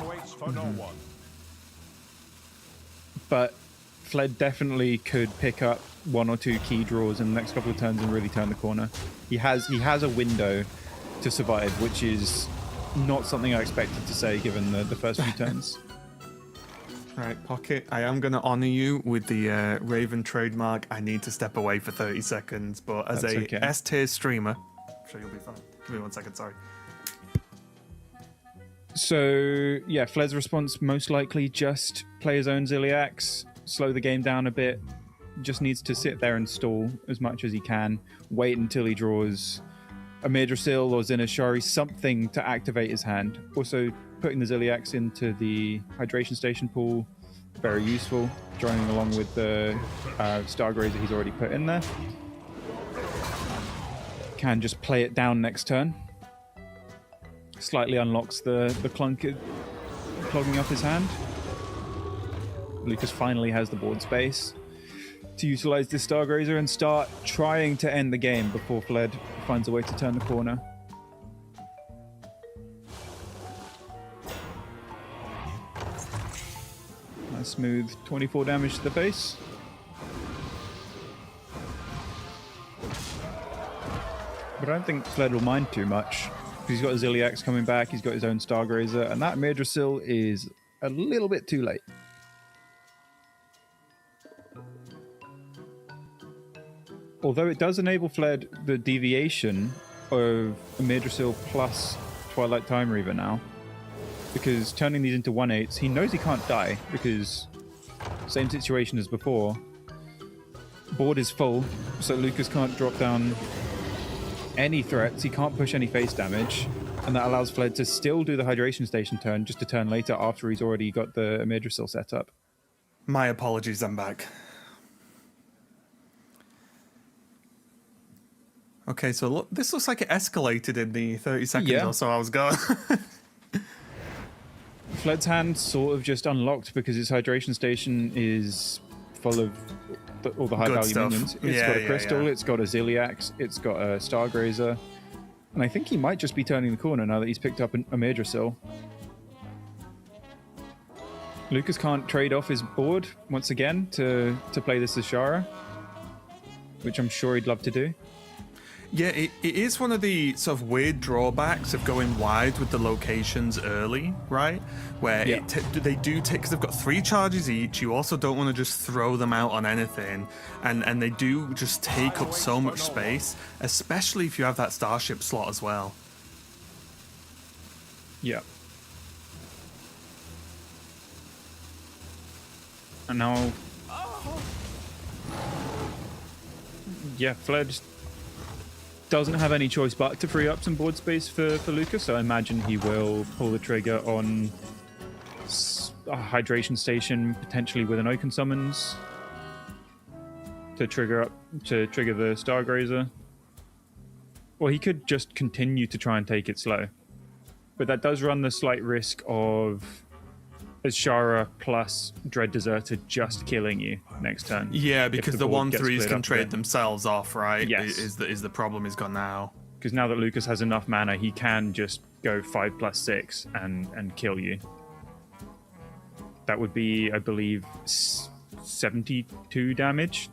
But Fled definitely could pick up 1 or 2 key draws in the next couple of turns and really turn the corner. He has a window to survive, which is not something I expected to say given the first few turns. All right, Pocket, I am going to honor you with the Raven trademark. I need to step away for 30 seconds, but as a S-tier streamer, I'm sure you'll be fine. Give me 1 second, sorry. So, yeah, Fled's response most likely just play his own Ziliax, slow the game down a bit, just needs to sit there and stall as much as he can, wait until he draws a Midrasil or Zinashari, something to activate his hand. Also, putting the Ziliax into the hydration station pool, very useful, joining along with the Stargrazer he's already put in there. Can just play it down next turn. Slightly unlocks the clunker clogging up his hand. Lucas finally has the board space to utilize this Stargrazer and start trying to end the game before Fled finds a way to turn the corner. Nice smooth 24 damage to the face. But I don't think Fled will mind too much. He's got a Ziliax coming back, he's got his own Stargrazer, and that Midrasil is a little bit too late. Although it does enable Fled the deviation of a Midrasil plus Twilight Time Reaver now, because turning these into 1/8s, he knows he can't die, because same situation as before. Board is full, so Lucas can't drop down any threats, he can't push any face damage, and that allows Fled to still do the hydration station turn just a turn later after he's already got the Midrasil set up. My apologies, I'm back. Okay, so look, this looks like it escalated in the 30 seconds Yeah. or so I was gone. Fled's hand sort of just unlocked because its hydration station is full of all the high Good value stuff. minions. It's Yeah, got a yeah, crystal, yeah. it's got a Ziliax, it's got a Stargrazer. And I think he might just be turning the corner now that he's picked up a Madrasil. Lucas can't trade off his board once again to play this Ashara, which I'm sure he'd love to do. Yeah, it is one of the sort of weird drawbacks of going wide with the locations early, right? Where Yeah. they do take, because they've got 3 charges each, you also don't want to just throw them out on anything, and they do just take up so much space, especially if you have that starship slot as well. Yeah. And now... Yeah, Fled doesn't have any choice but to free up some board space for Lucas, so I imagine he will pull the trigger on a hydration station, potentially with an Oaken Summons, to trigger the Stargrazer. Or he could just continue to try and take it slow. But that does run the slight risk of Ashara plus Dread Deserter just killing you next turn. Yeah, because the board gets 1/3s split can up a trade bit. themselves off, right? Yes. Is the problem he's got now. Because now that Lucas has enough mana, he can just go 5+6 and kill you. That would be, I believe, 72 damage.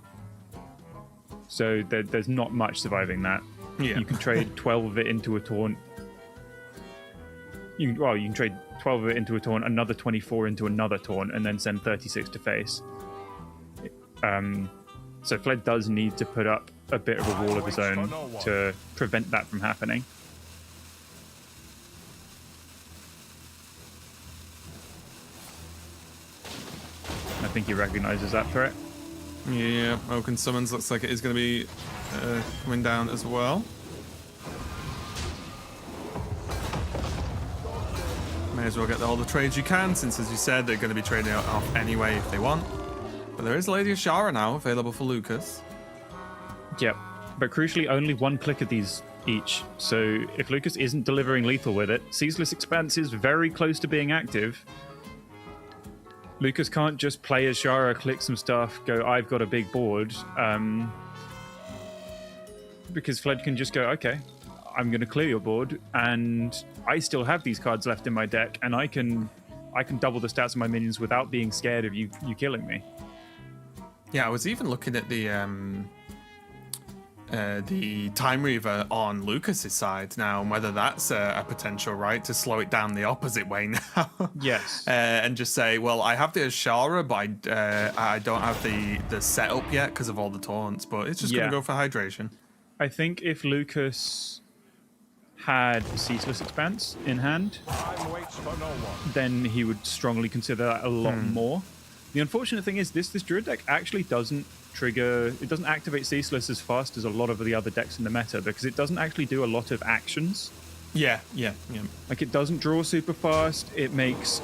So there's not much surviving that. Yeah. You can trade 12 of it into a taunt. You can trade 12 of it into a taunt, another 24 into another taunt, and then send 36 to face. So Fled does need to put up a bit of a wall of his own to prevent that from happening. I think he recognizes that threat. Yeah, Oaken Summons looks like it is going to be coming down as well. May as well get all the trades you can, since, as you said, they're going to be trading it off anyway if they want. But there is Lady Ashara now available for Lucas. Yep. But crucially, only 1 click of these each. So if Lucas isn't delivering lethal with it, Ceaseless Expanse is very close to being active. Lucas can't just play Ashara, click some stuff, go, I've got a big board. Because Fled can just go, okay, I'm going to clear your board, and I still have these cards left in my deck, and I can double the stats of my minions without being scared of you killing me. Yeah, I was even looking at the Time Reaver on Lucas's side now, and whether that's a potential, right, to slow it down the opposite way now. Yes. And just say, well, I have the Ashara, but I don't have the setup yet because of all the taunts, but it's just going to go for hydration. I think if Lucas had Ceaseless Expanse in hand, then he would strongly consider that a lot more. The unfortunate thing is this Druid deck actually doesn't activate Ceaseless as fast as a lot of the other decks in the meta, because it doesn't actually do a lot of actions. Yeah. Like, it doesn't draw super fast, it makes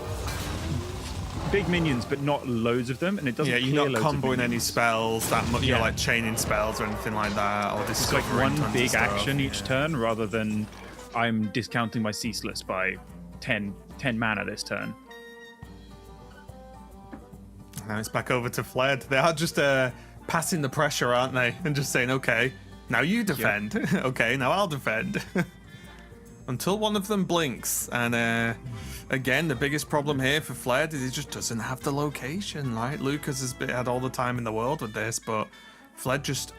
big minions but not loads of them, and it doesn't Yeah, clear you're not loads of comboing any minions. spells that much, Yeah. like chaining spells or anything like that, or It's like discovering one tons of big stuff. action each turn, rather than I'm discounting my Ceaseless by 10 mana this turn. Now it's back over to Fled. They are just passing the pressure, aren't they? And just saying, okay, now you defend. Okay, now I'll defend. Until one of them blinks. And again, the biggest problem here for Fled is he just doesn't have the location, right? Lucas has had all the time in the world with this, but Fled just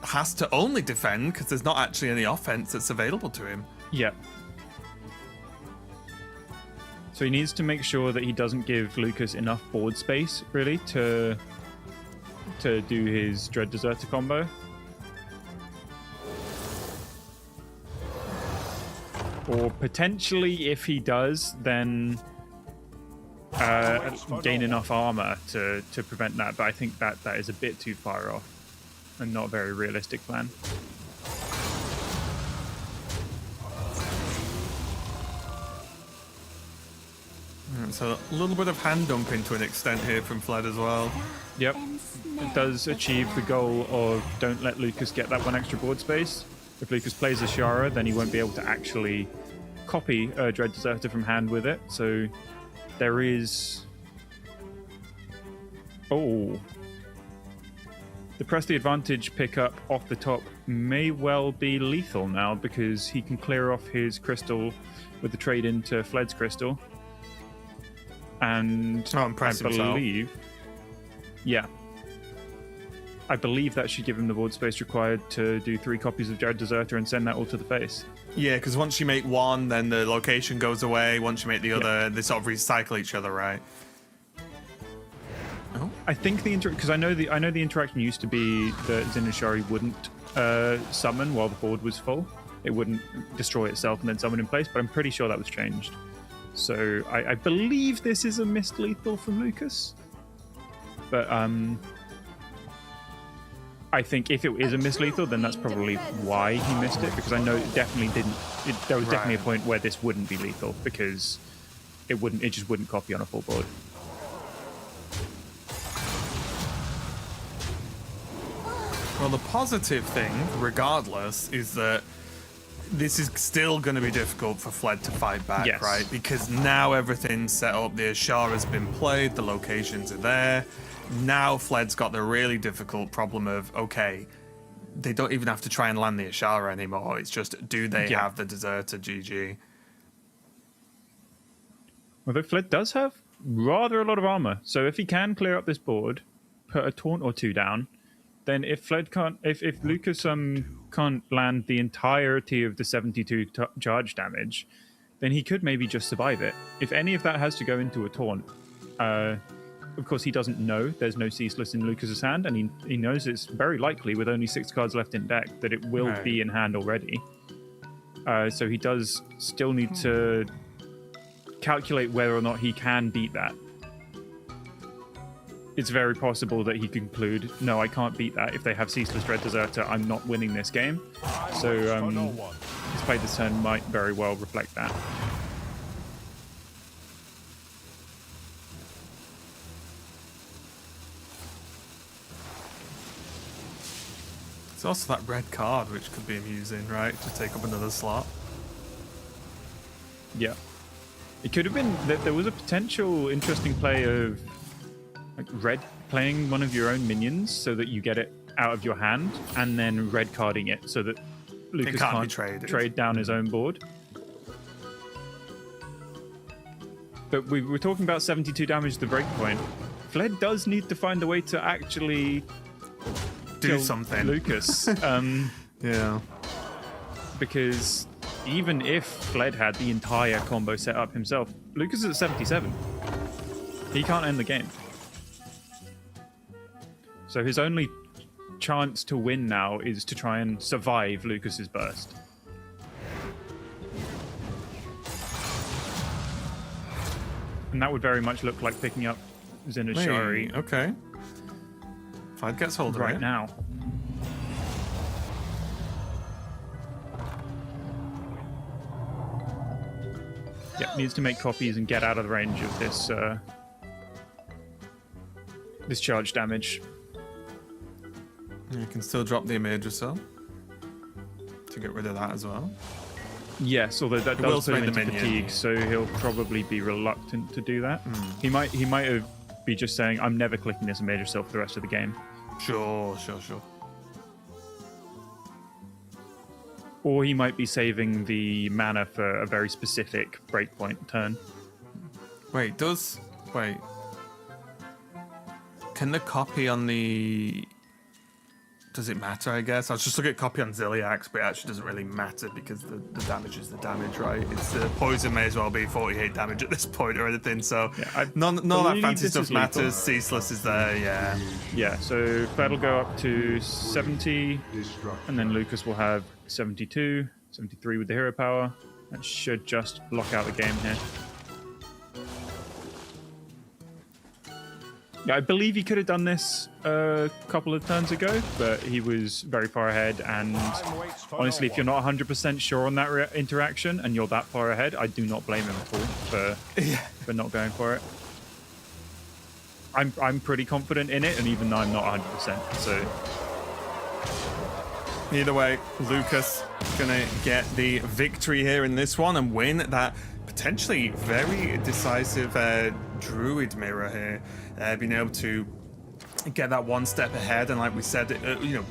has to only defend because there's not actually any offense that's available to him. Yeah. So he needs to make sure that he doesn't give Lucas enough board space, really, to do his Dread Deserter combo. Or potentially, if he does, then gain enough armor to prevent that. But I think that is a bit too far off and not a very realistic plan. So a little bit of hand dumping to an extent here from Fled as well. Yep. It does achieve the goal of don't let Lucas get that one extra board space. If Lucas plays Ashara, then he won't be able to actually copy Dread Deserter from hand with it. So there is... Oh. The Press the Advantage pickup off the top may well be lethal now because he can clear off his crystal with the trade into Fled's crystal. And I believe... Yeah. I believe that should give him the board space required to do 3 copies of Dread Deserter and send that all to the face. Yeah, because once you make one, then the location goes away. Once you make the other, they sort of recycle each other, right? Oh. I think because I know the interaction used to be that Zinashari wouldn't summon while the board was full. It wouldn't destroy itself and then summon in place, but I'm pretty sure that was changed. So I believe this is a missed lethal from Lucas. But I think if it is a missed lethal, then that's probably why he missed it, because I know it definitely didn't. There was definitely a point where this wouldn't be lethal because it just wouldn't copy on a full board. Well, the positive thing, regardless, is that this is still going to be difficult for Fled to fight back, yes. right? Because now everything's set up, the Ashara has been played, the locations are there. Now Fled's got the really difficult problem of, okay, they don't even have to try and land the Ashara anymore. It's just, do they have the Deserter GG? Although Fled does have rather a lot of armor, so if he can clear up this board, put a taunt or 2 down, then if Fled can't, if Lucas can't land the entirety of the 72 charge damage, then he could maybe just survive it. If any of that has to go into a taunt, of course he doesn't know there's no Ceaseless in Lucas's hand, and he knows it's very likely with only 6 cards left in deck that it will be in hand already. So he does still need to calculate whether or not he can beat that. It's very possible that he could conclude, no, I can't beat that. If they have Ceaseless Dread Deserter, I'm not winning this game. So his play this turn might very well reflect that. It's also that red card, which could be amusing, right? To take up another slot. Yeah. It could have been that there was a potential interesting play of like red playing one of your own minions so that you get it out of your hand, and then red carding it so that Lucas can't trade down his own board. But we were talking about 72 damage to the breakpoint. Fled does need to find a way to actually do something. Lucas. Yeah. Because even if Fled had the entire combo set up himself, Lucas is at 77. He can't end the game. So his only chance to win now is to try and survive Lucas's burst. And that would very much look like picking up Zinashari. Okay. Fled gets hold of it right now. Yeah, needs to make copies and get out of the range of this this charge damage. You can still drop the image or so to get rid of that as well. Yes, although that does put him into fatigue, so he'll probably be reluctant to do that. He might be just saying, I'm never clicking this image yourself for the rest of the game. Sure. Or he might be saving the mana for a very specific breakpoint turn. Wait. Can the copy on the... Does it matter, I guess? I was just looking at copy on Ziliax, but it actually doesn't really matter because the damage is the damage, right? It's the poison may as well be 48 damage at this point or anything, so none of that fancy stuff matters. Ceaseless is there, yeah. Yeah, so Fed will go up to 70, and then Lucas will have 72, 73 with the hero power. That should just lock out the game here. Yeah, I believe he could have done this a couple of turns ago, but he was very far ahead, and honestly, if you're not 100% sure on that interaction and you're that far ahead, I do not blame him at all for not going for it. I'm pretty confident in it, and even though I'm not 100%, so... Either way, Lucas gonna get the victory here in this one and win that potentially very decisive Druid mirror here. Being able to get that one step ahead, and like we said,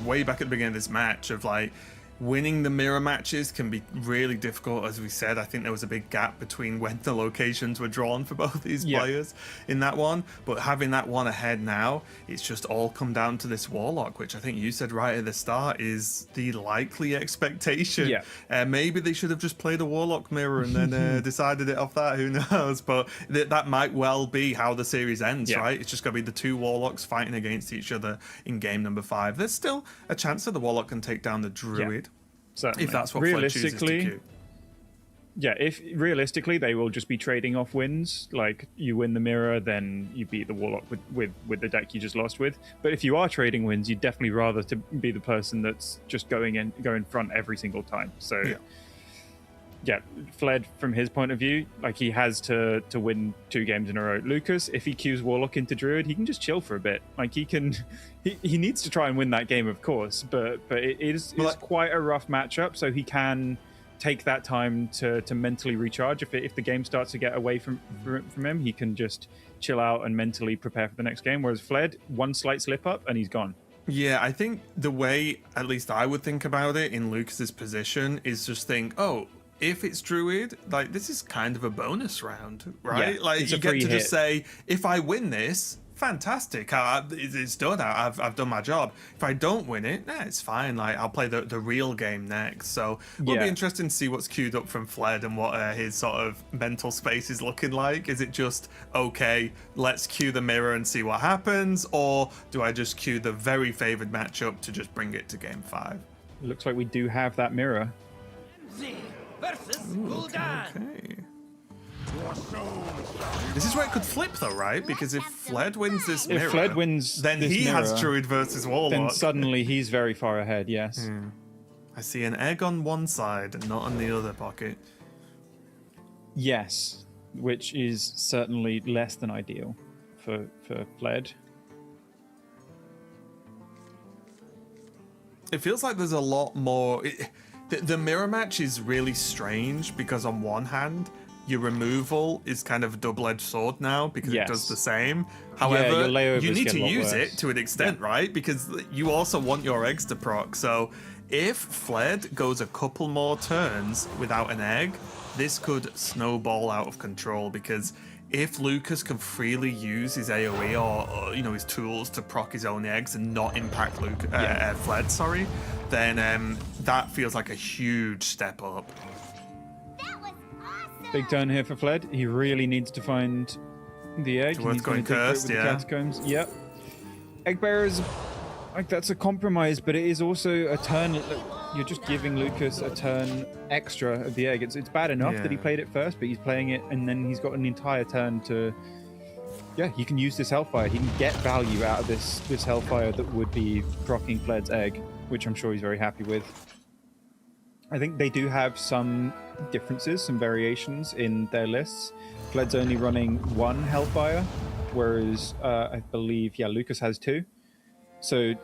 way back at the beginning of this match, of like winning the mirror matches can be really difficult. As we said, I think there was a big gap between when the locations were drawn for both these players in that one, but having that one ahead now, it's just all come down to this Warlock, which I think you said right at the start is the likely expectation. Maybe they should have just played a Warlock mirror and then decided it off that, who knows, but that might well be how the series ends, right? It's just going to be the two Warlocks fighting against each other in game number 5. There's still a chance that the Warlock can take down the Druid. Certainly. If that's what Fled chooses to queue. If realistically they will just be trading off wins, like you win the mirror, then you beat the Warlock with the deck you just lost with. But if you are trading wins, you'd definitely rather to be the person that's just go in front every single time. So Fled from his point of view, like he has to win 2 games in a row. Lucas, if he queues Warlock into Druid, he can just chill for a bit. Like he needs to try and win that game, of course, but it's quite a rough matchup, so he can take that time to mentally recharge. If the game starts to get away from him, he can just chill out and mentally prepare for the next game. Whereas Fled, one slight slip up and he's gone. Yeah, I think the way at least I would think about it in Lucas's position is just think, if it's Druid, like this is kind of a bonus round, right? Yeah, like you get to just say, if I win this, fantastic, it's done. I've done my job. If I don't win it, it's fine. Like I'll play the real game next. So it'll be interesting to see what's queued up from Fled and what his sort of mental space is looking like. Is it just okay? Let's queue the mirror and see what happens, or do I just queue the very favored matchup to just bring it to game 5? It looks like we do have that mirror. Okay. This is where it could flip though, right? Because if Fled wins this mirror, if Fled wins then this he mirror, has Druid versus Warlock. Then suddenly he's very far ahead, yes. I see an egg on one side and not on the other pocket. Yes, which is certainly less than ideal for Fled. It feels like there's a lot more... The mirror match is really strange because on one hand, your removal is kind of a double-edged sword now because it does the same. However, you need to use it to an extent, right? Because you also want your eggs to proc. So if Fled goes a couple more turns without an egg, this could snowball out of control, because if Lucas can freely use his AoE or his tools to proc his own eggs and not impact Fled, then that feels like a huge step up. That was awesome. Big turn here for Fled. He really needs to find the egg. It's worth going cursed, the catacombs. Yep. Egg bearers, like that's a compromise, but it is also a turn. You're just giving Lucas a turn extra of the egg. It's bad enough that he played it first, but he's playing it and then he's got an entire turn to. Yeah, he can use this Hellfire. He can get value out of this Hellfire that would be proccing Fled's egg, which I'm sure he's very happy with. I think they do have some differences, some variations in their lists. Fled's only running 1 Hellfire, whereas I believe, Lucas has 2. So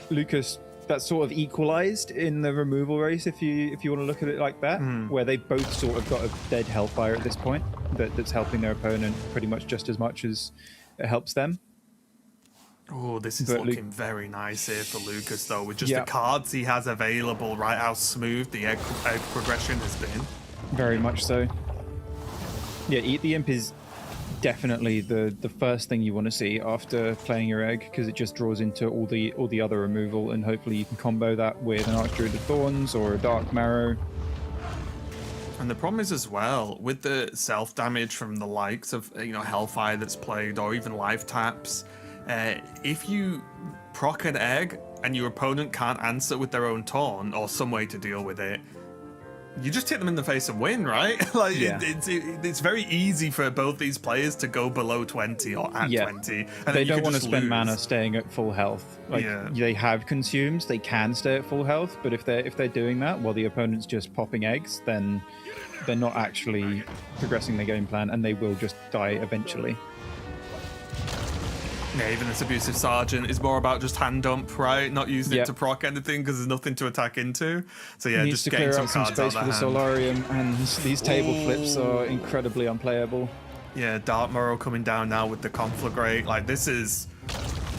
Lucas, that's sort of equalized in the removal race, if you want to look at it like that, where they both sort of got a dead Hellfire at this point that's helping their opponent pretty much just as much as it helps them. Oh, this is looking very nice here for Lucas, though, with just the cards he has available, right? How smooth the egg progression has been. Very much so. Yeah, Eat the Imp is definitely the first thing you want to see after playing your egg, because it just draws into all the other removal, and hopefully you can combo that with an Archdruid of Thorns or a Dark Marrow. And the problem is as well, with the self-damage from the likes of Hellfire that's played, or even life taps, if you proc an egg and your opponent can't answer with their own taunt or some way to deal with it, you just hit them in the face and win, right? It's very easy for both these players to go below 20 or at 20. And they don't want to spend mana staying at full health. They have consumes, they can stay at full health, but if they're doing that while the opponent's just popping eggs, then they're not actually progressing their game plan, and they will just die eventually. Yeah, even this abusive sergeant is more about just hand dump, right? Not using it to proc anything because there's nothing to attack into. So yeah, Needs just to getting clear some out some cards space out for the of the hand. Solarium, and these table flips are incredibly unplayable. Yeah, Dark Morrow coming down now with the Conflagrate. Like, this is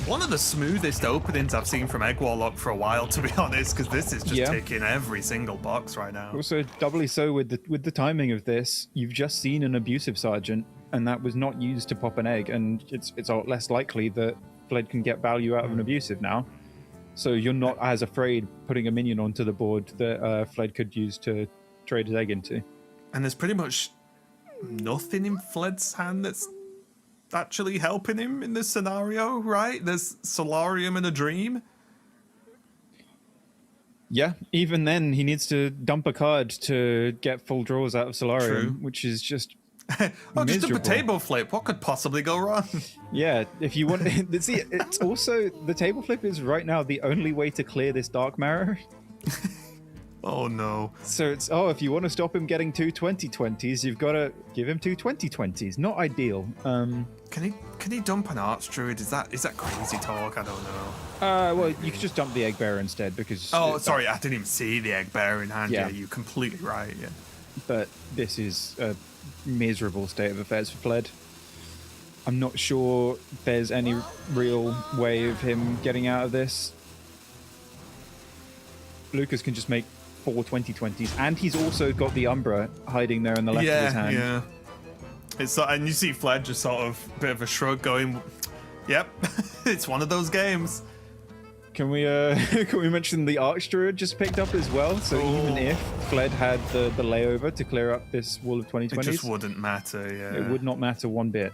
one of the smoothest openings I've seen from Egg Warlock for a while, to be honest, because this is just ticking every single box right now. Also, doubly so with the timing of this. You've just seen an abusive sergeant, and that was not used to pop an egg, and it's a lot less likely that Fled can get value out of an abusive now. So you're not as afraid putting a minion onto the board that Fled could use to trade his egg into. And there's pretty much nothing in Fled's hand that's actually helping him in this scenario, right? There's Solarium and a Dream. Yeah, even then, he needs to dump a card to get full draws out of Solarium, which is just oh, just miserable. a table flip. What could possibly go wrong? Yeah, if you want... See, it's also... The table flip is right now the only way to clear this Dark Marrow. Oh, no. So it's, if you want to stop him getting two 2020s, you've got to give him two 2020s. Not ideal. Can he dump an Archdruid? Is that crazy talk? I don't know. Well, you could just dump the Egg Bearer instead, because... Oh, sorry, I didn't even see the Egg Bearer in hand. Yeah. Yeah, you're completely right, yeah. But this is a miserable state of affairs for Fled. I'm not sure there's any real way of him getting out of this. Lucas can just make 4 2020s, and he's also got the Umbra hiding there in the left of his hand. Yeah. It's and you see Fled just sort of bit of a shrug, going, "Yep, it's one of those games." Can we mention the Archdruid just picked up as well? So even if Fled had the layover to clear up this wall of 2020s, it just wouldn't matter. Yeah, it would not matter one bit.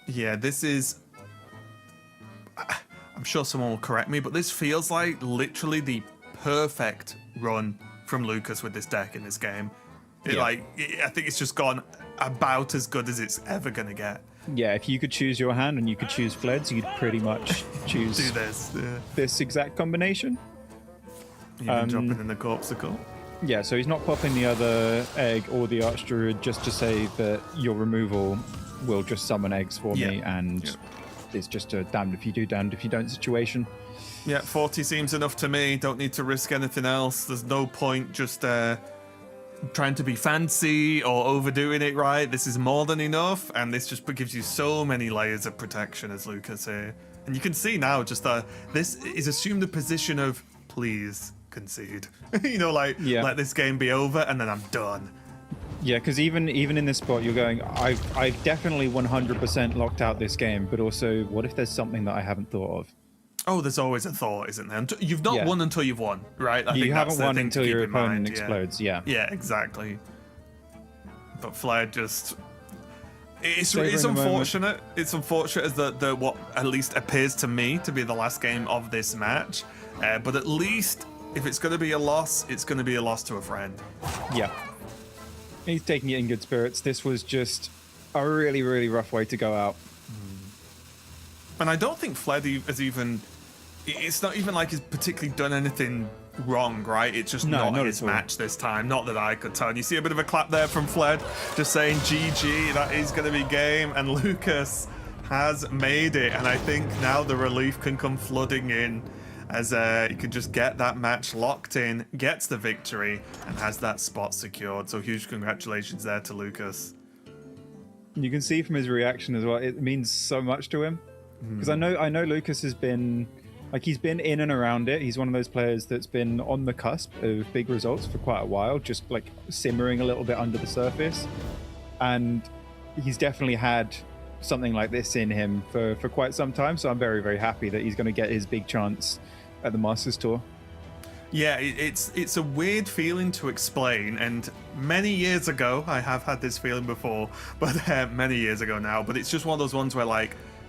Yeah, this is. I'm sure someone will correct me, but this feels like literally the perfect run from Lucas with this deck in this game. I think it's just gone about as good as it's ever gonna get. Yeah, if you could choose your hand and you could choose Fled's, you'd pretty much choose do this. Yeah. This exact combination. Even dropping in the Corpsicle. Yeah, so he's not popping the other egg or the Archdruid just to say that your removal will just summon eggs for me, and it's just a damned if you do, damned if you don't situation. Yeah, 40 seems enough to me. Don't need to risk anything else. There's no point just trying to be fancy or overdoing it, right? This is more than enough, and this just gives you so many layers of protection as Lucas here. And you can see now just this is assumed the position of please concede. Let this game be over and then I'm done. Yeah, because even in this spot, you're going, I've definitely 100% locked out this game, but also, what if there's something that I haven't thought of? Oh, there's always a thought, isn't there? You've not won until you've won, right? I think you haven't won until your opponent mind. explodes, yeah. Yeah, exactly. But Fled just... It's Savouring unfortunate. It's unfortunate as the what at least appears to me to be the last game of this match. But at least, if it's going to be a loss, it's going to be a loss to a friend. Yeah. He's taking it in good spirits. This was just a really, really rough way to go out. And I don't think Fled has even... It's not even like he's particularly done anything wrong, right? It's just not his match this time. Not that I could tell. And you see a bit of a clap there from Fled, just saying GG, that is going to be game. And Lucas has made it. And I think now the relief can come flooding in as he can just get that match locked in, gets the victory, and has that spot secured. So huge congratulations there to Lucas. You can see from his reaction as well, it means so much to him. Because I know Lucas has been, he's been in and around it. He's one of those players that's been on the cusp of big results for quite a while, just simmering a little bit under the surface. And he's definitely had something like this in him for quite some time. So I'm very, very happy that he's going to get his big chance at the Masters Tour. Yeah, it's a weird feeling to explain, and many years ago, I have had this feeling before, but many years ago now, but it's just one of those ones where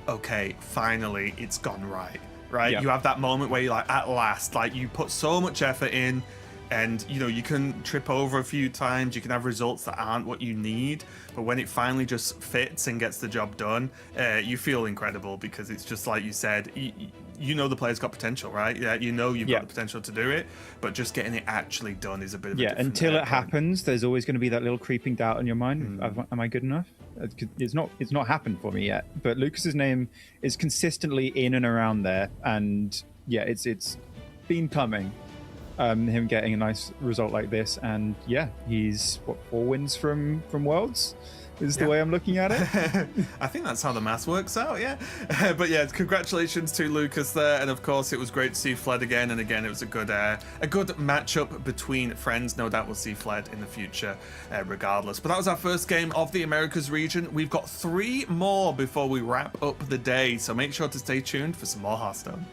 okay, finally, it's gone right? Yeah. You have that moment where you're at last, you put so much effort in, and you can trip over a few times, you can have results that aren't what you need, but when it finally just fits and gets the job done, you feel incredible, because it's just like you said, the player's got potential, right? Yeah, you've got the potential to do it, but just getting it actually done is a bit of a different until it point. happens, there's always going to be that little creeping doubt in your mind. Am I good enough? It's not happened for me yet. But Lucas's name is consistently in and around there, and yeah, it's been coming. Him getting a nice result like this, and yeah, he's 4 wins from Worlds. Is the way I'm looking at it. I think that's how the math works out, yeah. But yeah, congratulations to Lucas there, and of course it was great to see Fled again, and again it was a good matchup between friends. No doubt we'll see Fled in the future regardless. But that was our first game of the Americas region. We've got 3 more before we wrap up the day, so make sure to stay tuned for some more Hearthstone.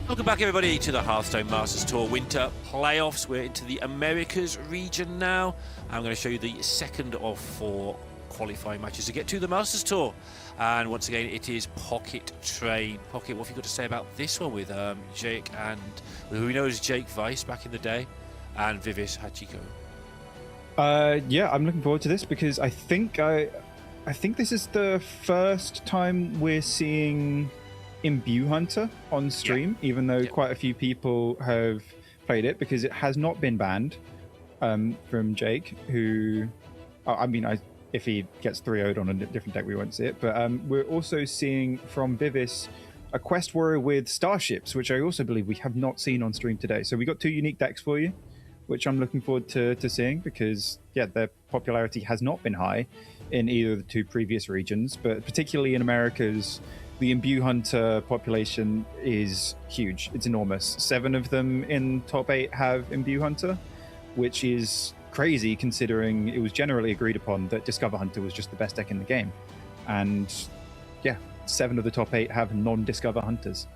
Welcome back, everybody, to the Hearthstone Masters Tour Winter Playoffs. We're into the Americas region now. I'm going to show you the second of 4 qualifying matches to get to the Masters Tour. And once again, it is Pocket Train. Pocket, what have you got to say about this one with Jake and who we know as Jake Weiss back in the day, and Vivis Hachiko? Yeah, I'm looking forward to this because I think this is the first time we're seeing Imbue Hunter on stream, even though quite a few people have played it, because it has not been banned from Jake, who, if he gets 3-0'd on a different deck, we won't see it. But we're also seeing from Vivis a Quest Warrior with Starships, which I also believe we have not seen on stream today. So we got 2 unique decks for you, which I'm looking forward to seeing, because their popularity has not been high in either of the 2 previous regions, but particularly in Americas. The Imbue Hunter population is huge. It's enormous. 7 of them in top 8 have Imbue Hunter, which is crazy considering it was generally agreed upon that Discover Hunter was just the best deck in the game. And 7 of the top 8 have non-Discover Hunters.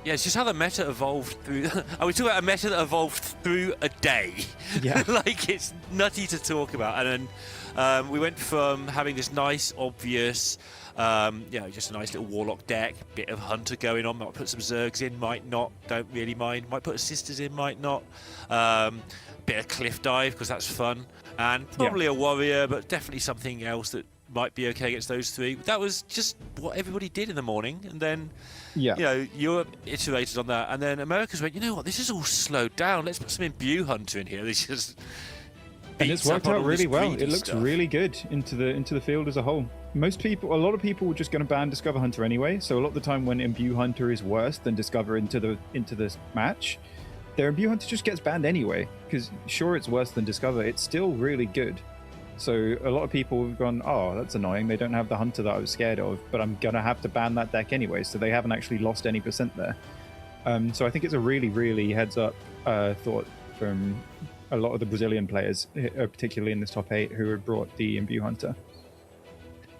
Yeah, it's just how the meta evolved through. I was talking about a meta that evolved through a day. Yeah. Like, it's nutty to talk about. And then we went from having this nice, obvious, just a nice little warlock deck, bit of hunter going on. Might put some zergs in, might not. Don't really mind. Might put a sisters in, might not. Bit of cliff dive because that's fun, and probably a warrior, but definitely something else that might be okay against those three. That was just what everybody did in the morning, and then Europe iterated on that, and then Americas went, you know what, this is all slowed down, let's put some imbue hunter in here. This just and it's worked out really well. It looks really good into the field as a whole. A lot of people were just going to ban Discover Hunter anyway, so a lot of the time when imbue hunter is worse than Discover into this match, their imbue hunter just gets banned anyway, because sure, it's worse than Discover, it's still really good. So a lot of people have gone, oh, that's annoying, they don't have the hunter that I was scared of, but I'm gonna have to ban that deck anyway, so they haven't actually lost any percent there. So I think it's a really, really heads up thought from a lot of the Brazilian players, particularly in this top 8, who have brought the imbue hunter.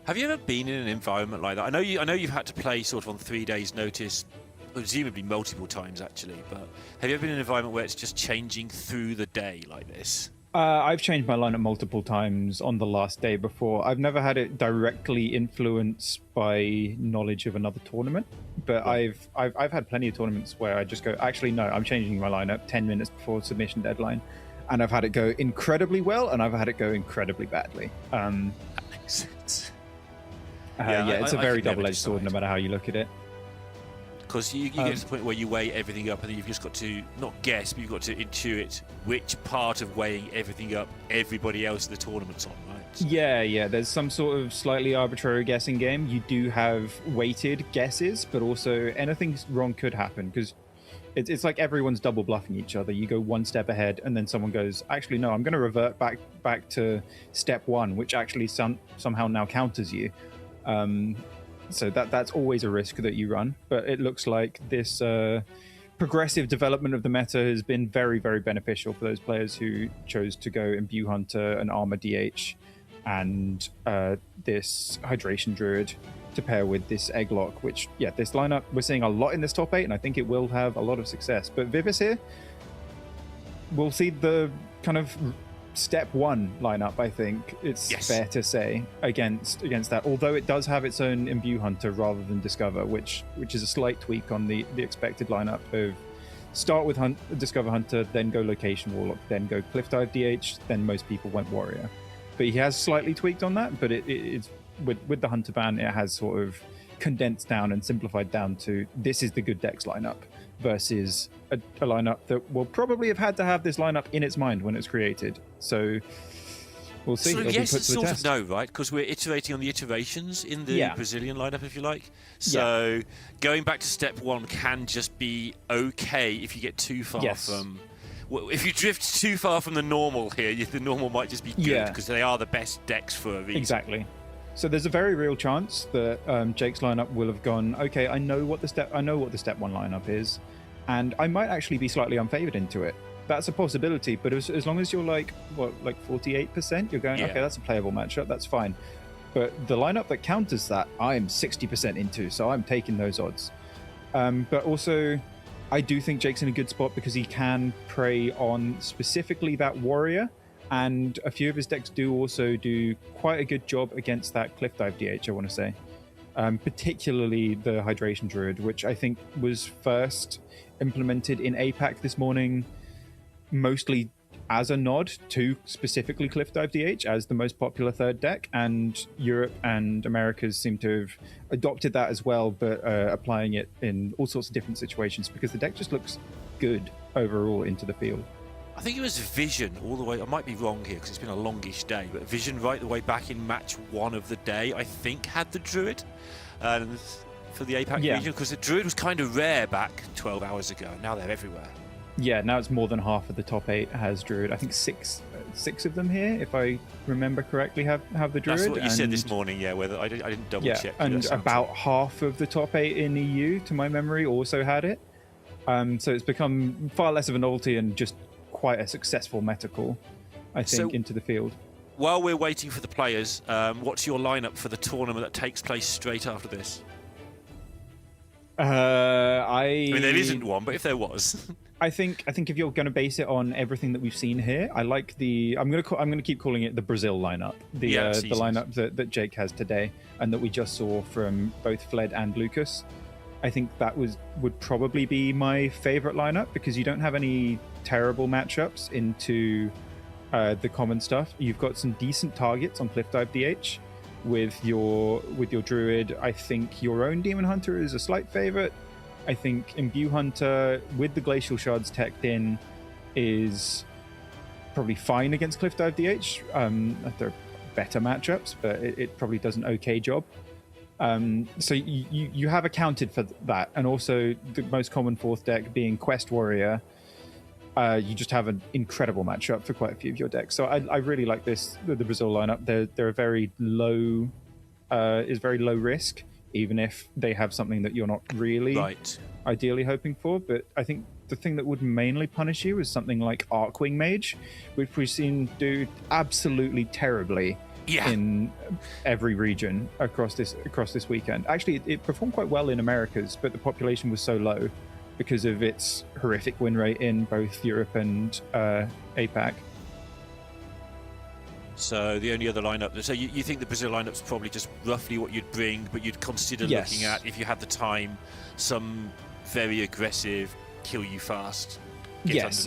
Have you ever been in an environment like that? I know you've had to play sort of on 3 days' notice, presumably multiple times actually, but have you ever been in an environment where it's just changing through the day like this? I've changed my lineup multiple times on the last day before. I've never had it directly influenced by knowledge of another tournament, but I've had plenty of tournaments where I just go, actually no, I'm changing my lineup 10 minutes before submission deadline, and I've had it go incredibly well, and I've had it go incredibly badly. That makes sense. It's a very double-edged sword, no matter how you look at it. Because you get to the point where you weigh everything up, and then you've just got to not guess, but you've got to intuit which part of weighing everything up everybody else in the tournament's on, right? Yeah. There's some sort of slightly arbitrary guessing game. You do have weighted guesses, but also anything wrong could happen, because it's like everyone's double bluffing each other. You go one step ahead, and then someone goes, actually, no, I'm going to revert back to step 1, which actually somehow now counters you. So that's always a risk that you run, but it looks like this progressive development of the meta has been very, very beneficial for those players who chose to go imbue hunter and armor DH and this hydration druid to pair with this egglock, which this lineup we're seeing a lot in this top 8, and I think it will have a lot of success. But Vivis here, we'll see the kind of step 1 lineup, I think it's fair to say, against that, although it does have its own imbue hunter rather than Discover, which is a slight tweak on the expected lineup of start with Discover Hunter, then go Location Warlock, then go Cliff Dive DH, then most people went Warrior. But he has slightly tweaked on that, but it's with the Hunter ban, it has sort of condensed down and simplified down to this is the good decks lineup versus a lineup that will probably have had to have this lineup in its mind when it's created. So we'll see. So It'll yes, be put it's to the sort test. of no, right? Because we're iterating on the iterations in the Brazilian lineup, if you like. So going back to step 1 can just be okay if you get too far from... Well, if you drift too far from the normal here, the normal might just be good because they are the best decks for a reason. Exactly. So there's a very real chance that Jake's lineup will have gone, okay, I know what the step 1 lineup is, and I might actually be slightly unfavored into it. That's a possibility, but as long as you're like 48%, you're going, okay, that's a playable matchup, that's fine. But the lineup that counters that, I'm 60% into, so I'm taking those odds. But also, I do think Jake's in a good spot because he can prey on specifically that warrior, and a few of his decks do also do quite a good job against that Cliff Dive DH, I want to say. Particularly the Hydration Druid, which I think was first implemented in APAC this morning, mostly as a nod to specifically Cliff Dive DH as the most popular third deck, and Europe and Americas seem to have adopted that as well, but applying it in all sorts of different situations because the deck just looks good overall into the field. I think it was Vision all the way, I might be wrong here because it's been a longish day, but Vision right the way back in match 1 of the day, I think had the Druid for the APAC region, because the Druid was kind of rare back 12 hours ago. Now they're everywhere. Yeah, now it's more than half of the top 8 has Druid. I think six of them here, if I remember correctly, have the Druid. That's what you said this morning, whether I didn't double check. And about half of the top 8 in EU, to my memory, also had it. So it's become far less of a novelty and just quite a successful meta call, I think, into the field. While we're waiting for the players, what's your lineup for the tournament that takes place straight after this? I mean, there isn't one, but if there was, I think if you're going to base it on everything that we've seen here, I like the. I'm gonna keep calling it the Brazil lineup, the lineup that Jake has today, and that we just saw from both Fled and Lucas. I think that would probably be my favorite lineup because you don't have any terrible matchups into the common stuff. You've got some decent targets on Cliff Dive DH with your Druid. I think your own Demon Hunter is a slight favorite. I think Imbue Hunter with the Glacial Shards teched in is probably fine against Cliff Dive DH. There are better matchups, but it probably does an okay job. So you have accounted for that, and also the most common fourth deck being Quest Warrior. You just have an incredible matchup for quite a few of your decks. So I really like the Brazil lineup. They're very low risk, even if they have something that you're not really ideally hoping for. But I think the thing that would mainly punish you is something like Arcwing Mage, which we've seen do absolutely terribly in every region across this weekend. Actually, it performed quite well in Americas, but the population was so low because of its horrific win rate in both Europe and APAC. So the only other lineup, so you think the Brazil lineup's probably just roughly what you'd bring, but you'd consider looking at, if you had the time, some very aggressive, kill you fast. Yes,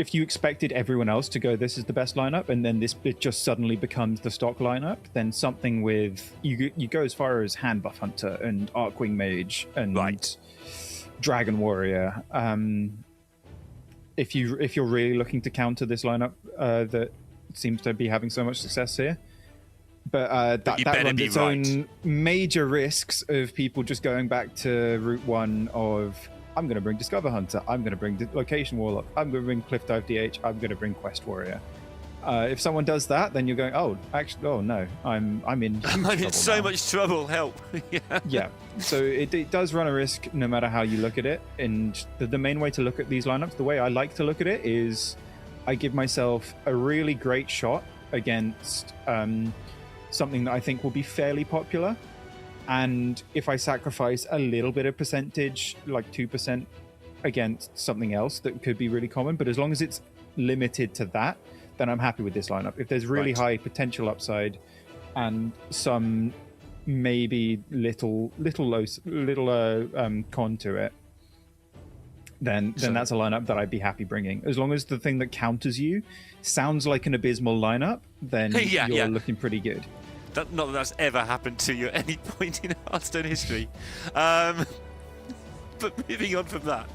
if you expected everyone else to go, this is the best lineup, and then it just suddenly becomes the stock lineup, then something with you go as far as Hand Buff Hunter and Arcwing Mage and Dragon Warrior. If you're really looking to counter this lineup that seems to be having so much success here, but that runs its own major risks of people just going back to Route 1 of, I'm going to bring Discover Hunter, I'm going to bring Location Warlock, I'm going to bring Cliff Dive DH, I'm going to bring Quest Warrior. If someone does that, then you're going, oh no, I'm in huge I'm in so much trouble, help. Yeah, so it does run a risk no matter how you look at it. And the main way to look at these lineups, the way I like to look at it, is I give myself a really great shot against something that I think will be fairly popular. And if I sacrifice a little bit of percentage, like 2%, against something else that could be really common, but as long as it's limited to that, then I'm happy with this lineup. If there's really high potential upside and some maybe little con to it, then that's a lineup that I'd be happy bringing. As long as the thing that counters you sounds like an abysmal lineup, then you're looking pretty good. Not that that's ever happened to you at any point in Hearthstone history. But moving on from that.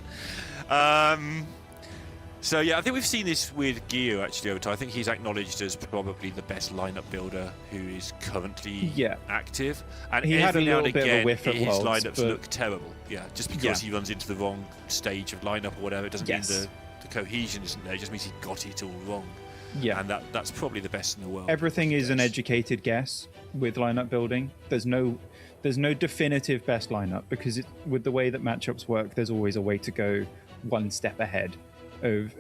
So yeah, I think we've seen this with Gio actually over time. I think he's acknowledged as probably the best lineup builder who is currently active. And he every had a now and bit of a again, whiff at his Worlds, lineups look terrible. Yeah, just because he runs into the wrong stage of lineup or whatever, it doesn't mean the cohesion isn't there. It just means he got it all wrong. Yeah, and that's probably the best in the world. Everything is an educated guess with lineup building. There's no definitive best lineup because with the way that matchups work, there's always a way to go one step ahead of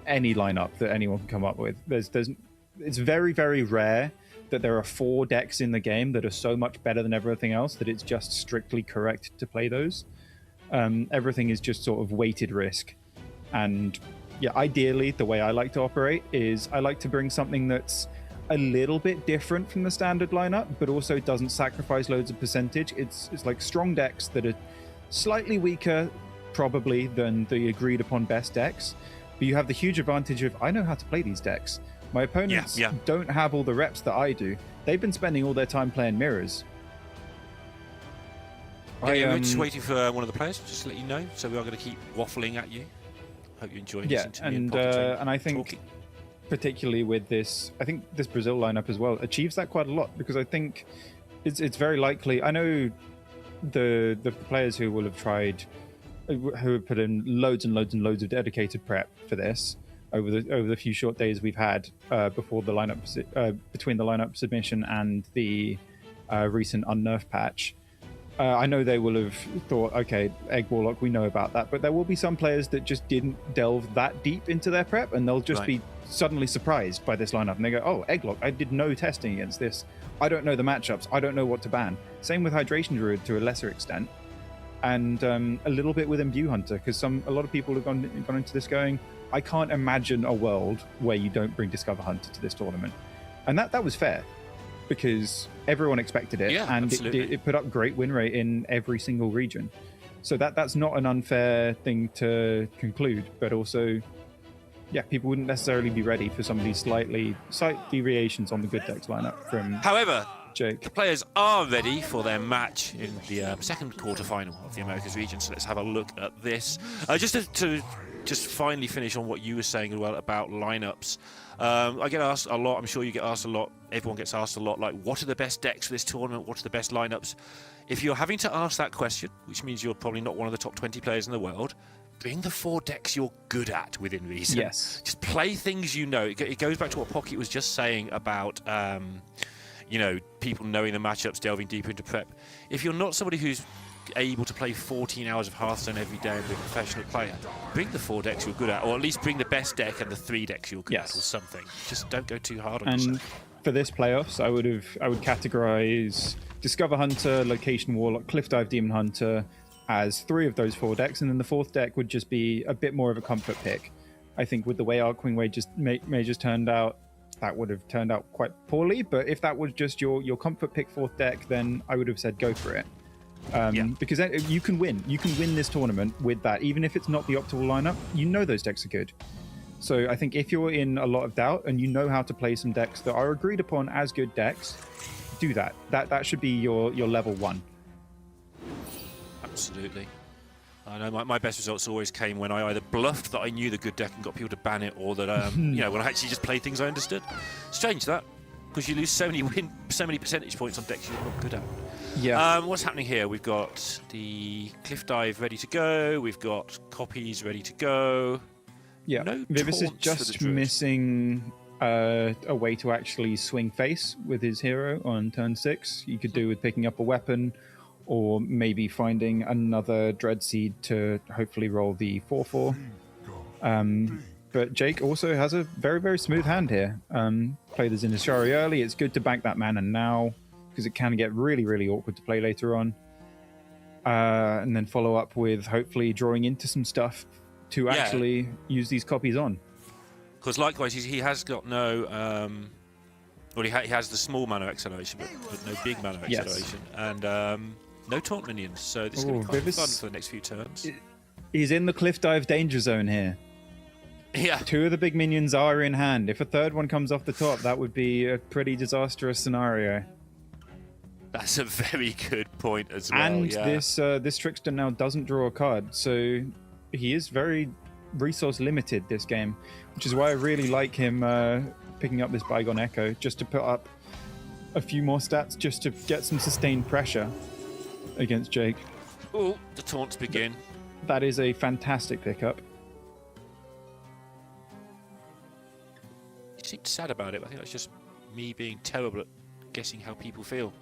any lineup that anyone can come up with. It's very, very rare that there are 4 decks in the game that are so much better than everything else that it's just strictly correct to play those. Everything is just sort of weighted risk. And yeah, ideally, the way I like to operate is I like to bring something that's a little bit different from the standard lineup, but also doesn't sacrifice loads of percentage. It's like strong decks that are slightly weaker, probably, than the agreed upon best decks. But you have the huge advantage of, I know how to play these decks. My opponents don't have all the reps that I do. They've been spending all their time playing mirrors. We're just waiting for one of the players, just to let you know. So we are going to keep waffling at you. Hope you enjoy listening to me and I think particularly with this, I think this Brazil lineup as well achieves that quite a lot, because I think it's very likely. I know the players who will have tried, who have put in loads and loads and loads of dedicated prep for this over the few short days we've had before the lineup between the lineup submission and the recent unnerf patch. I know they will have thought, okay, Egg Warlock, we know about that, but there will be some players that just didn't delve that deep into their prep, and they'll just be suddenly surprised by this lineup and they go, oh, Egglock, I did no testing against this. I don't know the matchups. I don't know what to ban. Same with Hydration Druid to a lesser extent. And a little bit with Imbue Hunter, because a lot of people have gone into this going, I can't imagine a world where you don't bring Discover Hunter to this tournament. And that was fair, because everyone expected it, and it put up great win rate in every single region. So that's not an unfair thing to conclude, but also, yeah, people wouldn't necessarily be ready for some of these slight deviations on the good decks lineup from However, Jake. the players are ready for their match in the second quarterfinal of the Americas region, so let's have a look at this. Just to finally finish on what you were saying as well about lineups. I get asked a lot, I'm sure you get asked a lot, everyone gets asked a lot, like, what are the best decks for this tournament? What are the best lineups? If you're having to ask that question, which means you're probably not one of the top 20 players in the world, bring the 4 decks you're good at within reason. Yes. Just play things you know. It goes back to what Pocket was just saying about, people knowing the matchups, delving deeper into prep. If you're not somebody who's able to play 14 hours of Hearthstone every day and be a professional player, bring the 4 decks you're good at, or at least bring the best deck and the 3 decks you're good at, or something. Just don't go too hard on yourself. For this playoffs, I would categorize Discover Hunter, Location Warlock, Cliff Dive Demon Hunter as 3 of those 4 decks, and then the 4th deck would just be a bit more of a comfort pick. I think with the way Arcwing Mages turned out, that would have turned out quite poorly, but if that was just your comfort pick 4th deck, then I would have said go for it. Because you can win. You can win this tournament with that, even if it's not the optimal lineup. You know those decks are good. So I think if you're in a lot of doubt and you know how to play some decks that are agreed upon as good decks, do that. That should be your level 1. Absolutely. I know my best results always came when I either bluffed that I knew the good deck and got people to ban it, or that when I actually just played things I understood. Strange that, because you lose so many percentage points on decks you're not good at. Yeah. What's happening here? We've got the Cliff Dive ready to go. We've got copies ready to go. Yeah. No Vivis is taunts for the just Druid. missing a way to actually swing face with his hero on turn 6. You could do with picking up a weapon, or maybe finding another Dread Seed to hopefully roll the 4/4. But Jake also has a very, very smooth hand here. Play the Zinashari early. It's good to bank that mana now, because it can get really, really awkward to play later on. And then follow up with hopefully drawing into some stuff to actually use these copies on. Because likewise, he has got no... he has the small mana acceleration, but no big mana acceleration. And no taunt minions, so this is going to be quite fun for the next few turns. He's in the Cliff Dive danger zone here. Yeah. 2 of the big minions are in hand. If a 3rd one comes off the top, that would be a pretty disastrous scenario. That's a very good point as well. And this Trickster now doesn't draw a card, so he is very resource limited this game, which is why I really like him picking up this Bygone Echo, just to put up a few more stats, just to get some sustained pressure against Jake. Oh, the taunts begin. That is a fantastic pickup. You seem sad about it, but I think that's just me being terrible at guessing how people feel.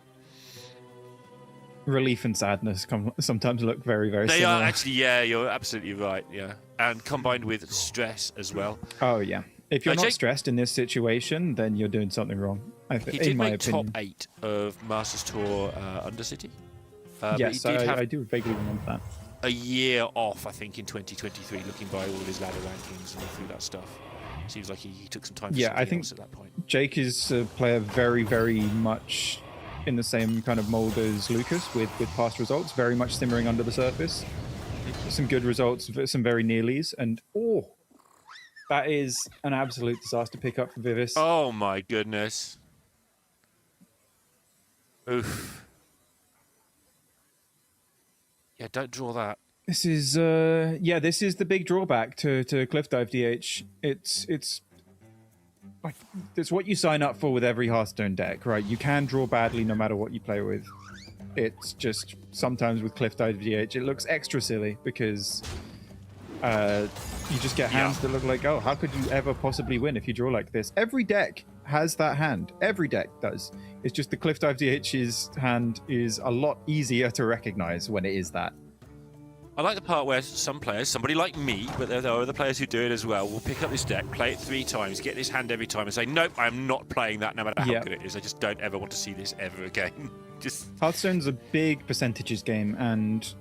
Relief and sadness sometimes look very, very They similar. are actually, yeah, you're absolutely right, yeah. And combined with stress as well. Oh, yeah. If you're not Jake, stressed in this situation, then you're doing something wrong, he in did my make opinion. top 8 of Masters Tour Undercity. Yes, but he did have I do vaguely remember that. a year off, I think, in 2023, looking by all of his ladder rankings and through that stuff. Seems like he took some time for Yeah, I something think else at that point. Jake is a player very, very much in the same kind of mold as Lucas with past results, very much simmering under the surface. Some good results, some very nearlies, and that is an absolute disaster pickup for Vivis. Oh my goodness. Oof. Yeah, don't draw that. This is this is the big drawback to Cliff Dive DH. It's like it's what you sign up for with every Hearthstone deck, right? You can draw badly no matter what you play with. It's just sometimes with Cliff Dive DH it looks extra silly because you just get hands that look like, oh, how could you ever possibly win if you draw like this? Every deck has that hand. Every deck does. It's just the Cliff Dive DH's hand is a lot easier to recognize when it is that. I like the part where some players, somebody like me, but there are other players who do it as well, will pick up this deck, play it 3 times, get this hand every time and say, nope, I'm not playing that no matter how good it is. I just don't ever want to see this ever again. Just Hearthstone's a big percentages game, and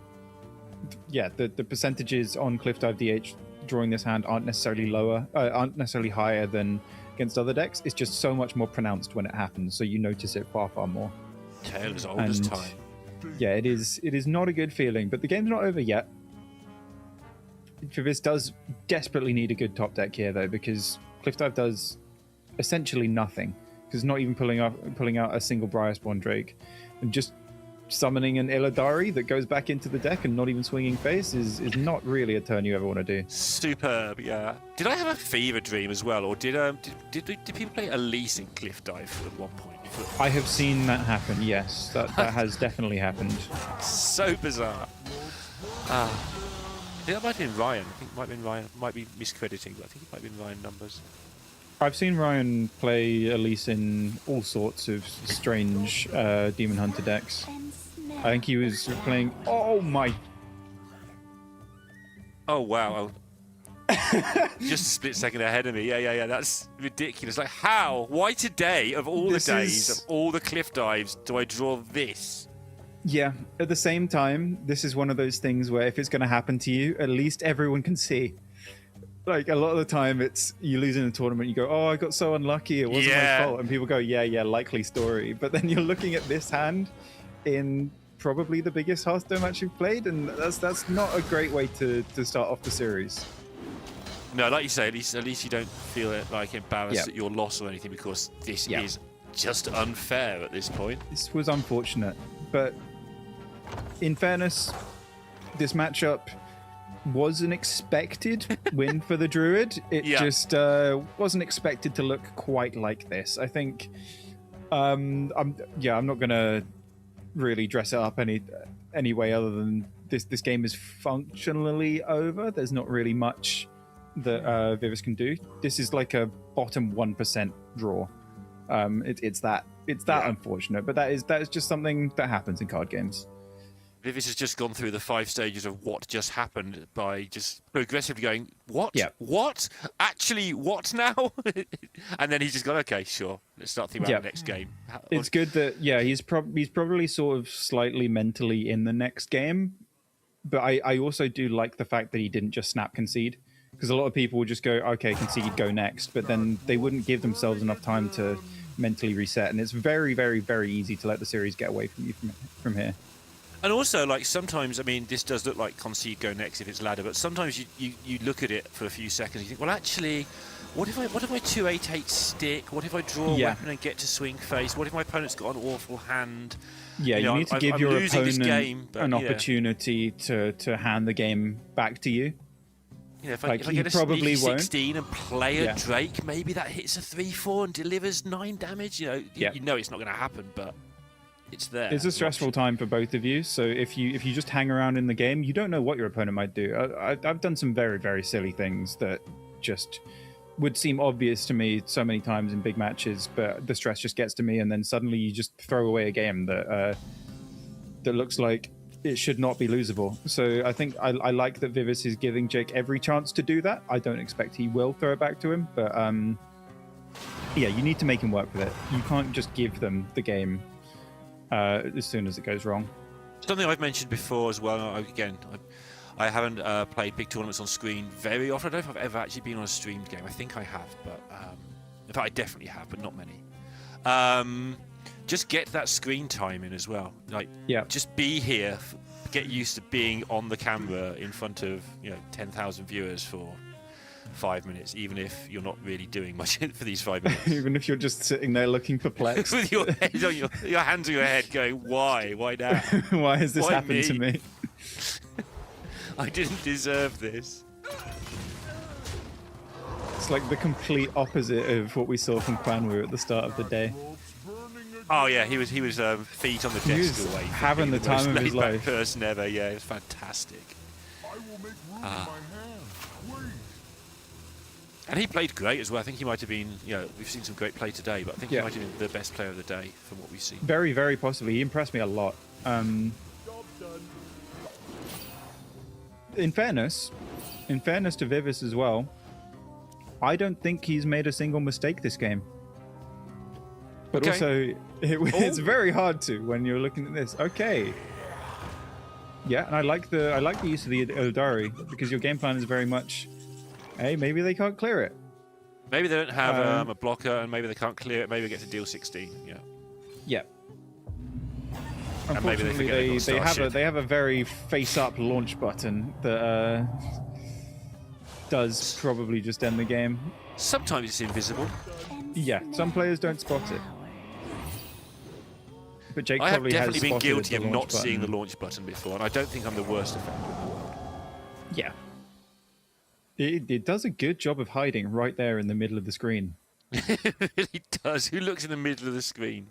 yeah, the percentages on Cliff Dive DH drawing this hand aren't necessarily higher than against other decks. It's just so much more pronounced when it happens, so you notice it far more. Tale as old as time. Yeah, it is not a good feeling, but the game's not over yet. Vivis does desperately need a good top deck here, though, because Cliff Dive does essentially nothing. Because not even pulling out a single Briarspawn Drake, and just summoning an Illidari that goes back into the deck and not even swinging face is not really a turn you ever want to do. Superb, yeah. Did I have a fever dream as well, or did people play Elise in Cliff Dive at one point? I have seen that happen. Yes, that has definitely happened. So bizarre. I think that might have been Ryan. I think it might have been Ryan. Might be miscrediting, but I think it might have been Ryan numbers. I've seen Ryan play Elise in all sorts of strange Demon Hunter decks. I think he was playing. Oh my! Oh wow! Just a split second ahead of me. Yeah. That's ridiculous. Like how? Why today, of all the days, of all the Cliff Dives, do I draw this? Yeah. At the same time, this is one of those things where if it's going to happen to you, at least everyone can see. Like, a lot of the time, it's you lose in a tournament, you go, oh, I got so unlucky, it wasn't my fault. And people go, yeah, likely story. But then you're looking at this hand in probably the biggest Hearthstone match you've played, and that's not a great way to start off the series. No, like you say, at least you don't feel it like embarrassed at your loss or anything, because this is just unfair at this point. This was unfortunate, but in fairness, this matchup was an expected win for the Druid. It just wasn't expected to look quite like this. I think I'm not gonna really dress it up any way other than this game is functionally over. There's not really much that Vivis can do. This is like a bottom 1% draw. It's that unfortunate, but that is just something that happens in card games. Vivis has just gone through the 5 stages of what just happened by just progressively going, what? Yeah. What? Actually, what now? And then he's just gone, okay, sure. Let's start thinking about the next game. It's good that, he's probably sort of slightly mentally in the next game. But I also do like the fact that he didn't just snap concede. Because a lot of people would just go, okay, concede, go next. But then they wouldn't give themselves enough time to mentally reset. And it's very, very, very easy to let the series get away from you from here. And also, like, sometimes, I mean, this does look like concede go next if it's ladder, but sometimes you look at it for a few seconds and you think, well, actually, what if my 2/8/8 stick? What if I draw a weapon and get to swing face? What if my opponent's got an awful hand? Yeah, you need to give your opponent an opportunity to hand the game back to you. Yeah, if I get a sneaky 16 and play a Drake, maybe that hits a 3/4 and delivers 9 damage. You know it's not going to happen, but it's there. It's a stressful time for both of you. So if you just hang around in the game, you don't know what your opponent might do. I've done some very, very silly things that just would seem obvious to me so many times in big matches, but the stress just gets to me, and then suddenly you just throw away a game that looks like it should not be losable. So I think I like that Vivis is giving Jake every chance to do that. I don't expect he will throw it back to him, but you need to make him work with it. You can't just give them the game as soon as it goes wrong. Something I've mentioned before as well. Again, I haven't played big tournaments on screen very often. I don't know if I've ever actually been on a streamed game. I think I have, but in fact, I definitely have, but not many. Just get that screen time in as well. Like, just be here. Get used to being on the camera in front of 10,000 viewers for 5 minutes, even if you're not really doing much for these 5 minutes. Even if you're just sitting there looking perplexed. With your head on your hands on your head going, why? Why now? Why has this happened to me? I didn't deserve this. It's like the complete opposite of what we saw from Kwanwu at the start of the day. Oh yeah, he was feet on the desk away. Having the time of his life. Person ever, yeah, it was fantastic. And he played great as well. I think he might have been, we've seen some great play today, but I think he might have been the best player of the day from what we've seen. Very, very possibly. He impressed me a lot. in fairness to Vivis as well, I don't think he's made a single mistake this game. But also, it's very hard to when you're looking at this. Okay. Yeah, and I like the use of the Eldari because your game plan is very much, hey, maybe they can't clear it. Maybe they don't have a blocker, and maybe they can't clear it. Maybe they get to deal 16. Yeah. Yeah. And maybe they Unfortunately, they have a very face-up launch button that does probably just end the game. Sometimes it's invisible. Yeah, some players don't spot it. But Jake I have probably definitely has been spotted guilty the of launch not seeing the button. launch button before, and I don't think I'm the worst offender in the world. Yeah. It does a good job of hiding right there in the middle of the screen. It really does. Who looks in the middle of the screen?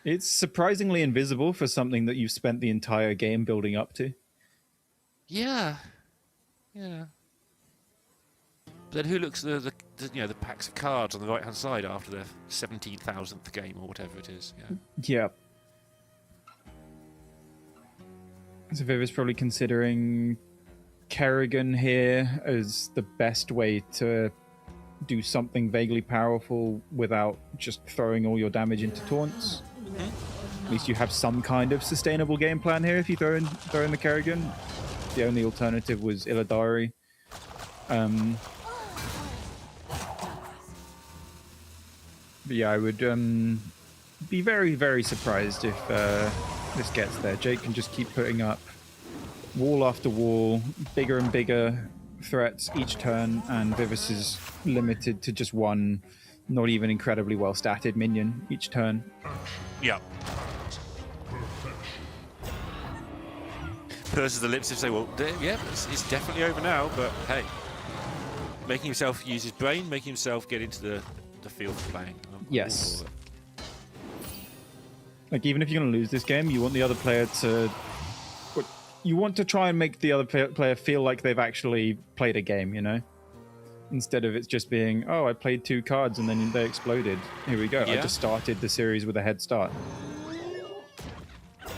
It's surprisingly invisible for something that you've spent the entire game building up to. Yeah. Yeah. But then who looks at the packs of cards on the right hand side after the 17,000th game or whatever it is? Yeah. Yeah. So Viv is probably considering Kerrigan here as the best way to do something vaguely powerful without just throwing all your damage into taunts. At least you have some kind of sustainable game plan here if you throw in the Kerrigan. The only alternative was Illidari. But yeah, I would be very, very surprised if this gets there. Jake can just keep putting up wall after wall, bigger and bigger threats each turn, and Vivis is limited to just one, not even incredibly well statted minion each turn. Yeah. Purses the lips and say, well, yeah, it's definitely over now, but hey, making himself use his brain, making himself get into the field of playing. Yes. Like, even if you're going to lose this game, you want the other player to... You want to try and make the other player feel like they've actually played a game, you know? Instead of it's just being, oh, I played 2 cards and then they exploded. Here we go. Yeah. I just started the series with a head start.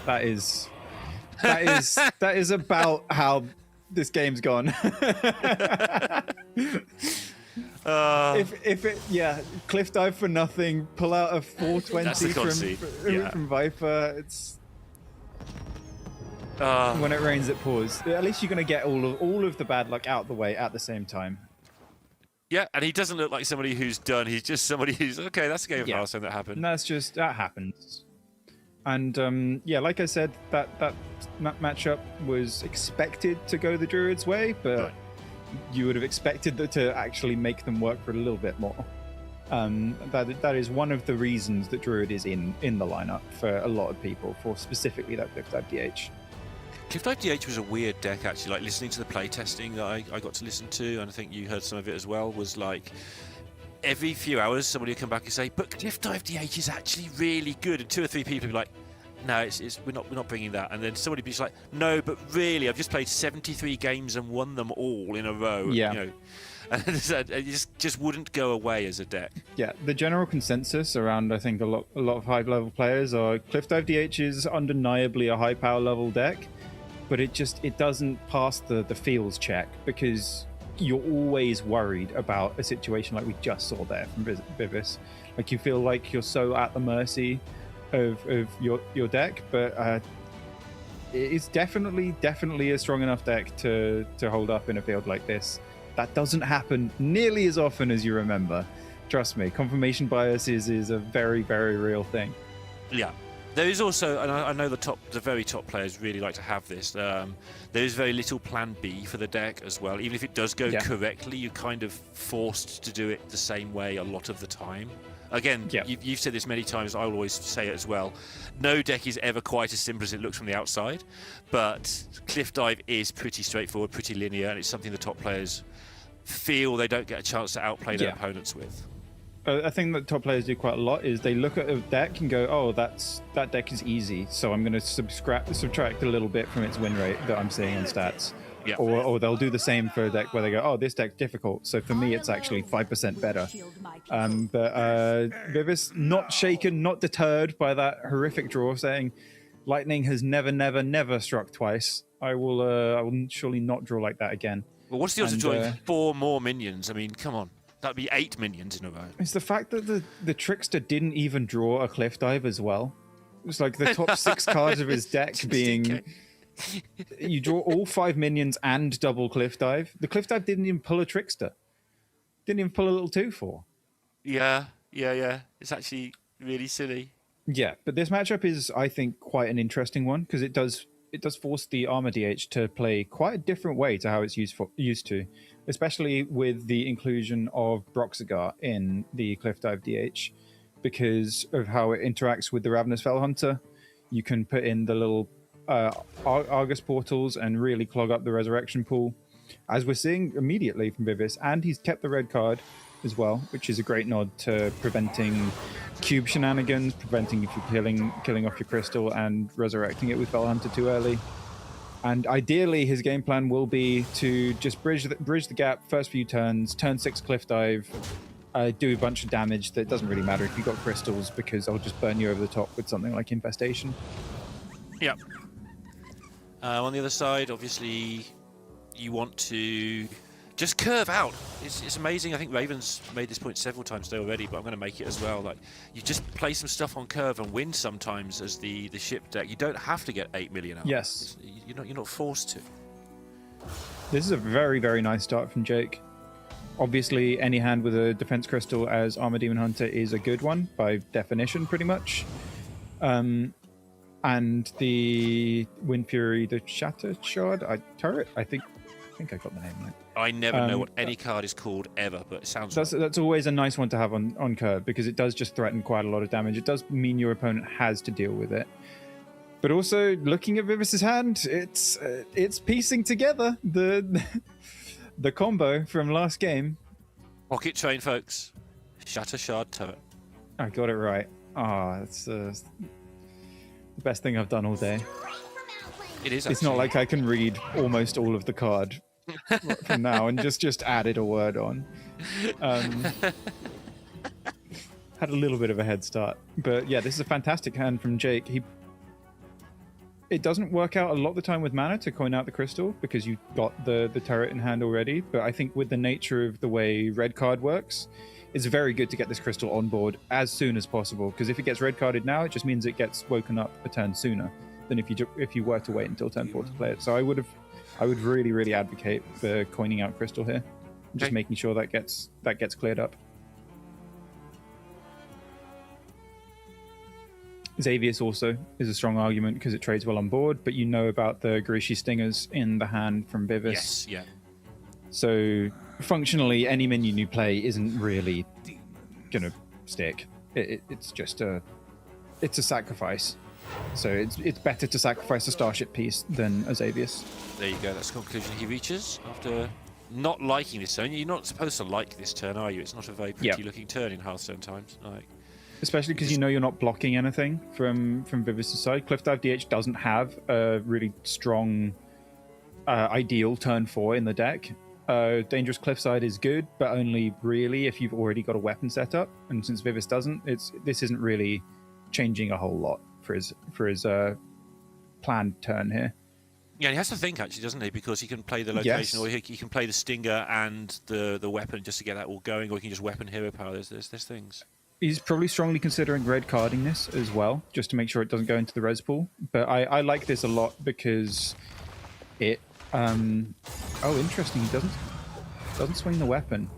That is about how this game's gone. Cliff dive for nothing, pull out a 420 from Viper. It's when it rains, it pours. At least you're going to get all of the bad luck out the way at the same time. Yeah, and he doesn't look like somebody who's done. He's just somebody who's okay. That's a game of Hearthstone that happened. And that happens. And like I said, that matchup was expected to go the Druids' way, but you would have expected to actually make them work for a little bit more. That is one of the reasons that Druid is in the lineup for a lot of people, for specifically that Cliff Dive DH. Cliff Dive DH was a weird deck, actually. Like, listening to the play testing that I got to listen to, and I think you heard some of it as well, was like every few hours somebody would come back and say, but Cliff Dive DH is actually really good, and 2 or 3 people would be like, no, we're not bringing that. And then somebody would be like, no, but really, I've just played 73 games and won them all in a row. Yeah. You know, and it just wouldn't go away as a deck. Yeah, the general consensus around, I think, a lot of high-level players are Cliff Dive DH is undeniably a high-power level deck, but it doesn't pass the feels check because you're always worried about a situation like we just saw there from Vivis. Like, you feel like you're so at the mercy of your deck, but it's definitely a strong enough deck to hold up in a field like this. That doesn't happen nearly as often as you remember. Trust me, confirmation bias is a very, very real thing. Yeah. There is also, and I know the very top players really like to have this, there is very little plan B for the deck as well. Even if it does go correctly, you're kind of forced to do it the same way a lot of the time. Again, you've said this many times, I'll always say it as well. No deck is ever quite as simple as it looks from the outside, but Cliff Dive is pretty straightforward, pretty linear, and it's something the top players feel they don't get a chance to outplay their opponents with. A thing that top players do quite a lot is they look at a deck and go, oh, that deck is easy, so I'm going to subtract a little bit from its win rate that I'm seeing in stats. Yeah. Or they'll do the same for a deck where they go, oh, this deck's difficult, so for me it's actually 5% better. But Vivis, not shaken, not deterred by that horrific draw, saying, lightning has never struck twice. I will surely not draw like that again. Well, what's the odds of And, drawing 4 more minions? I mean, come on. That'd be 8 minions in a row. It's the fact that the trickster didn't even draw a cliff dive as well. It's like the top 6 cards of his deck being. You draw all 5 minions and double cliff dive. The cliff dive didn't even pull a trickster. Didn't even pull a little 2/4. Yeah. It's actually really silly. Yeah, but this matchup is, I think, quite an interesting one because it does force the armor DH to play quite a different way to how it's used to, especially with the inclusion of Broxigar in the Cliff Dive DH because of how it interacts with the Ravenous Fellhunter. You can put in the little Argus portals and really clog up the resurrection pool, as we're seeing immediately from Vivis, and he's kept the red card as well, which is a great nod to preventing cube shenanigans, preventing if you're killing off your crystal and resurrecting it with Fellhunter too early. And ideally, his game plan will be to just bridge the gap first few turns, turn 6 cliff dive, do a bunch of damage that doesn't really matter if you've got crystals because I'll just burn you over the top with something like Infestation. Yep. On the other side, obviously, you want to just curve out. It's amazing. I think Raven's made this point several times today already, but I'm going to make it as well. Like, you just play some stuff on curve and win sometimes as the ship deck. You don't have to get 8 million out. Yes. You're not forced to. This is a very, very nice start from Jake. Obviously, any hand with a defense crystal as Armor Demon Hunter is a good one by definition, pretty much. And the Wind Fury, the Shatter Shard, turret. I think I got the name right. I never know what any card is called ever, but it sounds. That's always a nice one to have on curve because it does just threaten quite a lot of damage. It does mean your opponent has to deal with it. But also, looking at Vivis's hand, it's piecing together the combo from last game. Pocket Train, folks. Shatter Shard turret. I got it right. That's the best thing I've done all day. It is. It's not like I can read almost all of the card from now and just added a word on. Had a little bit of a head start, but yeah, this is a fantastic hand from Jake. It doesn't work out a lot of the time with mana to coin out the crystal because you got the turret in hand already, but I think with the nature of the way red card works, it's very good to get this crystal on board as soon as possible because if it gets red carded now, it just means it gets woken up a turn sooner than if you were to wait until turn 4 to play it. So I would really, really advocate for coining out crystal here, just making sure that gets cleared up. Xavius also is a strong argument because it trades well on board, but you know about the Garishi Stingers in the hand from Vivis. Yes, yeah. So functionally, any minion you play isn't really gonna stick. It's just a sacrifice. So it's better to sacrifice a starship piece than a Xavius. There you go. That's the conclusion he reaches after not liking this turn. You're not supposed to like this turn, are you? It's not a very pretty-looking turn in Hearthstone times. Especially because you know you're not blocking anything from Vivis' side. Cliff Dive DH doesn't have a really strong ideal turn 4 in the deck. Dangerous Cliffside is good, but only really if you've already got a weapon set up. And since Vivis doesn't, this isn't really changing a whole lot for his planned turn here. Yeah, he has to think actually, doesn't he? Because he can play the location, or he can play the Stinger and the weapon just to get that all going, or he can just weapon hero power. There's things. He's probably strongly considering red carding this as well, just to make sure it doesn't go into the res pool. But I like this a lot because it. Oh, interesting. He doesn't swing the weapon.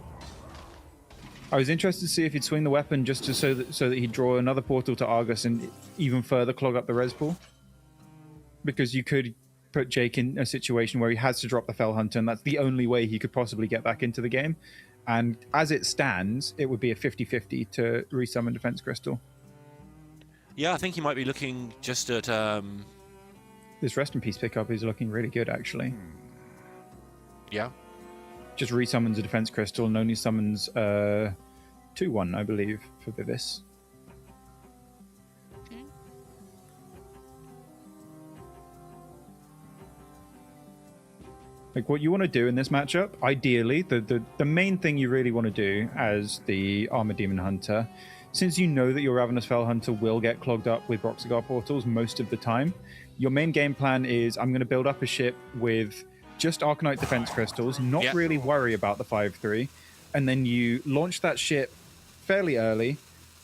I was interested to see if he'd swing the weapon just so that he'd draw another portal to Argus and even further clog up the res pool. Because you could put Jake in a situation where he has to drop the Fell Hunter, and that's the only way he could possibly get back into the game. And as it stands, it would be a 50-50 to resummon Defense Crystal. Yeah, I think he might be looking just at... This Rest in Peace pickup is looking really good, actually. Yeah. Just resummons a Defense Crystal and only summons 2-1, I believe, for Vivis. Like, what you want to do in this matchup, ideally, the main thing you really want to do as the Armor Demon Hunter, since you know that your Ravenous Fell Hunter will get clogged up with Broxigar portals most of the time, Your main game plan is I'm going to build up a ship with just Arcanite defense crystals, not really worry about the 5/3, and then you launch that ship fairly early,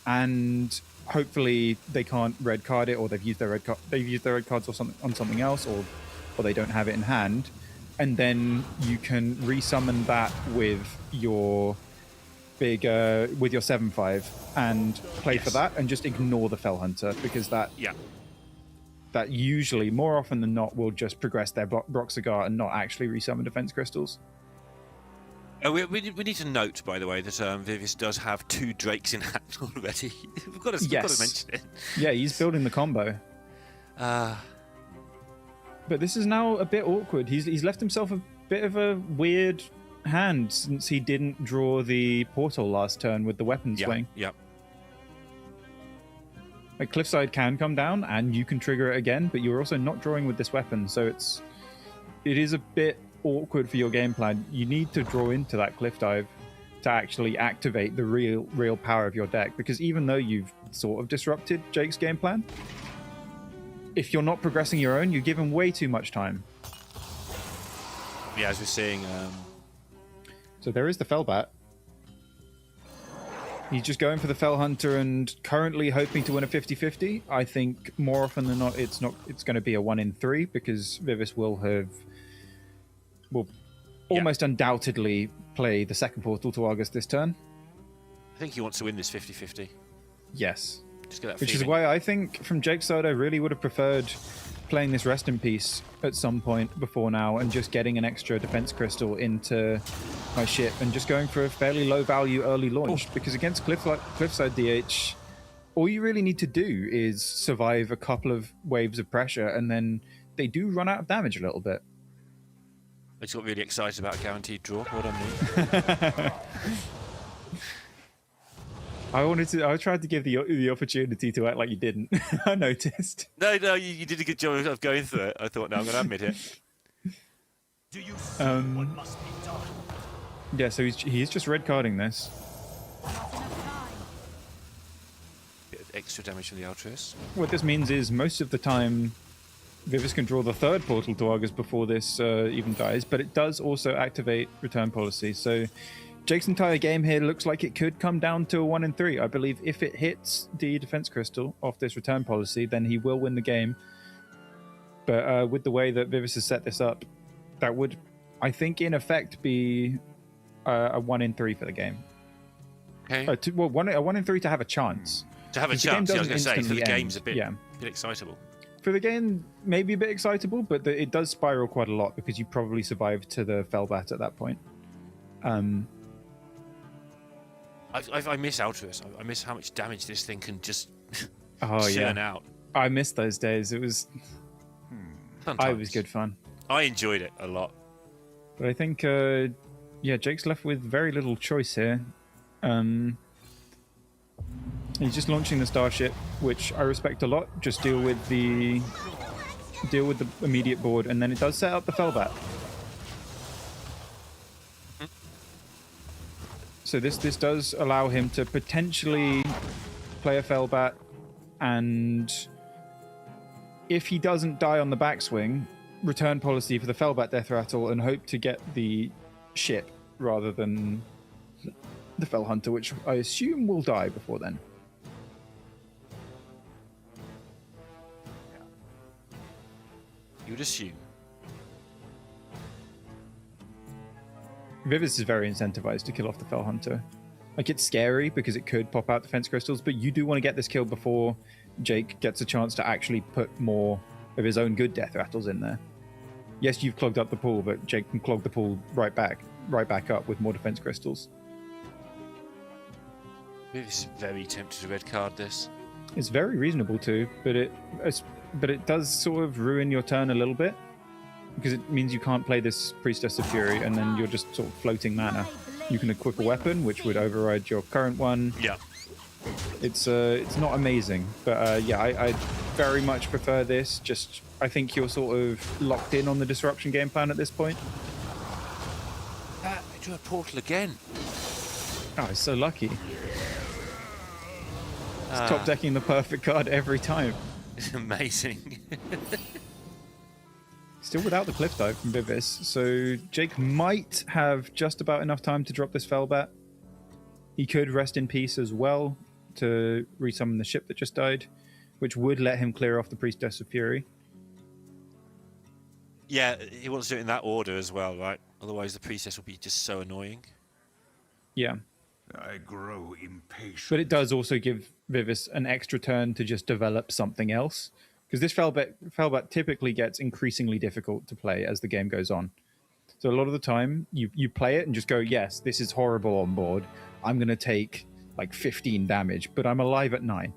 and hopefully they can't red card it, or they've used their red cards or something on something else, or they don't have it in hand, and then you can resummon that with your big with your 7/5 and play for that, and just ignore the Fell Hunter, because that usually, more often than not, will just progress their Broxigar and not actually resummon defense crystals. Oh, we need to note, by the way, that Vivis does have 2 Drakes in hand already. we've got to mention it. Yeah, he's building the combo. But this is now a bit awkward. He's left himself a bit of a weird hand since he didn't draw the portal last turn with the weapon swing. Yep. Like, Cliffside can come down and you can trigger it again, but you're also not drawing with this weapon, so it is a bit awkward for your game plan. You need to draw into that cliff dive to actually activate the real power of your deck, because even though you've sort of disrupted Jake's game plan, if you're not progressing your own, you give him way too much time. Yeah, as we're seeing. So there is the Fellbat. He's just going for the Fell Hunter and currently hoping to win a 50-50. I think more often than not, it's going to be a 1 in 3, because Vivis will almost undoubtedly play the second portal to Argus this turn. I think he wants to win this 50-50. Yes. Just get that Which feeling. is why I think, from Jake's side, I really would have preferred playing this Rest in Peace at some point before now and just getting an extra defense crystal into my ship and just going for a fairly low value early launch. Because against Cliffside DH, all you really need to do is survive a couple of waves of pressure, and then they do run out of damage a little bit. I just got really excited about a guaranteed draw. What I mean. I tried to give the opportunity to act like you didn't. I noticed. No, you did a good job of going through it. I thought, no, I'm going to admit it. Do you see what must be done? Yeah, so he's just red carding this. Bit of extra damage from the Altruist. What this means is most of the time, Vivis can draw the 3rd portal to Argus before this even dies, but it does also activate return policy. So Jake's entire game here looks like it could come down to a 1 in 3. I believe if it hits the defense crystal off this return policy, then he will win the game. But with the way that Vivis has set this up, that would, I think, in effect be a 1 in 3 for the game. Okay. A 1 in 3 to have a chance. To have a chance, I was going to say, for the game's a bit yeah. excitable. For the game, maybe a bit excitable, but it does spiral quite a lot because you probably survived to the Fellbat at that point. I miss Altruist. I miss how much damage this thing can just churn out. I miss those days. It was... Sometimes. It was good fun. I enjoyed it a lot. But I think, Jake's left with very little choice here. He's just launching the Starship, which I respect a lot. Just deal with the immediate board, and then it does set up the Fellbat. So this does allow him to potentially play a Fellbat, and if he doesn't die on the backswing, return policy for the Fellbat Death Rattle and hope to get the ship rather than the Fell Hunter, which I assume will die before then. You would assume. Vivis is very incentivized to kill off the Fell Hunter. Like, it's scary because it could pop out defense crystals, but you do want to get this kill before Jake gets a chance to actually put more of his own good death rattles in there. Yes, you've clogged up the pool, but Jake can clog the pool right back up with more defense crystals. Vivis is very tempted to red card this. It's very reasonable to, but it does sort of ruin your turn a little bit, because it means you can't play this Priestess of Fury, and then you're just sort of floating mana. You can equip a weapon, which would override your current one. Yeah. It's not amazing, but yeah, I very much prefer this. Just, I think you're sort of locked in on the disruption game plan at this point. I drew a portal again. Oh, it's so lucky. It's top decking the perfect card every time. It's amazing. Still without the cliff dive from Vivis, so Jake might have just about enough time to drop this Felbat. He could rest in peace as well to resummon the ship that just died, which would let him clear off the Priestess of Fury. Yeah, he wants to do it in that order as well, right? Otherwise the Priestess will be just so annoying. Yeah. I grow impatient. But it does also give Vivis an extra turn to just develop something else. Because this Felbat typically gets increasingly difficult to play as the game goes on. So a lot of the time, you play it and just go, yes, this is horrible on board. I'm going to take like 15 damage, but I'm alive at 9.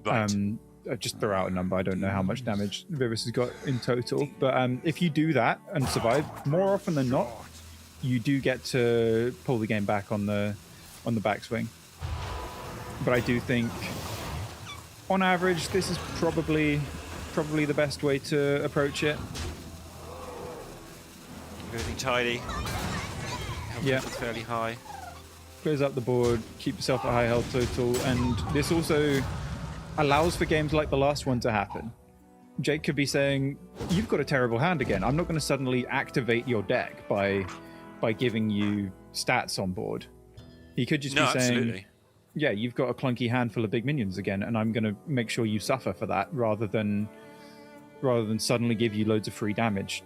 Right. I just throw out a number. I don't know how much damage Vivis has got in total. But if you do that and survive, more often than not, you do get to pull the game back on the backswing. But I do think, on average, this is probably the best way to approach it. Everything tidy. Yeah. Fairly high. Close up the board, keep yourself at high health total, and this also allows for games like the last one to happen. Jake could be saying, you've got a terrible hand again. I'm not going to suddenly activate your deck by giving you stats on board. He could just be saying, absolutely. yeah, you've got a clunky handful of big minions again, and I'm going to make sure you suffer for that rather than suddenly give you loads of free damage.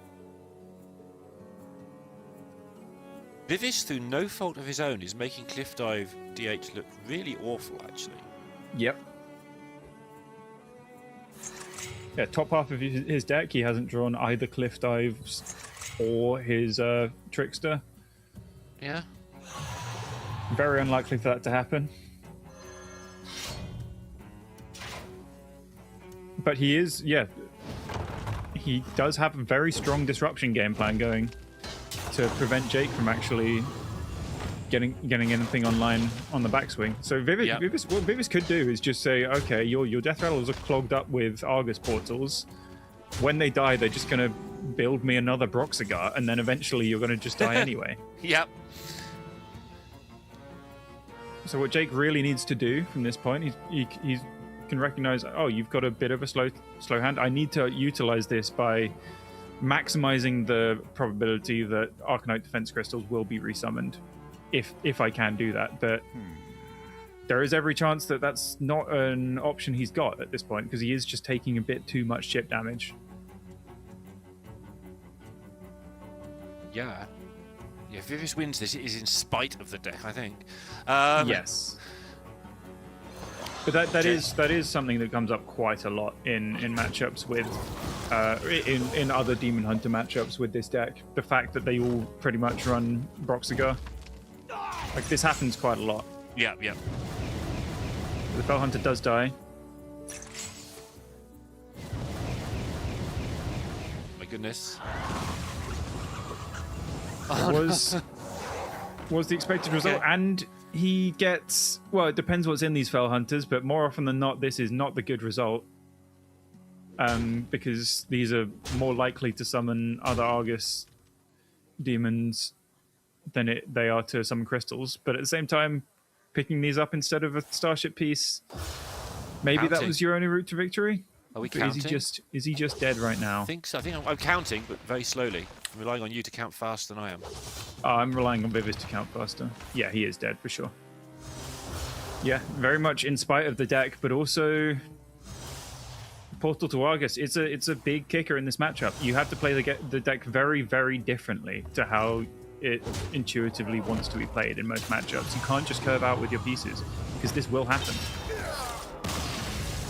Vivis, through no fault of his own, is making Cliff Dive DH look really awful, actually. Yep. Yeah, top half of his deck, he hasn't drawn either Cliff Dives or his Trickster. Yeah. Very unlikely for that to happen. But he is, yeah, he does have a very strong disruption game plan going to prevent Jake from actually getting anything online on the backswing. So Vivis, what Vivis could do is just say, okay, your death rattles are clogged up with Argus portals. When they die, they're just going to build me another Broxigar, and then eventually you're going to just die anyway. Yep. So what Jake really needs to do from this point, he can recognize, oh, you've got a bit of a slow hand. I need to utilize this by maximizing the probability that Arcanite Defense Crystals will be resummoned, if I can do that. But there is every chance that that's not an option he's got at this point, because he is just taking a bit too much chip damage. Yeah. Yeah, if Vivis wins this, it is in spite of the deck, I think. Yes. But that is something that comes up quite a lot in matchups with in other Demon Hunter matchups with this deck. The fact that they all pretty much run Broxigar. Like, this happens quite a lot. Yeah, yeah. The Fell Hunter does die. My goodness. Was the expected result, Okay. and he gets, well, it depends what's in these Fell Hunters, but more often than not, this is not the good result. Because these are more likely to summon other Argus demons than they are to summon crystals. But at the same time, picking these up instead of a starship piece, maybe that Counting. was your only route to victory? Are we But counting? Is he just dead right now? I think so. I think I'm counting, but very slowly. I'm relying on you to count faster than I am. I'm relying on Vivis to count faster. Yeah, he is dead for sure. Yeah, very much in spite of the deck, but also Portal to Argus. It's a big kicker in this matchup. You have to play the deck very, very differently to how it intuitively wants to be played in most matchups. You can't just curve out with your pieces, because this will happen.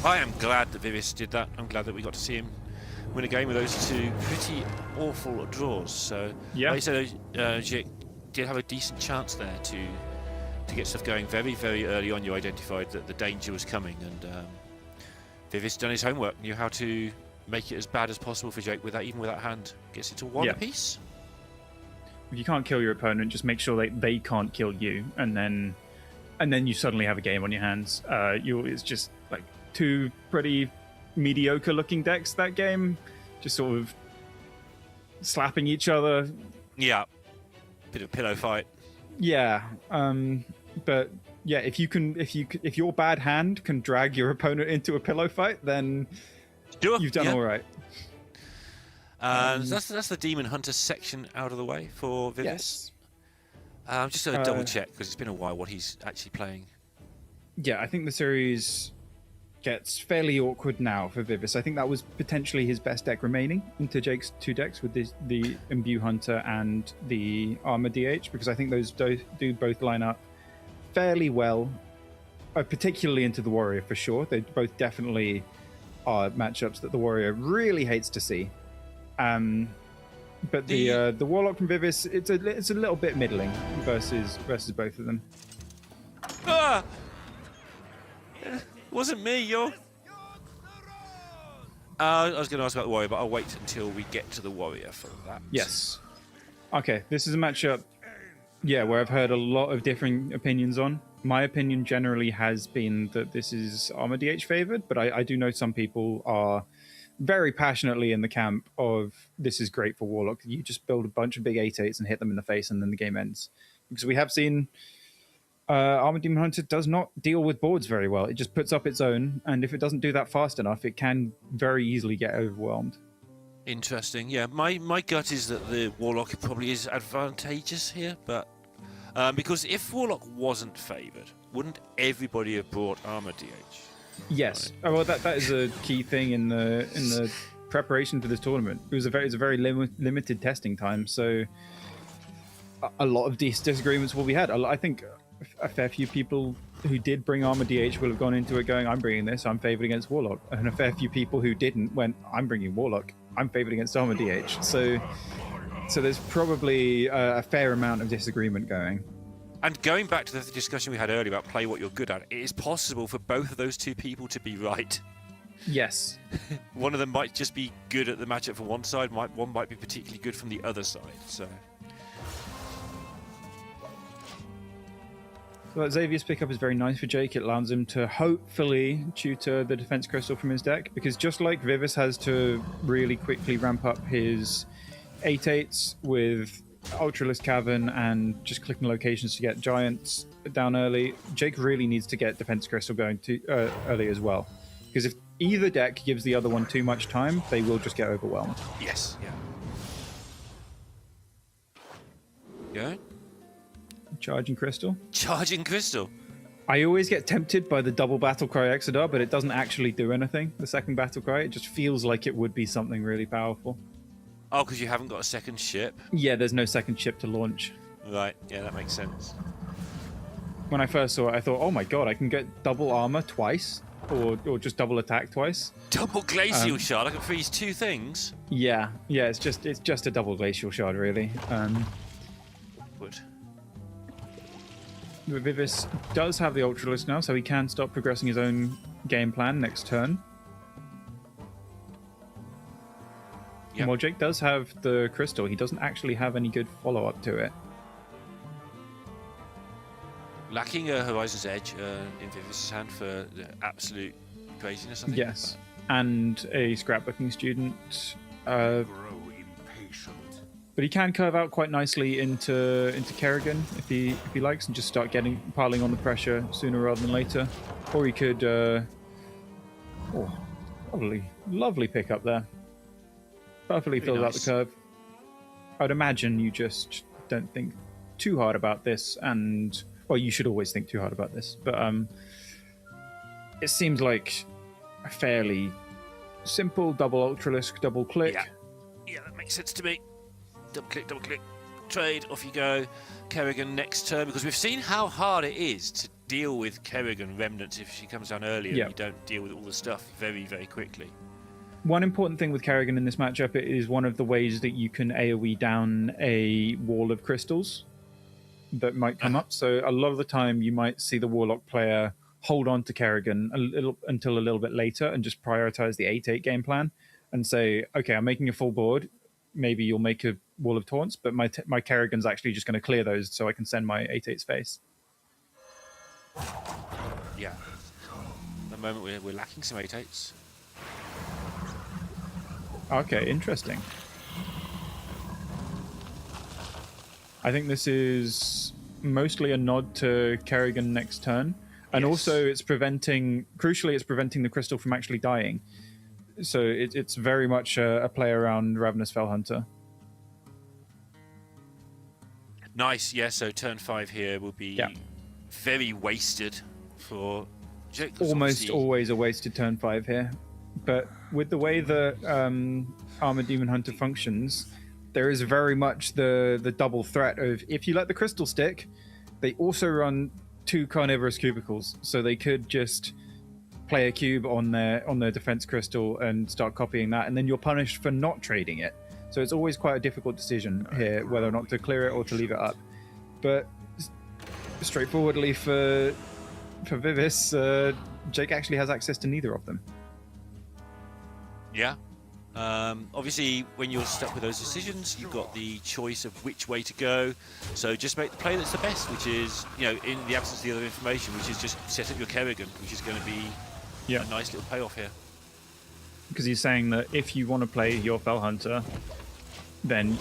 I am glad that Vivis did that. I'm glad that we got to see him win a game with those two pretty awful draws. So, yeah, like you said, Jake did have a decent chance there to get stuff going very, very early on. You identified that the danger was coming, and Vivis done his homework, knew how to make it as bad as possible for Jake with that, even with that hand. Gets it to one apiece. If you can't kill your opponent, just make sure they can't kill you, and then you suddenly have a game on your hands. It's just like two pretty mediocre looking decks that game, just sort of slapping each other. Yeah, bit of a pillow fight. Yeah, but yeah, if your bad hand can drag your opponent into a pillow fight, then you've done all right. And that's the Demon Hunter section out of the way for Vivis. Yes. I'm just going to double check because it's been a while what he's actually playing. Yeah, I think the series gets fairly awkward now for Vivis. I think that was potentially his best deck remaining into Jake's 2 decks with the Imbue Hunter and the Armor DH, because I think those do both line up fairly well, particularly into the Warrior for sure. They both definitely are matchups that the Warrior really hates to see. But the Warlock from Vivis, it's a little bit middling versus both of them. Ah! Wasn't me, yo. I was going to ask about the Warrior, but I'll wait until we get to the Warrior for that. Yes. Okay, this is a matchup, where I've heard a lot of different opinions on. My opinion generally has been that this is Armor DH favored, but I do know some people are very passionately in the camp of this is great for Warlock. You just build a bunch of big 8/8s and hit them in the face, and then the game ends. Because we have seen Armor Demon Hunter does not deal with boards very well. It just puts up its own, and if it doesn't do that fast enough, it can very easily get overwhelmed. Interesting. Yeah, my gut is that the Warlock probably is advantageous here, but because if Warlock wasn't favoured, wouldn't everybody have brought Armor DH? Yes. Oh, well, that is a key thing in the preparation for this tournament. It was a very limited testing time, so a lot of these disagreements will be had. I think a fair few people who did bring Armor DH will have gone into it going, I'm bringing this, I'm favoured against Warlock. And a fair few people who didn't went, I'm bringing Warlock, I'm favoured against Armor DH. So there's probably a fair amount of disagreement going. And going back to the discussion we had earlier about play what you're good at, it is possible for both of those two people to be right. Yes. One of them might just be good at the matchup for one side, one might be particularly good from the other side. So that Xavier's pickup is very nice for Jake. It allows him to hopefully tutor the defense crystal from his deck, because just like Vivis has to really quickly ramp up his 8/8s with Ultralisk Cavern and just clicking locations to get giants down early, Jake really needs to get defense crystal going early as well, because if either deck gives the other one too much time, they will just get overwhelmed. yes, yeah. Charging crystal. Charging crystal. I always get tempted by the double battle cry Exodar, but it doesn't actually do anything. The second battle cry, it just feels like it would be something really powerful. Oh, because you haven't got a second ship. Yeah, there's no second ship to launch. Right, yeah, that makes sense. When I first saw it, I thought, oh my god, I can get double armor twice, or just double attack twice. Double glacial shard. I can freeze 2 things. Yeah, it's just a double glacial shard, really. Good. Vivis does have the Ultralisk now, so he can start progressing his own game plan next turn. Yep. And while Jake does have the crystal, he doesn't actually have any good follow-up to it. Lacking a Horizon's Edge in Vivis' hand for the absolute craziness, I think. Yes, and a scrapbooking student. Grow impatient. But he can curve out quite nicely into Kerrigan if he likes, and just start piling on the pressure sooner rather than later. Or he could lovely pick up there. Perfectly fills out the curve. I'd imagine you just don't think too hard about this, and well, you should always think too hard about this, but it seems like a fairly simple double Ultralisk, double click. Yeah, that makes sense to me. Double click, trade, off you go. Kerrigan next turn, because we've seen how hard it is to deal with Kerrigan remnants if she comes down earlier. Yeah. You don't deal with all the stuff very, very quickly. One important thing with Kerrigan in this matchup, it is one of the ways that you can AoE down a wall of crystals that might come up. So a lot of the time you might see the Warlock player hold on to Kerrigan until a little bit later and just prioritize the 8/8 game plan and say, okay, I'm making a full board. Maybe you'll make a wall of taunts, but my Kerrigan's actually just going to clear those so I can send my 8/8's face. Yeah. At the moment we're lacking some 8/8s. Okay, interesting. I think this is mostly a nod to Kerrigan next turn. And also it's preventing the crystal from actually dying. So it's very much a play around Ravenous Fellhunter. Nice, yeah. So turn 5 here will be very wasted for Jake. Almost always a wasted turn 5 here. But with the way the Armored Demon Hunter functions, there is very much the double threat of, if you let the crystal stick, they also run 2 carnivorous cubicles, so they could just play a cube on their defense crystal and start copying that, and then you're punished for not trading it. So it's always quite a difficult decision here, whether or not to clear it or to leave it up. But straightforwardly for Vivis, Jake actually has access to neither of them. Yeah. Obviously, when you're stuck with those decisions, you've got the choice of which way to go. So just make the play that's the best, which is, in the absence of the other information, which is just set up your Kerrigan, which is going to be a nice little payoff here. Because he's saying that if you want to play your Fellhunter, then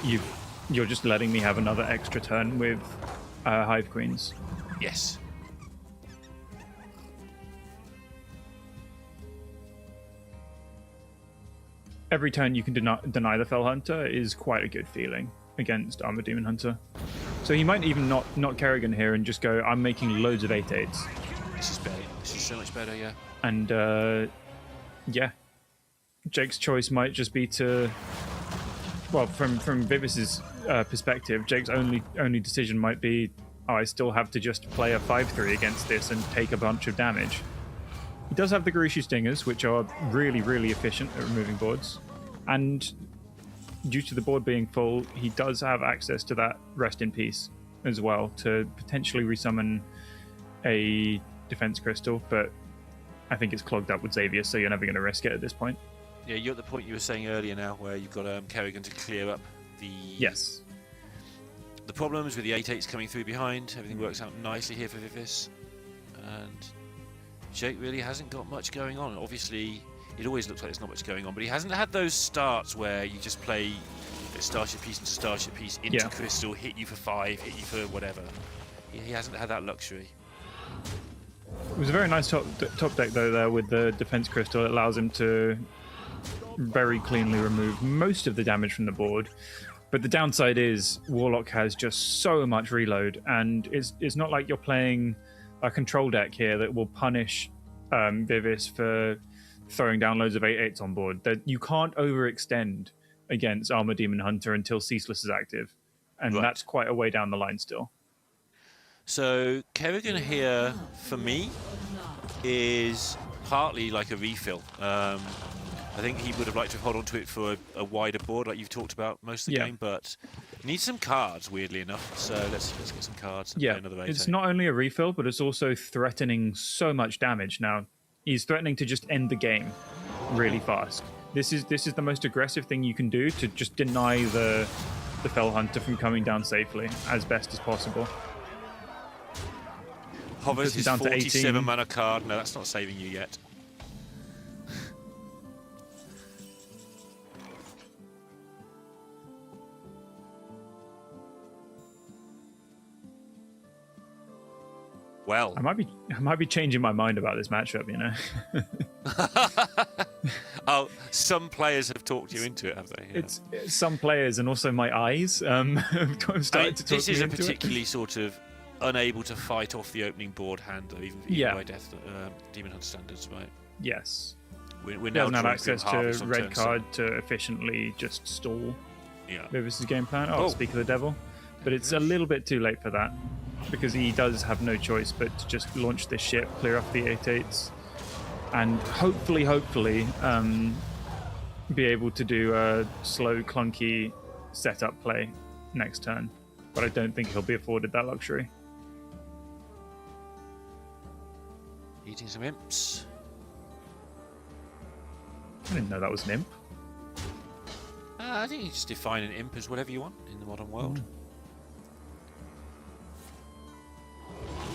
you're just letting me have another extra turn with Hive Queens. Yes. Every turn you can deny the Fellhunter is quite a good feeling against Armored Demon Hunter. So he might even not Kerrigan here and just go, I'm making loads of 8/8s. This is better. This is so much better, yeah. And Jake's choice might just be to, well, from Vivis's perspective, Jake's only decision might be, I still have to just play a 5/3 against this and take a bunch of damage. He does have the Garishu Stingers, which are really, really efficient at removing boards. And due to the board being full, he does have access to that Rest in Peace as well to potentially resummon a defense crystal, but I think it's clogged up with Xavier, so you're never going to risk it at this point. Yeah, you're at the point you were saying earlier now, where you've got Kerrigan to clear up the problems with the 8/8s coming through behind. Everything works out nicely here for Vivis, and Jake really hasn't got much going on. Obviously, it always looks like there's not much going on, but he hasn't had those starts where you just play Starship Piece into Starship Piece into Crystal, hit you for 5, hit you for whatever. He hasn't had that luxury. It was a very nice top deck though there with the Defense Crystal. It allows him to very cleanly remove most of the damage from the board. But the downside is Warlock has just so much reload, and it's not like you're playing a control deck here that will punish Vivis for throwing down loads of 8/8s on board. That you can't overextend against Armored Demon Hunter until Ceaseless is active, and that's quite a way down the line still. So Kerrigan here, for me, is partly like a refill. I think he would have liked to hold on to it for a wider board, like you've talked about most of the game, but needs some cards, weirdly enough. So let's get some cards and play another 8/8. It's not only a refill, but it's also threatening so much damage now. He's threatening to just end the game really fast. This is the most aggressive thing you can do to just deny the Fellhunter from coming down safely as best as possible. Hovers his 47 mana card. No, that's not saving you yet. Well, I might be changing my mind about this matchup, you know. Oh, some players have talked you into it, have they? Yeah. It's some players, and also my eyes. Have started to talk this is me a into particularly it. sort of unable to fight off the opening board hand, or even by Death Demon Hunter standards, right? Yes. We're he now doesn't have access to Harvest red card to efficiently just stall Vivis's game plan. Oh, speak of the devil. But it's a little bit too late for that, because he does have no choice but to just launch this ship, clear off the 8/8s, and hopefully be able to do a slow, clunky setup play next turn. But I don't think he'll be afforded that luxury. Eating some imps. I didn't know that was an imp. I think you just define an imp as whatever you want in the modern world.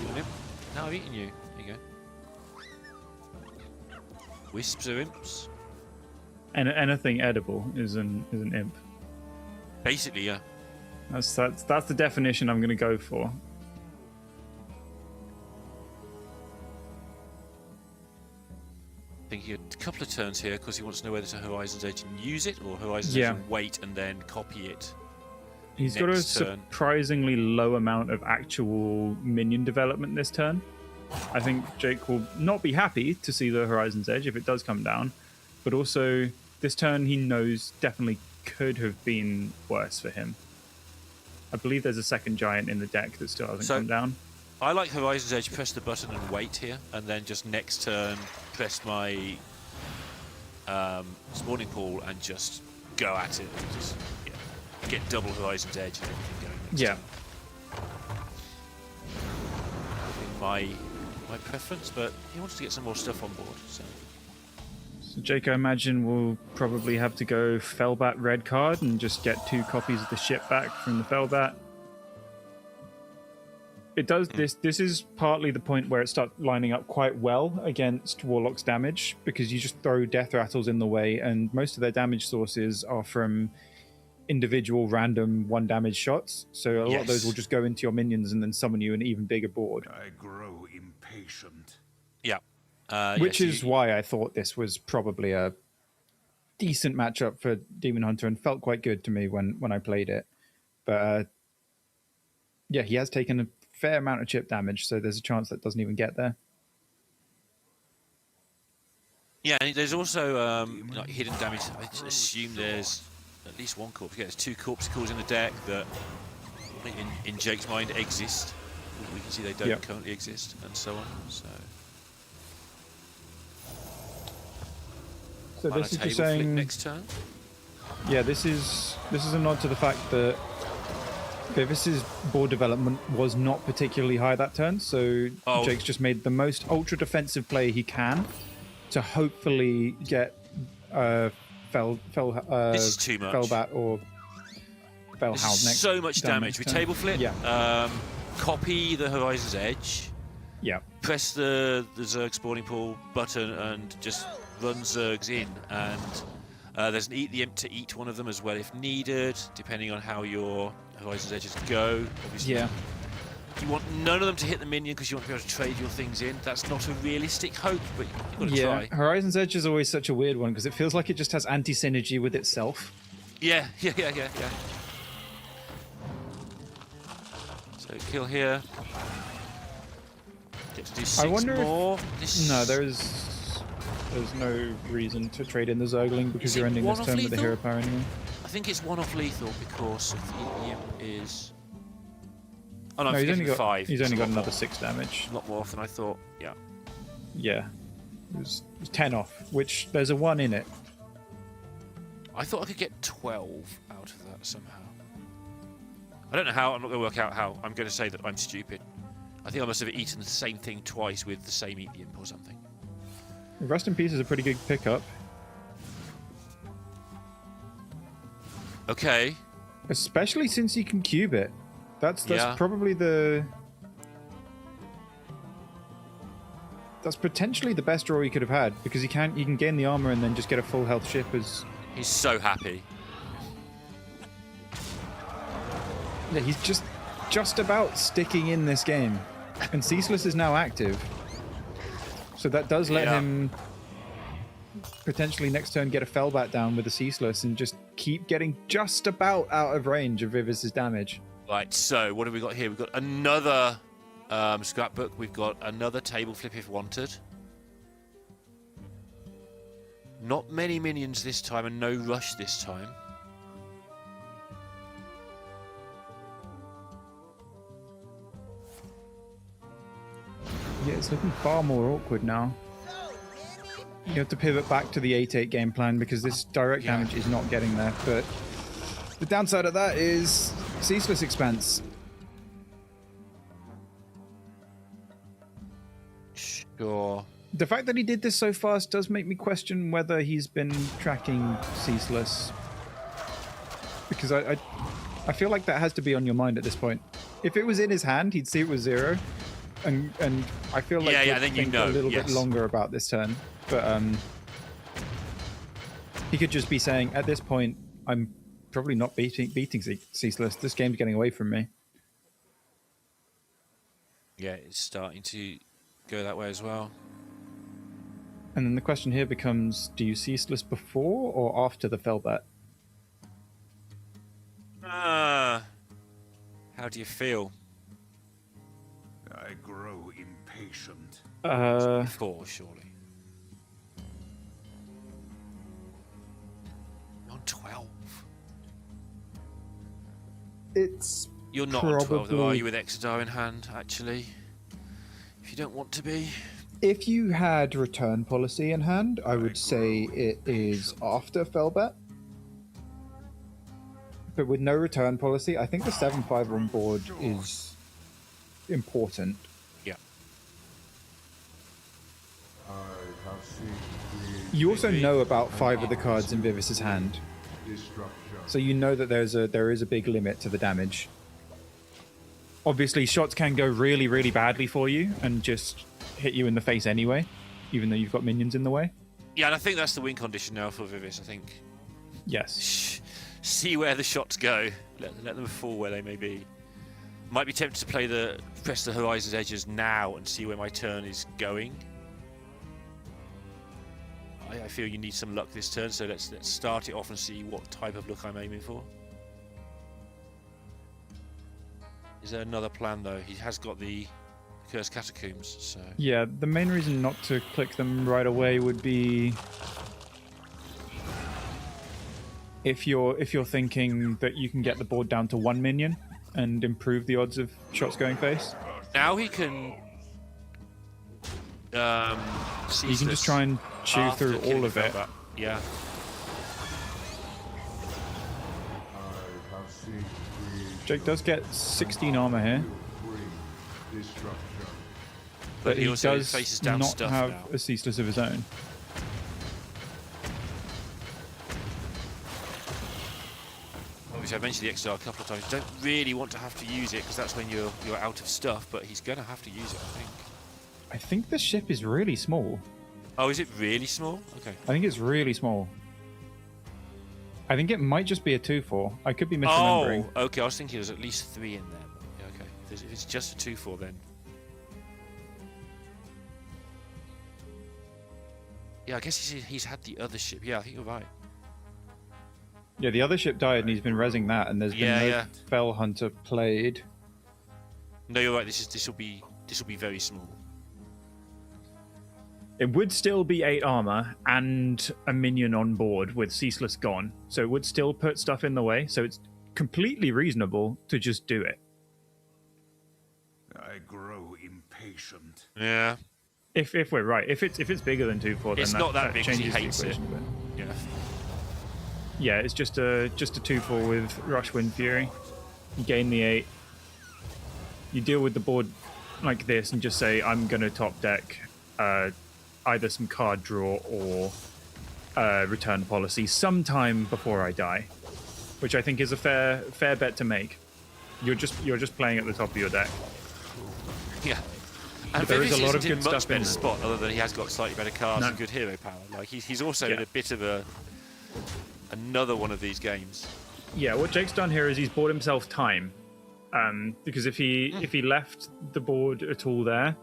You an imp? No, I've eaten you. There you go. Wisps are imps. And anything edible is an imp. Basically, yeah. That's the definition I'm going to go for. thinking a couple of turns here because he wants to know whether to Horizon's Edge and use it, or Horizon's Yeah. Edge and wait and then copy it. He's got a next turn. surprisingly low amount of actual minion development this turn. I think Jake will not be happy to see the Horizon's Edge if it does come down, but also this turn he knows definitely could have been worse for him. I believe there's a second giant in the deck that still hasn't come down. I like Horizon's Edge, press the button and wait here, and then just next turn press my spawning pool and just go at it. And just get double Horizon's Edge and everything going next turn. My preference, but he wants to get some more stuff on board. So Jake, I imagine, will probably have to go Fellbat red card and just get 2 copies of the ship back from the Fellbat. It does this is partly the point where it starts lining up quite well against Warlock's damage, because you just throw death rattles in the way, and most of their damage sources are from individual random 1 damage shots. So a lot of those will just go into your minions and then summon you an even bigger board. I grow impatient. Yeah. Which is why I thought this was probably a decent matchup for Demon Hunter and felt quite good to me when I played it. But yeah, he has taken a fair amount of chip damage, so there's a chance that doesn't even get there. Yeah, and there's also like hidden damage. I assume there's at least 1 corpse. Yeah, there's 2 corpsicles in the deck that, in Jake's mind, exist. We can see they don't currently exist, and so on. So this is just saying next turn. Yeah, this is a nod to the fact that Vivis's board development was not particularly high that turn, so Jake's just made the most ultra defensive play he can to hopefully get this is too much. Fellbat or Fellhound next. So much damage. We table flip. Yeah. Copy the Horizon's Edge. Yeah. Press the Zerg spawning pool button and just run Zergs in, and there's an Eat the Imp to eat one of them as well if needed, depending on how your Horizon's Edges go. Obviously, you want none of them to hit the minion because you want to be able to trade your things in. That's not a realistic hope, but you've got to try. Horizon's Edge is always such a weird one because it feels like it just has anti-synergy with itself. Yeah. So kill here. Get to do 6 I wonder more. No, there's no reason to trade in the Zergling because you're ending this turn with the hero power anyway. I think it's 1 off lethal because of the Imp is... Oh no, he's only got 5. He's only got another 6 damage. A lot more off than I thought. Yeah. Yeah. It was 10 off, which there's a 1 in it. I thought I could get 12 out of that somehow. I don't know how. I'm not going to work out how. I'm going to say that I'm stupid. I think I must have eaten the same thing twice with the same Eat the Imp or something. Rest in Peace is a pretty good pickup. Okay. Especially since you can cube it. That's Yeah. probably the... That's potentially the best draw he could have had, because you can gain the armor and then just get a full health ship as... He's so happy. Yeah, he's just about sticking in this game. And Ceaseless is now active. So that does let him potentially next turn get a Fellbat down with a Ceaseless and just keep getting just about out of range of Vivis's damage. Right, so what have we got here? We've got another scrapbook. We've got another table flip if wanted. Not many minions this time and no rush this time. Yeah, it's looking far more awkward now. You have to pivot back to the 8-8 game plan because this direct damage is not getting there. But the downside of that is Ceaseless expense. Sure. The fact that he did this so fast does make me question whether he's been tracking Ceaseless. Because I feel like that has to be on your mind at this point. If it was in his hand, he'd see it was 0. And I feel like he'd then think a little bit longer about this turn. But he could just be saying, at this point, I'm probably not beating Ceaseless. This game's getting away from me. Yeah, it's starting to go that way as well. And then the question here becomes, do you ceaseless before or after the Fellbat? How do you feel? I grow impatient. Before, surely. You're on 12. It's You're not on 12, though, are you, with Exodar in hand, actually? If you don't want to be. If you had return policy in hand, I would say it is after Fellbat. But with no return policy, I think the 7-5 on board is important. Yeah. You also know about 5 of the cards in Vivis's hand, so you know that there is a big limit to the damage. Obviously, shots can go really, really badly for you and just hit you in the face anyway, even though you've got minions in the way. Yeah, and I think that's the win condition now for Vivis, I think. Yes. See where the shots go. Let them fall where they may be. Might be tempted to press the horizon's edges now and see where my turn is going. I feel you need some luck this turn, so let's start it off and see what type of look I'm aiming for. Is there another plan though? He has got the Cursed Catacombs, so... Yeah, the main reason not to click them right away would be if you're thinking that you can get the board down to 1 minion and improve the odds of shots going face. Now he can... you can just try and chew through all of it. Yeah. Jake does get 16 armor here. But he also does faces down not stuff have now. a ceaseless of his own. Obviously, I mentioned the XR a couple of times. You don't really want to have to use it because that's when you're out of stuff, but he's going to have to use it, I think. I think the ship is really small. Oh, is it really small? Okay. I think it's really small. I think it might just be a 2-4. I could be misremembering. Oh, okay. I was thinking there's at least 3 in there. Yeah, okay. If it's just a 2-4, then. Yeah, I guess he's had the other ship. Yeah, I think you're right. Yeah, the other ship died and he's been rezzing that, and there's been no Fell Hunter played. No, you're right. This will be very small. It would still be 8 armor and a minion on board with Ceaseless gone, so it would still put stuff in the way, so it's completely reasonable to just do it. I grow impatient. Yeah. If we're right. If it's bigger than 2-4, then it's not that big, changes he the hates it. equation a bit. Yeah. Yeah, it's just a 2-4 with Rush Wind Fury. You gain the 8. You deal with the board like this and just say, I'm going to top deck either some card draw or return policy sometime before I die, which I think is a fair bet to make. You're just playing at the top of your deck. Yeah. And there is a lot of isn't good in much stuff better in there. spot, other than he has got slightly better cards and good hero power. Like he's also in a bit of another one of these games. Yeah, what Jake's done here is he's bought himself time, because if he left the board at all there,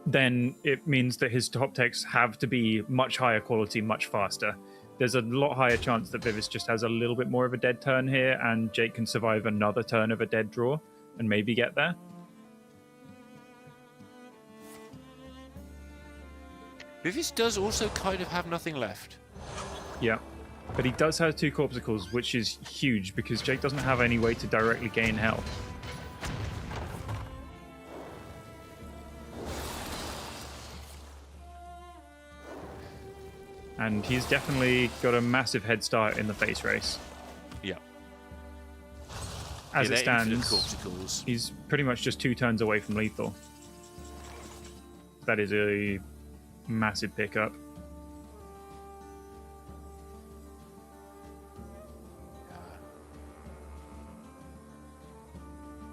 then it means that his top decks have to be much higher quality, much faster. There's a lot higher chance that Vivis just has a little bit more of a dead turn here, and Jake can survive another turn of a dead draw and maybe get there. Vivis does also kind of have nothing left. Yeah, but he does have 2 Corpuscles, which is huge because Jake doesn't have any way to directly gain health. And he's definitely got a massive head start in the face race. Yeah. As it stands, Corpuscles. he's pretty much just 2 turns away from lethal. That is a massive pickup.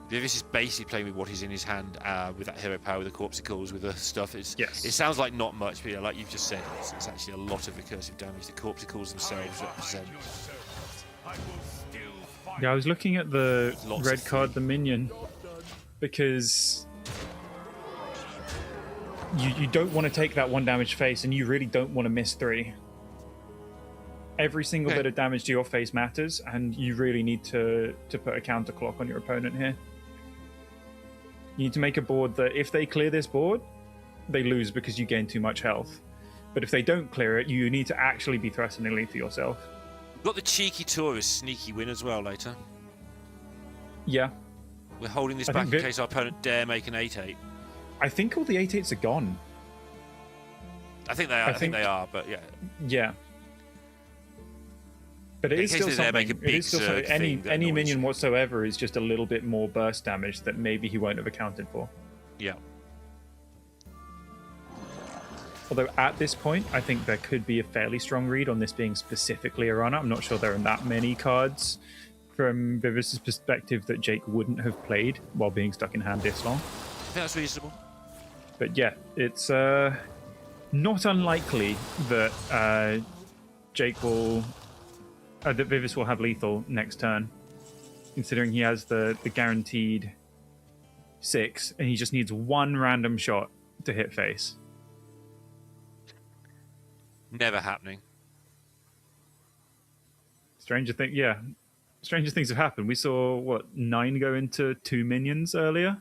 Vivis is basically playing with what is in his hand, with that hero power, with the Corpuscles, with the stuff. It sounds like not much, but yeah, like you've just said, it's actually a lot of recursive damage the Corpuscles themselves represent. Yeah, I was looking at the Lots red of card, the minion, because you don't want to take that 1 damage face, and you really don't want to miss 3. Every single bit of damage to your face matters, and you really need to put a counter clock on your opponent here. You need to make a board that if they clear this board, they lose because you gain too much health. But if they don't clear it, you need to actually be threatening lethal yourself. We've got the cheeky tourist sneaky win as well later. Yeah. We're holding this back in case our opponent dare make an 8-8. I think all the 8-8s are gone. I think they are. I think they are, but yeah. Yeah. But it is still something. It is still something. Any minion whatsoever is just a little bit more burst damage that maybe he won't have accounted for. Yeah. Although at this point, I think there could be a fairly strong read on this being specifically a runner. I'm not sure there are that many cards from Vivis's perspective that Jake wouldn't have played while being stuck in hand this long. I think that's reasonable. But yeah, it's not unlikely that Jake will... that Vivis will have lethal next turn, considering he has the guaranteed 6, and he just needs 1 random shot to hit face. Never happening. Stranger things have happened. We saw, 9 go into 2 minions earlier?